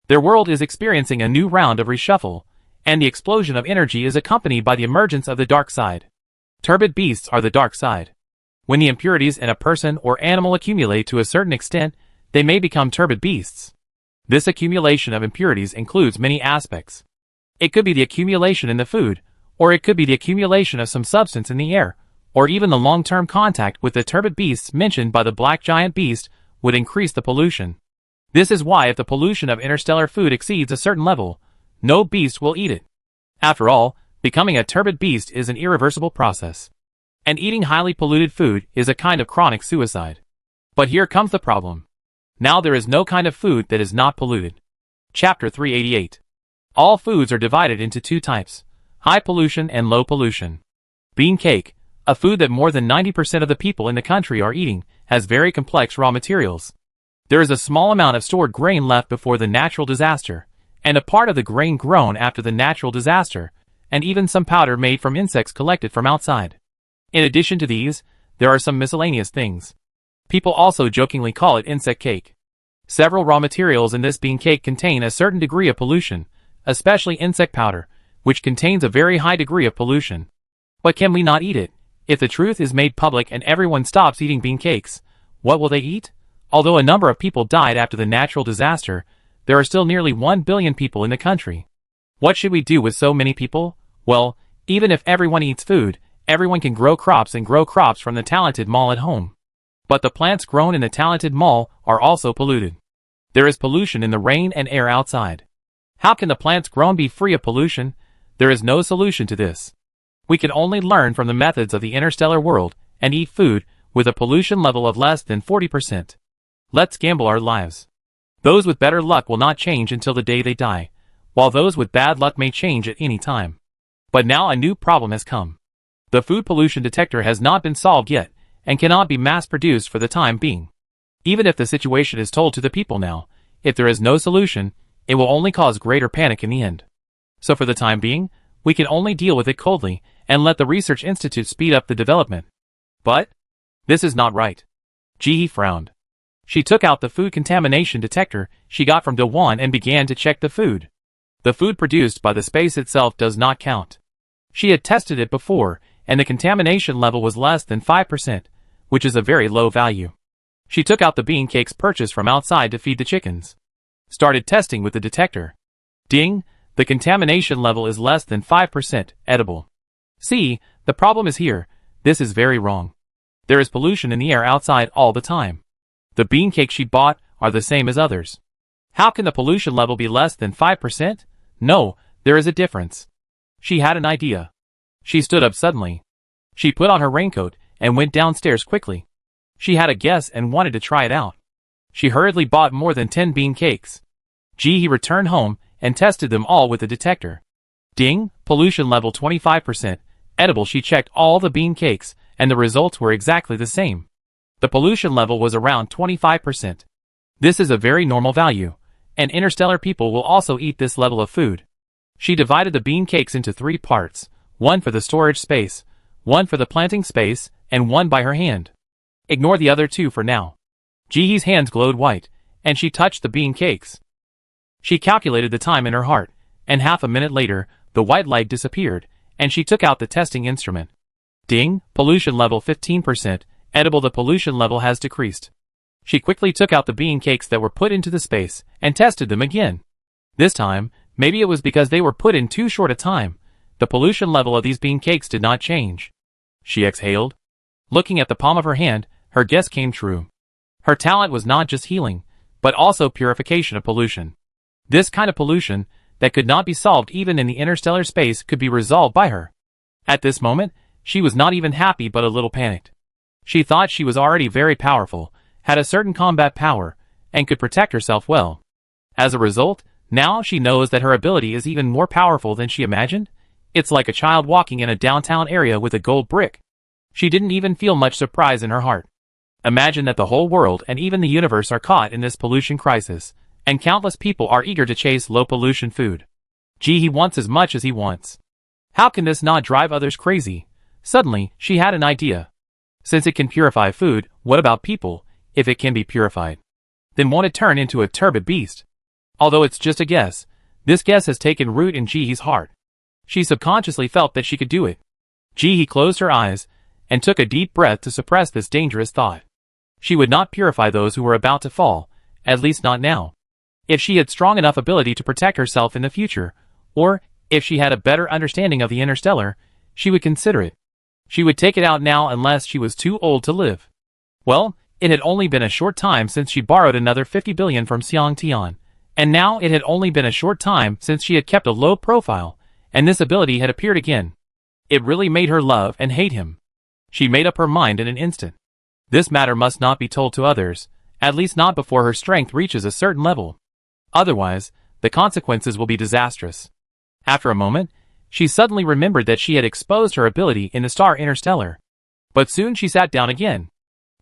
Their world is experiencing a new round of reshuffle, and the explosion of energy is accompanied by the emergence of the dark side. Turbid beasts are the dark side. When the impurities in a person or animal accumulate to a certain extent, they may become turbid beasts. This accumulation of impurities includes many aspects. It could be the accumulation in the food, or it could be the accumulation of some substance in the air, or even the long-term contact with the turbid beasts mentioned by the black giant beast would increase the pollution. This is why if the pollution of interstellar food exceeds a certain level, no beast will eat it. After all, becoming a turbid beast is an irreversible process. And eating highly polluted food is a kind of chronic suicide. But here comes the problem. Now there is no kind of food that is not polluted. Chapter 388. All foods are divided into two types, high pollution and low pollution. Bean cake, a food that more than 90% of the people in the country are eating, has very complex raw materials. There is a small amount of stored grain left before the natural disaster, and a part of the grain grown after the natural disaster, and even some powder made from insects collected from outside. In addition to these, there are some miscellaneous things. People also jokingly call it insect cake. Several raw materials in this bean cake contain a certain degree of pollution, especially insect powder, which contains a very high degree of pollution. But can we not eat it? If the truth is made public and everyone stops eating bean cakes, what will they eat? Although a number of people died after the natural disaster, there are still nearly 1 billion people in the country. What should we do with so many people? Well, even if everyone eats food, everyone can grow crops and grow crops from the talented mall at home. But the plants grown in the talented mall are also polluted. There is pollution in the rain and air outside. How can the plants grown be free of pollution? There is no solution to this. We can only learn from the methods of the interstellar world and eat food with a pollution level of less than 40%. Let's gamble our lives. Those with better luck will not change until the day they die, while those with bad luck may change at any time. But now a new problem has come. The food pollution detector has not been solved yet, and cannot be mass-produced for the time being. Even if the situation is told to the people now, if there is no solution, it will only cause greater panic in the end. So for the time being, we can only deal with it coldly, and let the research institute speed up the development. But this is not right. Ji-hee frowned. She took out the food contamination detector she got from Daewon and began to check the food. The food produced by the space itself does not count. She had tested it before, and the contamination level was less than 5%, which is a very low value. She took out the bean cakes purchased from outside to feed the chickens. Started testing with the detector. Ding! The contamination level is less than 5% edible. See, the problem is here. This is very wrong. There is pollution in the air outside all the time. The bean cakes she bought are the same as others. How can the pollution level be less than 5%? No, there is a difference. She had an idea. She stood up suddenly. She put on her raincoat and went downstairs quickly. She had a guess and wanted to try it out. She hurriedly bought more than 10 bean cakes. Ji-hee returned home and tested them all with the detector. Ding! Pollution level 25%. Edible. She checked all the bean cakes, and the results were exactly the same. The pollution level was around 25%. This is a very normal value, and interstellar people will also eat this level of food. She divided the bean cakes into 3 parts, one for the storage space, one for the planting space, and one by her hand. Ignore the other 2 for now. Ji-hee's hands glowed white, and she touched the bean cakes. She calculated the time in her heart, and half a minute later, the white light disappeared, and she took out the testing instrument. Ding! Pollution level 15%, edible. The pollution level has decreased. She quickly took out the bean cakes that were put into the space, and tested them again. This time, maybe it was because they were put in too short a time, the pollution level of these bean cakes did not change. She exhaled. Looking at the palm of her hand, her guess came true. Her talent was not just healing, but also purification of pollution. This kind of pollution, that could not be solved even in the interstellar space, could be resolved by her. At this moment, she was not even happy but a little panicked. She thought she was already very powerful, had a certain combat power, and could protect herself well. As a result, now she knows that her ability is even more powerful than she imagined. It's like a child walking in a downtown area with a gold brick. She didn't even feel much surprise in her heart. Imagine that the whole world and even the universe are caught in this pollution crisis, and countless people are eager to chase low-pollution food. Ji-hee wants as much as he wants. How can this not drive others crazy? Suddenly, she had an idea. Since it can purify food, what about people, if it can be purified? Then won't it turn into a turbid beast? Although it's just a guess, this guess has taken root in Jihee's heart. She subconsciously felt that she could do it. Jihee closed her eyes and took a deep breath to suppress this dangerous thought. She would not purify those who were about to fall, at least not now. If she had strong enough ability to protect herself in the future, or if she had a better understanding of the interstellar, she would consider it. She would take it out now unless she was too old to live. Well, it had only been a short time since she borrowed another 50 billion from Xiang Tian, and now it had only been a short time since she had kept a low profile, and this ability had appeared again. It really made her love and hate him. She made up her mind in an instant. This matter must not be told to others, at least not before her strength reaches a certain level. Otherwise, the consequences will be disastrous. After a moment, she suddenly remembered that she had exposed her ability in the star interstellar. But soon she sat down again.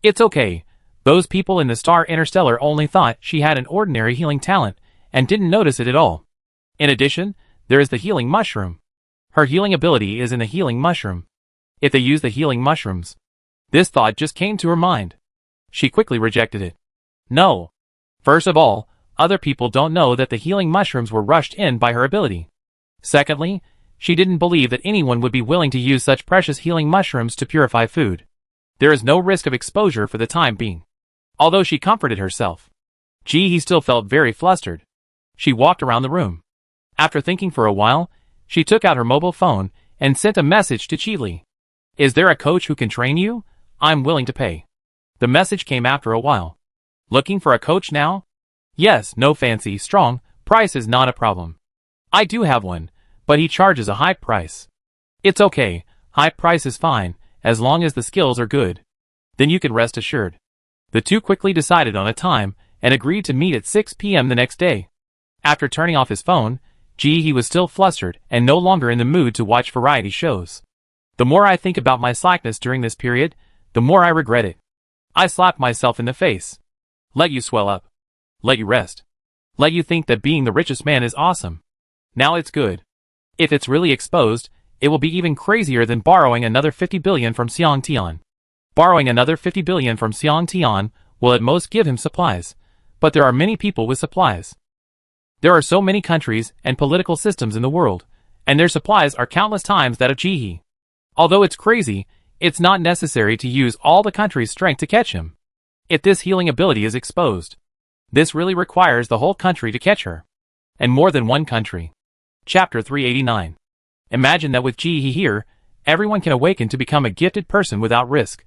It's okay. Those people in the star interstellar only thought she had an ordinary healing talent, and didn't notice it at all. In addition, there is the healing mushroom. Her healing ability is in the healing mushroom. If they use the healing mushrooms. This thought just came to her mind. She quickly rejected it. No. First of all, other people don't know that the healing mushrooms were rushed in by her ability. Secondly, she didn't believe that anyone would be willing to use such precious healing mushrooms to purify food. There is no risk of exposure for the time being. Although she comforted herself, Jihee still felt very flustered. She walked around the room. After thinking for a while, she took out her mobile phone and sent a message to Qili. Is there a coach who can train you? I'm willing to pay. The message came after a while. Looking for a coach now? Yes, no fancy, strong, price is not a problem. I do have one, but he charges a high price. It's okay, high price is fine, as long as the skills are good. Then you can rest assured. The two quickly decided on a time, and agreed to meet at 6 p.m. the next day. After turning off his phone, Jihee was still flustered and no longer in the mood to watch variety shows. The more I think about my slackness during this period, the more I regret it. I slapped myself in the face. Let you swell up. Let you rest. Let you think that being the richest man is awesome. Now it's good. If it's really exposed, it will be even crazier than borrowing another 50 billion from Xiang Tian. Borrowing another 50 billion from Xiang Tian will at most give him supplies, but there are many people with supplies. There are so many countries and political systems in the world, and their supplies are countless times that of Jihee. Although it's crazy, it's not necessary to use all the country's strength to catch him. If this healing ability is exposed, this really requires the whole country to catch her. And more than one country. Chapter 389. Imagine that with Jihee here, everyone can awaken to become a gifted person without risk.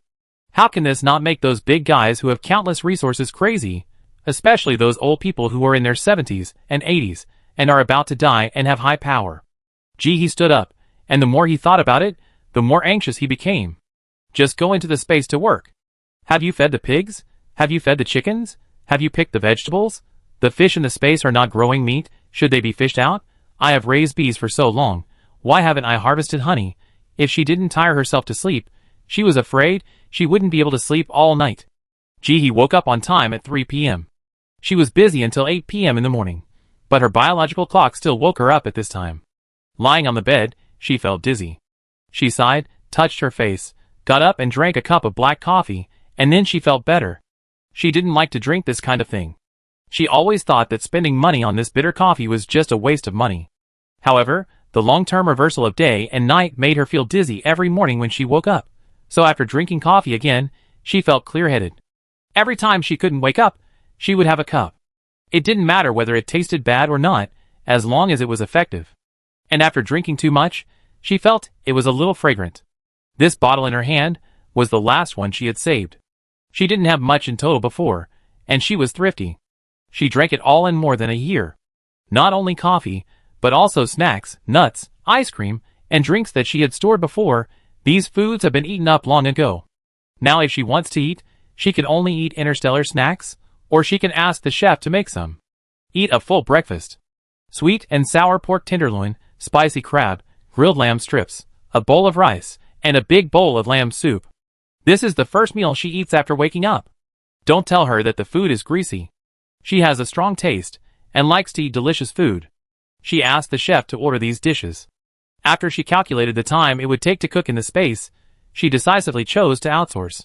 How can this not make those big guys who have countless resources crazy, especially those old people who are in their 70s and 80s, and are about to die and have high power? Jihee stood up, and the more he thought about it, the more anxious he became. Just go into the space to work. Have you fed the pigs? Have you fed the chickens? Have you picked the vegetables? The fish in the space are not growing meat, should they be fished out? I have raised bees for so long, why haven't I harvested honey? If she didn't tire herself to sleep, she was afraid she wouldn't be able to sleep all night. Jihee woke up on time at 3 p.m. She was busy until 8 p.m. in the morning, but her biological clock still woke her up at this time. Lying on the bed, she felt dizzy. She sighed, touched her face, got up and drank a cup of black coffee, and then she felt better. She didn't like to drink this kind of thing. She always thought that spending money on this bitter coffee was just a waste of money. However, the long-term reversal of day and night made her feel dizzy every morning when she woke up, so after drinking coffee again, she felt clear-headed. Every time she couldn't wake up, she would have a cup. It didn't matter whether it tasted bad or not, as long as it was effective. And after drinking too much, she felt it was a little fragrant. This bottle in her hand was the last one she had saved. She didn't have much in total before, and she was thrifty. She drank it all in more than a year. Not only coffee, but also snacks, nuts, ice cream, and drinks that she had stored before. These foods have been eaten up long ago. Now if she wants to eat, she can only eat interstellar snacks, or she can ask the chef to make some. Eat a full breakfast. Sweet and sour pork tenderloin, spicy crab, grilled lamb strips, a bowl of rice, and a big bowl of lamb soup. This is the first meal she eats after waking up. Don't tell her that the food is greasy. She has a strong taste, and likes to eat delicious food. She asked the chef to order these dishes. After she calculated the time it would take to cook in the space, she decisively chose to outsource.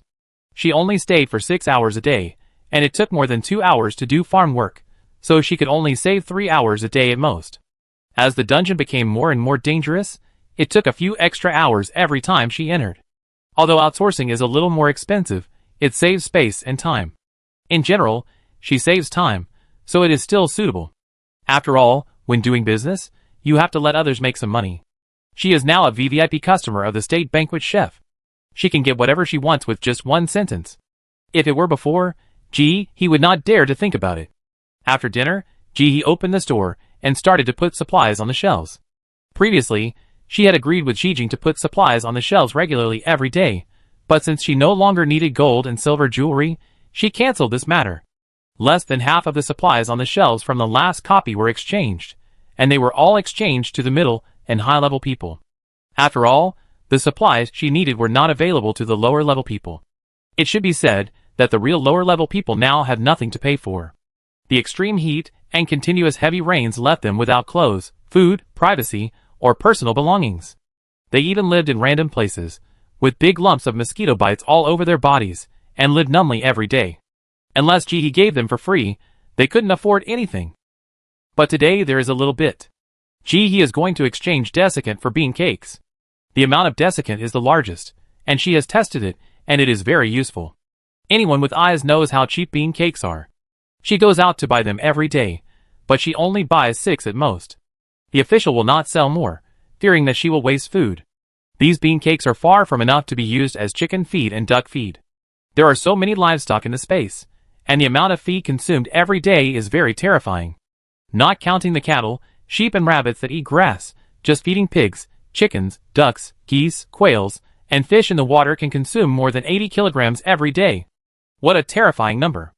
She only stayed for 6 hours a day, and it took more than 2 hours to do farm work, so she could only save 3 hours a day at most. As the dungeon became more and more dangerous, it took a few extra hours every time she entered. Although outsourcing is a little more expensive, it saves space and time. In general, she saves time, so it is still suitable. After all, when doing business, you have to let others make some money. She is now a VVIP customer of the state banquet chef. She can get whatever she wants with just one sentence. If it were before, he would not dare to think about it. After dinner, he opened the store and started to put supplies on the shelves. Previously, she had agreed with Jijing to put supplies on the shelves regularly every day, but since she no longer needed gold and silver jewelry, she cancelled this matter. Less than half of the supplies on the shelves from the last copy were exchanged, and they were all exchanged to the middle and high-level people. After all, the supplies she needed were not available to the lower-level people. It should be said that the real lower-level people now had nothing to pay for. The extreme heat and continuous heavy rains left them without clothes, food, privacy, or personal belongings. They even lived in random places, with big lumps of mosquito bites all over their bodies, and lived numbly every day. Unless he gave them for free, they couldn't afford anything. But today there is a little bit. He is going to exchange desiccant for bean cakes. The amount of desiccant is the largest, and she has tested it, and it is very useful. Anyone with eyes knows how cheap bean cakes are. She goes out to buy them every day, but she only buys 6 at most. The official will not sell more, fearing that she will waste food. These bean cakes are far from enough to be used as chicken feed and duck feed. There are so many livestock in the space, and the amount of feed consumed every day is very terrifying. Not counting the cattle, sheep and rabbits that eat grass, just feeding pigs, chickens, ducks, geese, quails, and fish in the water can consume more than 80 kilograms every day. What a terrifying number.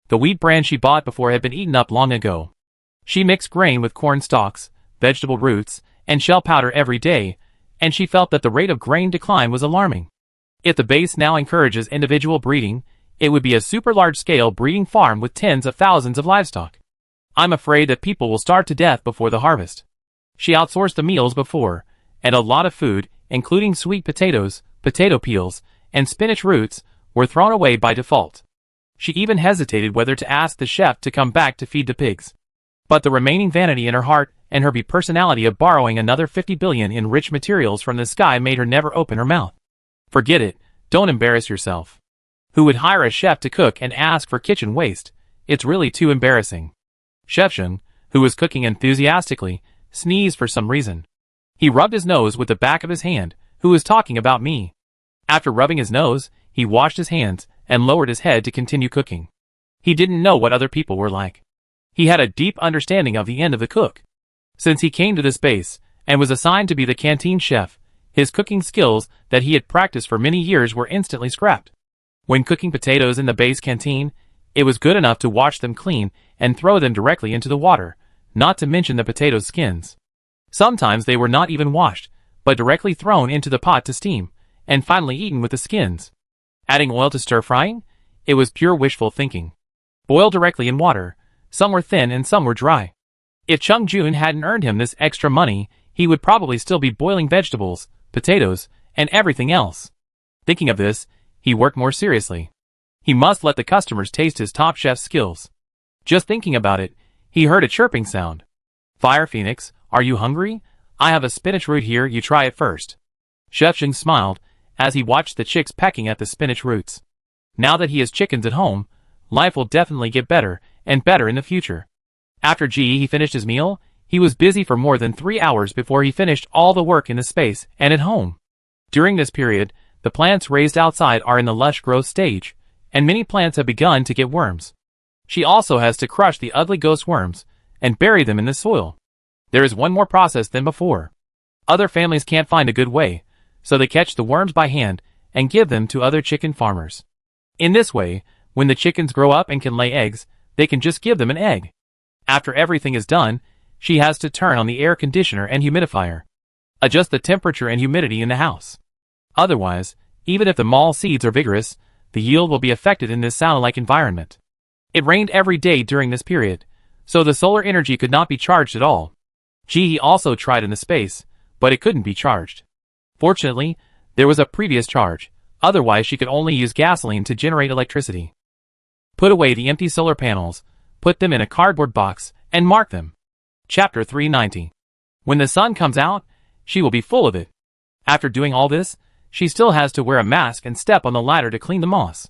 The wheat bran she bought before had been eaten up long ago. She mixed grain with corn stalks, vegetable roots, and shell powder every day, and she felt that the rate of grain decline was alarming. If the base now encourages individual breeding, it would be a super large-scale breeding farm with tens of thousands of livestock. I'm afraid that people will starve to death before the harvest. She outsourced the meals before, and a lot of food, including sweet potatoes, potato peels, and spinach roots, were thrown away by default. She even hesitated whether to ask the chef to come back to feed the pigs. But the remaining vanity in her heart and her personality of borrowing another 50 billion in rich materials from the sky made her never open her mouth. Forget it, don't embarrass yourself. Who would hire a chef to cook and ask for kitchen waste? It's really too embarrassing. Chef Sheng, who was cooking enthusiastically, sneezed for some reason. He rubbed his nose with the back of his hand, who was talking about me. After rubbing his nose, he washed his hands and lowered his head to continue cooking. He didn't know what other people were like. He had a deep understanding of the end of the cook. Since he came to this base and was assigned to be the canteen chef, his cooking skills that he had practiced for many years were instantly scrapped. When cooking potatoes in the base canteen, it was good enough to wash them clean and throw them directly into the water, not to mention the potato skins. Sometimes they were not even washed, but directly thrown into the pot to steam, and finally eaten with the skins. Adding oil to stir-frying? It was pure wishful thinking. Boil directly in water. Some were thin and some were dry. If Chung Jun hadn't earned him this extra money, he would probably still be boiling vegetables, potatoes, and everything else. Thinking of this, he worked more seriously. He must let the customers taste his top chef's skills. Just thinking about it, he heard a chirping sound. Fire Phoenix, are you hungry? I have a spinach root here, you try it first. Chef Sheng smiled as he watched the chicks pecking at the spinach roots. Now that he has chickens at home, life will definitely get better and better in the future. After he finished his meal, he was busy for more than 3 hours before he finished all the work in the space and at home. During this period, the plants raised outside are in the lush growth stage, and many plants have begun to get worms. She also has to crush the ugly ghost worms and bury them in the soil. There is one more process than before. Other families can't find a good way, so they catch the worms by hand and give them to other chicken farmers. In this way, when the chickens grow up and can lay eggs, they can just give them an egg. After everything is done, she has to turn on the air conditioner and humidifier. Adjust the temperature and humidity in the house. Otherwise, even if the mall seeds are vigorous, the yield will be affected in this sauna-like environment. It rained every day during this period, so the solar energy could not be charged at all. He also tried in the space, but it couldn't be charged. Fortunately, There was a previous charge, otherwise she could only use gasoline to generate electricity. Put away the empty solar panels, put them in a cardboard box, and mark them. Chapter 390. When the sun comes out, she will be full of it. After doing all this, she still has to wear a mask and step on the ladder to clean the moss.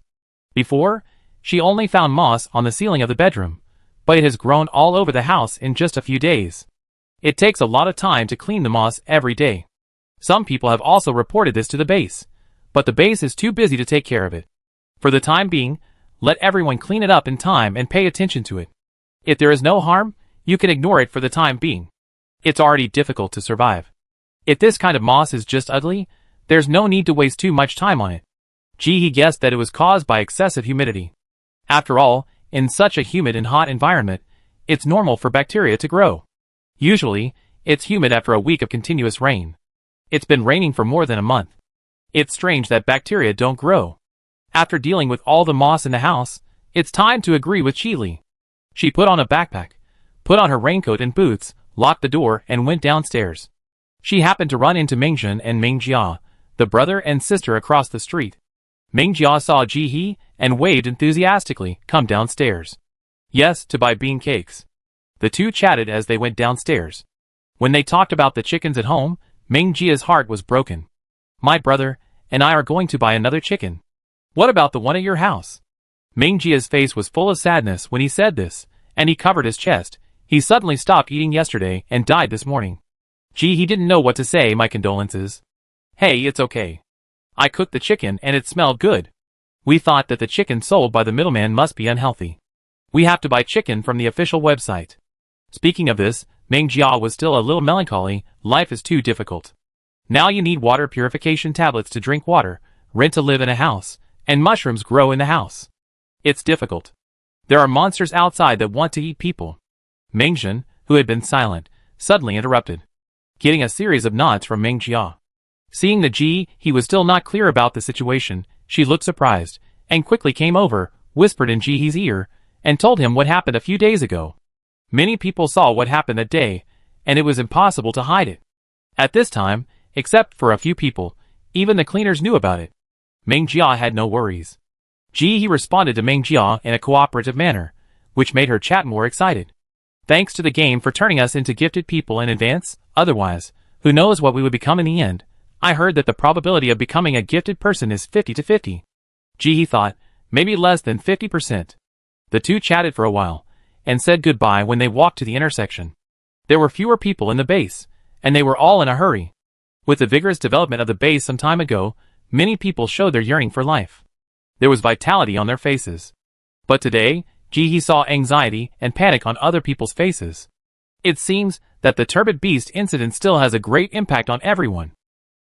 Before, she only found moss on the ceiling of the bedroom, but it has grown all over the house in just a few days. It takes a lot of time to clean the moss every day. Some people have also reported this to the base, but the base is too busy to take care of it. For the time being, let everyone clean it up in time and pay attention to it. If there is no harm, you can ignore it for the time being. It's already difficult to survive. If this kind of moss is just ugly, there's no need to waste too much time on it. He guessed that it was caused by excessive humidity. After all, in such a humid and hot environment, it's normal for bacteria to grow. Usually, it's humid after a week of continuous rain. It's been raining for more than a month. It's strange that bacteria don't grow. After dealing with all the moss in the house, it's time to agree with Chili. She put on a backpack, put on her raincoat and boots, locked the door, and went downstairs. She happened to run into Mengjun and Mengjia, the brother and sister across the street. Mengjia saw Ji and waved enthusiastically, "Come downstairs." Yes, to buy bean cakes. The two chatted as they went downstairs. When they talked about the chickens at home, Mengjia's heart was broken. "My brother and I are going to buy another chicken. What about the one at your house?" Mengjia's face was full of sadness when he said this, and he covered his chest. He suddenly stopped eating yesterday and died this morning. He didn't know what to say. "My condolences." "Hey, it's okay. I cooked the chicken and it smelled good. We thought that the chicken sold by the middleman must be unhealthy. We have to buy chicken from the official website." Speaking of this, Mengjia was still a little melancholy. Life is too difficult. Now you need water purification tablets to drink water, rent to live in a house, and mushrooms grow in the house. It's difficult. There are monsters outside that want to eat people. Mengjun, who had been silent, suddenly interrupted, getting a series of nods from Mengjia. Seeing that he was still not clear about the situation, she looked surprised, and quickly came over, whispered in Jihee's ear, and told him what happened a few days ago. Many people saw what happened that day, and it was impossible to hide it. At this time, except for a few people, even the cleaners knew about it. Mengjia had no worries. He responded to Mengjia in a cooperative manner, which made her chat more excited. "Thanks to the game for turning us into gifted people in advance, otherwise, who knows what we would become in the end. I heard that the probability of becoming a gifted person is 50 to 50. He thought, maybe less than 50%. The two chatted for a while, and said goodbye when they walked to the intersection. There were fewer people in the base, and they were all in a hurry. With the vigorous development of the base some time ago, many people showed their yearning for life. There was vitality on their faces. But today, he saw anxiety and panic on other people's faces. It seems that the turbid beast incident still has a great impact on everyone.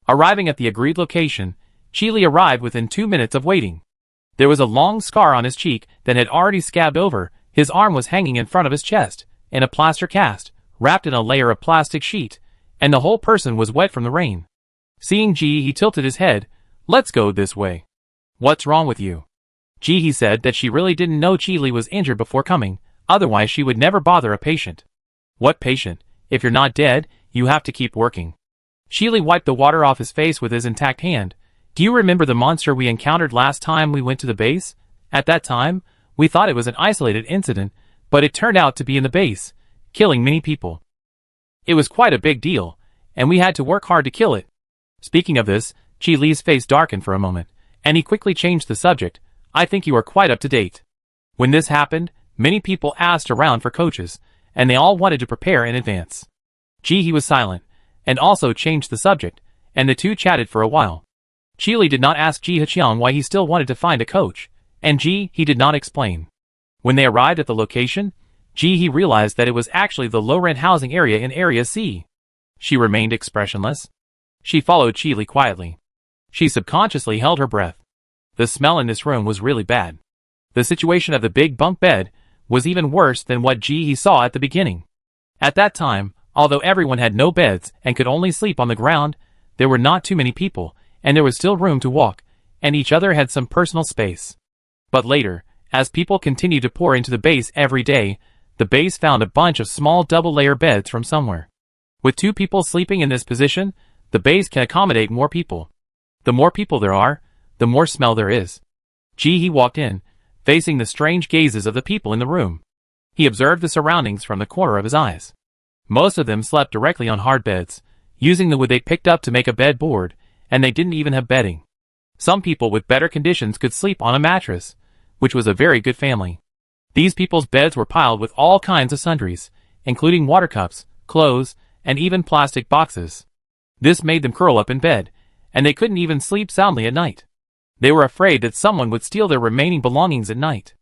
Arriving at the agreed location, Chili arrived within 2 minutes of waiting. There was a long scar on his cheek that had already scabbed over. His arm was hanging in front of his chest, in a plaster cast, wrapped in a layer of plastic sheet, and the whole person was wet from the rain. Seeing he tilted his head. "Let's go this way." "What's wrong with you?" He said that she really didn't know Chili was injured before coming, otherwise she would never bother a patient. "What patient? If you're not dead, you have to keep working." Chili wiped the water off his face with his intact hand. "Do you remember the monster we encountered last time we went to the base? At that time, we thought it was an isolated incident, but it turned out to be in the base, killing many people. It was quite a big deal, and we had to work hard to kill it." Speaking of this, Chili's face darkened for a moment, and he quickly changed the subject. "I think you are quite up to date." When this happened, many people asked around for coaches, and they all wanted to prepare in advance. He was silent, and also changed the subject, and the two chatted for a while. Chili did not ask Ji Hachiang why he still wanted to find a coach, and he did not explain. When they arrived at the location, he realized that it was actually the low-rent housing area in Area C. She remained expressionless. She followed Chili quietly. She subconsciously held her breath. The smell in this room was really bad. The situation of the big bunk bed was even worse than what he saw at the beginning. At that time, although everyone had no beds and could only sleep on the ground, there were not too many people, and there was still room to walk, and each other had some personal space. But later, as people continued to pour into the base every day, the base found a bunch of small double-layer beds from somewhere. With 2 people sleeping in this position, the base can accommodate more people. The more people there are, the more smell there is. He walked in, facing the strange gazes of the people in the room. He observed the surroundings from the corner of his eyes. Most of them slept directly on hard beds, using the wood they picked up to make a bed board, and they didn't even have bedding. Some people with better conditions could sleep on a mattress, which was a very good family. These people's beds were piled with all kinds of sundries, including water cups, clothes, and even plastic boxes. This made them curl up in bed, and they couldn't even sleep soundly at night. They were afraid that someone would steal their remaining belongings at night.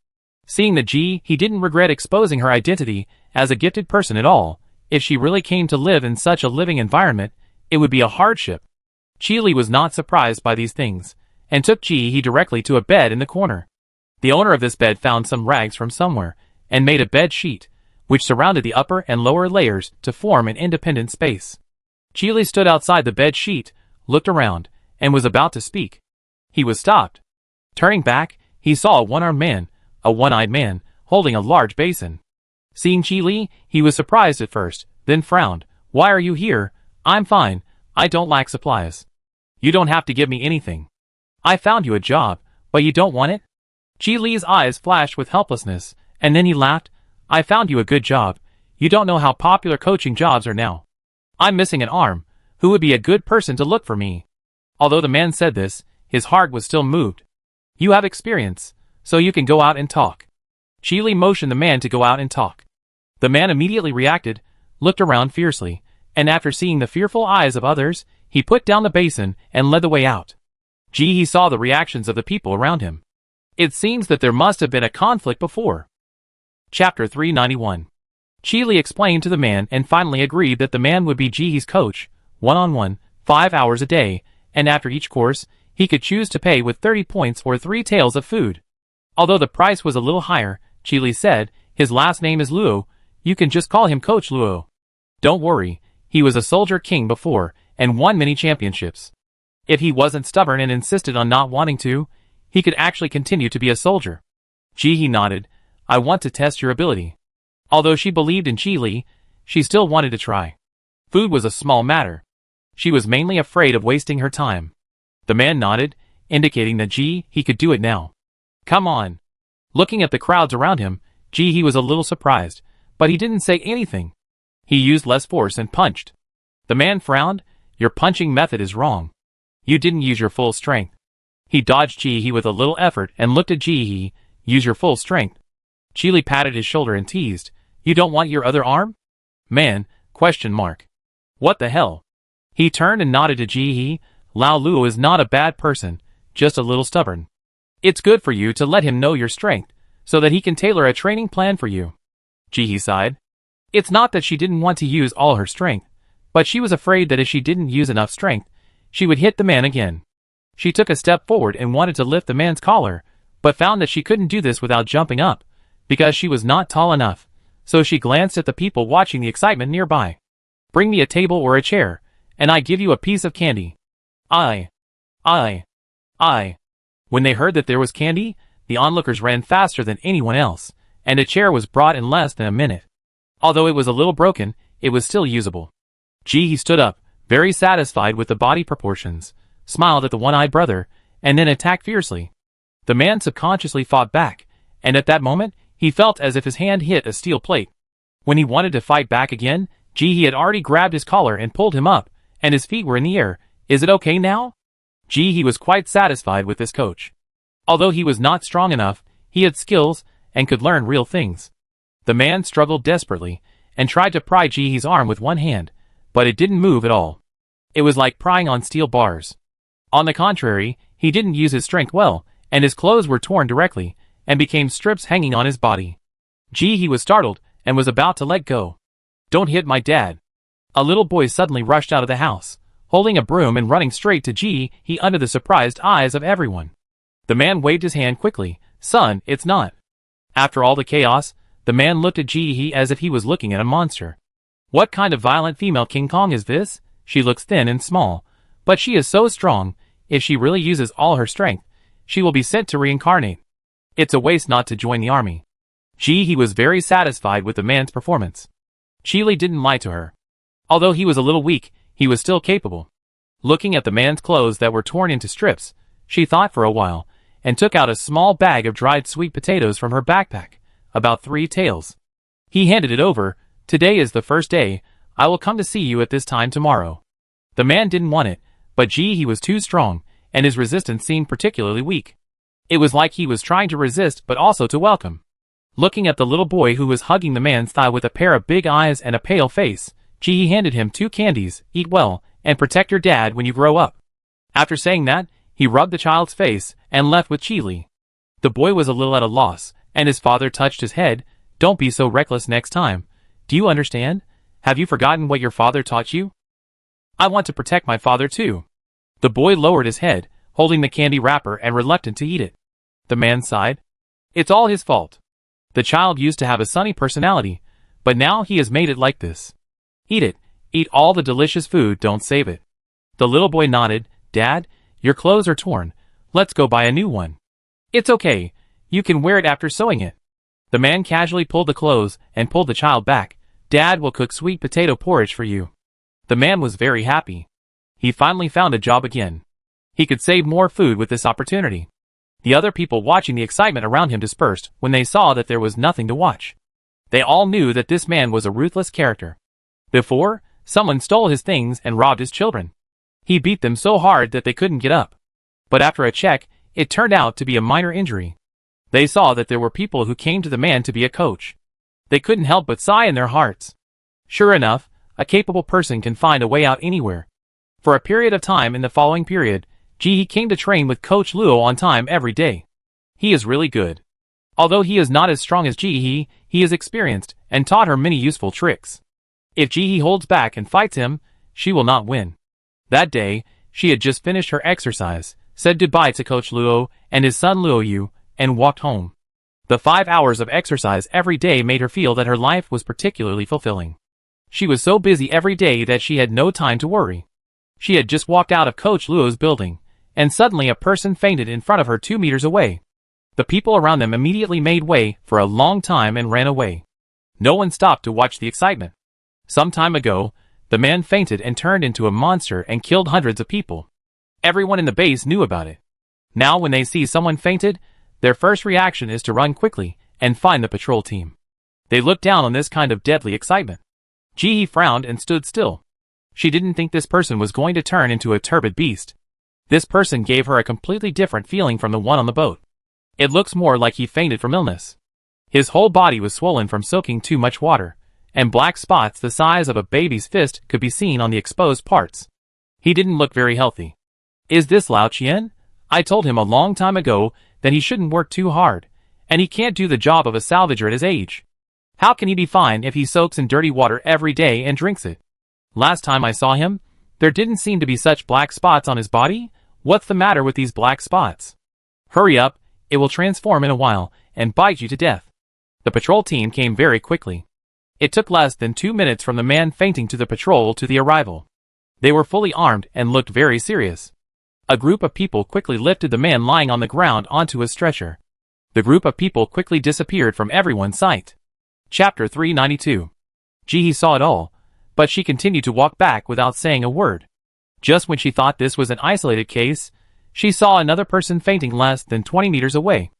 Seeing that he didn't regret exposing her identity as a gifted person at all. If she really came to live in such a living environment, it would be a hardship. Li was not surprised by these things, and took he directly to a bed in the corner. The owner of this bed found some rags from somewhere, and made a bed sheet, which surrounded the upper and lower layers to form an independent space. Li stood outside the bed sheet, looked around, and was about to speak. He was stopped. Turning back, he saw a one-armed man, a one-eyed man, holding a large basin. Seeing Li, he was surprised at first, then frowned. "Why are you here? I'm fine. I don't lack supplies. You don't have to give me anything. I found you a job, but you don't want it?" Li's eyes flashed with helplessness, and then he laughed. "I found you a good job. You don't know how popular coaching jobs are now. I'm missing an arm. Who would be a good person to look for me?" Although the man said this, his heart was still moved. "You have experience, so you can go out and talk." Li motioned the man to go out and talk. The man immediately reacted, looked around fiercely, and after seeing the fearful eyes of others, he put down the basin and led the way out. He saw the reactions of the people around him. It seems that there must have been a conflict before. Chapter 391. Li explained to the man and finally agreed that the man would be Jihee's coach, one-on-one, 5 hours a day, and after each course, he could choose to pay with 30 points or 3 taels of food. Although the price was a little higher, Li said, "His last name is Luo. You can just call him Coach Luo. Don't worry, he was a soldier king before, and won many championships. If he wasn't stubborn and insisted on not wanting to, he could actually continue to be a soldier." Jihee nodded. "I want to test your ability." Although she believed in Li, she still wanted to try. Food was a small matter. She was mainly afraid of wasting her time. The man nodded, indicating that he could do it now. "Come on." Looking at the crowds around him, he was a little surprised, but he didn't say anything. He used less force and punched. The man frowned. "Your punching method is wrong. You didn't use your full strength." He dodged Jihee with a little effort and looked at Jihee. "Use your full strength." Li patted his shoulder and teased, "You don't want your other arm?" "Man, ? What the hell?" He turned and nodded to Jihee. "Lao Luo is not a bad person, just a little stubborn. It's good for you to let him know your strength, so that he can tailor a training plan for you." Jihee sighed. It's not that she didn't want to use all her strength, but she was afraid that if she didn't use enough strength, she would hit the man again. She took a step forward and wanted to lift the man's collar, but found that she couldn't do this without jumping up, because she was not tall enough, so she glanced at the people watching the excitement nearby. "Bring me a table or a chair, and I give you a piece of candy." I. When they heard that there was candy, the onlookers ran faster than anyone else, and a chair was brought in less than a minute. Although it was a little broken, it was still usable. Jihee stood up, very satisfied with the body proportions, smiled at the one-eyed brother, and then attacked fiercely. The man subconsciously fought back, and at that moment, he felt as if his hand hit a steel plate. When he wanted to fight back again, Jihee had already grabbed his collar and pulled him up, and his feet were in the air. "Is it okay now?" Jihee was quite satisfied with this coach. Although he was not strong enough, he had skills, and could learn real things. The man struggled desperately, and tried to pry Jihee's arm with one hand, but it didn't move at all. It was like prying on steel bars. On the contrary, he didn't use his strength well, and his clothes were torn directly, and became strips hanging on his body. Jihee was startled, and was about to let go. "Don't hit my dad." A little boy suddenly rushed out of the house, holding a broom and running straight to Jihee under the surprised eyes of everyone. The man waved his hand quickly. "Son, it's not." After all the chaos, the man looked at Jihee as if he was looking at a monster. "What kind of violent female King Kong is this? She looks thin and small, but she is so strong. If she really uses all her strength, she will be sent to reincarnate. It's a waste not to join the army." Jihee was very satisfied with the man's performance. Li didn't lie to her. Although he was a little weak, he was still capable. Looking at the man's clothes that were torn into strips, she thought for a while, and took out a small bag of dried sweet potatoes from her backpack, about 3 taels. He handed it over. "Today is the first day. I will come to see you at this time tomorrow." The man didn't want it, but he was too strong, and his resistance seemed particularly weak. It was like he was trying to resist but also to welcome. Looking at the little boy who was hugging the man's thigh with a pair of big eyes and a pale face, he handed him 2 candies. "Eat well, and protect your dad when you grow up." After saying that, he rubbed the child's face and left with Chili. The boy was a little at a loss, and his father touched his head. "Don't be so reckless next time. Do you understand? Have you forgotten what your father taught you?" "I want to protect my father too." The boy lowered his head, holding the candy wrapper and reluctant to eat it. The man sighed. "It's all his fault. The child used to have a sunny personality, but now he has made it like this. Eat it. Eat all the delicious food, don't save it." The little boy nodded. "Dad, your clothes are torn. Let's go buy a new one." "It's okay. You can wear it after sewing it." The man casually pulled the clothes and pulled the child back. "Dad will cook sweet potato porridge for you." The man was very happy. He finally found a job again. He could save more food with this opportunity. The other people watching the excitement around him dispersed when they saw that there was nothing to watch. They all knew that this man was a ruthless character. Before, someone stole his things and robbed his children. He beat them so hard that they couldn't get up. But after a check, it turned out to be a minor injury. They saw that there were people who came to the man to be a coach. They couldn't help but sigh in their hearts. Sure enough, a capable person can find a way out anywhere. For a period of time in the following period, he came to train with Coach Luo on time every day. He is really good. Although he is not as strong as he is experienced and taught her many useful tricks. If he holds back and fights him, she will not win. That day, she had just finished her exercise, said goodbye to Coach Luo and his son Luo Yu, and walked home. The 5 hours of exercise every day made her feel that her life was particularly fulfilling. She was so busy every day that she had no time to worry. She had just walked out of Coach Luo's building, and suddenly a person fainted in front of her 2 meters away. The people around them immediately made way for a long time and ran away. No one stopped to watch the excitement. Some time ago, the man fainted and turned into a monster and killed hundreds of people. Everyone in the base knew about it. Now when they see someone fainted, their first reaction is to run quickly and find the patrol team. They looked down on this kind of deadly excitement. Ji frowned and stood still. She didn't think this person was going to turn into a turbid beast. This person gave her a completely different feeling from the one on the boat. It looks more like he fainted from illness. His whole body was swollen from soaking too much water, and black spots the size of a baby's fist could be seen on the exposed parts. He didn't look very healthy. "Is this Lao Qian? I told him a long time ago that he shouldn't work too hard, and he can't do the job of a salvager at his age. How can he be fine if he soaks in dirty water every day and drinks it? Last time I saw him, there didn't seem to be such black spots on his body. What's the matter with these black spots? Hurry up, it will transform in a while and bite you to death." The patrol team came very quickly. It took less than 2 minutes from the man fainting to the patrol to the arrival. They were fully armed and looked very serious. A group of people quickly lifted the man lying on the ground onto a stretcher. The group of people quickly disappeared from everyone's sight. Chapter 392. Ji saw it all, but she continued to walk back without saying a word. Just when she thought this was an isolated case, she saw another person fainting less than 20 meters away.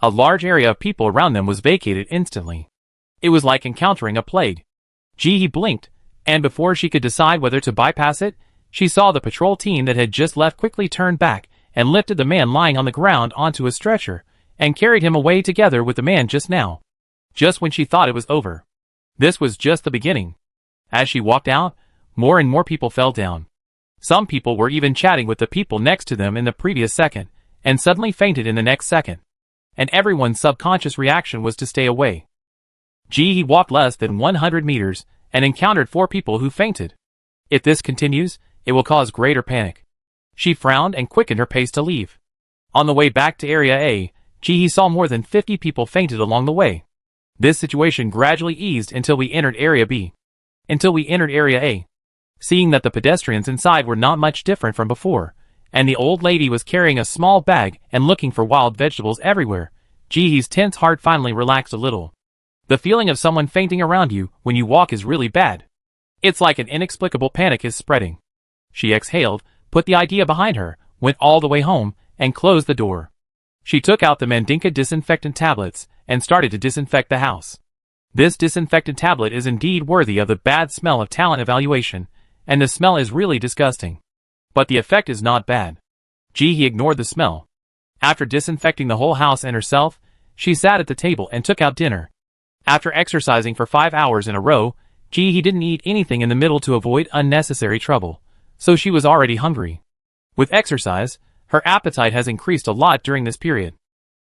A large area of people around them was vacated instantly. It was like encountering a plague. Ji blinked, and before she could decide whether to bypass it, she saw the patrol team that had just left quickly turn back and lifted the man lying on the ground onto a stretcher and carried him away together with the man just now. Just when she thought it was over. This was just the beginning. As she walked out, more and more people fell down. Some people were even chatting with the people next to them in the previous second, and suddenly fainted in the next second. And everyone's subconscious reaction was to stay away. Ji walked less than 100 meters, and encountered 4 people who fainted. If this continues, it will cause greater panic. She frowned and quickened her pace to leave. On the way back to Area A, Ji saw more than 50 people fainted along the way. This situation gradually eased until we entered Area B. Until we entered Area A. Seeing that the pedestrians inside were not much different from before, and the old lady was carrying a small bag and looking for wild vegetables everywhere, Ji's tense heart finally relaxed a little. The feeling of someone fainting around you when you walk is really bad. It's like an inexplicable panic is spreading. She exhaled, put the idea behind her, went all the way home, and closed the door. She took out the Mandinka disinfectant tablets and started to disinfect the house. This disinfectant tablet is indeed worthy of the bad smell of talent evaluation, and the smell is really disgusting. But the effect is not bad. He ignored the smell. After disinfecting the whole house and herself, she sat at the table and took out dinner. After exercising for 5 hours in a row, he didn't eat anything in the middle to avoid unnecessary trouble, so she was already hungry. With exercise, her appetite has increased a lot during this period.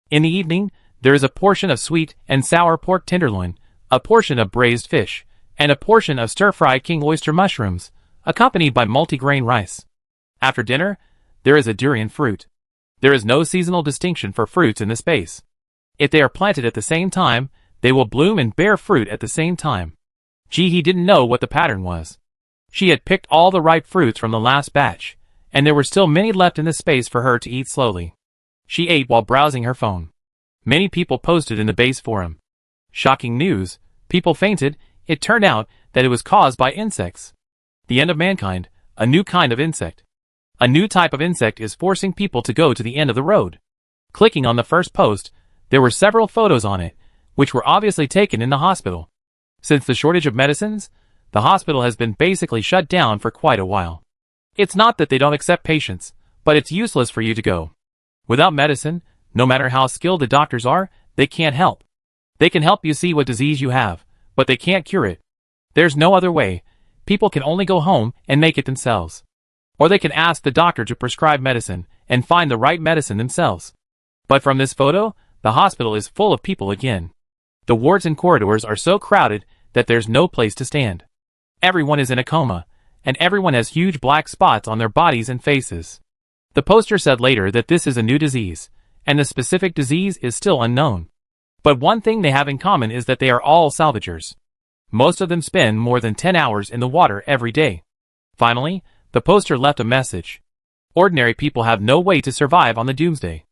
In the evening, there is a portion of sweet and sour pork tenderloin, a portion of braised fish, and a portion of stir-fried king oyster mushrooms, accompanied by multigrain rice. After dinner, there is a durian fruit. There is no seasonal distinction for fruits in this base. If they are planted at the same time, they will bloom and bear fruit at the same time. He didn't know what the pattern was. She had picked all the ripe fruits from the last batch, and there were still many left in the space for her to eat slowly. She ate while browsing her phone. Many people posted in the base forum. Shocking news, people fainted. It turned out that it was caused by insects. The end of mankind, a new kind of insect. A new type of insect is forcing people to go to the end of the road. Clicking on the first post, there were several photos on it, which were obviously taken in the hospital. Since the shortage of medicines, the hospital has been basically shut down for quite a while. It's not that they don't accept patients, but it's useless for you to go. Without medicine, no matter how skilled the doctors are, they can't help. They can help you see what disease you have, but they can't cure it. There's no other way. People can only go home and make it themselves. Or they can ask the doctor to prescribe medicine and find the right medicine themselves. But from this photo, the hospital is full of people again. The wards and corridors are so crowded that there's no place to stand. Everyone is in a coma, and everyone has huge black spots on their bodies and faces. The poster said later that this is a new disease, and the specific disease is still unknown. But one thing they have in common is that they are all salvagers. Most of them spend more than 10 hours in the water every day. Finally, the poster left a message. Ordinary people have no way to survive on the Doomsday.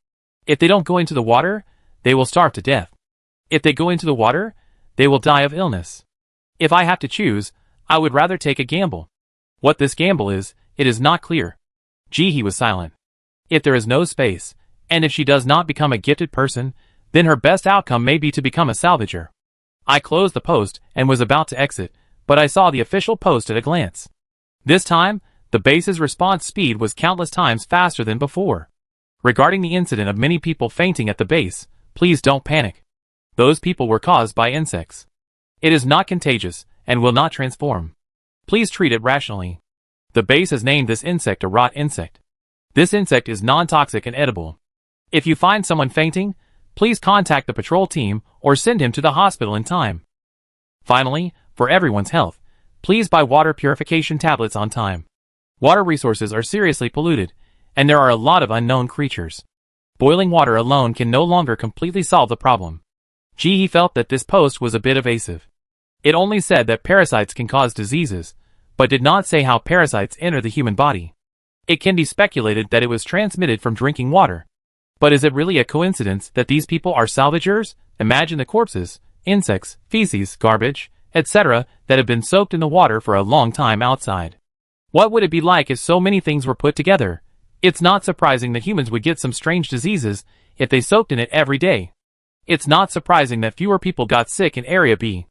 If they don't go into the water, they will starve to death. If they go into the water, they will die of illness. If I have to choose, I would rather take a gamble. What this gamble is, it is not clear. He was silent. If there is no space, and if she does not become a gifted person, then her best outcome may be to become a salvager. I closed the post and was about to exit, but I saw the official post at a glance. This time, the base's response speed was countless times faster than before. Regarding the incident of many people fainting at the base, please don't panic. Those people were caused by insects. It is not contagious and will not transform. Please treat it rationally. The base has named this insect a rot insect. This insect is non-toxic and edible. If you find someone fainting, please contact the patrol team or send him to the hospital in time. Finally, for everyone's health, please buy water purification tablets on time. Water resources are seriously polluted, and there are a lot of unknown creatures. Boiling water alone can no longer completely solve the problem. He felt that this post was a bit evasive. It only said that parasites can cause diseases, but did not say how parasites enter the human body. It can be speculated that it was transmitted from drinking water. But is it really a coincidence that these people are salvagers? Imagine the corpses, insects, feces, garbage, etc. that have been soaked in the water for a long time outside. What would it be like if so many things were put together? It's not surprising that humans would get some strange diseases if they soaked in it every day. It's not surprising that fewer people got sick in Area B.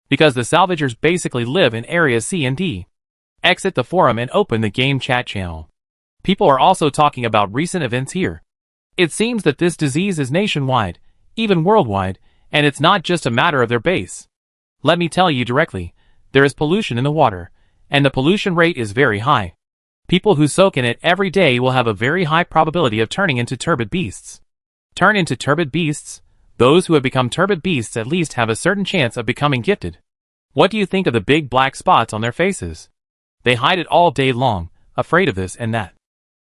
Because the salvagers basically live in Area C and D. Exit the forum and open the game chat channel. People are also talking about recent events here. It seems that this disease is nationwide, even worldwide, and it's not just a matter of their base. Let me tell you directly, there is pollution in the water, and the pollution rate is very high. People who soak in it every day will have a very high probability of turning into turbid beasts. Turn into turbid beasts? Those who have become turbid beasts at least have a certain chance of becoming gifted. What do you think of the big black spots on their faces? They hide it all day long, afraid of this and that.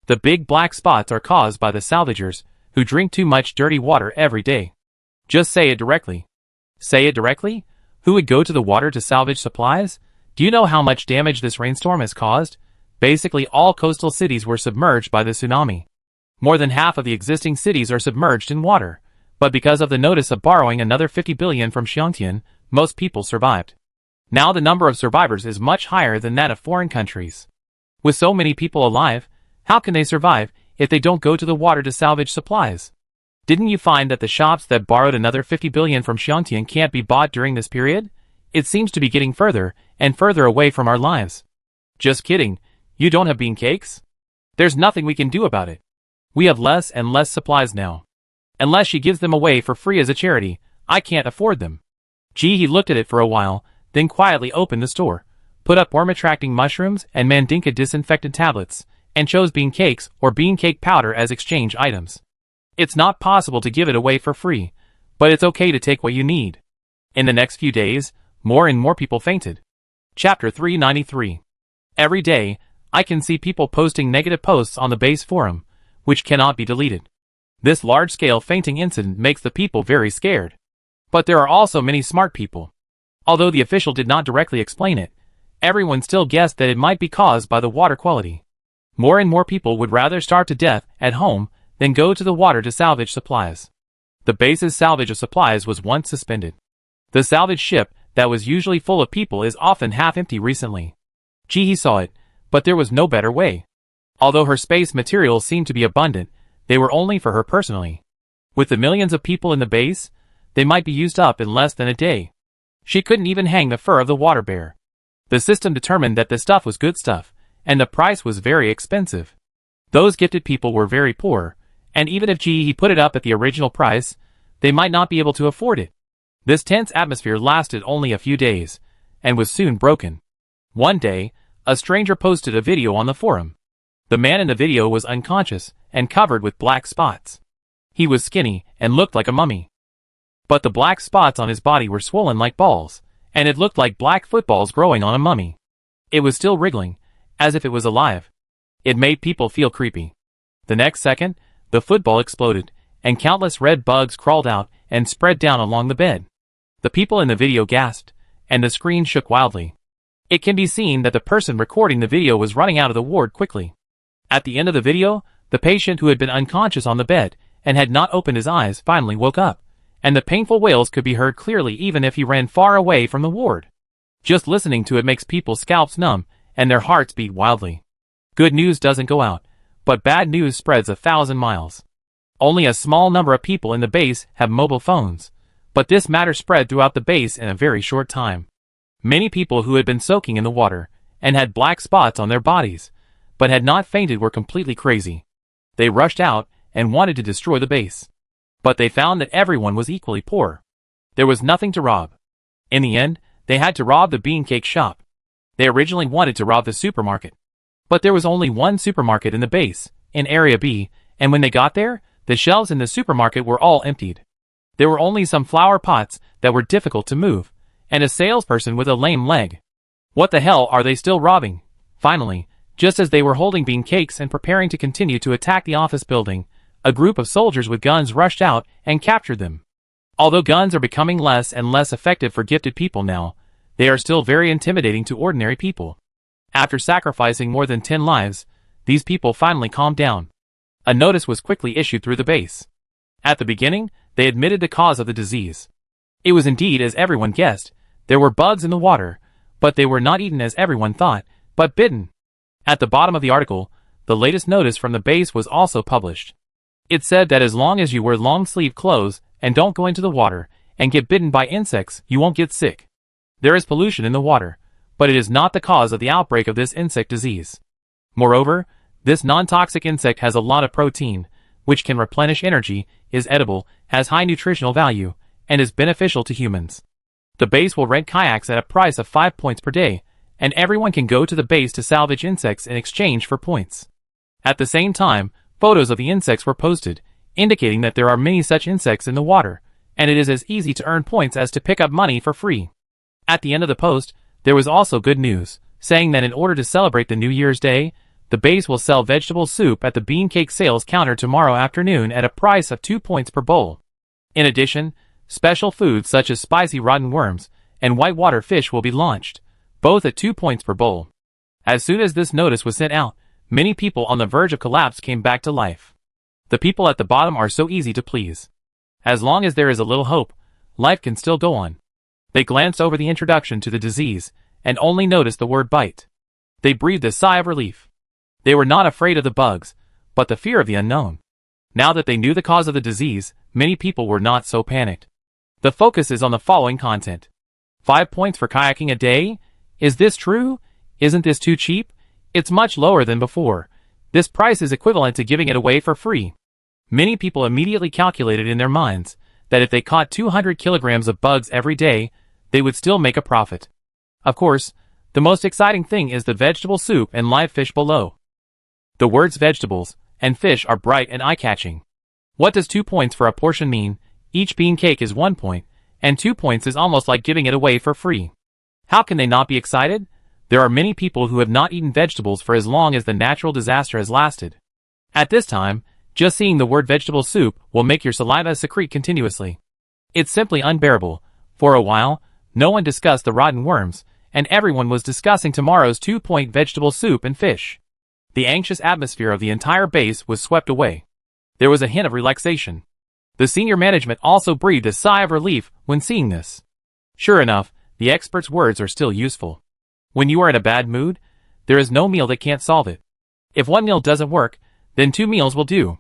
The big black spots are caused by the salvagers, who drink too much dirty water every day. Just say it directly. Say it directly? Who would go to the water to salvage supplies? Do you know how much damage this rainstorm has caused? Basically all coastal cities were submerged by the tsunami. More than half of the existing cities are submerged in water. But because of the notice of borrowing another 50 billion from Xiongtian, most people survived. Now the number of survivors is much higher than that of foreign countries. With so many people alive, How can they survive if they don't go to the water to salvage supplies? Didn't you find that the shops that borrowed another 50 billion from Xiangtian can't be bought during this period? It seems to be getting further and further away from our lives. Just kidding, you don't have bean cakes? There's nothing we can do about it. We have less and less supplies now. Unless she gives them away for free as a charity, I can't afford them. He looked at it for a while, then quietly opened the store, put up worm-attracting mushrooms and mandinka disinfectant tablets, and chose bean cakes or bean cake powder as exchange items. It's not possible to give it away for free, but it's okay to take what you need. In the next few days, more and more people fainted. Chapter 393. Every day, I can see people posting negative posts on the base forum, which cannot be deleted. This large-scale fainting incident makes the people very scared. But there are also many smart people. Although the official did not directly explain it, everyone still guessed that it might be caused by the water quality. More and more people would rather starve to death at home than go to the water to salvage supplies. The base's salvage of supplies was once suspended. The salvage ship that was usually full of people is often half empty recently. He saw it, but there was no better way. Although her space materials seemed to be abundant, they were only for her personally. With the millions of people in the base, they might be used up in less than a day. She couldn't even hang the fur of the water bear. The system determined that the stuff was good stuff, and the price was very expensive. Those gifted people were very poor, and even if he put it up at the original price, they might not be able to afford it. This tense atmosphere lasted only a few days, and was soon broken. One day, a stranger posted a video on the forum. The man in the video was unconscious and covered with black spots. He was skinny and looked like a mummy. But the black spots on his body were swollen like balls, and it looked like black footballs growing on a mummy. It was still wriggling, as if it was alive. It made people feel creepy. The next second, the football exploded, and countless red bugs crawled out and spread down along the bed. The people in the video gasped, and the screen shook wildly. It can be seen that the person recording the video was running out of the ward quickly. At the end of the video, the patient who had been unconscious on the bed and had not opened his eyes finally woke up, and the painful wails could be heard clearly even if he ran far away from the ward. Just listening to it makes people's scalps numb and their hearts beat wildly. Good news doesn't go out, but bad news spreads 1,000 miles. Only a small number of people in the base have mobile phones, but this matter spread throughout the base in a very short time. Many people who had been soaking in the water and had black spots on their bodies, but had not fainted were completely crazy. They rushed out and wanted to destroy the base. But they found that everyone was equally poor. There was nothing to rob. In the end, they had to rob the bean cake shop. They originally wanted to rob the supermarket. But there was only one supermarket in the base, in Area B, and when they got there, the shelves in the supermarket were all emptied. There were only some flower pots that were difficult to move, and a salesperson with a lame leg. What the hell are they still robbing? Finally, just as they were holding bean cakes and preparing to continue to attack the office building, a group of soldiers with guns rushed out and captured them. Although guns are becoming less and less effective for gifted people now, they are still very intimidating to ordinary people. After sacrificing more than 10 lives, these people finally calmed down. A notice was quickly issued through the base. At the beginning, they admitted the cause of the disease. It was indeed as everyone guessed. There were bugs in the water, but they were not eaten as everyone thought, but bitten. At the bottom of the article, the latest notice from the base was also published. It said that as long as you wear long-sleeve clothes and don't go into the water and get bitten by insects, you won't get sick. There is pollution in the water, but it is not the cause of the outbreak of this insect disease. Moreover, this non-toxic insect has a lot of protein, which can replenish energy, is edible, has high nutritional value, and is beneficial to humans. The base will rent kayaks at a price of 5 points per day, and everyone can go to the base to salvage insects in exchange for points. At the same time, photos of the insects were posted, indicating that there are many such insects in the water, and it is as easy to earn points as to pick up money for free. At the end of the post, there was also good news, saying that in order to celebrate the New Year's Day, the base will sell vegetable soup at the bean cake sales counter tomorrow afternoon at a price of 2 points per bowl. In addition, special foods such as spicy rotten worms and whitewater fish will be launched, both at 2 points per bowl. As soon as this notice was sent out, many people on the verge of collapse came back to life. The people at the bottom are so easy to please. As long as there is a little hope, life can still go on. They glanced over the introduction to the disease and only noticed the word bite. They breathed a sigh of relief. They were not afraid of the bugs, but the fear of the unknown. Now that they knew the cause of the disease, many people were not so panicked. The focus is on the following content. 5 points for kayaking a day? Is this true? Isn't this too cheap? It's much lower than before. This price is equivalent to giving it away for free. Many people immediately calculated in their minds that if they caught 200 kilograms of bugs every day, they would still make a profit. Of course, the most exciting thing is the vegetable soup and live fish below. The words vegetables and fish are bright and eye-catching. What does 2 points for a portion mean? Each bean cake is 1 point, and 2 points is almost like giving it away for free. How can they not be excited? There are many people who have not eaten vegetables for as long as the natural disaster has lasted. At this time, just seeing the word vegetable soup will make your saliva secrete continuously. It's simply unbearable. For a while, no one discussed the rotten worms, and everyone was discussing tomorrow's 2-point vegetable soup and fish. The anxious atmosphere of the entire base was swept away. There was a hint of relaxation. The senior management also breathed a sigh of relief when seeing this. Sure enough, the expert's words are still useful. When you are in a bad mood, there is no meal that can't solve it. If one meal doesn't work, then 2 meals will do.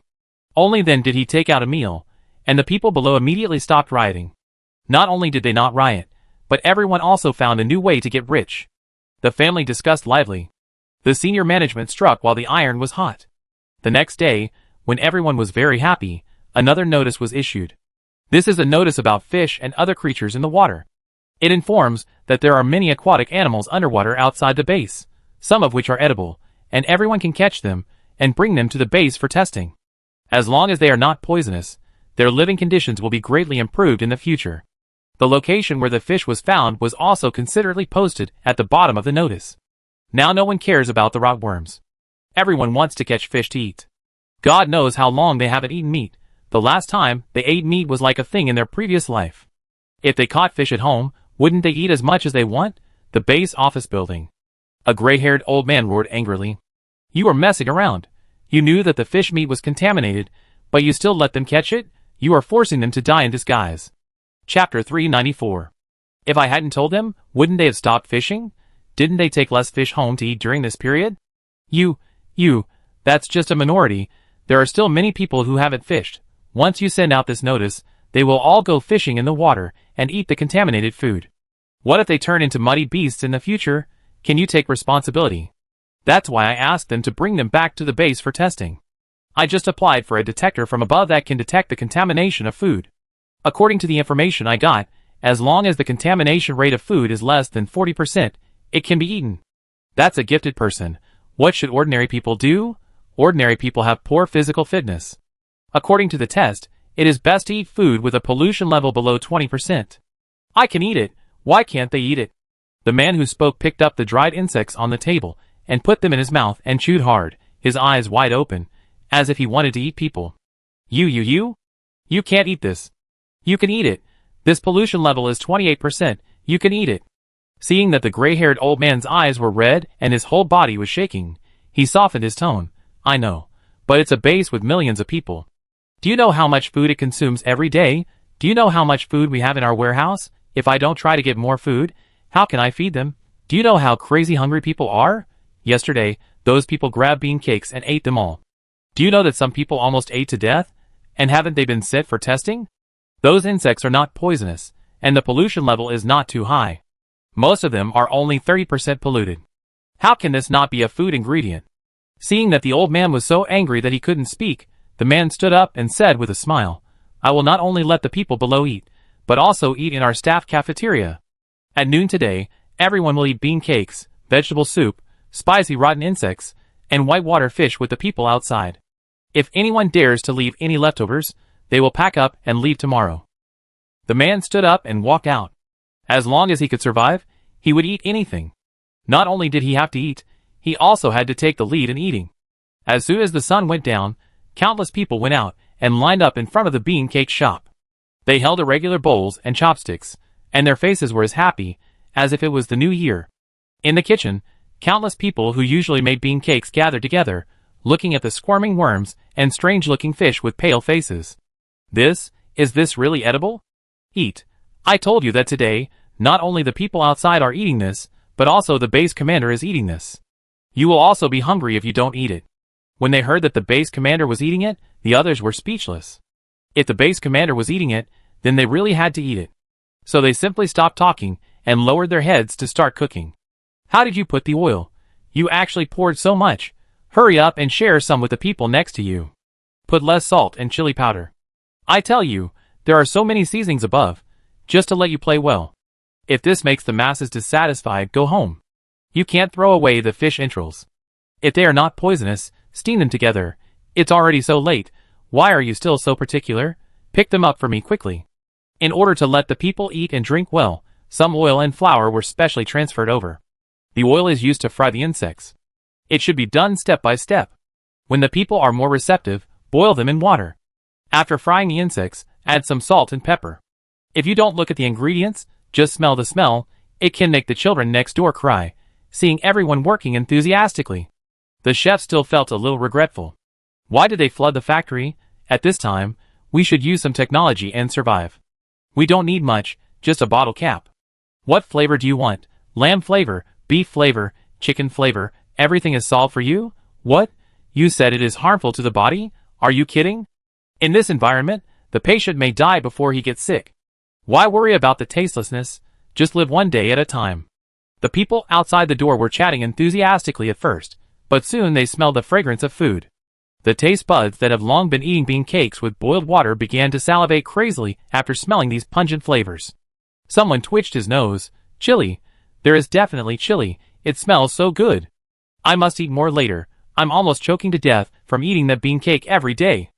Only then did he take out a meal, and the people below immediately stopped rioting. Not only did they not riot, but everyone also found a new way to get rich. The family discussed lively. The senior management struck while the iron was hot. The next day, when everyone was very happy, another notice was issued. This is a notice about fish and other creatures in the water. It informs that there are many aquatic animals underwater outside the base, some of which are edible, and everyone can catch them and bring them to the base for testing. As long as they are not poisonous, their living conditions will be greatly improved in the future. The location where the fish was found was also considerately posted at the bottom of the notice. Now no one cares about the rotworms. Everyone wants to catch fish to eat. God knows how long they haven't eaten meat. The last time they ate meat was like a thing in their previous life. If they caught fish at home, wouldn't they eat as much as they want? The base office building. A gray-haired old man roared angrily. You are messing around. You knew that the fish meat was contaminated, but you still let them catch it? You are forcing them to die in disguise. Chapter 394. If I hadn't told them, wouldn't they have stopped fishing? Didn't they take less fish home to eat during this period? That's just a minority. There are still many people who haven't fished. Once you send out this notice, they will all go fishing in the water and eat the contaminated food. What if they turn into muddy beasts in the future? Can you take responsibility? That's why I asked them to bring them back to the base for testing. I just applied for a detector from above that can detect the contamination of food. According to the information I got, as long as the contamination rate of food is less than 40%, it can be eaten. That's a gifted person. What should ordinary people do? Ordinary people have poor physical fitness. According to the test, it is best to eat food with a pollution level below 20%. I can eat it. Why can't they eat it? The man who spoke picked up the dried insects on the table and put them in his mouth and chewed hard, his eyes wide open, as if he wanted to eat people. You can't eat this. You can eat it. This pollution level is 28%. You can eat it. Seeing that the gray-haired old man's eyes were red and his whole body was shaking, he softened his tone. I know, but it's a base with millions of people. Do you know how much food it consumes every day? Do you know how much food we have in our warehouse? If I don't try to get more food, how can I feed them? Do you know how crazy hungry people are? Yesterday, those people grabbed bean cakes and ate them all. Do you know that some people almost ate to death? And haven't they been sent for testing? Those insects are not poisonous, and the pollution level is not too high. Most of them are only 30% polluted. How can this not be a food ingredient? Seeing that the old man was so angry that he couldn't speak, the man stood up and said with a smile, I will not only let the people below eat, but also eat in our staff cafeteria. At noon today, everyone will eat bean cakes, vegetable soup, spicy rotten insects, and whitewater fish with the people outside. If anyone dares to leave any leftovers, they will pack up and leave tomorrow. The man stood up and walked out. As long as he could survive, he would eat anything. Not only did he have to eat, he also had to take the lead in eating. As soon as the sun went down, countless people went out and lined up in front of the bean cake shop. They held irregular bowls and chopsticks, and their faces were as happy as if it was the new year. In the kitchen, countless people who usually made bean cakes gathered together, looking at the squirming worms and strange-looking fish with pale faces. Is this really edible? Eat. I told you that today, not only the people outside are eating this, but also the base commander is eating this. You will also be hungry if you don't eat it. When they heard that the base commander was eating it, the others were speechless. If the base commander was eating it, then they really had to eat it. So they simply stopped talking and lowered their heads to start cooking. How did you put the oil? You actually poured so much. Hurry up and share some with the people next to you. Put less salt and chili powder. I tell you, there are so many seasonings above, just to let you play well. If this makes the masses dissatisfied, go home. You can't throw away the fish entrails. If they are not poisonous, steam them together. It's already so late. Why are you still so particular? Pick them up for me quickly. In order to let the people eat and drink well, some oil and flour were specially transferred over. The oil is used to fry the insects. It should be done step by step. When the people are more receptive, boil them in water. After frying the insects, add some salt and pepper. If you don't look at the ingredients, just smell the smell, it can make the children next door cry, seeing everyone working enthusiastically. The chef still felt a little regretful. Why did they flood the factory? At this time, we should use some technology and survive. We don't need much, just a bottle cap. What flavor do you want? Lamb flavor, beef flavor, chicken flavor, everything is solved for you? What? You said it is harmful to the body? Are you kidding? In this environment, the patient may die before he gets sick. Why worry about the tastelessness? Just live one day at a time. The people outside the door were chatting enthusiastically at first, but soon they smelled the fragrance of food. The taste buds that have long been eating bean cakes with boiled water began to salivate crazily after smelling these pungent flavors. Someone twitched his nose. Chili. There is definitely chili. It smells so good. I must eat more later. I'm almost choking to death from eating that bean cake every day.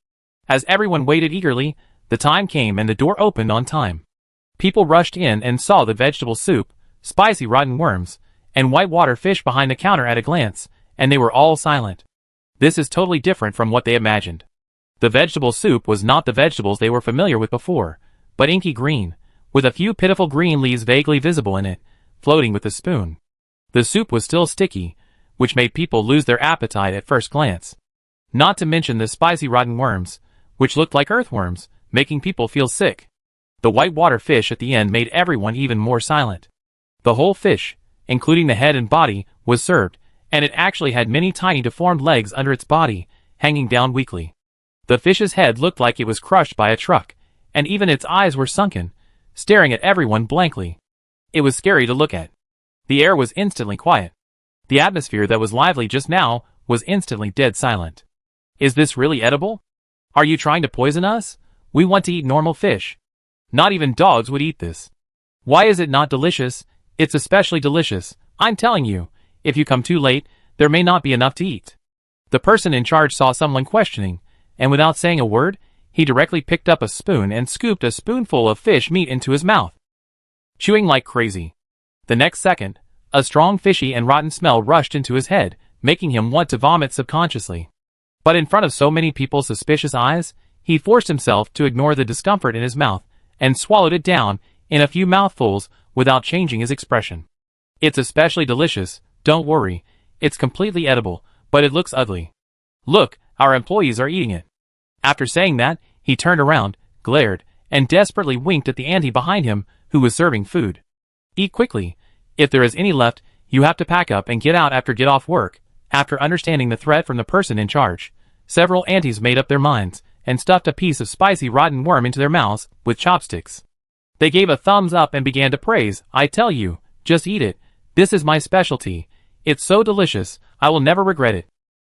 As everyone waited eagerly, the time came and the door opened on time. People rushed in and saw the vegetable soup, spicy rotten worms, and whitewater fish behind the counter at a glance, and they were all silent. This is totally different from what they imagined. The vegetable soup was not the vegetables they were familiar with before, but inky green, with a few pitiful green leaves vaguely visible in it, floating with the spoon. The soup was still sticky, which made people lose their appetite at first glance. Not to mention the spicy rotten worms, which looked like earthworms, making people feel sick. The whitewater fish at the end made everyone even more silent. The whole fish, including the head and body, was served, and it actually had many tiny deformed legs under its body, hanging down weakly. The fish's head looked like it was crushed by a truck, and even its eyes were sunken, staring at everyone blankly. It was scary to look at. The air was instantly quiet. The atmosphere that was lively just now was instantly dead silent. Is this really edible? Are you trying to poison us? We want to eat normal fish. Not even dogs would eat this. Why is it not delicious? It's especially delicious, I'm telling you. If you come too late, there may not be enough to eat. The person in charge saw someone questioning, and without saying a word, he directly picked up a spoon and scooped a spoonful of fish meat into his mouth, chewing like crazy. The next second, a strong fishy and rotten smell rushed into his head, making him want to vomit subconsciously. But in front of so many people's suspicious eyes, he forced himself to ignore the discomfort in his mouth, and swallowed it down in a few mouthfuls without changing his expression. It's especially delicious. Don't worry, it's completely edible, but it looks ugly. Look, our employees are eating it. After saying that, he turned around, glared, and desperately winked at the auntie behind him, who was serving food. Eat quickly. If there is any left, you have to pack up and get out after get off work. After understanding the threat from the person in charge, several aunties made up their minds, and stuffed a piece of spicy rotten worm into their mouths, with chopsticks. They gave a thumbs up and began to praise. I tell you, just eat it. This is my specialty. It's so delicious, I will never regret it.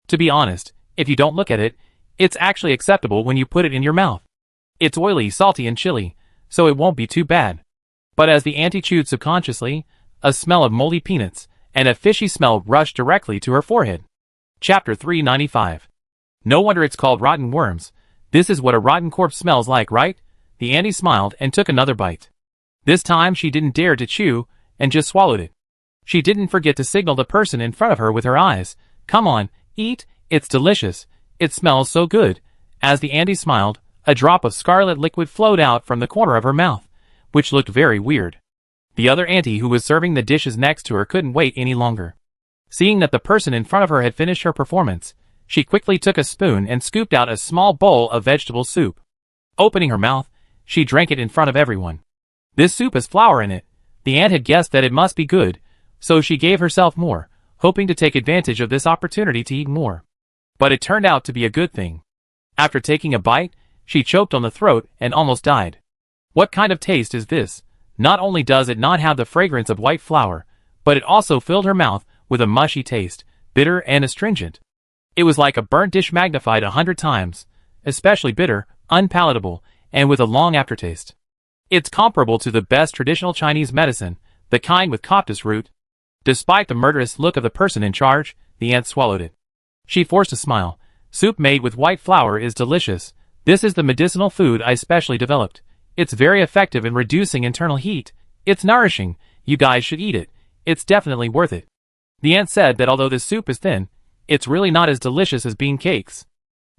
To be honest, if you don't look at it, it's actually acceptable when you put it in your mouth. It's oily, salty, and chili, so it won't be too bad. But as the auntie chewed subconsciously, a smell of moldy peanuts and a fishy smell rushed directly to her forehead. Chapter 395. No wonder it's called rotten worms. This is what a rotten corpse smells like, right? The auntie smiled and took another bite. This time she didn't dare to chew, and just swallowed it. She didn't forget to signal the person in front of her with her eyes. Come on, eat, it's delicious. It smells so good. As the auntie smiled, a drop of scarlet liquid flowed out from the corner of her mouth, which looked very weird. The other auntie who was serving the dishes next to her couldn't wait any longer. Seeing that the person in front of her had finished her performance, she quickly took a spoon and scooped out a small bowl of vegetable soup. Opening her mouth, she drank it in front of everyone. This soup has flour in it. The aunt had guessed that it must be good, so she gave herself more, hoping to take advantage of this opportunity to eat more. But it turned out to be a good thing. After taking a bite, she choked on the throat and almost died. What kind of taste is this? Not only does it not have the fragrance of white flour, but it also filled her mouth with a mushy taste, bitter and astringent. It was like a burnt dish magnified 100 times, especially bitter, unpalatable, and with a long aftertaste. It's comparable to the best traditional Chinese medicine, the kind with coptis root. Despite the murderous look of the person in charge, the ant swallowed it. She forced a smile. Soup made with white flour is delicious. This is the medicinal food I specially developed. It's very effective in reducing internal heat. It's nourishing. You guys should eat it. It's definitely worth it. The ant said that although this soup is thin, it's really not as delicious as bean cakes.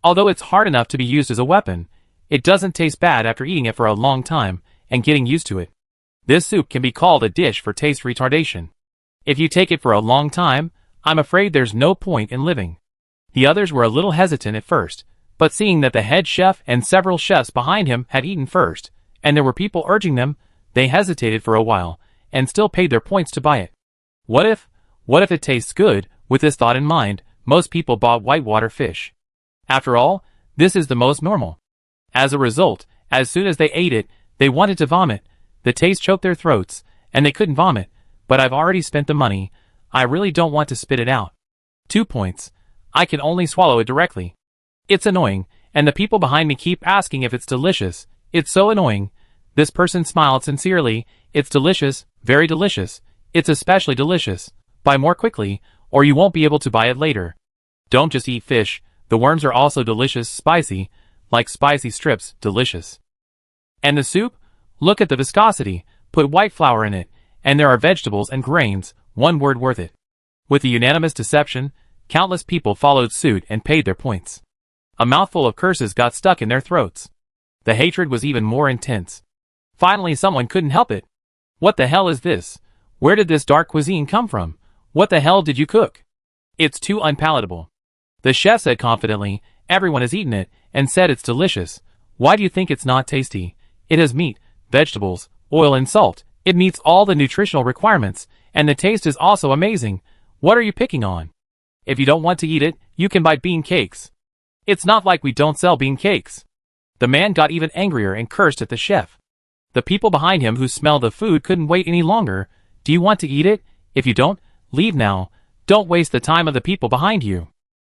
Although it's hard enough to be used as a weapon, it doesn't taste bad after eating it for a long time and getting used to it. This soup can be called a dish for taste retardation. If you take it for a long time, I'm afraid there's no point in living. The others were a little hesitant at first, but seeing that the head chef and several chefs behind him had eaten first, and there were people urging them, they hesitated for a while, and still paid their points to buy it. What if it tastes good? With this thought in mind, most people bought whitewater fish. After all, this is the most normal. As a result, as soon as they ate it, they wanted to vomit. The taste choked their throats, and they couldn't vomit. But I've already spent the money. I really don't want to spit it out. 2 points. I can only swallow it directly. It's annoying, and the people behind me keep asking if it's delicious. It's so annoying. This person smiled sincerely. It's delicious, very delicious. It's especially delicious. Buy more quickly, or you won't be able to buy it later. Don't just eat fish. The worms are also delicious, spicy, like spicy strips, delicious. And the soup? Look at the viscosity. Put white flour in it, and there are vegetables and grains, one word worth it. With a unanimous deception, countless people followed suit and paid their points. A mouthful of curses got stuck in their throats. The hatred was even more intense. Finally someone couldn't help it. What the hell is this? Where did this dark cuisine come from? What the hell did you cook? It's too unpalatable. The chef said confidently, everyone has eaten it, and said it's delicious. Why do you think it's not tasty? It has meat, vegetables, oil and salt. It meets all the nutritional requirements, and the taste is also amazing. What are you picking on? If you don't want to eat it, you can buy bean cakes. It's not like we don't sell bean cakes. The man got even angrier and cursed at the chef. The people behind him who smelled the food couldn't wait any longer. Do you want to eat it? If you don't, leave now. Don't waste the time of the people behind you.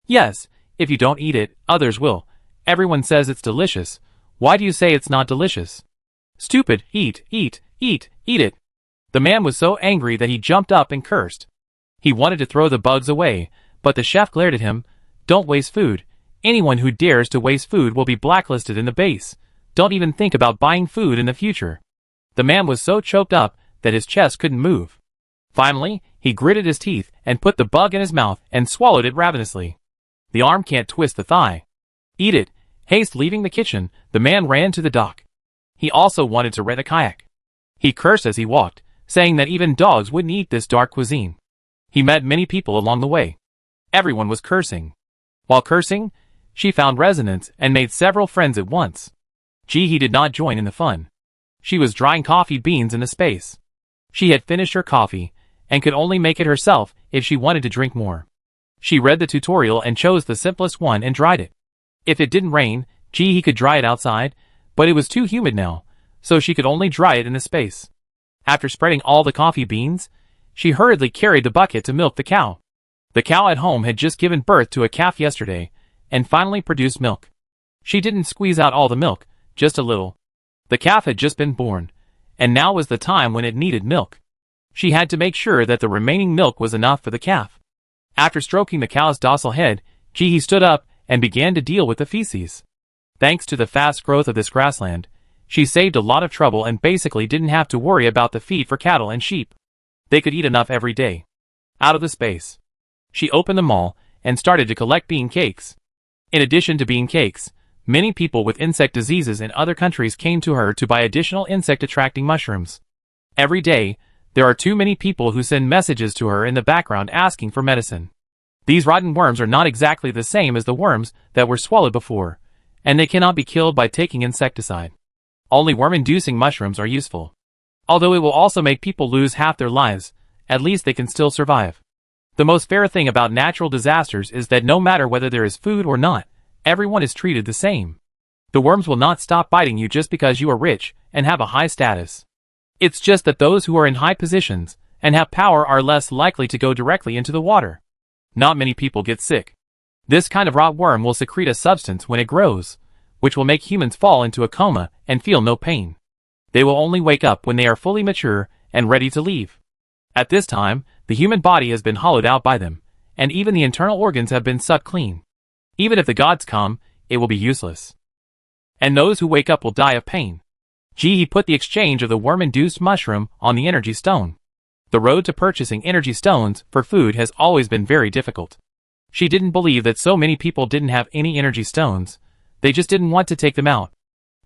Yes, if you don't eat it, others will. Everyone says it's delicious. Why do you say it's not delicious? Stupid, eat it. The man was so angry that he jumped up and cursed. He wanted to throw the bugs away, but the chef glared at him. Don't waste food. Anyone who dares to waste food will be blacklisted in the base. Don't even think about buying food in the future. The man was so choked up that his chest couldn't move. Finally, he gritted his teeth and put the bug in his mouth and swallowed it ravenously. The arm can't twist the thigh. Eat it. Haste leaving the kitchen, the man ran to the dock. He also wanted to rent a kayak. He cursed as he walked, saying that even dogs wouldn't eat this dark cuisine. He met many people along the way. Everyone was cursing. While cursing, she found resonance and made several friends at once. He did not join in the fun. She was drying coffee beans in a space. She had finished her coffee, and could only make it herself if she wanted to drink more. She read the tutorial and chose the simplest one and dried it. If it didn't rain, he could dry it outside, but it was too humid now, so she could only dry it in the space. After spreading all the coffee beans, she hurriedly carried the bucket to milk the cow. The cow at home had just given birth to a calf yesterday, and finally produced milk. She didn't squeeze out all the milk, just a little. The calf had just been born, and now was the time when it needed milk. She had to make sure that the remaining milk was enough for the calf. After stroking the cow's docile head, he stood up and began to deal with the feces. Thanks to the fast growth of this grassland, she saved a lot of trouble and basically didn't have to worry about the feed for cattle and sheep. They could eat enough every day. Out of the space. She opened the mall and started to collect bean cakes. In addition to bean cakes, many people with insect diseases in other countries came to her to buy additional insect-attracting mushrooms. Every day, there are too many people who send messages to her in the background asking for medicine. These rotten worms are not exactly the same as the worms that were swallowed before, and they cannot be killed by taking insecticide. Only worm-inducing mushrooms are useful. Although it will also make people lose half their lives, at least they can still survive. The most fair thing about natural disasters is that no matter whether there is food or not, everyone is treated the same. The worms will not stop biting you just because you are rich and have a high status. It's just that those who are in high positions and have power are less likely to go directly into the water. Not many people get sick. This kind of rot worm will secrete a substance when it grows, which will make humans fall into a coma and feel no pain. They will only wake up when they are fully mature and ready to leave. At this time, the human body has been hollowed out by them, and even the internal organs have been sucked clean. Even if the gods come, it will be useless. And those who wake up will die of pain. He put the exchange of the worm-induced mushroom on the energy stone. The road to purchasing energy stones for food has always been very difficult. She didn't believe that so many people didn't have any energy stones. They just didn't want to take them out.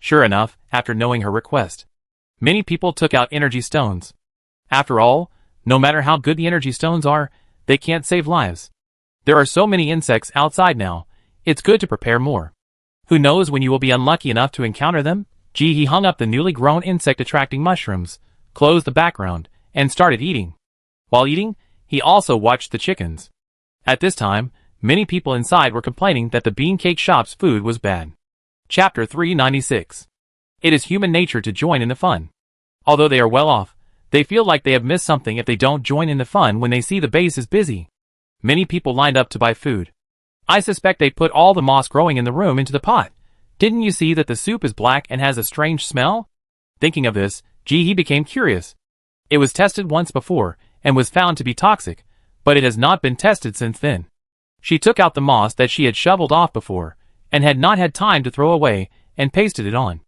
Sure enough, after knowing her request, many people took out energy stones. After all, no matter how good the energy stones are, they can't save lives. There are so many insects outside now, it's good to prepare more. Who knows when you will be unlucky enough to encounter them? He hung up the newly grown insect-attracting mushrooms, closed the background, and started eating. While eating, he also watched the chickens. At this time, many people inside were complaining that the bean cake shop's food was bad. Chapter 396. It is human nature to join in the fun. Although they are well off, they feel like they have missed something if they don't join in the fun when they see the base is busy. Many people lined up to buy food. I suspect they put all the moss growing in the room into the pot. Didn't you see that the soup is black and has a strange smell? Thinking of this, he became curious. It was tested once before, and was found to be toxic, but it has not been tested since then. She took out the moss that she had shoveled off before, and had not had time to throw away, and pasted it on.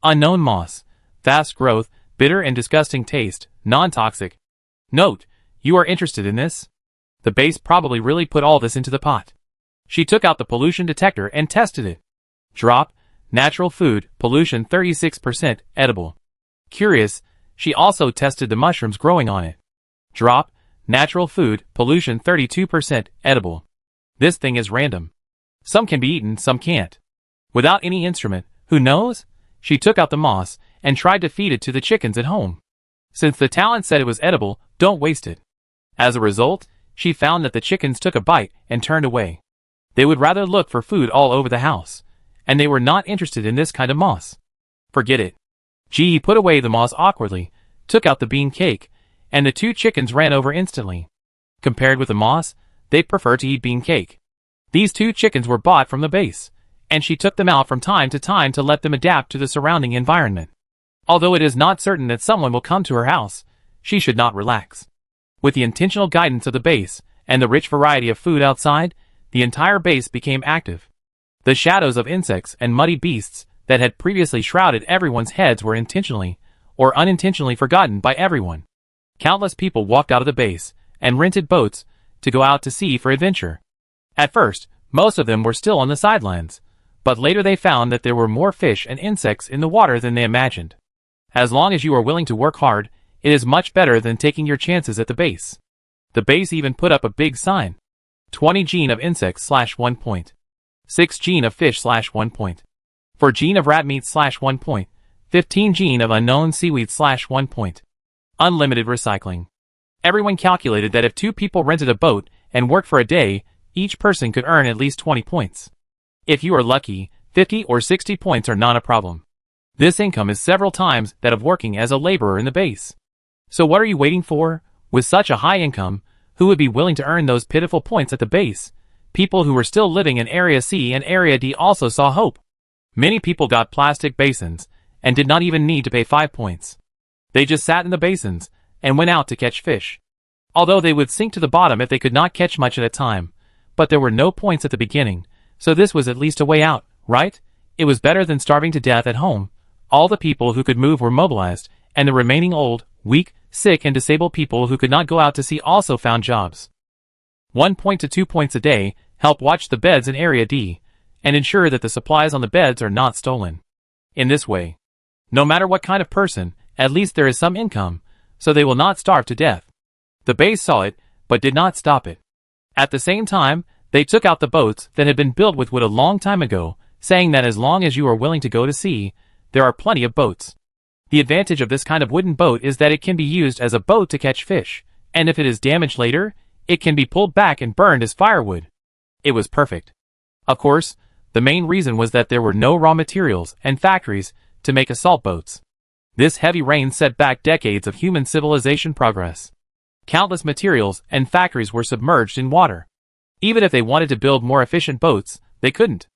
Unknown moss. Fast growth, bitter and disgusting taste, non-toxic. Note, you are interested in this? The base probably really put all this into the pot. She took out the pollution detector and tested it. Drop, natural food, pollution 36%, edible. Curious, she also tested the mushrooms growing on it. Drop, natural food, pollution 32%, edible. This thing is random. Some can be eaten, some can't. Without any instrument, who knows? She took out the moss and tried to feed it to the chickens at home. Since the talent said it was edible, don't waste it. As a result, she found that the chickens took a bite and turned away. They would rather look for food all over the house, and they were not interested in this kind of moss. Forget it. He put away the moss awkwardly, took out the bean cake, and the two chickens ran over instantly. Compared with the moss, they prefer to eat bean cake. These two chickens were bought from the base, and she took them out from time to time to let them adapt to the surrounding environment. Although it is not certain that someone will come to her house, she should not relax. With the intentional guidance of the base, and the rich variety of food outside, the entire base became active. The shadows of insects and muddy beasts that had previously shrouded everyone's heads were intentionally, or unintentionally forgotten by everyone. Countless people walked out of the base, and rented boats, to go out to sea for adventure. At first, most of them were still on the sidelines, but later they found that there were more fish and insects in the water than they imagined. As long as you are willing to work hard, it is much better than taking your chances at the base. The base even put up a big sign. 20 gene of insects /1 point. 6 gene of fish /1 point. 4 gene of rat meat /1 point. 15 gene of unknown seaweed /1 point. Unlimited recycling. Everyone calculated that if 2 people rented a boat and worked for a day, each person could earn at least 20 points. If you are lucky, 50 or 60 points are not a problem. This income is several times that of working as a laborer in the base. So what are you waiting for? With such a high income, who would be willing to earn those pitiful points at the base? People who were still living in Area C and Area D also saw hope. Many people got plastic basins, and did not even need to pay 5 points. They just sat in the basins, and went out to catch fish. Although they would sink to the bottom if they could not catch much at a time. But there were no points at the beginning, so this was at least a way out, right? It was better than starving to death at home. All the people who could move were mobilized, and the remaining old, weak, sick and disabled people who could not go out to sea also found jobs. 1 point to 2 points a day help watch the beds in Area D, and ensure that the supplies on the beds are not stolen. In this way, no matter what kind of person, at least there is some income, so they will not starve to death. The base saw it, but did not stop it. At the same time, they took out the boats that had been built with wood a long time ago, saying that as long as you are willing to go to sea, there are plenty of boats. The advantage of this kind of wooden boat is that it can be used as a boat to catch fish, and if it is damaged later, It can be pulled back and burned as firewood. It was perfect. Of course, the main reason was that there were no raw materials and factories to make assault boats. This heavy rain set back decades of human civilization progress. Countless materials and factories were submerged in water. Even if they wanted to build more efficient boats, they couldn't.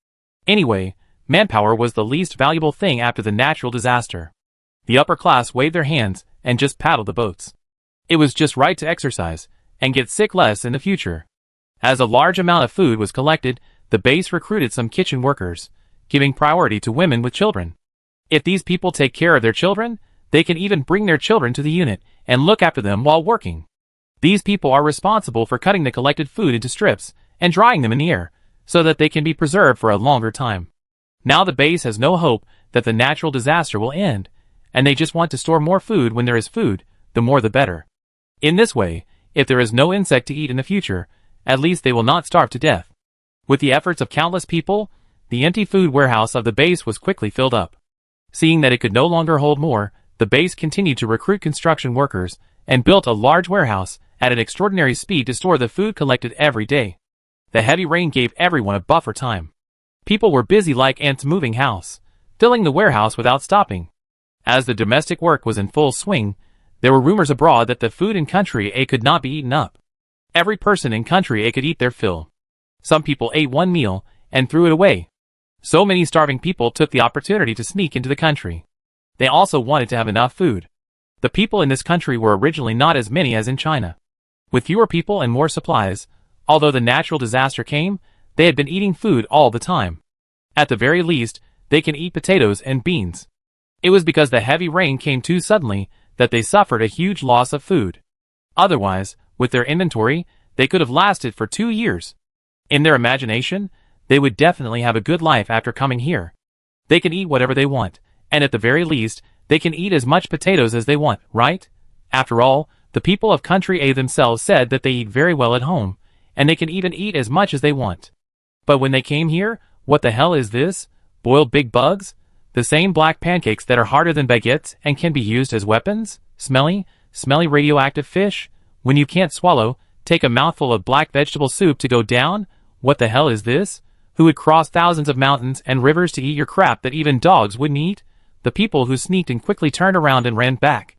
Anyway, manpower was the least valuable thing after the natural disaster. The upper class waved their hands and just paddled the boats. It was just right to exercise and get sick less in the future. As a large amount of food was collected, the base recruited some kitchen workers, giving priority to women with children. If these people take care of their children, they can even bring their children to the unit and look after them while working. These people are responsible for cutting the collected food into strips and drying them in the air, so that they can be preserved for a longer time. Now the base has no hope that the natural disaster will end, and they just want to store more food. When there is food, the more the better. In this way, if there is no insect to eat in the future, at least they will not starve to death. With the efforts of countless people, the empty food warehouse of the base was quickly filled up. Seeing that it could no longer hold more, the base continued to recruit construction workers and built a large warehouse at an extraordinary speed to store the food collected every day. The heavy rain gave everyone a buffer time. People were busy like ants moving house, filling the warehouse without stopping. As the domestic work was in full swing, there were rumors abroad that the food in Country A could not be eaten up. Every person in Country A could eat their fill. Some people ate one meal and threw it away. So many starving people took the opportunity to sneak into the country. They also wanted to have enough food. The people in this country were originally not as many as in China. With fewer people and more supplies, although the natural disaster came, they had been eating food all the time. At the very least, they can eat potatoes and beans. It was because the heavy rain came too suddenly that they suffered a huge loss of food. Otherwise, with their inventory, they could have lasted for 2 years. In their imagination, they would definitely have a good life after coming here. They can eat whatever they want, and at the very least, they can eat as much potatoes as they want, right? After all, the people of Country A themselves said that they eat very well at home, and they can even eat as much as they want. But when they came here, what the hell is this? Boiled big bugs? The same black pancakes that are harder than baguettes and can be used as weapons? Smelly radioactive fish? When you can't swallow, take a mouthful of black vegetable soup to go down? What the hell is this? Who would cross thousands of mountains and rivers to eat your crap that even dogs wouldn't eat? The people who sneaked in quickly turned around and ran back.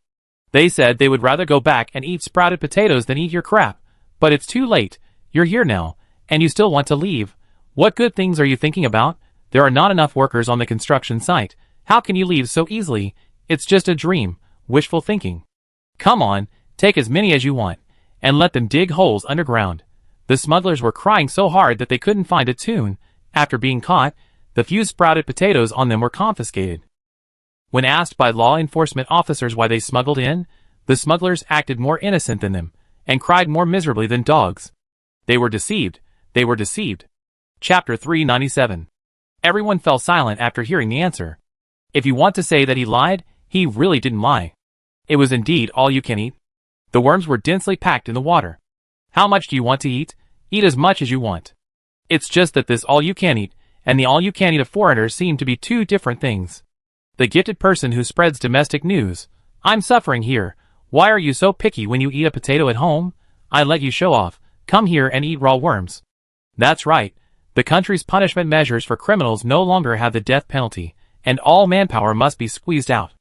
They said they would rather go back and eat sprouted potatoes than eat your crap. But it's too late. You're here now, and you still want to leave. What good things are you thinking about? There are not enough workers on the construction site. How can you leave so easily? It's just a dream. Wishful thinking. Come on, take as many as you want, and let them dig holes underground. The smugglers were crying so hard that they couldn't find a tune. After being caught, the few sprouted potatoes on them were confiscated. When asked by law enforcement officers why they smuggled in, the smugglers acted more innocent than them, and cried more miserably than dogs. They were deceived. They were deceived. Chapter 397. Everyone fell silent after hearing the answer. If you want to say that he lied, he really didn't lie. It was indeed all you can eat. The worms were densely packed in the water. How much do you want to eat? Eat as much as you want. It's just that this all you can eat, and the all you can eat of foreigners seem to be two different things. The gifted person who spreads domestic news. I'm suffering here. Why are you so picky when you eat a potato at home? I let you show off. Come here and eat raw worms. That's right. The country's punishment measures for criminals no longer have the death penalty, and all manpower must be squeezed out.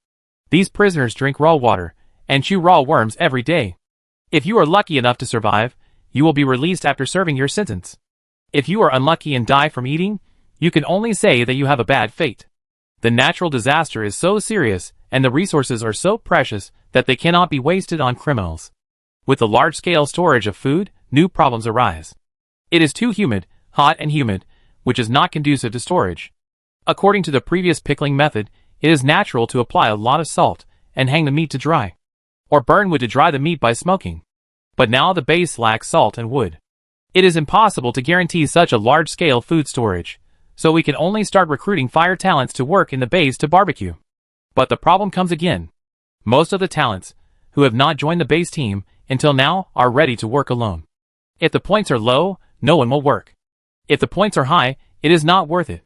These prisoners drink raw water and chew raw worms every day. If you are lucky enough to survive, you will be released after serving your sentence. If you are unlucky and die from eating, you can only say that you have a bad fate. The natural disaster is so serious and the resources are so precious that they cannot be wasted on criminals. With the large-scale storage of food, new problems arise. It is too humid, hot and humid, which is not conducive to storage. According to the previous pickling method, it is natural to apply a lot of salt and hang the meat to dry, or burn wood to dry the meat by smoking. But now the base lacks salt and wood. It is impossible to guarantee such a large-scale food storage, so we can only start recruiting fire talents to work in the base to barbecue. But the problem comes again. Most of the talents, who have not joined the base team until now, are ready to work alone. If the points are low, no one will work. If the points are high, it is not worth it.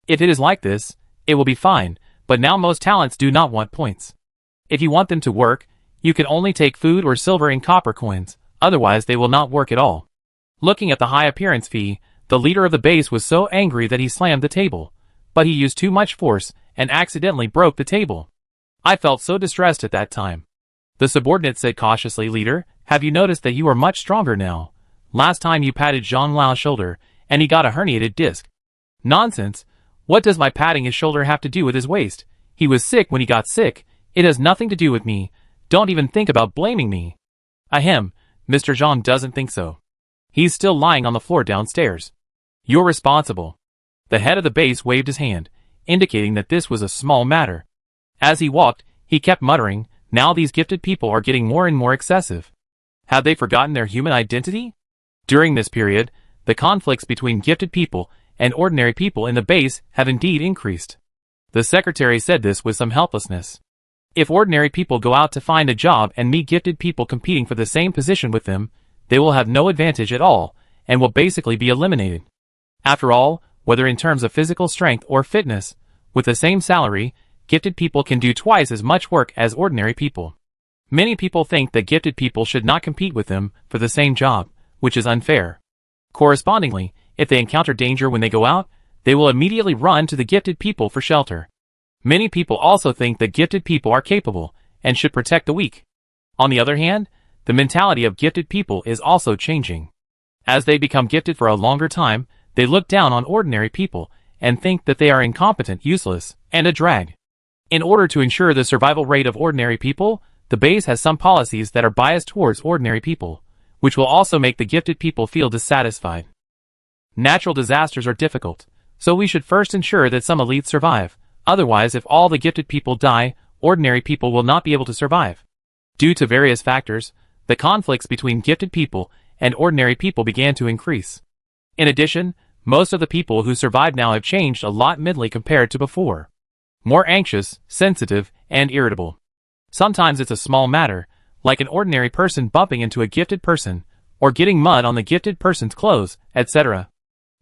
If it is like this, it will be fine, but now most talents do not want points. If you want them to work, you can only take food or silver and copper coins, otherwise they will not work at all. Looking at the high appearance fee, the leader of the base was so angry that he slammed the table, but he used too much force and accidentally broke the table. I felt so distressed at that time. The subordinate said cautiously, "Leader, have you noticed that you are much stronger now? Last time you patted Jean Lau's shoulder, and he got a herniated disc." "Nonsense. What does my patting his shoulder have to do with his waist? He was sick when he got sick. It has nothing to do with me. Don't even think about blaming me." "Ahem, Mr. Jean doesn't think so. He's still lying on the floor downstairs. You're responsible." The head of the base waved his hand, indicating that this was a small matter. As he walked, he kept muttering, "Now these gifted people are getting more and more excessive. Have they forgotten their human identity?" During this period, the conflicts between gifted people and ordinary people in the base have indeed increased. The secretary said this with some helplessness. If ordinary people go out to find a job and meet gifted people competing for the same position with them, they will have no advantage at all, and will basically be eliminated. After all, whether in terms of physical strength or fitness, with the same salary, gifted people can do twice as much work as ordinary people. Many people think that gifted people should not compete with them for the same job, which is unfair. Correspondingly, if they encounter danger when they go out, they will immediately run to the gifted people for shelter. Many people also think that gifted people are capable and should protect the weak. On the other hand, the mentality of gifted people is also changing. As they become gifted for a longer time, they look down on ordinary people and think that they are incompetent, useless, and a drag. In order to ensure the survival rate of ordinary people, the base has some policies that are biased towards ordinary people, which will also make the gifted people feel dissatisfied. Natural disasters are difficult, so we should first ensure that some elites survive. Otherwise, if all the gifted people die, ordinary people will not be able to survive. Due to various factors, the conflicts between gifted people and ordinary people began to increase. In addition, most of the people who survive now have changed a lot mentally compared to before. More anxious, sensitive, and irritable. Sometimes it's a small matter, like an ordinary person bumping into a gifted person, or getting mud on the gifted person's clothes, etc.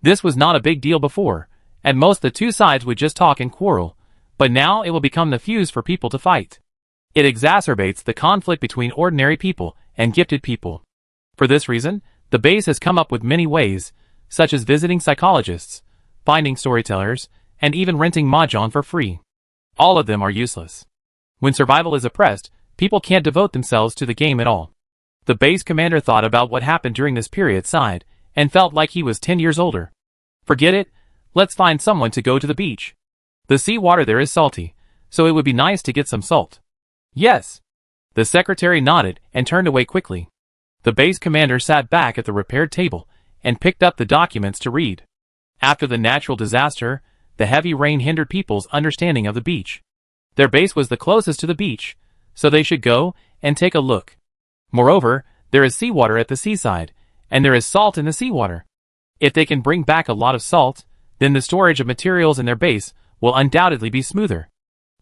This was not a big deal before, and most the two sides would just talk and quarrel, but now it will become the fuse for people to fight. It exacerbates the conflict between ordinary people and gifted people. For this reason, the base has come up with many ways, such as visiting psychologists, finding storytellers, and even renting mahjong for free. All of them are useless. When survival is oppressed, people can't devote themselves to the game at all. The base commander thought about what happened during this period, sighed, and felt like he was 10 years older. "Forget it, let's find someone to go to the beach. The sea water there is salty, so it would be nice to get some salt." "Yes." The secretary nodded and turned away quickly. The base commander sat back at the repaired table and picked up the documents to read. After the natural disaster, the heavy rain hindered people's understanding of the beach. Their base was the closest to the beach, so they should go and take a look. Moreover, there is seawater at the seaside, and there is salt in the seawater. If they can bring back a lot of salt, then the storage of materials in their base will undoubtedly be smoother.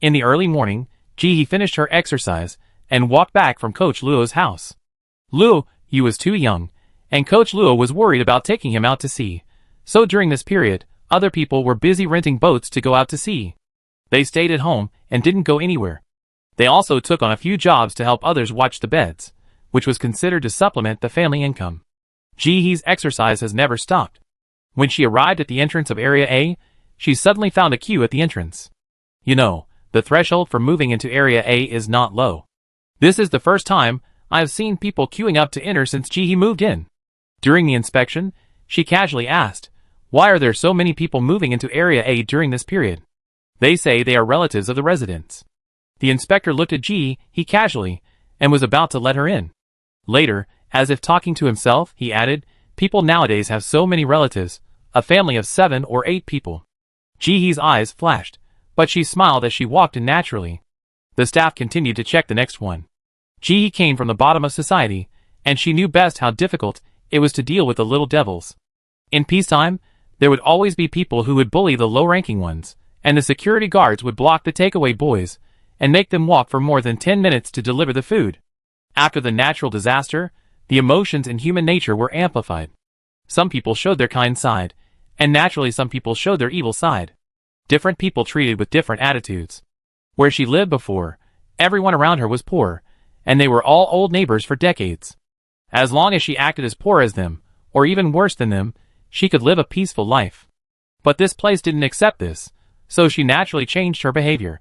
In the early morning, Ji finished her exercise and walked back from Coach Luo's house. Luo, he was too young, and Coach Luo was worried about taking him out to sea, so during this period, other people were busy renting boats to go out to sea. They stayed at home and didn't go anywhere. They also took on a few jobs to help others watch the beds, which was considered to supplement the family income. Jihee's exercise has never stopped. When she arrived at the entrance of Area A, she suddenly found a queue at the entrance. You know, the threshold for moving into Area A is not low. This is the first time I have seen people queuing up to enter since Jihee moved in. During the inspection, she casually asked, "Why are there so many people moving into Area A during this period?" "They say they are relatives of the residents." The inspector looked at Jihee casually, and was about to let her in. Later, as if talking to himself, he added, "People nowadays have so many relatives, a family of 7 or 8 people." Jihee's eyes flashed, but she smiled as she walked in naturally. The staff continued to check the next one. Jihee came from the bottom of society, and she knew best how difficult it was to deal with the little devils. In peacetime, there would always be people who would bully the low-ranking ones, and the security guards would block the takeaway boys, and make them walk for more than 10 minutes to deliver the food. After the natural disaster, the emotions in human nature were amplified. Some people showed their kind side, and naturally some people showed their evil side. Different people treated with different attitudes. Where she lived before, everyone around her was poor, and they were all old neighbors for decades. As long as she acted as poor as them, or even worse than them, she could live a peaceful life. But this place didn't accept this, so she naturally changed her behavior.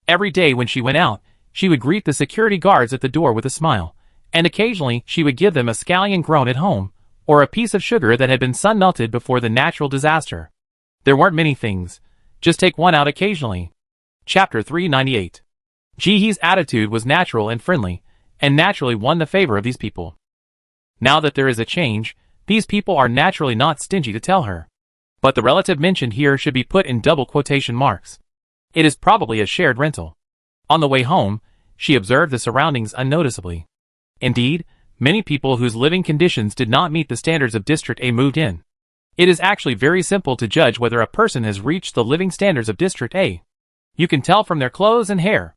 Every day when she went out, she would greet the security guards at the door with a smile, and occasionally she would give them a scallion grown at home, or a piece of sugar that had been sun-melted before the natural disaster. There weren't many things. Just take one out occasionally. Chapter 398. Ji-hee's attitude was natural and friendly, and naturally won the favor of these people. Now that there is a change, these people are naturally not stingy to tell her. But the relative mentioned here should be put in double quotation marks. It is probably a shared rental. On the way home, she observed the surroundings unnoticeably. Indeed, many people whose living conditions did not meet the standards of District A moved in. It is actually very simple to judge whether a person has reached the living standards of District A. You can tell from their clothes and hair.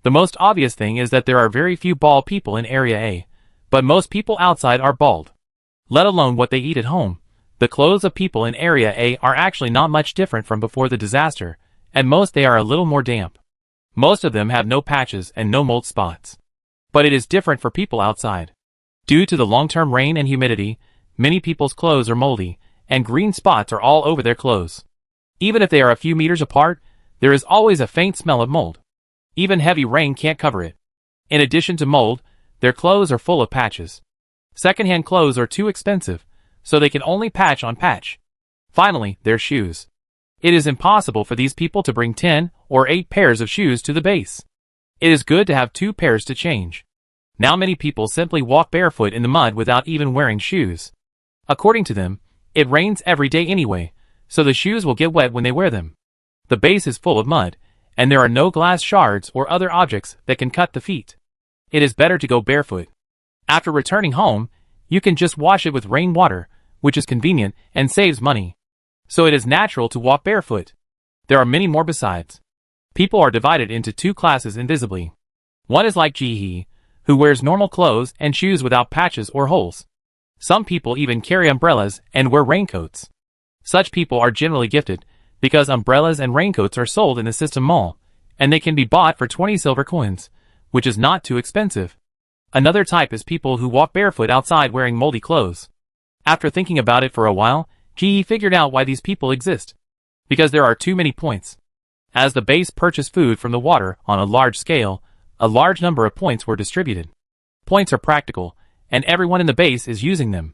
The most obvious thing is that there are very few bald people in Area A, but most people outside are bald. Let alone what they eat at home. The clothes of people in Area A are actually not much different from before the disaster, and most they are a little more damp. Most of them have no patches and no mold spots. But it is different for people outside. Due to the long-term rain and humidity, many people's clothes are moldy, and green spots are all over their clothes. Even if they are a few meters apart, there is always a faint smell of mold. Even heavy rain can't cover it. In addition to mold, their clothes are full of patches. Second-hand clothes are too expensive, so they can only patch on patch. Finally, their shoes. It is impossible for these people to bring 10 or 8 pairs of shoes to the base. It is good to have 2 pairs to change. Now many people simply walk barefoot in the mud without even wearing shoes. According to them, it rains every day anyway, so the shoes will get wet when they wear them. The base is full of mud, and there are no glass shards or other objects that can cut the feet. It is better to go barefoot. After returning home, you can just wash it with rainwater, which is convenient and saves money. So it is natural to walk barefoot. There are many more besides. People are divided into 2 classes invisibly. One is like Ji-hee, who wears normal clothes and shoes without patches or holes. Some people even carry umbrellas and wear raincoats. Such people are generally gifted, because umbrellas and raincoats are sold in the System Mall, and they can be bought for 20 silver coins, which is not too expensive. Another type is people who walk barefoot outside wearing moldy clothes. After thinking about it for a while, Ji-hee figured out why these people exist. Because there are too many points. As the base purchased food from the water on a large scale, a large number of points were distributed. Points are practical, and everyone in the base is using them.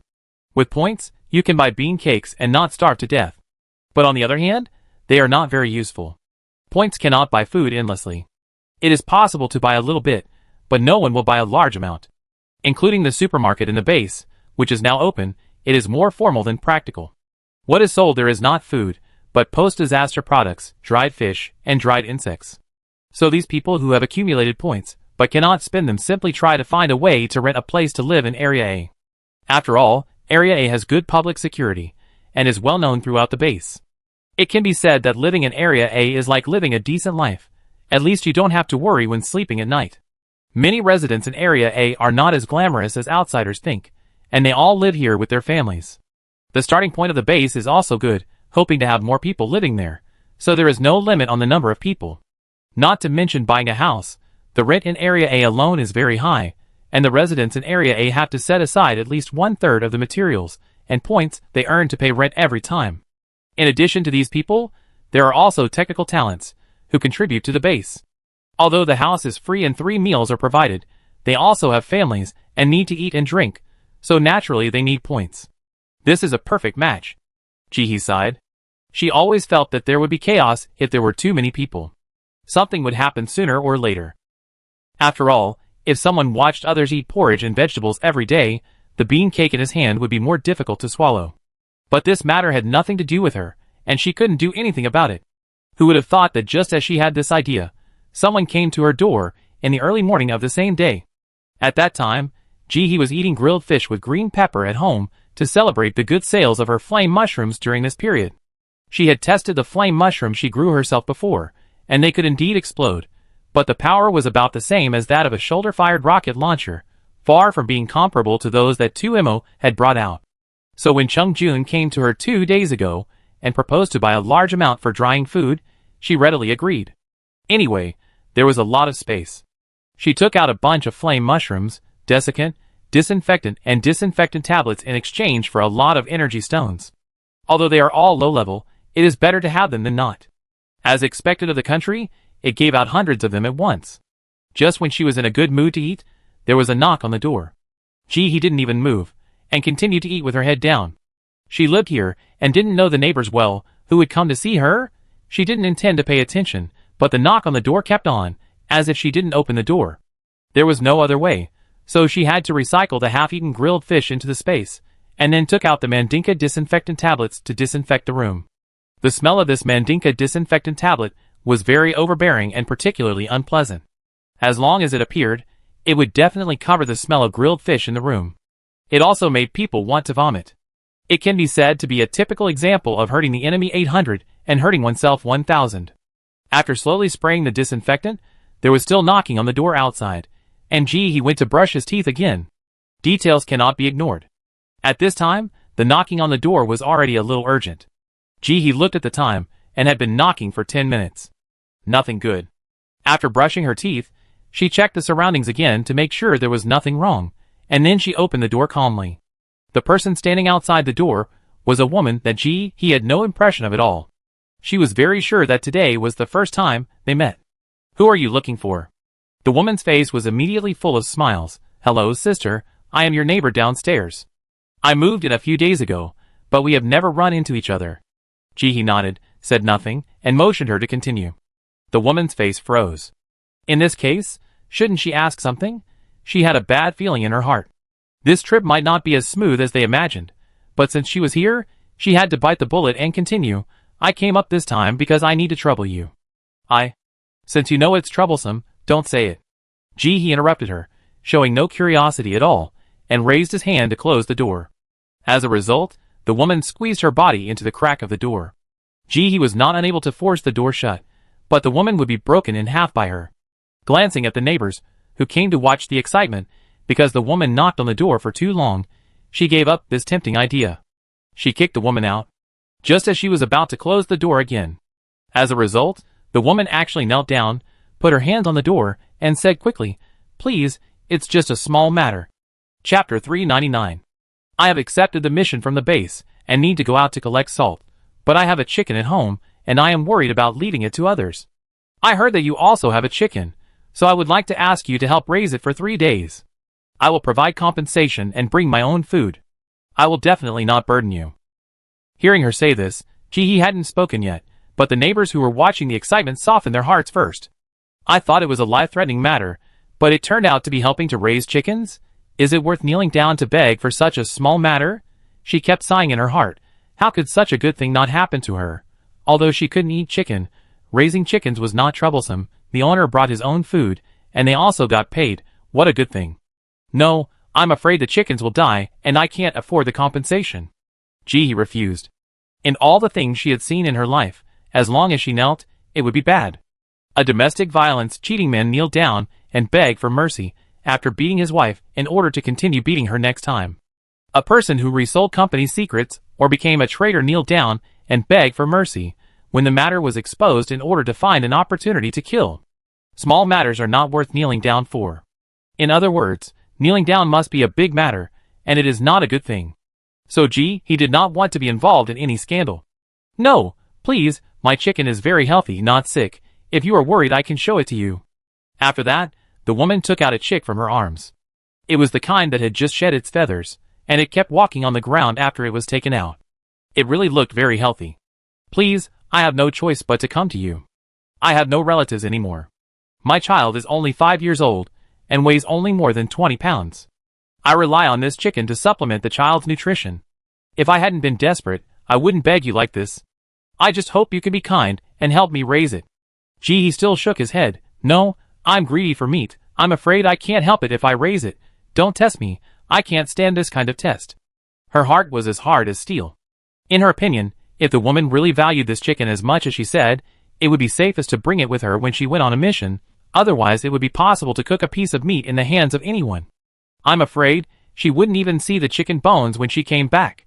With points, you can buy bean cakes and not starve to death. But on the other hand, they are not very useful. Points cannot buy food endlessly. It is possible to buy a little bit, but no one will buy a large amount. Including the supermarket in the base, which is now open, it is more formal than practical. What is sold there is not food, but post-disaster products, dried fish, and dried insects. So these people who have accumulated points, but cannot spend them simply try to find a way to rent a place to live in Area A. After all, Area A has good public security, and is well known throughout the base. It can be said that living in Area A is like living a decent life. At least you don't have to worry when sleeping at night. Many residents in Area A are not as glamorous as outsiders think, and they all live here with their families. The starting point of the base is also good, hoping to have more people living there, so there is no limit on the number of people. Not to mention buying a house, the rent in Area A alone is very high, and the residents in Area A have to set aside at least 1/3 of the materials and points they earn to pay rent every time. In addition to these people, there are also technical talents, who contribute to the base. Although the house is free and 3 meals are provided, they also have families and need to eat and drink, so naturally they need points. This is a perfect match. Ji-hee sighed. She always felt that there would be chaos if there were too many people. Something would happen sooner or later. After all, if someone watched others eat porridge and vegetables every day, the bean cake in his hand would be more difficult to swallow. But this matter had nothing to do with her, and she couldn't do anything about it. Who would have thought that just as she had this idea, someone came to her door in the early morning of the same day. At that time, Ji-hee was eating grilled fish with green pepper at home to celebrate the good sales of her flame mushrooms during this period. She had tested the flame mushrooms she grew herself before, and they could indeed explode, but the power was about the same as that of a shoulder-fired rocket launcher, far from being comparable to those that 2mo had brought out. So when Chung Jun came to her 2 days ago and proposed to buy a large amount for drying food, she readily agreed. Anyway, there was a lot of space. She took out a bunch of flame mushrooms, desiccant, disinfectant and disinfectant tablets in exchange for a lot of energy stones. Although they are all low level, it is better to have them than not. As expected of the country, it gave out hundreds of them at once. Just when she was in a good mood to eat, there was a knock on the door. He didn't even move, and continued to eat with her head down. She lived here, and didn't know the neighbors well, who would come to see her. She didn't intend to pay attention, but the knock on the door kept on, as if she didn't open the door. There was no other way, so she had to recycle the half-eaten grilled fish into the space, and then took out the Mandinka disinfectant tablets to disinfect the room. The smell of this Mandinka disinfectant tablet was very overbearing and particularly unpleasant. As long as it appeared, it would definitely cover the smell of grilled fish in the room. It also made people want to vomit. It can be said to be a typical example of hurting the enemy 800 and hurting oneself 1000. After slowly spraying the disinfectant, there was still knocking on the door outside, and he went to brush his teeth again. Details cannot be ignored. At this time, the knocking on the door was already a little urgent. He looked at the time, and had been knocking for 10 minutes. Nothing good. After brushing her teeth, she checked the surroundings again to make sure there was nothing wrong, and then she opened the door calmly. The person standing outside the door was a woman that he had no impression of at all. She was very sure that today was the first time they met. "Who are you looking for?" The woman's face was immediately full of smiles. "Hello, sister, I am your neighbor downstairs. I moved in a few days ago, but we have never run into each other." He nodded, said nothing, and motioned her to continue. The woman's face froze. In this case, shouldn't she ask something? She had a bad feeling in her heart. This trip might not be as smooth as they imagined, but since she was here, she had to bite the bullet and continue. "I came up this time because I need to trouble you." Since you know it's troublesome, don't say it." He interrupted her, showing no curiosity at all, and raised his hand to close the door. As a result, the woman squeezed her body into the crack of the door. He was not unable to force the door shut, but the woman would be broken in half by her. Glancing at the neighbors, who came to watch the excitement, because the woman knocked on the door for too long, she gave up this tempting idea. She kicked the woman out, just as she was about to close the door again. As a result, the woman actually knelt down, put her hands on the door, and said quickly, "Please, it's just a small matter." Chapter 399. I have accepted the mission from the base, and need to go out to collect salt, but I have a chicken at home, and I am worried about leaving it to others. I heard that you also have a chicken, so I would like to ask you to help raise it for 3 days. I will provide compensation and bring my own food. I will definitely not burden you. Hearing her say this, he hadn't spoken yet, but the neighbors who were watching the excitement softened their hearts first. I thought it was a life-threatening matter, but it turned out to be helping to raise chickens? Is it worth kneeling down to beg for such a small matter? She kept sighing in her heart. How could such a good thing not happen to her? Although she couldn't eat chicken, raising chickens was not troublesome. The owner brought his own food, and they also got paid. What a good thing. "No, I'm afraid the chickens will die, and I can't afford the compensation." He refused. In all the things she had seen in her life, as long as she knelt, it would be bad. A domestic violence cheating man kneeled down and begged for mercy after beating his wife in order to continue beating her next time. A person who resold company secrets or became a traitor kneeled down and begged for mercy when the matter was exposed in order to find an opportunity to kill. Small matters are not worth kneeling down for. In other words, kneeling down must be a big matter, and it is not a good thing. So he did not want to be involved in any scandal. "No, please, my chicken is very healthy, not sick. If you are worried, I can show it to you." After that, the woman took out a chick from her arms. It was the kind that had just shed its feathers, and it kept walking on the ground after it was taken out. It really looked very healthy. "Please, I have no choice but to come to you. I have no relatives anymore. My child is only 5 years old, and weighs only more than 20 pounds. I rely on this chicken to supplement the child's nutrition. If I hadn't been desperate, I wouldn't beg you like this. I just hope you can be kind and help me raise it." He still shook his head. "No, I'm greedy for meat. I'm afraid I can't help it if I raise it. Don't test me. I can't stand this kind of test." Her heart was as hard as steel. In her opinion, if the woman really valued this chicken as much as she said, it would be safest to bring it with her when she went on a mission. Otherwise, it would be possible to cook a piece of meat in the hands of anyone. I'm afraid she wouldn't even see the chicken bones when she came back.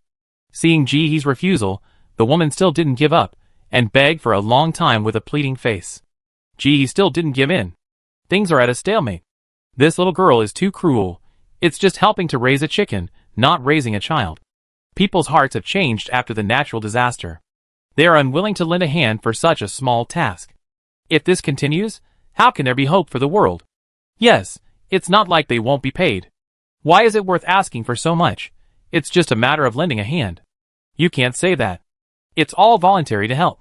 Seeing Jihee's refusal, the woman still didn't give up, and begged for a long time with a pleading face. Jihee still didn't give in. Things are at a stalemate. This little girl is too cruel. It's just helping to raise a chicken, not raising a child. People's hearts have changed after the natural disaster. They are unwilling to lend a hand for such a small task. If this continues, how can there be hope for the world? Yes, it's not like they won't be paid. Why is it worth asking for so much? It's just a matter of lending a hand. You can't say that. It's all voluntary to help.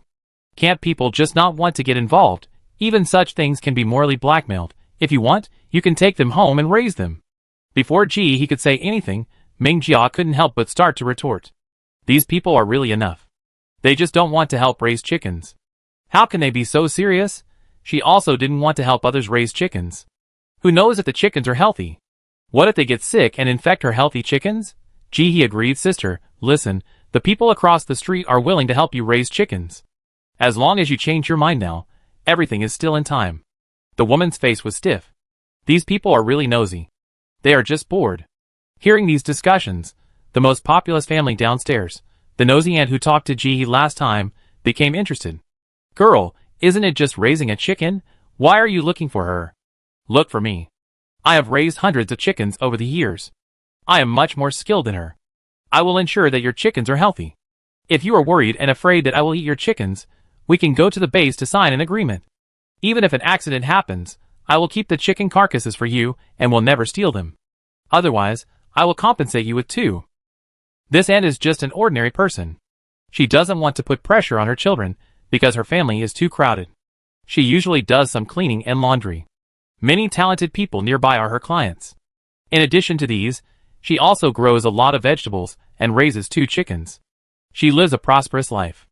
Can't people just not want to get involved? Even such things can be morally blackmailed. If you want, you can take them home and raise them. Before he could say anything, Ming Jia couldn't help but start to retort. These people are really enough. They just don't want to help raise chickens. How can they be so serious? She also didn't want to help others raise chickens. Who knows if the chickens are healthy? What if they get sick and infect her healthy chickens? He agreed. Sister, listen, the people across the street are willing to help you raise chickens. As long as you change your mind now, everything is still in time. The woman's face was stiff. These people are really nosy. They are just bored. Hearing these discussions, the most populous family downstairs, the nosy aunt who talked to Ji last time, became interested. Girl, isn't it just raising a chicken? Why are you looking for her? Look for me. I have raised hundreds of chickens over the years. I am much more skilled than her. I will ensure that your chickens are healthy. If you are worried and afraid that I will eat your chickens, we can go to the base to sign an agreement. Even if an accident happens, I will keep the chicken carcasses for you and will never steal them. Otherwise, I will compensate you with 2. This aunt is just an ordinary person. She doesn't want to put pressure on her children because her family is too crowded. She usually does some cleaning and laundry. Many talented people nearby are her clients. In addition to these, she also grows a lot of vegetables and raises 2 chickens. She lives a prosperous life.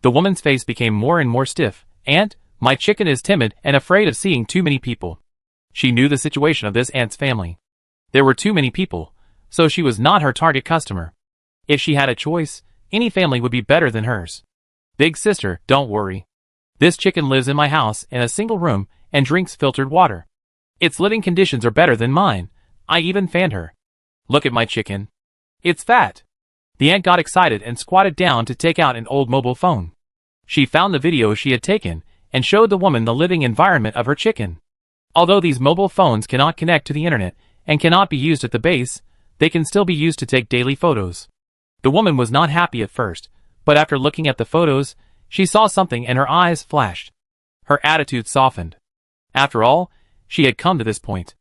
The woman's face became more and more stiff. Aunt, my chicken is timid and afraid of seeing too many people. She knew the situation of this aunt's family. There were too many people, so she was not her target customer. If she had a choice, any family would be better than hers. Big sister, don't worry. This chicken lives in my house in a single room and drinks filtered water. Its living conditions are better than mine. I even fanned her. Look at my chicken. It's fat. The aunt got excited and squatted down to take out an old mobile phone. She found the video she had taken and showed the woman the living environment of her chicken. Although these mobile phones cannot connect to the internet and cannot be used at the base, they can still be used to take daily photos. The woman was not happy at first, but after looking at the photos, she saw something and her eyes flashed. Her attitude softened. After all, she had come to this point.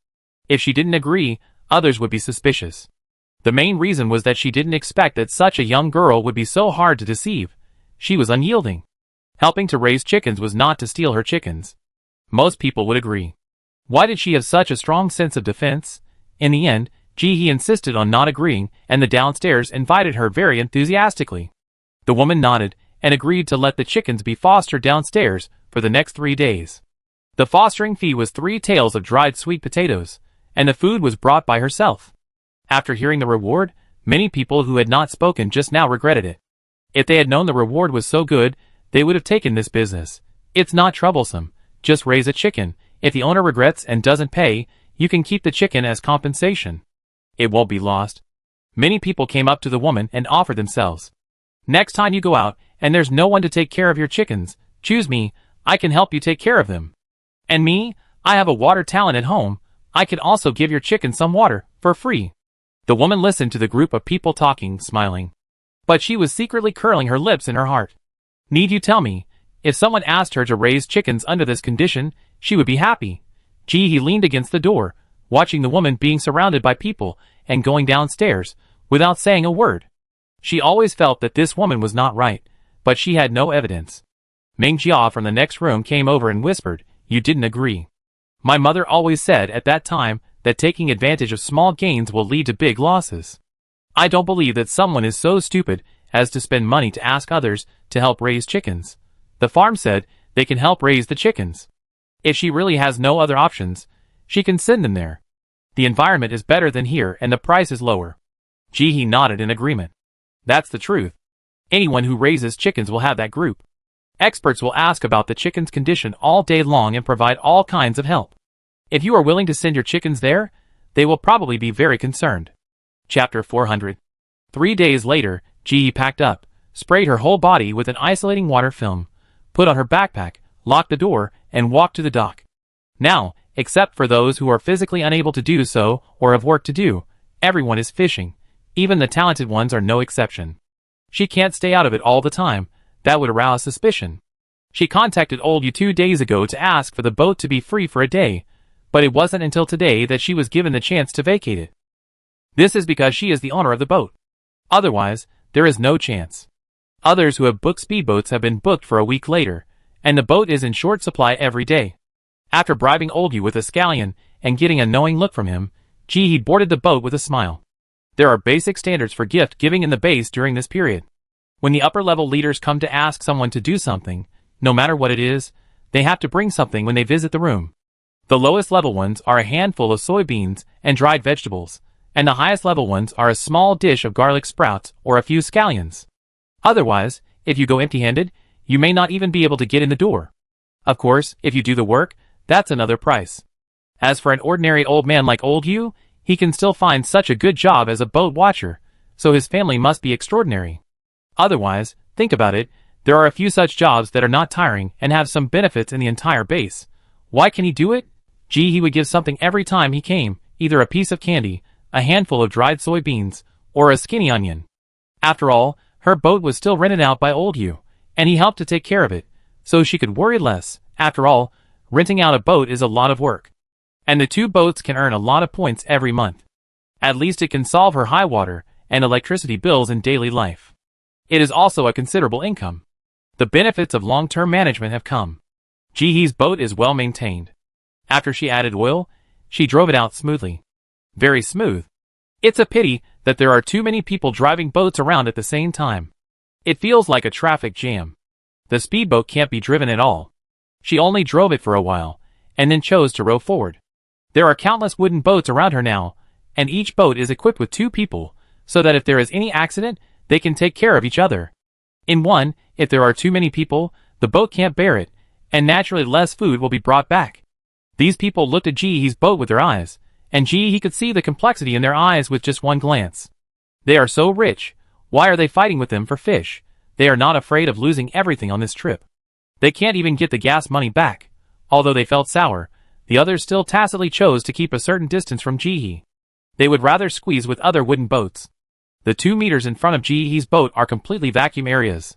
If she didn't agree, others would be suspicious. The main reason was that she didn't expect that such a young girl would be so hard to deceive. She was unyielding. Helping to raise chickens was not to steal her chickens. Most people would agree. Why did she have such a strong sense of defense? In the end, he insisted on not agreeing, and the downstairs invited her very enthusiastically. The woman nodded and agreed to let the chickens be fostered downstairs for the next 3 days. The fostering fee was 3 taels of dried sweet potatoes, and the food was brought by herself. After hearing the reward, many people who had not spoken just now regretted it. If they had known the reward was so good, they would have taken this business. It's not troublesome. Just raise a chicken. If the owner regrets and doesn't pay, you can keep the chicken as compensation. It won't be lost. Many people came up to the woman and offered themselves. Next time you go out and there's no one to take care of your chickens, choose me. I can help you take care of them. And me, I have a water talent at home. I can also give your chicken some water for free. The woman listened to the group of people talking, smiling. But she was secretly curling her lips in her heart. Need you tell me, if someone asked her to raise chickens under this condition, she would be happy. He leaned against the door, watching the woman being surrounded by people and going downstairs, without saying a word. She always felt that this woman was not right, but she had no evidence. Ming Jia from the next room came over and whispered, "You didn't agree. My mother always said at that time that taking advantage of small gains will lead to big losses. I don't believe that someone is so stupid as to spend money to ask others to help raise chickens. The farm said they can help raise the chickens. If she really has no other options, she can send them there. The environment is better than here and the price is lower." He nodded in agreement. That's the truth. Anyone who raises chickens will have that group. Experts will ask about the chicken's condition all day long and provide all kinds of help. If you are willing to send your chickens there, they will probably be very concerned. Chapter 400. 3 days later, Ji packed up, sprayed her whole body with an isolating water film, put on her backpack, locked the door, and walked to the dock. Now, except for those who are physically unable to do so or have work to do. Everyone is fishing. Even the talented ones are no exception. She can't stay out of it all the time. That would arouse suspicion. She contacted old you 2 days ago to ask for the boat to be free for a day, but it wasn't until today that she was given the chance to vacate it. This is because she is the owner of the boat. Otherwise, there is no chance. Others who have booked speedboats have been booked for a week later, and the boat is in short supply every day. After bribing old you with a scallion and getting a knowing look from him, he boarded the boat with a smile. There are basic standards for gift giving in the base during this period. When the upper-level leaders come to ask someone to do something, no matter what it is, they have to bring something when they visit the room. The lowest level ones are a handful of soybeans and dried vegetables, and the highest level ones are a small dish of garlic sprouts or a few scallions. Otherwise, if you go empty-handed, you may not even be able to get in the door. Of course, if you do the work, that's another price. As for an ordinary old man like old you, he can still find such a good job as a boat watcher, so his family must be extraordinary. Otherwise, think about it, there are a few such jobs that are not tiring and have some benefits in the entire base. Why can he do it? He would give something every time he came, either a piece of candy, a handful of dried soybeans, or a skinny onion. After all, her boat was still rented out by old you, and he helped to take care of it, so she could worry less. After all, renting out a boat is a lot of work. And the 2 boats can earn a lot of points every month. At least it can solve her high water and electricity bills in daily life. It is also a considerable income. The benefits of long-term management have come. Jihee's boat is well maintained. After she added oil, she drove it out smoothly. Very smooth. It's a pity that there are too many people driving boats around at the same time. It feels like a traffic jam. The speedboat can't be driven at all. She only drove it for a while, and then chose to row forward. There are countless wooden boats around her now, and each boat is equipped with 2 people, so that if there is any accident, they can take care of each other. In one, if there are too many people, the boat can't bear it, and naturally less food will be brought back. These people looked at Jihee's boat with their eyes, and Jihee could see the complexity in their eyes with just one glance. They are so rich, why are they fighting with them for fish? They are not afraid of losing everything on this trip. They can't even get the gas money back. Although they felt sour, the others still tacitly chose to keep a certain distance from Jihee. They would rather squeeze with other wooden boats. The 2 meters in front of Jihee's boat are completely vacuum areas.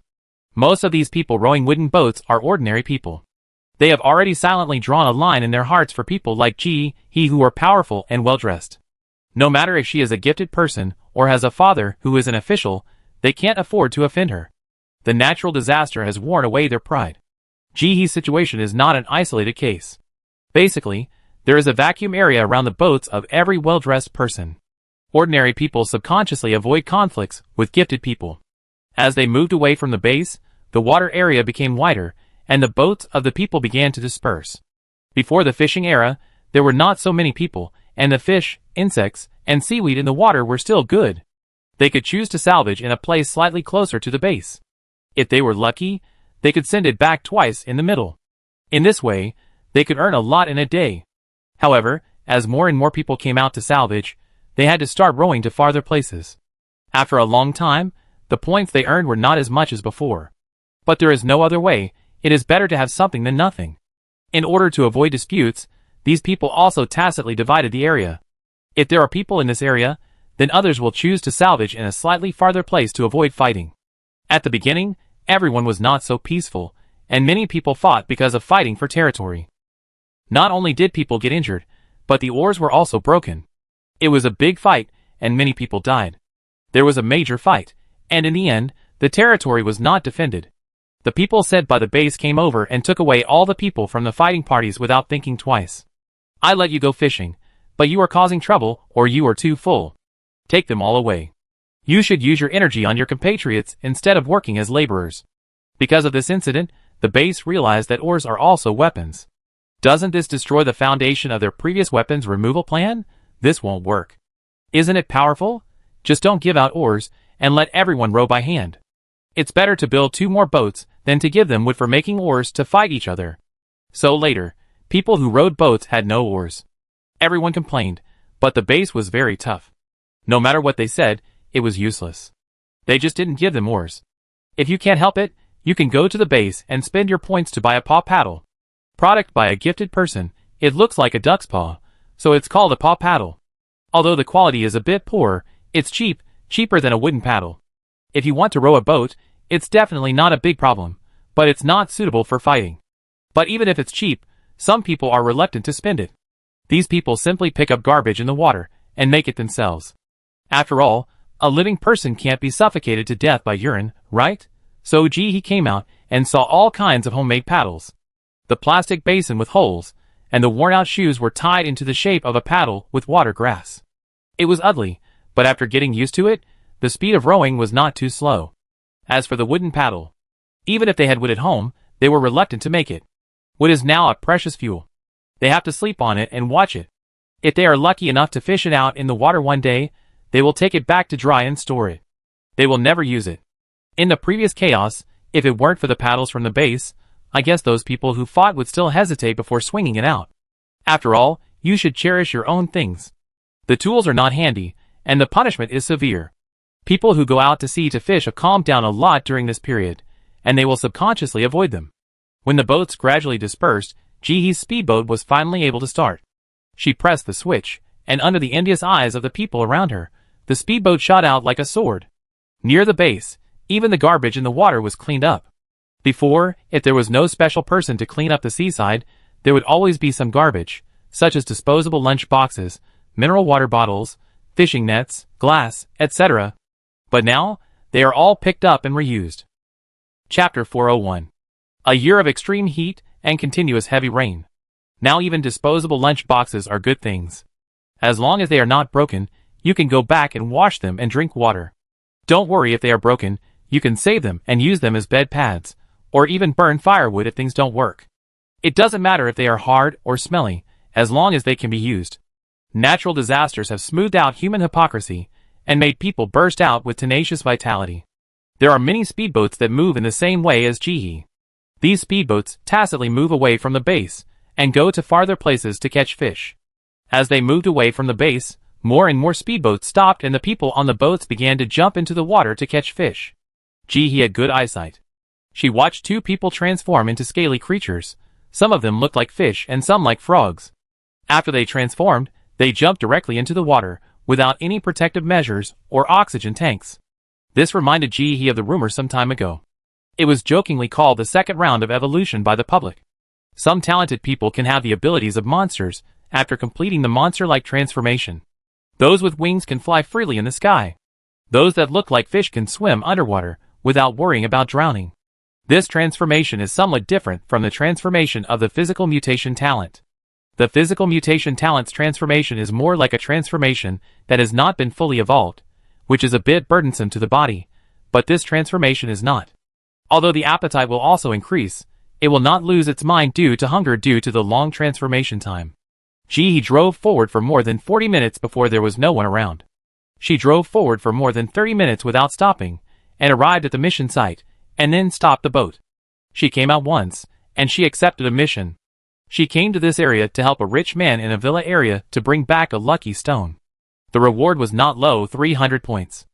Most of these people rowing wooden boats are ordinary people. They have already silently drawn a line in their hearts for people like Jihee who are powerful and well-dressed. No matter if she is a gifted person or has a father who is an official, they can't afford to offend her. The natural disaster has worn away their pride. Jihee's situation is not an isolated case. Basically, there is a vacuum area around the boats of every well-dressed person. Ordinary people subconsciously avoid conflicts with gifted people. As they moved away from the base, the water area became wider, and the boats of the people began to disperse. Before the fishing era, there were not so many people, and the fish, insects, and seaweed in the water were still good. They could choose to salvage in a place slightly closer to the base. If they were lucky, they could send it back twice in the middle. In this way, they could earn a lot in a day. However, as more and more people came out to salvage, they had to start rowing to farther places. After a long time, the points they earned were not as much as before. But there is no other way, it is better to have something than nothing. In order to avoid disputes, these people also tacitly divided the area. If there are people in this area, then others will choose to salvage in a slightly farther place to avoid fighting. At the beginning, everyone was not so peaceful, and many people fought because of fighting for territory. Not only did people get injured, but the oars were also broken. It was a big fight, and many people died. There was a major fight, and in the end, the territory was not defended. The people sent by the base came over and took away all the people from the fighting parties without thinking twice. I let you go fishing, but you are causing trouble or you are too full. Take them all away. You should use your energy on your compatriots instead of working as laborers. Because of this incident, the base realized that oars are also weapons. Doesn't this destroy the foundation of their previous weapons removal plan? This won't work. Isn't it powerful? Just don't give out oars and let everyone row by hand. It's better to build 2 more boats than to give them wood for making oars to fight each other. So later, people who rowed boats had no oars. Everyone complained, but the base was very tough. No matter what they said, it was useless. They just didn't give them oars. If you can't help it, you can go to the base and spend your points to buy a paw paddle. Product by a gifted person, It looks like a duck's paw, so it's called a paw paddle. Although the quality is a bit poor, it's cheap, cheaper than a wooden paddle. If you want to row a boat, it's definitely not a big problem, but it's not suitable for fighting. But even if it's cheap, some people are reluctant to spend it. These people simply pick up garbage in the water and make it themselves. After all, a living person can't be suffocated to death by urine, right? So he came out and saw all kinds of homemade paddles. The plastic basin with holes, and the worn-out shoes were tied into the shape of a paddle with water grass. It was ugly, but after getting used to it, the speed of rowing was not too slow. As for the wooden paddle, even if they had wood at home, they were reluctant to make it. Wood is now a precious fuel. They have to sleep on it and watch it. If they are lucky enough to fish it out in the water one day, they will take it back to dry and store it. They will never use it. In the previous chaos, if it weren't for the paddles from the base, I guess those people who fought would still hesitate before swinging it out. After all, you should cherish your own things. The tools are not handy, and the punishment is severe. People who go out to sea to fish have calmed down a lot during this period, and they will subconsciously avoid them. When the boats gradually dispersed, Jihee's speedboat was finally able to start. She pressed the switch, and under the envious eyes of the people around her, the speedboat shot out like a sword. Near the base, even the garbage in the water was cleaned up. Before, if there was no special person to clean up the seaside, there would always be some garbage, such as disposable lunch boxes, mineral water bottles, fishing nets, glass, etc. But now, they are all picked up and reused. Chapter 401. A year of extreme heat and continuous heavy rain. Now even disposable lunch boxes are good things. As long as they are not broken, you can go back and wash them and drink water. Don't worry if they are broken, you can save them and use them as bed pads, or even burn firewood if things don't work. It doesn't matter if they are hard or smelly, as long as they can be used. Natural disasters have smoothed out human hypocrisy and made people burst out with tenacious vitality. There are many speedboats that move in the same way as Jihee. These speedboats tacitly move away from the base and go to farther places to catch fish. As they moved away from the base, more and more speedboats stopped and the people on the boats began to jump into the water to catch fish. Jihee had good eyesight. She watched two people transform into scaly creatures. Some of them looked like fish and some like frogs. After they transformed, they jumped directly into the water, without any protective measures or oxygen tanks. This reminded Jihee of the rumor some time ago. It was jokingly called the second round of evolution by the public. Some talented people can have the abilities of monsters after completing the monster-like transformation. Those with wings can fly freely in the sky. Those that look like fish can swim underwater without worrying about drowning. This transformation is somewhat different from the transformation of the physical mutation talent. The physical mutation talent's transformation is more like a transformation that has not been fully evolved, which is a bit burdensome to the body, but this transformation is not. Although the appetite will also increase, it will not lose its mind due to hunger due to the long transformation time. Jihee drove forward for more than 40 minutes before there was no one around. She drove forward for more than 30 minutes without stopping, and arrived at the mission site, and then stopped the boat. She came out once, and she accepted a mission. She came to this area to help a rich man in a villa area to bring back a lucky stone. The reward was not low, 300 points.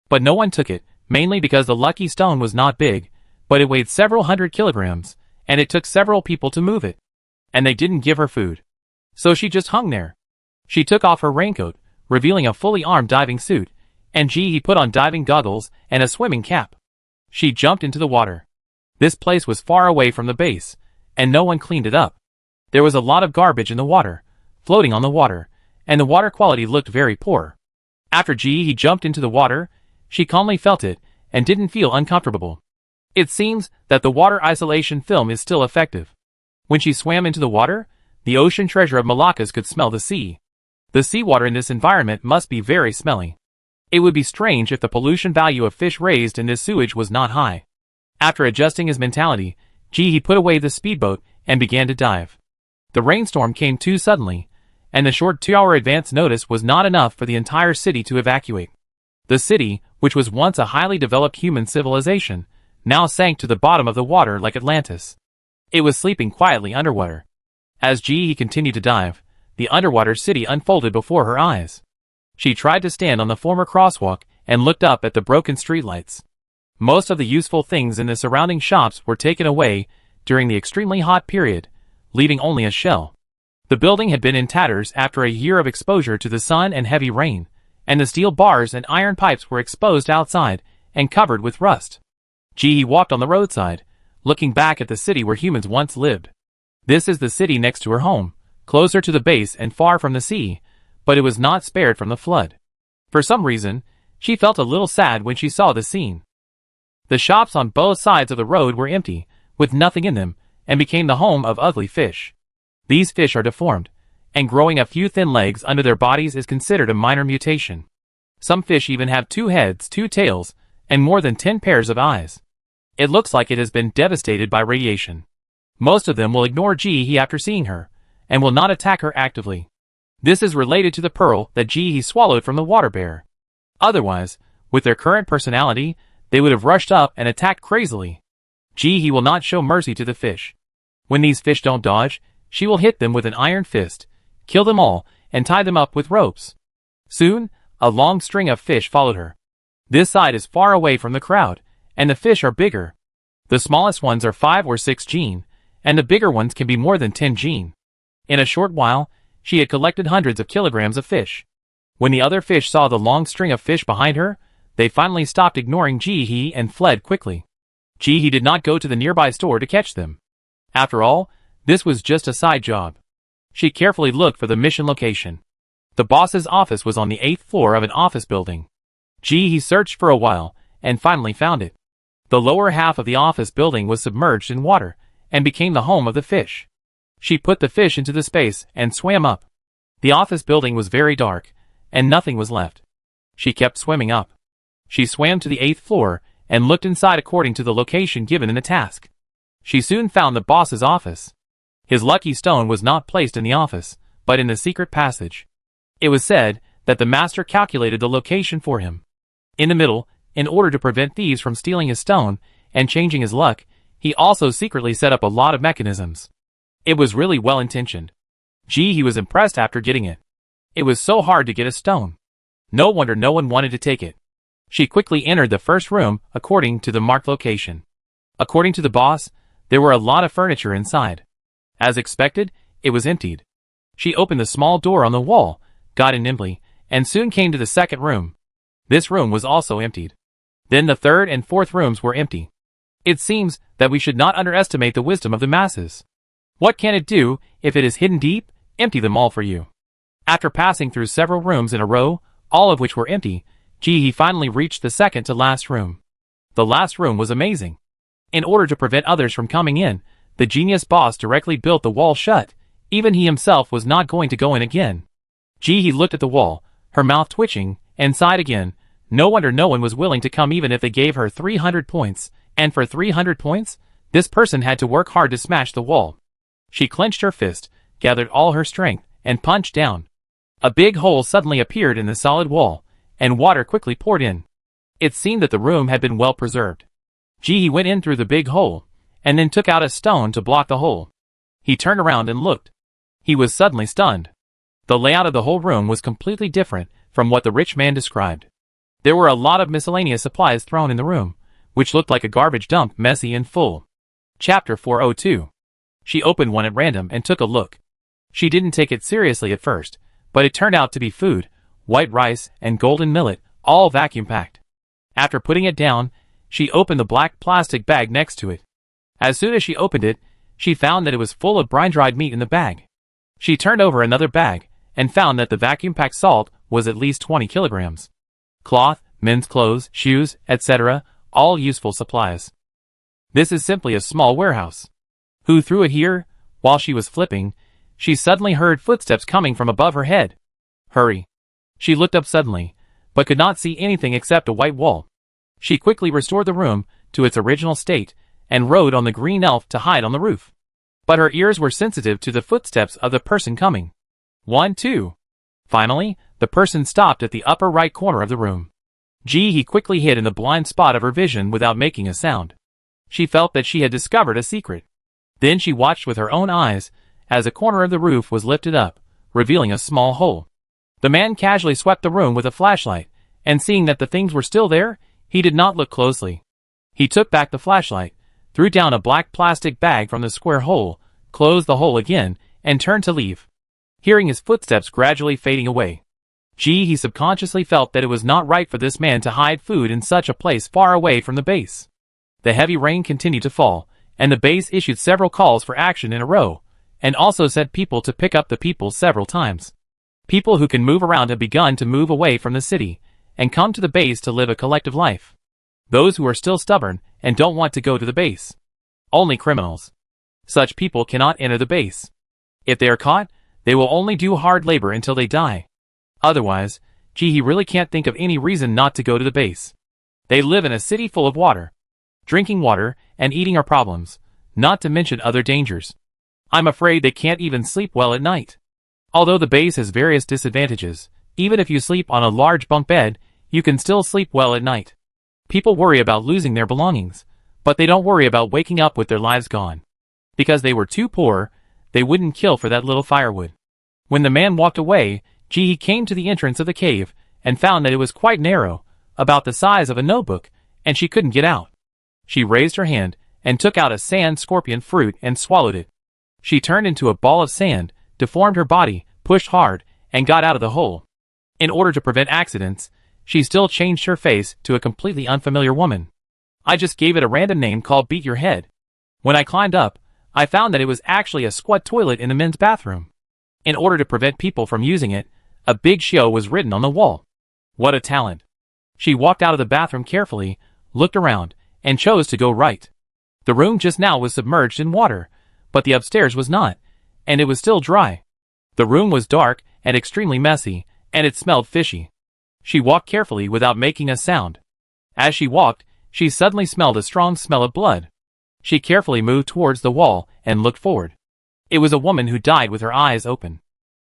But no one took it, mainly because the lucky stone was not big, but it weighed several hundred kilograms, and it took several people to move it. And they didn't give her food. So she just hung there. She took off her raincoat, revealing a fully armed diving suit, and Jihee put on diving goggles and a swimming cap. She jumped into the water. This place was far away from the base, and no one cleaned it up. There was a lot of garbage in the water, floating on the water, and the water quality looked very poor. After Jihee jumped into the water, she calmly felt it, and didn't feel uncomfortable. It seems that the water isolation film is still effective. When she swam into the water, the ocean treasure of Malaccas could smell the sea. The seawater in this environment must be very smelly. It would be strange if the pollution value of fish raised in this sewage was not high. After adjusting his mentality, Jihee put away the speedboat and began to dive. The rainstorm came too suddenly, and the short 2-hour advance notice was not enough for the entire city to evacuate. The city, which was once a highly developed human civilization, now sank to the bottom of the water like Atlantis. It was sleeping quietly underwater. As Jihee continued to dive, the underwater city unfolded before her eyes. She tried to stand on the former crosswalk and looked up at the broken streetlights. Most of the useful things in the surrounding shops were taken away during the extremely hot period, leaving only a shell. The building had been in tatters after a year of exposure to the sun and heavy rain, and the steel bars and iron pipes were exposed outside and covered with rust. Ji walked on the roadside, looking back at the city where humans once lived. This is the city next to her home, closer to the base and far from the sea, but it was not spared from the flood. For some reason, she felt a little sad when she saw the scene. The shops on both sides of the road were empty, with nothing in them, and became the home of ugly fish. These fish are deformed, and growing a few thin legs under their bodies is considered a minor mutation. Some fish even have 2 heads, 2 tails, and more than 10 pairs of eyes. It looks like it has been devastated by radiation. Most of them will ignore Ji after seeing her, and will not attack her actively. This is related to the pearl that Ji swallowed from the water bear. Otherwise, with their current personality, they would have rushed up and attacked crazily. Ji will not show mercy to the fish. When these fish don't dodge, she will hit them with an iron fist, kill them all, and tie them up with ropes. Soon, a long string of fish followed her. This side is far away from the crowd, and the fish are bigger. The smallest ones are 5 or 6 gene, and the bigger ones can be more than 10 gene. In a short while, she had collected hundreds of kilograms of fish. When the other fish saw the long string of fish behind her, they finally stopped ignoring Ji and fled quickly. Ji did not go to the nearby store to catch them. After all, this was just a side job. She carefully looked for the mission location. The boss's office was on the 8th floor of an office building. Ji searched for a while, and finally found it. The lower half of the office building was submerged in water, and became the home of the fish. She put the fish into the space and swam up. The office building was very dark, and nothing was left. She kept swimming up. She swam to the 8th floor, and looked inside according to the location given in the task. She soon found the boss's office. His lucky stone was not placed in the office, but in the secret passage. It was said that the master calculated the location for him. In the middle, in order to prevent thieves from stealing his stone and changing his luck, he also secretly set up a lot of mechanisms. It was really well intentioned. Ji was impressed after getting it. It was so hard to get a stone. No wonder no one wanted to take it. She quickly entered the first room according to the marked location. According to the boss, there were a lot of furniture inside. As expected, it was emptied. She opened the small door on the wall, got in nimbly, and soon came to the second room. This room was also emptied. Then the third and fourth rooms were empty. It seems that we should not underestimate the wisdom of the masses. What can it do if it is hidden deep? Empty them all for you. After passing through several rooms in a row, all of which were empty, Ji finally reached the second to last room. The last room was amazing. In order to prevent others from coming in, the genius boss directly built the wall shut. Even he himself was not going to go in again. Ji looked at the wall, her mouth twitching, and sighed again. No wonder no one was willing to come even if they gave her 300 points, and for 300 points, this person had to work hard to smash the wall. She clenched her fist, gathered all her strength, and punched down. A big hole suddenly appeared in the solid wall, and water quickly poured in. It seemed that the room had been well preserved. Ji went in through the big hole, and then took out a stone to block the hole. He turned around and looked. He was suddenly stunned. The layout of the whole room was completely different from what the rich man described. There were a lot of miscellaneous supplies thrown in the room, which looked like a garbage dump, messy and full. Chapter 402. She opened one at random and took a look. She didn't take it seriously at first, but it turned out to be food, white rice and golden millet, all vacuum-packed. After putting it down, she opened the black plastic bag next to it. As soon as she opened it, she found that it was full of brine-dried meat in the bag. She turned over another bag, and found that the vacuum-packed salt was at least 20 kilograms. Cloth, men's clothes, shoes, etc., all useful supplies. This is simply a small warehouse. Who threw it here? While she was flipping, she suddenly heard footsteps coming from above her head. Hurry! She looked up suddenly, but could not see anything except a white wall. She quickly restored the room to its original state, and rode on the green elf to hide on the roof. But her ears were sensitive to the footsteps of the person coming. 1, 2. Finally, the person stopped at the upper right corner of the room. Ji quickly hid in the blind spot of her vision without making a sound. She felt that she had discovered a secret. Then she watched with her own eyes as a corner of the roof was lifted up, revealing a small hole. The man casually swept the room with a flashlight, and seeing that the things were still there, he did not look closely. He took back the flashlight, threw down a black plastic bag from the square hole, closed the hole again, and turned to leave. hearing his footsteps gradually fading away. He subconsciously felt that it was not right for this man to hide food in such a place far away from the base. The heavy rain continued to fall, and the base issued several calls for action in a row, and also sent people to pick up the people several times. People who can move around have begun to move away from the city, and come to the base to live a collective life. Those who are still stubborn and don't want to go to the base. Only criminals. Such people cannot enter the base. If they are caught, they will only do hard labor until they die. Otherwise, he really can't think of any reason not to go to the base. They live in a city full of water. Drinking water and eating are problems, not to mention other dangers. I'm afraid they can't even sleep well at night. Although the base has various disadvantages, even if you sleep on a large bunk bed, you can still sleep well at night. People worry about losing their belongings, but they don't worry about waking up with their lives gone. Because they were too poor, they wouldn't kill for that little firewood. When the man walked away, he came to the entrance of the cave, and found that it was quite narrow, about the size of a notebook, and she couldn't get out. She raised her hand, and took out a sand scorpion fruit and swallowed it. She turned into a ball of sand, deformed her body, pushed hard, and got out of the hole. In order to prevent accidents, she still changed her face to a completely unfamiliar woman. I just gave it a random name called Beat Your Head. When I climbed up, I found that it was actually a squat toilet in the men's bathroom. In order to prevent people from using it, a big show was written on the wall. What a talent. She walked out of the bathroom carefully, looked around, and chose to go right. The room just now was submerged in water, but the upstairs was not, and it was still dry. The room was dark and extremely messy, and it smelled fishy. She walked carefully without making a sound. As she walked, she suddenly smelled a strong smell of blood. She carefully moved towards the wall and looked forward. It was a woman who died with her eyes open.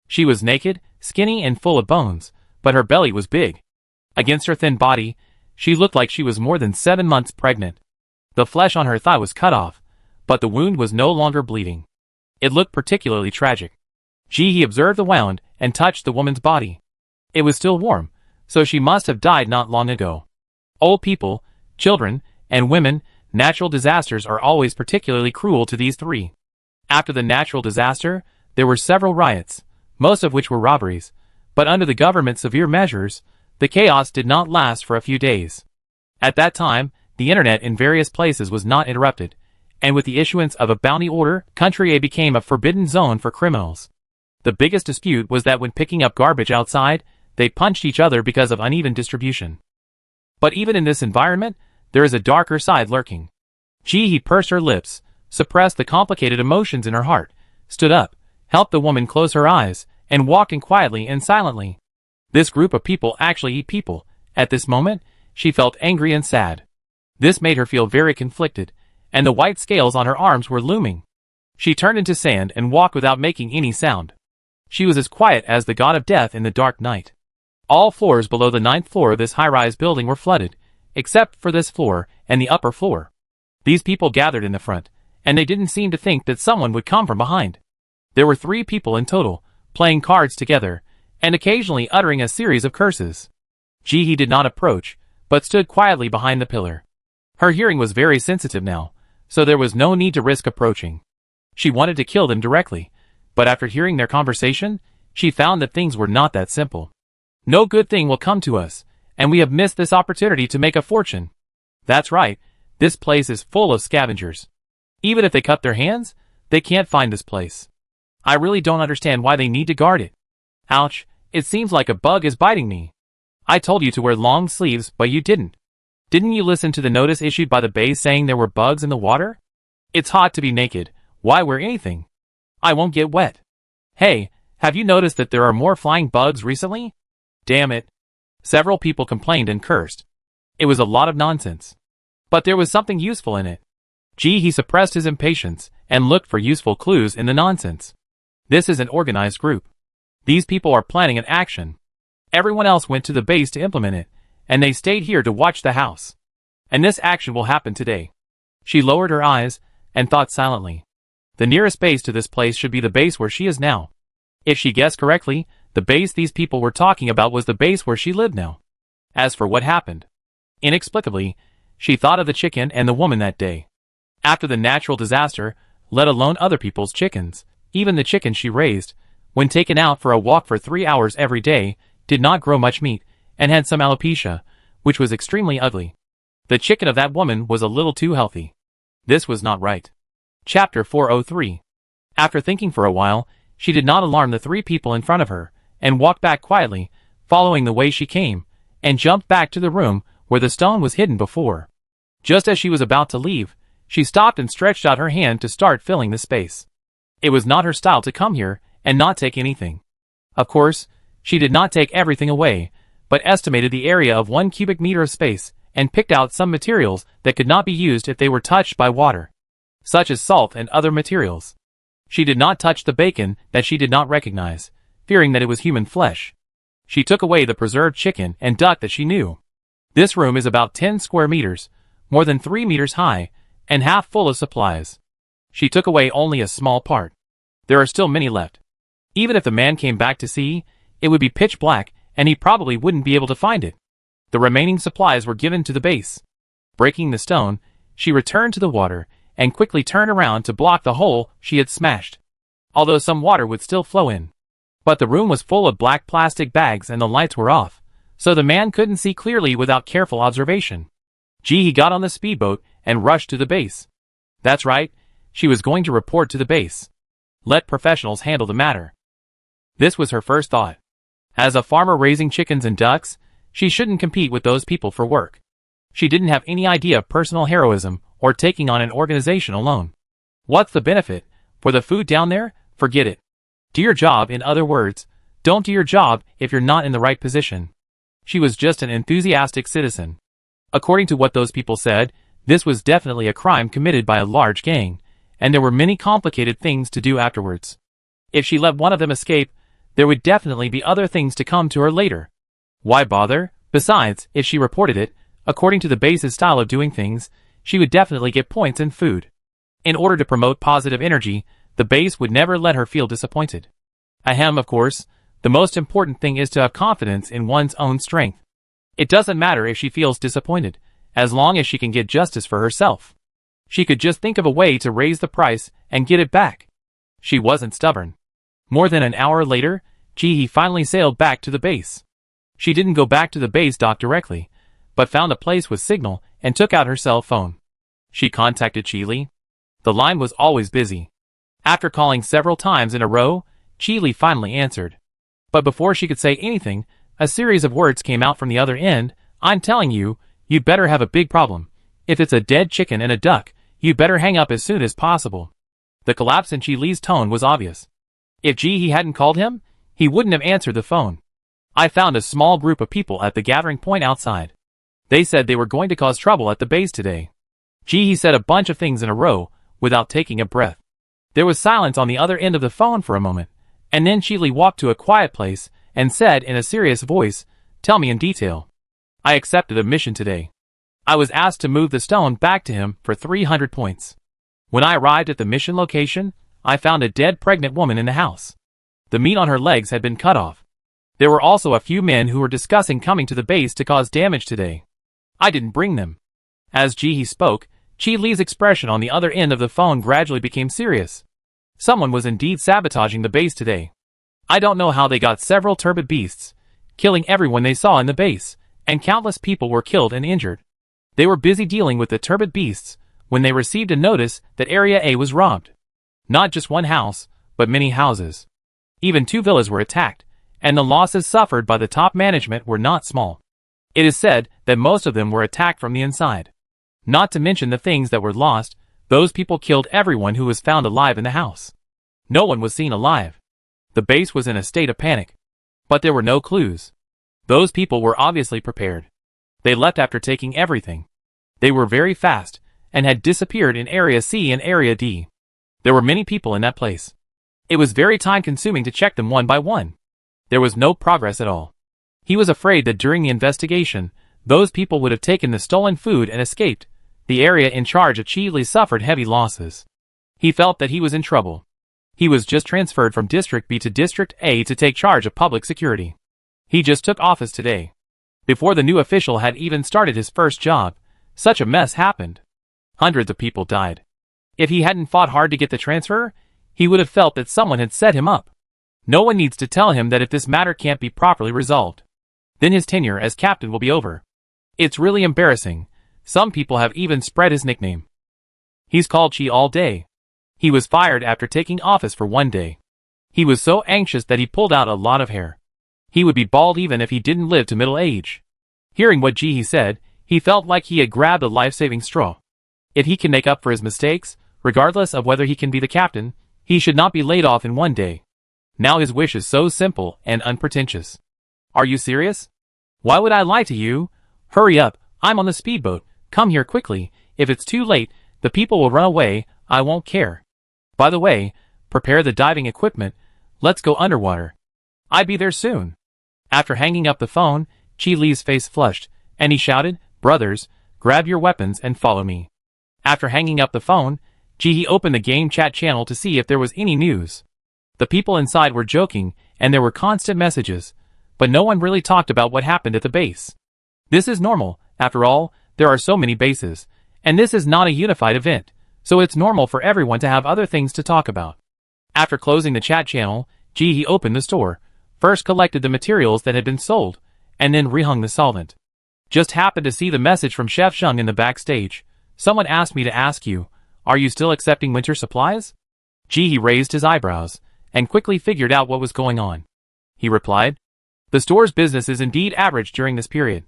She was naked, skinny and full of bones, but her belly was big. Against her thin body, she looked like she was more than 7 months pregnant. The flesh on her thigh was cut off, but the wound was no longer bleeding. It looked particularly tragic. He observed the wound and touched the woman's body. It was still warm, so she must have died not long ago. Old people, children, and women, natural disasters are always particularly cruel to these three. After the natural disaster, there were several riots, most of which were robberies, but under the government's severe measures, the chaos did not last for a few days. At that time, the internet in various places was not interrupted, and with the issuance of a bounty order, Country A became a forbidden zone for criminals. The biggest dispute was that when picking up garbage outside, they punched each other because of uneven distribution. But even in this environment, there is a darker side lurking. He pursed her lips, suppressed the complicated emotions in her heart, stood up, helped the woman close her eyes, and walked in quietly and silently. This group of people actually eat people. At this moment, she felt angry and sad. This made her feel very conflicted, and the white scales on her arms were looming. She turned into sand and walked without making any sound. She was as quiet as the god of death in the dark night. All floors below the 9th floor of this high-rise building were flooded, except for this floor and the upper floor. These people gathered in the front, and they didn't seem to think that someone would come from behind. There were 3 people in total, playing cards together, and occasionally uttering a series of curses. He did not approach, but stood quietly behind the pillar. Her hearing was very sensitive now, so there was no need to risk approaching. She wanted to kill them directly, but after hearing their conversation, she found that things were not that simple. No good thing will come to us, and we have missed this opportunity to make a fortune. That's right, this place is full of scavengers. Even if they cut their hands, they can't find this place. I really don't understand why they need to guard it. Ouch, it seems like a bug is biting me. I told you to wear long sleeves, but you didn't. Didn't you listen to the notice issued by the base saying there were bugs in the water? It's hot to be naked, why wear anything? I won't get wet. Hey, have you noticed that there are more flying bugs recently? Damn it. Several people complained and cursed. It was a lot of nonsense. But there was something useful in it. He suppressed his impatience and looked for useful clues in the nonsense. This is an organized group. These people are planning an action. Everyone else went to the base to implement it, and they stayed here to watch the house. And this action will happen today. She lowered her eyes and thought silently. The nearest base to this place should be the base where she is now. If she guessed correctly, the base these people were talking about was the base where she lived now. As for what happened, inexplicably, she thought of the chicken and the woman that day. After the natural disaster, let alone other people's chickens, even the chicken she raised, when taken out for a walk for 3 hours every day, did not grow much meat, and had some alopecia, which was extremely ugly. The chicken of that woman was a little too healthy. This was not right. Chapter 403. After thinking for a while, she did not alarm the 3 people in front of her, and walked back quietly, following the way she came, and jumped back to the room where the stone was hidden before. Just as she was about to leave, she stopped and stretched out her hand to start filling the space. It was not her style to come here and not take anything. Of course, she did not take everything away, but estimated the area of 1 cubic meter of space and picked out some materials that could not be used if they were touched by water, such as salt and other materials. She did not touch the bacon that she did not recognize, fearing that it was human flesh. She took away the preserved chicken and duck that she knew. This room is about 10 square meters, more than 3 meters high, and half full of supplies. She took away only a small part. There are still many left. Even if the man came back to see, it would be pitch black, and he probably wouldn't be able to find it. The remaining supplies were given to the base. Breaking the stone, she returned to the water, and quickly turned around to block the hole she had smashed, although some water would still flow in. But the room was full of black plastic bags and the lights were off, so the man couldn't see clearly without careful observation. He got on the speedboat and rushed to the base. That's right, she was going to report to the base. Let professionals handle the matter. This was her first thought. As a farmer raising chickens and ducks, she shouldn't compete with those people for work. She didn't have any idea of personal heroism or taking on an organization alone. What's the benefit? For the food down there? Forget it. Do your job, in other words. Don't do your job if you're not in the right position. She was just an enthusiastic citizen. According to what those people said, this was definitely a crime committed by a large gang, and there were many complicated things to do afterwards. If she let one of them escape, there would definitely be other things to come to her later. Why bother? Besides, if she reported it, according to the base's style of doing things, she would definitely get points and food. In order to promote positive energy, the base would never let her feel disappointed. Ahem, of course, the most important thing is to have confidence in one's own strength. It doesn't matter if she feels disappointed, as long as she can get justice for herself. She could just think of a way to raise the price and get it back. She wasn't stubborn. More than an hour later, He finally sailed back to the base. She didn't go back to the base dock directly, but found a place with signal and took out her cell phone. She contacted Chile. The line was always busy. After calling several times in a row, Chile finally answered. But before she could say anything, a series of words came out from the other end. I'm telling you, you'd better have a big problem. If it's a dead chicken and a duck, you'd better hang up as soon as possible. The collapse in Chile's tone was obvious. If he hadn't called him, he wouldn't have answered the phone. I found a small group of people at the gathering point outside. They said they were going to cause trouble at the base today. He said a bunch of things in a row, without taking a breath. There was silence on the other end of the phone for a moment, and then Chile walked to a quiet place and said in a serious voice, "Tell me in detail." I accepted a mission today. I was asked to move the stone back to him for 300 points. When I arrived at the mission location, I found a dead pregnant woman in the house. The meat on her legs had been cut off. There were also a few men who were discussing coming to the base to cause damage today. I didn't bring them. As he spoke, Chile's expression on the other end of the phone gradually became serious. Someone was indeed sabotaging the base today. I don't know how they got several turbid beasts, killing everyone they saw in the base, and countless people were killed and injured. They were busy dealing with the turbid beasts when they received a notice that Area A was robbed. Not just one house, but many houses. Even 2 villas were attacked, and the losses suffered by the top management were not small. It is said that most of them were attacked from the inside. Not to mention the things that were lost, those people killed everyone who was found alive in the house. No one was seen alive. The base was in a state of panic. But there were no clues. Those people were obviously prepared. They left after taking everything. They were very fast, and had disappeared in Area C and Area D. There were many people in that place. It was very time-consuming to check them one by one. There was no progress at all. He was afraid that during the investigation, those people would have taken the stolen food and escaped. The area in charge of Chile suffered heavy losses. He felt that he was in trouble. He was just transferred from District B to District A to take charge of public security. He just took office today. Before the new official had even started his first job, such a mess happened. Hundreds of people died. If he hadn't fought hard to get the transfer, he would have felt that someone had set him up. No one needs to tell him that if this matter can't be properly resolved, then his tenure as captain will be over. It's really embarrassing. Some people have even spread his nickname. He's called Chi all day. He was fired after taking office for 1 day. He was so anxious that he pulled out a lot of hair. He would be bald even if he didn't live to middle age. Hearing what Ji said, he felt like he had grabbed a life-saving straw. If he can make up for his mistakes, regardless of whether he can be the captain, he should not be laid off in 1 day. Now his wish is so simple and unpretentious. Are you serious? Why would I lie to you? Hurry up, I'm on the speedboat. Come here quickly. If it's too late, the people will run away. I won't care. By the way, prepare the diving equipment. Let's go underwater. I'll be there soon. After hanging up the phone, Chi Li's face flushed, and he shouted, "Brothers, grab your weapons and follow me." After hanging up the phone, Ji opened the game chat channel to see if there was any news. The people inside were joking, and there were constant messages, but no one really talked about what happened at the base. This is normal. After all, there are so many bases, and this is not a unified event, so it's normal for everyone to have other things to talk about. After closing the chat channel, Ji opened the store, first collected the materials that had been sold, and then rehung the solvent. Just happened to see the message from Chef Sheng in the backstage. Someone asked me to ask you, are you still accepting winter supplies? Ji raised his eyebrows, and quickly figured out what was going on. He replied, the store's business is indeed average during this period.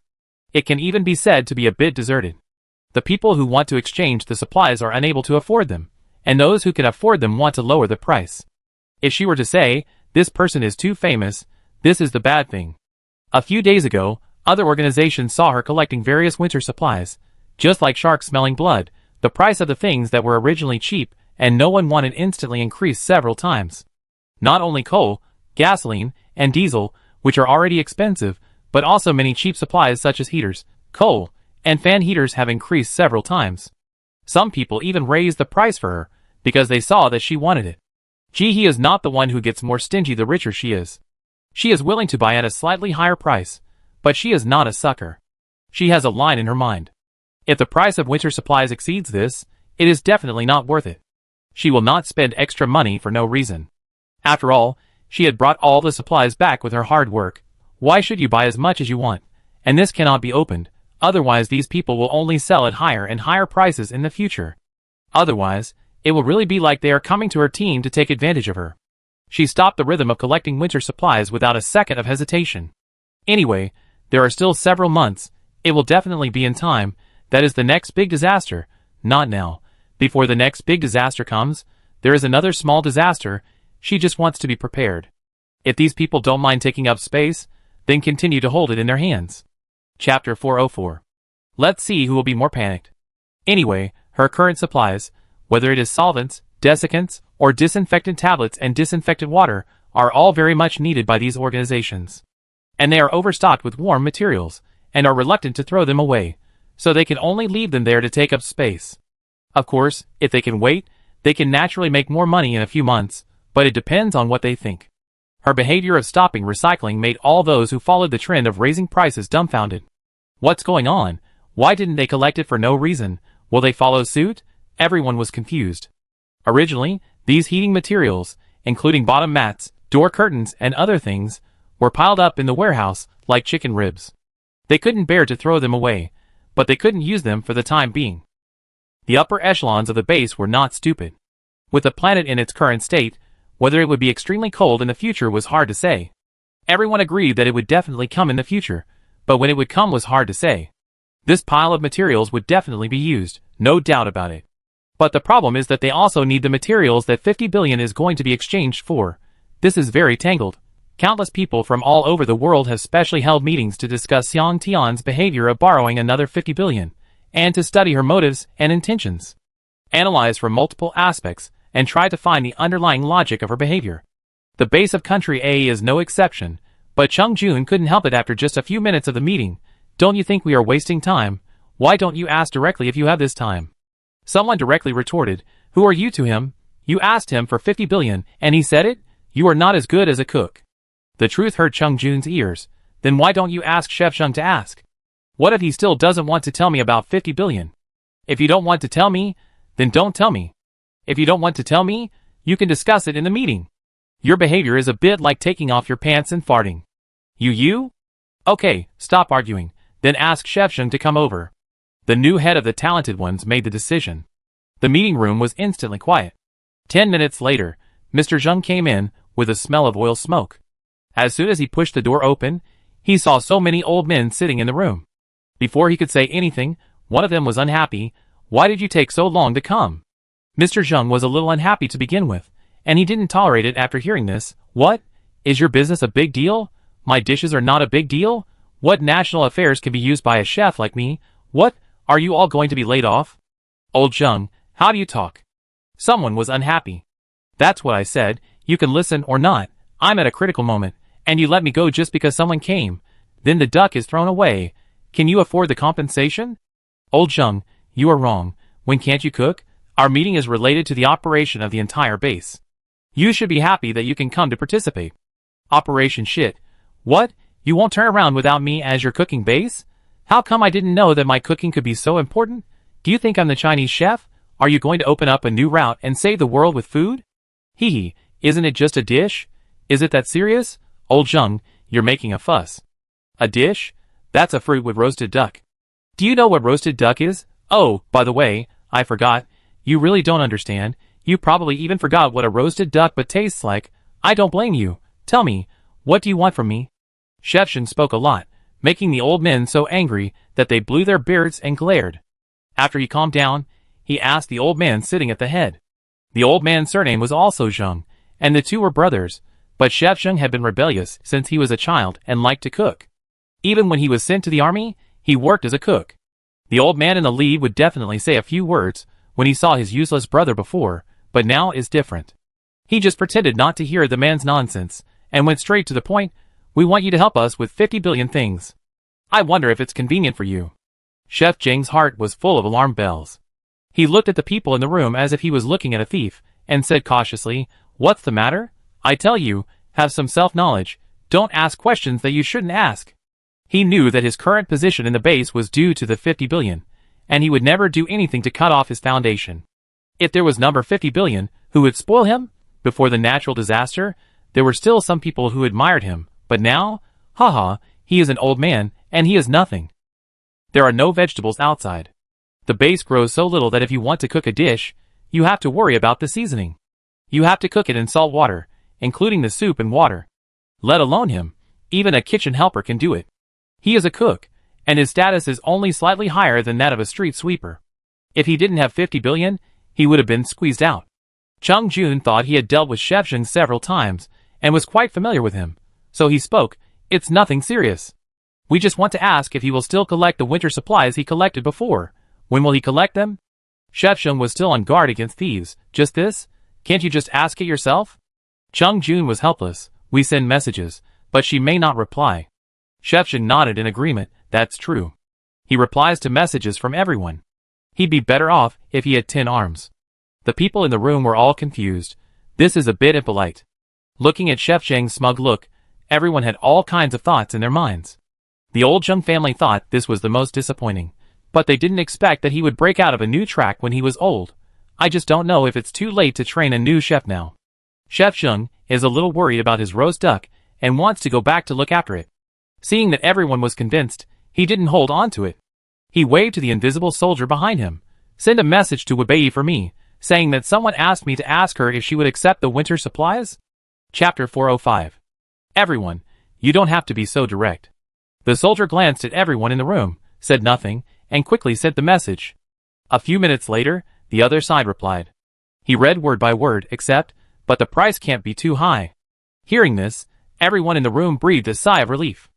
It can even be said to be a bit deserted. The people who want to exchange the supplies are unable to afford them, and those who can afford them want to lower the price. If she were to say, this person is too famous, this is the bad thing. A few days ago, other organizations saw her collecting various winter supplies. Just like sharks smelling blood, the price of the things that were originally cheap and no one wanted instantly increased several times. Not only coal, gasoline, and diesel, which are already expensive, but also many cheap supplies such as heaters, coal, and fan heaters have increased several times. Some people even raised the price for her, because they saw that she wanted it. Ji is not the one who gets more stingy the richer she is. She is willing to buy at a slightly higher price, but she is not a sucker. She has a line in her mind. If the price of winter supplies exceeds this, it is definitely not worth it. She will not spend extra money for no reason. After all, she had brought all the supplies back with her hard work. Why should you buy as much as you want? And this cannot be opened, otherwise these people will only sell at higher and higher prices in the future. Otherwise, it will really be like they are coming to her team to take advantage of her. She stopped the rhythm of collecting winter supplies without a second of hesitation. Anyway, there are still several months. It will definitely be in time. That is the next big disaster, not now. Before the next big disaster comes, there is another small disaster. She just wants to be prepared. If these people don't mind taking up space, then continue to hold it in their hands. Chapter 404. Let's see who will be more panicked. Anyway, her current supplies, whether it is solvents, desiccants, or disinfectant tablets and disinfectant water, are all very much needed by these organizations. And they are overstocked with warm materials, and are reluctant to throw them away, so they can only leave them there to take up space. Of course, if they can wait, they can naturally make more money in a few months, but it depends on what they think. Her behavior of stopping recycling made all those who followed the trend of raising prices dumbfounded. What's going on? Why didn't they collect it for no reason? Will they follow suit? Everyone was confused. Originally, these heating materials, including bottom mats, door curtains, and other things, were piled up in the warehouse like chicken ribs. They couldn't bear to throw them away, but they couldn't use them for the time being. The upper echelons of the base were not stupid. With the planet in its current state, whether it would be extremely cold in the future was hard to say. Everyone agreed that it would definitely come in the future, but when it would come was hard to say. This pile of materials would definitely be used, no doubt about it. But the problem is that they also need the materials that 50 billion is going to be exchanged for. This is very tangled. Countless people from all over the world have specially held meetings to discuss Xiang Tian's behavior of borrowing another 50 billion, and to study her motives and intentions. Analyze from multiple aspects, and try to find the underlying logic of her behavior. The base of country A is no exception, but Chung Jun couldn't help it after just a few minutes of the meeting. Don't you think we are wasting time? Why don't you ask directly if you have this time? Someone directly retorted, who are you to him? You asked him for 50 billion, and he said it? You are not as good as a cook. The truth hurt Chung Jun's ears. Then why don't you ask Chef Sheng to ask? What if he still doesn't want to tell me about 50 billion? If you don't want to tell me, then don't tell me. If you don't want to tell me, you can discuss it in the meeting. Your behavior is a bit like taking off your pants and farting. You? Okay, stop arguing, then ask Chef Zheng to come over. The new head of the Talented Ones made the decision. The meeting room was instantly quiet. 10 minutes later, Mr. Zheng came in, with a smell of oil smoke. As soon as he pushed the door open, he saw so many old men sitting in the room. Before he could say anything, one of them was unhappy. Why did you take so long to come? Mr. Zheng was a little unhappy to begin with, and he didn't tolerate it after hearing this. What? Is your business a big deal? My dishes are not a big deal? What national affairs can be used by a chef like me? What? Are you all going to be laid off? Old Zheng, how do you talk? Someone was unhappy. That's what I said. You can listen or not. I'm at a critical moment, and you let me go just because someone came. Then the duck is thrown away. Can you afford the compensation? Old Zheng, you are wrong. When can't you cook? Our meeting is related to the operation of the entire base. You should be happy that you can come to participate. Operation shit. What? You won't turn around without me as your cooking base? How come I didn't know that my cooking could be so important? Do you think I'm the Chinese chef? Are you going to open up a new route and save the world with food? Hee hee, isn't it just a dish? Is it that serious? Old Zheng, you're making a fuss. A dish? That's a fruit with roasted duck. Do you know what roasted duck is? Oh, by the way, I forgot. You really don't understand. You probably even forgot what a roasted duck but tastes like. I don't blame you. Tell me, what do you want from me? Chef Zheng spoke a lot, making the old men so angry that they blew their beards and glared. After he calmed down, he asked the old man sitting at the head. The old man's surname was also Zheng, and the two were brothers, but Chef Zheng had been rebellious since he was a child and liked to cook. Even when he was sent to the army, he worked as a cook. The old man in the lead would definitely say a few words when he saw his useless brother before, but now is different. He just pretended not to hear the man's nonsense, and went straight to the point. We want you to help us with 50 billion things. I wonder if it's convenient for you. Chef Zheng's heart was full of alarm bells. He looked at the people in the room as if he was looking at a thief, and said cautiously, What's the matter? I tell you, have some self-knowledge. Don't ask questions that you shouldn't ask. He knew that his current position in the base was due to the 50 billion, and he would never do anything to cut off his foundation. If there was number 50 billion who would spoil him, before the natural disaster, there were still some people who admired him, but now, haha, he is an old man, and he is nothing. There are no vegetables outside. The base grows so little that if you want to cook a dish, you have to worry about the seasoning. You have to cook it in salt water, including the soup and water. Let alone him, even a kitchen helper can do it. He is a cook, and his status is only slightly higher than that of a street sweeper. If he didn't have 50 billion, he would have been squeezed out. Chung Jun thought he had dealt with Chef Zheng several times, and was quite familiar with him, so he spoke. It's nothing serious. We just want to ask if he will still collect the winter supplies he collected before. When will he collect them? Chef Zheng was still on guard against thieves. Just this? Can't you just ask it yourself? Chung Jun was helpless. We send messages, but she may not reply. Chef Zheng nodded in agreement. That's true. He replies to messages from everyone. He'd be better off if he had 10 arms. The people in the room were all confused. This is a bit impolite. Looking at Chef Zheng's smug look, everyone had all kinds of thoughts in their minds. The old Zheng family thought this was the most disappointing, but they didn't expect that he would break out of a new track when he was old. I just don't know if it's too late to train a new chef now. Chef Zheng is a little worried about his roast duck and wants to go back to look after it. Seeing that everyone was convinced, he didn't hold on to it. He waved to the invisible soldier behind him. Send a message to Wei for me, saying that someone asked me to ask her if she would accept the winter supplies? Chapter 405. Everyone, you don't have to be so direct. The soldier glanced at everyone in the room, said nothing, and quickly sent the message. A few minutes later, the other side replied. He read word by word, accept, but the price can't be too high. Hearing this, everyone in the room breathed a sigh of relief.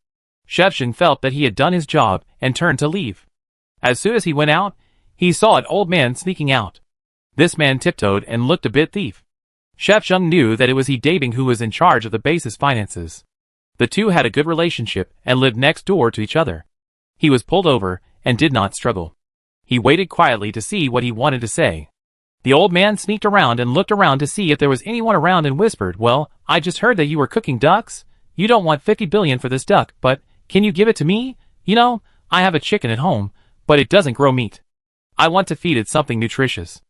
Chef Zheng felt that he had done his job and turned to leave. As soon as he went out, he saw an old man sneaking out. This man tiptoed and looked a bit thief. Chef Zheng knew that it was he Dabing who was in charge of the base's finances. The two had a good relationship and lived next door to each other. He was pulled over and did not struggle. He waited quietly to see what he wanted to say. The old man sneaked around and looked around to see if there was anyone around and whispered, Well, I just heard that you were cooking ducks. You don't want 50 billion for this duck, but can you give it to me? You know, I have a chicken at home, but it doesn't grow meat. I want to feed it something nutritious.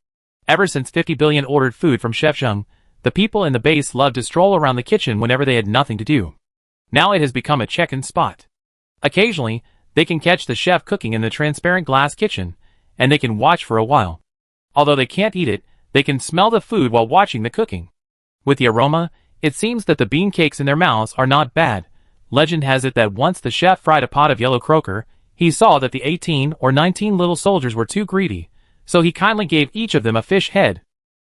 Ever since 50 billion ordered food from Chef Zheng, The people in the base loved to stroll around the kitchen whenever they had nothing to do. Now it has become a check-in spot. Occasionally, they can catch the chef cooking in the transparent glass kitchen, and they can watch for a while. Although they can't eat it, they can smell the food while watching the cooking. With the aroma, it seems that the bean cakes in their mouths are not bad. Legend has it that once the chef fried a pot of yellow croaker, he saw that the 18 or 19 little soldiers were too greedy, so he kindly gave each of them a fish head.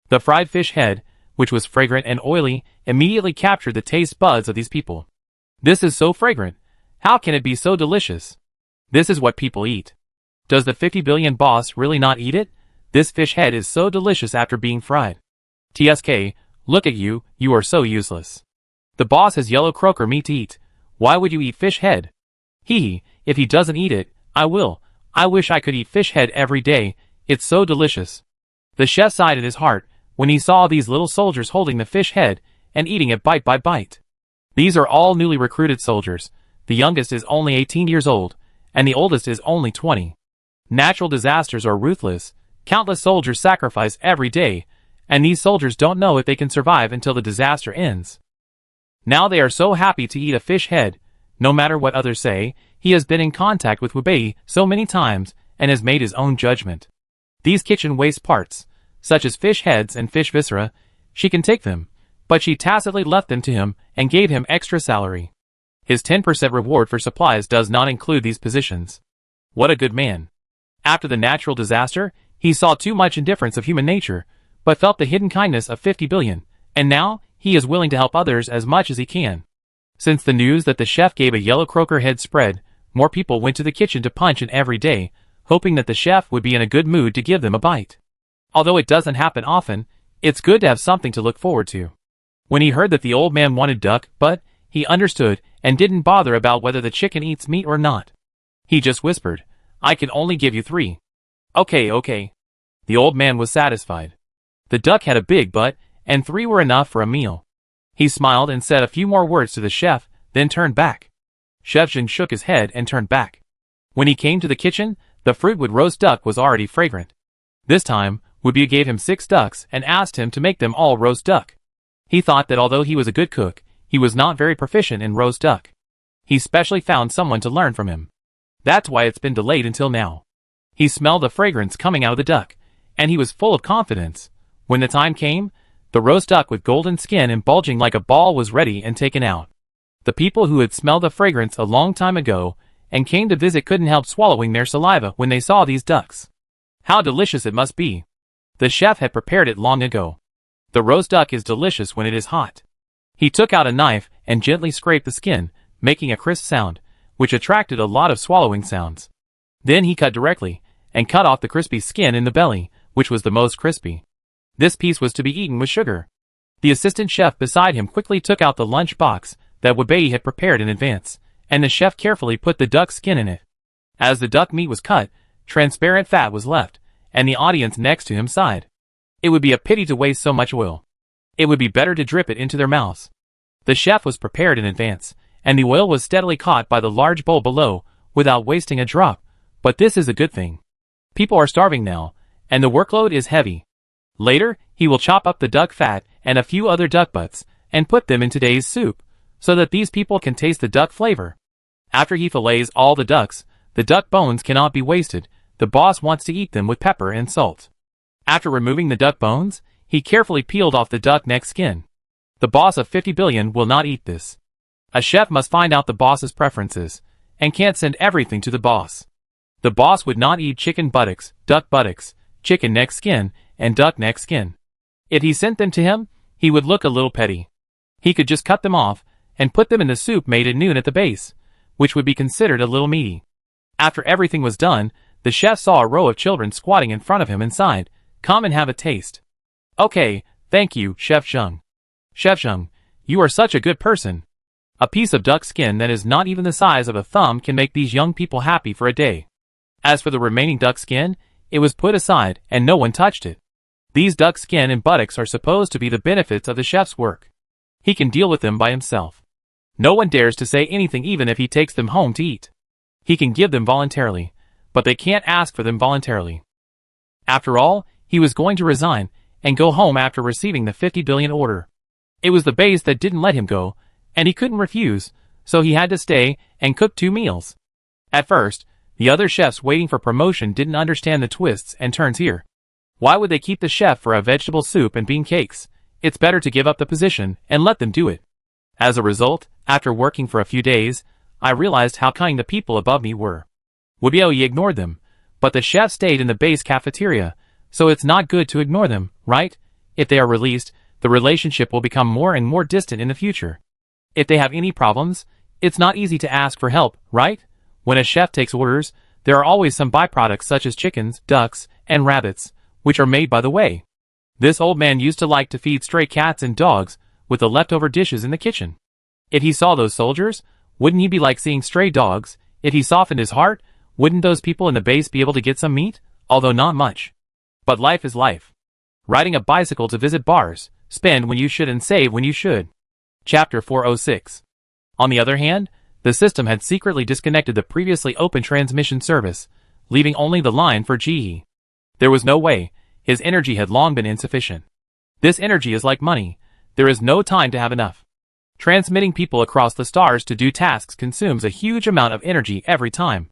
The fried fish head, which was fragrant and oily, immediately captured the taste buds of these people. This is so fragrant. How can it be so delicious? This is what people eat. Does the 50 billion boss really not eat it? This fish head is so delicious after being fried. TSK, look at you, you are so useless. The boss has yellow croaker meat to eat. Why would you eat fish head? Hee, if he doesn't eat it, I will. I wish I could eat fish head every day, it's so delicious. The chef sighed in his heart when he saw these little soldiers holding the fish head and eating it bite by bite. These are all newly recruited soldiers. The youngest is only 18 years old, and the oldest is only 20. Natural disasters are ruthless. Countless soldiers sacrifice every day, and these soldiers don't know if they can survive until the disaster ends. Now they are so happy to eat a fish head. No matter what others say, he has been in contact with Wubei so many times and has made his own judgment. These kitchen waste parts, such as fish heads and fish viscera, she can take them, but she tacitly left them to him and gave him extra salary. His 10% reward for supplies does not include these positions. What a good man. After the natural disaster, he saw too much indifference of human nature, but felt the hidden kindness of 50 billion, and now he is willing to help others as much as he can. Since the news that the chef gave a yellow croaker head spread, more people went to the kitchen to punch in every day, hoping that the chef would be in a good mood to give them a bite. Although it doesn't happen often, it's good to have something to look forward to. When he heard that the old man wanted duck, but he understood and didn't bother about whether the chicken eats meat or not. He just whispered, I can only give you 3. Okay. The old man was satisfied. The duck had a big butt, and 3 were enough for a meal. He smiled and said a few more words to the chef, then turned back. Chef Zheng shook his head and turned back. When he came to the kitchen, the fruitwood roast duck was already fragrant. This time, Wubei gave him 6 ducks and asked him to make them all roast duck. He thought that although he was a good cook, he was not very proficient in roast duck. He specially found someone to learn from him. That's why it's been delayed until now. He smelled the fragrance coming out of the duck, and he was full of confidence. When the time came, the roast duck with golden skin and bulging like a ball was ready and taken out. The people who had smelled the fragrance a long time ago and came to visit couldn't help swallowing their saliva when they saw these ducks. How delicious it must be. The chef had prepared it long ago. The roast duck is delicious when it is hot. He took out a knife and gently scraped the skin, making a crisp sound, which attracted a lot of swallowing sounds. Then he cut directly and cut off the crispy skin in the belly, which was the most crispy. This piece was to be eaten with sugar. The assistant chef beside him quickly took out the lunch box that Wubei had prepared in advance, and the chef carefully put the duck skin in it. As the duck meat was cut, transparent fat was left, and the audience next to him sighed. It would be a pity to waste so much oil. It would be better to drip it into their mouths. The chef was prepared in advance, and the oil was steadily caught by the large bowl below, without wasting a drop, but this is a good thing. People are starving now, and the workload is heavy. Later, he will chop up the duck fat and a few other duck butts, and put them in today's soup, so that these people can taste the duck flavor. After he fillets all the ducks, the duck bones cannot be wasted. The boss wants to eat them with pepper and salt. After removing the duck bones, he carefully peeled off the duck neck skin. The boss of 50 billion will not eat this. A chef must find out the boss's preferences, and can't send everything to the boss. The boss would not eat chicken buttocks, duck buttocks, chicken neck skin, and duck neck skin. If he sent them to him, he would look a little petty. He could just cut them off, and put them in the soup made at noon at the base, which would be considered a little meaty. After everything was done, the chef saw a row of children squatting in front of him and sighed, "Come and have a taste." "Okay, thank you, Chef Zheng." "Chef Zheng, you are such a good person." A piece of duck skin that is not even the size of a thumb can make these young people happy for a day. As for the remaining duck skin, it was put aside and no one touched it. These duck skin and buttocks are supposed to be the benefits of the chef's work. He can deal with them by himself. No one dares to say anything even if he takes them home to eat. He can give them voluntarily, but they can't ask for them voluntarily. After all, he was going to resign, and go home after receiving the 50 billion order. It was the base that didn't let him go, and he couldn't refuse, so he had to stay and cook 2 meals. At first, the other chefs waiting for promotion didn't understand the twists and turns here. Why would they keep the chef for a vegetable soup and bean cakes? It's better to give up the position and let them do it. As a result, after working for a few days, I realized how kind the people above me were. Wubioyi ignored them, but the chef stayed in the base cafeteria, so it's not good to ignore them, right? If they are released, the relationship will become more and more distant in the future. If they have any problems, it's not easy to ask for help, right? When a chef takes orders, there are always some byproducts such as chickens, ducks, and rabbits, which are made by the way. This old man used to like to feed stray cats and dogs with the leftover dishes in the kitchen. If he saw those soldiers, wouldn't he be like seeing stray dogs? If he softened his heart, wouldn't those people in the base be able to get some meat? Although not much. But life is life. Riding a bicycle to visit bars, spend when you should and save when you should. Chapter 406. On the other hand, the system had secretly disconnected the previously open transmission service, leaving only the line for Ji. There was no way, his energy had long been insufficient. This energy is like money, there is no time to have enough. Transmitting people across the stars to do tasks consumes a huge amount of energy every time.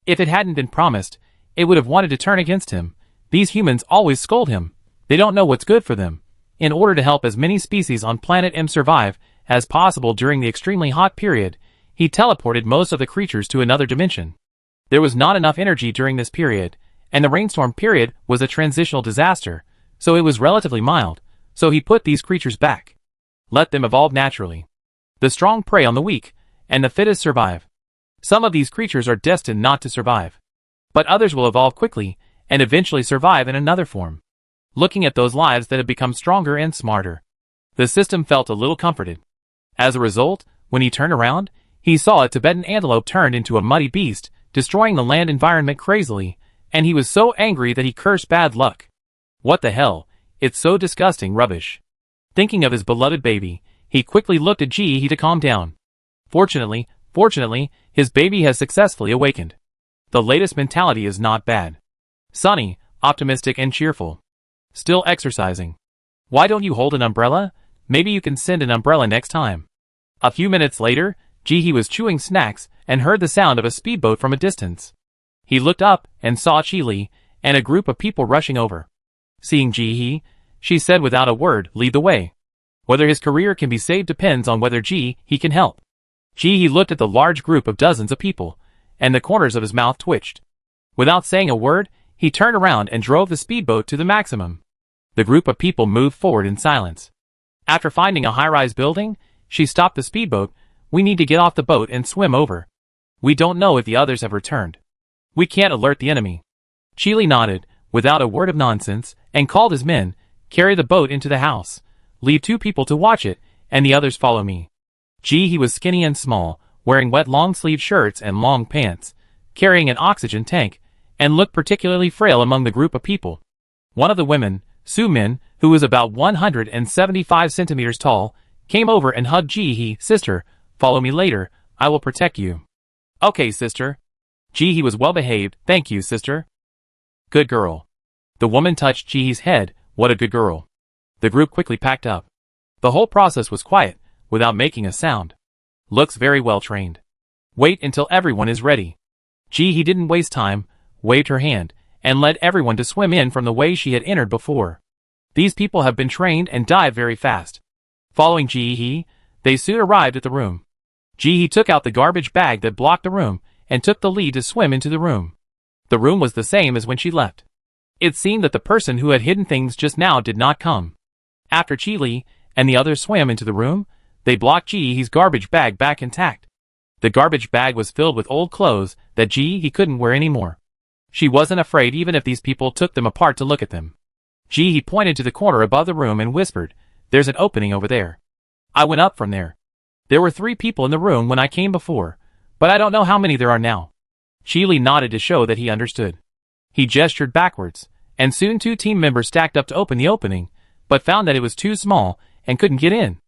If it hadn't been promised, it would have wanted to turn against him. These humans always scold him. They don't know what's good for them. In order to help as many species on planet M survive as possible during the extremely hot period, he teleported most of the creatures to another dimension. There was not enough energy during this period, and the rainstorm period was a transitional disaster, so it was relatively mild, so he put these creatures back. Let them evolve naturally. The strong prey on the weak, and the fittest survive. Some of these creatures are destined not to survive. But others will evolve quickly, and eventually survive in another form. Looking at those lives that have become stronger and smarter, the system felt a little comforted. As a result, when he turned around, he saw a Tibetan antelope turned into a muddy beast, destroying the land environment crazily, and he was so angry that he cursed bad luck. What the hell, it's so disgusting rubbish. Thinking of his beloved baby, he quickly looked at Ji to calm down. Fortunately, his baby has successfully awakened. The latest mentality is not bad. Sunny, optimistic and cheerful. Still exercising. Why don't you hold an umbrella? Maybe you can send an umbrella next time. A few minutes later, Ji was chewing snacks and heard the sound of a speedboat from a distance. He looked up and saw Chi-Li and a group of people rushing over. Seeing Ji, she said without a word, lead the way. Whether his career can be saved depends on whether Ji can help. Ji looked at the large group of dozens of people, and the corners of his mouth twitched. Without saying a word, he turned around and drove the speedboat to the maximum. The group of people moved forward in silence. After finding a high-rise building, she stopped the speedboat. We need to get off the boat and swim over. We don't know if the others have returned. We can't alert the enemy. Chi-Li nodded, without a word of nonsense, and called his men, carry the boat into the house. Leave 2 people to watch it, and the others follow me. Ji was skinny and small, wearing wet long-sleeved shirts and long pants, carrying an oxygen tank, and looked particularly frail among the group of people. One of the women, Su Min, who was about 175 centimeters tall, came over and hugged Ji. Sister, follow me later, I will protect you. Okay, sister. Ji was well behaved, thank you, sister. Good girl. The woman touched Ji's head, what a good girl. The group quickly packed up. The whole process was quiet, without making a sound. Looks very well trained. Wait until everyone is ready. Ji didn't waste time, waved her hand, and led everyone to swim in from the way she had entered before. These people have been trained and dive very fast. Following Ji, they soon arrived at the room. Ji took out the garbage bag that blocked the room, and took the lead to swim into the room. The room was the same as when she left. It seemed that the person who had hidden things just now did not come. After Chi-Li and the others swam into the room, they blocked Ji's garbage bag back intact. The garbage bag was filled with old clothes that Ji couldn't wear anymore. She wasn't afraid even if these people took them apart to look at them. Ji pointed to the corner above the room and whispered, there's an opening over there. I went up from there. There were 3 people in the room when I came before, but I don't know how many there are now. Chi-Li nodded to show that he understood. He gestured backwards, and soon 2 team members stacked up to open the opening, but found that it was too small and couldn't get in.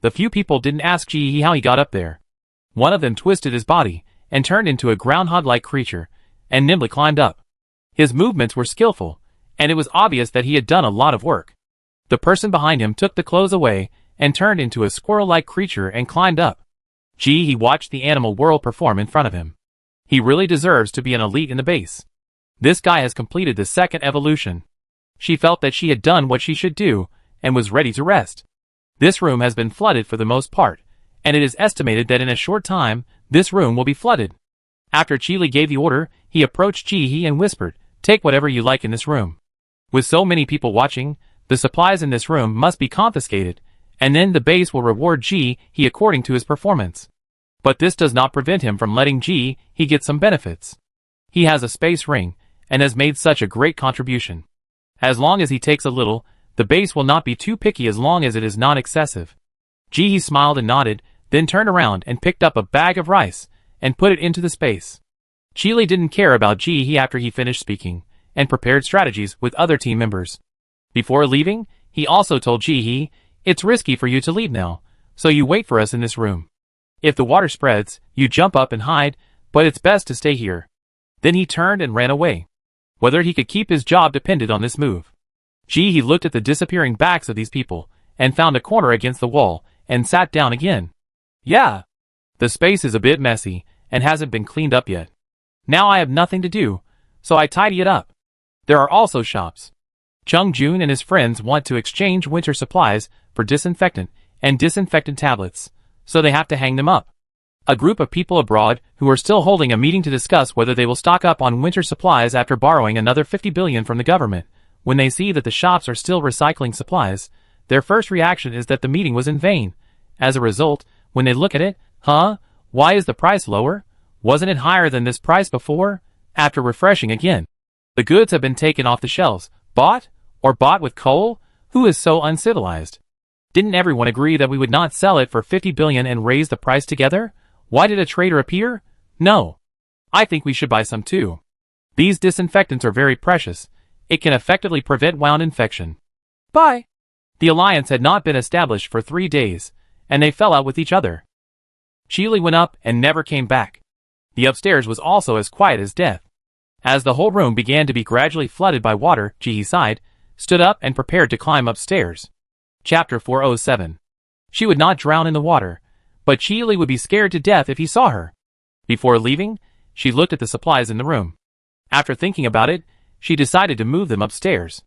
The few people didn't ask Ji how he got up there. One of them twisted his body and turned into a groundhog-like creature, and nimbly climbed up. His movements were skillful, and it was obvious that he had done a lot of work. The person behind him took the clothes away and turned into a squirrel-like creature and climbed up. He watched the animal world perform in front of him. He really deserves to be an elite in the base. This guy has completed the second evolution. She felt that she had done what she should do and was ready to rest. This room has been flooded for the most part, and it is estimated that in a short time, this room will be flooded. After Chili gave the order, he approached Ji-hee and whispered, "Take whatever you like in this room. With so many people watching, the supplies in this room must be confiscated, and then the base will reward Ji-hee according to his performance. But this does not prevent him from letting Ji-hee get some benefits. He has a space ring, and has made such a great contribution. As long as he takes a little, the base will not be too picky as long as it is not excessive." Ji-hee smiled and nodded, then turned around and picked up a bag of rice, and put it into the space. Chili didn't care about Ji-hee after he finished speaking, and prepared strategies with other team members. Before leaving, he also told Ji-hee, "It's risky for you to leave now, so you wait for us in this room. If the water spreads, you jump up and hide, but it's best to stay here." Then he turned and ran away. Whether he could keep his job depended on this move. Ji-hee looked at the disappearing backs of these people, and found a corner against the wall, and sat down again. "Yeah. The space is a bit messy, and hasn't been cleaned up yet. Now I have nothing to do, so I tidy it up. There are also shops. Chung-jun and his friends want to exchange winter supplies for disinfectant and disinfectant tablets, so they have to hang them up. A group of people abroad who are still holding a meeting to discuss whether they will stock up on winter supplies after borrowing another 50 billion from the government. When they see that the shops are still recycling supplies, their first reaction is that the meeting was in vain. As a result, when they look at it, why is the price lower? Wasn't it higher than this price before? After refreshing again, the goods have been taken off the shelves, bought with coal? Who is so uncivilized? Didn't everyone agree that we would not sell it for 50 billion and raise the price together? Why did a traitor appear? No. I think we should buy some too. These disinfectants are very precious. It can effectively prevent wound infection. Bye." The alliance had not been established for 3 days, and they fell out with each other. Chili went up and never came back. The upstairs was also as quiet as death. As the whole room began to be gradually flooded by water, Ji-hee sighed, stood up and prepared to climb upstairs. Chapter 407. She would not drown in the water, but Chili would be scared to death if he saw her. Before leaving, she looked at the supplies in the room. After thinking about it, she decided to move them upstairs.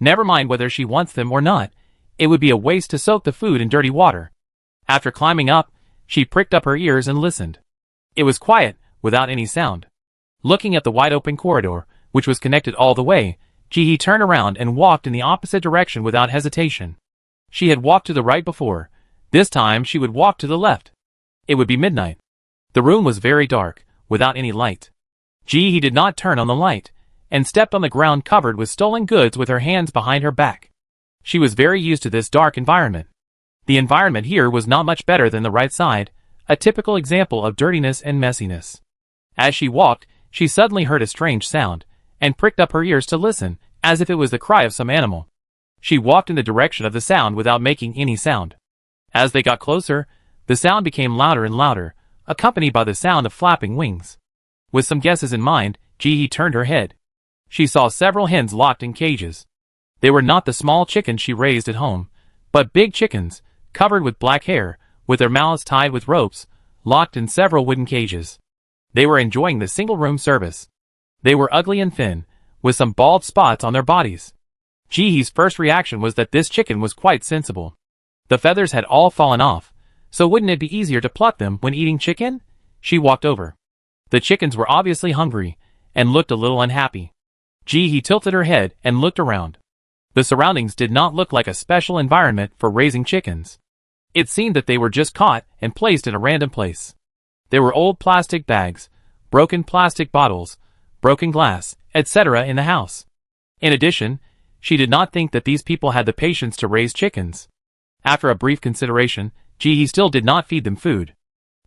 Never mind whether she wants them or not, it would be a waste to soak the food in dirty water. After climbing up, she pricked up her ears and listened. It was quiet, without any sound. Looking at the wide-open corridor, which was connected all the way, Ji-hee turned around and walked in the opposite direction without hesitation. She had walked to the right before. This time she would walk to the left. It would be midnight. The room was very dark, without any light. Ji-hee did not turn on the light, and stepped on the ground covered with stolen goods with her hands behind her back. She was very used to this dark environment. The environment here was not much better than the right side, a typical example of dirtiness and messiness. As she walked, she suddenly heard a strange sound, and pricked up her ears to listen, as if it was the cry of some animal. She walked in the direction of the sound without making any sound. As they got closer, the sound became louder and louder, accompanied by the sound of flapping wings. With some guesses in mind, Ji-hee turned her head. She saw several hens locked in cages. They were not the small chickens she raised at home, but big chickens, covered with black hair, with their mouths tied with ropes, locked in several wooden cages. They were enjoying the single-room service. They were ugly and thin, with some bald spots on their bodies. Ji-hee's first reaction was that this chicken was quite sensible. The feathers had all fallen off, so wouldn't it be easier to pluck them when eating chicken? She walked over. The chickens were obviously hungry, and looked a little unhappy. Ji-hee tilted her head and looked around. The surroundings did not look like a special environment for raising chickens. It seemed that they were just caught and placed in a random place. There were old plastic bags, broken plastic bottles, broken glass, etc. in the house. In addition, she did not think that these people had the patience to raise chickens. After a brief consideration, Ji-hee still did not feed them food.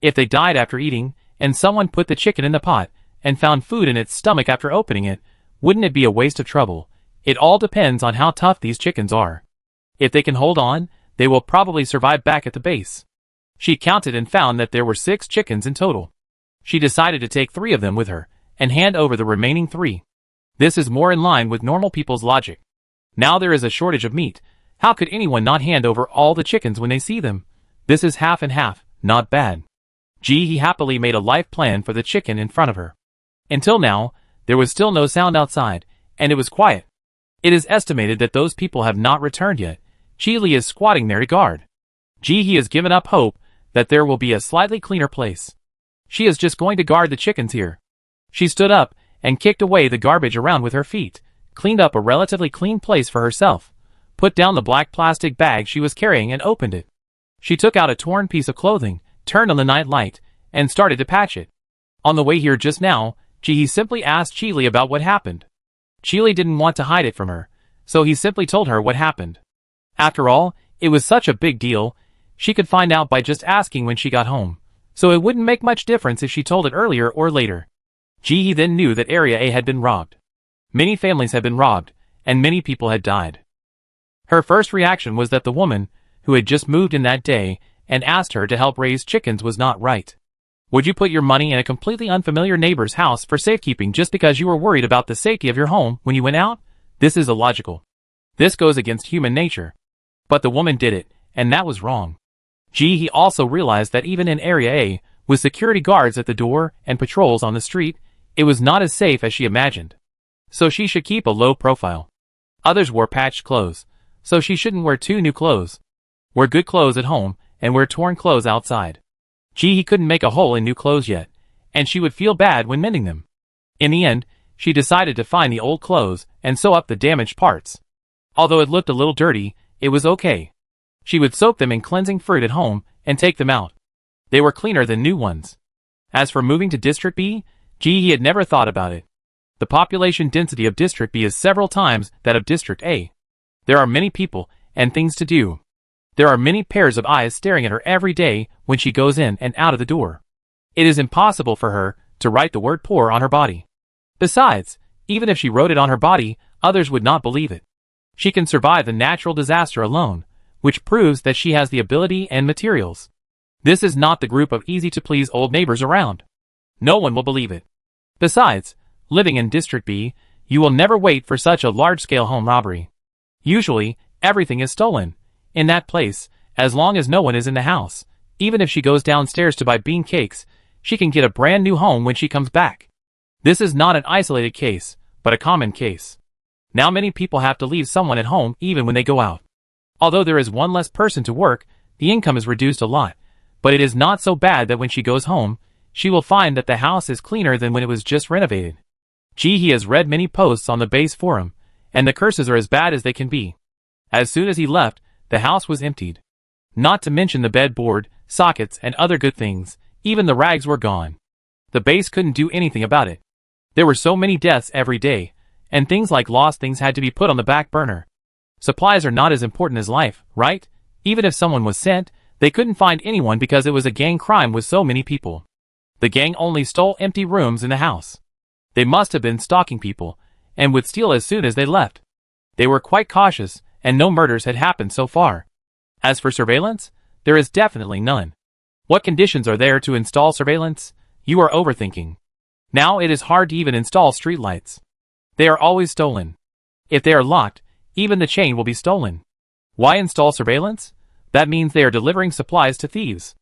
If they died after eating, and someone put the chicken in the pot, and found food in its stomach after opening it, wouldn't it be a waste of trouble? It all depends on how tough these chickens are. If they can hold on, they will probably survive back at the base. She counted and found that there were 6 chickens in total. She decided to take 3 of them with her, and hand over the remaining 3. This is more in line with normal people's logic. Now there is a shortage of meat, How could anyone not hand over all the chickens when they see them? This is half and half, not bad. He happily made a life plan for the chicken in front of her. Until now, there was still no sound outside, and it was quiet. It is estimated that those people have not returned yet. Li is squatting there to guard. He has given up hope that there will be a slightly cleaner place. She is just going to guard the chickens here. She stood up and kicked away the garbage around with her feet, cleaned up a relatively clean place for herself, put down the black plastic bag she was carrying and opened it. She took out a torn piece of clothing, turned on the night light, and started to patch it. On the way here just now, he simply asked Li about what happened. Li didn't want to hide it from her, so he simply told her what happened. After all, it was such a big deal, she could find out by just asking when she got home, so it wouldn't make much difference if she told it earlier or later. He then knew that Area A had been robbed. Many families had been robbed, and many people had died. Her first reaction was that the woman, who had just moved in that day and asked her to help raise chickens, was not right. Would you put your money in a completely unfamiliar neighbor's house for safekeeping just because you were worried about the safety of your home when you went out? This is illogical. This goes against human nature. But the woman did it, and that was wrong. He also realized that even in Area A, with security guards at the door and patrols on the street, it was not as safe as she imagined. So she should keep a low profile. Others wore patched clothes, so she shouldn't wear two new clothes. Wear good clothes at home, and wear torn clothes outside. He couldn't make a hole in new clothes yet, and she would feel bad when mending them. In the end, she decided to find the old clothes and sew up the damaged parts. Although it looked a little dirty, it was okay. She would soak them in cleansing fruit at home and take them out. They were cleaner than new ones. As for moving to District B, he had never thought about it. The population density of District B is several times that of District A. There are many people and things to do. There are many pairs of eyes staring at her every day when she goes in and out of the door. It is impossible for her to write the word poor on her body. Besides, even if she wrote it on her body, others would not believe it. She can survive the natural disaster alone, which proves that she has the ability and materials. This is not the group of easy-to-please old neighbors around. No one will believe it. Besides, living in District B, you will never wait for such a large-scale home robbery. Usually, everything is stolen. In that place, as long as no one is in the house, even if she goes downstairs to buy bean cakes, she can get a brand new home when she comes back. This is not an isolated case, but a common case. Now many people have to leave someone at home even when they go out. Although there is one less person to work, the income is reduced a lot, but it is not so bad that when she goes home, she will find that the house is cleaner than when it was just renovated. He has read many posts on the base forum, and the curses are as bad as they can be. As soon as he left, the house was emptied. Not to mention the bedboard, sockets, and other good things, even the rags were gone. The base couldn't do anything about it. There were so many deaths every day, and things like lost things had to be put on the back burner. Supplies are not as important as life, right? Even if someone was sent, they couldn't find anyone because it was a gang crime with so many people. The gang only stole empty rooms in the house. They must have been stalking people, and would steal as soon as they left. They were quite cautious, and no murders had happened so far. As for surveillance, there is definitely none. What conditions are there to install surveillance? You are overthinking. Now it is hard to even install streetlights. They are always stolen. If they are locked, even the chain will be stolen. Why install surveillance? That means they are delivering supplies to thieves.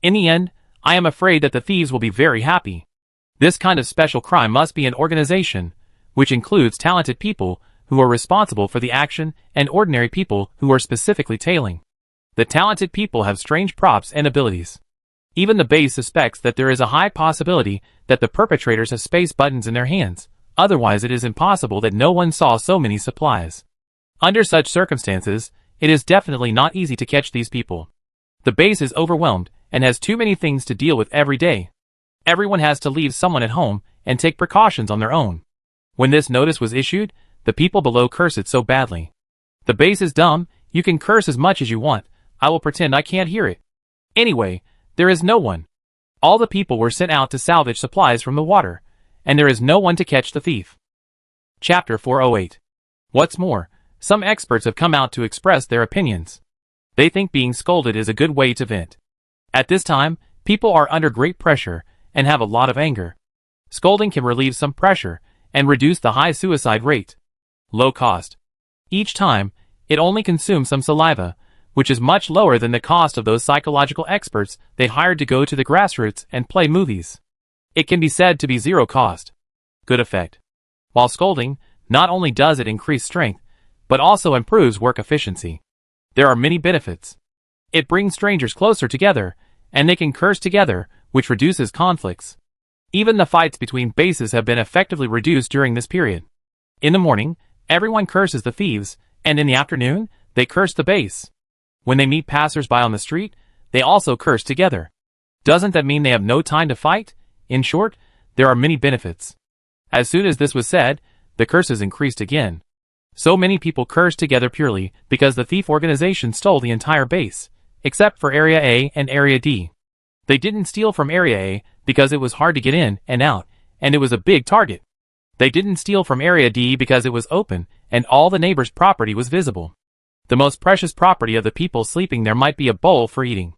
In the end, I am afraid that the thieves will be very happy. This kind of special crime must be an organization, which includes talented people who are responsible for the action and ordinary people who are specifically tailing. The talented people have strange props and abilities. Even the base suspects that there is a high possibility that the perpetrators have space buttons in their hands, otherwise it is impossible that no one saw so many supplies. Under such circumstances, it is definitely not easy to catch these people. The base is overwhelmed and has too many things to deal with every day. Everyone has to leave someone at home and take precautions on their own. When this notice was issued, the people below cursed it so badly. The base is dumb, you can curse as much as you want, I will pretend I can't hear it. Anyway, there is no one. All the people were sent out to salvage supplies from the water, and there is no one to catch the thief. Chapter 408. What's more, some experts have come out to express their opinions. They think being scolded is a good way to vent. At this time, people are under great pressure and have a lot of anger. Scolding can relieve some pressure and reduce the high suicide rate. Low cost. Each time, It only consumes some saliva, which is much lower than the cost of those psychological experts they hired to go to the grassroots and play movies. It can be said to be zero cost. Good effect. While scolding, not only does it increase strength, but also improves work efficiency. There are many benefits. It brings strangers closer together, and they can curse together, which reduces conflicts. Even the fights between bases have been effectively reduced during this period. In the morning, everyone curses the thieves, and in the afternoon, they curse the base. When they meet passers-by on the street, they also curse together. Doesn't that mean they have no time to fight? In short, there are many benefits. As soon as this was said, the curses increased again. So many people cursed together purely because the thief organization stole the entire base, except for Area A and Area D. They didn't steal from Area A because it was hard to get in and out, and it was a big target. They didn't steal from Area D because it was open, and all the neighbors' property was visible. The most precious property of the people sleeping there might be a bowl for eating.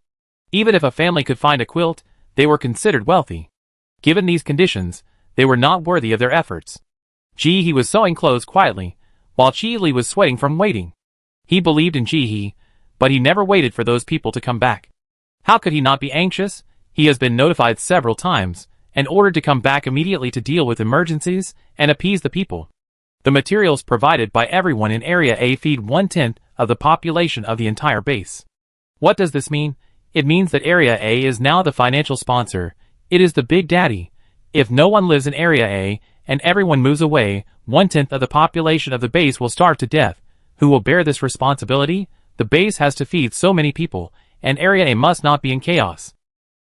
Even if a family could find a quilt, they were considered wealthy. Given these conditions, they were not worthy of their efforts. Ji-hee was sewing clothes quietly, while Chi-li was sweating from waiting. He believed in Ji-hee, but he never waited for those people to come back. How could he not be anxious? He has been notified several times, and ordered to come back immediately to deal with emergencies and appease the people. The materials provided by everyone in Area A feed 1/10 of the population of the entire base. What does this mean? It means that Area A is now the financial sponsor. It is the big daddy. If no one lives in Area A, and everyone moves away, 1/10 of the population of the base will starve to death. Who will bear this responsibility? The base has to feed so many people, and Area A must not be in chaos.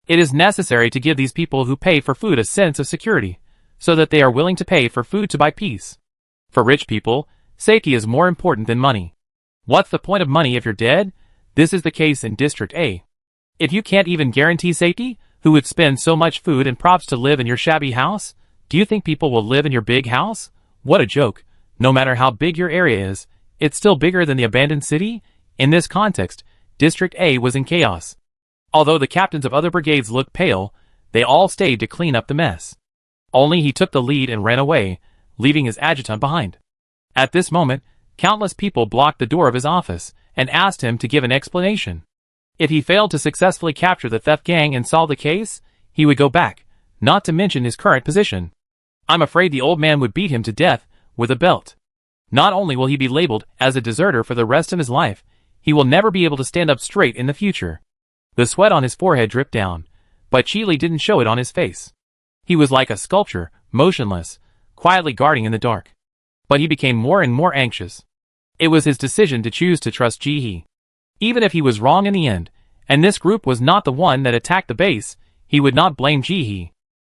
It is necessary to give these people who pay for food a sense of security, so that they are willing to pay for food to buy peace. For rich people, safety is more important than money. What's the point of money if you're dead? This is the case in District A. If you can't even guarantee safety, who would spend so much food and props to live in your shabby house? Do you think people will live in your big house? What a joke. No matter how big your area is, it's still bigger than the abandoned city? In this context, District A was in chaos. Although the captains of other brigades looked pale, they all stayed to clean up the mess. Only he took the lead and ran away, leaving his adjutant behind. At this moment, countless people blocked the door of his office and asked him to give an explanation. If he failed to successfully capture the theft gang and solve the case, he would go back, not to mention his current position. I'm afraid the old man would beat him to death with a belt. Not only will he be labeled as a deserter for the rest of his life, he will never be able to stand up straight in the future. The sweat on his forehead dripped down, but Chi-li didn't show it on his face. He was like a sculpture, motionless, quietly guarding in the dark. But he became more and more anxious. It was his decision to choose to trust Ji-hee. Even if he was wrong in the end, and this group was not the one that attacked the base, he would not blame Ji-hee.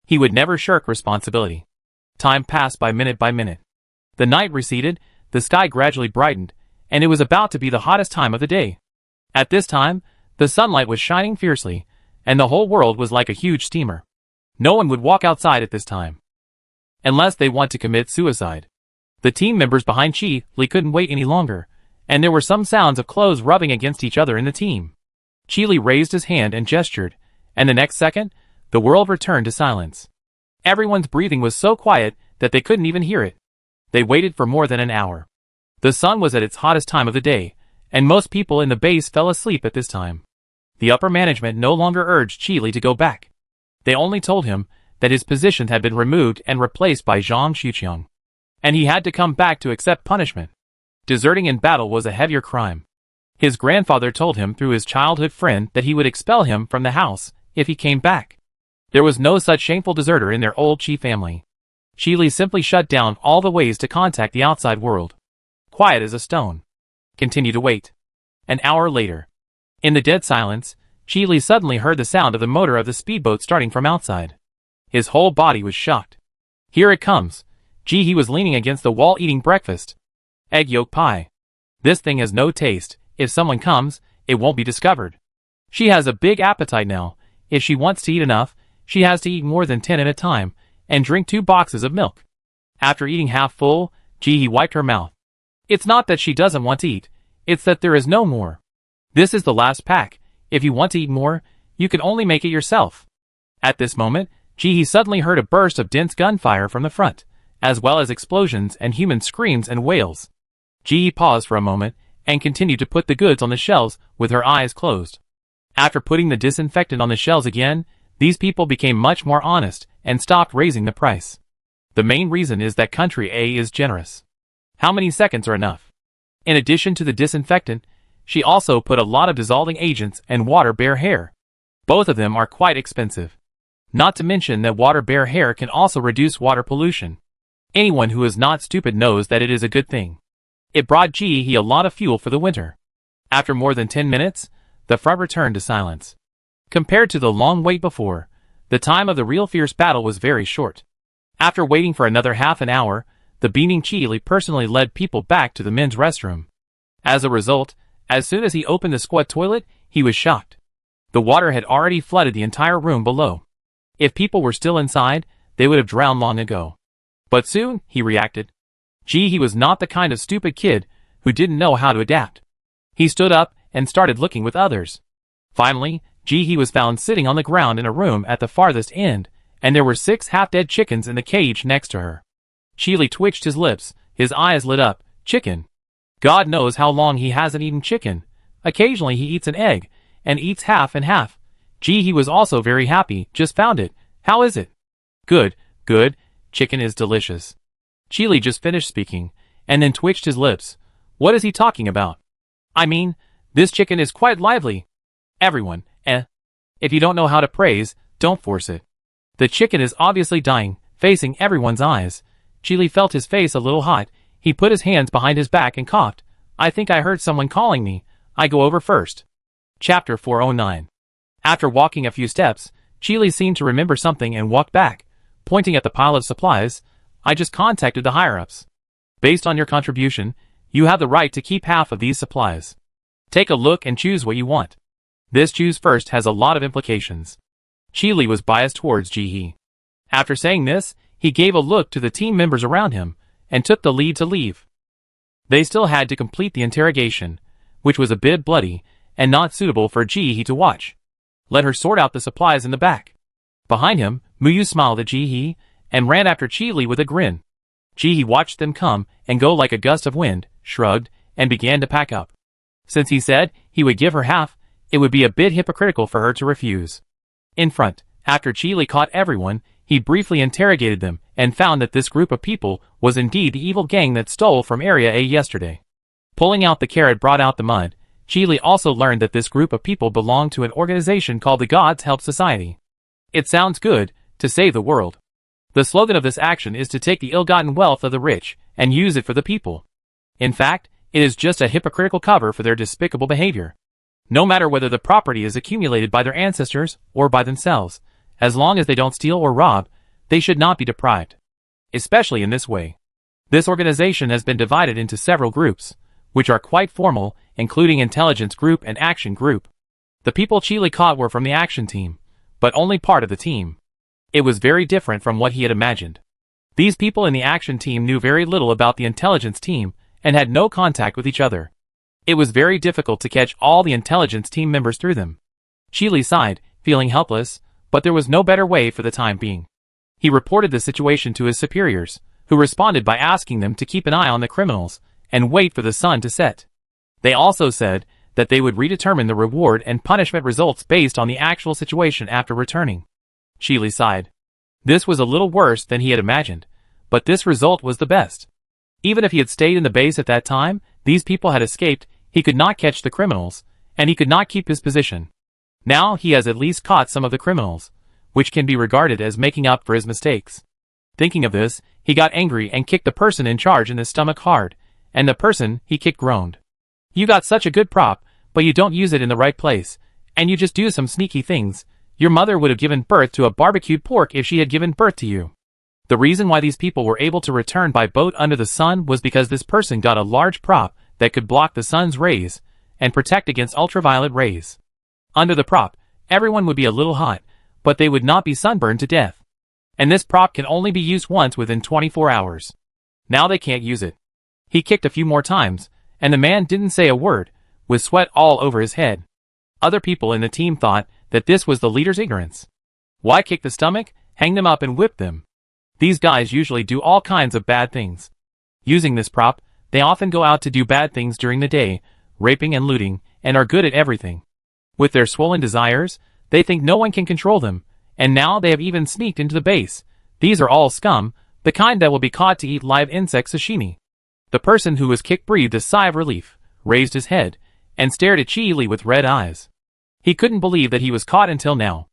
He would never shirk responsibility. Time passed by minute by minute. The night receded, the sky gradually brightened, and it was about to be the hottest time of the day. At this time, the sunlight was shining fiercely, and the whole world was like a huge steamer. No one would walk outside at this time, unless they want to commit suicide. The team members behind Chi-li couldn't wait any longer, and there were some sounds of clothes rubbing against each other in the team. Chi-li raised his hand and gestured, and the next second, the world returned to silence. Everyone's breathing was so quiet that they couldn't even hear it. They waited for more than an hour. The sun was at its hottest time of the day, and most people in the base fell asleep at this time. The upper management no longer urged Chi-li to go back. They only told him that his position had been removed and replaced by Zhang Xuqiang, and he had to come back to accept punishment. Deserting in battle was a heavier crime. His grandfather told him through his childhood friend that he would expel him from the house if he came back. There was no such shameful deserter in their old Chi family. Chi-li simply shut down all the ways to contact the outside world. Quiet as a stone. Continue to wait. An hour later. In the dead silence, Chi-li suddenly heard the sound of the motor of the speedboat starting from outside. His whole body was shocked. Here it comes. Ji-hee was leaning against the wall eating breakfast. Egg yolk pie. This thing has no taste. If someone comes, it won't be discovered. She has a big appetite now. If she wants to eat enough, she has to eat more than 10 at a time, and drink 2 boxes of milk. After eating half full, Ji-hee wiped her mouth. It's not that she doesn't want to eat, it's that there is no more. This is the last pack. If you want to eat more, you can only make it yourself. At this moment, Ji-hee suddenly heard a burst of dense gunfire from the front, as well as explosions and human screams and wails. Ji-hee paused for a moment, and continued to put the goods on the shelves with her eyes closed. After putting the disinfectant on the shelves again, these people became much more honest and stopped raising the price. The main reason is that country A is generous. How many seconds are enough? In addition to the disinfectant, she also put a lot of dissolving agents and water bare hair. Both of them are quite expensive. Not to mention that water bare hair can also reduce water pollution. Anyone who is not stupid knows that it is a good thing. It brought Ji-hee a lot of fuel for the winter. After more than 10 minutes, the front returned to silence. Compared to the long wait before, the time of the real fierce battle was very short. After waiting for another half an hour, the beaming Chi-Li personally led people back to the men's restroom. As a result, as soon as he opened the squat toilet, he was shocked. The water had already flooded the entire room below. If people were still inside, they would have drowned long ago. But soon, he reacted. He was not the kind of stupid kid who didn't know how to adapt. He stood up and started looking with others. Finally, he was found sitting on the ground in a room at the farthest end, and there were 6 half-dead chickens in the cage next to her. Chi-Li twitched his lips, his eyes lit up. Chicken. God knows how long he hasn't eaten chicken. Occasionally he eats an egg, and eats half and half. He was also very happy, just found it. How is it? Good, good, chicken is delicious. Chi-Li just finished speaking, and then twitched his lips. What is he talking about? I mean, this chicken is quite lively. Everyone, if you don't know how to praise, don't force it. The chicken is obviously dying, facing everyone's eyes. Chi-Li felt his face a little hot. He put his hands behind his back and coughed. I think I heard someone calling me. I go over first. Chapter 409. After walking a few steps, Chi-Li seemed to remember something and walked back, pointing at the pile of supplies. I just contacted the higher-ups. Based on your contribution, you have the right to keep half of these supplies. Take a look and choose what you want. This choose first has a lot of implications. Chi-Li was biased towards Ji-hee. After saying this, he gave a look to the team members around him, and took the lead to leave. They still had to complete the interrogation, which was a bit bloody, and not suitable for Ji-hee to watch. Let her sort out the supplies in the back. Behind him, Muyu smiled at Ji-hee, and ran after Chi-Li with a grin. Ji-hee watched them come and go like a gust of wind, shrugged, and began to pack up. Since he said he would give her half, it would be a bit hypocritical for her to refuse. In front, after Chi-Li caught everyone, he briefly interrogated them, and found that this group of people was indeed the evil gang that stole from Area A yesterday. Pulling out the carrot brought out the mud, Chi-Li also learned that this group of people belonged to an organization called the Gods Help Society. It sounds good, to save the world. The slogan of this action is to take the ill-gotten wealth of the rich, and use it for the people. In fact, it is just a hypocritical cover for their despicable behavior. No matter whether the property is accumulated by their ancestors, or by themselves, as long as they don't steal or rob, they should not be deprived. Especially in this way. This organization has been divided into several groups, which are quite formal, including Intelligence Group and Action Group. The people Chi-Li caught were from the Action Team, but only part of the team. It was very different from what he had imagined. These people in the Action Team knew very little about the Intelligence Team, and had no contact with each other. It was very difficult to catch all the Intelligence Team members through them. Chi-Li sighed, feeling helpless, but there was no better way for the time being. He reported the situation to his superiors, who responded by asking them to keep an eye on the criminals, and wait for the sun to set. They also said that they would redetermine the reward and punishment results based on the actual situation after returning. Chi-Li sighed. This was a little worse than he had imagined, but this result was the best. Even if he had stayed in the base at that time, these people had escaped, he could not catch the criminals, and he could not keep his position. Now he has at least caught some of the criminals, which can be regarded as making up for his mistakes. Thinking of this, he got angry and kicked the person in charge in the stomach hard, and the person he kicked groaned. You got such a good prop, but you don't use it in the right place, and you just do some sneaky things. Your mother would have given birth to a barbecued pork if she had given birth to you. The reason why these people were able to return by boat under the sun was because this person got a large prop that could block the sun's rays and protect against ultraviolet rays. Under the prop, everyone would be a little hot, but they would not be sunburned to death. And this prop can only be used once within 24 hours. Now they can't use it. He kicked a few more times, and the man didn't say a word, with sweat all over his head. Other people in the team thought that this was the leader's ignorance. Why kick the stomach, hang them up and whip them? These guys usually do all kinds of bad things. Using this prop, they often go out to do bad things during the day, raping and looting, and are good at everything. With their swollen desires, they think no one can control them, and now they have even sneaked into the base. These are all scum, the kind that will be caught to eat live insect sashimi. The person who was kicked breathed a sigh of relief, raised his head, and stared at Chi-Li with red eyes. He couldn't believe that he was caught until now.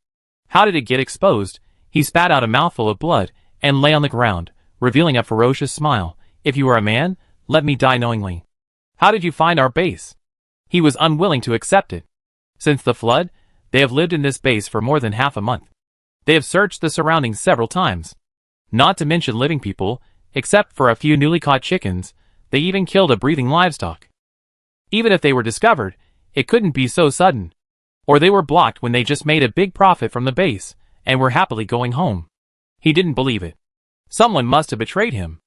How did it get exposed? He spat out a mouthful of blood, and lay on the ground, revealing a ferocious smile. If you are a man, let me die knowingly. How did you find our base? He was unwilling to accept it. Since the flood, they have lived in this base for more than half a month. They have searched the surroundings several times. Not to mention living people, except for a few newly caught chickens, they even killed a breathing livestock. Even if they were discovered, it couldn't be so sudden. Or they were blocked when they just made a big profit from the base, and were happily going home. He didn't believe it. Someone must have betrayed him.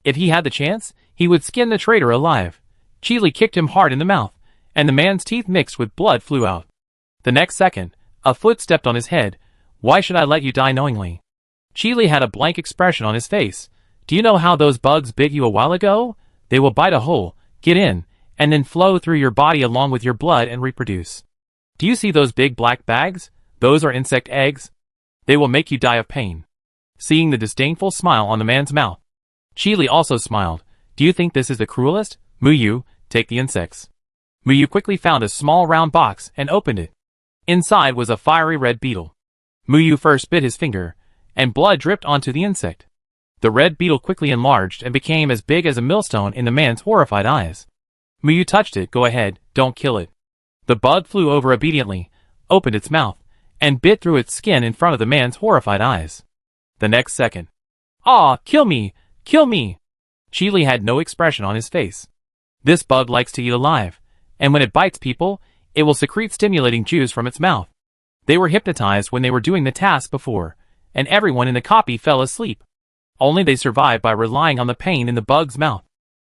If he had the chance, he would skin the traitor alive. Chi-Li kicked him hard in the mouth, and the man's teeth mixed with blood flew out. The next second, a foot stepped on his head. Why should I let you die knowingly? Chi-Li had a blank expression on his face. Do you know how those bugs bit you a while ago? They will bite a hole, get in, and then flow through your body along with your blood and reproduce. Do you see those big black bags? Those are insect eggs. They will make you die of pain. Seeing the disdainful smile on the man's mouth, Chi-Li also smiled. Do you think this is the cruelest? Muyu, take the insects. Muyu quickly found a small round box and opened it. Inside was a fiery red beetle. Muyu first bit his finger, and blood dripped onto the insect. The red beetle quickly enlarged and became as big as a millstone in the man's horrified eyes. Muyu touched it. Go ahead, don't kill it. The bug flew over obediently, opened its mouth, and bit through its skin in front of the man's horrified eyes. The next second. Ah, kill me! Kill me! Chi-Li had no expression on his face. This bug likes to eat alive, and when it bites people, it will secrete stimulating juice from its mouth. They were hypnotized when they were doing the task before, and everyone in the copy fell asleep. Only they survived by relying on the pain in the bug's mouth.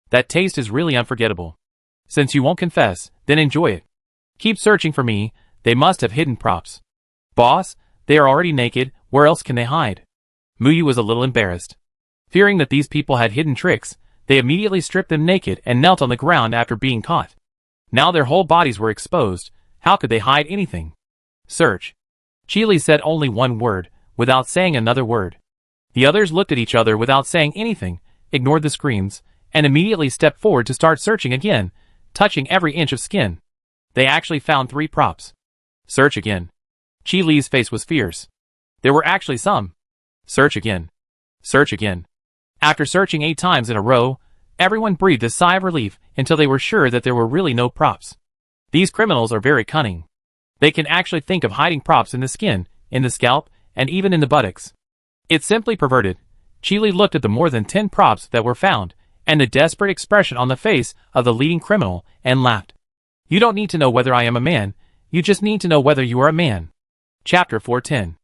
That taste is really unforgettable. Since you won't confess, then enjoy it. Keep searching for me. They must have hidden props. Boss, they are already naked. Where else can they hide? Muyu was a little embarrassed. Fearing that these people had hidden tricks, they immediately stripped them naked and knelt on the ground after being caught. Now their whole bodies were exposed. How could they hide anything? Search. Chi-Li said only one word, without saying another word. The others looked at each other without saying anything, ignored the screams, and immediately stepped forward to start searching again, touching every inch of skin. They actually found 3 props. Search again. Chi-Li's face was fierce. There were actually some. Search again. Search again. After searching 8 times in a row, everyone breathed a sigh of relief until they were sure that there were really no props. These criminals are very cunning. They can actually think of hiding props in the skin, in the scalp, and even in the buttocks. It's simply perverted. Chi-Li looked at the more than 10 props that were found, and the desperate expression on the face of the leading criminal, and laughed. You don't need to know whether I am a man, you just need to know whether you are a man. Chapter 410.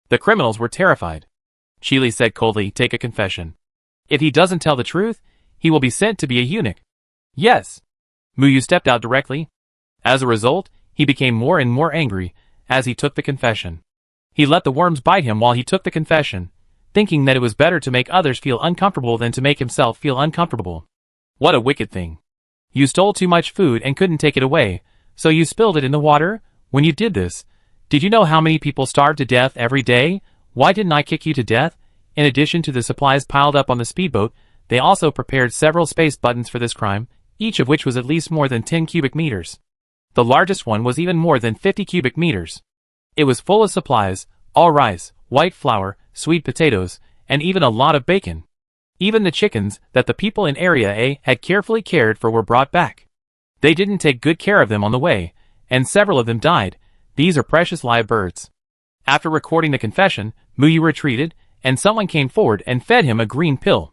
The criminals were terrified. Chi-Li said coldly, take a confession. If he doesn't tell the truth, he will be sent to be a eunuch. Yes. Muyu stepped out directly. As a result, he became more and more angry as he took the confession. He let the worms bite him while he took the confession, thinking that it was better to make others feel uncomfortable than to make himself feel uncomfortable. What a wicked thing. You stole too much food and couldn't take it away, so you spilled it in the water? When you did this, did you know how many people starve to death every day? Why didn't I kick you to death? In addition to the supplies piled up on the speedboat, they also prepared several space buttons for this crime, each of which was at least more than 10 cubic meters. The largest one was even more than 50 cubic meters. It was full of supplies, all rice, white flour, sweet potatoes, and even a lot of bacon. Even the chickens that the people in Area A had carefully cared for were brought back. They didn't take good care of them on the way, and several of them died. These are precious live birds. After recording the confession, Muyu retreated, and someone came forward and fed him a green pill.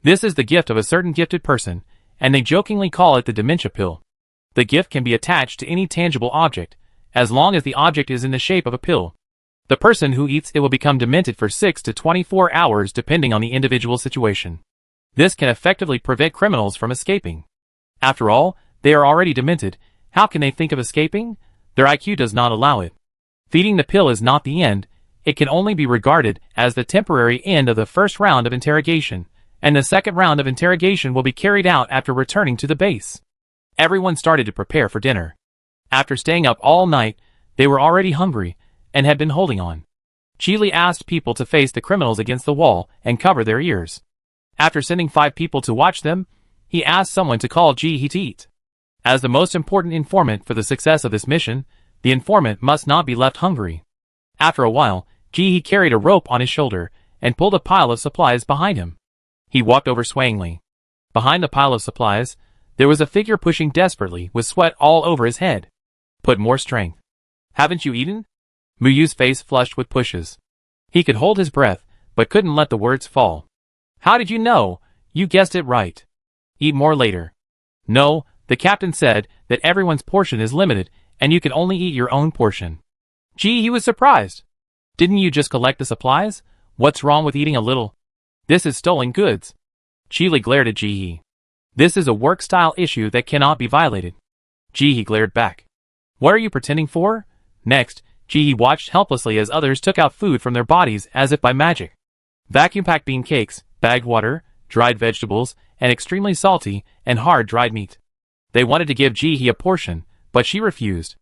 This is the gift of a certain gifted person, and they jokingly call it the dementia pill. The gift can be attached to any tangible object, as long as the object is in the shape of a pill. The person who eats it will become demented for 6 to 24 hours depending on the individual situation. This can effectively prevent criminals from escaping. After all, they are already demented. How can they think of escaping? Their IQ does not allow it. Feeding the pill is not the end. It can only be regarded as the temporary end of the first round of interrogation, and the second round of interrogation will be carried out after returning to the base. Everyone started to prepare for dinner. After staying up all night, they were already hungry and had been holding on. Chili asked people to face the criminals against the wall and cover their ears. After sending 5 people to watch them, he asked someone to call Ji-hee to eat. As the most important informant for the success of this mission, the informant must not be left hungry. After a while, Ji-hee carried a rope on his shoulder and pulled a pile of supplies behind him. He walked over swayingly. Behind the pile of supplies, there was a figure pushing desperately with sweat all over his head. Put more strength. Haven't you eaten? Muyu's face flushed with pushes. He could hold his breath, but couldn't let the words fall. How did you know? You guessed it right. Eat more later. No, the captain said that everyone's portion is limited, and you can only eat your own portion. Gee, he was surprised. Didn't you just collect the supplies? What's wrong with eating a little? This is stolen goods. Chili glared at Ji-hee. This is a work-style issue that cannot be violated. Ji-hee glared back. What are you pretending for? Next, Ji-hee watched helplessly as others took out food from their bodies as if by magic. Vacuum-packed bean cakes, bagged water, dried vegetables, and extremely salty and hard dried meat. They wanted to give Ji-hee a portion, but she refused.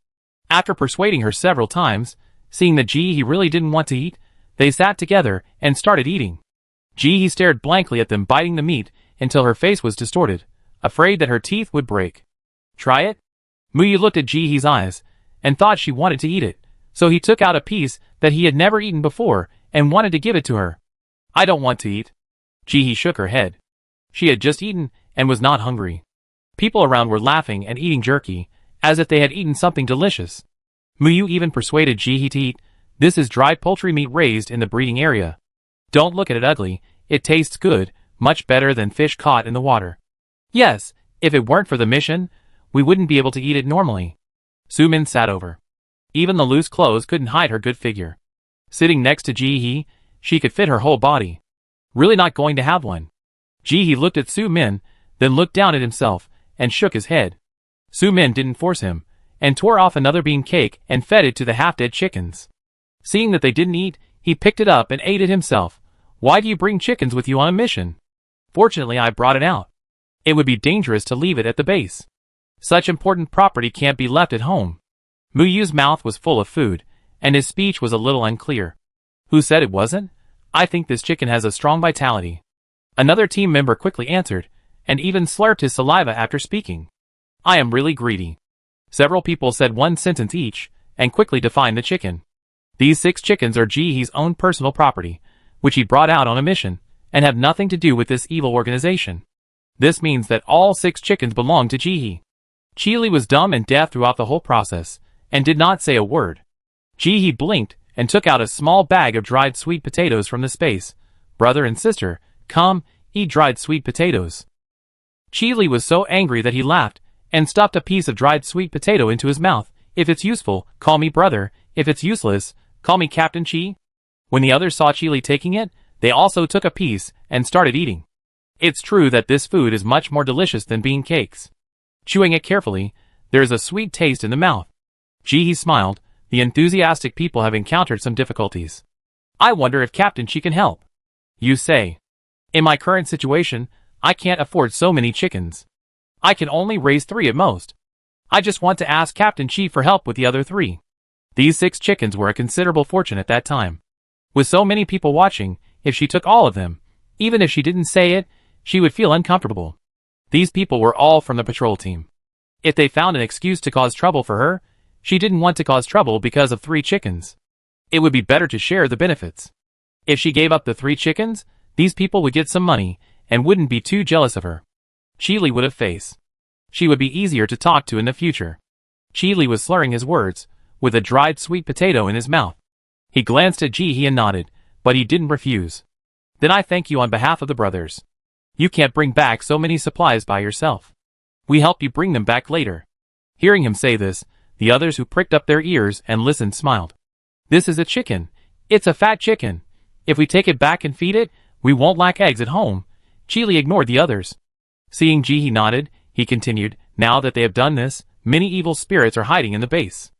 After persuading her several times, seeing that Ji-hee really didn't want to eat, they sat together and started eating. Ji-hee stared blankly at them biting the meat until her face was distorted, afraid that her teeth would break. Try it? Muyu looked at Ji-hee's eyes and thought she wanted to eat it, so he took out a piece that he had never eaten before and wanted to give it to her. I don't want to eat. Ji-hee shook her head. She had just eaten and was not hungry. People around were laughing and eating jerky, as if they had eaten something delicious. Muyu even persuaded Ji-hee to eat. This is dried poultry meat raised in the breeding area. Don't look at it ugly, it tastes good, much better than fish caught in the water. Yes, if it weren't for the mission, we wouldn't be able to eat it normally. Su-min sat over. Even the loose clothes couldn't hide her good figure. Sitting next to Ji-hee, she could fit her whole body. Really not going to have one. Ji-hee looked at Su-min, then looked down at himself, and shook his head. Su-min didn't force him, and tore off another bean cake and fed it to the half-dead chickens. Seeing that they didn't eat, he picked it up and ate it himself. Why do you bring chickens with you on a mission? Fortunately, I brought it out. It would be dangerous to leave it at the base. Such important property can't be left at home. Muyu's mouth was full of food, and his speech was a little unclear. Who said it wasn't? I think this chicken has a strong vitality. Another team member quickly answered, and even slurped his saliva after speaking. I am really greedy. Several people said one sentence each, and quickly defined the chicken. These 6 chickens are Ji-hee's own personal property, which he brought out on a mission, and have nothing to do with this evil organization. This means that all 6 chickens belong to Ji-hee. Chili was dumb and deaf throughout the whole process, and did not say a word. Ji-hee blinked and took out a small bag of dried sweet potatoes from the space. Brother and sister, come, eat dried sweet potatoes. Chili was so angry that he laughed, and stuffed a piece of dried sweet potato into his mouth. If it's useful, call me brother. If it's useless, call me Captain Chi. When the others saw Chili taking it, they also took a piece and started eating. It's true that this food is much more delicious than bean cakes. Chewing it carefully, there is a sweet taste in the mouth. Ji-hee smiled. The enthusiastic people have encountered some difficulties. I wonder if Captain Chi can help. You say. In my current situation, I can't afford so many chickens. I can only raise 3 at most. I just want to ask Captain Chi for help with the other 3. These 6 chickens were a considerable fortune at that time. With so many people watching, if she took all of them, even if she didn't say it, she would feel uncomfortable. These people were all from the patrol team. If they found an excuse to cause trouble for her, she didn't want to cause trouble because of 3 chickens. It would be better to share the benefits. If she gave up the 3 chickens, these people would get some money, and wouldn't be too jealous of her. Chili would have face. She would be easier to talk to in the future. Chili was slurring his words, with a dried sweet potato in his mouth. He glanced at Ji-hee and nodded, but he didn't refuse. Then I thank you on behalf of the brothers. You can't bring back so many supplies by yourself. We help you bring them back later. Hearing him say this, the others who pricked up their ears and listened smiled. This is a chicken. It's a fat chicken. If we take it back and feed it, we won't lack eggs at home. Chili ignored the others. Seeing Ji-hee nodded, he continued, now that they have done this, many evil spirits are hiding in the base.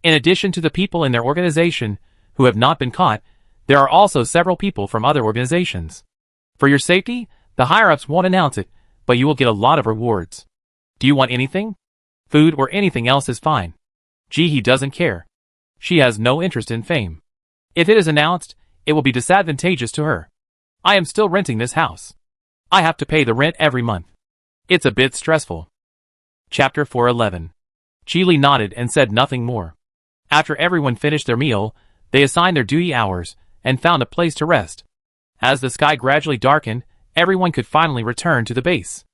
In addition to the people in their organization who have not been caught, there are also several people from other organizations. For your safety, the higher-ups won't announce it, but you will get a lot of rewards. Do you want anything? Food or anything else is fine. He doesn't care. She has no interest in fame. If it is announced, it will be disadvantageous to her. I am still renting this house. I have to pay the rent every month. It's a bit stressful. Chapter 411. Li nodded and said nothing more. After everyone finished their meal, they assigned their duty hours and found a place to rest. As the sky gradually darkened, everyone could finally return to the base.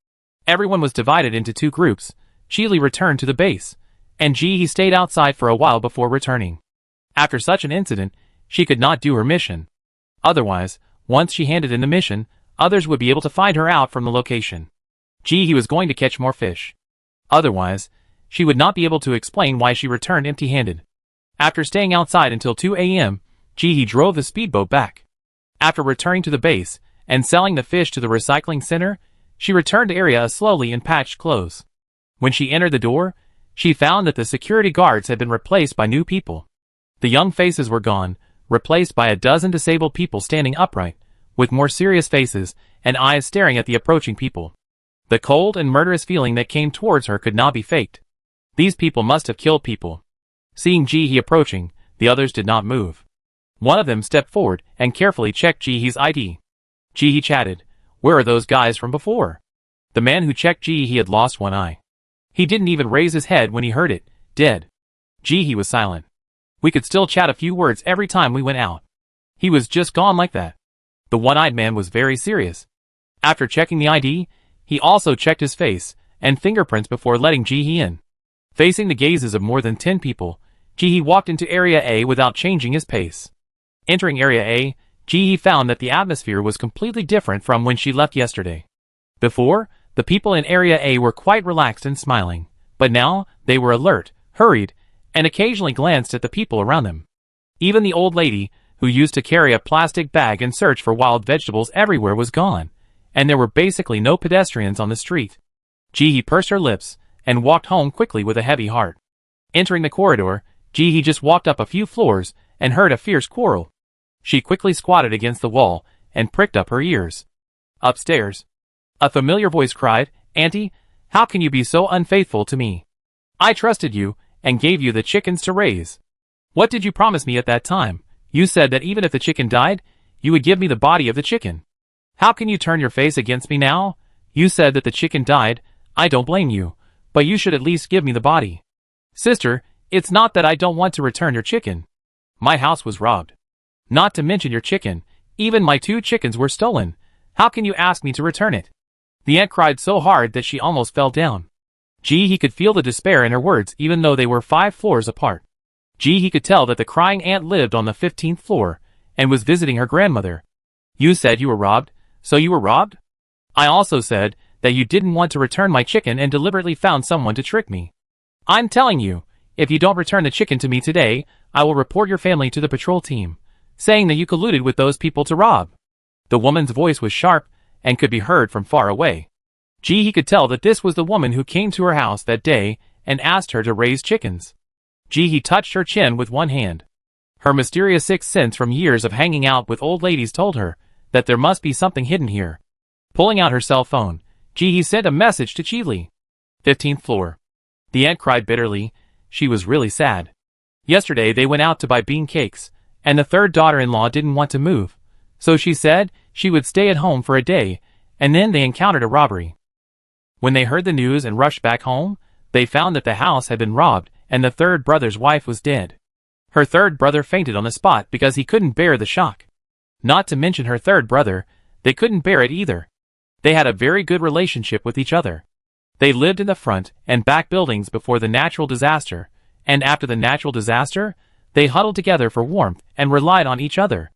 Everyone was divided into two groups. Li returned to the base, and he stayed outside for a while before returning. After such an incident, she could not do her mission. Otherwise, once she handed in the mission, others would be able to find her out from the location. He was going to catch more fish. Otherwise, she would not be able to explain why she returned empty-handed. After staying outside until 2 a.m., he drove the speedboat back. After returning to the base and selling the fish to the recycling center, she returned to area slowly in patched clothes. When she entered the door, she found that the security guards had been replaced by new people. The young faces were gone, replaced by a dozen disabled people standing upright, with more serious faces and eyes staring at the approaching people. The cold and murderous feeling that came towards her could not be faked. These people must have killed people. Seeing He approaching, the others did not move. One of them stepped forward and carefully checked He's ID. He chatted, "Where are those guys from before?" The man who checked he had lost one eye. He didn't even raise his head when he heard it, dead. He was silent. We could still chat a few words every time we went out. He was just gone like that. The one-eyed man was very serious. After checking the ID, he also checked his face and fingerprints before letting He in. Facing the gazes of more than 10 people, He walked into Area A without changing his pace. Entering Area A, He found that the atmosphere was completely different from when she left yesterday. Before, the people in Area A were quite relaxed and smiling, but now they were alert, hurried, and occasionally glanced at the people around them. Even the old lady, who used to carry a plastic bag and search for wild vegetables everywhere, was gone, and there were basically no pedestrians on the street. He pursed her lips and walked home quickly with a heavy heart. Entering the corridor, he just walked up a few floors and heard a fierce quarrel. She quickly squatted against the wall and pricked up her ears. Upstairs, a familiar voice cried, "Auntie, how can you be so unfaithful to me? I trusted you and gave you the chickens to raise. What did you promise me at that time? You said that even if the chicken died, you would give me the body of the chicken. How can you turn your face against me now? You said that the chicken died. I don't blame you, but you should at least give me the body. Sister, it's not that I don't want to return your chicken. My house was robbed. Not to mention your chicken, even my 2 chickens were stolen. How can you ask me to return it?" The aunt cried so hard that she almost fell down. He could feel the despair in her words even though they were 5 floors apart. He could tell that the crying aunt lived on the 15th floor and was visiting her grandmother. "You said you were robbed, so you were robbed? I also said that you didn't want to return my chicken and deliberately found someone to trick me. I'm telling you, if you don't return the chicken to me today, I will report your family to the patrol team, saying that you colluded with those people to rob." The woman's voice was sharp and could be heard from far away. He could tell that this was the woman who came to her house that day and asked her to raise chickens. He touched her chin with one hand. Her mysterious sixth sense from years of hanging out with old ladies told her that there must be something hidden here. Pulling out her cell phone, he sent a message to Li. 15th floor. The aunt cried bitterly. She was really sad. Yesterday they went out to buy bean cakes, and the third daughter-in-law didn't want to move, so she said she would stay at home for a day, and then they encountered a robbery. When they heard the news and rushed back home, they found that the house had been robbed and the third brother's wife was dead. Her third brother fainted on the spot because he couldn't bear the shock. Not to mention her third brother, they couldn't bear it either. They had a very good relationship with each other. They lived in the front and back buildings before the natural disaster, and after the natural disaster, they huddled together for warmth and relied on each other.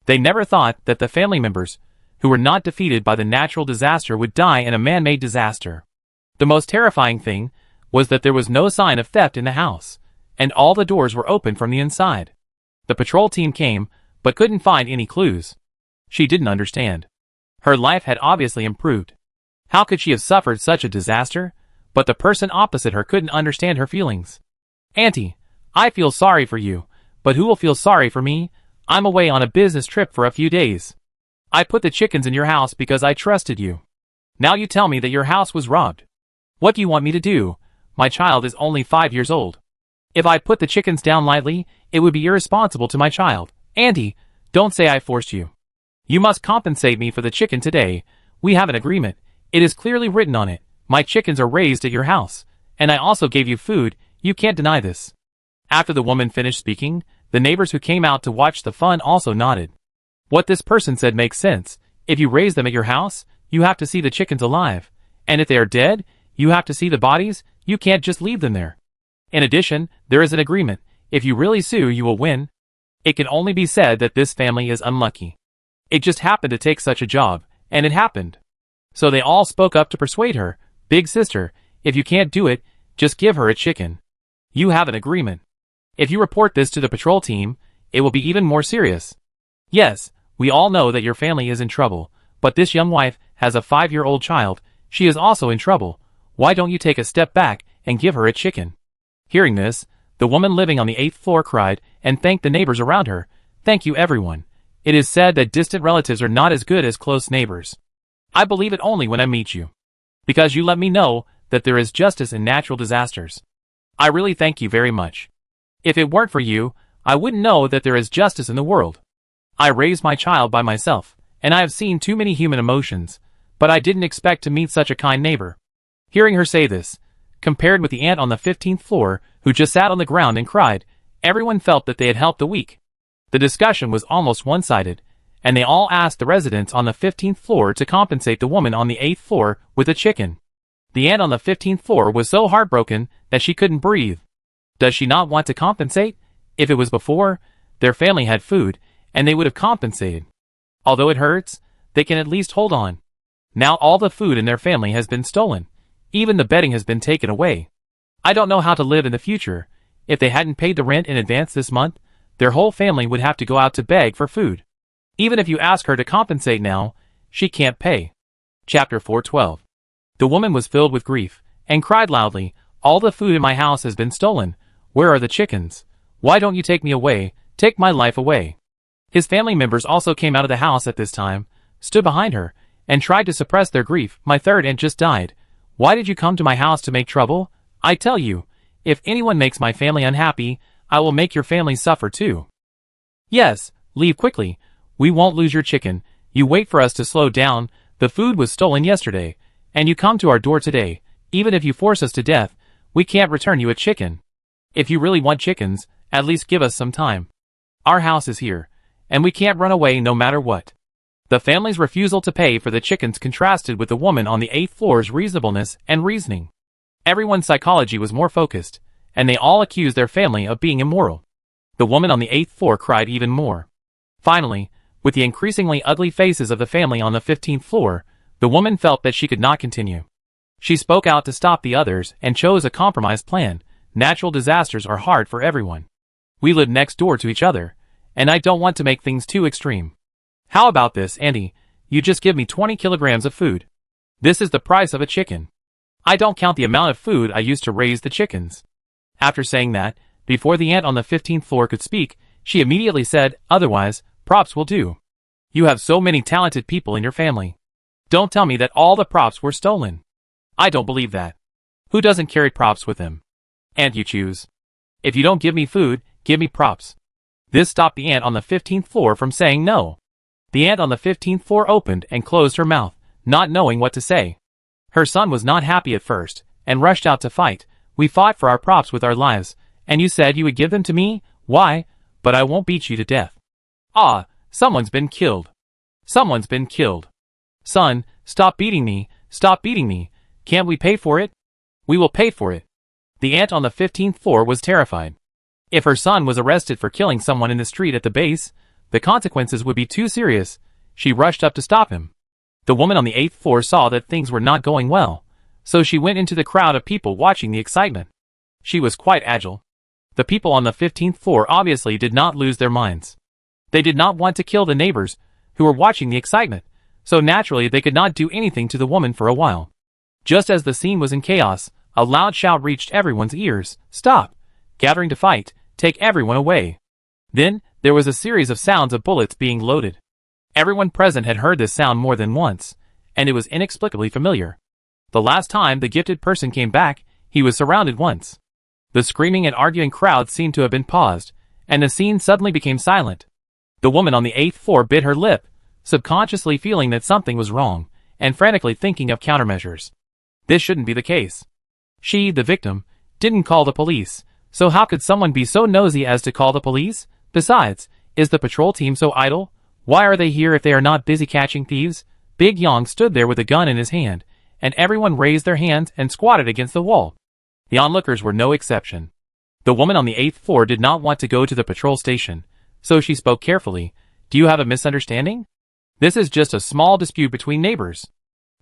They never thought that the family members, who were not defeated by the natural disaster, would die in a man-made disaster. The most terrifying thing was that there was no sign of theft in the house, and all the doors were open from the inside. The patrol team came, but couldn't find any clues. She didn't understand. Her life had obviously improved. How could she have suffered such a disaster? But the person opposite her couldn't understand her feelings. "Auntie, I feel sorry for you, but who will feel sorry for me? I'm away on a business trip for a few days. I put the chickens in your house because I trusted you. Now you tell me that your house was robbed. What do you want me to do? My child is only 5 years old. If I put the chickens down lightly, it would be irresponsible to my child. Auntie, don't say I forced you. You must compensate me for the chicken today. We have an agreement. It is clearly written on it. My chickens are raised at your house. And I also gave you food. You can't deny this. After the woman finished speaking, the neighbors who came out to watch the fun also nodded. What this person said makes sense. If you raise them at your house, you have to see the chickens alive. And if they are dead, you have to see the bodies. You can't just leave them there. In addition, there is an agreement. If you really sue, you will win. It can only be said that this family is unlucky. It just happened to take such a job, and it happened. So they all spoke up to persuade her. Big sister, if you can't do it, just give her a chicken. You have an agreement. If you report this to the patrol team, it will be even more serious. Yes, we all know that your family is in trouble, but this young wife has a 5-year-old child. She is also in trouble. Why don't you take a step back and give her a chicken? Hearing this, the woman living on the 8th floor cried and thanked the neighbors around her. Thank you, everyone. It is said that distant relatives are not as good as close neighbors. I believe it only when I meet you. Because you let me know that there is justice in natural disasters. I really thank you very much. If it weren't for you, I wouldn't know that there is justice in the world. I raised my child by myself, and I have seen too many human emotions, but I didn't expect to meet such a kind neighbor. Hearing her say this, compared with the aunt on the 15th floor, who just sat on the ground and cried, everyone felt that they had helped the weak. The discussion was almost one-sided, and they all asked the residents on the 15th floor to compensate the woman on the 8th floor with a chicken. The aunt on the 15th floor was so heartbroken that she couldn't breathe. Does she not want to compensate? If it was before, their family had food, and they would have compensated. Although it hurts, they can at least hold on. Now all the food in their family has been stolen. Even the bedding has been taken away. I don't know how to live in the future. If they hadn't paid the rent in advance this month, their whole family would have to go out to beg for food. Even if you ask her to compensate now, she can't pay. Chapter 412. The woman was filled with grief, and cried loudly, all the food in my house has been stolen. Where are the chickens? Why don't you take me away? Take my life away. His family members also came out of the house at this time, stood behind her, and tried to suppress their grief. My third aunt just died. Why did you come to my house to make trouble? I tell you, if anyone makes my family unhappy, I will make your family suffer too. Yes, leave quickly. We won't lose your chicken. You wait for us to slow down. The food was stolen yesterday, and you come to our door today. Even if you force us to death, we can't return you a chicken. If you really want chickens, at least give us some time. Our house is here, and we can't run away no matter what. The family's refusal to pay for the chickens contrasted with the woman on the 8th floor's reasonableness and reasoning. Everyone's psychology was more focused, and they all accused their family of being immoral. The woman on the 8th floor cried even more. Finally, with the increasingly ugly faces of the family on the 15th floor, the woman felt that she could not continue. She spoke out to stop the others and chose a compromise plan. Natural disasters are hard for everyone. We live next door to each other, and I don't want to make things too extreme. How about this, Auntie? You just give me 20 kilograms of food. This is the price of a chicken. I don't count the amount of food I used to raise the chickens. After saying that, before the aunt on the 15th floor could speak, she immediately said, otherwise, props will do. You have so many talented people in your family. Don't tell me that all the props were stolen. I don't believe that. Who doesn't carry props with them? Aunt, you choose. If you don't give me food, give me props. This stopped the aunt on the 15th floor from saying no. The aunt on the 15th floor opened and closed her mouth, not knowing what to say. Her son was not happy at first, and rushed out to fight. We fought for our props with our lives, and you said you would give them to me? Why? But I won't beat you to death. Ah, someone's been killed. Someone's been killed. Son, stop beating me, stop beating me. Can't we pay for it? We will pay for it. The aunt on the 15th floor was terrified. If her son was arrested for killing someone in the street at the base, the consequences would be too serious. She rushed up to stop him. The woman on the 8th floor saw that things were not going well, so she went into the crowd of people watching the excitement. She was quite agile. The people on the 15th floor obviously did not lose their minds. They did not want to kill the neighbors, who were watching the excitement, so naturally they could not do anything to the woman for a while. Just as the scene was in chaos, a loud shout reached everyone's ears. Stop! Gathering to fight, take everyone away. Then, there was a series of sounds of bullets being loaded. Everyone present had heard this sound more than once, and it was inexplicably familiar. The last time the gifted person came back, he was surrounded once. The screaming and arguing crowd seemed to have been paused, and the scene suddenly became silent. The woman on the 8th floor bit her lip, subconsciously feeling that something was wrong, and frantically thinking of countermeasures. This shouldn't be the case. She, the victim, didn't call the police, so how could someone be so nosy as to call the police? Besides, is the patrol team so idle? Why are they here if they are not busy catching thieves? Big Yang stood there with a gun in his hand, and everyone raised their hands and squatted against the wall. The onlookers were no exception. The woman on the 8th floor did not want to go to the patrol station, so she spoke carefully. Do you have a misunderstanding? This is just a small dispute between neighbors.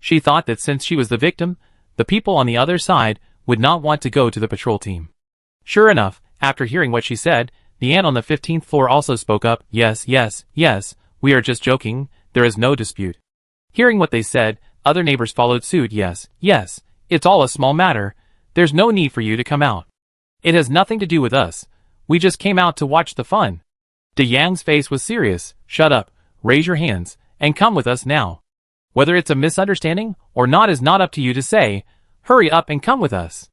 She thought that since she was the victim, the people on the other side would not want to go to the patrol team. Sure enough, after hearing what she said, the aunt on the 15th floor also spoke up. Yes, we are just joking, there is no dispute. Hearing what they said, other neighbors followed suit. Yes, it's all a small matter. There's no need for you to come out. It has nothing to do with us. We just came out to watch the fun. De Yang's face was serious. Shut up, raise your hands, and come with us now. Whether it's a misunderstanding or not is not up to you to say. Hurry up and come with us.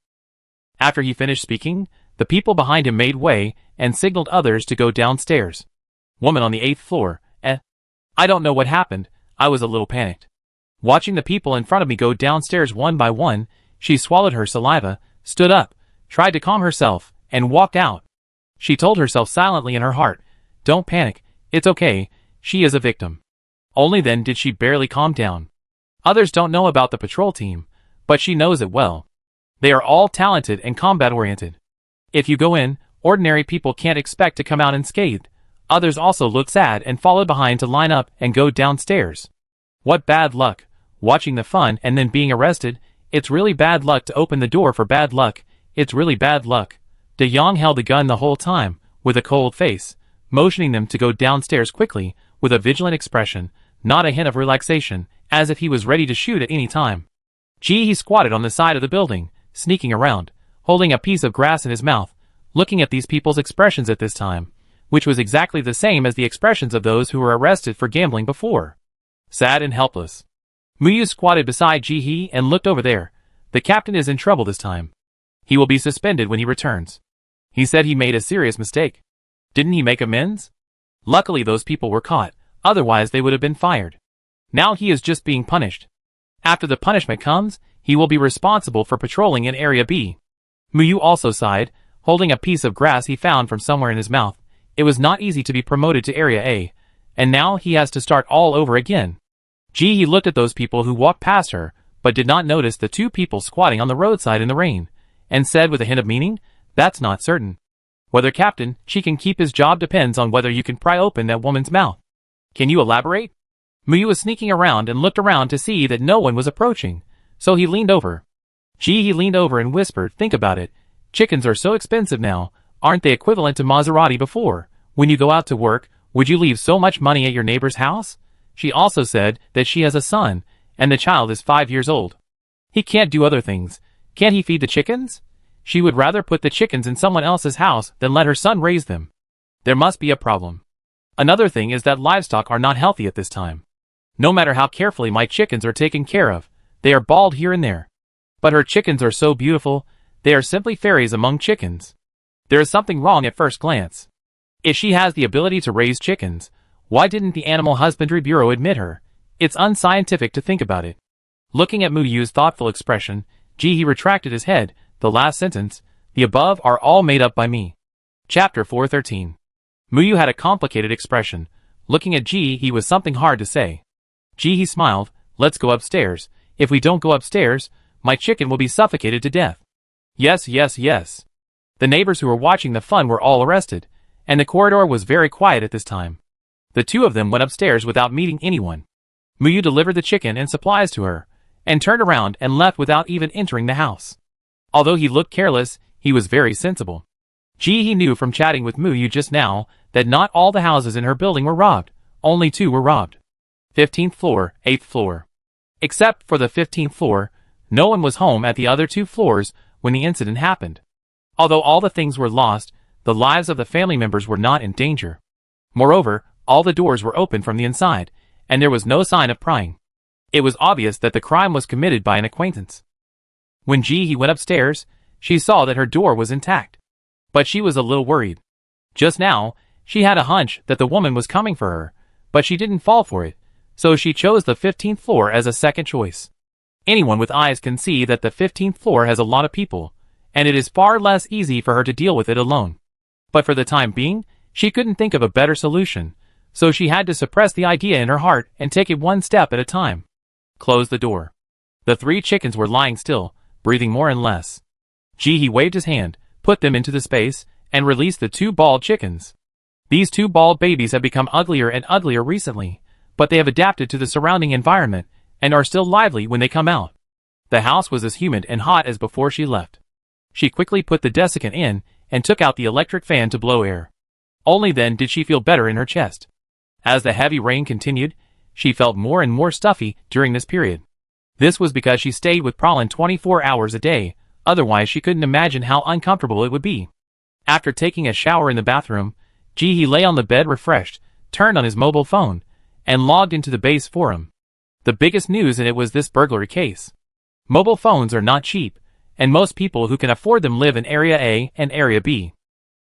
After he finished speaking, the people behind him made way and signaled others to go downstairs. Woman on the 8th floor. I don't know what happened, I was a little panicked. Watching the people in front of me go downstairs one by one, she swallowed her saliva, stood up, tried to calm herself, and walked out. She told herself silently in her heart, don't panic, it's okay, she is a victim. Only then did she barely calm down. Others don't know about the patrol team, but she knows it well. They are all talented and combat-oriented. If you go in, ordinary people can't expect to come out unscathed. Others also looked sad and followed behind to line up and go downstairs. What bad luck, watching the fun and then being arrested. It's really bad luck to open the door for bad luck. It's really bad luck. De Yang held the gun the whole time, with a cold face, motioning them to go downstairs quickly, with a vigilant expression, not a hint of relaxation, as if he was ready to shoot at any time. He squatted on the side of the building, sneaking around, holding a piece of grass in his mouth, looking at these people's expressions at this time, which was exactly the same as the expressions of those who were arrested for gambling before. Sad and helpless. Muyu squatted beside Ji and looked over there. The captain is in trouble this time. He will be suspended when he returns. He said he made a serious mistake. Didn't he make amends? Luckily those people were caught, otherwise they would have been fired. Now he is just being punished. After the punishment comes, he will be responsible for patrolling in Area B. Muyu also sighed, holding a piece of grass he found from somewhere in his mouth. It was not easy to be promoted to Area A, and now he has to start all over again. He looked at those people who walked past her, but did not notice the two people squatting on the roadside in the rain, and said with a hint of meaning, that's not certain. Whether Captain Chi can keep his job depends on whether you can pry open that woman's mouth. Can you elaborate? Muyu was sneaking around and looked around to see that no one was approaching, so he leaned over. He leaned over and whispered, think about it. Chickens are so expensive now, aren't they equivalent to Maserati before? When you go out to work, would you leave so much money at your neighbor's house? She also said that she has a son, and the child is 5 years old. He can't do other things. Can't he feed the chickens? She would rather put the chickens in someone else's house than let her son raise them. There must be a problem. Another thing is that livestock are not healthy at this time. No matter how carefully my chickens are taken care of, they are bald here and there. But her chickens are so beautiful, they are simply fairies among chickens. There is something wrong at first glance. If she has the ability to raise chickens, why didn't the Animal Husbandry Bureau admit her? It's unscientific to think about it. Looking at Muyu's thoughtful expression, he retracted his head. The last sentence, the above are all made up by me. Chapter 413. Muyu had a complicated expression. Looking at he was something hard to say. He smiled. Let's go upstairs. If we don't go upstairs, my chicken will be suffocated to death. Yes. The neighbors who were watching the fun were all arrested, and the corridor was very quiet at this time. The two of them went upstairs without meeting anyone. Muyu delivered the chicken and supplies to her, and turned around and left without even entering the house. Although he looked careless, he was very sensible. He knew from chatting with Muyu just now that not all the houses in her building were robbed, only 2 were robbed. 15th floor, 8th floor. Except for the 15th floor, no one was home at the other 2 floors when the incident happened. Although all the things were lost, the lives of the family members were not in danger. Moreover, all the doors were open from the inside, and there was no sign of prying. It was obvious that the crime was committed by an acquaintance. When Ji-hee went upstairs, she saw that her door was intact. But she was a little worried. Just now, she had a hunch that the woman was coming for her, but she didn't fall for it, so she chose the 15th floor as a second choice. Anyone with eyes can see that the 15th floor has a lot of people, and it is far less easy for her to deal with it alone. But for the time being, she couldn't think of a better solution, so she had to suppress the idea in her heart and take it one step at a time. Close the door. The 3 chickens were lying still, breathing more and less. Ji-hee waved his hand, put them into the space, and released the 2 bald chickens. These 2 bald babies have become uglier and uglier recently, but they have adapted to the surrounding environment and are still lively when they come out. The house was as humid and hot as before she left. She quickly put the desiccant in and took out the electric fan to blow air. Only then did she feel better in her chest. As the heavy rain continued, she felt more and more stuffy during this period. This was because she stayed with Pralin 24 hours a day, otherwise she couldn't imagine how uncomfortable it would be. After taking a shower in the bathroom, Ji-hee lay on the bed refreshed, turned on his mobile phone, and logged into the base forum. The biggest news in it was this burglary case. Mobile phones are not cheap, and most people who can afford them live in Area A and Area B.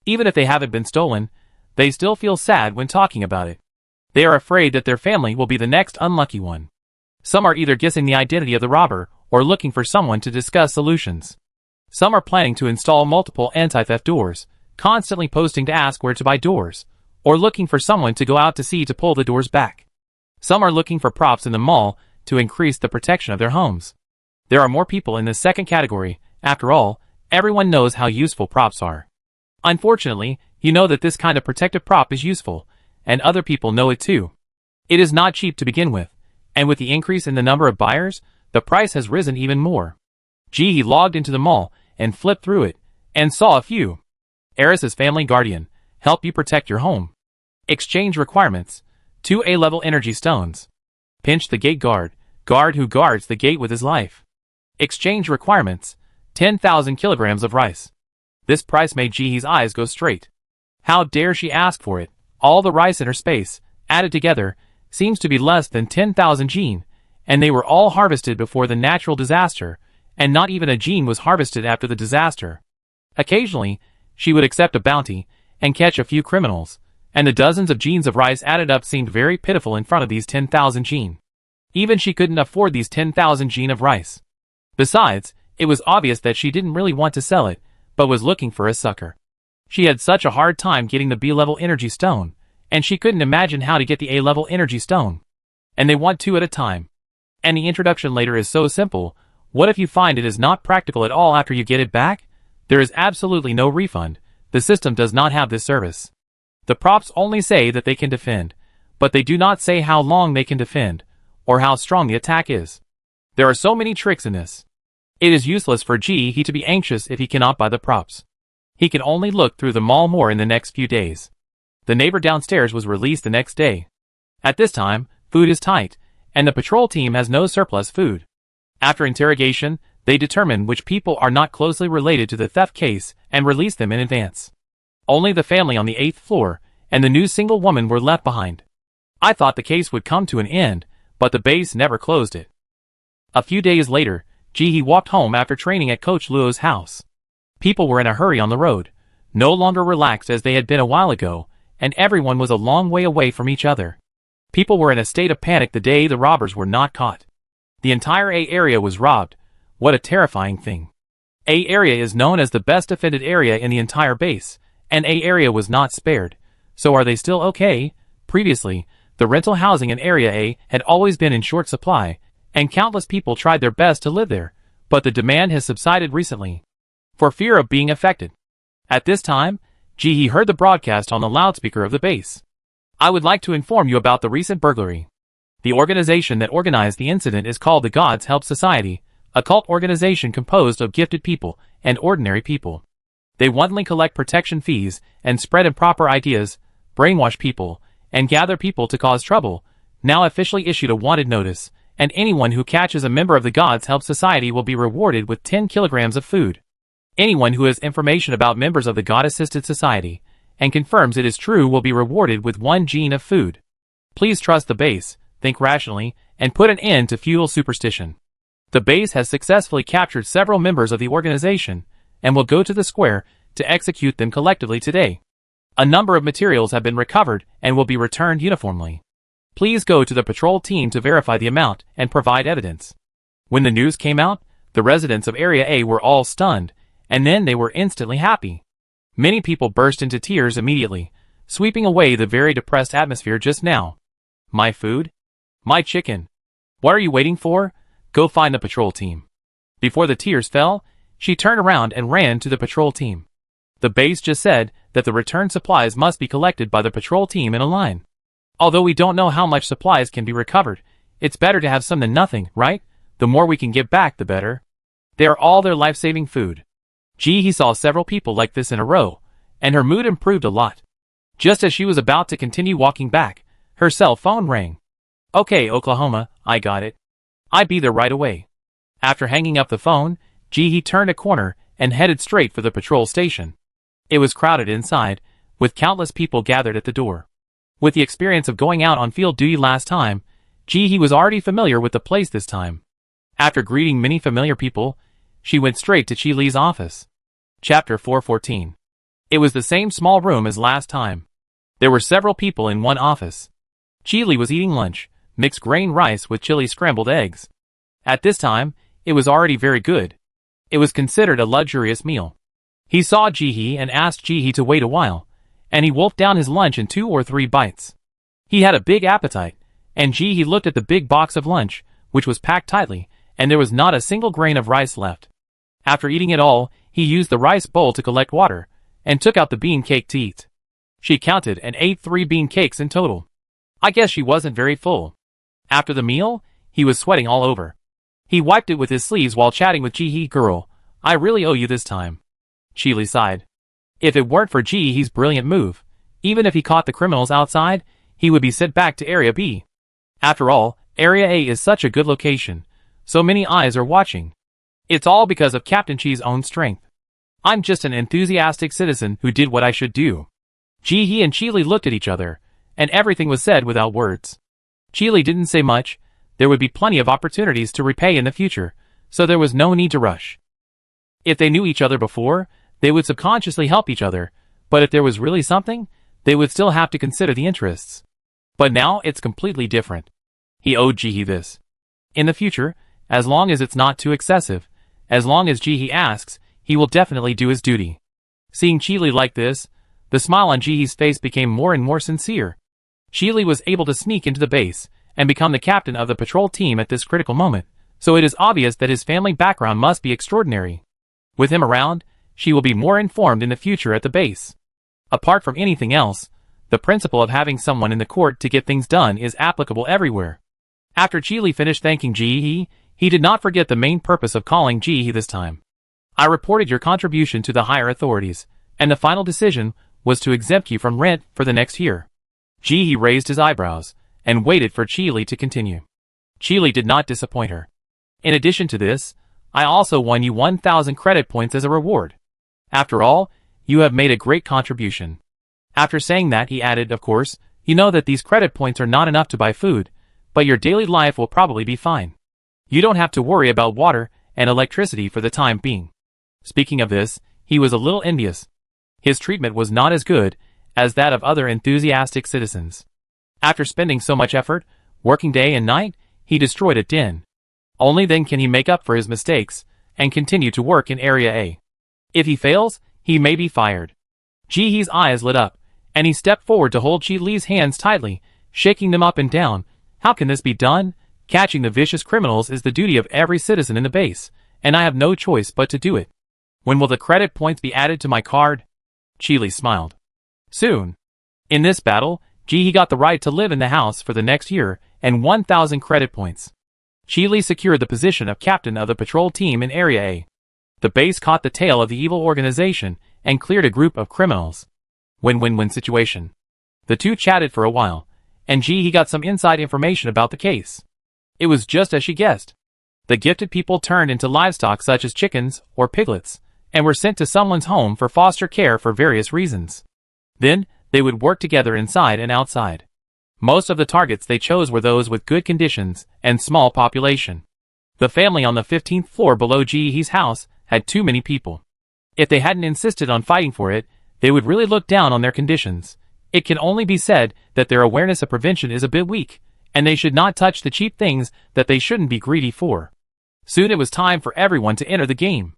Even if they haven't been stolen, they still feel sad when talking about it. They are afraid that their family will be the next unlucky one. Some are either guessing the identity of the robber or looking for someone to discuss solutions. Some are planning to install multiple anti-theft doors, constantly posting to ask where to buy doors, or looking for someone to go out to sea to pull the doors back. Some are looking for props in the mall to increase the protection of their homes. There are more people in the second category. After all, everyone knows how useful props are. Unfortunately, you know that this kind of protective prop is useful, and other people know it too. It is not cheap to begin with, and with the increase in the number of buyers, the price has risen even more. Ji-hee logged into the mall and flipped through it, and saw a few. Eris's Family Guardian, help you protect your home. Exchange requirements, 2 A-level energy stones. Pinch the gate guard who guards the gate with his life. Exchange requirements, 10,000 kilograms of rice. This price made Ji-hee's eyes go straight. How dare she ask for it? All the rice in her space, added together, seems to be less than 10,000 jin, and they were all harvested before the natural disaster, and not even a jin was harvested after the disaster. Occasionally, she would accept a bounty, and catch a few criminals, and the dozens of jins of rice added up seemed very pitiful in front of these 10,000 jin. Even she couldn't afford these 10,000 jin of rice. Besides, it was obvious that she didn't really want to sell it, but was looking for a sucker. She had such a hard time getting the B-level energy stone, and she couldn't imagine how to get the A-level energy stone. And they want 2 at a time. And the introduction later is so simple. What if you find it is not practical at all after you get it back? There is absolutely no refund. The system does not have this service. The props only say that they can defend, but they do not say how long they can defend, or how strong the attack is. There are so many tricks in this. It is useless for Ji-hee to be anxious if he cannot buy the props. He can only look through the mall more in the next few days. The neighbor downstairs was released the next day. At this time, food is tight, and the patrol team has no surplus food. After interrogation, they determine which people are not closely related to the theft case and release them in advance. Only the family on the 8th floor and the new single woman were left behind. I thought the case would come to an end, but the base never closed it. A few days later, Ji-hee walked home after training at Coach Luo's house. People were in a hurry on the road, no longer relaxed as they had been a while ago, and everyone was a long way away from each other. People were in a state of panic the day the robbers were not caught. The entire A area was robbed. What a terrifying thing. A area is known as the best defended area in the entire base, and A area was not spared. So are they still okay? Previously, the rental housing in Area A had always been in short supply, and countless people tried their best to live there, but the demand has subsided recently, for fear of being affected. At this time, Ji-hee heard the broadcast on the loudspeaker of the base. I would like to inform you about the recent burglary. The organization that organized the incident is called the Gods Help Society, a cult organization composed of gifted people and ordinary people. They wantonly collect protection fees and spread improper ideas, brainwash people, and gather people to cause trouble. Now officially issued a wanted notice, and anyone who catches a member of the Gods Help Society will be rewarded with 10 kilograms of food. Anyone who has information about members of the God Assisted Society and confirms it is true will be rewarded with 1 gene of food. Please trust the base, think rationally, and put an end to feudal superstition. The base has successfully captured several members of the organization and will go to the square to execute them collectively today. A number of materials have been recovered and will be returned uniformly. Please go to the patrol team to verify the amount and provide evidence. When the news came out, the residents of Area A were all stunned, and then they were instantly happy. Many people burst into tears immediately, sweeping away the very depressed atmosphere just now. My food? My chicken. What are you waiting for? Go find the patrol team. Before the tears fell, she turned around and ran to the patrol team. The base just said that the returned supplies must be collected by the patrol team in a line. Although we don't know how much supplies can be recovered, it's better to have some than nothing, right? The more we can give back, the better. They are all their life-saving food. He saw several people like this in a row, and her mood improved a lot. Just as she was about to continue walking back, her cell phone rang. Okay, Oklahoma, I got it. I'll be there right away. After hanging up the phone, he turned a corner and headed straight for the patrol station. It was crowded inside, with countless people gathered at the door. With the experience of going out on field duty last time, he was already familiar with the place this time. After greeting many familiar people, she went straight to Chi Li's office. Chapter 414. It was the same small room as last time. There were several people in one office. Chi Li was eating lunch, mixed grain rice with chili scrambled eggs. At this time, it was already very good. It was considered a luxurious meal. He saw Ji-hee and asked Ji-hee to wait a while, and he wolfed down his lunch in 2 or 3 bites. He had a big appetite, and Ji-hee looked at the big box of lunch, which was packed tightly, and there was not a single grain of rice left. After eating it all, he used the rice bowl to collect water, and took out the bean cake to eat. She counted and ate 3 bean cakes in total. I guess she wasn't very full. After the meal, he was sweating all over. He wiped it with his sleeves while chatting with Ji-hee. Girl, I really owe you this time. Chi Li sighed. If it weren't for Ji-hee's brilliant move, even if he caught the criminals outside, he would be sent back to Area B. After all, Area A is such a good location. So many eyes are watching. It's all because of Captain Chi's own strength. I'm just an enthusiastic citizen who did what I should do. Ji-hee and Chi Li looked at each other, and everything was said without words. Chi Li didn't say much. There would be plenty of opportunities to repay in the future, so there was no need to rush. If they knew each other before, they would subconsciously help each other, but if there was really something, they would still have to consider the interests. But now it's completely different. He owed Ji-hee this. In the future, as long as it's not too excessive, as long as Ji-hee asks, he will definitely do his duty. Seeing Chi Li like this, the smile on Ji-hee's face became more and more sincere. Chi Li was able to sneak into the base and become the captain of the patrol team at this critical moment, so it is obvious that his family background must be extraordinary. With him around, she will be more informed in the future at the base. Apart from anything else, the principle of having someone in the court to get things done is applicable everywhere. After Chi Li finished thanking Ji-hee, he did not forget the main purpose of calling Ji-hee this time. I reported your contribution to the higher authorities, and the final decision was to exempt you from rent for the next year. Ji-hee raised his eyebrows and waited for Chi Li to continue. Chi Li did not disappoint her. In addition to this, I also won you 1,000 credit points as a reward. After all, you have made a great contribution. After saying that, he added, of course, you know that these credit points are not enough to buy food, but your daily life will probably be fine. You don't have to worry about water and electricity for the time being. Speaking of this, he was a little envious. His treatment was not as good as that of other enthusiastic citizens. After spending so much effort, working day and night, he destroyed it then. Only then can he make up for his mistakes and continue to work in Area A. If he fails, he may be fired. Ji-hee's eyes lit up, and he stepped forward to hold Chi Li's hands tightly, shaking them up and down. How can this be done? Catching the vicious criminals is the duty of every citizen in the base, and I have no choice but to do it. When will the credit points be added to my card? Chi Li smiled. Soon. In this battle, Ji-hee got the right to live in the house for the next year and 1,000 credit points. Chi Li secured the position of captain of the patrol team in Area A. The base caught the tail of the evil organization and cleared a group of criminals. Win-win-win situation. The two chatted for a while, and Ji-hee got some inside information about the case. It was just as she guessed. The gifted people turned into livestock such as chickens or piglets, and were sent to someone's home for foster care for various reasons. Then, they would work together inside and outside. Most of the targets they chose were those with good conditions and small population. The family on the 15th floor below Jihee's house had too many people. If they hadn't insisted on fighting for it, they would really look down on their conditions. It can only be said that their awareness of prevention is a bit weak, and they should not touch the cheap things that they shouldn't be greedy for. Soon it was time for everyone to enter the game.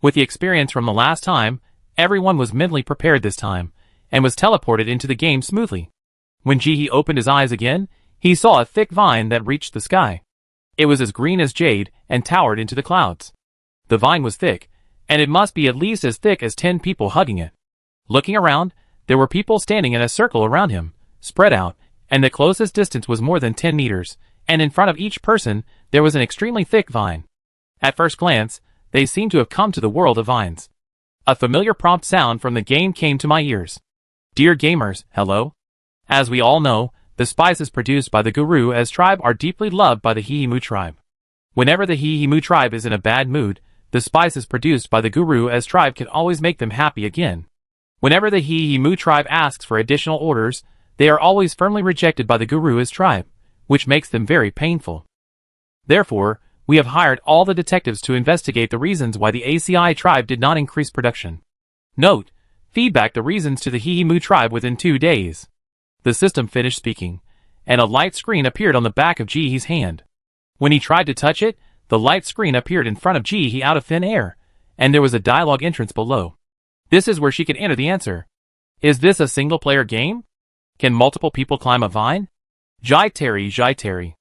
With the experience from the last time, everyone was mentally prepared this time, and was teleported into the game smoothly. When Jihee opened his eyes again, he saw a thick vine that reached the sky. It was as green as jade and towered into the clouds. The vine was thick, and it must be at least as thick as 10 people hugging it. Looking around, there were people standing in a circle around him, spread out, and the closest distance was more than 10 meters, and in front of each person there was an extremely thick vine. At first glance, they seemed to have come to the world of vines. A familiar prompt sound from the game came to my ears. Dear gamers, hello. As we all know, the spices produced by the Guru-Ez tribe are deeply loved by the Hihimu tribe. Whenever the Hihimu tribe is in a bad mood, the spices produced by the Guru-Ez tribe can always make them happy again. Whenever the Hihimu tribe asks for additional orders, they are always firmly rejected by the Guru-Ez tribe, which makes them very painful. Therefore, we have hired all the detectives to investigate the reasons why the ACI tribe did not increase production. Note, feedback the reasons to the Hihimu tribe within 2 days. The system finished speaking, and a light screen appeared on the back of Jihee's hand. When he tried to touch it, the light screen appeared in front of Jihee out of thin air, and there was a dialogue entrance below. This is where she could enter the answer. Is this a single-player game? Can multiple people climb a vine? Jai Terry.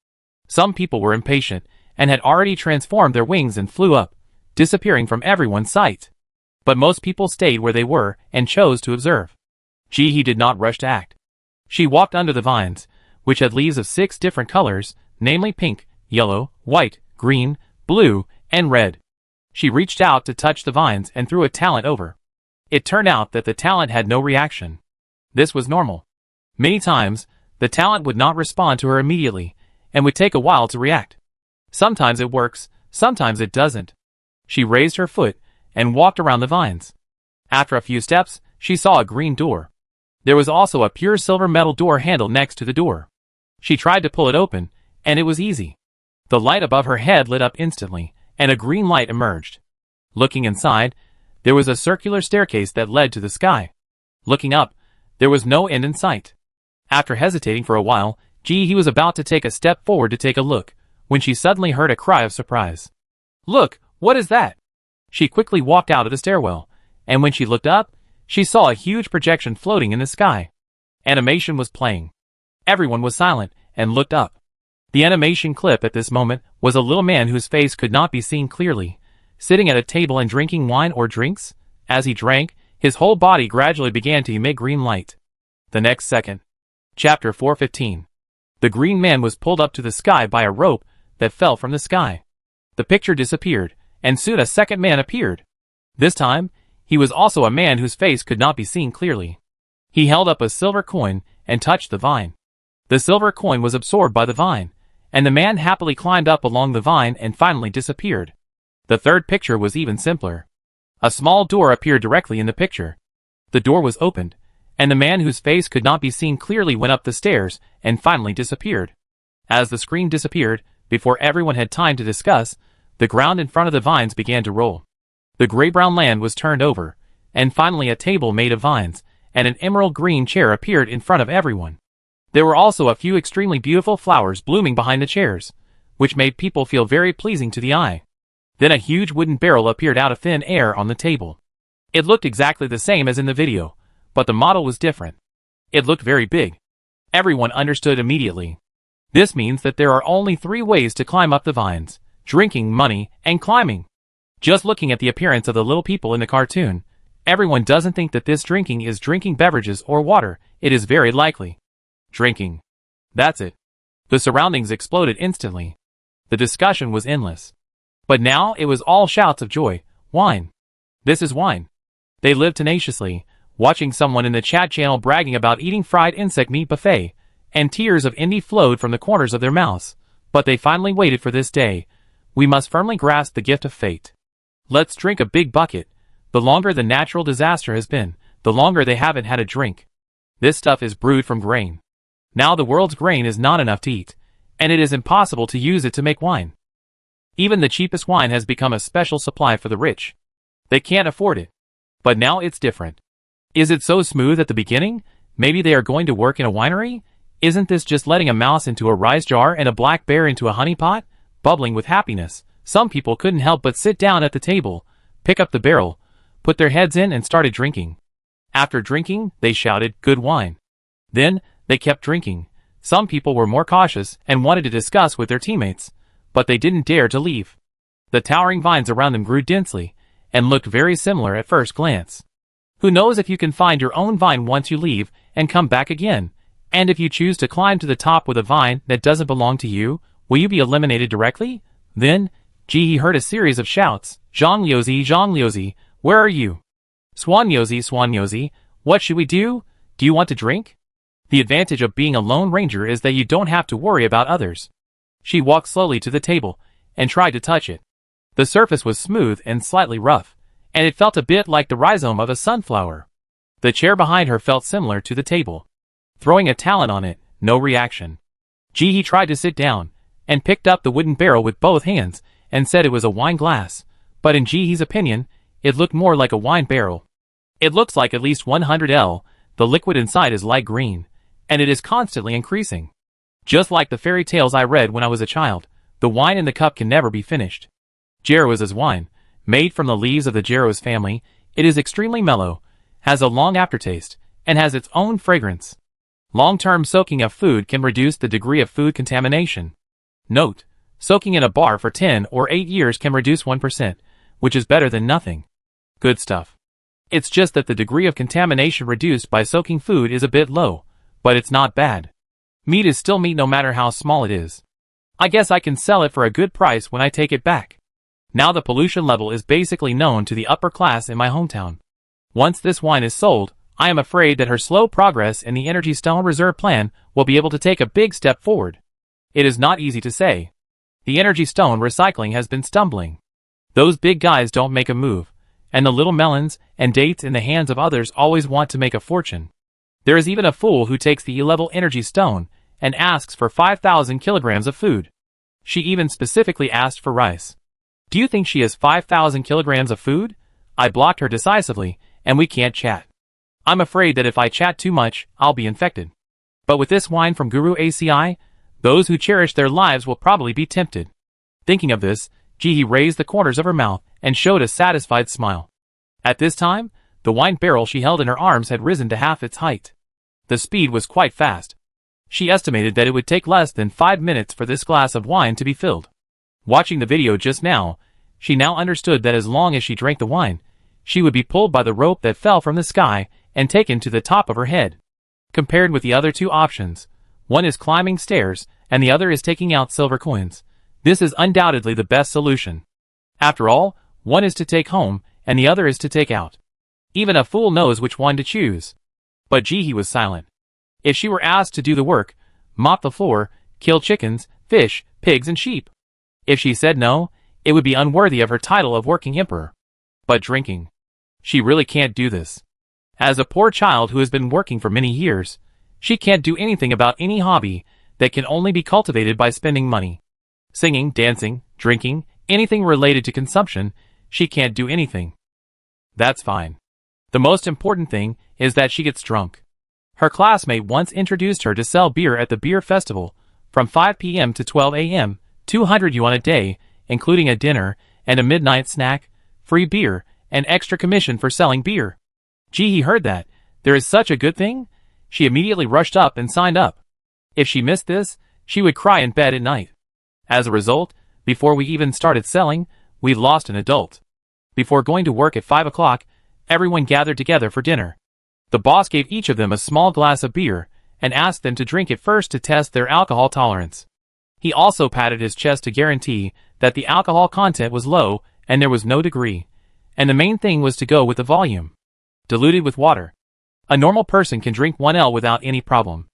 Some people were impatient, and had already transformed their wings and flew up, disappearing from everyone's sight. But most people stayed where they were and chose to observe. Jihee did not rush to act. She walked under the vines, which had leaves of 6 different colors, namely pink, yellow, white, green, blue, and red. She reached out to touch the vines and threw a talent over. It turned out that the talent had no reaction. This was normal. Many times, the talent would not respond to her immediately, and would take a while to react. Sometimes it works, sometimes it doesn't. She raised her foot and walked around the vines. After a few steps, she saw a green door. There was also a pure silver metal door handle next to the door. She tried to pull it open, and it was easy. The light above her head lit up instantly, and a green light emerged. Looking inside, there was a circular staircase that led to the sky. Looking up, there was no end in sight. After hesitating for a while, Jihee was about to take a step forward to take a look, when she suddenly heard a cry of surprise. Look, what is that? She quickly walked out of the stairwell, and when she looked up, she saw a huge projection floating in the sky. Animation was playing. Everyone was silent, and looked up. The animation clip at this moment was a little man whose face could not be seen clearly, sitting at a table and drinking wine or drinks. As he drank, his whole body gradually began to emit green light. The next second. Chapter 415. The green man was pulled up to the sky by a rope that fell from the sky. The picture disappeared, and soon a second man appeared. This time, he was also a man whose face could not be seen clearly. He held up a silver coin and touched the vine. The silver coin was absorbed by the vine, and the man happily climbed up along the vine and finally disappeared. The third picture was even simpler. A small door appeared directly in the picture. The door was opened, and the man whose face could not be seen clearly went up the stairs and finally disappeared. As the screen disappeared, before everyone had time to discuss, the ground in front of the vines began to roll. The gray-brown land was turned over, and finally a table made of vines, and an emerald green chair appeared in front of everyone. There were also a few extremely beautiful flowers blooming behind the chairs, which made people feel very pleasing to the eye. Then a huge wooden barrel appeared out of thin air on the table. It looked exactly the same as in the video, but the model was different. It looked very big. Everyone understood immediately. This means that there are only 3 ways to climb up the vines: drinking, money, and climbing. Just looking at the appearance of the little people in the cartoon, everyone doesn't think that this drinking is drinking beverages or water. It is very likely drinking. That's it. The surroundings exploded instantly. The discussion was endless. But now it was all shouts of joy. Wine. This is wine. They lived tenaciously, watching someone in the chat channel bragging about eating fried insect meat buffet, and tears of envy flowed from the corners of their mouths. But they finally waited for this day. We must firmly grasp the gift of fate. Let's drink a big bucket. The longer the natural disaster has been, the longer they haven't had a drink. This stuff is brewed from grain. Now the world's grain is not enough to eat, and it is impossible to use it to make wine. Even the cheapest wine has become a special supply for the rich. They can't afford it. But now it's different. Is it so smooth at the beginning? Maybe they are going to work in a winery? Isn't this just letting a mouse into a rice jar and a black bear into a honey pot? Bubbling with happiness, some people couldn't help but sit down at the table, pick up the barrel, put their heads in and started drinking. After drinking, they shouted, "Good wine." Then, they kept drinking. Some people were more cautious and wanted to discuss with their teammates, but they didn't dare to leave. The towering vines around them grew densely, and looked very similar at first glance. Who knows if you can find your own vine once you leave and come back again? And if you choose to climb to the top with a vine that doesn't belong to you, will you be eliminated directly? Then, he heard a series of shouts. Zhang where are you? Swan Yozi, what should we do? Do you want to drink? The advantage of being a lone ranger is that you don't have to worry about others. She walked slowly to the table and tried to touch it. The surface was smooth and slightly rough, and it felt a bit like the rhizome of a sunflower. The chair behind her felt similar to the table. Throwing a talon on it, no reaction. He tried to sit down, and picked up the wooden barrel with both hands, and said it was a wine glass, but in Jihee's opinion, it looked more like a wine barrel. It looks like at least 100 L, the liquid inside is light green, and it is constantly increasing. Just like the fairy tales I read when I was a child, the wine in the cup can never be finished. Jarrow's wine, made from the leaves of the Jarrow's family, it is extremely mellow, has a long aftertaste, and has its own fragrance. Long-term soaking of food can reduce the degree of food contamination. Note, soaking in a bar for 10 or 8 years can reduce 1%, which is better than nothing. Good stuff. It's just that the degree of contamination reduced by soaking food is a bit low, but it's not bad. Meat is still meat no matter how small it is. I guess I can sell it for a good price when I take it back. Now the pollution level is basically known to the upper class in my hometown. Once this wine is sold, I am afraid that her slow progress in the Energy Stone Reserve Plan will be able to take a big step forward. It is not easy to say. The Energy Stone recycling has been stumbling. Those big guys don't make a move, and the little melons and dates in the hands of others always want to make a fortune. There is even a fool who takes the E-level Energy Stone and asks for 5,000 kilograms of food. She even specifically asked for rice. Do you think she has 5,000 kilograms of food? I blocked her decisively, and we can't chat. I'm afraid that if I chat too much, I'll be infected. But with this wine from Guru ACI, those who cherish their lives will probably be tempted. Thinking of this, Jihee raised the corners of her mouth and showed a satisfied smile. At this time, the wine barrel she held in her arms had risen to half its height. The speed was quite fast. She estimated that it would take less than 5 minutes for this glass of wine to be filled. Watching the video just now, she now understood that as long as she drank the wine, she would be pulled by the rope that fell from the sky and taken to the top of her head. Compared with the other two options, one is climbing stairs and the other is taking out silver coins. This is undoubtedly the best solution. After all, one is to take home and the other is to take out. Even a fool knows which one to choose. But Jihee was silent. If she were asked to do the work, mop the floor, kill chickens, fish, pigs and sheep. If she said no, it would be unworthy of her title of working emperor. But drinking. She really can't do this. As a poor child who has been working for many years, she can't do anything about any hobby that can only be cultivated by spending money. Singing, dancing, drinking, anything related to consumption, she can't do anything. That's fine. The most important thing is that she gets drunk. Her classmate once introduced her to sell beer at the beer festival, from 5 p.m. to 12 a.m., 200 yuan a day, including a dinner and a midnight snack, free beer, and extra commission for selling beer. Jihee heard that. There is such a good thing? She immediately rushed up and signed up. If she missed this, she would cry in bed at night. As a result, before we even started selling, we lost an adult. Before going to work at 5 o'clock, everyone gathered together for dinner. The boss gave each of them a small glass of beer and asked them to drink it first to test their alcohol tolerance. He also patted his chest to guarantee that the alcohol content was low and there was no degree. And the main thing was to go with the volume. Diluted with water. A normal person can drink 1L without any problem.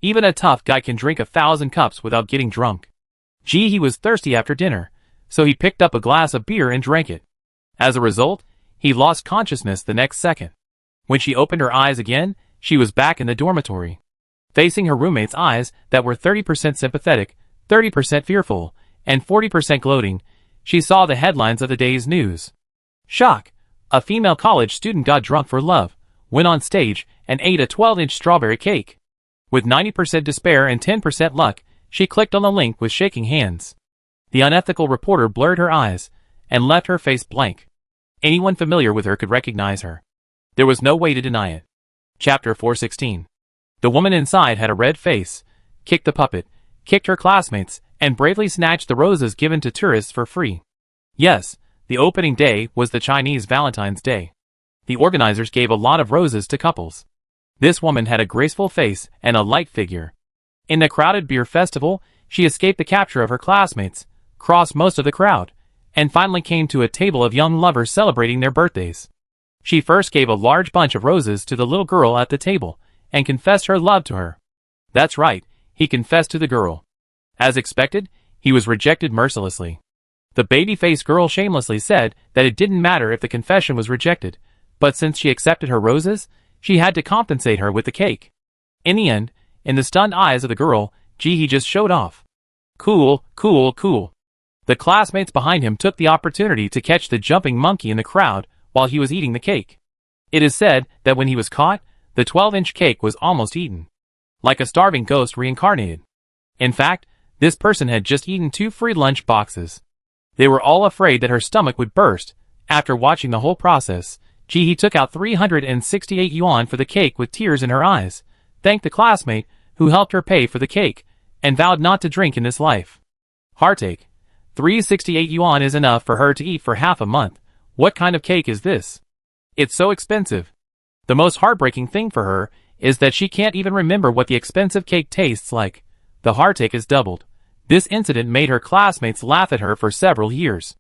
Even a tough guy can drink 1,000 cups without getting drunk. Jihee was thirsty after dinner, so he picked up a glass of beer and drank it. As a result, he lost consciousness the next second. When she opened her eyes again, she was back in the dormitory. Facing her roommate's eyes that were 30% sympathetic, 30% fearful, and 40% gloating, she saw the headlines of the day's news. Shock! A female college student got drunk for love, went on stage, and ate a 12-inch strawberry cake. With 90% despair and 10% luck, she clicked on the link with shaking hands. The unethical reporter blurred her eyes and left her face blank. Anyone familiar with her could recognize her. There was no way to deny it. Chapter 416. The woman inside had a red face, kicked the puppet, kicked her classmates, and bravely snatched the roses given to tourists for free. Yes, the opening day was the Chinese Valentine's Day. The organizers gave a lot of roses to couples. This woman had a graceful face and a light figure. In the crowded beer festival, she escaped the capture of her classmates, crossed most of the crowd, and finally came to a table of young lovers celebrating their birthdays. She first gave a large bunch of roses to the little girl at the table, and confessed her love to her. That's right, he confessed to the girl. As expected, he was rejected mercilessly. The baby-faced girl shamelessly said that it didn't matter if the confession was rejected, but since she accepted her roses, she had to compensate her with the cake. In the end, in the stunned eyes of the girl, he just showed off. Cool, cool, cool. The classmates behind him took the opportunity to catch the jumping monkey in the crowd while he was eating the cake. It is said that when he was caught, the 12-inch cake was almost eaten. Like a starving ghost reincarnated. In fact, this person had just eaten 2 free lunch boxes. They were all afraid that her stomach would burst. After watching the whole process, he took out 368 yuan for the cake with tears in her eyes, thanked the classmate who helped her pay for the cake, and vowed not to drink in this life. Heartache. 368 yuan is enough for her to eat for half a month. What kind of cake is this? It's so expensive. The most heartbreaking thing for her is that she can't even remember what the expensive cake tastes like. The heartache is doubled. This incident made her classmates laugh at her for several years.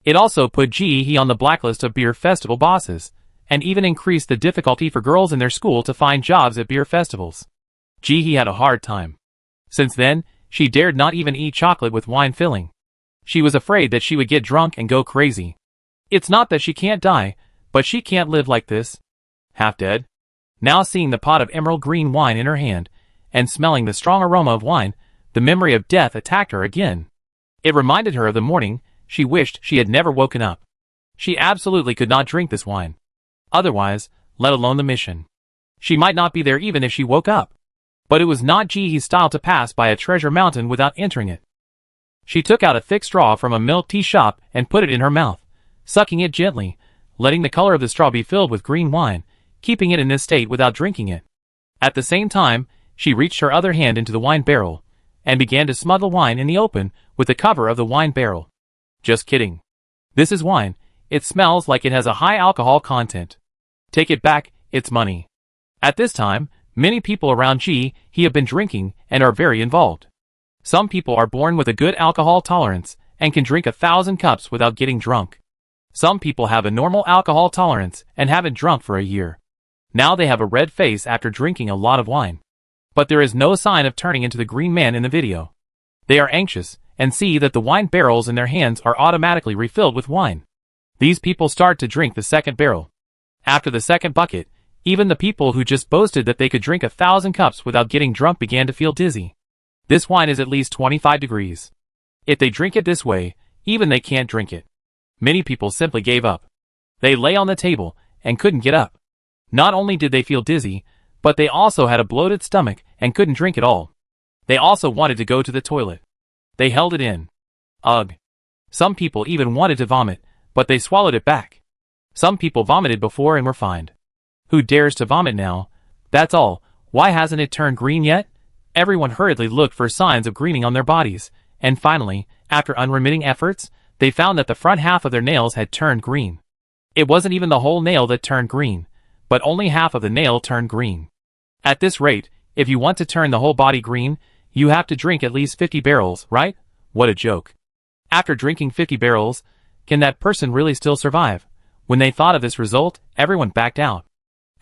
It also put He on the blacklist of beer festival bosses, and even increased the difficulty for girls in their school to find jobs at beer festivals. He had a hard time. Since then, she dared not even eat chocolate with wine filling. She was afraid that she would get drunk and go crazy. It's not that she can't die, but she can't live like this. Half dead. Now seeing the pot of emerald green wine in her hand, and smelling the strong aroma of wine, the memory of death attacked her again. It reminded her of the morning she wished she had never woken up. She absolutely could not drink this wine. Otherwise, let alone the mission. She might not be there even if she woke up. But it was not Jihe's style to pass by a treasure mountain without entering it. She took out a thick straw from a milk tea shop and put it in her mouth, sucking it gently, letting the color of the straw be filled with green wine, keeping it in this state without drinking it. At the same time, she reached her other hand into the wine barrel, and began to smuggle wine in the open with the cover of the wine barrel. Just kidding. This is wine. It smells like it has a high alcohol content. Take it back, it's money. At this time, many people around he have been drinking and are very involved. Some people are born with a good alcohol tolerance and can drink 1,000 cups without getting drunk. Some people have a normal alcohol tolerance and haven't drunk for a year. Now they have a red face after drinking a lot of wine. But there is no sign of turning into the green man in the video. They are anxious and see that the wine barrels in their hands are automatically refilled with wine. These people start to drink the second barrel. After the second bucket, even the people who just boasted that they could drink 1,000 cups without getting drunk began to feel dizzy. This wine is at least 25 degrees. If they drink it this way, even they can't drink it. Many people simply gave up. They lay on the table and couldn't get up. Not only did they feel dizzy, but they also had a bloated stomach and couldn't drink at all. They also wanted to go to the toilet. They held it in. Ugh. Some people even wanted to vomit, but they swallowed it back. Some people vomited before and were fined. Who dares to vomit now? That's all. Why hasn't it turned green yet? Everyone hurriedly looked for signs of greening on their bodies, and finally, after unremitting efforts, they found that the front half of their nails had turned green. It wasn't even the whole nail that turned green, but only half of the nail turned green. At this rate, if you want to turn the whole body green, you have to drink at least 50 barrels, right? What a joke. After drinking 50 barrels, can that person really still survive? When they thought of this result, everyone backed out.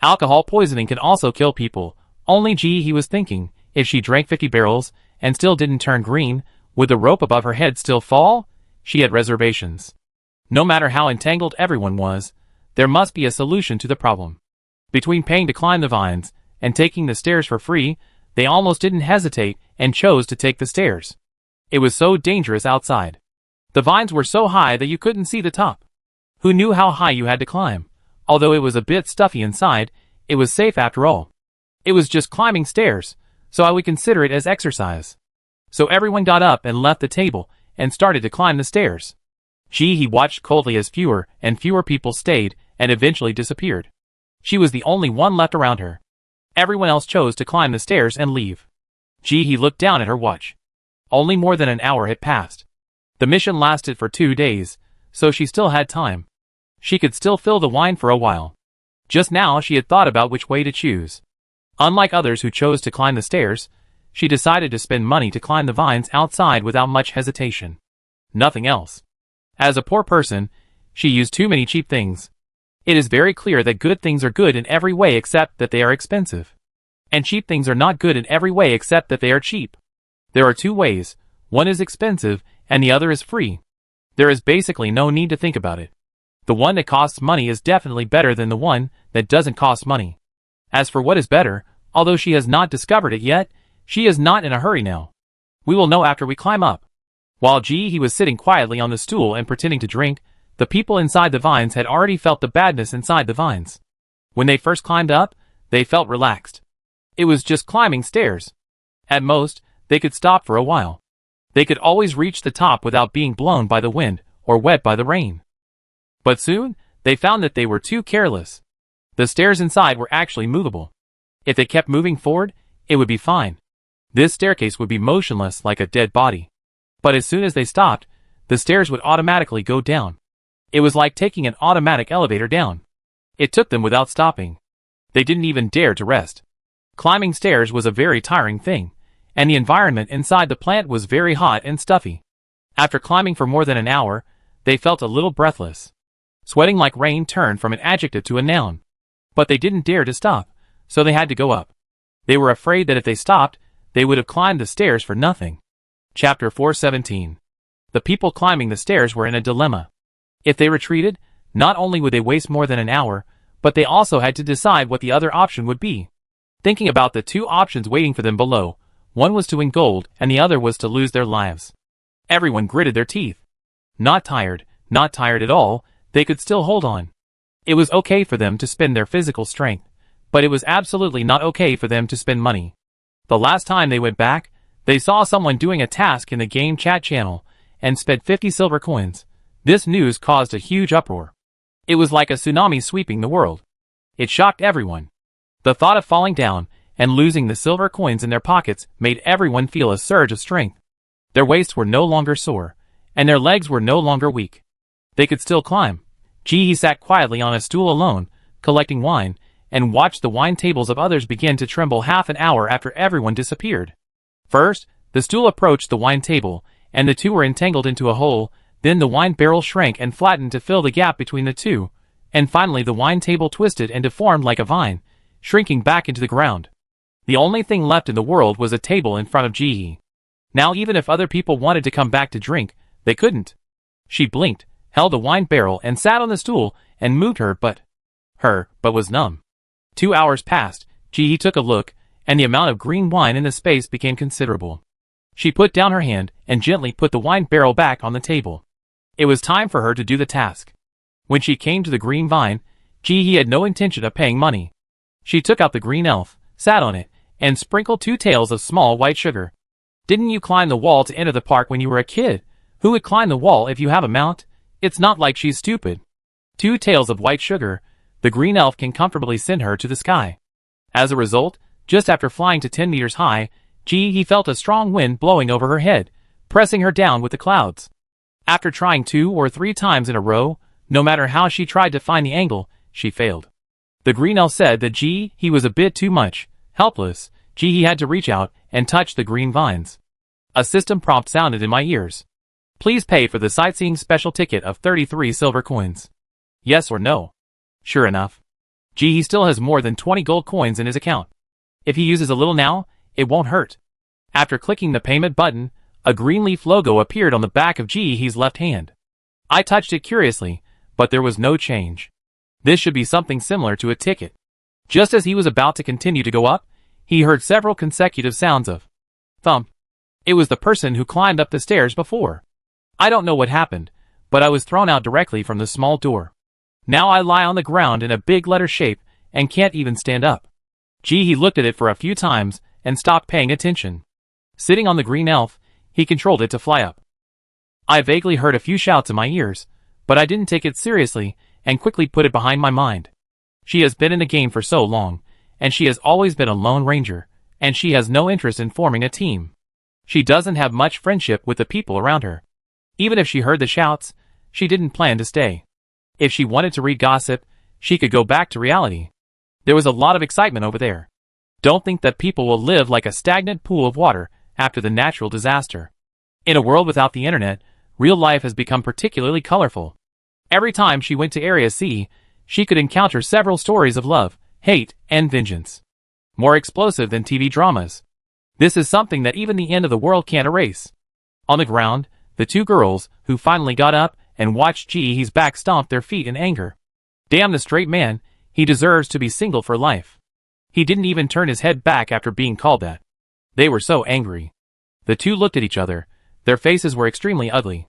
Alcohol poisoning can also kill people. Only he was thinking, if she drank 50 barrels and still didn't turn green, would the rope above her head still fall? She had reservations. No matter how entangled everyone was, there must be a solution to the problem. Between paying to climb the vines and taking the stairs for free, they almost didn't hesitate and chose to take the stairs. It was so dangerous outside. The vines were so high that you couldn't see the top. Who knew how high you had to climb? Although it was a bit stuffy inside, it was safe after all. It was just climbing stairs, so I would consider it as exercise. So everyone got up and left the table and started to climb the stairs. He watched coldly as fewer and fewer people stayed and eventually disappeared. She was the only one left around her. Everyone else chose to climb the stairs and leave. He looked down at her watch. Only more than an hour had passed. The mission lasted for 2 days, so she still had time. She could still fill the wine for a while. Just now she had thought about which way to choose. Unlike others who chose to climb the stairs, she decided to spend money to climb the vines outside without much hesitation. Nothing else. As a poor person, she used too many cheap things. It is very clear that good things are good in every way except that they are expensive. And cheap things are not good in every way except that they are cheap. There are 2 ways, one is expensive and the other is free. There is basically no need to think about it. The one that costs money is definitely better than the one that doesn't cost money. As for what is better, although she has not discovered it yet, she is not in a hurry now. We will know after we climb up. While he was sitting quietly on the stool and pretending to drink, the people inside the vines had already felt the badness inside the vines. When they first climbed up, they felt relaxed. It was just climbing stairs. At most, they could stop for a while. They could always reach the top without being blown by the wind or wet by the rain. But soon, they found that they were too careless. The stairs inside were actually movable. If they kept moving forward, it would be fine. This staircase would be motionless like a dead body. But as soon as they stopped, the stairs would automatically go down. It was like taking an automatic elevator down. It took them without stopping. They didn't even dare to rest. Climbing stairs was a very tiring thing, and the environment inside the plant was very hot and stuffy. After climbing for more than an hour, they felt a little breathless. Sweating like rain turned from an adjective to a noun. But they didn't dare to stop, so they had to go up. They were afraid that if they stopped, they would have climbed the stairs for nothing. Chapter 417. The people climbing the stairs were in a dilemma. If they retreated, not only would they waste more than an hour, but they also had to decide what the other option would be. Thinking about the 2 options waiting for them below, one was to win gold and the other was to lose their lives. Everyone gritted their teeth. Not tired at all, they could still hold on. It was okay for them to spend their physical strength, but it was absolutely not okay for them to spend money. The last time they went back, they saw someone doing a task in the game chat channel and spent 50 silver coins. This news caused a huge uproar. It was like a tsunami sweeping the world. It shocked everyone. The thought of falling down and losing the silver coins in their pockets made everyone feel a surge of strength. Their waists were no longer sore, and their legs were no longer weak. They could still climb. He sat quietly on a stool alone, collecting wine, and watched the wine tables of others begin to tremble half an hour after everyone disappeared. First, the stool approached the wine table, and the 2 were entangled into a hole. Then the wine barrel shrank and flattened to fill the gap between the 2, and finally the wine table twisted and deformed like a vine, shrinking back into the ground. The only thing left in the world was a table in front of Ji. Now even if other people wanted to come back to drink, they couldn't. She blinked, held the wine barrel and sat on the stool, and moved her butt was numb. 2 hours passed. Ji took a look, and the amount of green wine in the space became considerable. She put down her hand and gently put the wine barrel back on the table. It was time for her to do the task. When she came to the green vine, Ji had no intention of paying money. She took out the green elf, sat on it, and sprinkled 2 tails of small white sugar. Didn't you climb the wall to enter the park when you were a kid? Who would climb the wall if you have a mount? It's not like she's stupid. 2 tails of white sugar, the green elf can comfortably send her to the sky. As a result, just after flying to 10 meters high, he felt a strong wind blowing over her head, pressing her down with the clouds. After trying 2 or 3 times in a row, no matter how she tried to find the angle, she failed. The green elf said that he was a bit too much. Helpless, he had to reach out and touch the green vines. A system prompt sounded in my ears. Please pay for the sightseeing special ticket of 33 silver coins. Yes or no? Sure enough. He still has more than 20 gold coins in his account. If he uses a little now, it won't hurt. After clicking the payment button, a green leaf logo appeared on the back of Ji's left hand. I touched it curiously, but there was no change. This should be something similar to a ticket. Just as he was about to continue to go up, he heard several consecutive sounds of thump. It was the person who climbed up the stairs before. I don't know what happened, but I was thrown out directly from the small door. Now I lie on the ground in a big letter shape and can't even stand up. He looked at it for a few times and stopped paying attention. Sitting on the green elf, he controlled it to fly up. I vaguely heard a few shouts in my ears, but I didn't take it seriously and quickly put it behind my mind. She has been in the game for so long, and she has always been a lone ranger, and she has no interest in forming a team. She doesn't have much friendship with the people around her. Even if she heard the shouts, she didn't plan to stay. If she wanted to read gossip, she could go back to reality. There was a lot of excitement over there. Don't think that people will live like a stagnant pool of water after the natural disaster. In a world without the internet, real life has become particularly colorful. Every time she went to Area C, she could encounter several stories of love, hate, and vengeance. More explosive than TV dramas. This is something that even the end of the world can't erase. On the ground, the two girls, who finally got up and watched He's back, stomped their feet in anger. Damn the straight man, he deserves to be single for life. He didn't even turn his head back after being called that. They were so angry. The two looked at each other. Their faces were extremely ugly.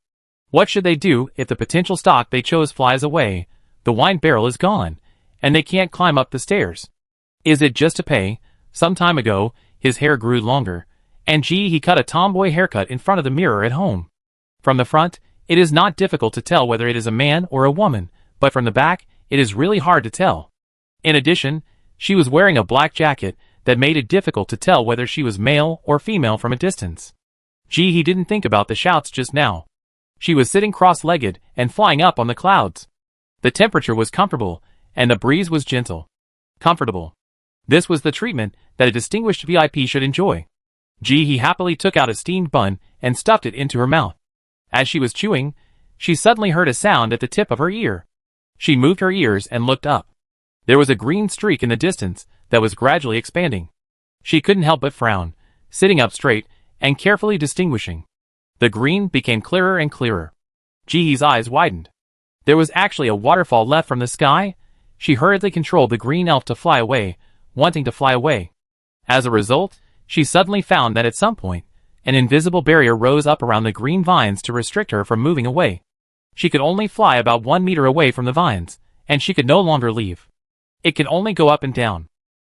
What should they do if the potential stock they chose flies away, the wine barrel is gone, and they can't climb up the stairs? Is it just to pay? Some time ago, his hair grew longer, and he cut a tomboy haircut in front of the mirror at home. From the front, it is not difficult to tell whether it is a man or a woman, but from the back, it is really hard to tell. In addition, she was wearing a black jacket that made it difficult to tell whether she was male or female from a distance. He didn't think about the shouts just now. She was sitting cross-legged and flying up on the clouds. The temperature was comfortable, and the breeze was gentle. Comfortable. This was the treatment that a distinguished VIP should enjoy. He happily took out a steamed bun and stuffed it into her mouth. As she was chewing, she suddenly heard a sound at the tip of her ear. She moved her ears and looked up. There was a green streak in the distance that was gradually expanding. She couldn't help but frown, sitting up straight and carefully distinguishing. The green became clearer and clearer. He's eyes widened. There was actually a waterfall left from the sky. She hurriedly controlled the green elf to fly away, wanting to fly away. As a result, she suddenly found that at some point, an invisible barrier rose up around the green vines to restrict her from moving away. She could only fly about 1 meter away from the vines, and she could no longer leave. It could only go up and down.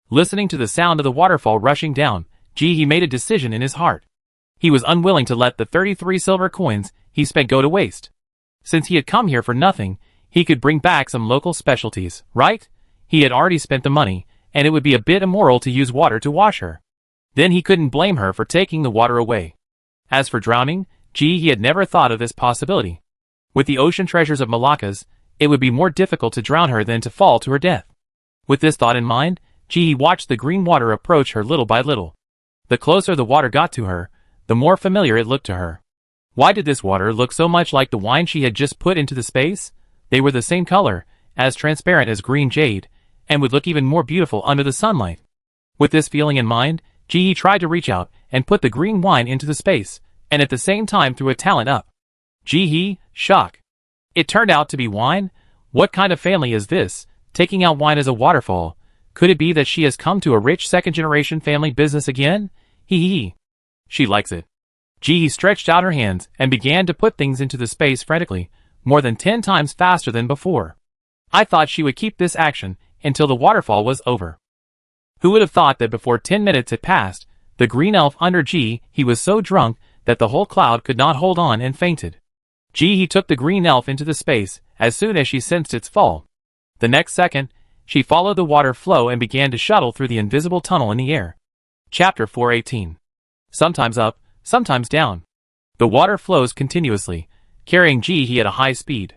Listening to the sound of the waterfall rushing down, he made a decision in his heart. He was unwilling to let the 33 silver coins he spent go to waste. Since he had come here for nothing, he could bring back some local specialties, right? He had already spent the money, and it would be a bit immoral to use water to wash her. Then he couldn't blame her for taking the water away. As for drowning, he had never thought of this possibility. With the ocean treasures of Malaccas, it would be more difficult to drown her than to fall to her death. With this thought in mind, he watched the green water approach her little by little. The closer the water got to her, the more familiar it looked to her. Why did this water look so much like the wine she had just put into the space? They were the same color, as transparent as green jade, and would look even more beautiful under the sunlight. With this feeling in mind, he tried to reach out and put the green wine into the space, and at the same time threw a talent up. Shock. It turned out to be wine? What kind of family is this, taking out wine as a waterfall? Could it be that she has come to a rich second-generation family business again? She likes it. Stretched out her hands and began to put things into the space frantically, more than 10 times faster than before. I thought she would keep this action until the waterfall was over. Who would have thought that before 10 minutes had passed, the green elf under he was so drunk that the whole cloud could not hold on and fainted. He took the green elf into the space as soon as she sensed its fall. The next second, she followed the water flow and began to shuttle through the invisible tunnel in the air. Chapter 418. Sometimes up, sometimes down. The water flows continuously, carrying he at a high speed.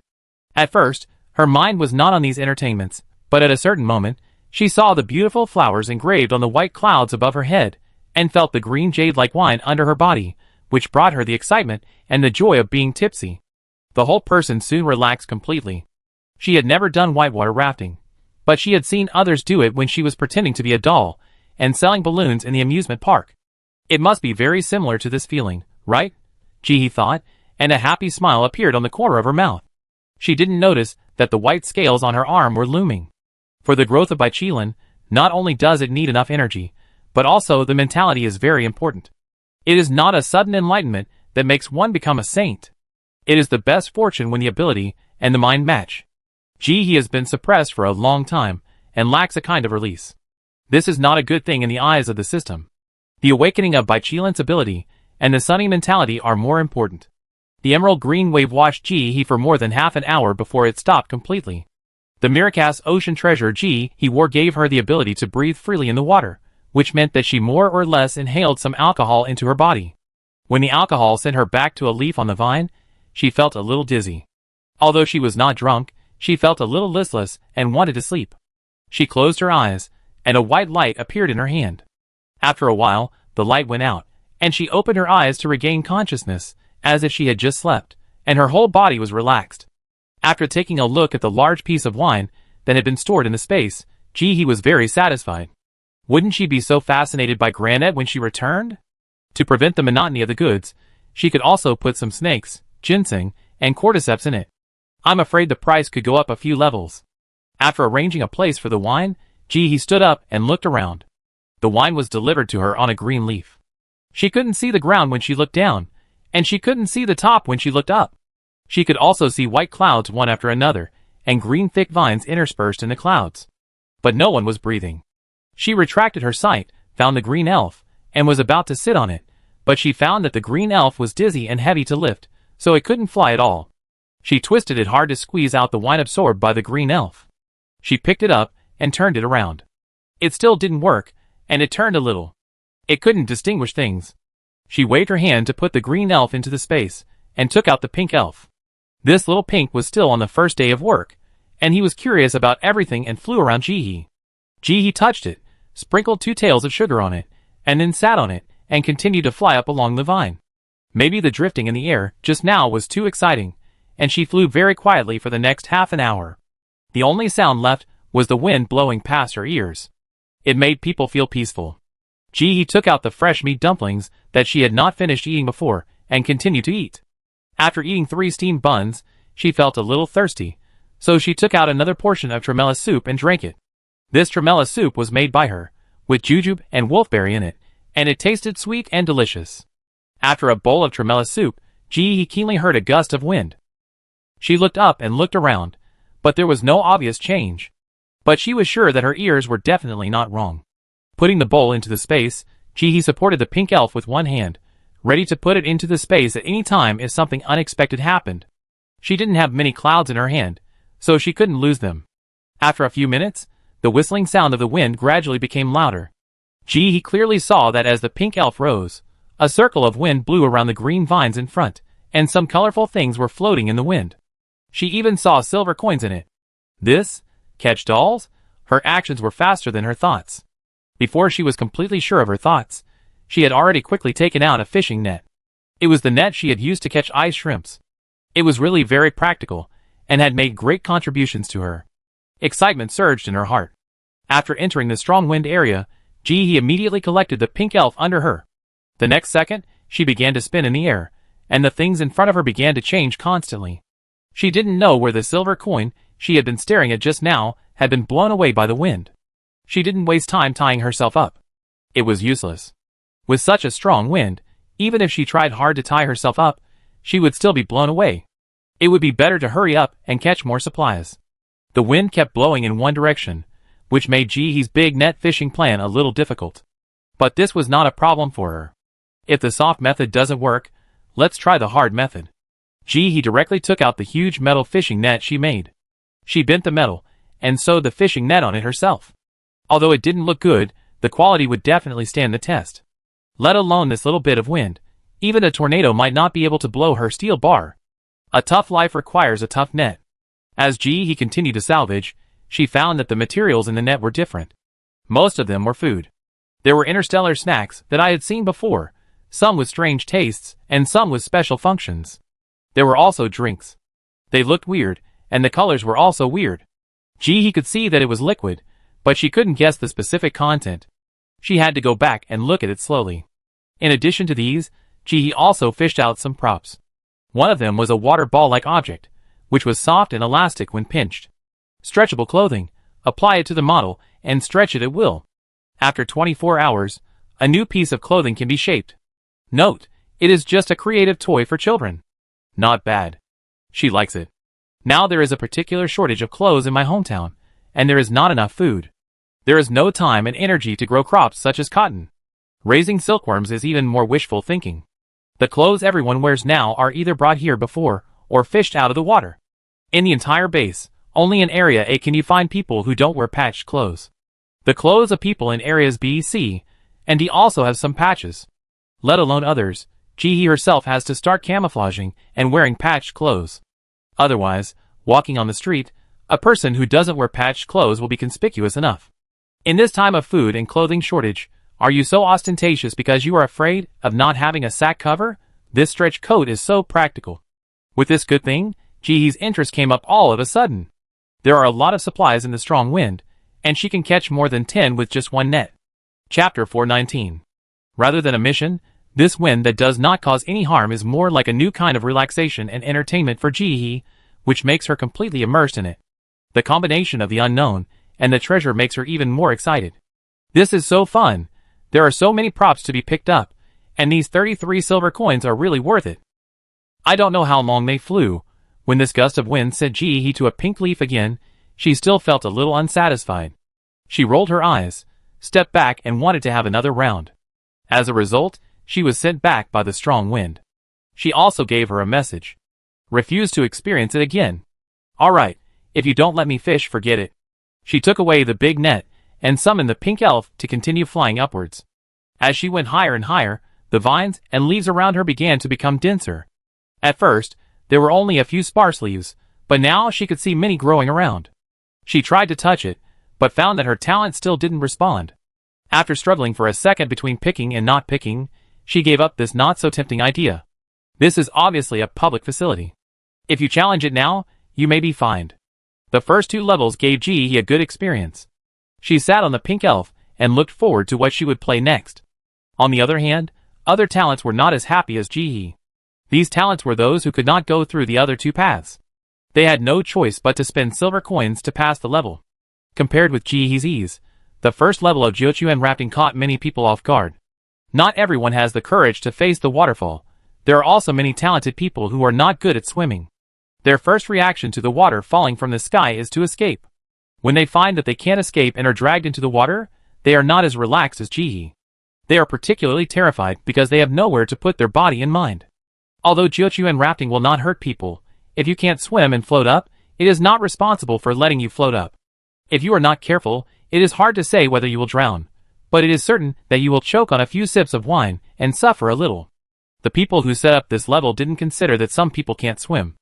At first, her mind was not on these entertainments, but at a certain moment, she saw the beautiful flowers engraved on the white clouds above her head, and felt the green jade-like wine under her body, which brought her the excitement and the joy of being tipsy. The whole person soon relaxed completely. She had never done whitewater rafting, but she had seen others do it when she was pretending to be a doll, and selling balloons in the amusement park. It must be very similar to this feeling, right? He thought, and a happy smile appeared on the corner of her mouth. She didn't notice that the white scales on her arm were looming. For the growth of Bichilin, not only does it need enough energy, but also the mentality is very important. It is not a sudden enlightenment that makes one become a saint. It is the best fortune when the ability and the mind match. He has been suppressed for a long time, and lacks a kind of release. This is not a good thing in the eyes of the system. The awakening of Baiqilan's ability and the sunny mentality are more important. The emerald green wave washed He for more than half an hour before it stopped completely. The Miracast ocean treasure he wore gave her the ability to breathe freely in the water, which meant that she more or less inhaled some alcohol into her body. When the alcohol sent her back to a leaf on the vine, she felt a little dizzy. Although she was not drunk, she felt a little listless and wanted to sleep. She closed her eyes, and a white light appeared in her hand. After a while, the light went out, and she opened her eyes to regain consciousness, as if she had just slept, and her whole body was relaxed. After taking a look at the large piece of wine that had been stored in the space, he was very satisfied. Wouldn't she be so fascinated by granite when she returned? To prevent the monotony of the goods, she could also put some snakes, ginseng, and cordyceps in it. I'm afraid the price could go up a few levels. After arranging a place for the wine, he stood up and looked around. The wine was delivered to her on a green leaf. She couldn't see the ground when she looked down, and she couldn't see the top when she looked up. She could also see white clouds one after another, and green thick vines interspersed in the clouds. But no one was breathing. She retracted her sight, found the green elf, and was about to sit on it, but she found that the green elf was dizzy and heavy to lift, so it couldn't fly at all. She twisted it hard to squeeze out the wine absorbed by the green elf. She picked it up and turned it around. It still didn't work, and it turned a little. It couldn't distinguish things. She waved her hand to put the green elf into the space, and took out the pink elf. This little pink was still on the first day of work, and he was curious about everything and flew around Jihi. Jihi touched it, sprinkled 2 tails of sugar on it, and then sat on it, and continued to fly up along the vine. Maybe the drifting in the air just now was too exciting, and she flew very quietly for the next half an hour. The only sound left was the wind blowing past her ears. It made people feel peaceful. Jihi took out the fresh meat dumplings that she had not finished eating before, and continued to eat. After eating 3 steamed buns, she felt a little thirsty, so she took out another portion of tremella soup and drank it. This tremella soup was made by her, with jujube and wolfberry in it, and it tasted sweet and delicious. After a bowl of tremella soup, Jihi keenly heard a gust of wind. She looked up and looked around, but there was no obvious change. But she was sure that her ears were definitely not wrong. Putting the bowl into the space, Jihi supported the pink elf with one hand, ready to put it into the space at any time if something unexpected happened. She didn't have many clouds in her hand, so she couldn't lose them. After a few minutes, the whistling sound of the wind gradually became louder. Jihi clearly saw that as the pink elf rose, a circle of wind blew around the green vines in front, and some colorful things were floating in the wind. She even saw silver coins in it. This, catch dolls? Her actions were faster than her thoughts. Before she was completely sure of her thoughts, she had already quickly taken out a fishing net. It was the net she had used to catch ice shrimps. It was really very practical, and had made great contributions to her. Excitement surged in her heart. After entering the strong wind area, Jihi immediately collected the pink elf under her. The next second, she began to spin in the air, and the things in front of her began to change constantly. She didn't know where the silver coin she had been staring at just now had been blown away by the wind. She didn't waste time tying herself up. It was useless. With such a strong wind, even if she tried hard to tie herself up, she would still be blown away. It would be better to hurry up and catch more supplies. The wind kept blowing in one direction, which made Jihi's big net fishing plan a little difficult. But this was not a problem for her. If the soft method doesn't work, let's try the hard method. Jihi directly took out the huge metal fishing net she made. She bent the metal, and sewed the fishing net on it herself. Although it didn't look good, the quality would definitely stand the test. Let alone this little bit of wind, even a tornado might not be able to blow her steel bar. A tough life requires a tough net. As Jihi continued to salvage, she found that the materials in the net were different. Most of them were food. There were interstellar snacks that I had seen before, some with strange tastes, and some with special functions. There were also drinks. They looked weird, and the colors were also weird. Jihi could see that it was liquid, but she couldn't guess the specific content. She had to go back and look at it slowly. In addition to these, Jihi also fished out some props. One of them was a water ball-like object, which was soft and elastic when pinched. Stretchable clothing. Apply it to the model, and stretch it at will. After 24 hours, a new piece of clothing can be shaped. Note, it is just a creative toy for children. Not bad. She likes it. Now there is a particular shortage of clothes in my hometown, and there is not enough food. There is no time and energy to grow crops such as cotton. Raising silkworms is even more wishful thinking. The clothes everyone wears now are either brought here before, or fished out of the water. In the entire base, only in Area A can you find people who don't wear patched clothes. The clothes of people in areas B, C, and D also have some patches. Let alone others, Jihi herself has to start camouflaging and wearing patched clothes. Otherwise, walking on the street, a person who doesn't wear patched clothes will be conspicuous enough. In this time of food and clothing shortage, are you so ostentatious because you are afraid of not having a sack cover? This stretch coat is so practical. With this good thing, Jihi's interest came up all of a sudden. There are a lot of supplies in the strong wind, and she can catch more than 10 with just one net. Chapter 419. Rather than a mission, this wind that does not cause any harm is more like a new kind of relaxation and entertainment for Jihi, which makes her completely immersed in it. The combination of the unknown and the treasure makes her even more excited. This is so fun. There are so many props to be picked up, and these 33 silver coins are really worth it. I don't know how long they flew. When this gust of wind sent Jihi to a pink leaf again, she still felt a little unsatisfied. She rolled her eyes, stepped back and wanted to have another round. As a result, she was sent back by the strong wind. She also gave her a message. Refuse to experience it again. Alright, if you don't let me fish, forget it. She took away the big net, and summoned the pink elf to continue flying upwards. As she went higher and higher, the vines and leaves around her began to become denser. At first, there were only a few sparse leaves, but now she could see many growing around. She tried to touch it, but found that her talent still didn't respond. After struggling for a second between picking and not picking, she gave up this not-so-tempting idea. This is obviously a public facility. If you challenge it now, you may be fined. The first 2 levels gave Jihi a good experience. She sat on the pink elf and looked forward to what she would play next. On the other hand, other talents were not as happy as Jihi. These talents were those who could not go through the other 2 paths. They had no choice but to spend silver coins to pass the level. Compared with Jihi's ease, the first level of Jiuquan rafting caught many people off guard. Not everyone has the courage to face the waterfall. There are also many talented people who are not good at swimming. Their first reaction to the water falling from the sky is to escape. When they find that they can't escape and are dragged into the water, they are not as relaxed as Jihi. They are particularly terrified because they have nowhere to put their body and mind. Although Jiuquan rafting will not hurt people, if you can't swim and float up, it is not responsible for letting you float up. If you are not careful, it is hard to say whether you will drown, but it is certain that you will choke on a few sips of wine and suffer a little. The people who set up this level didn't consider that some people can't swim.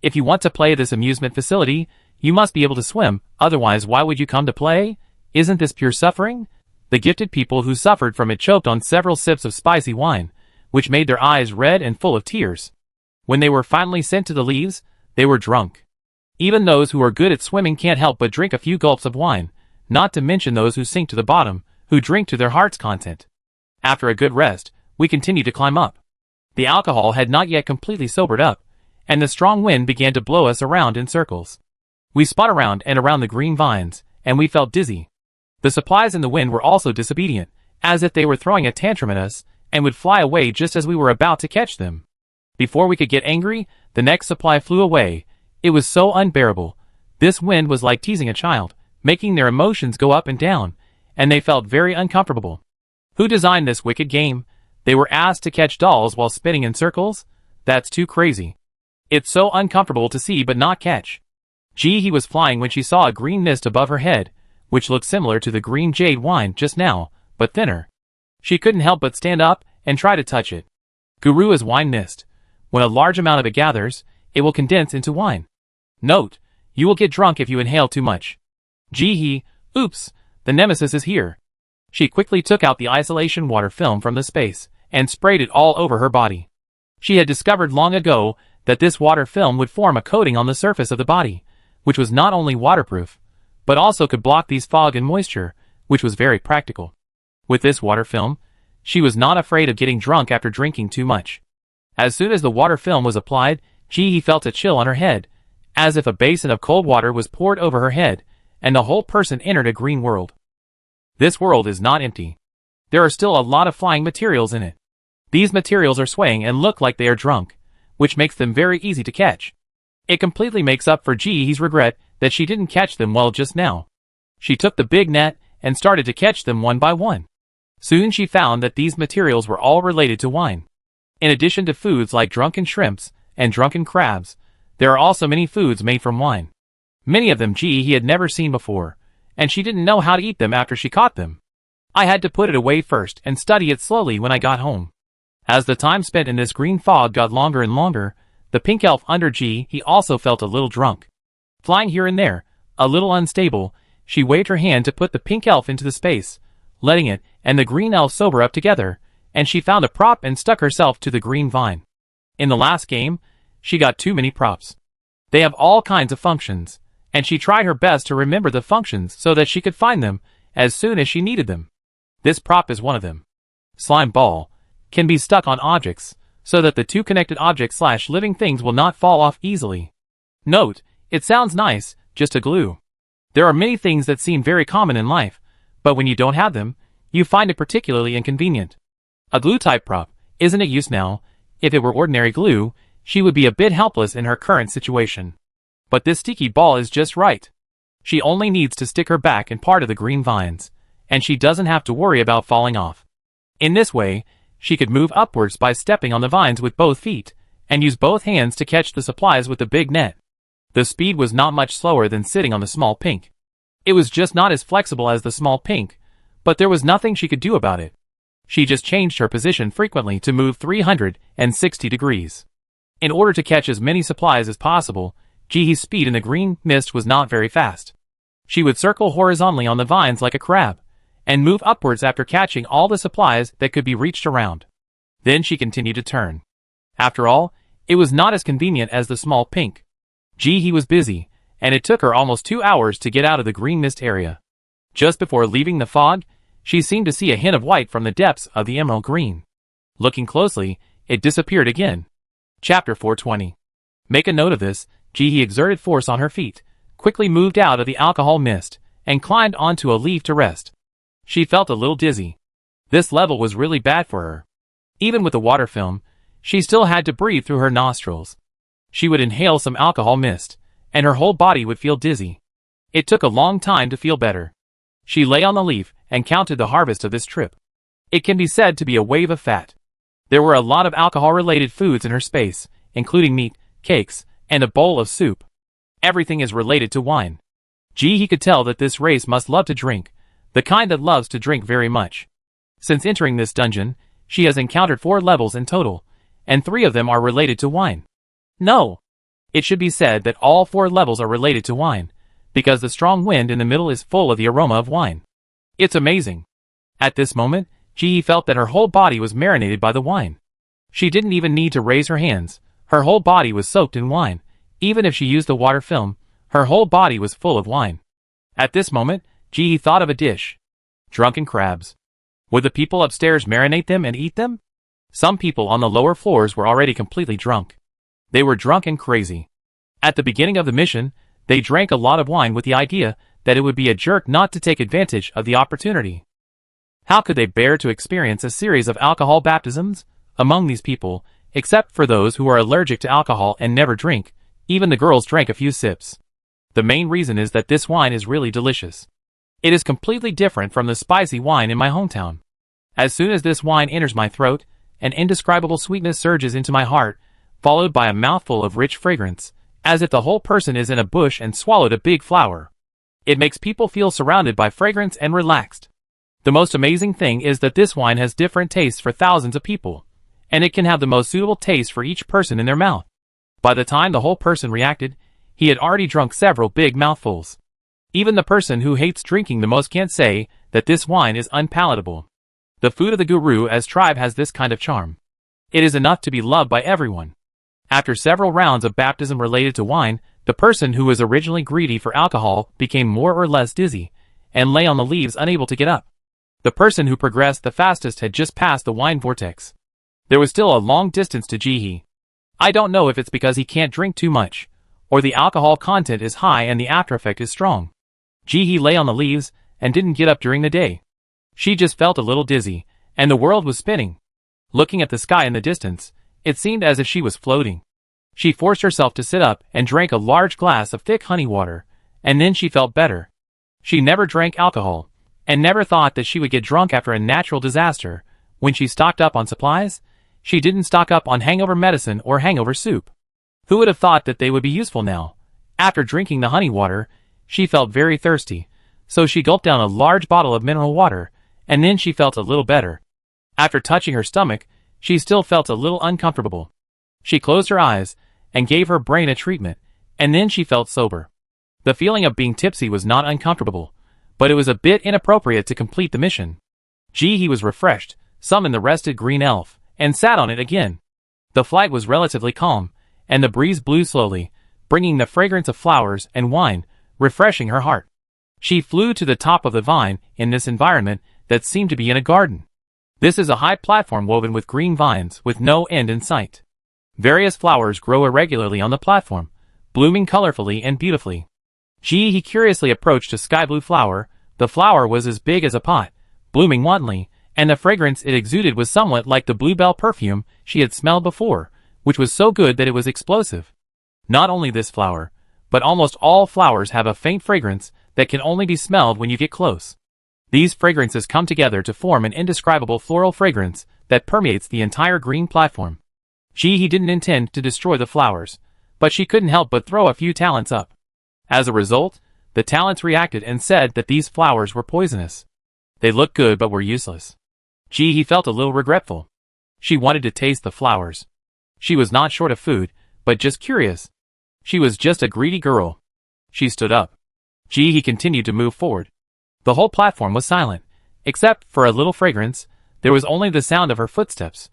If you want to play this amusement facility, you must be able to swim, otherwise why would you come to play? Isn't this pure suffering? The gifted people who suffered from it choked on several sips of spicy wine, which made their eyes red and full of tears. When they were finally sent to the leaves, they were drunk. Even those who are good at swimming can't help but drink a few gulps of wine, not to mention those who sink to the bottom, who drink to their heart's content. After a good rest, we continued to climb up. The alcohol had not yet completely sobered up, and the strong wind began to blow us around in circles. We spun around and around the green vines, and we felt dizzy. The supplies in the wind were also disobedient, as if they were throwing a tantrum at us, and would fly away just as we were about to catch them. Before we could get angry, the next supply flew away. It was so unbearable. This wind was like teasing a child, making their emotions go up and down, and they felt very uncomfortable. Who designed this wicked game? They were asked to catch dolls while spinning in circles? That's too crazy. It's so uncomfortable to see but not catch. Jihi was flying when she saw a green mist above her head, which looked similar to the green jade wine just now, but thinner. She couldn't help but stand up and try to touch it. Guru is wine mist. When a large amount of it gathers, it will condense into wine. Note: you will get drunk if you inhale too much. Jihi, oops, the nemesis is here. She quickly took out the isolation water film from the space, and sprayed it all over her body. She had discovered long ago that this water film would form a coating on the surface of the body, which was not only waterproof, but also could block these fog and moisture, which was very practical. With this water film, she was not afraid of getting drunk after drinking too much. As soon as the water film was applied, Jihi felt a chill on her head, as if a basin of cold water was poured over her head, and the whole person entered a green world. This world is not empty. There are still a lot of flying materials in it. These materials are swaying and look like they are drunk, which makes them very easy to catch. It completely makes up for Jihee's regret that she didn't catch them well just now. She took the big net and started to catch them one by one. Soon she found that these materials were all related to wine. In addition to foods like drunken shrimps and drunken crabs, there are also many foods made from wine. Many of them Jihee had never seen before, and she didn't know how to eat them after she caught them. I had to put it away first and study it slowly when I got home. As the time spent in this green fog got longer and longer, the pink elf under Jihee also felt a little drunk. Flying here and there, a little unstable, she waved her hand to put the pink elf into the space, letting it and the green elf sober up together, and she found a prop and stuck herself to the green vine. In the last game, she got too many props. They have all kinds of functions, and she tried her best to remember the functions so that she could find them as soon as she needed them. This prop is one of them. Slime ball can be stuck on objects so that the two connected objects/living things will not fall off easily. Note, it sounds nice, just a glue. There are many things that seem very common in life, but when you don't have them, you find it particularly inconvenient. A glue-type prop isn't in use now. If it were ordinary glue, she would be a bit helpless in her current situation. But this sticky ball is just right. She only needs to stick her back in part of the green vines, and she doesn't have to worry about falling off. In this way, she could move upwards by stepping on the vines with both feet, and use both hands to catch the supplies with the big net. The speed was not much slower than sitting on the small pink. It was just not as flexible as the small pink, but there was nothing she could do about it. She just changed her position frequently to move 360 degrees. In order to catch as many supplies as possible, Jihee's speed in the green mist was not very fast. She would circle horizontally on the vines like a crab, and move upwards after catching all the supplies that could be reached around. Then she continued to turn. After all, it was not as convenient as the small pink. Jihee was busy, and it took her almost 2 hours to get out of the green mist area. Just before leaving the fog, she seemed to see a hint of white from the depths of the emerald green. Looking closely, it disappeared again. Chapter 420. Make a note of this. Jihee exerted force on her feet, quickly moved out of the alcohol mist, and climbed onto a leaf to rest. She felt a little dizzy. This level was really bad for her. Even with the water film, she still had to breathe through her nostrils. She would inhale some alcohol mist, and her whole body would feel dizzy. It took a long time to feel better. She lay on the leaf and counted the harvest of this trip. It can be said to be a wave of fat. There were a lot of alcohol-related foods in her space, including meat, cakes, and a bowl of soup. Everything is related to wine. Jihee could tell that this race must love to drink, the kind that loves to drink very much. Since entering this dungeon, she has encountered 4 levels in total, and 3 of them are related to wine. No! It should be said that all 4 levels are related to wine, because the strong wind in the middle is full of the aroma of wine. It's amazing. At this moment, Jihee felt that her whole body was marinated by the wine. She didn't even need to raise her hands. Her whole body was soaked in wine. Even if she used the water film, her whole body was full of wine. At this moment, Jihee thought of a dish. Drunken crabs. Would the people upstairs marinate them and eat them? Some people on the lower floors were already completely drunk. They were drunk and crazy. At the beginning of the mission, they drank a lot of wine with the idea that it would be a jerk not to take advantage of the opportunity. How could they bear to experience a series of alcohol baptisms? Among these people, except for those who are allergic to alcohol and never drink, even the girls drank a few sips. The main reason is that this wine is really delicious. It is completely different from the spicy wine in my hometown. As soon as this wine enters my throat, an indescribable sweetness surges into my heart, followed by a mouthful of rich fragrance, as if the whole person is in a bush and swallowed a big flower. It makes people feel surrounded by fragrance and relaxed. The most amazing thing is that this wine has different tastes for thousands of people, and it can have the most suitable taste for each person in their mouth. By the time the whole person reacted, he had already drunk several big mouthfuls. Even the person who hates drinking the most can't say that this wine is unpalatable. The food of the guru as tribe has this kind of charm. It is enough to be loved by everyone. After several rounds of baptism related to wine, the person who was originally greedy for alcohol became more or less dizzy, and lay on the leaves unable to get up. The person who progressed the fastest had just passed the wine vortex. There was still a long distance to Jihee. I don't know if it's because he can't drink too much, or the alcohol content is high and the after effect is strong. Jihee lay on the leaves, and didn't get up during the day. She just felt a little dizzy, and the world was spinning. Looking at the sky in the distance, it seemed as if she was floating. She forced herself to sit up and drank a large glass of thick honey water, and then she felt better. She never drank alcohol, and never thought that she would get drunk after a natural disaster. When she stocked up on supplies, she didn't stock up on hangover medicine or hangover soup. Who would have thought that they would be useful now? After drinking the honey water, she felt very thirsty, so she gulped down a large bottle of mineral water, and then she felt a little better. After touching her stomach, she still felt a little uncomfortable. She closed her eyes and gave her brain a treatment, and then she felt sober. The feeling of being tipsy was not uncomfortable, but it was a bit inappropriate to complete the mission. He was refreshed, summoned the rested green elf, and sat on it again. The flight was relatively calm, and the breeze blew slowly, bringing the fragrance of flowers and wine, refreshing her heart. She flew to the top of the vine in this environment that seemed to be in a garden. This is a high platform woven with green vines with no end in sight. Various flowers grow irregularly on the platform, blooming colorfully and beautifully. He curiously approached a sky blue flower. The flower was as big as a pot, blooming wantonly, and the fragrance it exuded was somewhat like the bluebell perfume she had smelled before, which was so good that it was explosive. Not only this flower, but almost all flowers have a faint fragrance that can only be smelled when you get close. These fragrances come together to form an indescribable floral fragrance that permeates the entire green platform. He didn't intend to destroy the flowers, but she couldn't help but throw a few talents up. As a result, the talents reacted and said that these flowers were poisonous. They looked good but were useless. He felt a little regretful. She wanted to taste the flowers. She was not short of food, but just curious. She was just a greedy girl. She stood up. He continued to move forward. The whole platform was silent, except for a little fragrance. There was only the sound of her footsteps.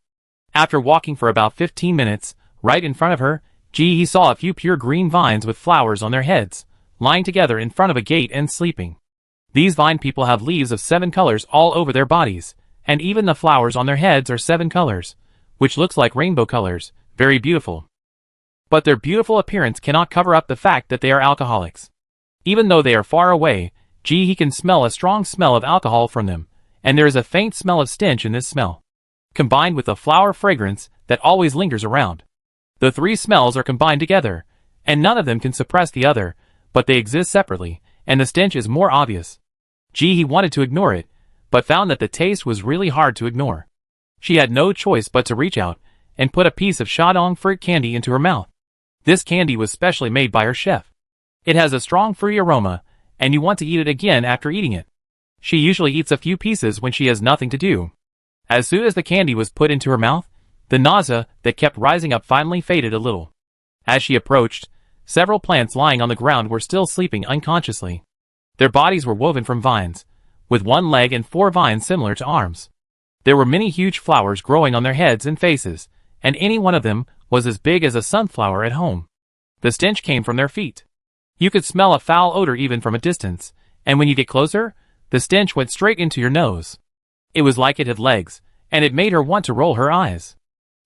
After walking for about 15 minutes, right in front of her, he saw a few pure green vines with flowers on their heads, lying together in front of a gate and sleeping. These vine people have leaves of 7 colors all over their bodies, and even the flowers on their heads are 7 colors, which looks like rainbow colors, very beautiful. But their beautiful appearance cannot cover up the fact that they are alcoholics. Even though they are far away, he can smell a strong smell of alcohol from them, and there is a faint smell of stench in this smell, combined with the flower fragrance that always lingers around. The 3 smells are combined together, and none of them can suppress the other, but they exist separately, and the stench is more obvious. He wanted to ignore it, but found that the taste was really hard to ignore. She had no choice but to reach out and put a piece of Shandong fruit candy into her mouth. This candy was specially made by her chef. It has a strong fruity aroma, and you want to eat it again after eating it. She usually eats a few pieces when she has nothing to do. As soon as the candy was put into her mouth, the nausea that kept rising up finally faded a little. As she approached, several plants lying on the ground were still sleeping unconsciously. Their bodies were woven from vines, with 1 leg and 4 vines similar to arms. There were many huge flowers growing on their heads and faces, and any one of them was as big as a sunflower at home. The stench came from their feet. You could smell a foul odor even from a distance, and when you get closer, the stench went straight into your nose. It was like it had legs, and it made her want to roll her eyes.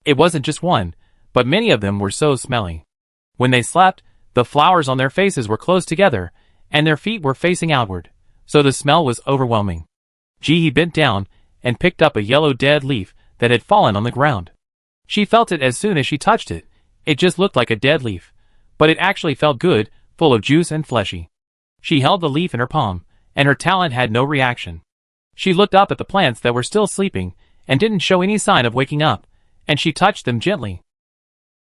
It wasn't just one, but many of them were so smelly. When they slept, the flowers on their faces were close together, and their feet were facing outward, so the smell was overwhelming. He bent down and picked up a yellow dead leaf that had fallen on the ground. She felt it as soon as she touched it. It just looked like a dead leaf, but it actually felt good, full of juice and fleshy. She held the leaf in her palm, and her talent had no reaction. She looked up at the plants that were still sleeping, and didn't show any sign of waking up, and she touched them gently.